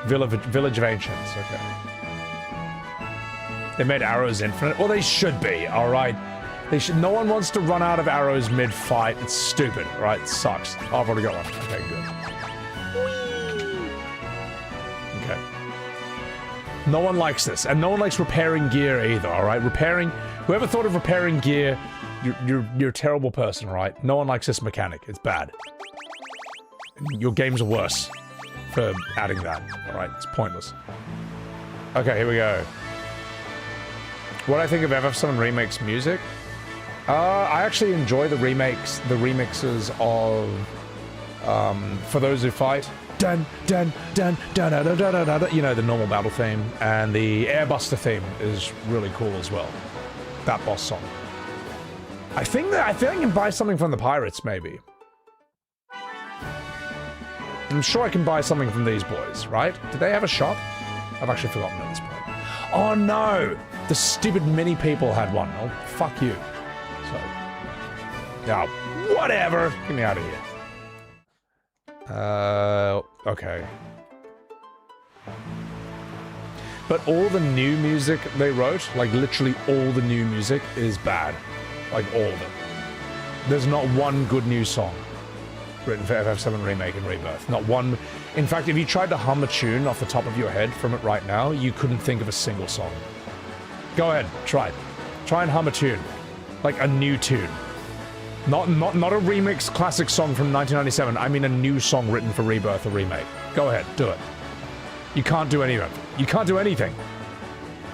Village of Ancients. Okay. They made arrows infinite. Well, they should be. All right. They should. No one wants to run out of arrows mid-fight. It's stupid, right? It sucks. Oh, I've already got one. Okay, good. Okay. No one likes this, and no one likes repairing gear either. All right, repairing. Whoever thought of repairing gear, you're a terrible person, right? No one likes this mechanic. It's bad. Your games are worse for adding that. All right, it's pointless. Okay, here we go. What I think of FF7 Remake's music? I actually enjoy the remixes of For Those Who Fight. Dun dun dun dun dun dun dun dun dun. You know, the normal battle theme, and the Airbuster theme is really cool as well. That boss song. I think I can buy something from the Pirates, maybe. I'm sure I can buy something from these boys, right? Do they have a shop? I've actually forgotten at this point. Oh no! The stupid mini people had one. Oh, fuck you. So, yeah, whatever. Get me out of here. Okay. But all the new music they wrote, like literally all the new music, is bad. Like all of it. There's not one good new song written for FF7 Remake and Rebirth. Not one. In fact, if you tried to hum a tune off the top of your head from it right now, you couldn't think of a single song. Go ahead, try it. Try and hum a tune. Like a new tune. Not a remix classic song from 1997. I mean a new song written for Rebirth or Remake. Go ahead, do it. You can't do any of it. You can't do anything.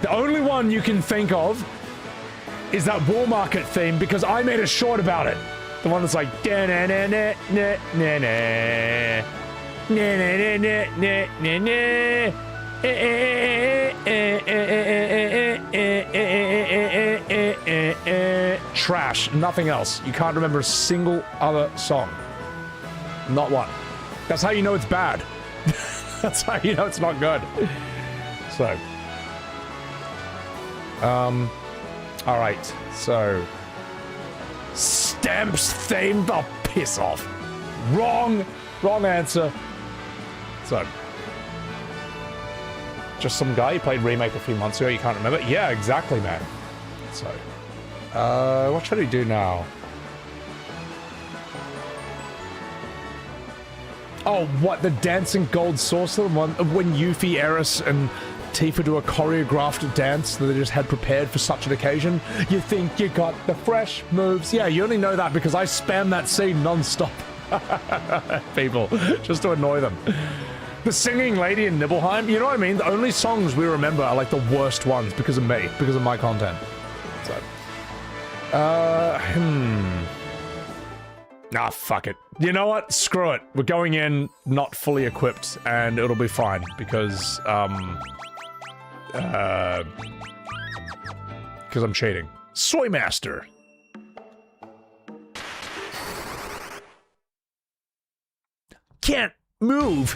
The only one you can think of is that War Market theme, because I made a short about it. The one that's like da na na na na na na na na na na trash. Nothing else. You can't remember a single other song. Not one. That's how you know it's bad. That's how you know it's not good. So. Alright. So. Stamps theme? Oh, piss off. Wrong. Wrong answer. So. Just some guy who played Remake a few months ago, you can't remember? Yeah, exactly, man. So. What should we do now? Oh, what? The Dancing Gold Saucer? When Yuffie, Eris, and Tifa do a choreographed dance that they just had prepared for such an occasion? You think you got the fresh moves? Yeah, you only know that because I spam that scene non-stop. People, just to annoy them. The singing lady in Nibelheim, you know what I mean? The only songs we remember are like the worst ones because of me, because of my content. So. Ah, fuck it. You know what? Screw it. We're going in not fully equipped, and it'll be fine, because, because I'm cheating. Soy Master! Can't move!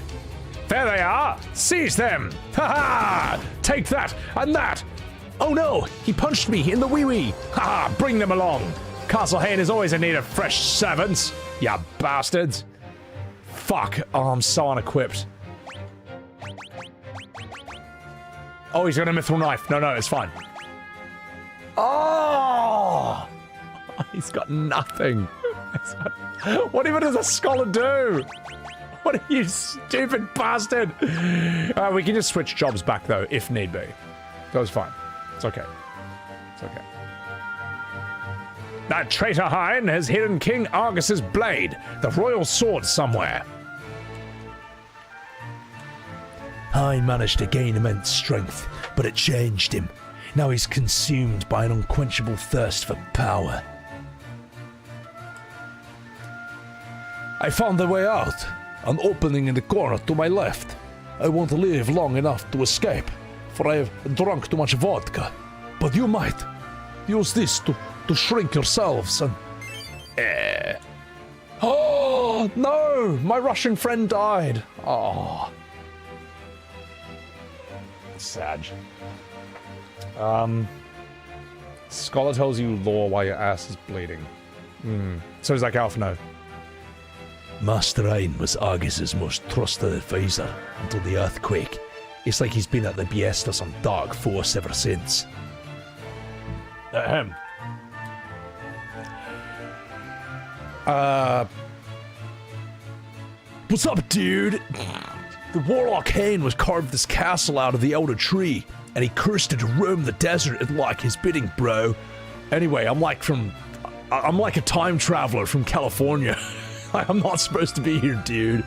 There they are! Seize them! Ha-ha! Take that, and that! Oh no! He punched me in the wee-wee! Ha-ha! Bring them along! Castle Hayne is always in need of fresh servants! Ya bastards! Fuck! Oh, I'm so unequipped. Oh, he's got a mithril knife. No, it's fine. Oh! He's got nothing. What even does a scholar do? What are you, stupid bastard? We can just switch jobs back, though, if need be. That was fine. It's okay. It's okay. That traitor Hein has hidden King Argus's blade, the royal sword, somewhere. Hein managed to gain immense strength, but it changed him. Now he's consumed by an unquenchable thirst for power. I found a way out. An opening in the corner to my left. I won't live long enough to escape, for I have drunk too much vodka. But you might. Use this to shrink yourselves and... Oh, no! My Russian friend died. Oh. Sad. Scholar tells you lore while your ass is bleeding. So is that Galfano. Master Hein was Argus's most trusted advisor until the earthquake. It's like he's been at the behest of some dark force ever since. Ahem. What's up, dude? The Warlock Hein was carved this castle out of the Elder Tree, and he cursed it to roam the desert at like his bidding, bro. Anyway, I'm like a time traveler from California. I'm not supposed to be here, dude.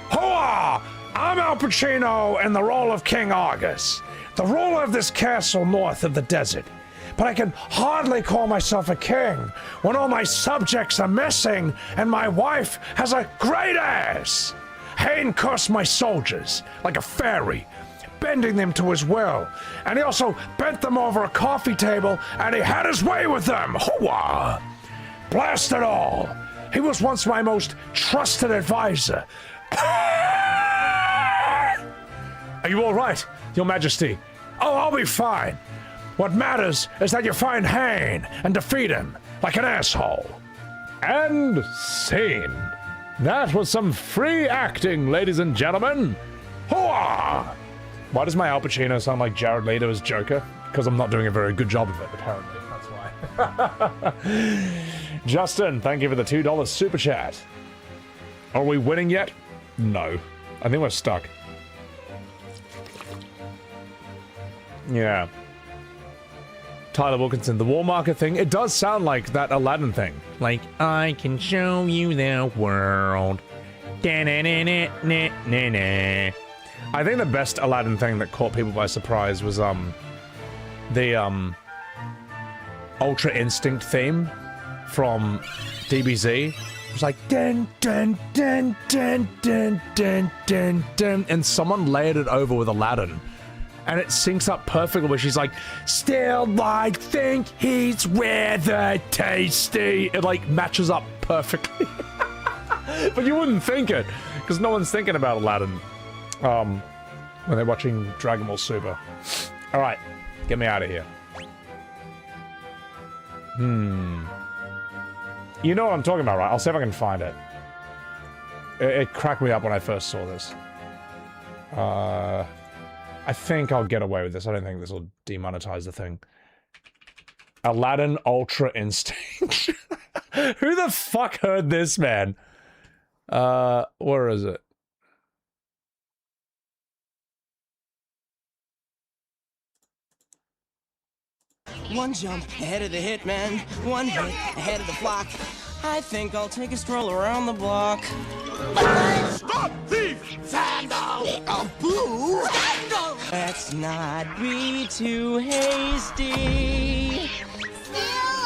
Hoa! I'm Al Pacino in the role of King Argus. the ruler of this castle north of the desert. But I can hardly call myself a king when all my subjects are missing and my wife has a great ass. Hain cursed my soldiers like a fairy, bending them to his will, and he also bent them over a coffee table and he had his way with them. Hooah! Blast it all! He was once my most trusted advisor. Are you all right, Your Majesty? Oh, I'll be fine. What matters is that you find Hain and defeat him like an asshole. And scene. That was some free acting, ladies and gentlemen. Hooah! Why does my Al Pacino sound like Jared Leto as Joker? Because I'm not doing a very good job of it, apparently. That's why. Justin, thank you for the $2 super chat. Are we winning yet? No. I think we're stuck. Yeah. Tyler Wilkinson, the War Marker thing, it does sound like that Aladdin thing. Like, I can show you the world. Da-na-na-na-na-na-na. I think the best Aladdin thing that caught people by surprise was the Ultra Instinct theme from DBZ. It was like dun dun dun dun dun dun dun dun, and someone layered it over with Aladdin, and it syncs up perfectly. Where she's like, "Still, I think he's rather tasty." It like matches up perfectly, but you wouldn't think it because no one's thinking about Aladdin when they're watching Dragon Ball Super. All right, get me out of here. You know what I'm talking about, right? I'll see if I can find it. It cracked me up when I first saw this. I think I'll get away with this. I don't think this will demonetize the thing. Aladdin Ultra Instinct. Who the fuck heard this, man? Where is it? One jump ahead of the hitman, one hit ahead of the flock. I think I'll take a stroll around the block. Stop thief! Sandal! A boo! Sandal! Let's not be too hasty.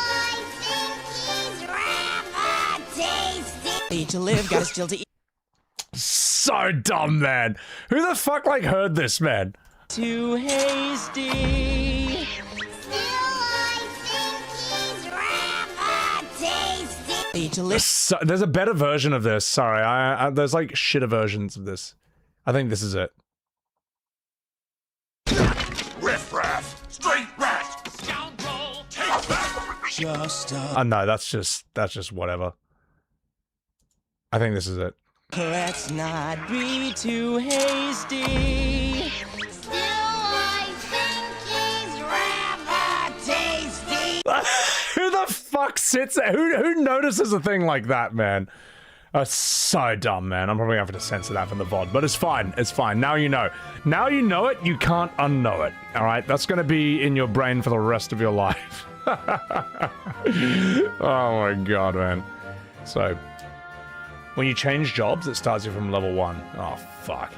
I think he's rather tasty. Need to live, gotta still to eat. So dumb, man. Who the fuck like heard this, man? Too hasty. So, there's a better version of this. Sorry, there's like shitter versions of this. I think this is it. Riff raff! Straight rat! Scoundrel! Take that! Just No, that's just whatever. I think this is it. Let's not be too hasty. Still, I think he's rather tasty. Who the fuck sits there? Who notices a thing like that, man? So dumb, man. I'm probably having to censor that from the VOD, but it's fine. It's fine. Now you know. Now you know it, you can't unknow it. All right? That's going to be in your brain for the rest of your life. Oh my god, man. So, when you change jobs, it starts you from level 1. Oh, fuck.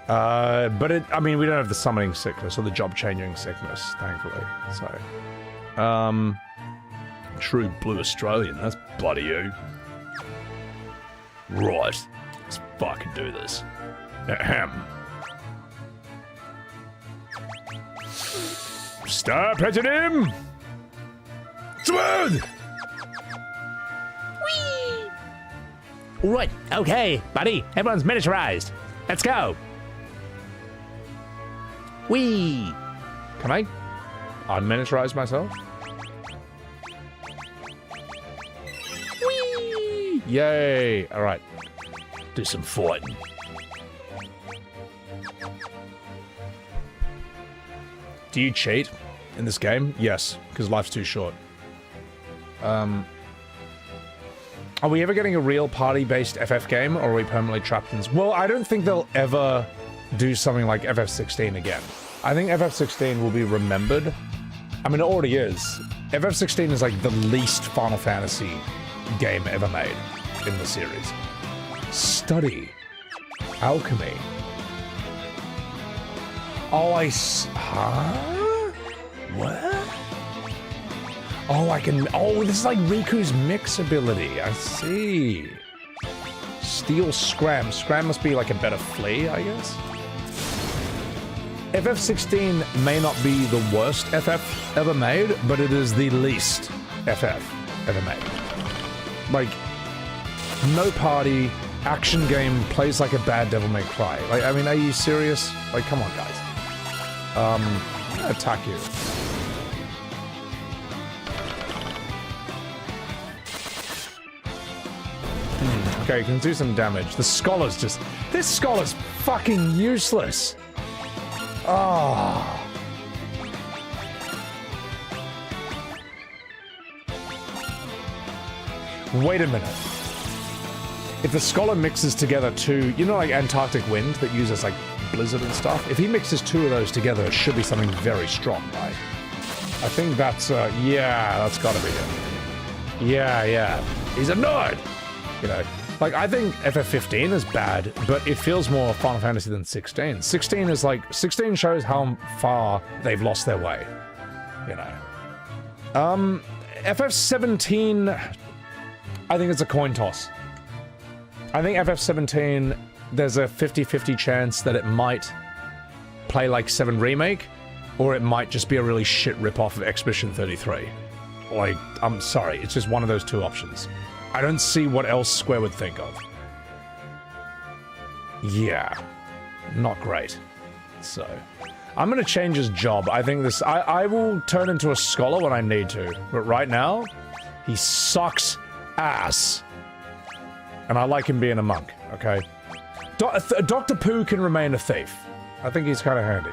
But I mean, we don't have the summoning sickness or the job changing sickness, thankfully. So, true blue Australian, that's bloody you. Right, let's fucking do this. Ahem. Stop hitting him! Smooth! Whee! Alright, okay, buddy, everyone's miniaturized. Let's go. Whee! Can I unminiaturize myself? Whee! Yay! Alright. Do some fighting. Do you cheat in this game? Yes, because life's too short. Are we ever getting a real party-based FF game, or are we permanently trapped in this? Well, I don't think they'll ever do something like FF16 again. I think FF16 will be remembered. I mean, it already is. FF16 is like the least Final Fantasy game ever made in the series. Study alchemy. Oh, huh? What? Oh, I can... Oh, this is like Riku's mix ability. I see. Steel Scram. Scram must be like a better flea, I guess. FF16 may not be the worst FF ever made, but it is the least FF ever made. Like, no party, action game, plays like a bad Devil May Cry. Like, I mean, are you serious? Like, come on, guys. I'm gonna attack you. Okay, you can do some damage. The Scholar's just... This Scholar's fucking useless. Oh. Wait a minute. If the Scholar mixes together two... You know, like Antarctic Wind that uses, like, Blizzard and stuff? If he mixes two of those together, it should be something very strong, right? I think that's, yeah, that's gotta be it. Yeah. He's a nerd! You know, like, I think FF15 is bad, but it feels more Final Fantasy than 16. 16 is like... 16 shows how far they've lost their way. You know. FF17... I think it's a coin toss. I think FF17, there's a 50-50 chance that it might play like 7 Remake, or it might just be a really shit ripoff of Expedition 33. Like, I'm sorry, it's just one of those two options. I don't see what else Square would think of. Yeah. Not great. So, I'm gonna change his job. I think this... I will turn into a scholar when I need to, but right now, he sucks ass. And I like him being a monk, okay? Dr. Pooh can remain a thief. I think he's kind of handy.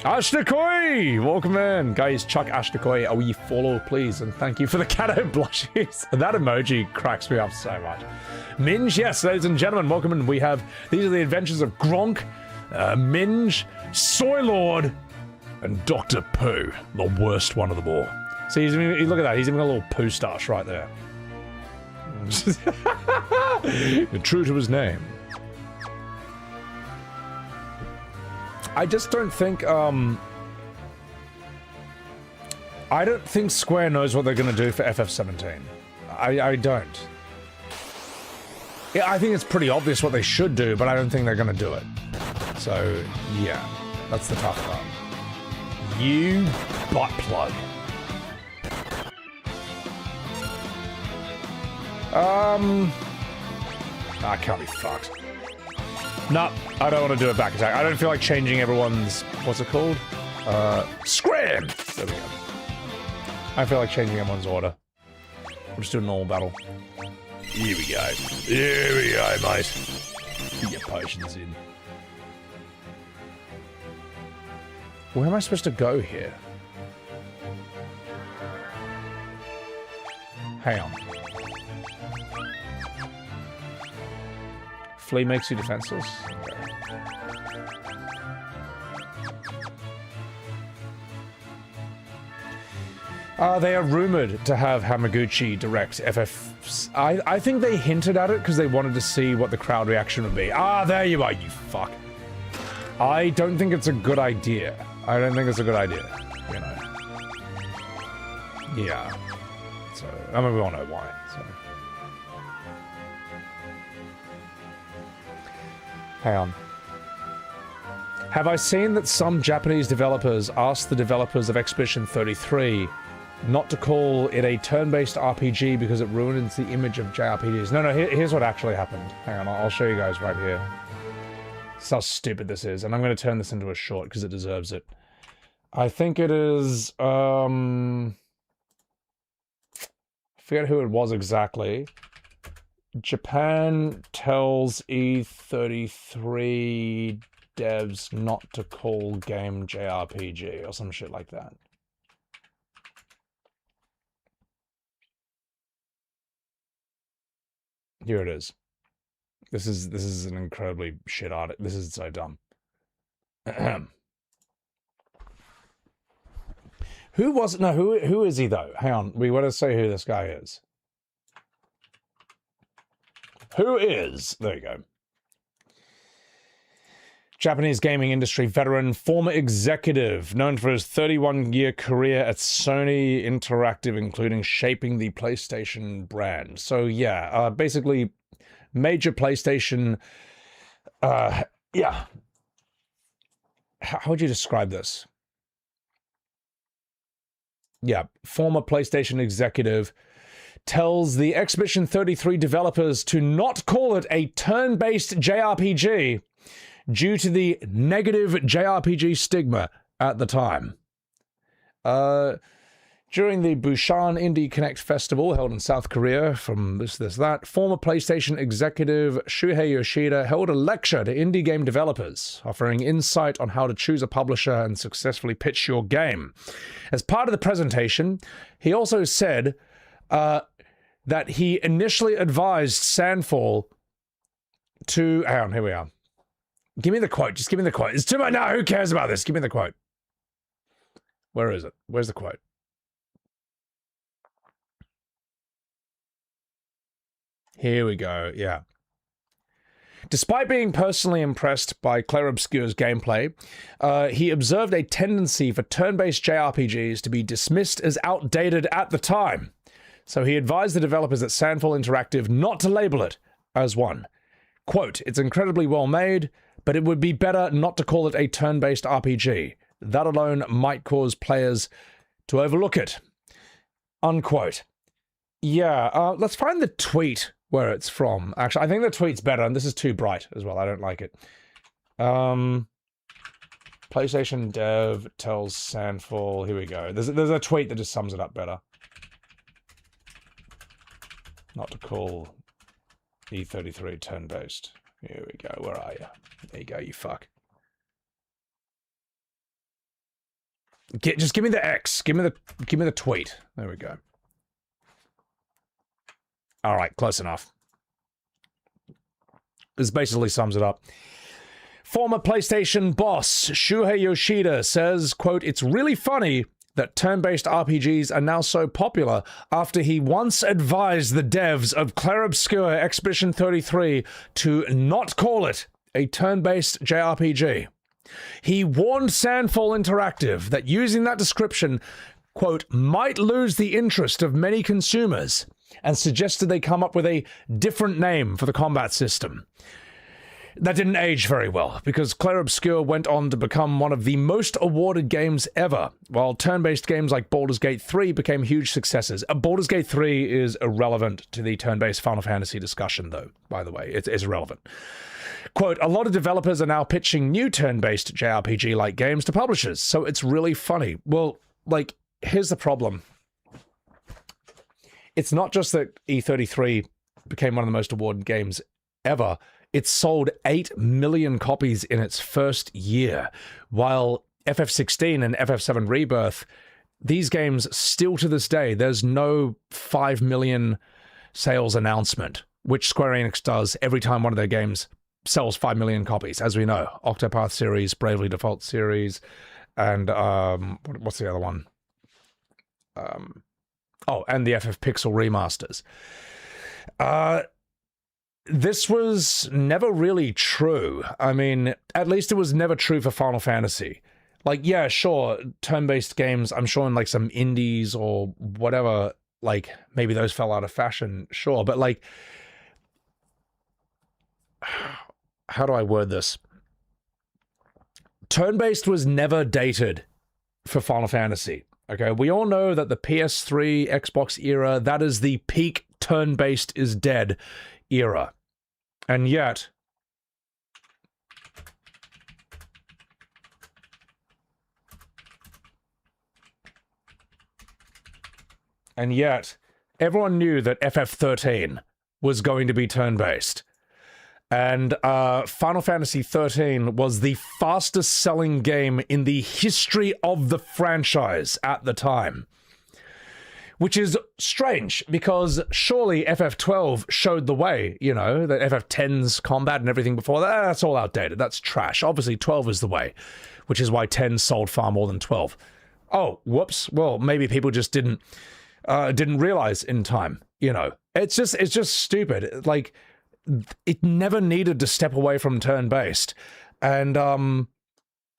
Ashtakoi! Welcome in. Guys, Chuck Ashtakoi, a wee follow, please. And thank you for the cat blushes. That emoji cracks me up so much. Minge, yes, ladies and gentlemen, welcome in. We have... These are the adventures of Gronk, Minge, Soy Lord, and Dr. Pooh. The worst one of them all. See, look at that. He's even got a little poo stash right there. True to his name. I just don't think, I don't think Square knows what they're gonna do for FF17. I don't. Yeah, I think it's pretty obvious what they should do, but I don't think they're gonna do it. So, yeah. That's the tough part. You butt plug. I can't be fucked. Nah, I don't want to do a back attack. I don't feel like changing everyone's... What's it called? Scram! There we go. I feel like changing everyone's order. We'll just do a normal battle. Here we go. Here we go, mate. Get your potions in. Where am I supposed to go here? Hang on. Flea makes you defenseless. They are rumored to have Hamaguchi direct FF... I think they hinted at it because they wanted to see what the crowd reaction would be. Ah, there you are, you fuck. I don't think it's a good idea. I don't think it's a good idea, you know. Yeah. So, I mean, we all know why, so... Hang on. Have I seen that some Japanese developers asked the developers of Expedition 33 not to call it a turn-based RPG because it ruins the image of JRPGs? No, here's what actually happened. Hang on, I'll show you guys right here. This is how stupid this is, and I'm going to turn this into a short because it deserves it. I think it is, I forget who it was exactly. Japan tells E33 devs not to call game JRPG or some shit like that. Here it is. This is an incredibly shit art. This is so dumb. Who was it? No, who is he though? Hang on, we want to say who this guy is. Who is? There you go. Japanese gaming industry veteran, former executive, known for his 31-year career at Sony Interactive, including shaping the PlayStation brand. So yeah, basically major PlayStation, yeah. How would you describe this? Yeah, former PlayStation executive tells the Expedition 33 developers to not call it a turn-based JRPG due to the negative JRPG stigma at the time. During the Busan Indie Connect Festival held in South Korea from that, former PlayStation executive Shuhei Yoshida held a lecture to indie game developers, offering insight on how to choose a publisher and successfully pitch your game. As part of the presentation, he also said that he initially advised Sandfall to... Hang on, here we are. Give me the quote. Just give me the quote. It's too much. No, who cares about this? Give me the quote. Where is it? Where's the quote? Here we go, yeah. Despite being personally impressed by Clair Obscure's gameplay, he observed a tendency for turn-based JRPGs to be dismissed as outdated at the time. So he advised the developers at Sandfall Interactive not to label it as one. Quote, "It's incredibly well made, but it would be better not to call it a turn-based RPG. That alone might cause players to overlook it." Unquote. Yeah, let's find the tweet where it's from. Actually, I think the tweet's better, and this is too bright as well. I don't like it. PlayStation dev tells Sandfall. Here we go. There's a tweet that just sums it up better. Not to call E33 turn-based. Here we go. Where are you? There you go, you fuck. Just give me the X. Give me the tweet. There we go. All right, close enough. This basically sums it up. Former PlayStation boss Shuhei Yoshida says, quote, "It's really funny that turn-based RPGs are now so popular after he once advised the devs of Clair Obscure Expedition 33 to not call it a turn-based JRPG. He warned Sandfall Interactive that using that description, quote, might lose the interest of many consumers, and suggested they come up with a different name for the combat system. That didn't age very well, because Clair Obscure went on to become one of the most awarded games ever, while turn-based games like Baldur's Gate 3 became huge successes. Baldur's Gate 3 is irrelevant to the turn-based Final Fantasy discussion, though, by the way. It's irrelevant. Quote, "A lot of developers are now pitching new turn-based JRPG-like games to publishers, so it's really funny." Well, like, here's the problem. It's not just that E33 became one of the most awarded games ever. It sold 8 million copies in its first year, while FF16 and FF7 Rebirth, these games still to this day, there's no 5 million sales announcement, which Square Enix does every time one of their games sells 5 million copies, as we know. Octopath series, Bravely Default series, and what's the other one? Oh, and the FF Pixel remasters. This was never really true. I mean, at least it was never true for Final Fantasy. Like, yeah, sure, turn-based games, I'm sure in like some indies or whatever, like, maybe those fell out of fashion, sure, but like, how do I word this? Turn-based was never dated for Final Fantasy. Okay, we all know that the PS3, Xbox era, that is the peak turn-based is dead era. And yet, everyone knew that FF13 was going to be turn-based. And Final Fantasy XIII was the fastest selling game in the history of the franchise at the time. Which is strange, because surely FF12 showed the way, you know, that FF10's combat and everything before that, that's all outdated, that's trash. Obviously 12 is the way, which is why 10 sold far more than 12. Oh, whoops, well, maybe people just didn't realize in time, you know. It's just stupid. Like, it never needed to step away from turn-based. And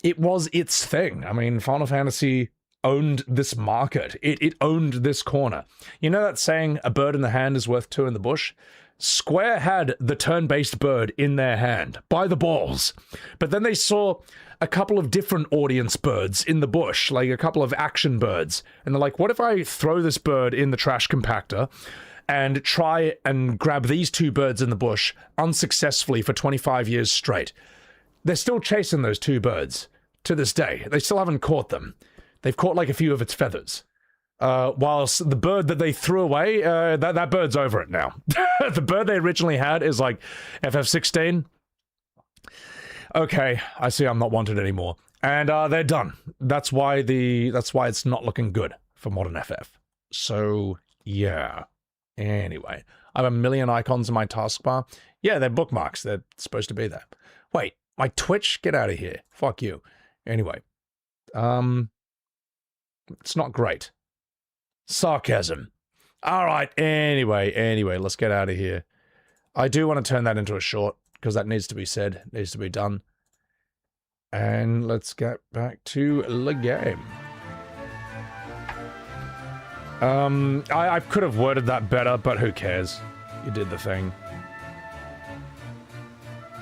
it was its thing. I mean, Final Fantasy owned this market. It owned this corner. You know that saying, a bird in the hand is worth two in the bush? Square had the turn-based bird in their hand, by the balls. But then they saw a couple of different audience birds in the bush, like a couple of action birds. And they're like, what if I throw this bird in the trash compactor and try and grab these two birds in the bush unsuccessfully for 25 years straight? They're still chasing those two birds to this day. They still haven't caught them. They've caught like a few of its feathers. Whilst the bird that they threw away, that bird's over it now. The bird they originally had is like FF16. Okay, I see I'm not wanted anymore. And they're done. That's why it's not looking good for modern FF. So, yeah. Anyway, I have a million icons in my taskbar. Yeah, they're bookmarks. They're supposed to be there. Wait, my Twitch? Get out of here. Fuck you. Anyway. It's not great. Sarcasm. Alright, anyway, let's get out of here. I do want to turn that into a short, because that needs to be said, needs to be done. And let's get back to the game. I could have worded that better, but who cares? You did the thing.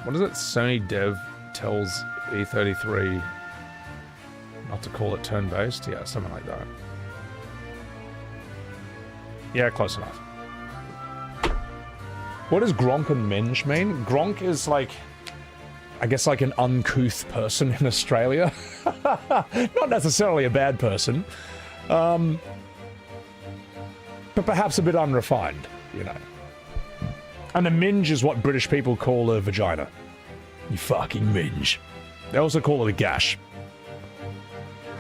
What is it? Sony Dev tells E33 not to call it turn-based? Yeah, something like that. Yeah, close enough. What does Gronk and Minge mean? Gronk is like, I guess like an uncouth person in Australia. Not necessarily a bad person. But perhaps a bit unrefined, you know. And a minge is what British people call a vagina. You fucking minge. They also call it a gash.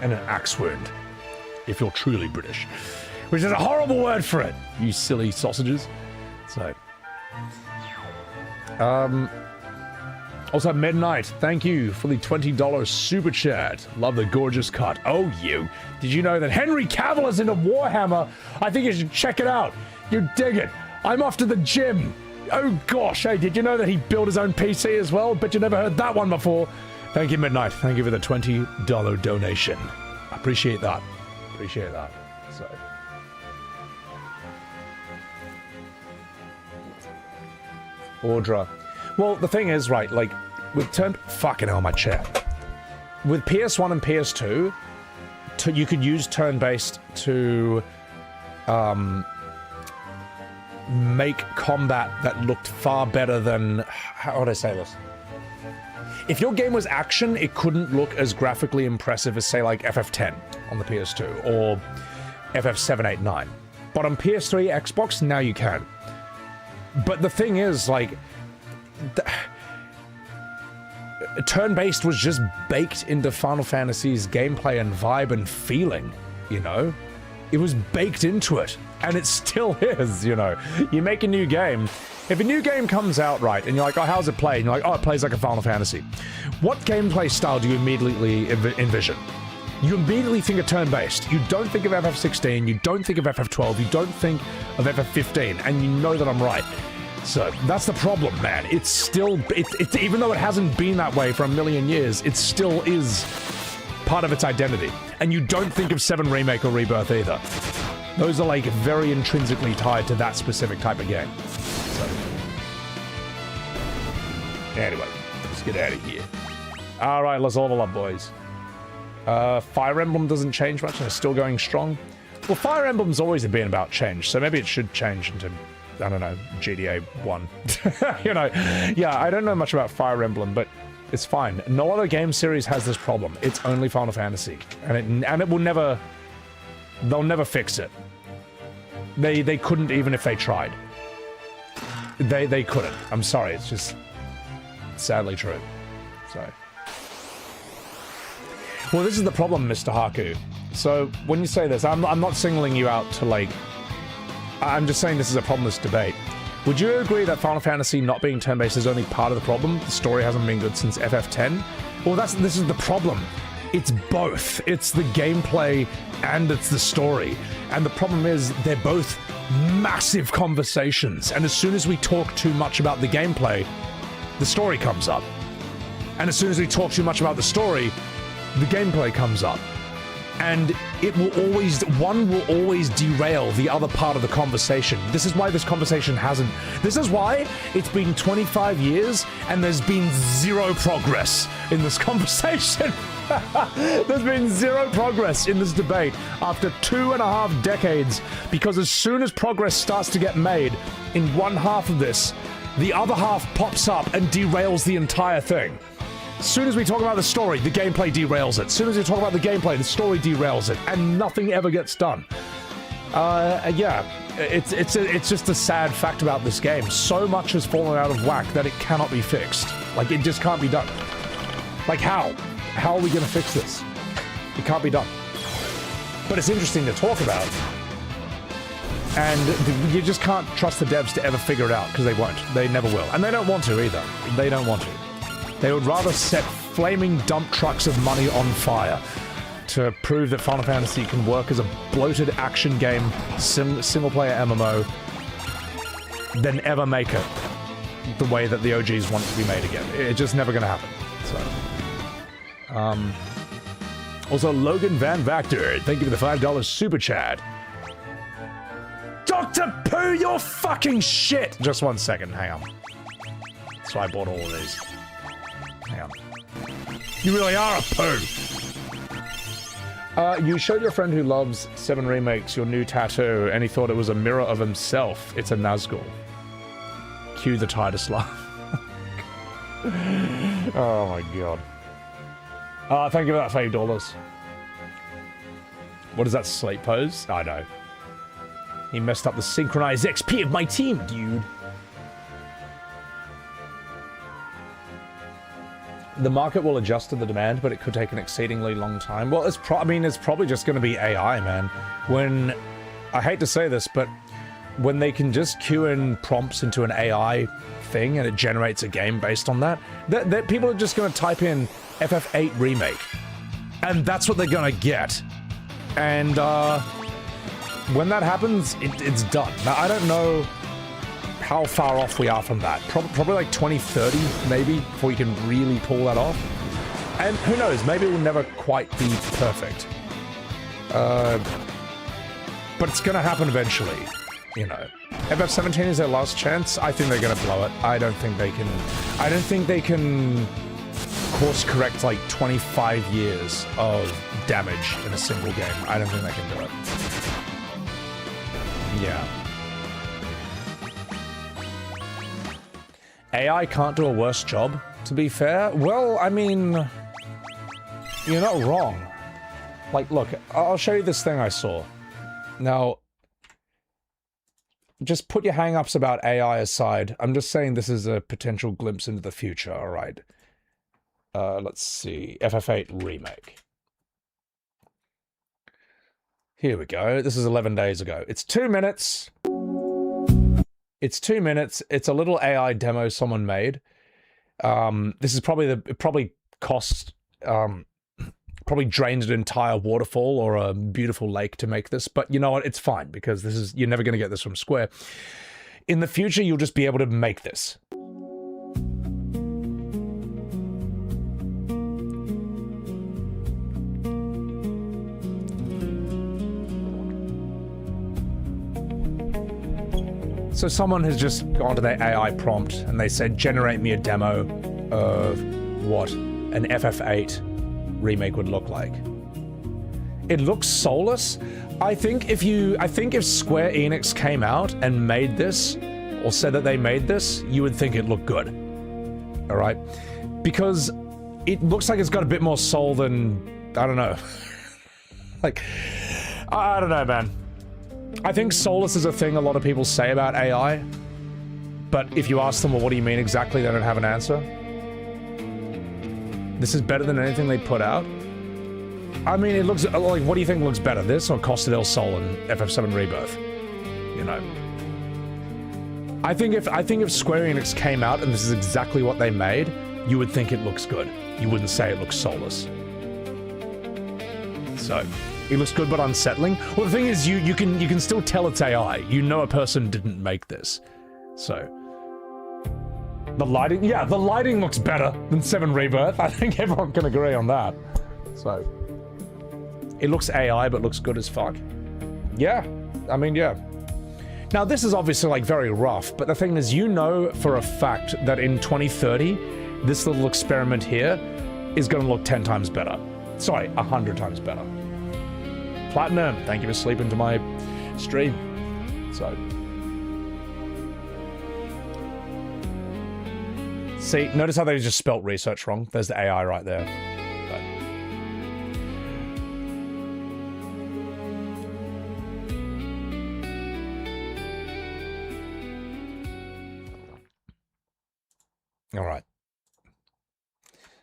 And an axe wound, if you're truly British. Which is a horrible word for it, you silly sausages. So. Also, Midnight, thank you for the $20 super chat. Love the gorgeous cut. Oh, you. Did you know that Henry Cavill is into Warhammer? I think you should check it out. You dig it. I'm off to the gym. Oh, gosh. Hey, did you know that he built his own PC as well? Bet you never heard that one before. Thank you, Midnight. Thank you for the $20 donation. I appreciate that. Appreciate that. So. Audra. Well, the thing is, right, like, with fucking hell, my chair. With PS1 and PS2, you could use turn-based to, make combat that looked far better than... How would I say this? If your game was action, it couldn't look as graphically impressive as, say, like FF10 on the PS2, or FF7, 8, 9. But on PS3, Xbox, now you can. But the thing is, like... turn-based was just baked into Final Fantasy's gameplay and vibe and feeling, you know? It was baked into it, and it still is, you know? You make a new game. If a new game comes out, right, and you're like, oh, how's it play? And you're like, oh, it plays like a Final Fantasy. What gameplay style do you immediately envision? You immediately think of turn-based. You don't think of FF16, you don't think of FF12, you don't think of FF15, and you know that I'm right. So, that's the problem, man. It's still, even though it hasn't been that way for a million years, it still is part of its identity. And you don't think of 7 Remake or Rebirth either. Those are, like, very intrinsically tied to that specific type of game. So. Anyway, let's get out of here. Alright, let's level up, boys. Fire Emblem doesn't change much and it's still going strong. Well, Fire Emblem's always been about change, so maybe it should change into, I don't know, GDA 1. You know, yeah, I don't know much about Fire Emblem, but it's fine. No other game series has this problem. It's only Final Fantasy, and it will never, they'll never fix it. They couldn't even if they tried. They couldn't. I'm sorry, it's just sadly true. So. Well, this is the problem, Mr. Haku. So, when you say this, I'm not singling you out to, like... I'm just saying this is a problem, this debate. Would you agree that Final Fantasy not being turn-based is only part of the problem? The story hasn't been good since FF10? Well, this is the problem. It's both. It's the gameplay and it's the story. And the problem is, they're both massive conversations. And as soon as we talk too much about the gameplay, the story comes up. And as soon as we talk too much about the story, the gameplay comes up. And one will always derail the other part of the conversation. This is why this conversation hasn't. This is why it's been 25 years and there's been zero progress in this conversation. There's been zero progress in this debate after 2.5 decades, because as soon as progress starts to get made in one half of this, the other half pops up and derails the entire thing. As soon as we talk about the story, the gameplay derails it. As soon as we talk about the gameplay, the story derails it, and nothing ever gets done. Yeah, it's just a sad fact about this game. So much has fallen out of whack that it cannot be fixed. Like, it just can't be done. Like, how? How are we going to fix this? It can't be done. But it's interesting to talk about. And you just can't trust the devs to ever figure it out, because they won't. They never will. And they don't want to either. They don't want to. They would rather set flaming dump trucks of money on fire to prove that Final Fantasy can work as a bloated action game, single-player MMO, than ever make it the way that the OGs want it to be made again. It's just never going to happen. So, also, Logan Van Vactor, thank you for the $5 super chat. Dr. Pooh, you're fucking shit! Just 1 second, hang on. So I bought all of these. Hang on. You really are a poo! You showed your friend who loves 7 remakes your new tattoo, and he thought it was a mirror of himself. It's a Nazgul. Cue the Titus laugh. Oh my god. Thank you for that $5. What is that sleep pose? I know. He messed up the synchronized XP of my team, dude. The market will adjust to the demand, but it could take an exceedingly long time. Well, it's probably just going to be AI, man. When, I hate to say this, but when they can just queue in prompts into an AI thing and it generates a game based on that, that people are just going to type in FF8 remake, and that's what they're going to get. And when that happens, it's done. Now, I don't know how far off we are from that. Probably like 2030, maybe, before you can really pull that off. And who knows, maybe it will never quite be perfect. But it's gonna happen eventually, you know. FF17 is their last chance. I think they're gonna blow it. I don't think they can course correct like 25 years of damage in a single game. I don't think they can do it. Yeah. AI can't do a worse job, to be fair. Well, I mean, you're not wrong. Like, look, I'll show you this thing I saw. Now, just put your hang-ups about AI aside. I'm just saying this is a potential glimpse into the future, alright? Let's see. FF8 Remake. Here we go. This is 11 days ago. It's 2 minutes. It's 2 minutes. It's a little AI demo someone made. This is probably it probably cost, probably drained an entire waterfall or a beautiful lake to make this, but you know what? It's fine, because this is, you're never going to get this from Square. In the future, you'll just be able to make this. So someone has just gone to their AI prompt and they said, generate me a demo of what an FF8 remake would look like. It looks soulless. I think if Square Enix came out and made this, or said that they made this, you would think it looked good. All right? Because it looks like it's got a bit more soul than, I don't know. Like, I don't know, man. I think soulless is a thing a lot of people say about AI, but if you ask them, well, what do you mean exactly, they don't have an answer. This is better than anything they put out. I mean, it looks like, what do you think looks better, this or Costa del Sol and FF7 Rebirth? You know. I think if Square Enix came out and this is exactly what they made, you would think it looks good. You wouldn't say it looks soulless. So, it looks good but unsettling. Well, the thing is, you can still tell it's AI. You know a person didn't make this. So, The lighting, yeah, the lighting looks better than 7 Rebirth. I think everyone can agree on that. So, it looks AI, but looks good as fuck. Yeah, I mean, yeah. Now, this is obviously, like, very rough, but the thing is, you know for a fact that in 2030, this little experiment here is going to look 10 times better. Sorry, 100 times better. Platinum, thank you for sleeping to my stream. So... See, notice how they just spelt research wrong? There's the AI right there. All right.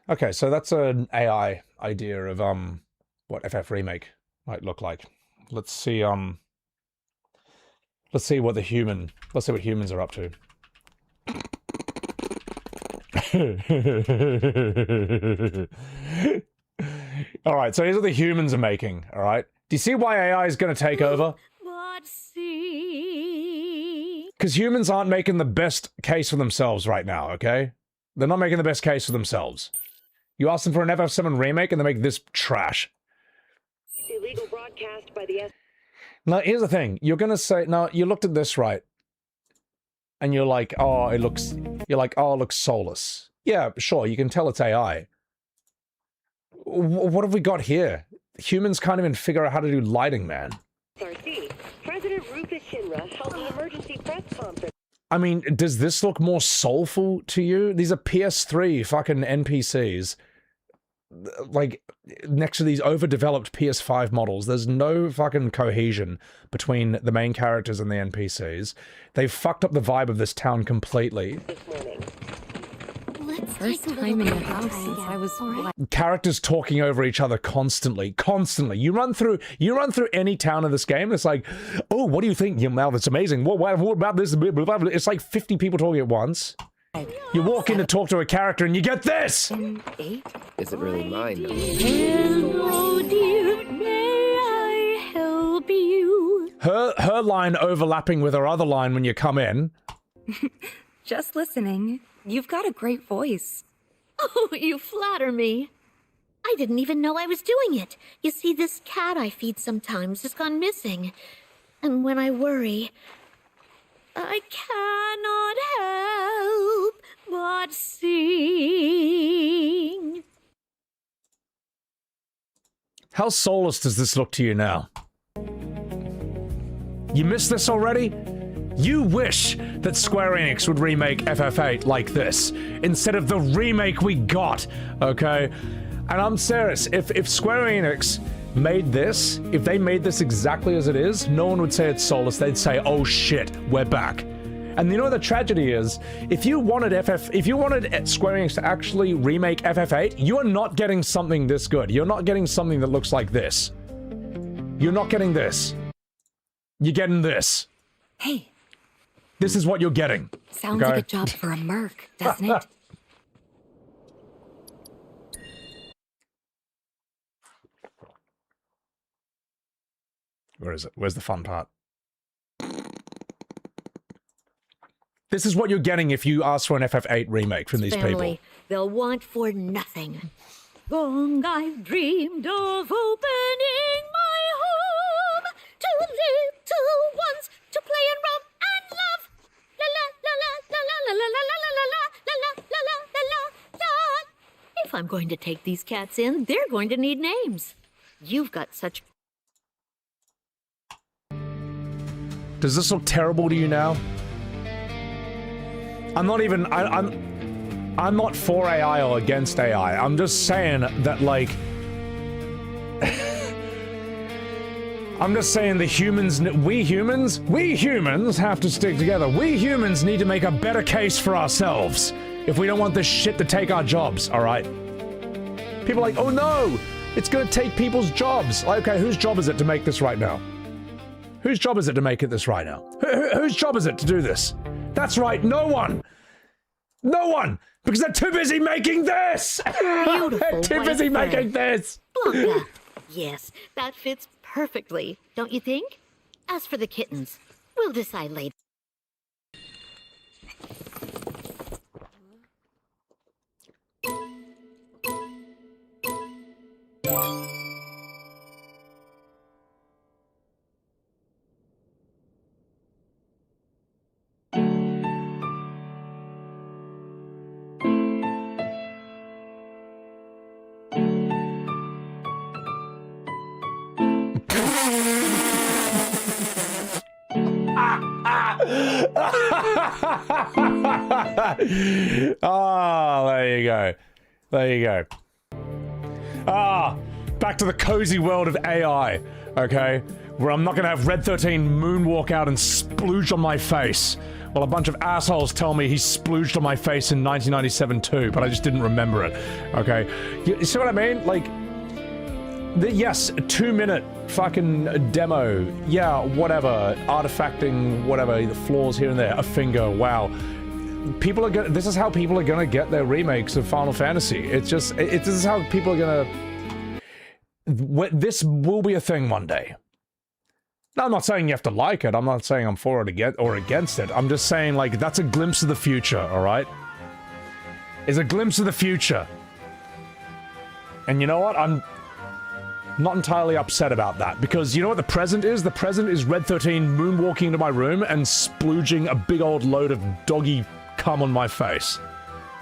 Okay, so that's an AI idea of what FF Remake might look like. Let's see what humans are up to. All right, so here's what the humans are making. All right, do you see why AI is going to take over? Because humans aren't making the best case for themselves right now. Okay, they're not making the best case for themselves. You ask them for an FF7 remake, and they make this trash. Illegal broadcast by the. Now, here's the thing: you're going to say, now you looked at this right. And you're like, oh, it looks soulless. Yeah, sure, you can tell it's AI. What have we got here? Humans can't even figure out how to do lighting, man. RC, President Rufus Shinra held an emergency press conference. I mean, does this look more soulful to you? These are PS3 fucking NPCs. Like, next to these overdeveloped PS5 models, there's no fucking cohesion between the main characters and the NPCs. They've fucked up the vibe of this town completely. First time in the house since I was Characters talking over each other constantly. You run through any town in this game, and it's like, oh, what do you think? Wow, that's amazing. What about this? It's like 50 people talking at once. You walk in to talk to a character and you get this! Is it really mine? Hello, dear, may I help you? Her line overlapping with her other line when you come in. Just listening. You've got a great voice. Oh, you flatter me. I didn't even know I was doing it. You see, this cat I feed sometimes has gone missing. And when I worry, I cannot help but sing. How soulless does this look to you now? You missed this already? You wish that Square Enix would remake FF8 like this, instead of the remake we got, okay? And I'm serious, if Square Enix made this, if they made this exactly as it is, no one would say it's soulless, they'd say, oh shit, we're back. And you know what the tragedy is? If you wanted Square Enix to actually remake FF8, you are not getting something this good. You're not getting something that looks like this. You're not getting this. You're getting this. Hey. This is what you're getting. Sounds like a job for a merc, doesn't it? Where is it? Where's the fun part? This is what you're getting if you ask for an FF8 remake from these people. They'll want for nothing. Long I've dreamed of opening my home to little ones to play and romp and love. La la la la la la la la la la la la la la la la. If I'm going to take these cats in, they're going to need names. You've got such. Does this look terrible to you now? I'm not even, I'm not for AI or against AI. I'm just saying that, like, I'm just saying we humans have to stick together. We humans need to make a better case for ourselves if we don't want this shit to take our jobs, all right? People are like, oh no, it's gonna take people's jobs. Okay, whose job is it to make this right now? Whose job is it to make it this right now? Whose job is it to do this? That's right, no one! No one! Because they're too busy making this! They're too busy making this! Blanca. Yes, that fits perfectly, don't you think? As for the kittens, we'll decide later. Oh, there you go. There you go. Ah, back to the cozy world of AI, okay? Where I'm not gonna have Red 13 moonwalk out and splooge on my face. Well, a bunch of assholes tell me he splooged on my face in 1997 too, but I just didn't remember it, okay? You see what I mean? Like, yes, a 2-minute fucking demo. Yeah, whatever. Artifacting, whatever, the flaws here and there. A finger, wow. People are gonna, this is how people are gonna get their remakes of Final Fantasy. It's just, this is how people are gonna... This will be a thing one day. Now, I'm not saying you have to like it. I'm not saying I'm for it or against it. I'm just saying, like, that's a glimpse of the future, alright? It's a glimpse of the future. And you know what? I'm not entirely upset about that, because you know what the present is? The present is Red 13 moonwalking into my room and splooging a big old load of doggy cum on my face.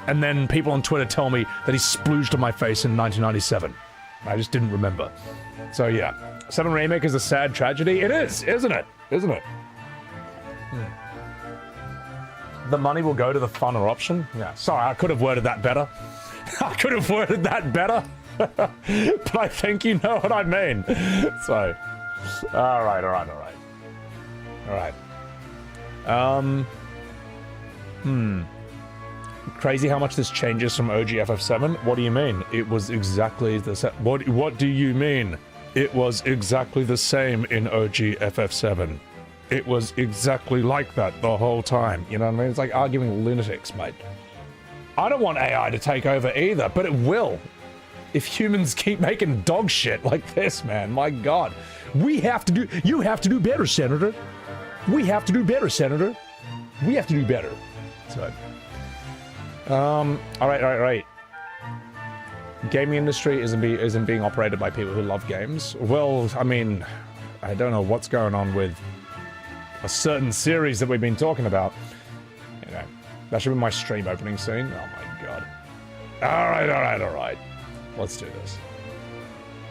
And then people on Twitter tell me that he splooged on my face in 1997. I just didn't remember. So yeah, 7 Remake is a sad tragedy. It is, isn't it? Isn't it? The money will go to the funner option? Yeah, sorry, I could have worded that better. I could have worded that better. But I think you know what I mean. So, alright. Crazy how much this changes from OG FF7. What do you mean? It was exactly the same. What do you mean? It was exactly the same in OG FF7. It was exactly like that the whole time. You know what I mean? It's like arguing lunatics, mate. I don't want AI to take over either, but it will. If humans keep making dog shit like this, man, my God. You have to do better, Senator. We have to do better, Senator. We have to do better. So, alright. Gaming industry isn't being operated by people who love games. Well, I mean, I don't know what's going on with a certain series that we've been talking about. You know, that should be my stream opening scene. Oh my God. Alright. Let's do this.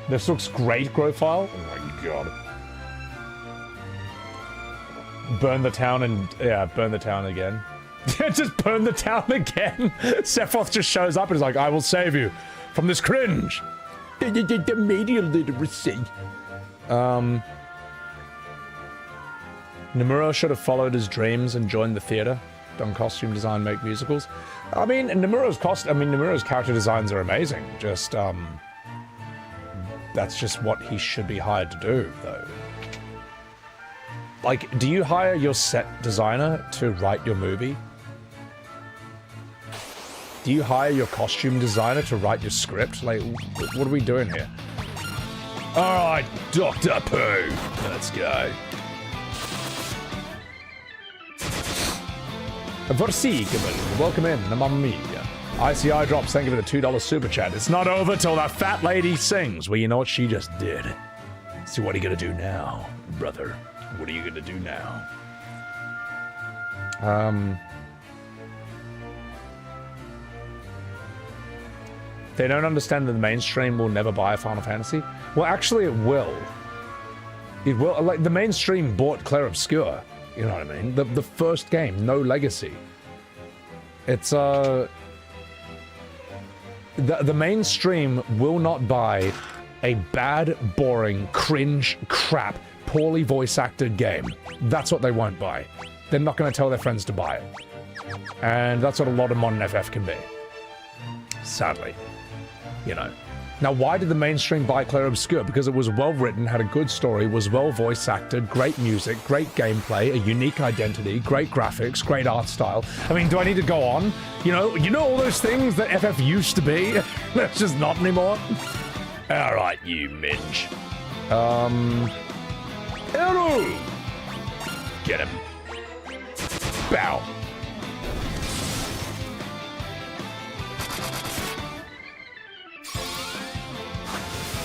This looks great, Growfile. Oh my God. Burn the town and... yeah, burn the town again. Just burn the town again. Sephiroth just shows up and is like, I will save you from this cringe. The media literacy. Nomura should have followed his dreams and joined the theater. Done costume design, make musicals. I mean, Nomura's character designs are amazing. Just, that's just what he should be hired to do, though. Like, do you hire your set designer to write your movie? Do you hire your costume designer to write your script? Like, what are we doing here? Alright, Dr. Pooh. Let's go. Vorsigable, welcome in, Mamma Mia. ICI drops, thank you for the $2 super chat. It's not over till that fat lady sings. Well, you know what she just did. So what are you gonna do now, brother? What are you gonna do now? They don't understand that the mainstream will never buy a Final Fantasy. Well, actually, it will. It will. Like, the mainstream bought Clair Obscur. You know what I mean? The first game, no legacy. It's, the mainstream will not buy a bad, boring, cringe, crap, poorly voice-acted game. That's what they won't buy. They're not going to tell their friends to buy it. And that's what a lot of modern FF can be. Sadly. You know. Now, why did the mainstream buy Clair Obscur? Because it was well-written, had a good story, was well voice-acted, great music, great gameplay, a unique identity, great graphics, great art style. I mean, do I need to go on? You know all those things that FF used to be? That's just not anymore? Alright, you minge. Hello! Get him. Bow.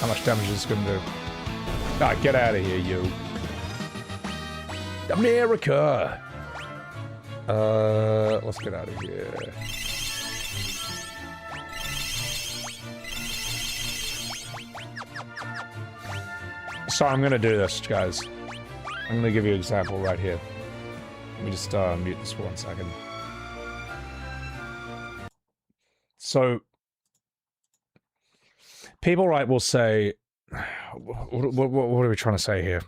How much damage is this going to do? Ah, get out of here, you. America! Let's get out of here. So I'm gonna do this, guys. I'm gonna give you an example right here. Let me just mute this for 1 second. So, people, right, will say, what are we trying to say here?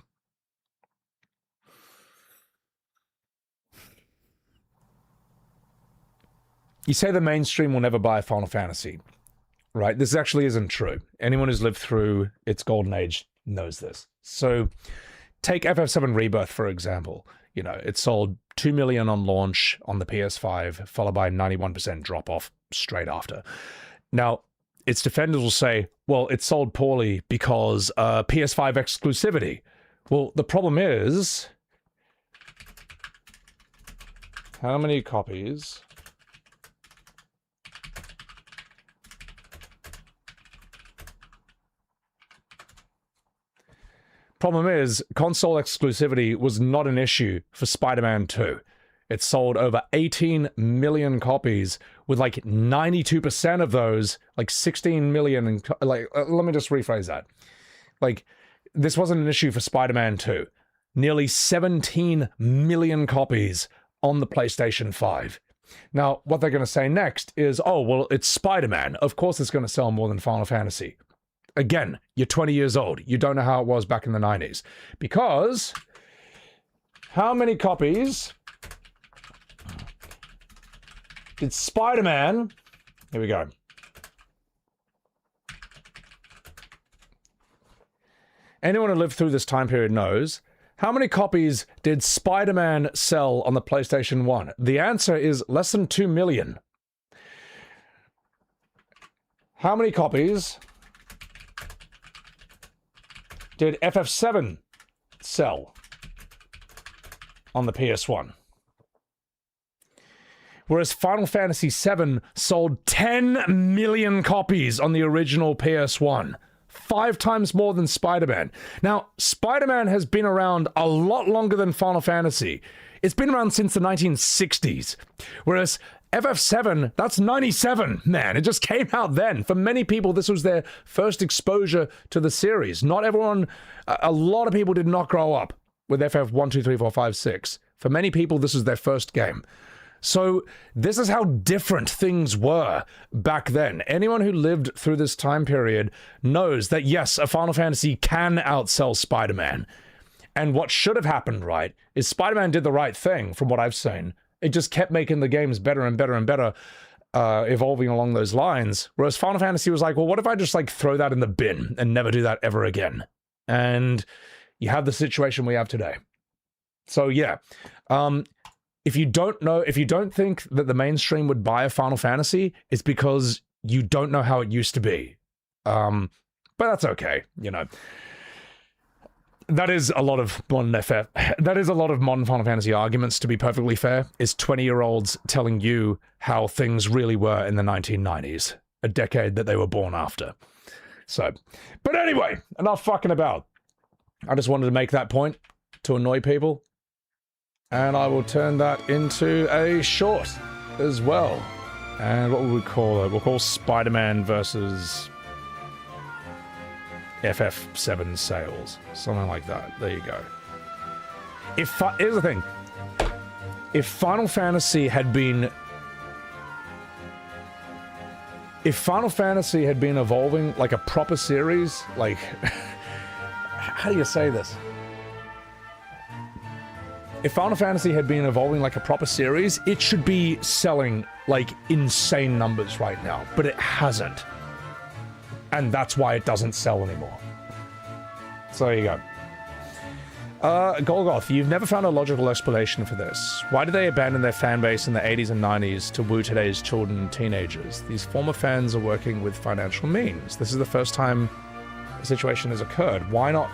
You say the mainstream will never buy Final Fantasy, right? This actually isn't true. Anyone who's lived through its golden age knows this. So, take FF7 Rebirth, for example. You know, it sold 2 million on launch on the PS5, followed by 91% drop-off straight after. Now, its defenders will say, well, it sold poorly because PS5 exclusivity. Well, the problem is, how many copies Problem is, console exclusivity was not an issue for Spider-Man 2. It sold over 18 million copies, with like 92% of those, like 16 million, and let me just rephrase that. Like, this wasn't an issue for Spider-Man 2. Nearly 17 million copies on the PlayStation 5. Now, what they're going to say next is, oh, well, it's Spider-Man. Of course it's going to sell more than Final Fantasy. Again, you're 20 years old. You don't know how it was back in the 90s. Because how many copies did Spider-Man... Here we go. Anyone who lived through this time period knows, how many copies did Spider-Man sell on the PlayStation 1? The answer is less than 2 million. How many copies did FF7 sell on the PS1? Whereas Final Fantasy VII sold 10 million copies on the original PS1. 5 times more than Spider-Man. Now, Spider-Man has been around a lot longer than Final Fantasy. It's been around since the 1960s. Whereas FF7, that's 97, man. It just came out then. For many people, this was their first exposure to the series. Not everyone, a lot of people did not grow up with FF 1, 2, 3, 4, 5, 6. For many people, this was their first game. So this is how different things were back then. Anyone who lived through this time period knows that, yes, a Final Fantasy can outsell Spider-Man. And what should have happened, right, is Spider-Man did the right thing, from what I've seen. It just kept making the games better and better and better, evolving along those lines. Whereas Final Fantasy was like, well, what if I just like throw that in the bin and never do that ever again? And you have the situation we have today. So yeah, if you don't think that the mainstream would buy a Final Fantasy, it's because you don't know how it used to be. But that's okay, you know. That is a lot of modern modern Final Fantasy arguments, to be perfectly fair, is 20-year-olds telling you how things really were in the 1990s, a decade that they were born after. So, but anyway, enough fucking about. I just wanted to make that point to annoy people. And I will turn that into a short as well. And what will we call it? We'll call Spider-Man versus FF7 sales. Something like that. There you go. Here's the thing. If Final Fantasy had been evolving like a proper series, like... how do you say this? If Final Fantasy had been evolving like a proper series, it should be selling like insane numbers right now, but it hasn't. And that's why it doesn't sell anymore. So there you go. Golgoth, you've never found a logical explanation for this. Why did they abandon their fan base in the 80s and 90s to woo today's children and teenagers? These former fans are working with financial means. This is the first time a situation has occurred. Why not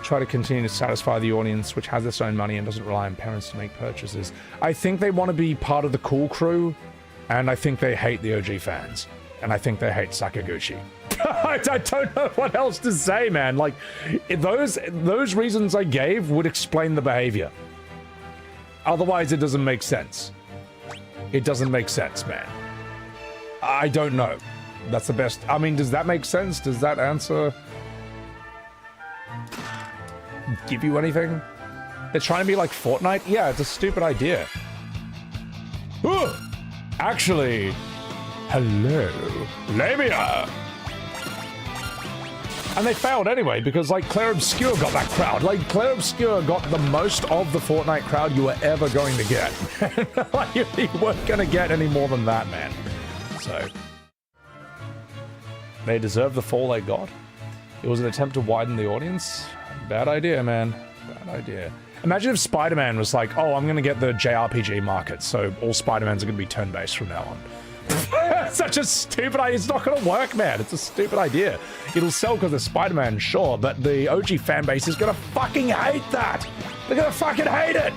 try to continue to satisfy the audience, which has its own money and doesn't rely on parents to make purchases? I think they want to be part of the cool crew, and I think they hate the OG fans. And I think they hate Sakaguchi. I don't know what else to say, man. Like, those reasons I gave would explain the behavior. Otherwise, it doesn't make sense. It doesn't make sense, man. I don't know. That's the best. I mean, does that make sense? Does that answer? give you anything. They're trying to be like Fortnite. Yeah, it's a stupid idea. Ooh, actually, hello, Labia. And they failed anyway, because, like, Claire Obscure got that crowd. Like, Claire Obscure got the most of the Fortnite crowd you were ever going to get. Like, you weren't going to get any more than that, man. So, they deserve the fall they got. It was an attempt to widen the audience. Bad idea, man. Bad idea. Imagine if Spider-Man was like, oh, I'm going to get the JRPG market, so all Spider-Mans are going to be turn-based from now on. Such a stupid idea. It's not going to work, man. It's a stupid idea. It'll sell because of Spider-Man, sure, but the OG fan base is going to fucking hate that. They're going to fucking hate it.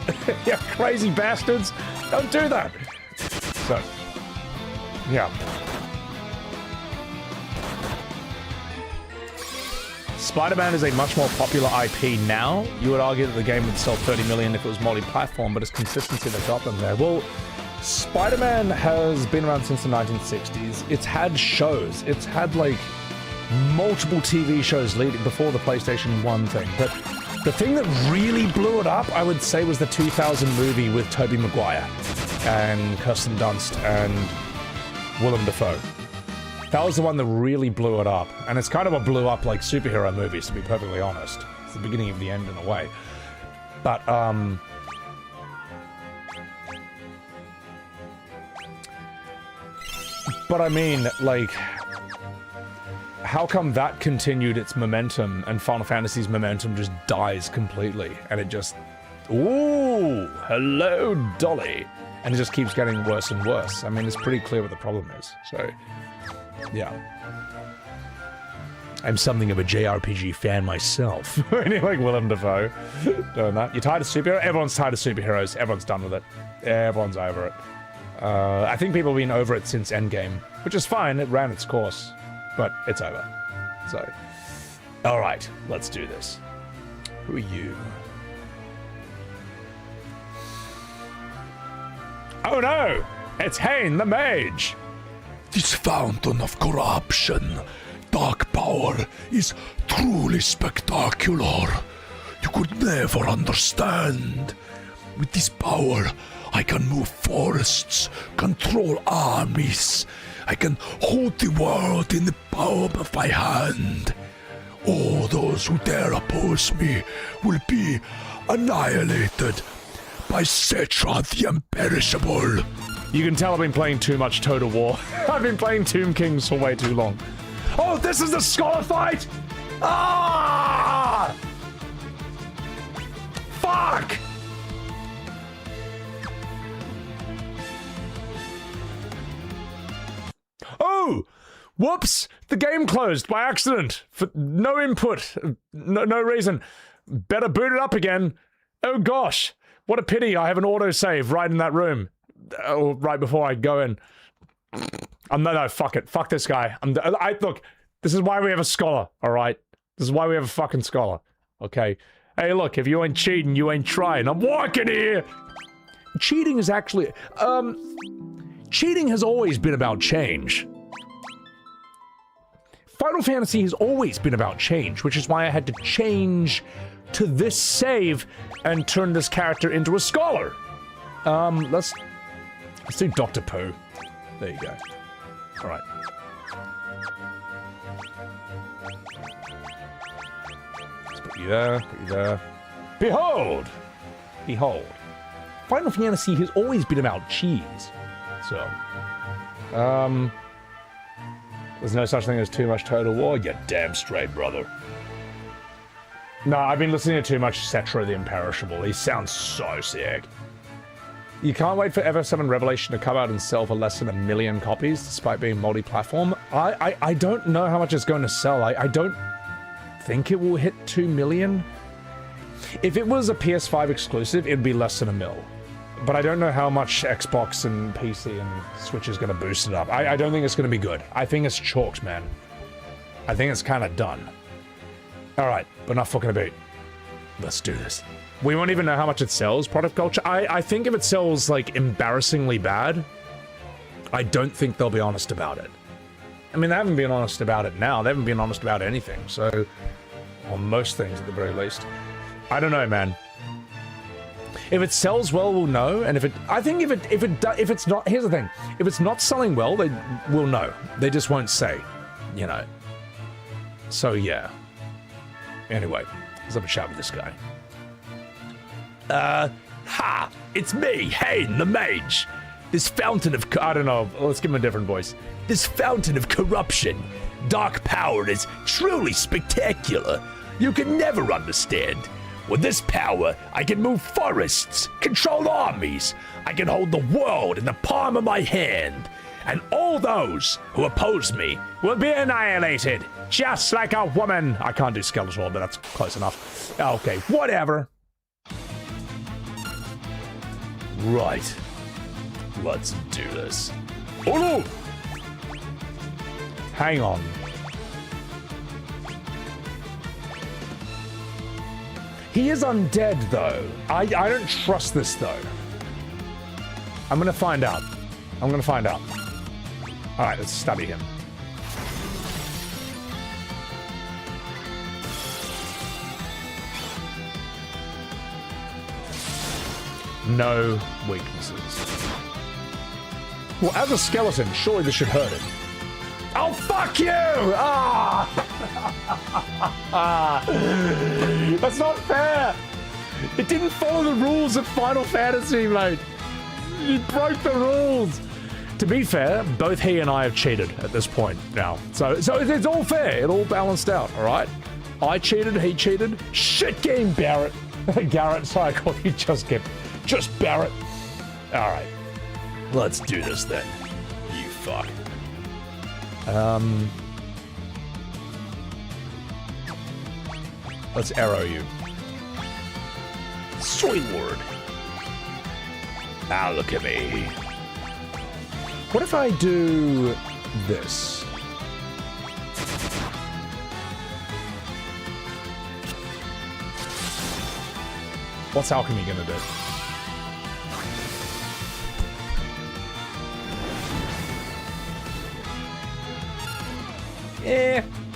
You crazy bastards. Don't do that. So, yeah. Spider-Man is a much more popular IP now. You would argue that the game would sell 30 million if it was multi-platform, but it's consistency that got them there. Well, Spider-Man has been around since the 1960s. It's had shows. It's had, like, multiple TV shows leading before the PlayStation 1 thing. But the thing that really blew it up, I would say, was the 2000 movie with Tobey Maguire and Kirsten Dunst and Willem Dafoe. That was the one that really blew it up. And it's kind of what blew up, like, superhero movies, to be perfectly honest. It's the beginning of the end in a way. But, I mean, like, how come that continued its momentum and Final Fantasy's momentum just dies completely? And it just, ooh, hello, Dolly. And it just keeps getting worse and worse. I mean, it's pretty clear what the problem is. So, yeah. I'm something of a JRPG fan myself. Like Willem Dafoe doing that. You're tired of superheroes? Everyone's tired of superheroes. Everyone's done with it. Everyone's over it. I think people have been over it since Endgame, which is fine, it ran its course, but it's over. So, alright, let's do this. Who are you? Oh no! It's Hain the Mage! This fountain of corruption, dark power, is truly spectacular. You could never understand. With this power, I can move forests, control armies. I can hold the world in the palm of my hand. All those who dare oppose me will be annihilated by Cetra the Imperishable. You can tell I've been playing too much Total War. I've been playing Tomb Kings for way too long. Oh, this is the Scholar fight! Ah! Fuck! Oh! Whoops! The game closed by accident. For no input. No reason. Better boot it up again. Oh gosh. What a pity I have an autosave right in that room. Right before I go in. No, fuck it. Fuck this guy. Look, this is why we have a scholar, alright? This is why we have a fucking scholar. Okay? Hey, look, if you ain't cheating, you ain't trying. I'm walking here! Cheating is actually... cheating has always been about change. Final Fantasy has always been about change, which is why I had to change to this save and turn this character into a scholar. Let's do Dr. Pooh. There you go. Alright. Let's put you there, put you there. Behold! Behold. Final Fantasy has always been about cheese. So, there's no such thing as too much Total War? You're damn straight, brother. No, I've been listening to too much Cetra the Imperishable. He sounds so sick. You can't wait for FF7 Revelation to come out and sell for less than 1 million copies, despite being multi-platform. I don't know how much it's going to sell. I don't think it will hit 2 million. If it was a PS5 exclusive, it'd be less than 1 mil. But I don't know how much Xbox and PC and Switch is going to boost it up. I don't think it's going to be good. I think it's chalked, man. I think it's kind of done. Alright, but enough fucking about. Let's do this. We won't even know how much it sells, Product Culture. I think if it sells, like, embarrassingly bad, I don't think they'll be honest about it. I mean, they haven't been honest about it now. They haven't been honest about anything, so... Or most things, at the very least. I don't know, man. If it sells well, we'll know. And if it's not, here's the thing: if it's not selling well, they will know. They just won't say, you know. So yeah. Anyway, let's have a chat with this guy. It's me, Hayne the Mage. This fountain of... I don't know. Let's give him a different voice. This fountain of corruption, dark power is truly spectacular. You can never understand. With this power, I can move forests, control armies. I can hold the world in the palm of my hand. And all those who oppose me will be annihilated, just like a woman. I can't do Skeletor, but that's close enough. Okay, whatever. Right. Let's do this. Oh no! Hang on. He is undead, though. I don't trust this, though. I'm gonna find out. I'm gonna find out. Alright, let's study him. No weaknesses. Well, as a skeleton, surely this should hurt him. Oh, fuck you! Ah! That's not fair! It didn't follow the rules of Final Fantasy, mate. You broke the rules. To be fair, both he and I have cheated at this point now. So it's all fair. It all balanced out, all right? I cheated, he cheated. Shit game, Barrett. Garrett, sorry, I called you just Barrett. All right. Let's do this then. You fuck. Let's arrow you. Sweet word. Now look at me. What if I do this? What's alchemy gonna do?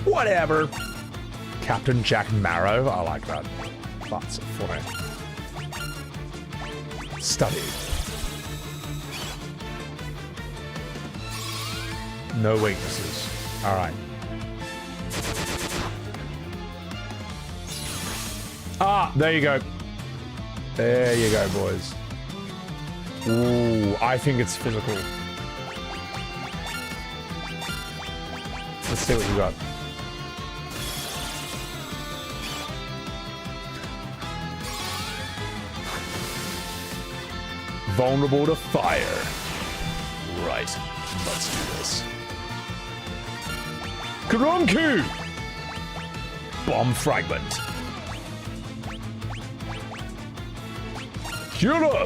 Whatever. Captain Jack Marrow, I like that. That's funny. Study. No weaknesses. Alright. Ah, there you go. There you go, boys. Ooh, I think it's physical. Let's see what you got. Vulnerable to fire. Right. Let's do this. Karonku! Bomb fragment. Killer!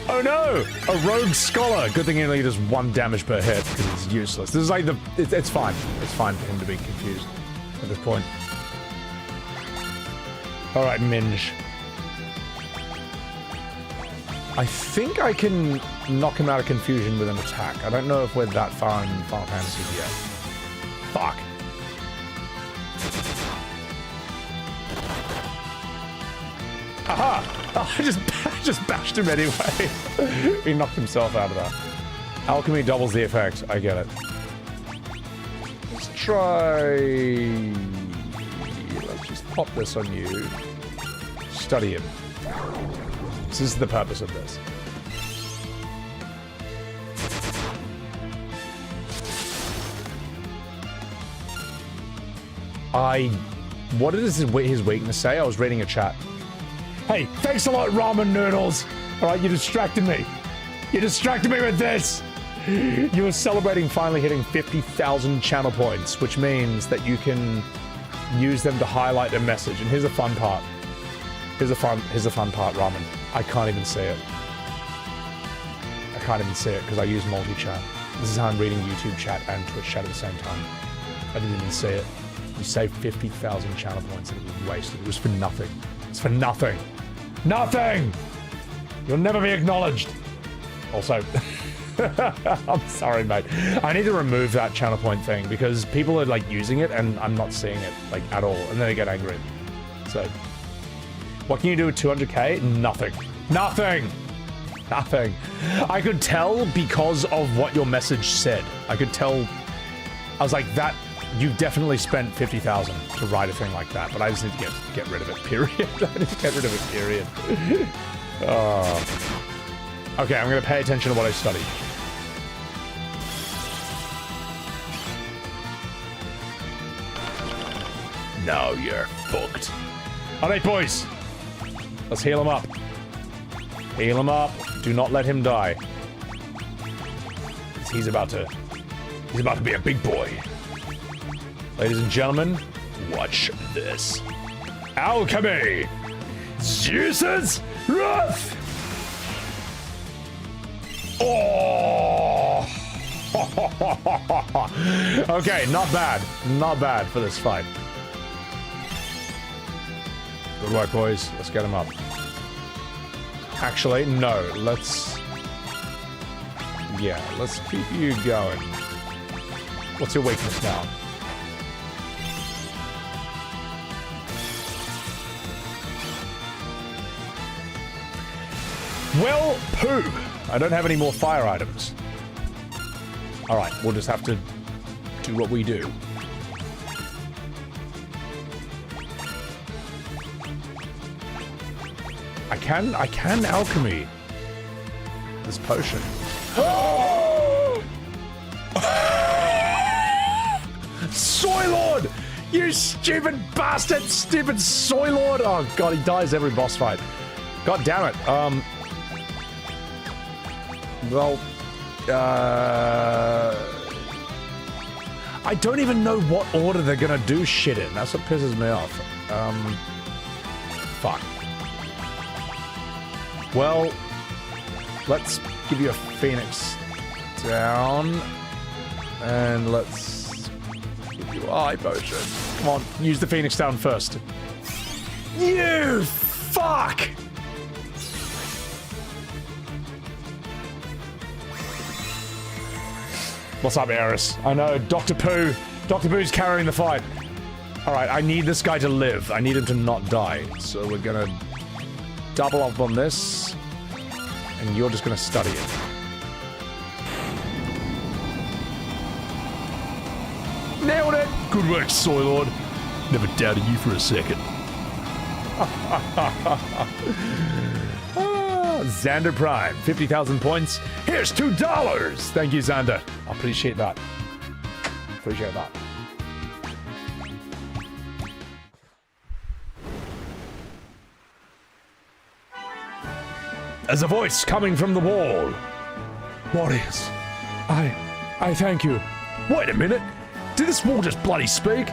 Oh no! A rogue scholar! Good thing he only does 1 damage per hit because it's useless. This is like it's fine. It's fine for him to be confused at this point. Alright, Minge. I think I can knock him out of confusion with an attack. I don't know if we're that far in Final Fantasy yet. Fuck. Aha! Oh, I just bashed him anyway. He knocked himself out of that. Alchemy doubles the effect. I get it. Let's try... Let's just pop this on you. Study him. This is the purpose of this. What does his weakness say? I was reading a chat. Hey, thanks a lot, ramen noodles. All right, you distracted me. You distracted me with this. You were celebrating finally hitting 50,000 channel points, which means that you can use them to highlight a message. And here's the fun part. Here's the fun part, ramen. I can't even see it. I can't even see it because I use multi-chat. This is how I'm reading YouTube chat and Twitch chat at the same time. I didn't even see it. You saved 50,000 channel points and it was wasted. It was for nothing. It's for nothing. Nothing! You'll never be acknowledged. Also, I'm sorry, mate. I need to remove that channel point thing because people are like using it and I'm not seeing it like at all, and then they get angry. So, what can you do with 200k? Nothing. Nothing. Nothing. I could tell because of what your message said. I could tell. I was like, that. You definitely spent 50,000 to write a thing like that, but I just need to get rid of it. Period. I need to get rid of it. Period. Oh. Okay, I'm gonna pay attention to what I studied. Now you're fucked. Alright, boys. Let's heal him up. Heal him up. Do not let him die. He's about to be a big boy. Ladies and gentlemen, watch this. Alchemy! Zeus's wrath! Oh! Okay, not bad. Not bad for this fight. Good work, boys. Let's get him up. Actually, no. Let's keep you going. What's your weakness now? Well, poo. I don't have any more fire items. Alright, we'll just have to do what we do. I can alchemy this potion. Soy Lord! You stupid bastard! Stupid Soy Lord! Oh god, he dies every boss fight. God damn it. Well, I don't even know what order they're gonna do shit in. That's what pisses me off. Fuck. Well, let's give you a Phoenix down. And let's give you a high potion. Come on, use the Phoenix down first. You fuck! What's up, Eris? I know, Dr. Pooh. Dr. Pooh's carrying the fight. Alright, I need this guy to live. I need him to not die. So we're gonna double up on this. And you're just gonna study it. Nailed it! Good work, Soy Lord. Never doubted you for a second. Xander Prime, 50,000 points. Here's $2! Thank you, Xander. I appreciate that. Appreciate that. There's a voice coming from the wall. Warriors, I thank you. Wait a minute. Did this wall just bloody speak?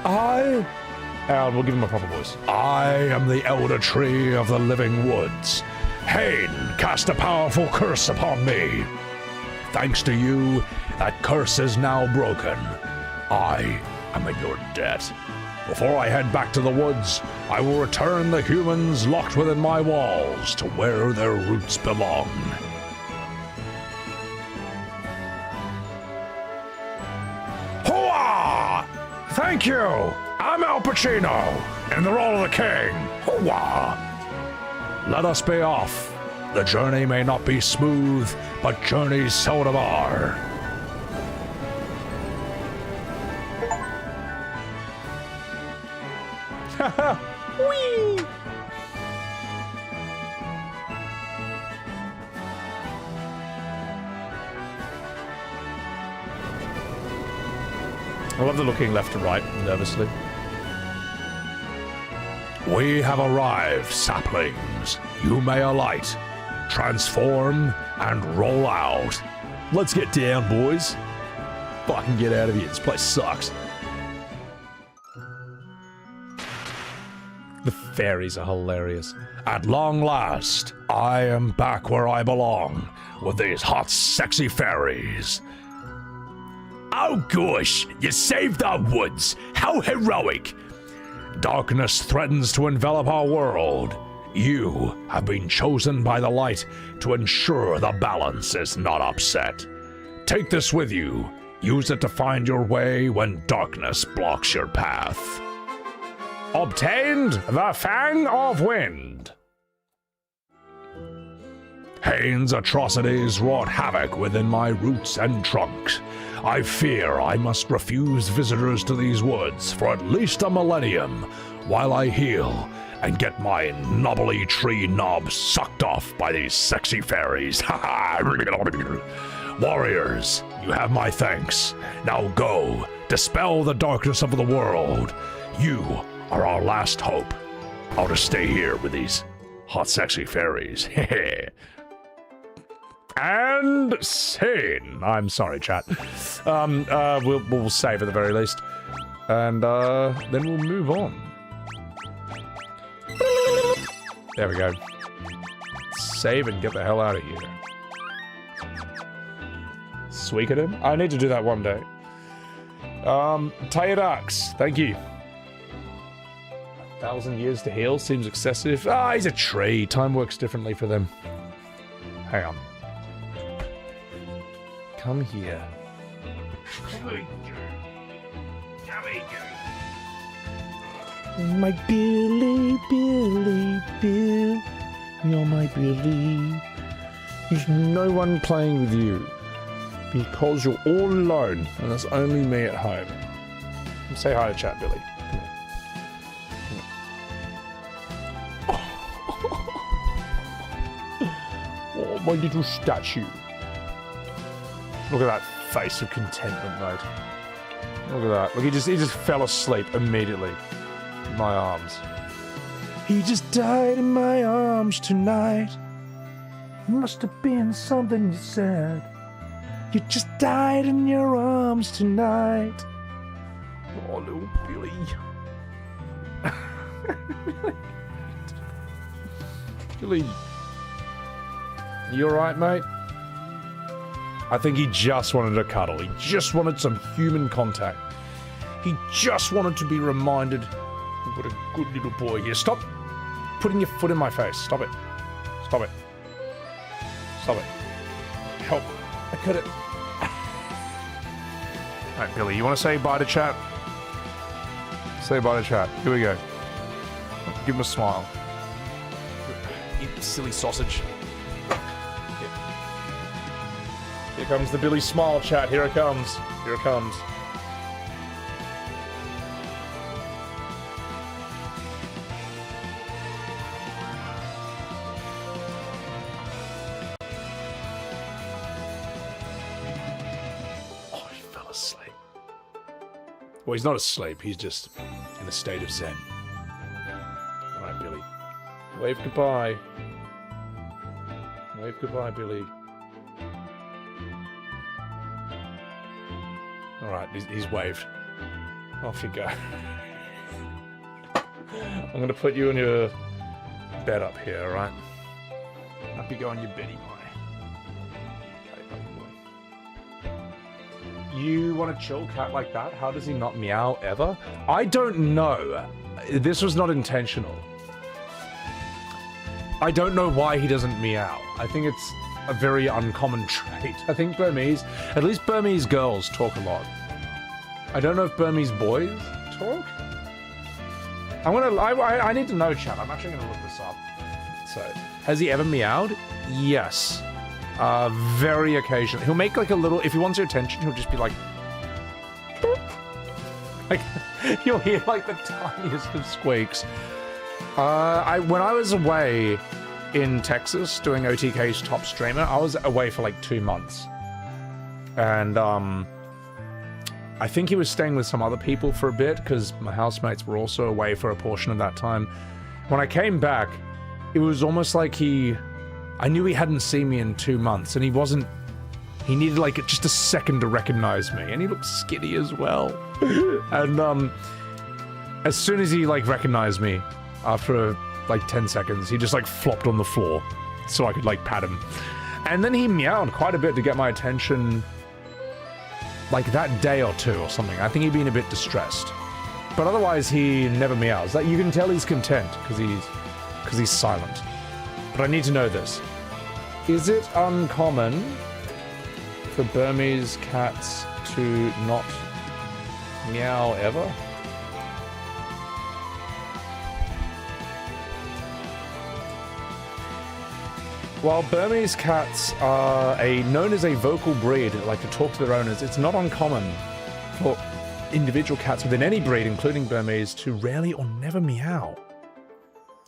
We'll give him a proper voice. I am the Elder Tree of the Living Woods. Hain cast a powerful curse upon me. Thanks to you, that curse is now broken. I am in your debt. Before I head back to the woods, I will return the humans locked within my walls to where their roots belong. Hoa! Thank you! I'm Al Pacino, in the role of the king. Hoa! Let us be off. The journey may not be smooth, but journeys seldom are. Whee! I love the looking left to right nervously. We have arrived, saplings. You may alight, transform, and roll out. Let's get down, boys. Fucking get out of here. This place sucks. The fairies are hilarious. At long last, I am back where I belong, with these hot, sexy fairies. Oh gosh, you saved our woods. How heroic. Darkness threatens to envelop our world. You have been chosen by the light to ensure the balance is not upset. Take this with you. Use it to find your way when darkness blocks your path. Obtained the Fang of Wind. Hain's atrocities wrought havoc within my roots and trunks. I fear I must refuse visitors to these woods for at least a millennium while I heal and get my knobbly tree knobs sucked off by these sexy fairies. Warriors, you have my thanks. Now go, dispel the darkness of the world. You are our last hope. I'll just stay here with these hot, sexy fairies. And scene. I'm sorry, chat. We'll save at the very least. And then we'll move on. There we go. Save and get the hell out of here. Suikoden? I need to do that one day. Tyrax, thank you. 1,000 years to heal seems excessive. Ah, he's a tree. Time works differently for them. Hang on. Come here. My Billy, Billy, Bill. You're my Billy. There's no one playing with you. Because you're all alone and there's only me at home. Say hi to chat, Billy. Come here. Oh, my little statue. Look at that face of contentment, mate. Look at that. Look, he just fell asleep immediately in my arms. He just died in my arms tonight. Must have been something you said. You just died in your arms tonight. Oh, little Billy. Billy. You alright, mate? I think he just wanted a cuddle. He just wanted some human contact. He just wanted to be reminded of what a good little boy he is. Stop putting your foot in my face. Stop it. Stop it. Stop it. Help. I couldn't. Alright, Billy, you want to say bye to chat? Say bye to chat. Here we go. Give him a smile. Eat the silly sausage. Here comes the Billy smile, chat. Here it comes. Here it comes. Oh, he fell asleep. Well, he's not asleep. He's just in a state of zen. All right, Billy. Wave goodbye. Wave goodbye, Billy. Alright, he's waved. Off you go. I'm gonna put you in your bed up here, alright? Up you go on your beddy pie. You want to chill cat like that? How does he not meow ever? I don't know. This was not intentional. I don't know why he doesn't meow. I think it's a very uncommon trait. I think at least Burmese girls talk a lot. I don't know if Burmese boys talk. I need to know, chat. I'm actually gonna look this up. So, has he ever meowed? Yes. Very occasionally. He'll make like a little, if he wants your attention, he'll just be like, boop. Like, you'll hear like the tiniest of squeaks. When I was away in Texas doing OTK's top streamer, I was away for like 2 months. And, I think he was staying with some other people for a bit, because my housemates were also away for a portion of that time. When I came back, it was almost like I knew he hadn't seen me in 2 months, and he needed like just a second to recognize me, and he looked skinny as well. And, as soon as he like recognized me, after like 10 seconds, he just like flopped on the floor, so I could like pat him. And then he meowed quite a bit to get my attention, like that day or two or something. I think he'd been a bit distressed. But otherwise, he never meows. Like, you can tell he's content, because because he's silent. But I need to know this. Is it uncommon for Burmese cats to not meow ever? While Burmese cats are known as a vocal breed, like to talk to their owners, it's not uncommon for individual cats within any breed, including Burmese, to rarely or never meow.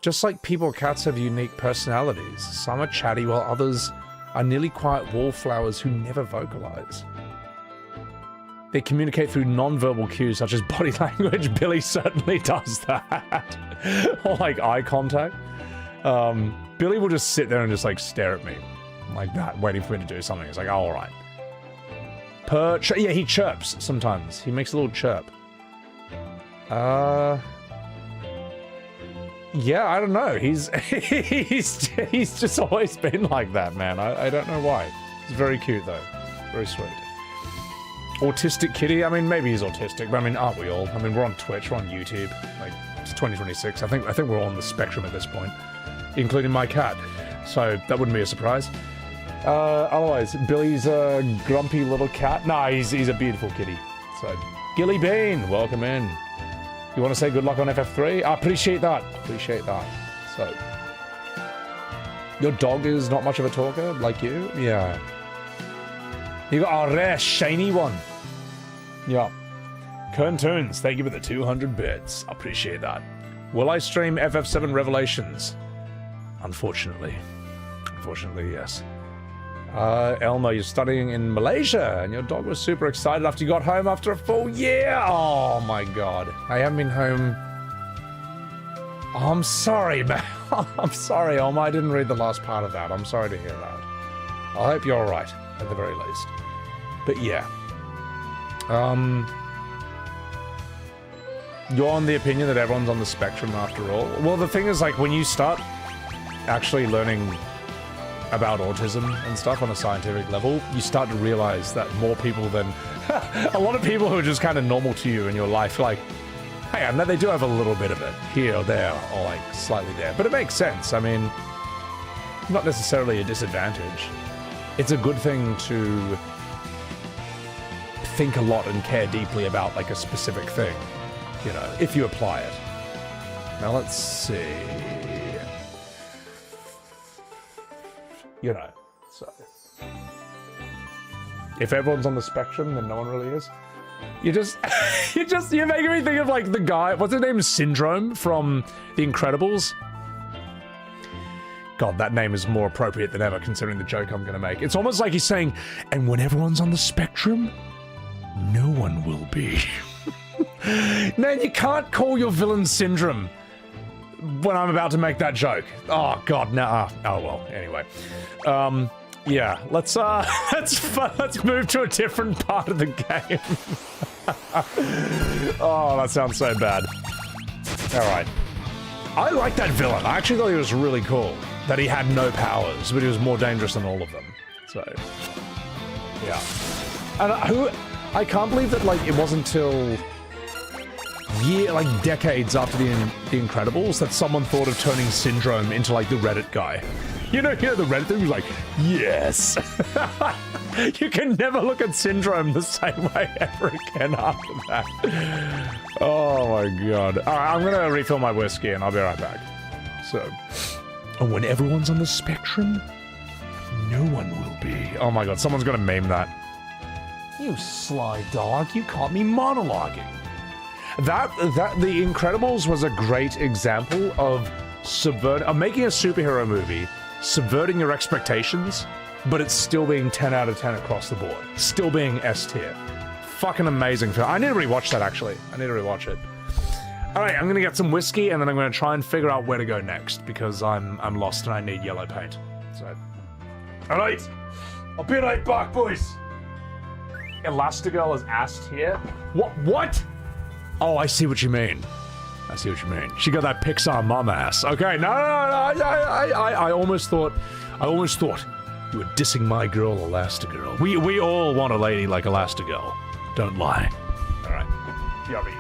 Just like people, cats have unique personalities. Some are chatty while others are nearly quiet wallflowers who never vocalize. They communicate through non-verbal cues such as body language. Billy certainly does that. Or like eye contact. Billy will just sit there and just like stare at me like that, waiting for me to do something. It's like, oh, all right. Yeah, he chirps sometimes. He makes a little chirp. Yeah, I don't know. He's just always been like that, man. I don't know why. He's very cute though. Very sweet. Autistic kitty? I mean, maybe he's autistic, but I mean, aren't we all? I mean, we're on Twitch, we're on YouTube. Like, it's 2026. I think we're all on the spectrum at this point, including my cat. So that wouldn't be a surprise. Otherwise, Billy's a grumpy little cat. Nah, he's a beautiful kitty. So, Gilly Bean, welcome in. You want to say good luck on FF3? I appreciate that. Appreciate that. So, your dog is not much of a talker, like you? Yeah. You got a rare, shiny one. Yeah. Kern Tunes, thank you for the 200 bits. I appreciate that. Will I stream FF7 Revelations? Unfortunately. Unfortunately, yes. Elmo, you're studying in Malaysia, and your dog was super excited after you got home after a full year. Oh my god. I haven't been home. Oh, I'm sorry, man. I'm sorry, Elmo. I didn't read the last part of that. I'm sorry to hear that. I hope you're alright, at the very least. But yeah. You're on the opinion that everyone's on the spectrum after all? Well, the thing is, like, when you start actually learning about autism and stuff on a scientific level, you start to realize that more people than a lot of people who are just kind of normal to you in your life, like, hey, I know they do have a little bit of it here or there, or like slightly there, but it makes sense. I mean, not necessarily a disadvantage. It's a good thing to think a lot and care deeply about like a specific thing, you know, if you apply it. Now let's see. You know, so if everyone's on the spectrum, then no one really is. You're making me think of like the guy, what's his name, Syndrome from The Incredibles. God, that name is more appropriate than ever considering the joke I'm gonna make. It's almost like he's saying, and when everyone's on the spectrum, no one will be. Man, you can't call your villain Syndrome when I'm about to make that joke. Oh god, nah. Oh well, anyway. Yeah, let's move to a different part of the game. Oh, that sounds so bad. Alright. I like that villain. I actually thought he was really cool. That he had no powers, but he was more dangerous than all of them. So, yeah. And I can't believe that, like, it wasn't until decades after the Incredibles that someone thought of turning Syndrome into, like, the Reddit guy. You know, the Reddit thing was like, yes! You can never look at Syndrome the same way ever again after that. Oh my god. Alright, I'm gonna refill my whiskey and I'll be right back. So, and when everyone's on the spectrum, no one will be. Oh my god, someone's gonna meme that. You sly dog, you caught me monologuing. That The Incredibles was a great example of making a superhero movie, subverting your expectations, but it's still being 10 out of 10 across the board. Still being S tier. Fucking amazing film. I need to rewatch that, actually. I need to rewatch it. Alright, I'm gonna get some whiskey, and then I'm gonna try and figure out where to go next, because I'm lost and I need yellow paint. So, alright! I'll be right back, boys! Elastigirl is S tier? What? Oh, I see what you mean. I see what you mean. She got that Pixar mom ass. Okay, no, I almost thought you were dissing my girl, Elastigirl. We all want a lady like Elastigirl. Don't lie. All right, yummy.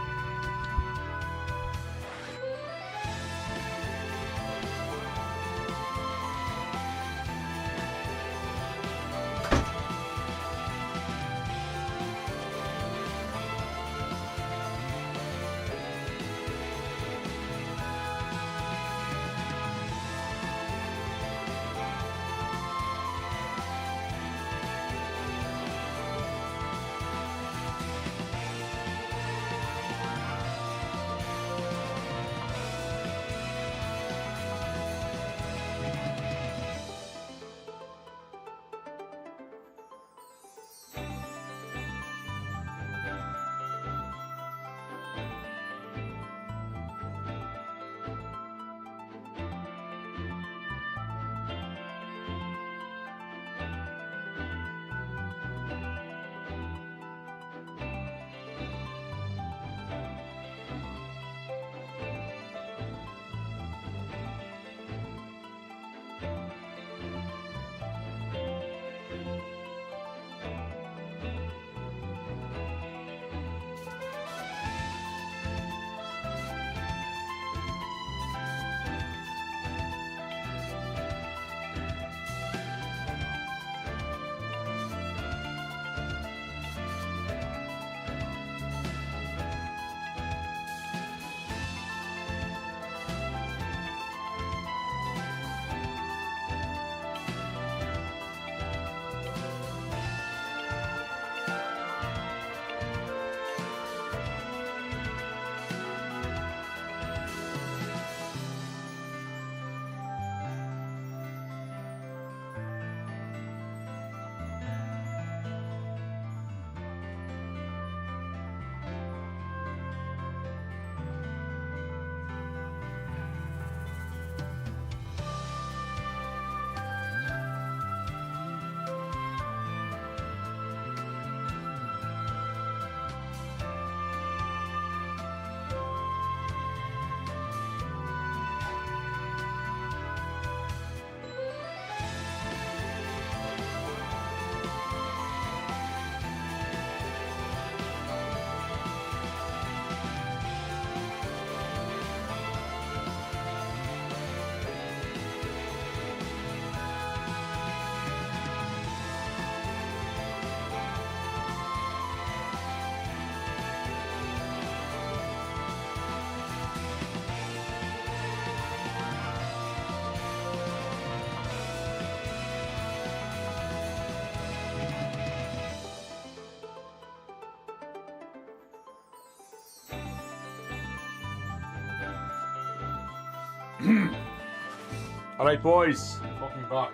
Alright, boys. Fucking back.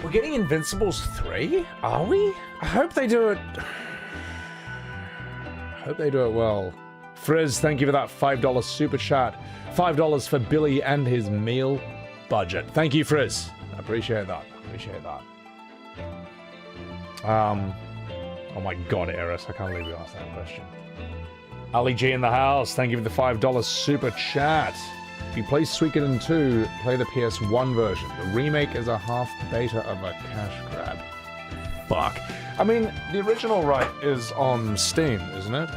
We're getting Invincibles 3? Are we? I hope they do it... I hope they do it well. Frizz, thank you for that $5 super chat. $5 for Billy and his meal budget. Thank you, Frizz. I appreciate that. Appreciate that. Oh my god, Eris, I can't believe you asked that question. Ali G in the house, thank you for the $5 super chat. If you play Suikoden 2, play the PS1 version. The remake is a half beta of a cash grab. Fuck. I mean, the original, right, is on Steam, isn't it?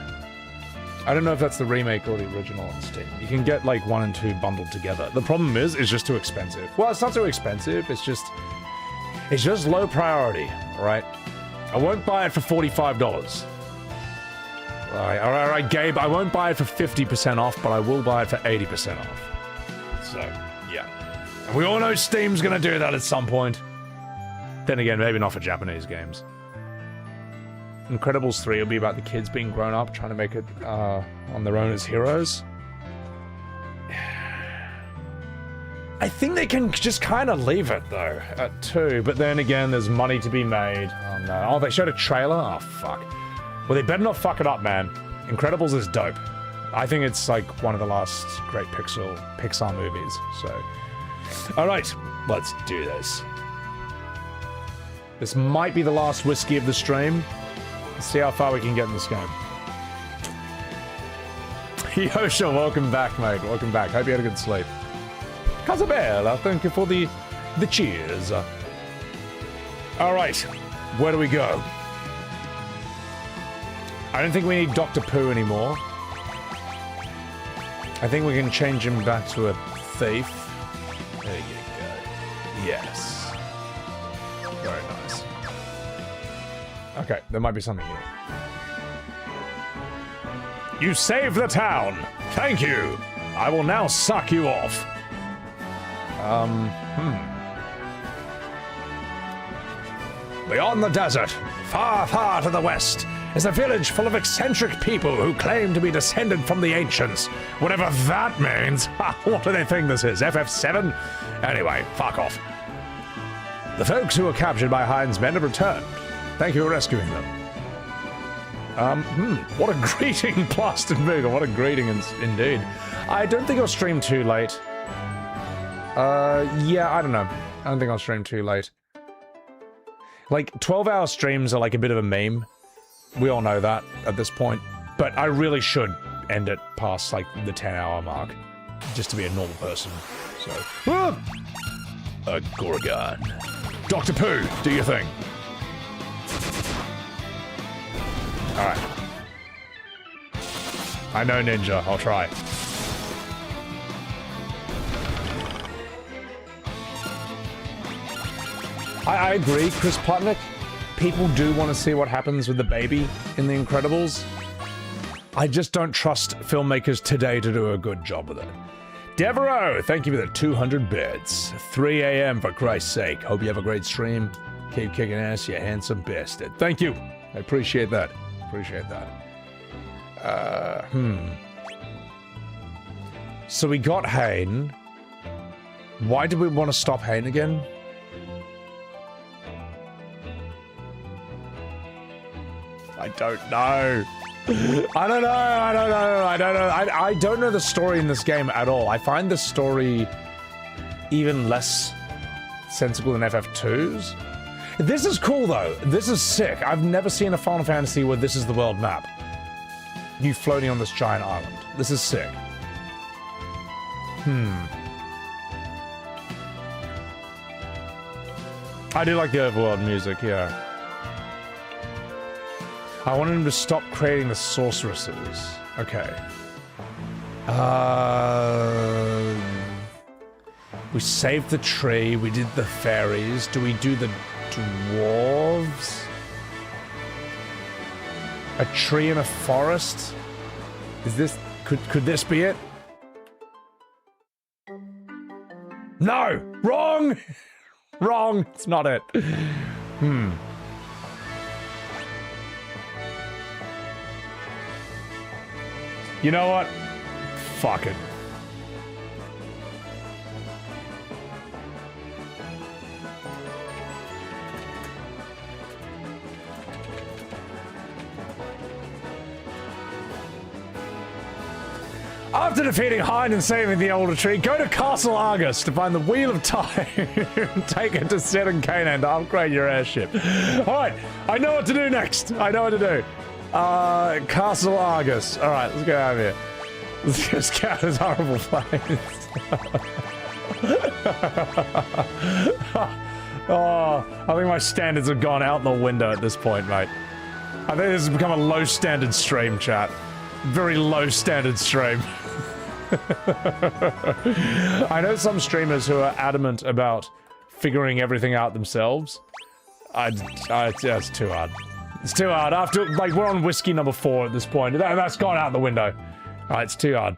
I don't know if that's the remake or the original on Steam. You can get, like, 1 and 2 bundled together. The problem is, it's just too expensive. Well, it's not too expensive, it's just low priority, alright? I won't buy it for $45. Alright, Gabe, I won't buy it for 50% off, but I will buy it for 80% off. So, yeah. And we all know Steam's gonna do that at some point. Then again, maybe not for Japanese games. Incredibles 3 will be about the kids being grown up, trying to make it on their own as heroes. I think they can just kind of leave it, though, at 2. But then again, there's money to be made. Oh, no. Oh, they showed a trailer? Oh, fuck. Well, they better not fuck it up, man. Incredibles is dope. I think it's, like, one of the last great Pixar movies, so... Alright, let's do this. This might be the last whiskey of the stream. Let's see how far we can get in this game. Yosha, welcome back, mate. Welcome back. Hope you had a good sleep. Casabella, thank you for the cheers. Alright, where do we go? I don't think we need Dr. Pooh anymore. I think we can change him back to a thief. There you go. Yes. Very nice. Okay, there might be something here. You saved the town! Thank you! I will now suck you off. Beyond the desert, far, far to the west, is a village full of eccentric people who claim to be descended from the ancients. Whatever that means. What do they think this is, FF7? Anyway, fuck off. The folks who were captured by Hein's men have returned. Thank you for rescuing them. What a greeting, Blasted Moogle. What a greeting indeed. I don't think I'll stream too late. Yeah, I don't know. I don't think I'll stream too late. Like, 12-hour streams are like a bit of a meme. We all know that at this point. But I really should end it past, like, the 10-hour mark. Just to be a normal person. So... A Gorgon. Dr. Pooh, do your thing. Alright. I know Ninja, I'll try. I agree, Chris Plotnick. People do want to see what happens with the baby in The Incredibles. I just don't trust filmmakers today to do a good job with it. Devereaux, thank you for the 200 bits. 3 a.m. for Christ's sake. Hope you have a great stream. Keep kicking ass, you handsome bastard. Thank you. I appreciate that. Appreciate that. So we got Hayne. Why did we want to stop Hayne again? I don't know. I don't know the story in this game at all. I find the story even less sensible than FF2's. This is cool though. This is sick. I've never seen a Final Fantasy where this is the world map. You floating on this giant island. This is sick. I do like the overworld music, yeah. I wanted him to stop creating the sorceresses. Okay. We saved the tree, we did the fairies. Do we do the dwarves? A tree in a forest? Is this... Could this be it? No! Wrong! Wrong! It's not it. You know what? Fuck it. After defeating Hind and saving the Elder Tree, go to Castle Argus to find the Wheel of Time. Take it to Sid and Canaan to upgrade your airship. Alright, I know what to do next. I know what to do. Castle Argus. Alright, let's get out of here. Let's just get out of this horrible place. Oh, I think my standards have gone out the window at this point, mate. I think this has become a low standard stream, chat. Very low standard stream. I know some streamers who are adamant about figuring everything out themselves. Yeah, it's too hard. It's too hard. After, like, we're on whiskey number 4 at this point. That's gone out the window. Alright, it's too hard.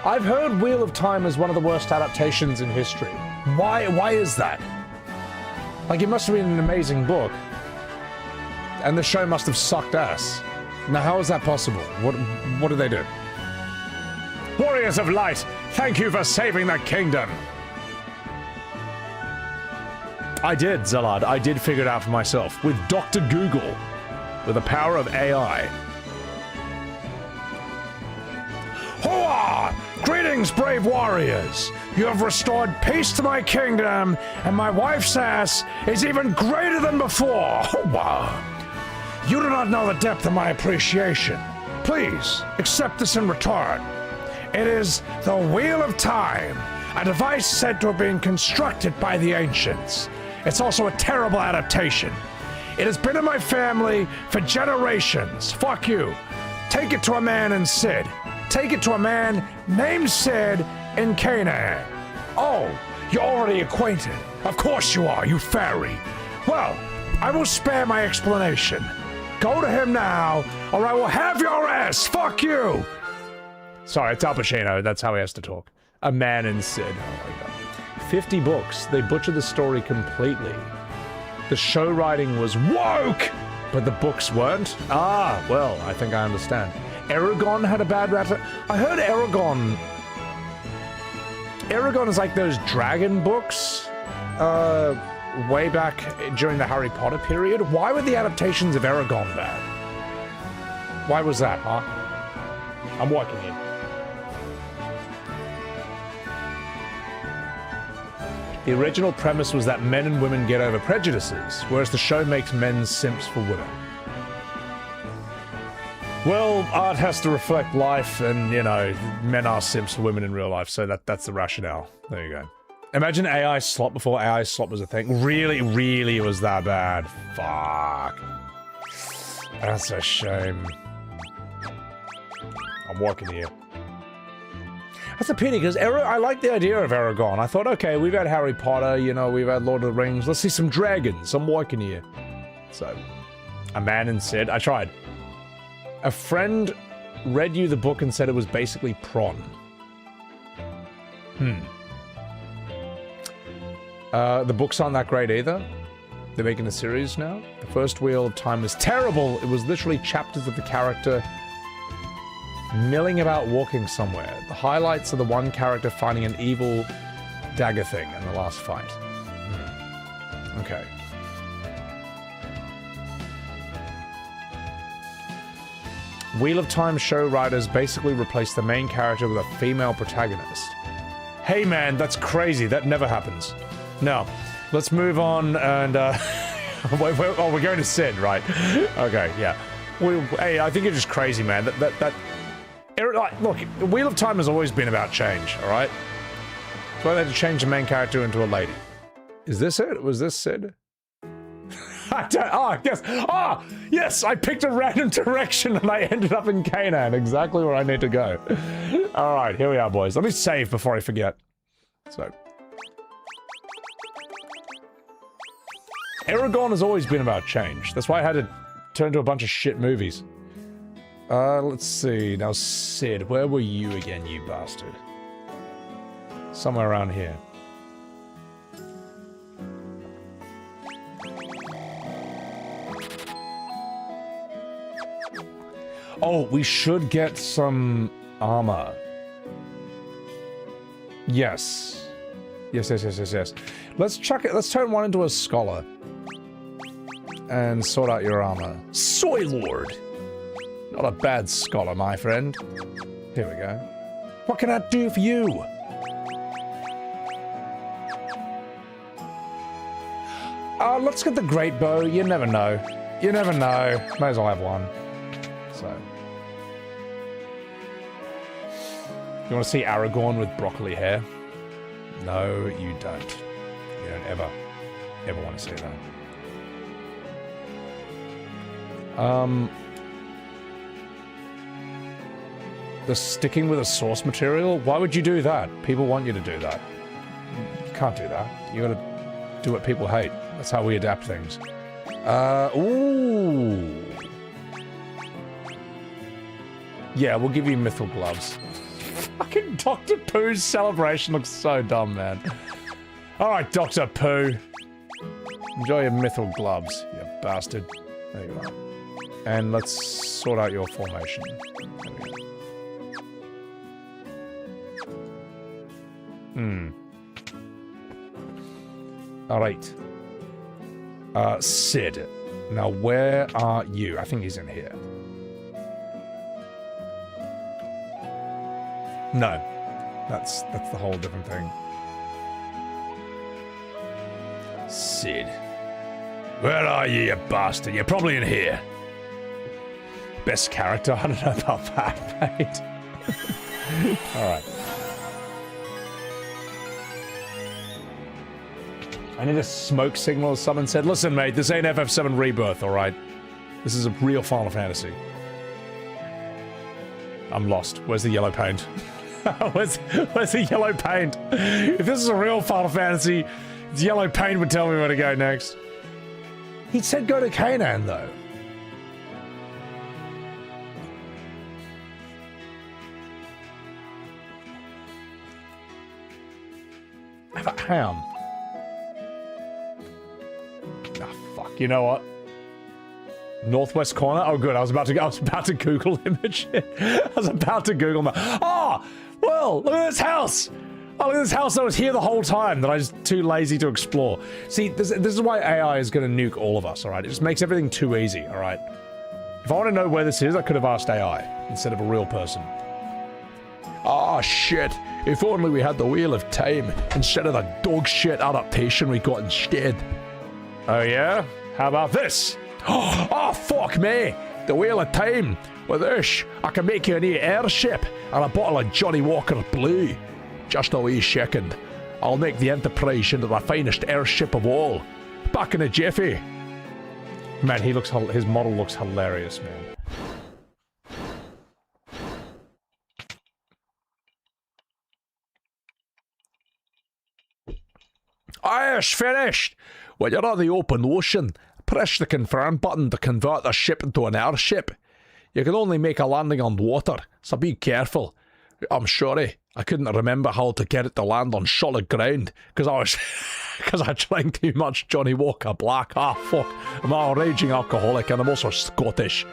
I've heard Wheel of Time is one of the worst adaptations in history. Why is that? Like, it must have been an amazing book. And the show must have sucked ass. Now, how is that possible? What did they do? Warriors of Light, thank you for saving the kingdom! I did, Zalad. I did figure it out for myself. With Dr. Google. With the power of AI. Hoa! Greetings, brave warriors! You have restored peace to my kingdom, and my wife's ass is even greater than before! Hoa! You do not know the depth of my appreciation. Please, accept this in return. It is the Wheel of Time, a device said to have been constructed by the ancients. It's also a terrible adaptation. It has been in my family for generations. Fuck you. Take it to a man in Sid. Take it to a man named Sid in Canaan. Oh, you're already acquainted. Of course you are, you fairy. Well, I will spare my explanation. Go to him now, or I will have your ass! Fuck you! Sorry, it's Al Pacino. That's how he has to talk. A man in Sid. Oh my god. 50 books. They butchered the story completely. The show writing was woke, but the books weren't. Ah, well, I think I understand. Eragon had a bad rap. I heard Eragon is like those dragon books, way back during the Harry Potter period. Why were the adaptations of Eragon bad? Why was that, huh? I'm walking in. The original premise was that men and women get over prejudices, whereas the show makes men simps for women. Well, art has to reflect life, and, you know, men are simps for women in real life, so that's the rationale. There you go. Imagine AI slop before AI slop was a thing. Really was that bad. Fuck. That's a shame. I'm walking here. That's a pity, because I like the idea of Eragon. I thought, okay, we've had Harry Potter, you know, we've had Lord of the Rings. Let's see some dragons. I'm walking here. So, a man in Sid. I tried. A friend read you the book and said it was basically prawn. The books aren't that great either. They're making a series now. The first Wheel of Time was terrible. It was literally chapters of the character milling about walking somewhere. The highlights are the one character finding an evil dagger thing in the last fight. Okay. Wheel of Time show writers basically replaced the main character with a female protagonist. Hey man, that's crazy. That never happens. No. Let's move on and, oh, we're going to Sid, right? Okay, yeah. Hey, I think you're just crazy, man. Look, Wheel of Time has always been about change, alright? That's why they had to change the main character into a lady. Is this it? Was this Sid? Yes! Ah! Yes! I picked a random direction and I ended up in Canaan, exactly where I need to go. Alright, here we are, boys. Let me save before I forget. So. Eragon has always been about change. That's why I had to turn to a bunch of shit movies. Let's see. Now, Sid, where were you again, you bastard? Somewhere around here. Oh, we should get some armor. Yes. Yes. Let's chuck it. Let's turn one into a scholar. And sort out your armor. Soy Lord! Not a bad scholar, my friend. Here we go. What can I do for you? Let's get the great bow. You never know. You never know. May as well have one. So. You want to see Aragorn with broccoli hair? No, you don't. You don't ever want to see that. The sticking with a source material? Why would you do that? People want you to do that. You can't do that. You gotta do what people hate. That's how we adapt things. Ooh. Yeah, we'll give you mithril gloves. Fucking Dr. Pooh's celebration looks so dumb, man. Alright, Dr. Pooh. Enjoy your mithril gloves, you bastard. There you are. And let's sort out your formation. There we go. Alright. Sid. Now, where are you? I think he's in here. No. That's the whole different thing. Sid. Where are you, you bastard? You're probably in here. Best character? I don't know about that, mate. Alright. I need a smoke signal, someone said. Listen, mate, this ain't FF7 Rebirth, alright? This is a real Final Fantasy. I'm lost. Where's the yellow paint? Where's the yellow paint? If this is a real Final Fantasy, the yellow paint would tell me where to go next. He said go to Canaan, though. Ham. Ah, fuck. You know what? Northwest corner? Oh, good. I was about to Google image. I was about to Google my. Oh! Well, look at this house! Oh, look at this house that was here the whole time that I was too lazy to explore. See, this is why AI is going to nuke all of us, alright? It just makes everything too easy, alright? If I want to know where this is, I could have asked AI instead of a real person. Ah, shit. If only we had the Wheel of Time instead of the dog shit adaptation we got instead. Oh, yeah? How about this? Oh, fuck me! The Wheel of Time! With this, I can make you a new airship and a bottle of Johnny Walker Blue. Just a wee second. I'll make the Enterprise into the finest airship of all. Back in a jiffy. Man, his model looks hilarious, man. It's finished! When you're on the open ocean, press the confirm button to convert the ship into an airship. You can only make a landing on water, so be careful. I'm sorry, I couldn't remember how to get it to land on solid ground, because I drank too much Johnny Walker Black. Ah, fuck. I'm a raging alcoholic and I'm also Scottish.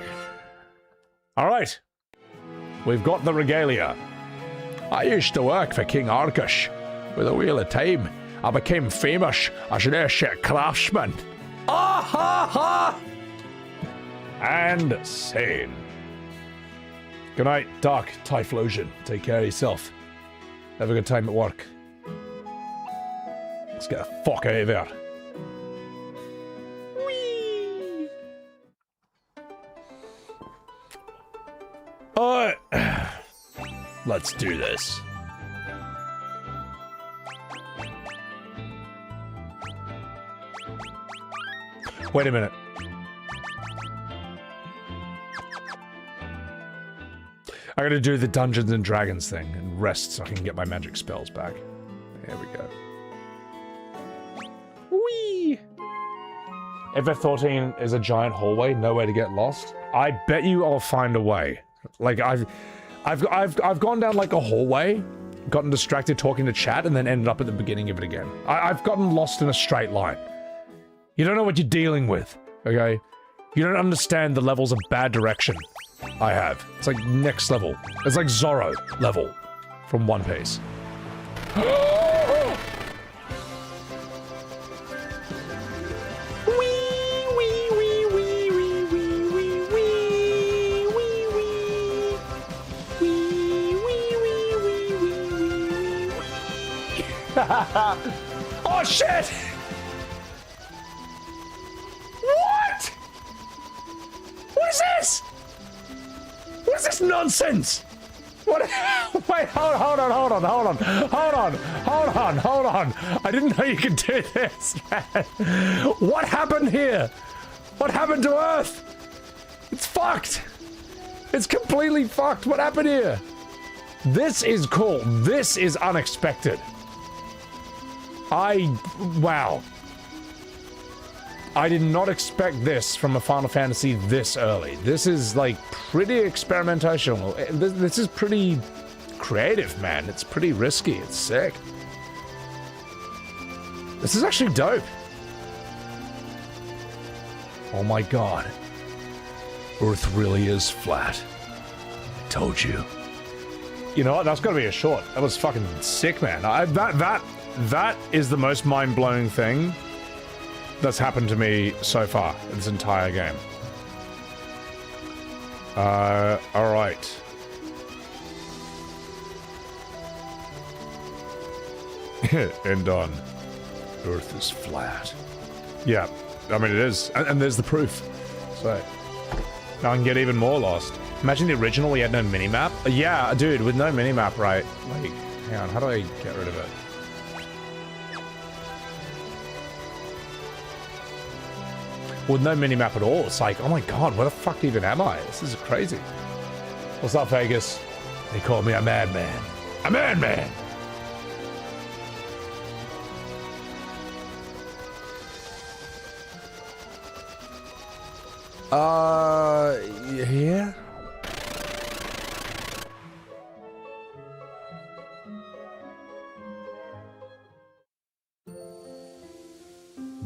Alright. We've got the regalia. I used to work for King Argus. With the Wheel of Time, I became famous as an airship craftsman. Ah ha ha! And sane. Good night, Dark Typhlosion. Take care of yourself. Have a good time at work. Let's get the fuck out of there. Whee! Alright. Let's do this. Wait a minute. I gotta do the Dungeons and Dragons thing and rest so I can get my magic spells back. There we go. Whee! FF14 is a giant hallway, no way to get lost. I bet you I'll find a way. Like I've gone down like a hallway, gotten distracted talking to chat, and then ended up at the beginning of it again. I've gotten lost in a straight line. You don't know what you're dealing with, okay? You don't understand the levels of bad direction. I have. It's like next level. It's like Zorro level from One Piece. Oh shit! What? What is this? What is this nonsense? What? Wait, hold on. I didn't know you could do this, man. What happened here? What happened to Earth? It's fucked. It's completely fucked. What happened here? This is cool. This is unexpected. Wow. I did not expect this from a Final Fantasy this early. This is like pretty experimental. This is pretty creative, man. It's pretty risky. It's sick. This is actually dope. Oh my god. Earth really is flat. I told you. You know what? That's gotta be a short. That was fucking sick, man. That is the most mind-blowing thing that's happened to me so far in this entire game. Alright. End on. Earth is flat. Yeah, I mean it is. And there's the proof. So, now I can get even more lost. Imagine the original, we had no minimap. Yeah, dude, with no minimap, right? Like, hang on, how do I get rid of it? With no minimap at all, it's like, oh my god, where the fuck even am I? This is crazy. What's up, Vegas? They call me a madman. A madman! Yeah?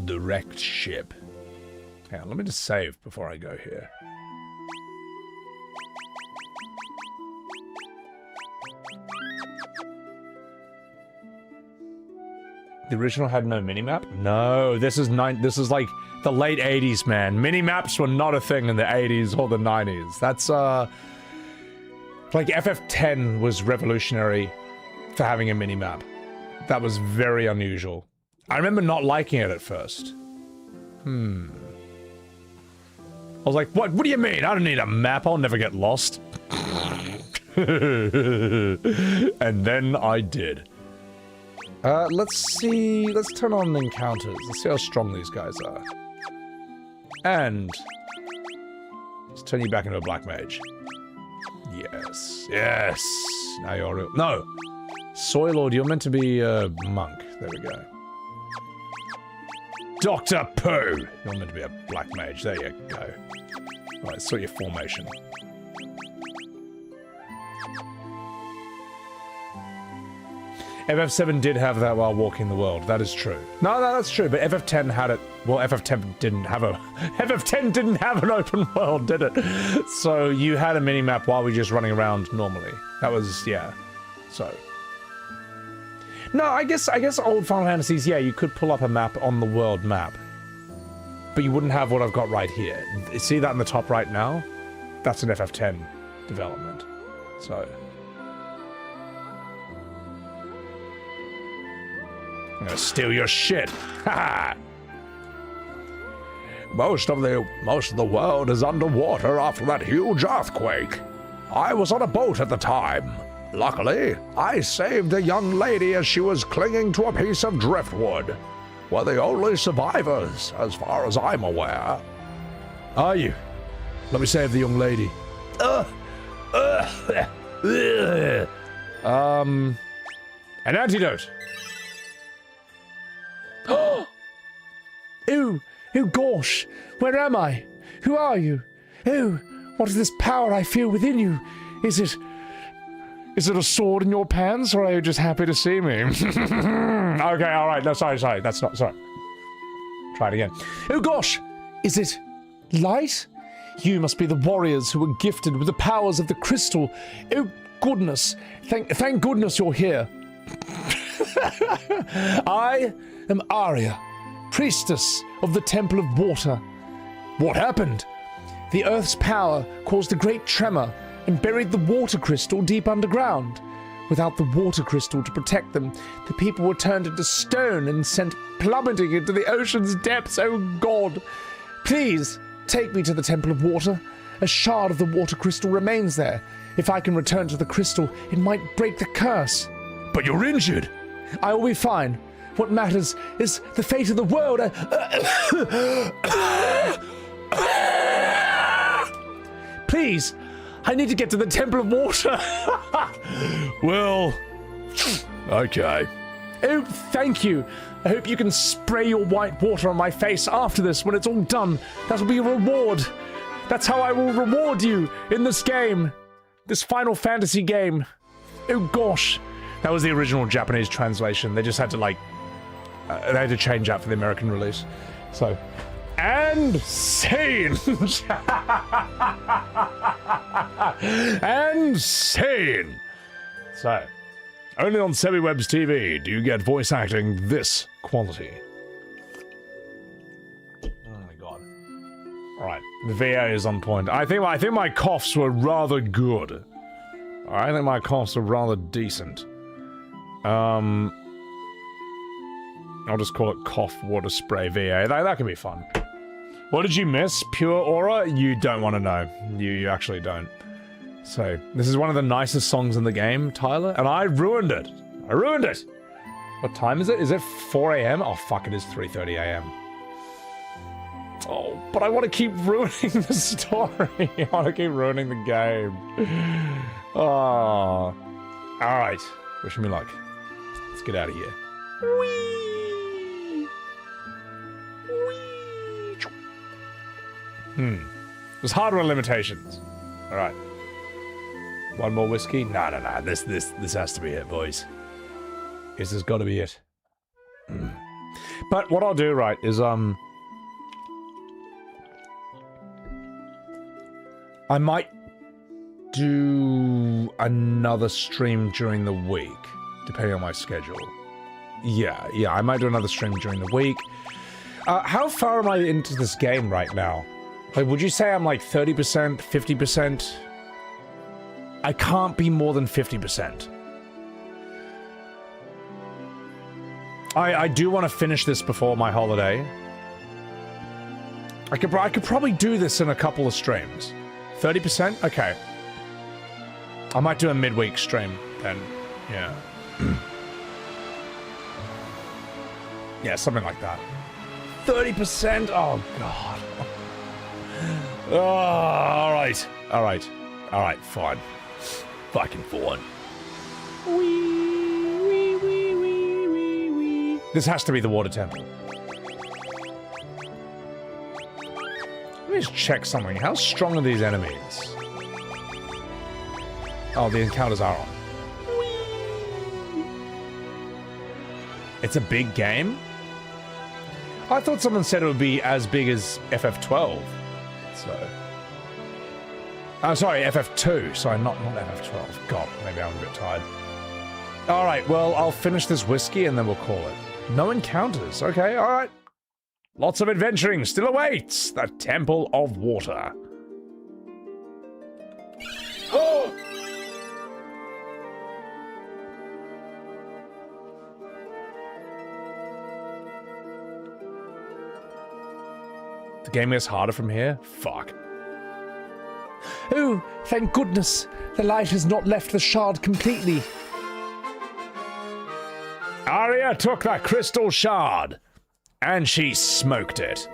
The wrecked ship. Hang on, let me just save before I go here. The original had no minimap? No, this is like the late 80s, man. Minimaps were not a thing in the 80s or the 90s. That's like FF10 was revolutionary for having a minimap. That was very unusual. I remember not liking it at first. I was like, what do you mean? I don't need a map, I'll never get lost. And then I did. Let's see, let's turn on encounters. Let's see how strong these guys are. And let's turn you back into a black mage. Yes, yes. Now you're real. No, Soy Lord, you're meant to be a monk. There we go. Dr. Pooh! You're meant to be a black mage. There you go. Alright, sort your formation. FF7 did have that while walking the world. That is true. No, that's true. But FF10 had it. Well, FF10 didn't have a. FF10 didn't have an open world, did it? So you had a minimap while we were just running around normally. That was, yeah. So. No, I guess old Final Fantasies, yeah, you could pull up a map on the world map. But you wouldn't have what I've got right here. See that in the top right now? That's an FF10 development. So. I'm gonna steal your shit. Ha! Most of the world is underwater after that huge earthquake. I was on a boat at the time. Luckily, I saved a young lady as she was clinging to a piece of driftwood. We're the only survivors, as far as I'm aware. Are you? Let me save the young lady. An antidote. Oh gosh, where am I? Who are you? Oh, what is this power I feel within you? Is it a sword in your pants, or are you just happy to see me? Okay, alright, no, sorry, that's not, sorry. Try it again. Oh gosh, is it light? You must be the warriors who were gifted with the powers of the crystal. Oh goodness, thank goodness you're here. I am Arya, priestess of the Temple of Water. What happened? The Earth's power caused a great tremor and buried the water crystal deep underground. Without the water crystal to protect them, the people were turned into stone and sent plummeting into the ocean's depths. Oh God! Please, take me to the Temple of Water. A shard of the water crystal remains there. If I can return to the crystal, it might break the curse. But you're injured. I will be fine. What matters is the fate of the world. Please, I need to get to the Temple of Water. Well, okay. Oh, thank you. I hope you can spray your white water on my face after this when it's all done. That'll be a reward. That's how I will reward you in this game. This Final Fantasy game. Oh gosh. That was the original Japanese translation. They just had to they had to change that for the American release. So, and scene. And scene. So, only on SebiWebs TV do you get voice acting this quality. Oh my god. Alright, the VA is on point. I think my coughs were rather good. I think my coughs were rather decent. I'll just call it cough water spray VA. That can be fun. What did you miss? Pure Aura? You don't want to know. You actually don't. So, this is one of the nicest songs in the game, Tyler, and I ruined it. I ruined it! What time is it? Is it 4 a.m.? Oh, fuck, it is 3:30 a.m. Oh, but I want to keep ruining the story. I want to keep ruining the game. Oh. Alright. Wish me luck. Let's get out of here. There's hardware limitations. Alright. One more whiskey? No. This has to be it, boys. This has got to be it. But what I'll do, right, is, I might do another stream during the week, depending on my schedule. Yeah, I might do another stream during the week. How far am I into this game right now? Like, would you say I'm like 30%, 50%? I can't be more than 50%. I do want to finish this before my holiday. I could probably do this in a couple of streams. 30%? Okay. I might do a midweek stream then. Yeah. Yeah, something like that. 30%? Oh, God. Oh, alright. Alright, fine. Fucking fine. This has to be the water temple. Let me just check something. How strong are these enemies? Oh, the encounters are on. It's a big game? I thought someone said it would be as big as FF12. So... I'm sorry, FF2. Sorry, not FF12. God, maybe I'm a bit tired. Alright, well, I'll finish this whiskey and then we'll call it. No encounters. Okay, alright. Lots of adventuring still awaits. The Temple of Water. Oh! The game gets harder from here? Fuck. Oh, thank goodness. The light has not left the shard completely. Arya took that crystal shard, and she smoked it.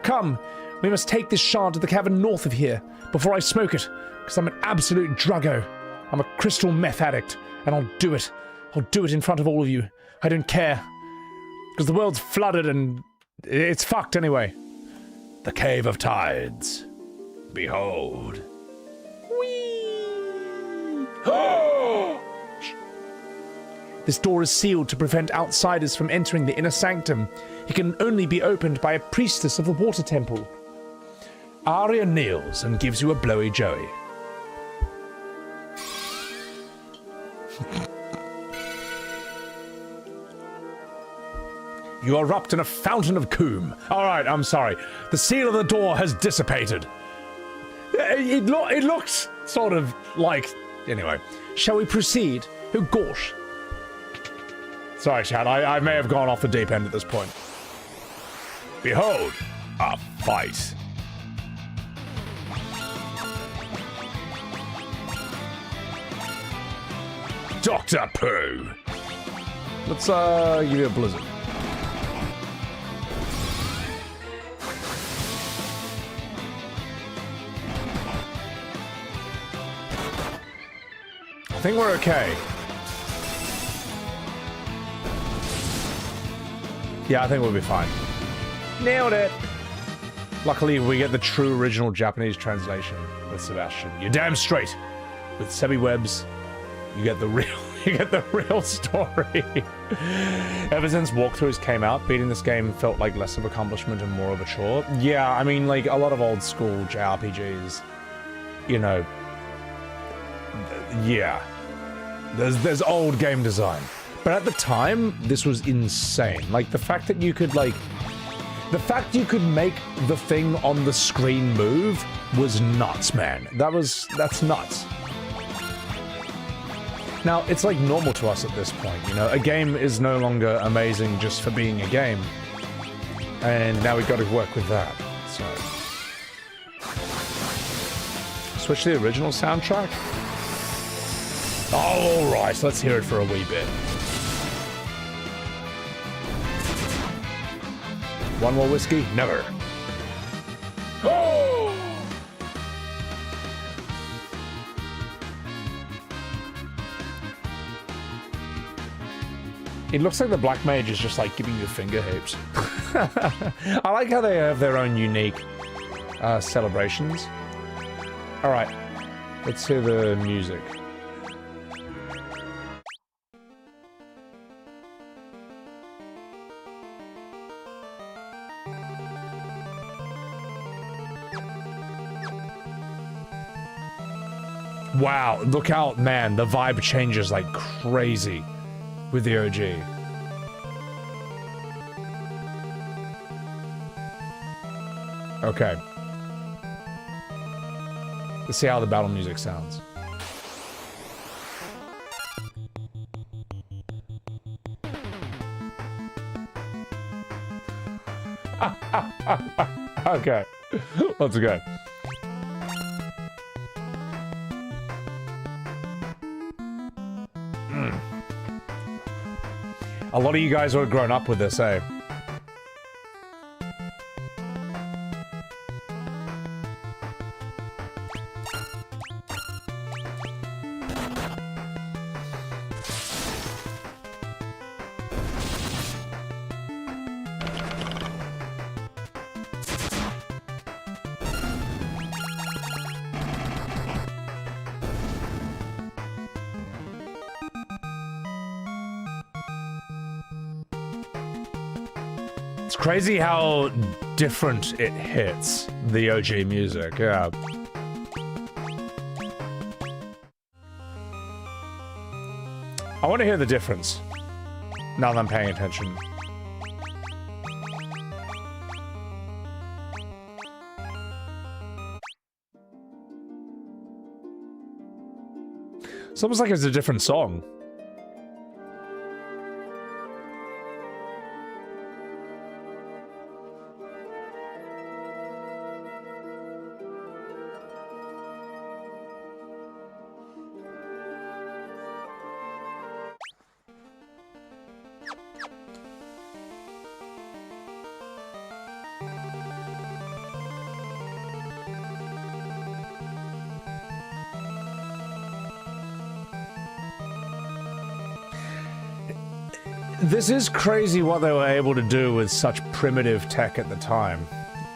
Come, we must take this shard to the cavern north of here, before I smoke it, because I'm an absolute druggo. I'm a crystal meth addict, and I'll do it. I'll do it in front of all of you. I don't care. Because the world's flooded and it's fucked anyway. The Cave of Tides. Behold. This door is sealed to prevent outsiders from entering the inner sanctum. It can only be opened by a priestess of the water temple. Arya kneels and gives you a blowy joey. You erupt in a fountain of coom. Alright, I'm sorry. The seal of the door has dissipated. It looks sort of like Anyway, shall we proceed? Oh gosh. Sorry, Chad, I may have gone off the deep end at this point. Behold, a fight. Dr. Pooh. Let's give you a blizzard. I think we're okay. Yeah, I think we'll be fine. Nailed it! Luckily, we get the true original Japanese translation with Sebastian. You're damn straight. With Sebi Webbs, you get the real story. Ever since walkthroughs came out, beating this game felt like less of accomplishment and more of a chore. Yeah, I mean, like, a lot of old school JRPGs, you know, yeah. There's old game design. But at the time, this was insane. Like, the fact that you could, like... The fact you could make the thing on the screen move was nuts, man. That's nuts. Now, it's like normal to us at this point, you know? A game is no longer amazing just for being a game. And now we've got to work with that, so... Switch to the original soundtrack? Oh, alright, let's hear it for a wee bit. One more whiskey? Never. Oh! It looks like the Black Mage is just like giving you finger heaps. I like how they have their own unique celebrations. Alright, let's hear the music. Wow, look out, man, the vibe changes like crazy with the OG. Okay. Let's see how the battle music sounds. Okay, let's go. A lot of you guys are grown up with this, eh? It's crazy how different it hits, the OG music, yeah. I want to hear the difference, now that I'm paying attention. It's almost like it's a different song. This is crazy what they were able to do with such primitive tech at the time.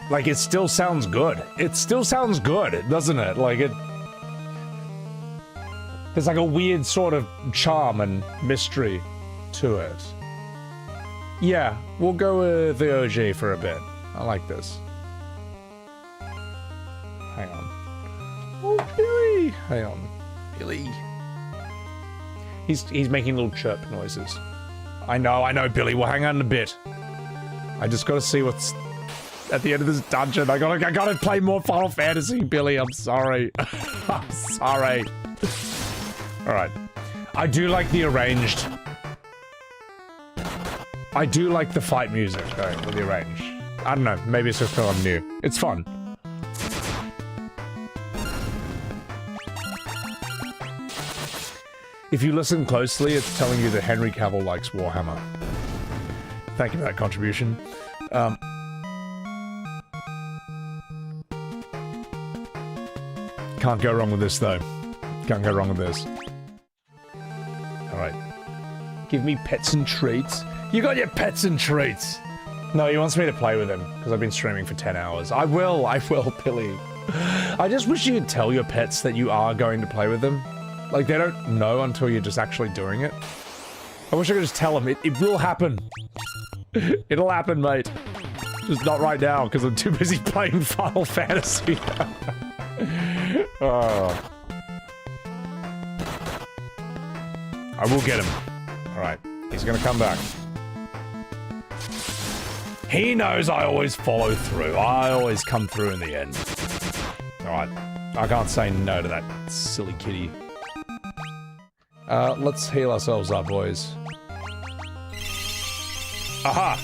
Like, it still sounds good. It still sounds good, doesn't it? Like, it... There's like a weird sort of charm and mystery to it. Yeah, we'll go with the OG for a bit. I like this. Hang on. Oh, Billy! Hang on. Billy. He's making little chirp noises. I know, Billy. We'll hang on a bit. I just gotta see what's at the end of this dungeon. I gotta play more Final Fantasy, Billy. I'm sorry. I'm sorry. Alright. I do like the arranged... I do like the fight music, though, with the arranged. I don't know, maybe it's just because I'm new. It's fun. If you listen closely, it's telling you that Henry Cavill likes Warhammer. Thank you for that contribution. Can't go wrong with this, though. Can't go wrong with this. Alright. Give me pets and treats. You got your pets and treats! No, he wants me to play with him, because I've been streaming for 10 hours. I will, Billy. I just wish you could tell your pets that you are going to play with them. Like, they don't know until you're just actually doing it. I wish I could just tell them. It will happen. It'll happen, mate. Just not right now, because I'm too busy playing Final Fantasy. Oh. I will get him. Alright, he's gonna come back. He knows I always follow through. I always come through in the end. Alright, I can't say no to that silly kitty. Let's heal ourselves up, boys. Aha!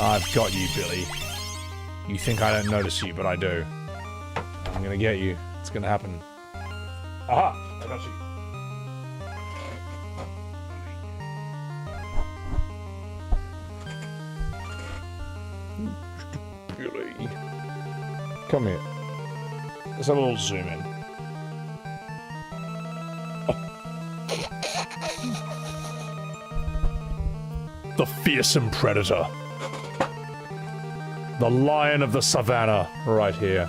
I've got you, Billy. You think I don't notice you, but I do. I'm gonna get you. It's gonna happen. Aha! I got you. Billy. Come here. Let's have a little zoom in. The fearsome predator. The lion of the savannah, right here.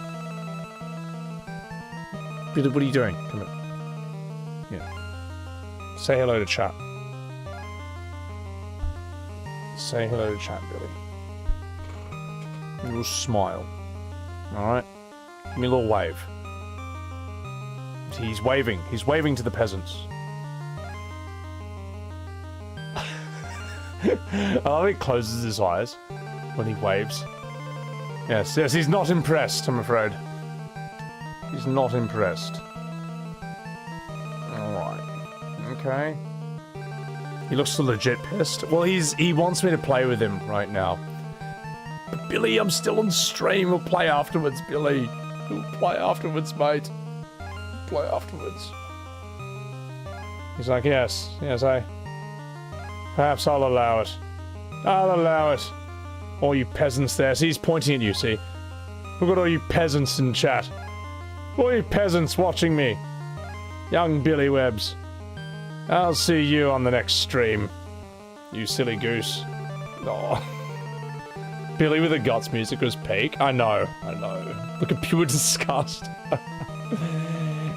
Billy, what are you doing? Come here. Yeah. Say hello to chat. Say hello to chat, Billy. A little smile. Alright? Give me a little wave. He's waving. He's waving to the peasants. I love he closes his eyes when he waves. Yes, yes, he's not impressed, I'm afraid. He's not impressed. Alright. Okay. He looks legit pissed. Well, he wants me to play with him right now. But Billy, I'm still on stream. We'll play afterwards, Billy. We'll play afterwards, mate. Play afterwards. He's like, yes, perhaps I'll allow it. I'll allow it. All you peasants there. See, he's pointing at you, see? Look at all you peasants in chat. All you peasants watching me. Young Billy Webbs. I'll see you on the next stream. You silly goose. Oh. Billy with the guts music was peak. I know. Look at pure disgust.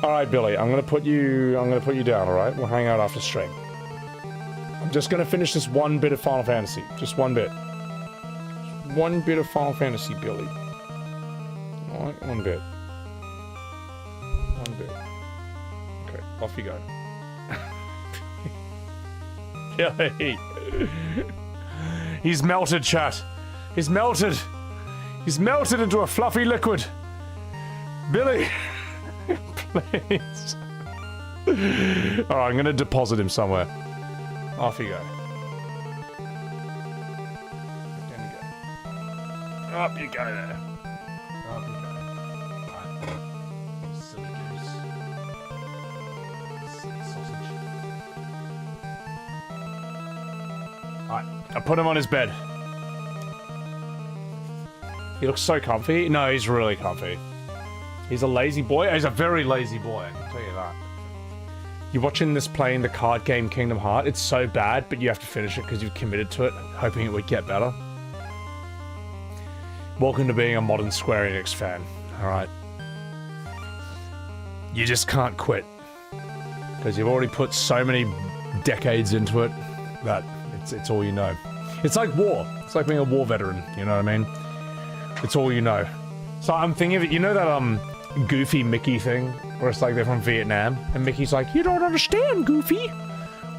Alright, Billy, I'm gonna put you down, alright? We'll hang out after stream. I'm just gonna finish this one bit of Final Fantasy. Just one bit. One bit of Final Fantasy, Billy. Alright, one bit. One bit. Okay, off you go. Billy! He's melted, chat. He's melted. He's melted into a fluffy liquid. Billy! Please. Alright, I'm gonna deposit him somewhere. Off you go. Up you go there. Up you go. Right. Silly goose. Silly sausage. Alright, I put him on his bed. He looks so comfy. No, he's really comfy. He's a lazy boy. He's a very lazy boy, I can tell you that. You're watching this playing the card game Kingdom Hearts. It's so bad, but you have to finish it because you've committed to it, hoping it would get better. Welcome to being a modern Square Enix fan. Alright. You just can't quit. Because you've already put so many decades into it that it's all you know. It's like war. It's like being a war veteran, you know what I mean? It's all you know. So I'm thinking of it, you know that Goofy Mickey thing? Where it's like they're from Vietnam, and Mickey's like, you don't understand, Goofy.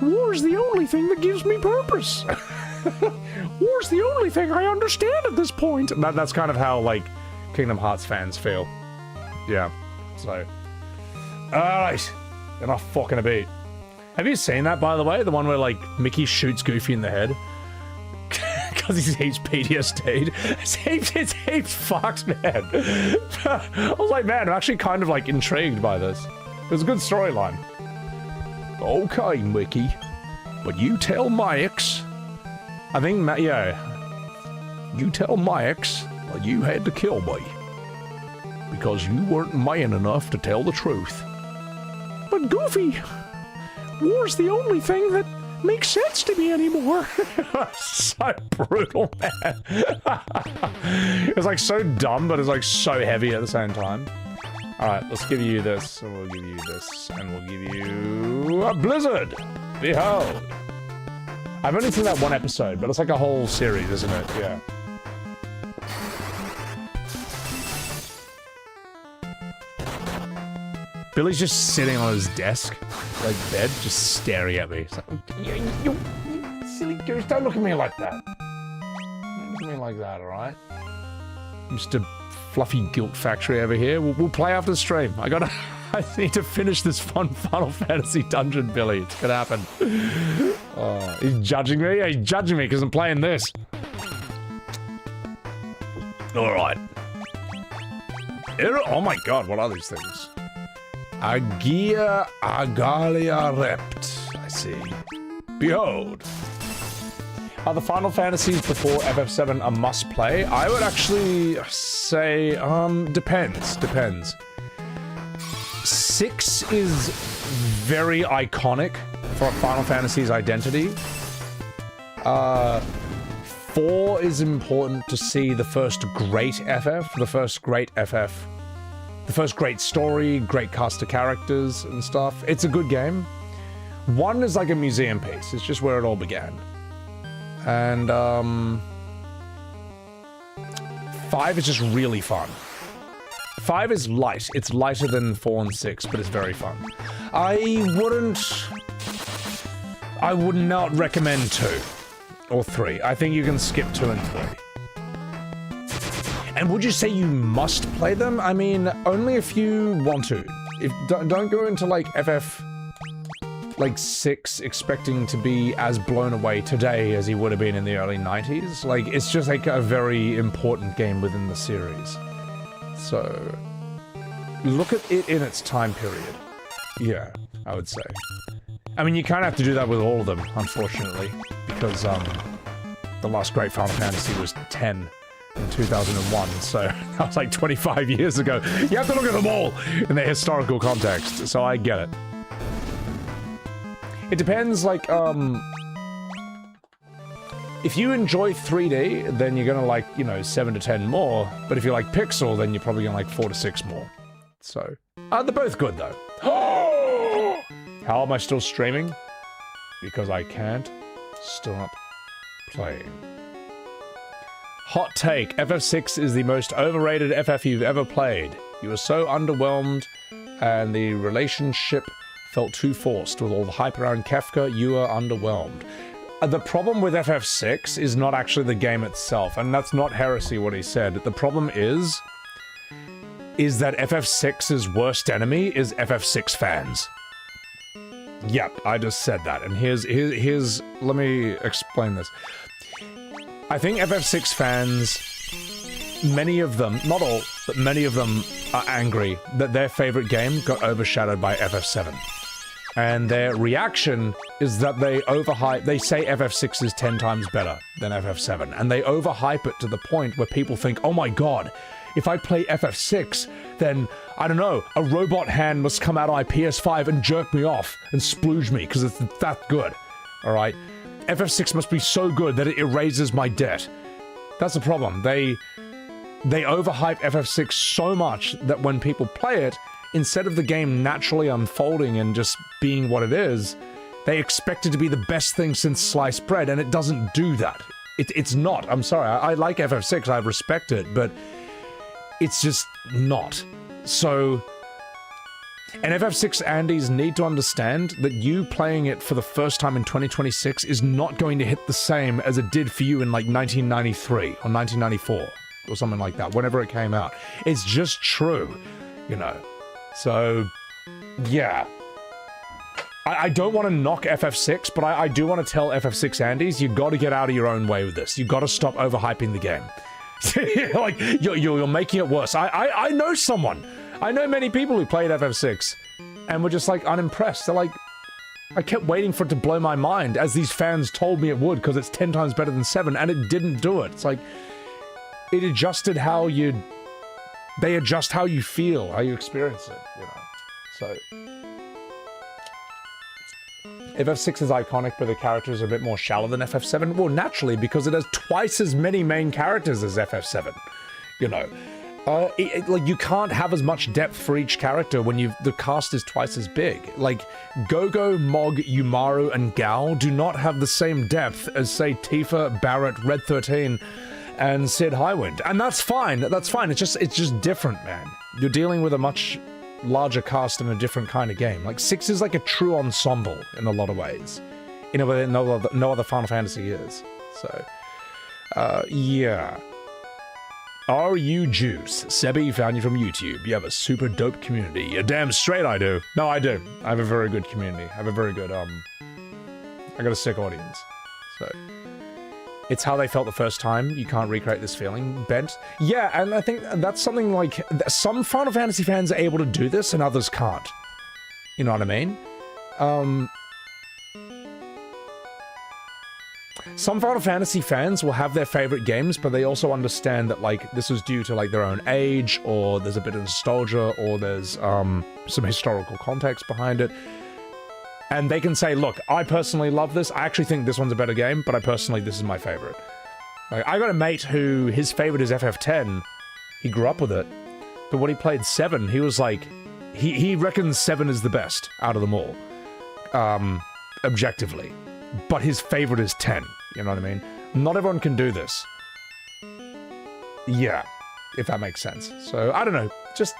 War's the only thing that gives me purpose. War's the only thing I understand at this point. That's kind of how, like, Kingdom Hearts fans feel. Yeah. So. Alright. enough fucking a beat. Have you seen that, by the way? The one where, like, Mickey shoots Goofy in the head? Because he's heaps PTSD'd. It's heaps fucked, man. I was like, man, I'm actually kind of, like, intrigued by this. It was a good storyline. Okay, Mickey. But you tell my ex. I think, yeah. You tell my ex that you had to kill me. Because you weren't man enough to tell the truth. But Goofy, war's the only thing that makes sense to me anymore. So brutal, man. It's like so dumb, but it's like so heavy at the same time. Alright, let's give you this, and we'll give you this, and we'll give you a Blizzard! Behold! I've only seen that one episode, but it's like a whole series, isn't it? Yeah. Billy's just sitting on his desk, like bed, just staring at me. He's like, you silly goose, don't look at me like that. Don't look at me like that, alright? Mr. Fluffy Guilt Factory over here. We'll play after the stream. I need to finish this fun Final Fantasy dungeon, Billy. It's gonna happen. Oh, he's judging me? Yeah, he's judging me because I'm playing this. Alright. Oh my god, what are these things? Agia Agalia Rept. I see. Behold. Are the Final Fantasies before FF7 a must-play? I would actually say, depends. 6 is very iconic for Final Fantasy's identity. 4 is important to see the first great FF, the first great story, great cast of characters and stuff. It's a good game. 1 is like a museum piece. It's just where it all began. And, 5 is just really fun. 5 is light. It's lighter than 4 and 6, but it's very fun. I would not recommend 2 or 3. I think you can skip 2 and 3. And would you say you must play them? I mean, only if you want to. Don't go into, like, FF... like 6 expecting to be as blown away today as he would have been in the early 90s. Like, it's just like a very important game within the series. So, look at it in its time period. Yeah, I would say. I mean, you kind of have to do that with all of them, unfortunately, because the last great Final Fantasy was 10 in 2001, so that was like 25 years ago. You have to look at them all in their historical context, so I get it. It depends, like, if you enjoy 3D, then you're gonna like, you know, 7 to 10 more, but if you like pixel, then you're probably gonna like 4 to 6 more. So, they're both good, though. How am I still streaming? Because I can't stop playing. Hot take, FF6 is the most overrated FF you've ever played. You were so underwhelmed, and the relationship felt too forced. With all the hype around Kefka, you were underwhelmed. The problem with FF6 is not actually the game itself, and that's not heresy what he said. The problem is that FF6's worst enemy is FF6 fans. Yep, I just said that, and here's let me explain this. I think FF6 fans, many of them, not all, but many of them are angry that their favorite game got overshadowed by FF7. And their reaction is that they say FF6 is 10 times better than FF7, and they overhype it to the point where people think, oh my god, if I play FF6, then, I don't know, a robot hand must come out of my PS5 and jerk me off and splooge me, because it's that good, alright? FF6 must be so good that it erases my debt. That's the problem. They overhype FF6 so much that when people play it, instead of the game naturally unfolding and just being what it is, they expect it to be the best thing since sliced bread, and it doesn't do that. It's not. I'm sorry. I like FF6, I respect it, but it's just not. So, and FF6 Andes need to understand that you playing it for the first time in 2026 is not going to hit the same as it did for you in like 1993 or 1994 or something like that, whenever it came out. It's just true, you know. So, yeah. I don't want to knock FF6, but I do want to tell FF6 Andes, you got to get out of your own way with this. You got to stop overhyping the game. Like, you're making it worse. I know someone. I know many people who played FF6 and were just, like, unimpressed. They're like, I kept waiting for it to blow my mind, as these fans told me it would, because it's 10 times better than 7, and it didn't do it. It's like, it adjusted how you... They adjust how you feel, how you experience it, you know? So... FF6 is iconic, but the characters are a bit more shallow than FF7. Well, naturally, because it has twice as many main characters as FF7. You know, like you can't have as much depth for each character when the cast is twice as big. Like Gogo, Mog, Yumaru, and Gao do not have the same depth as, say, Tifa, Barret, Red 13, and Sid Highwind, and that's fine. That's fine. It's just different, man. You're dealing with a much larger cast in a different kind of game. Like 6 is like a true ensemble in a lot of ways, in a way that no other Final Fantasy is. So, yeah. Are you Juice? Sebi found you from YouTube. You have a super dope community. You're damn straight I do. No, I do. I have a very good community. I have a very good, I got a sick audience. So, it's how they felt the first time. You can't recreate this feeling. Bent. Yeah, and I think that's something like... Some Final Fantasy fans are able to do this and others can't. You know what I mean? Some Final Fantasy fans will have their favorite games, but they also understand that, like, this is due to, like, their own age, or there's a bit of nostalgia, or there's, some historical context behind it. And they can say, look, I personally love this. I actually think this one's a better game, but this is my favorite. Like, I got a mate who, his favorite is FF10. He grew up with it. But when he played 7, he was like, he reckons 7 is the best out of them all. Objectively. But his favorite is 10. You know what I mean? Not everyone can do this. Yeah, if that makes sense. So, I don't know. Just,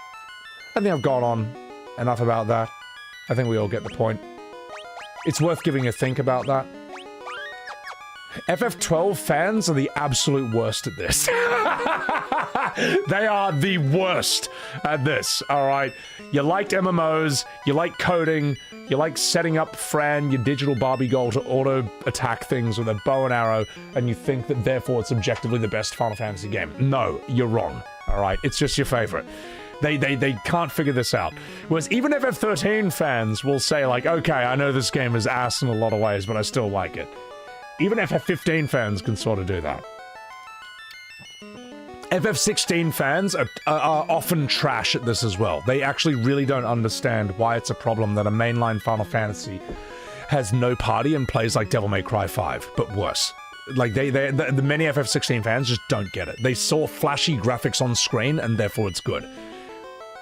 I think I've gone on enough about that. I think we all get the point. It's worth giving a think about that. FF12 fans are the absolute worst at this. They are the worst at this, alright? You liked MMOs, you like coding, you like setting up Fran, your digital Barbie doll, to auto-attack things with a bow and arrow, and you think that therefore it's objectively the best Final Fantasy game. No, you're wrong, alright? It's just your favorite. They can't figure this out. Whereas even FF13 fans will say, like, okay, I know this game is ass in a lot of ways, but I still like it. Even FF15 fans can sort of do that. FF16 fans are often trash at this as well. They actually really don't understand why it's a problem that a mainline Final Fantasy has no party and plays like Devil May Cry 5, but worse. Like, the many FF16 fans just don't get it. They saw flashy graphics on screen, and therefore it's good.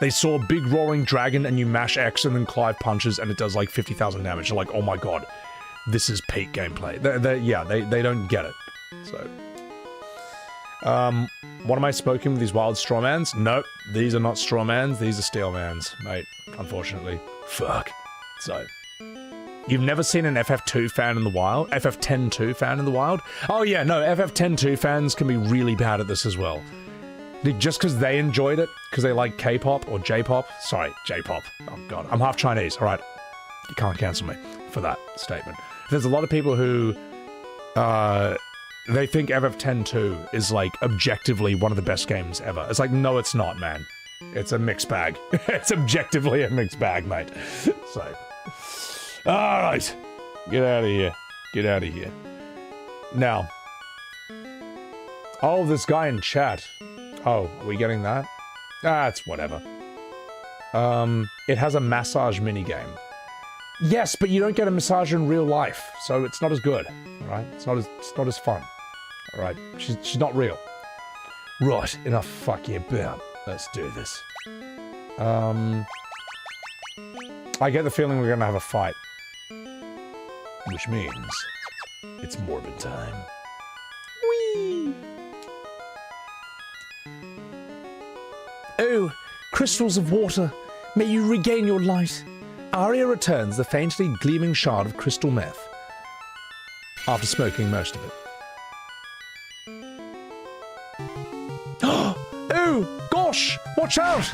They saw big roaring dragon, and you mash X and then Clive punches, and it does like 50,000 damage. They're like, oh my god, this is peak gameplay. They don't get it. So, what am I smoking with these wild strawmans? Nope, these are not strawmans, these are steelmans, mate, unfortunately. Fuck. So, you've never seen an FF2 fan in the wild? FF10-2 fan in the wild? Oh yeah, no, FF10-2 fans can be really bad at this as well. Just because they enjoyed it, because they like K-pop or J-pop. Sorry, J-pop. Oh god, I'm half Chinese, alright. You can't cancel me for that statement. There's a lot of people who, they think FF10-2 is, like, objectively one of the best games ever. It's like, no, it's not, man. It's a mixed bag. It's objectively a mixed bag, mate. So, alright. Get out of here. Get out of here. Now. Oh, this guy in chat. Oh, are we getting that? Ah, it's whatever. It has a massage minigame. Yes, but you don't get a massage in real life, so it's not as good. Alright? It's not as fun. Alright? She's not real. Right, enough fucking about. Let's do this. I get the feeling we're gonna have a fight. Which means it's Morbid time. Whee! Oh, crystals of water, may you regain your light. Arya returns the faintly gleaming shard of crystal meth after smoking most of it. Oh, gosh, watch out!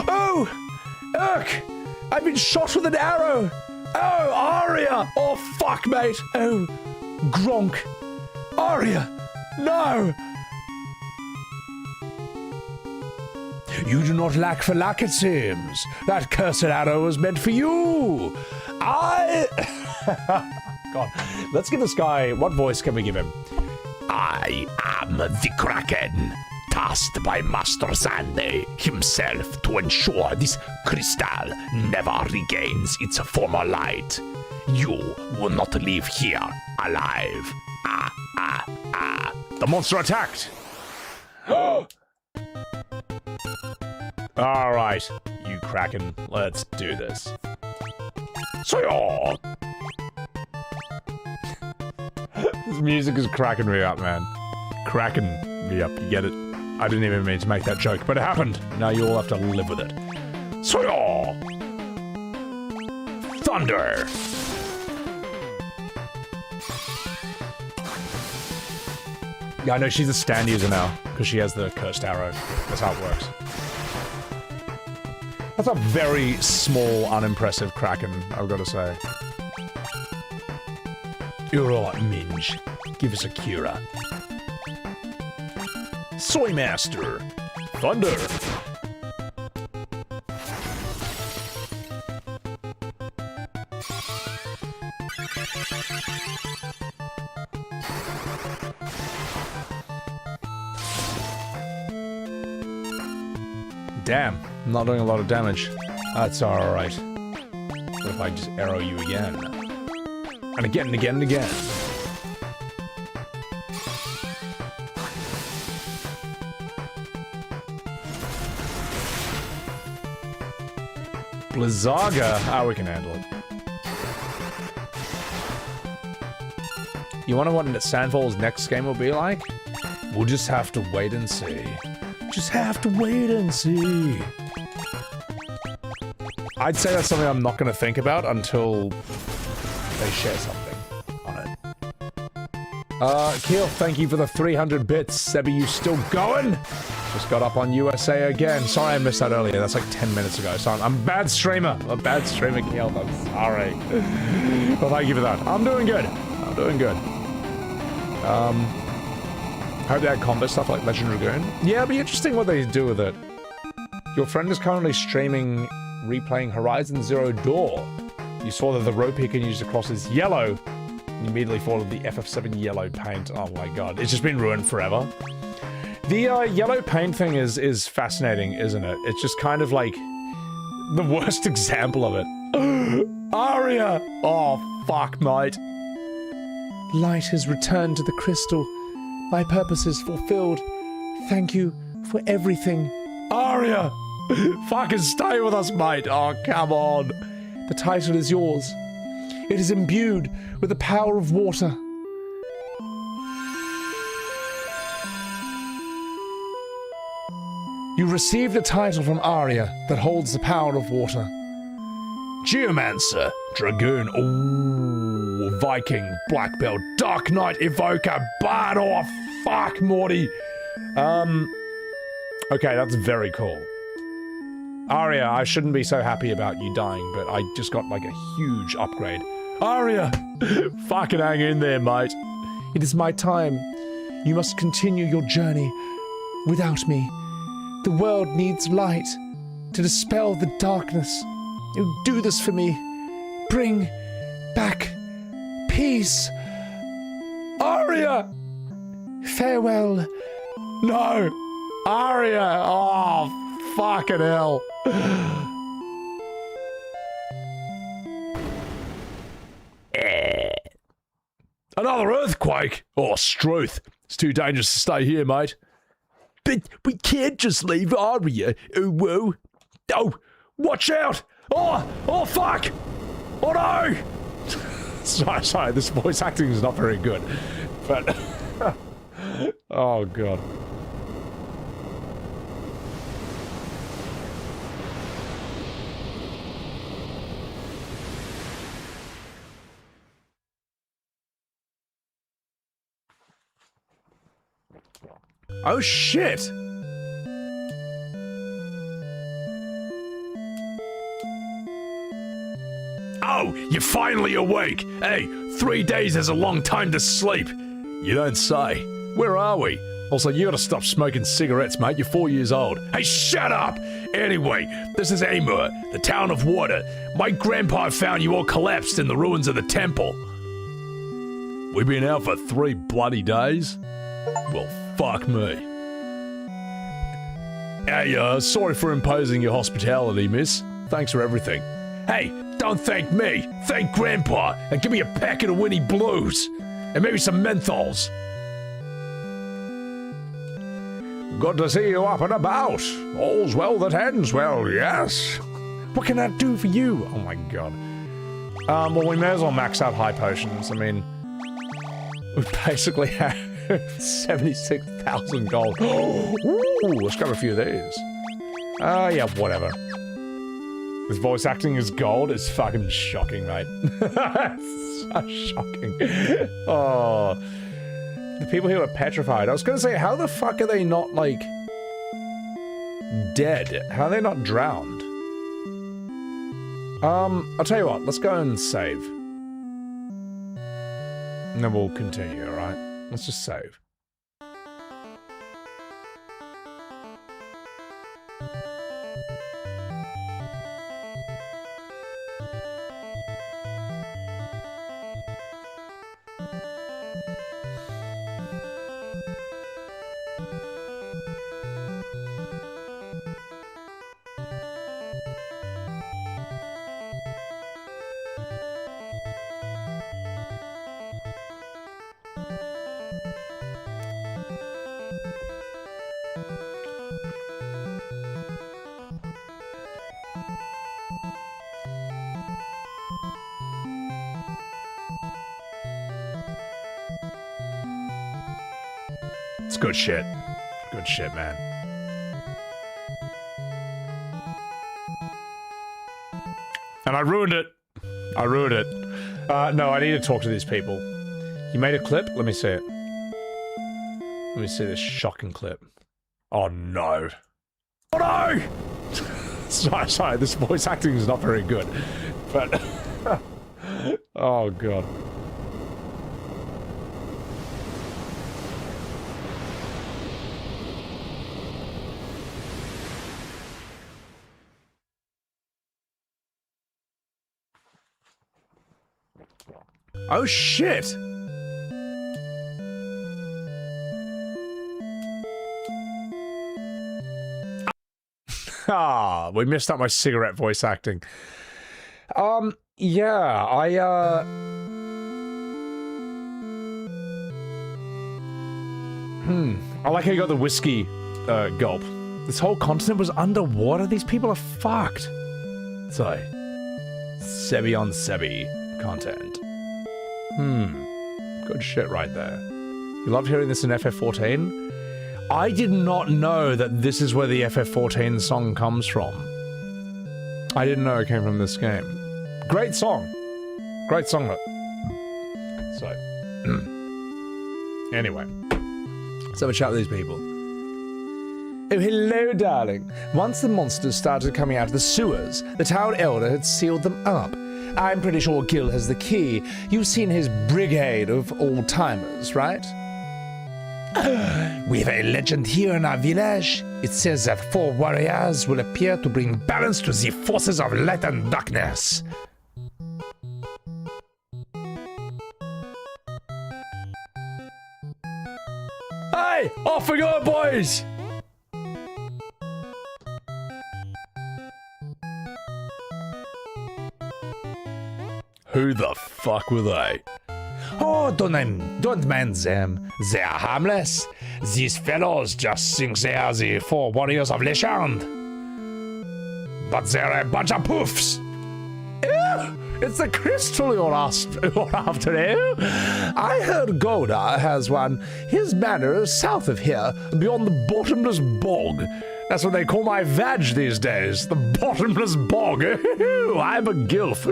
Oh, Urk, I've been shot with an arrow. Oh, Arya! Oh, fuck, mate! Oh, Gronk. Arya! No! You do not lack for luck, it seems. That cursed arrow was meant for you. God, let's give this guy... What voice can we give him? I am the Kraken, tasked by Master Xande himself to ensure this crystal never regains its former light. You will not leave here alive. The monster attacked! Alright, you Kraken, let's do this. So this music is cracking me up, man. Cracking me up, you get it? I didn't even mean to make that joke, but it happened. Now you all have to live with it. So Thunder! Yeah, I know she's a stand user now, because she has the cursed arrow. That's how it works. That's a very small, unimpressive Kraken, I've got to say. You're right, Minge. Give us a Kira. Soy Master! Thunder! Damn, I'm not doing a lot of damage. That's alright. What if I just arrow you again? And again and again and again. Blizzaga? Ah, we can handle it. You wonder what Sandfall's next game will be like? We'll just have to wait and see. Just have to wait and see. I'd say that's something I'm not going to think about until they share something on it. Keel, thank you for the 300 bits. Sebi, you still going? Just got up on USA again. Sorry I missed that earlier. That's like 10 minutes ago. So I'm a bad streamer. I'm a bad streamer, Keel. I'm sorry. Well, thank you for that. I'm doing good. I'm doing good. Hope they had combat stuff like Legend Dragoon. Yeah, it'd be interesting what they do with it. Your friend is currently streaming, replaying Horizon Zero Dawn. You saw that the rope he can use across is yellow. And immediately thought of the FF7 yellow paint. Oh my god, it's just been ruined forever. The yellow paint thing is fascinating, isn't it? It's just kind of like the worst example of it. Arya! Oh, fuck, mate. Light has returned to the crystal. My purpose is fulfilled. Thank you for everything. Arya! Fucking stay with us, mate. Oh, come on. The title is yours. It is imbued with the power of water. You received a title from Arya that holds the power of water. Geomancer, Dragoon, ooh, Viking, Black Belt, Dark Knight, Evoker, Bard, oh fuck, Morty. Okay, that's very cool. Arya, I shouldn't be so happy about you dying, but I just got like a huge upgrade. Arya, fucking hang in there, mate. It is my time. You must continue your journey without me. The world needs light to dispel the darkness. You do this for me. Bring back peace. Arya! Farewell. No! Arya! Oh, fucking hell. Another earthquake? Oh, Struth. It's too dangerous to stay here, mate. But we can't just leave Arya. Oh, whoa. Oh, watch out! Oh, fuck! Oh, no! sorry, this voice acting is not very good. But... oh, God. Oh, shit! Oh, you're finally awake. Hey, 3 days is a long time to sleep. You don't say. Where are we? Also, you gotta stop smoking cigarettes, mate. You're 4 years old. Hey, shut up! Anyway, this is Amur, the town of water. My grandpa found you all collapsed in the ruins of the temple. We've been out for 3 bloody days? Well, fuck me. Hey, sorry for imposing your hospitality, miss. Thanks for everything. Hey, don't thank me. Thank Grandpa and give me a packet of Winnie Blues. And maybe some menthols. Good to see you up and about. All's well that ends well, yes? What can I do for you? Oh my god. Well, we may as well max out high potions. I mean, we basically have 76,000 gold. Ooh, let's grab a few of these. Yeah, whatever. This voice acting as gold is fucking shocking, mate. It's so shocking. Oh. The people here are petrified. I was gonna say, how the fuck are they not, like, dead? How are they not drowned? I'll tell you what, let's go and save. And then we'll continue, alright? Let's just save. It's good shit. Good shit, man. And I ruined it. I ruined it. No, I need to talk to these people. You made a clip? Let me see it. Let me see this shocking clip. Oh no. Oh no! Sorry, this voice acting is not very good. But... oh god. Oh shit! Ah, we missed out my cigarette voice acting. Yeah, I like how you got the whiskey, gulp. This whole continent was underwater? These people are fucked. So, Sebi on Sebi content. Good shit right there. You loved hearing this in FF14? I did not know that this is where the FF14 song comes from. I didn't know it came from this game. Great song. Great song. So, anyway. Let's have a chat with these people. Oh, hello, darling. Once the monsters started coming out of the sewers, the town elder had sealed them up. I'm pretty sure Gil has the key. You've seen his brigade of old-timers, right? We have a legend here in our village. It says that 4 warriors will appear to bring balance to the forces of light and darkness. Hey! Off we go, boys! Who the fuck were they? Oh, don't mind them. They are harmless. These fellows just think they are the 4 warriors of Leshand. But they're a bunch of poofs. Ew, it's the crystal you're after, eh? I heard Goda has one. His manor is south of here, beyond the bottomless bog. That's what they call my vag these days. The bottomless bog. I'm a gilf.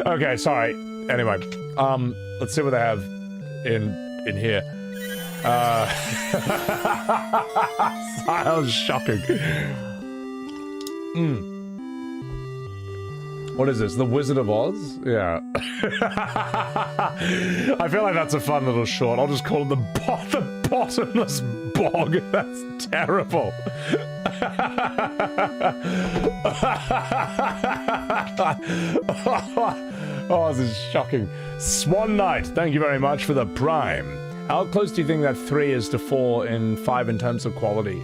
Okay, sorry. Anyway, let's see what they have in here. That was shocking. What is this? The Wizard of Oz? Yeah. I feel like that's a fun little short. I'll just call it the Bottomless Bog. That's terrible. Oh, this is shocking. Swan Knight, thank you very much for the Prime. How close do you think that 3 is to 4 in 5 in terms of quality?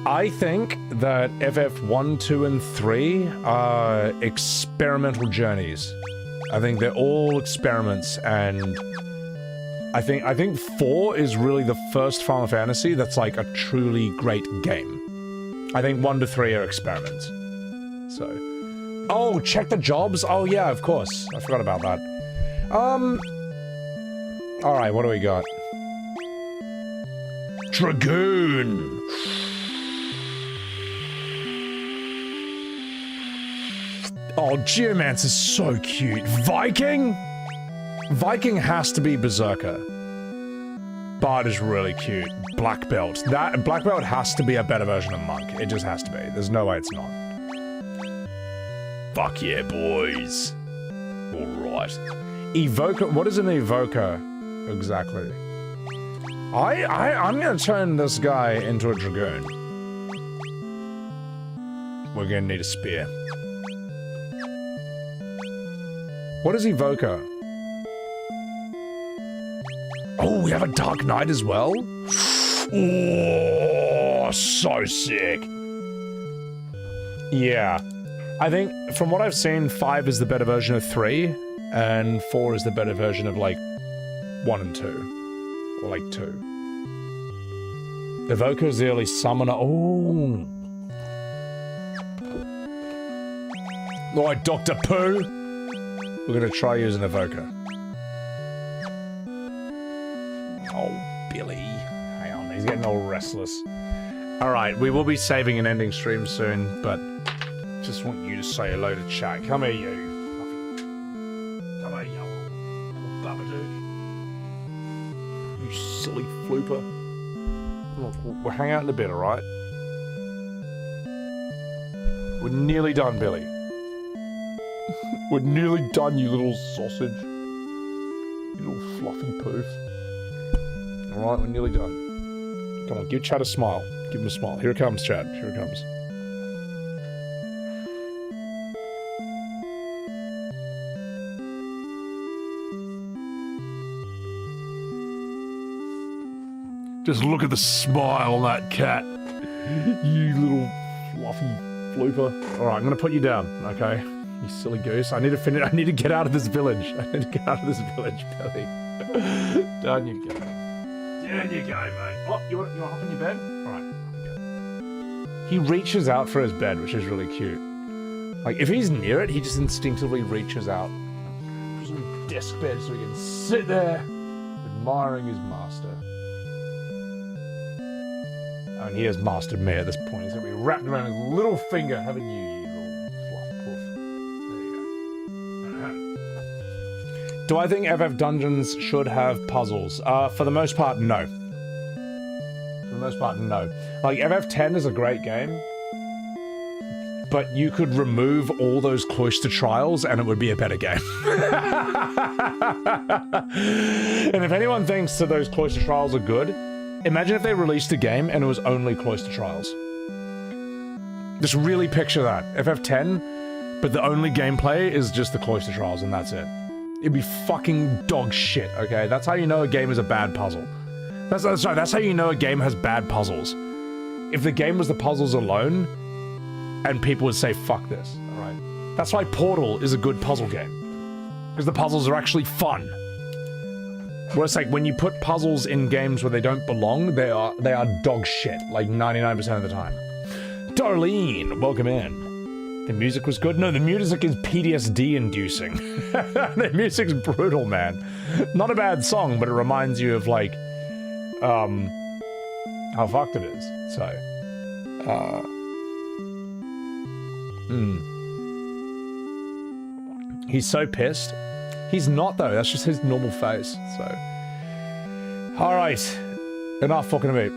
I think that FF1, 2, and 3 are experimental journeys. I think they're all experiments, and I think 4 is really the first Final Fantasy that's like a truly great game. I think 1 to 3 are experiments. So, oh, check the jobs. Oh yeah, of course. I forgot about that. All right, what do we got? Dragoon. Oh, Geomancer's so cute. Viking? Viking has to be Berserker. Bard is really cute. Black Belt. That Black Belt has to be a better version of Monk. It just has to be. There's no way it's not. Fuck yeah, boys. Alright. Evoker. What is an Evoker exactly? I'm gonna turn this guy into a Dragoon. We're gonna need a spear. What is Evoker? Oh, we have a Dark Knight as well? Oh, so sick. Yeah. I think, from what I've seen, 5 is the better version of 3, and 4 is the better version of, like, 1 and 2. Or, like, 2. Evoker is the early summoner. Oh. Alright, Dr. Pooh. We're gonna try using Evoker. Oh, Billy. Hang on, he's getting all restless. Alright, we will be saving an ending stream soon, but just want you to say hello to chat. Come here, you. Come here, you little Babadook. You silly flooper. Look, we'll hang out in a bit, alright? We're nearly done, Billy. We're nearly done, you little sausage. You little fluffy poof. Alright, we're nearly done. Come on, give Chad a smile. Give him a smile. Here it comes, Chad. Here it comes. Just look at the smile on that cat. You little fluffy flooper. Alright, I'm gonna put you down, okay? You silly goose. I need to finish. I need to get out of this village. I need to get out of this village, Billy. Down you go. Down you go, mate. Oh, you want to hop in your bed? Alright, he reaches out for his bed, which is really cute. Like, if he's near it, he just instinctively reaches out. For some desk bed so he can sit there, admiring his master. Oh, and he has mastered me at this point. He's gonna be wrapped around his little finger, haven't you, you little fluff poof. There you go. Do I think FF Dungeons should have puzzles? For the most part, no. For the most part, no. Like, FF10 is a great game, but you could remove all those cloister trials and it would be a better game. And if anyone thinks that those cloister trials are good, imagine if they released a game and it was only cloister trials. Just really picture that. FF10, but the only gameplay is just the cloister trials and that's it. It'd be fucking dog shit, okay? That's how you know a game is a bad puzzle. That's how you know a game has bad puzzles. If the game was the puzzles alone, and people would say, fuck this, alright? That's why Portal is a good puzzle game. Because the puzzles are actually fun. Whereas, like, when you put puzzles in games where they don't belong, they are dog shit, like 99% of the time. Darlene, welcome in. The music was good? No, the music is PTSD-inducing. The music's brutal, man. Not a bad song, but it reminds you of, like, how fucked it is. So, He's so pissed. He's not, though. That's just his normal face, so. Alright. Enough fucking about.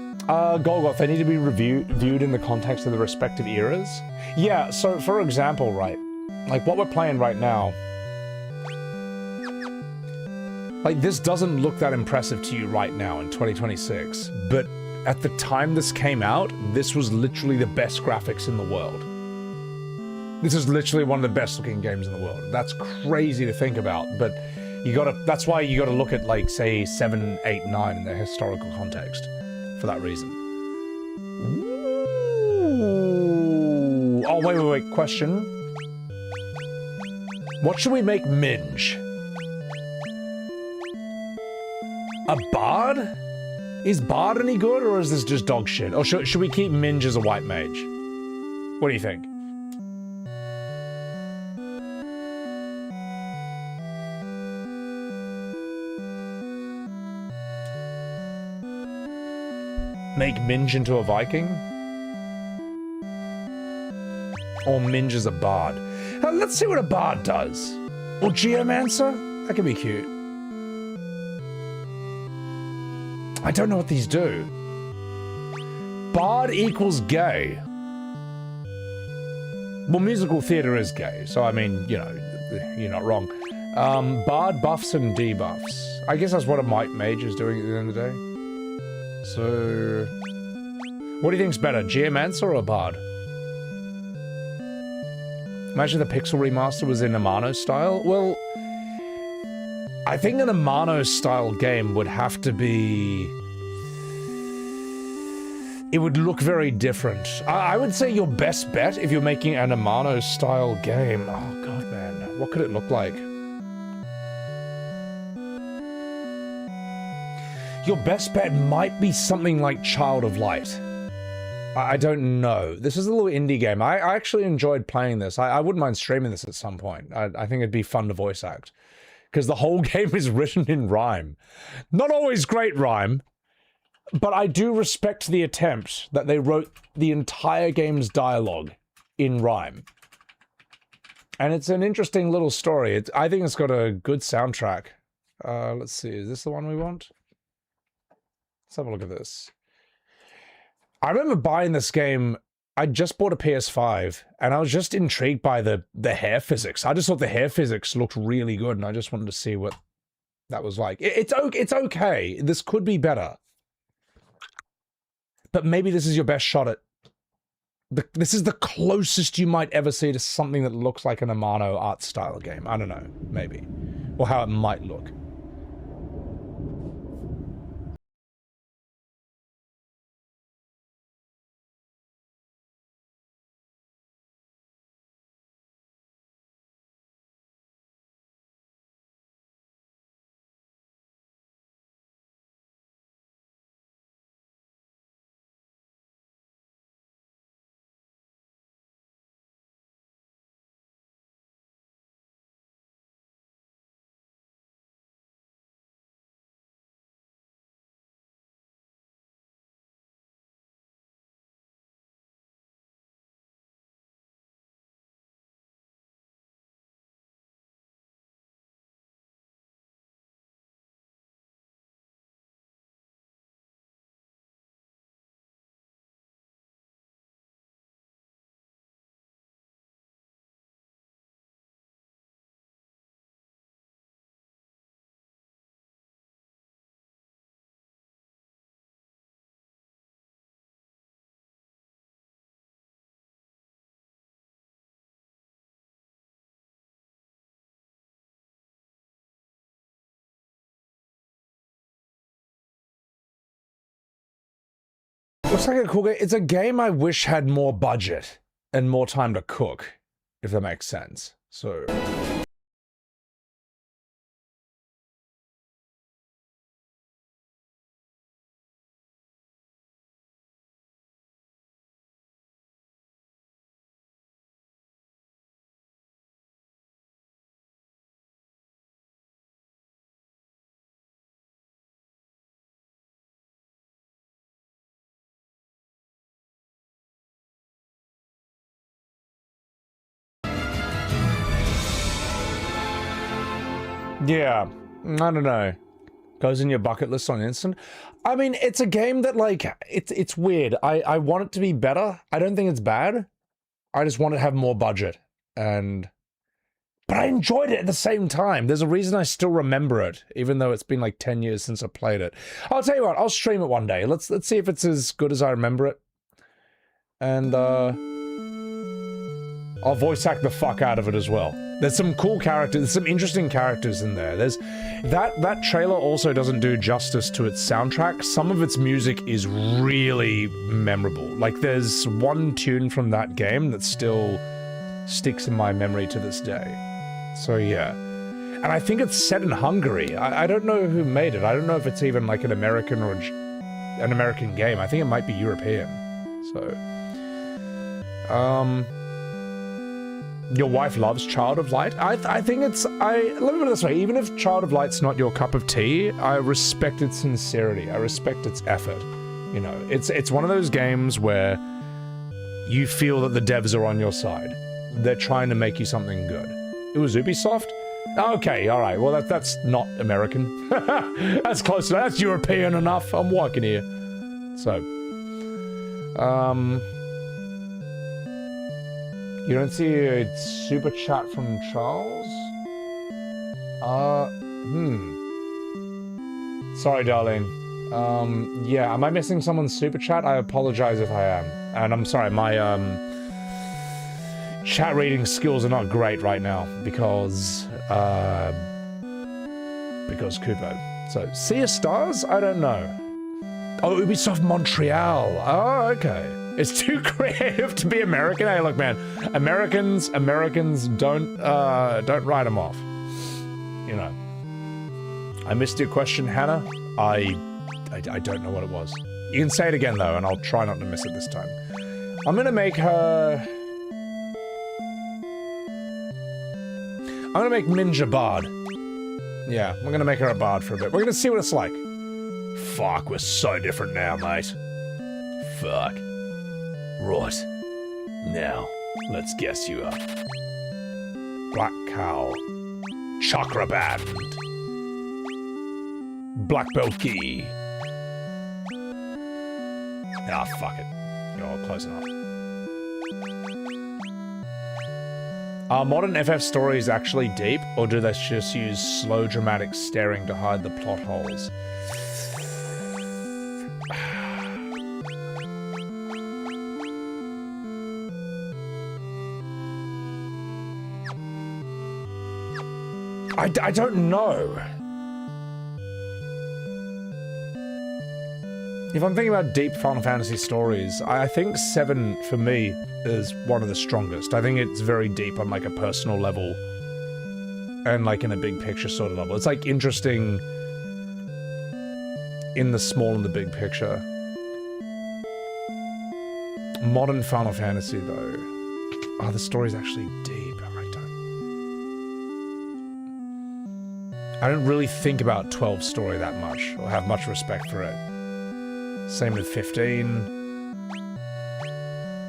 Golgoth, they need to be viewed in the context of the respective eras. Yeah, so, for example, right, Like, what we're playing right now, like, this doesn't look that impressive to you right now in 2026, but at the time this came out, this was literally the best graphics in the world. This is literally one of the best looking games in the world. That's crazy to think about, but that's why you gotta look at, like, say, 7, 8, 9 in their historical context, for that reason. Ooh. Oh, wait, question. What should we make Minge? A bard? Is bard any good, or is this just dog shit? Or should we keep Minge as a white mage? What do you think? Make Minge into a Viking? Or Minge as a bard? Let's see what a bard does. Or Geomancer? That could be cute. I don't know what these do. Bard equals gay. Well, musical theater is gay, so I mean, you know, you're not wrong. Bard buffs and debuffs. I guess that's what a white mage is doing at the end of the day. So, what do you think's better, Geomancer or a bard? Imagine the Pixel Remaster was in Amano style. Well, I think an Amano style game would have to be... It would look very different. I would say your best bet if you're making an Amano style game. Oh god, man. What could it look like? Your best bet might be something like Child of Light. I don't know. This is a little indie game. I actually enjoyed playing this. I wouldn't mind streaming this at some point. I think it'd be fun to voice act. Because the whole game is written in rhyme. Not always great rhyme, but I do respect the attempt that they wrote the entire game's dialogue in rhyme. And it's an interesting little story. I think it's got a good soundtrack. Let's see, is this the one we want? Let's have a look at this. I remember buying this game. I just bought a PS5, and I was just intrigued by the hair physics. I just thought the hair physics looked really good, and I just wanted to see what that was like. It's okay. This could be better. But maybe this is your best shot at... This is the closest you might ever see to something that looks like an Amano art style game. I don't know, maybe. Or how it might look. Looks like a cool game. It's a game I wish had more budget and more time to cook, if that makes sense. So... Yeah, I don't know. Goes in your bucket list on instant. I mean, it's a game that, like, it's weird. I want it to be better. I don't think it's bad. I just want it to have more budget. And But I enjoyed it at the same time. There's a reason I still remember it, even though it's been like 10 years since I played it. I'll tell you what, I'll stream it one day. Let's see if it's as good as I remember it. And I'll voice act the fuck out of it as well. There's some cool characters, there's some interesting characters in there. There's that trailer also doesn't do justice to its soundtrack. Some of its music is really memorable. Like there's one tune from that game that still sticks in my memory to this day. So yeah. And I think it's set in Hungary. I don't know who made it. I don't know if it's even like an American or an American game. I think it might be European. So your wife loves Child of Light. I think it's, let me put it this way, even if Child of Light's not your cup of tea, I respect its sincerity. I respect its effort. You know, it's one of those games where you feel that the devs are on your side. They're trying to make you something good. It was Ubisoft? Okay, alright, well that's not American. That's close enough, that's European enough. I'm walking here. So, you don't see a super chat from Charles? Sorry, darling. Yeah, am I missing someone's super chat? I apologize if I am. And I'm sorry, my, chat reading skills are not great right now because Kupo. So, Sea of Stars? I don't know. Oh, Ubisoft Montreal. Oh, okay. It's too creative to be American. Hey, look, man. Americans don't write them off. You know. I missed your question, Hannah. I don't know what it was. You can say it again, though, and I'll try not to miss it this time. I'm gonna make her... I'm gonna make Ninja Bard. Yeah, we're gonna make her a bard for a bit. We're gonna see what it's like. Fuck, we're so different now, mate. Fuck. Right. Now, let's guess you up. Black Cow. Chakra Band. Black Belt Key. Ah, fuck it. Oh, close enough. Are modern FF stories actually deep, or do they just use slow dramatic staring to hide the plot holes? I don't know. If I'm thinking about deep Final Fantasy stories, I think 7 for me is one of the strongest. I think it's very deep on like a personal level and like in a big picture sort of level. It's like interesting in the small and the big picture. Modern Final Fantasy though, oh, the story's actually deep. I don't really think about 12's story that much, or have much respect for it. Same with 15.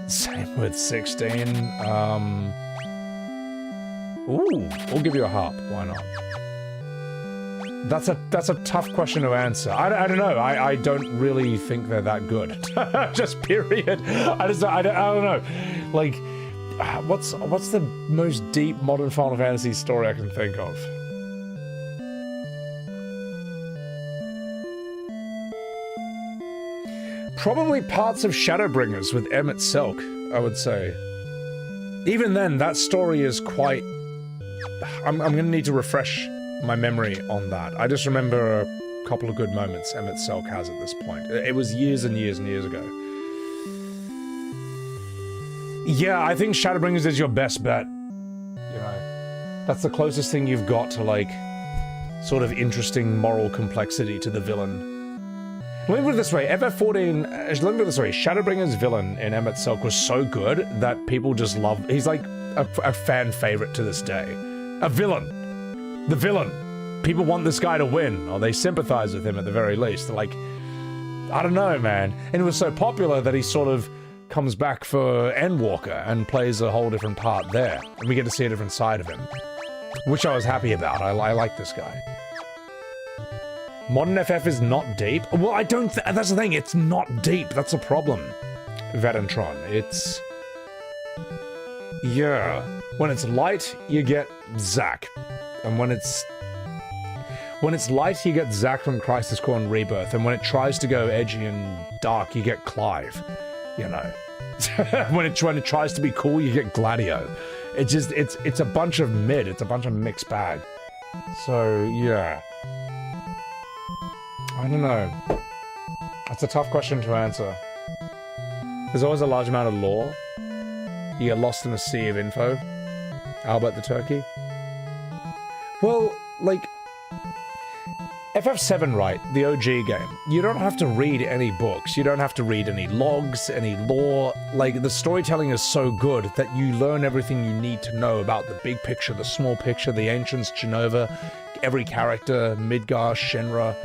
Same with 16. Ooh, we'll give you a harp. Why not? That's a tough question to answer. I don't know. I don't really think they're that good. Just period. I don't know. Like, what's the most deep modern Final Fantasy story I can think of? Probably parts of Shadowbringers with Emmett Selk, I would say. Even then, that story is quite... I'm gonna need to refresh my memory on that. I just remember a couple of good moments Emmett Selk has at this point. It was years and years and years ago. Yeah, I think Shadowbringers is your best bet. You know, that's the closest thing you've got to, like, sort of interesting moral complexity to the villain. Let me put it this way, FF14, let me put it this way, Shadowbringer's villain in Emmett Selk was so good that people just love, he's like a fan favorite to this day. A villain. The villain. People want this guy to win, or they sympathize with him at the very least. They're like, I don't know, man. And it was so popular that he sort of comes back for Endwalker and plays a whole different part there. And we get to see a different side of him. Which I was happy about, I like this guy. Modern FF is not deep. Well, I don't. That's the thing. It's not deep. That's a problem. Vedantron. It's. Yeah. When it's light, you get Zack. And when it's light, you get Zack from Crisis Core and Rebirth. And when it tries to go edgy and dark, you get Clive. You know. when it tries to be cool, you get Gladio. It's a bunch of mid. It's a bunch of mixed bag. So, yeah. I don't know. That's a tough question to answer. There's always a large amount of lore. You get lost in a sea of info. Albert the Turkey. Well, like, FF7, right, the OG game, you don't have to read any books, you don't have to read any logs, any lore. Like, the storytelling is so good that you learn everything you need to know about the big picture, the small picture, the ancients, Genova, every character, Midgar, Shinra.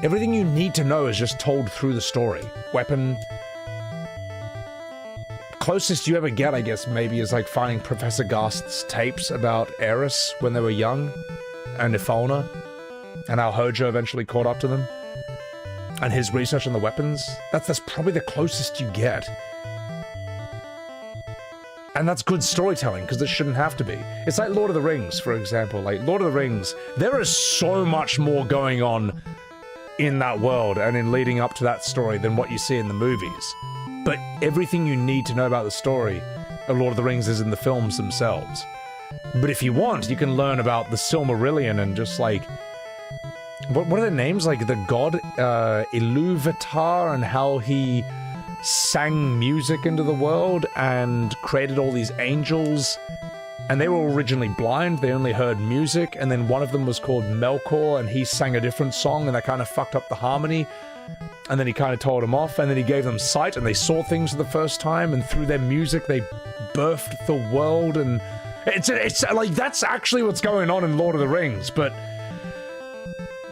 Everything you need to know is just told through the story. Weapon. Closest you ever get, I guess, maybe is like finding Professor Gast's tapes about Eris when they were young, and Ifalna, and how Hojo eventually caught up to them, and his research on the weapons. That's probably the closest you get. And that's good storytelling, because it shouldn't have to be. It's like Lord of the Rings, for example. Like, Lord of the Rings, there is so much more going on in that world and in leading up to that story than what you see in the movies. But everything you need to know about the story of Lord of the Rings is in the films themselves. But if you want, you can learn about the Silmarillion and just like... What are their names? Like the god Iluvatar, and how he sang music into the world and created all these angels. And they were originally blind, they only heard music, and then one of them was called Melkor, and he sang a different song, and that kind of fucked up the harmony. And then he kind of told them off, and then he gave them sight, and they saw things for the first time, and through their music they birthed the world, and it's like, that's actually what's going on in Lord of the Rings, but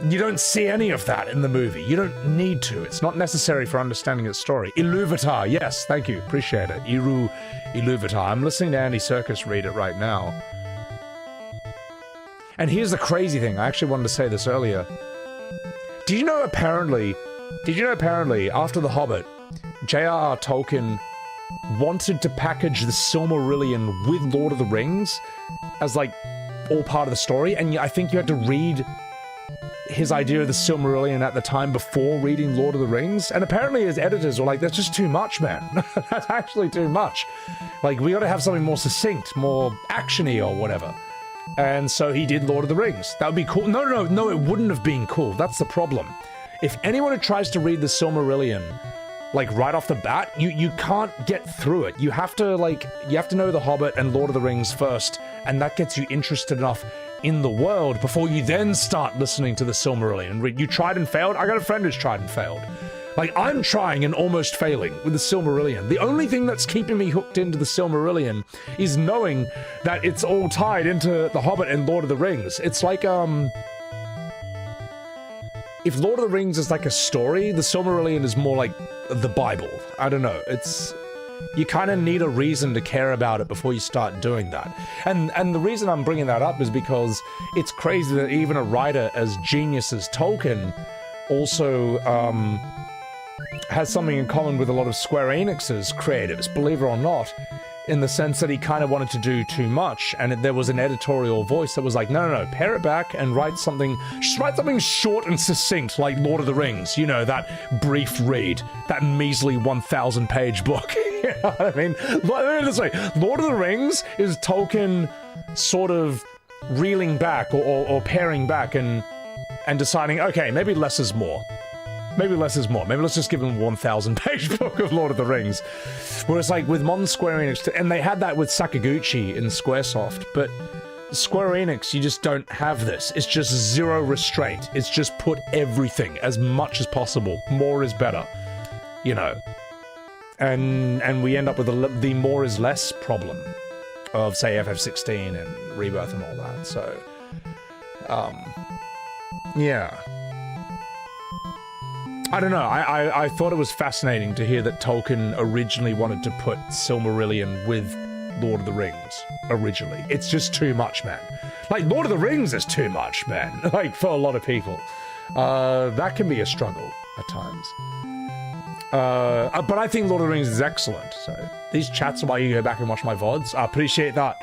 you don't see any of that in the movie. You don't need to. It's not necessary for understanding its story. Iluvatar, yes, thank you, appreciate it. Iluvatar. I'm listening to Andy Serkis read it right now. And here's the crazy thing, I actually wanted to say this earlier. Did you know apparently after The Hobbit, J.R.R. Tolkien wanted to package the Silmarillion with Lord of the Rings as like all part of the story, and I think you had to read his idea of the Silmarillion at the time before reading Lord of the Rings, and apparently his editors were like, that's just too much, man. That's actually too much. Like, we gotta have something more succinct, more actiony or whatever. And so he did Lord of the Rings. That would be cool. No, it wouldn't have been cool. That's the problem. If anyone who tries to read the Silmarillion, like right off the bat, you can't get through it. You have to know The Hobbit and Lord of the Rings first, and that gets you interested enough in the world before you then start listening to the Silmarillion. You tried and failed? I got a friend who's tried and failed. Like, I'm trying and almost failing with the Silmarillion. The only thing that's keeping me hooked into the Silmarillion is knowing that it's all tied into The Hobbit and Lord of the Rings. It's like, if Lord of the Rings is like a story, the Silmarillion is more like the Bible. I don't know. You kind of need a reason to care about it before you start doing that. And the reason I'm bringing that up is because it's crazy that even a writer as genius as Tolkien also has something in common with a lot of Square Enix's creatives, believe it or not, in the sense that he kind of wanted to do too much, and there was an editorial voice that was like, no, pare it back and write something short and succinct, like Lord of the Rings, you know, that brief read, that measly 1,000-page book. You know what I mean? Let me put it this way, Lord of the Rings is Tolkien sort of reeling back or paring back and deciding, okay, maybe less is more. Maybe less is more. Maybe let's just give them a 1,000-page book of Lord of the Rings. Whereas, like, with modern Square Enix, and they had that with Sakaguchi in Squaresoft, but Square Enix, you just don't have this. It's just zero restraint. It's just put everything, as much as possible. More is better. You know. And we end up with the more is less problem of, say, FF16 and Rebirth and all that. So, yeah. I don't know, I thought it was fascinating to hear that Tolkien originally wanted to put Silmarillion with Lord of the Rings, originally. It's just too much, man. Like, Lord of the Rings is too much, man, like, for a lot of people. That can be a struggle at times. But I think Lord of the Rings is excellent. So these chats are why you go back and watch my VODs. I appreciate that.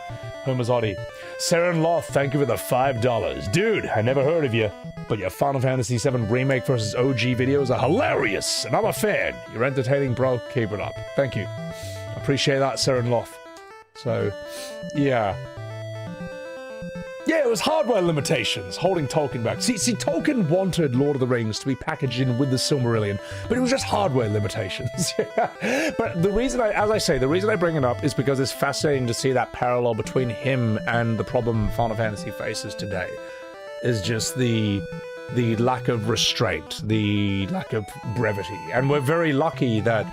Homerzotti. Saren Loth, thank you for the $5. Dude, I never heard of you, but your Final Fantasy VII Remake versus OG videos are hilarious, and I'm a fan. You're entertaining, bro. Keep it up. Thank you. Appreciate that, Saren Loth. So, yeah. Yeah, it was hardware limitations holding Tolkien back. See, Tolkien wanted Lord of the Rings to be packaged in with the Silmarillion, but it was just hardware limitations. But the reason the reason I bring it up is because it's fascinating to see that parallel between him and the problem Final Fantasy faces today. Is just the lack of restraint, the lack of brevity, and we're very lucky that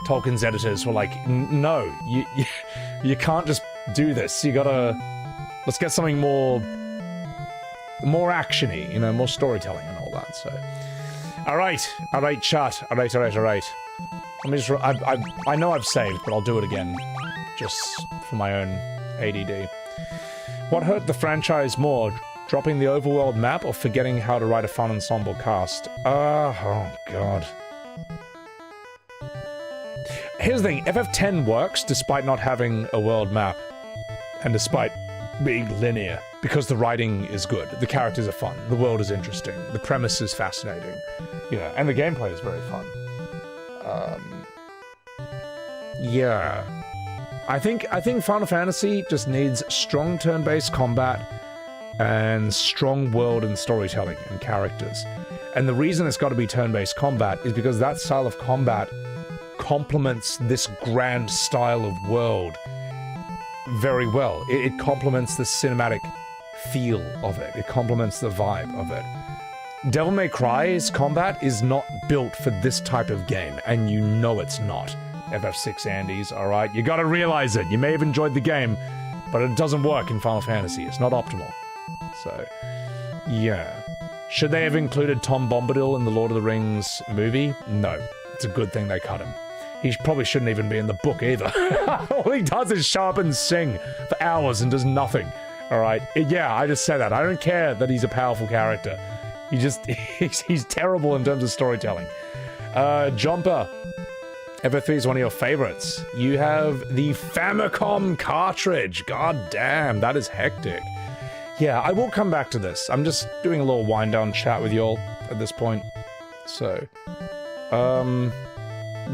Tolkien's editors were like, no, you can't just do this. You gotta. Let's get something more actiony, you know, more storytelling and all that. So, all right, chat. All right. Let me just. I know I've saved, but I'll do it again, just for my own ADD. What hurt the franchise more, dropping the overworld map or forgetting how to write a fun ensemble cast? Oh god. Here's the thing: FF10 works despite not having a world map, and despite being linear, because the writing is good, the characters are fun, the world is interesting, the premise is fascinating, yeah, and the gameplay is very fun. Yeah, I think Final Fantasy just needs strong turn-based combat and strong world and storytelling and characters. And the reason it's got to be turn-based combat is because that style of combat complements this grand style of world very well. It complements the cinematic feel of it. It complements the vibe of it. Devil May Cry's combat is not built for this type of game, and you know it's not. FF6 Andes, alright? You gotta realize it. You may have enjoyed the game, but it doesn't work in Final Fantasy. It's not optimal. So, yeah. Should they have included Tom Bombadil in the Lord of the Rings movie? No. It's a good thing they cut him. He probably shouldn't even be in the book either. All he does is show up and sing for hours and does nothing. Alright? Yeah, I just said that. I don't care that he's a powerful character. He's terrible in terms of storytelling. Jumper. FF3 is one of your favorites. You have the Famicom cartridge. God damn, that is hectic. Yeah, I will come back to this. I'm just doing a little wind down chat with y'all at this point. So,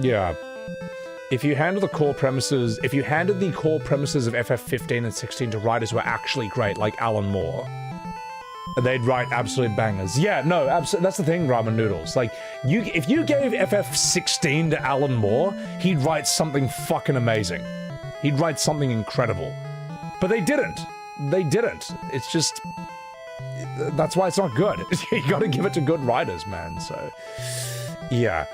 yeah. If you handed the core premises of FF15 and 16 to writers who are actually great, like Alan Moore, they'd write absolute bangers. Yeah, no, that's the thing, Ramen Noodles. Like, if you gave FF16 to Alan Moore, he'd write something fucking amazing. He'd write something incredible. But they didn't. It's just... That's why it's not good. You gotta give it to good writers, man, so... Yeah.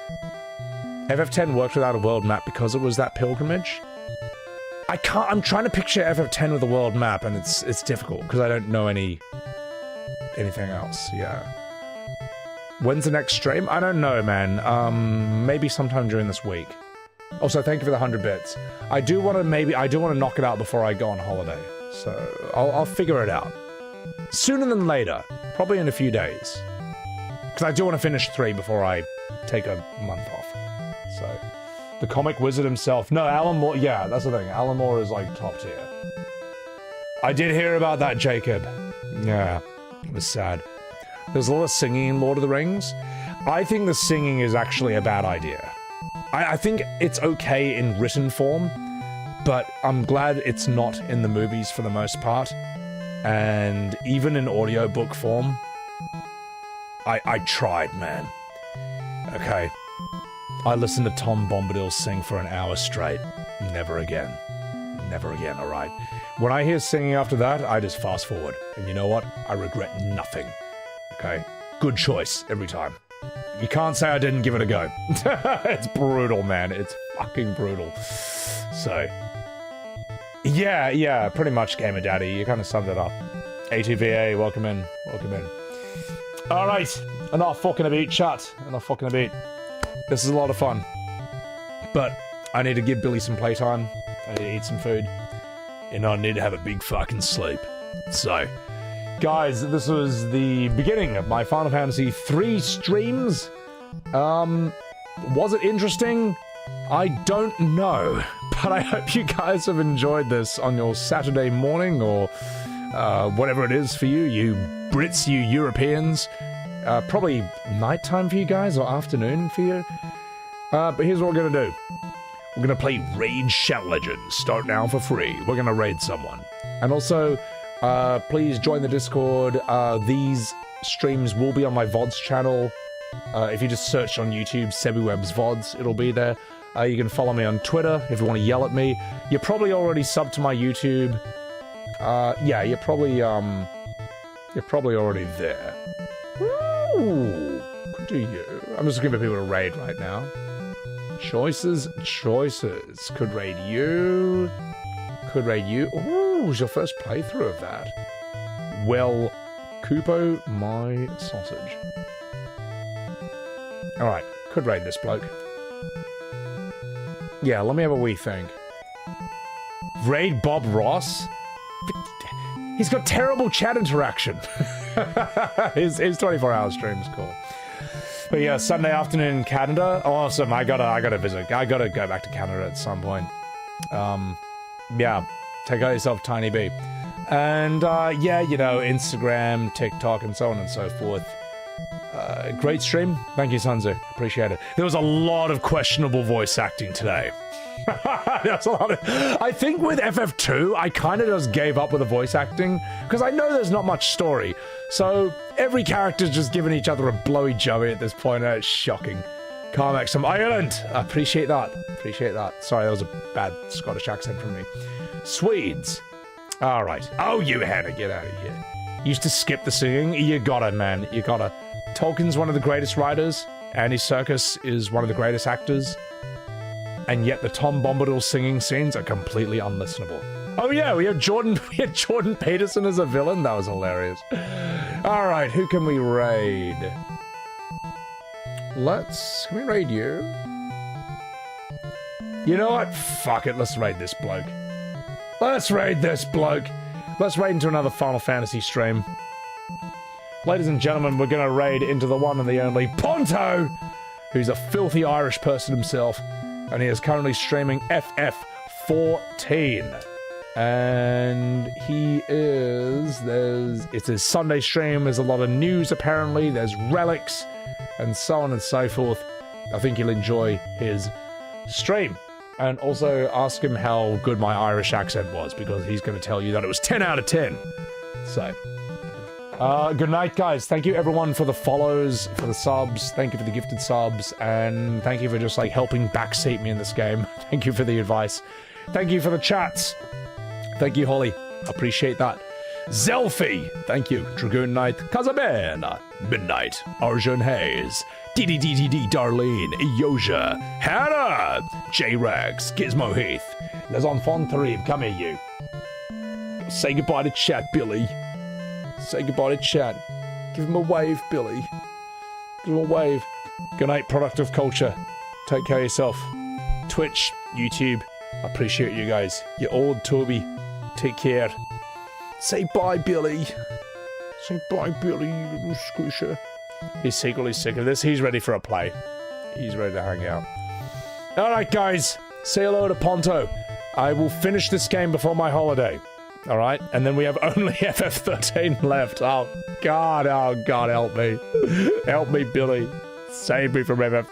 FF10 worked without a world map because it was that pilgrimage. I'm trying to picture FF10 with a world map, and it's difficult, because I don't know anything else, yeah. When's the next stream? I don't know, man. Maybe sometime during this week. Also, thank you for the 100 bits. I do want to knock it out before I go on holiday. So, I'll figure it out. Sooner than later. Probably in a few days. Because I do want to finish 3 before I take a month off. So, the comic wizard himself. No, Alan Moore, yeah, that's the thing. Alan Moore is, like, top tier. I did hear about that, Jacob. Yeah, it was sad. There's a lot of singing in Lord of the Rings. I think the singing is actually a bad idea. I think it's okay in written form, but I'm glad it's not in the movies for the most part. And even in audiobook form, I tried, man. Okay. I listened to Tom Bombadil sing for an hour straight. Never again. Never again, alright? When I hear singing after that, I just fast forward. And you know what? I regret nothing. Okay? Good choice every time. You can't say I didn't give it a go. It's brutal, man. It's fucking brutal. So, yeah, pretty much, Gamer Daddy. You kind of summed it up. ATVA, welcome in. Alright, enough fucking a beat, chat. Enough fucking a beat. This is a lot of fun. But I need to give Billy some playtime. I need to eat some food. And I need to have a big fucking sleep. So, guys, this was the beginning of my Final Fantasy 3 streams. Was it interesting? I don't know, but I hope you guys have enjoyed this on your Saturday morning or whatever it is for you, you Brits, you Europeans. Probably nighttime for you guys or afternoon for you. But here's what we're gonna do. We're gonna play Raid Shadow Legends. Start now for free. We're gonna raid someone. And also, please join the Discord. These streams will be on my VODs channel. If you just search on YouTube, SebiWeb's VODs, it'll be there. You can follow me on Twitter if you want to yell at me. You're probably already subbed to my YouTube. Yeah, you're probably already there. Ooh, could do you. I'm just looking for people to raid right now. Choices. Could raid you. Ooh, it was your first playthrough of that. Well, Kupo, my sausage. Alright, could raid this bloke. Yeah, let me have a wee think. Raid Bob Ross? He's got terrible chat interaction. his 24-hour stream's cool. But yeah, Sunday afternoon in Canada. Awesome. I gotta visit. I gotta go back to Canada at some point. Yeah, take out yourself, Tiny B. And yeah, you know, Instagram, TikTok, and so on and so forth. Great stream. Thank you, Sunzu. Appreciate it. There was a lot of questionable voice acting today. There's a lot of... I think with FF2, I kind of just gave up with the voice acting, because I know there's not much story. So every character's just giving each other a blowy joey at this point, and it's shocking. Carmack from Ireland. I appreciate that. Sorry, that was a bad Scottish accent from me. Swedes. All right. Oh, you Hannah, get out of here. Used to skip the singing. You gotta, man. You gotta. Tolkien's one of the greatest writers. Andy Serkis is one of the greatest actors. And yet the Tom Bombadil singing scenes are completely unlistenable. Oh yeah, we had Jordan Peterson as a villain. That was hilarious. All right, who can we raid? Can we raid you? You know what? Fuck it, let's raid this bloke. Let's raid into another Final Fantasy stream. Ladies and gentlemen, we're gonna raid into the one and the only Ponto, who's a filthy Irish person himself, and he is currently streaming FF14. And it's his Sunday stream, there's a lot of news apparently, there's relics, and so on and so forth. I think you'll enjoy his stream. And also ask him how good my Irish accent was, because he's going to tell you that it was 10 out of 10. So, good night, guys. Thank you, everyone, for the follows, for the subs. Thank you for the gifted subs, and thank you for just, like, helping backseat me in this game. Thank you for the advice. Thank you for the chats. Thank you, Holly. Appreciate that. Zelfie. Thank you. Dragoon Knight. Casabella. Midnight. Arjun Hayes. DDDDD Darlene, Yoja, Hannah, J-Rags, Gizmo Heath, Les Enfants Terribles, come here, you. Say goodbye to chat, Billy. Say goodbye to chat. Give him a wave, Billy. Give him a wave. Good night, product of culture. Take care of yourself. Twitch, YouTube, I appreciate you guys. You old Toby. Take care. Say bye, Billy. Say bye, Billy, you little squisher. He's secretly sick of this. He's ready for a play. He's ready to hang out. Alright, guys. Say hello to Ponto. I will finish this game before my holiday. Alright? And then we have only FF13 left. Oh, God. Oh, God, help me. Help me, Billy. Save me from FF13.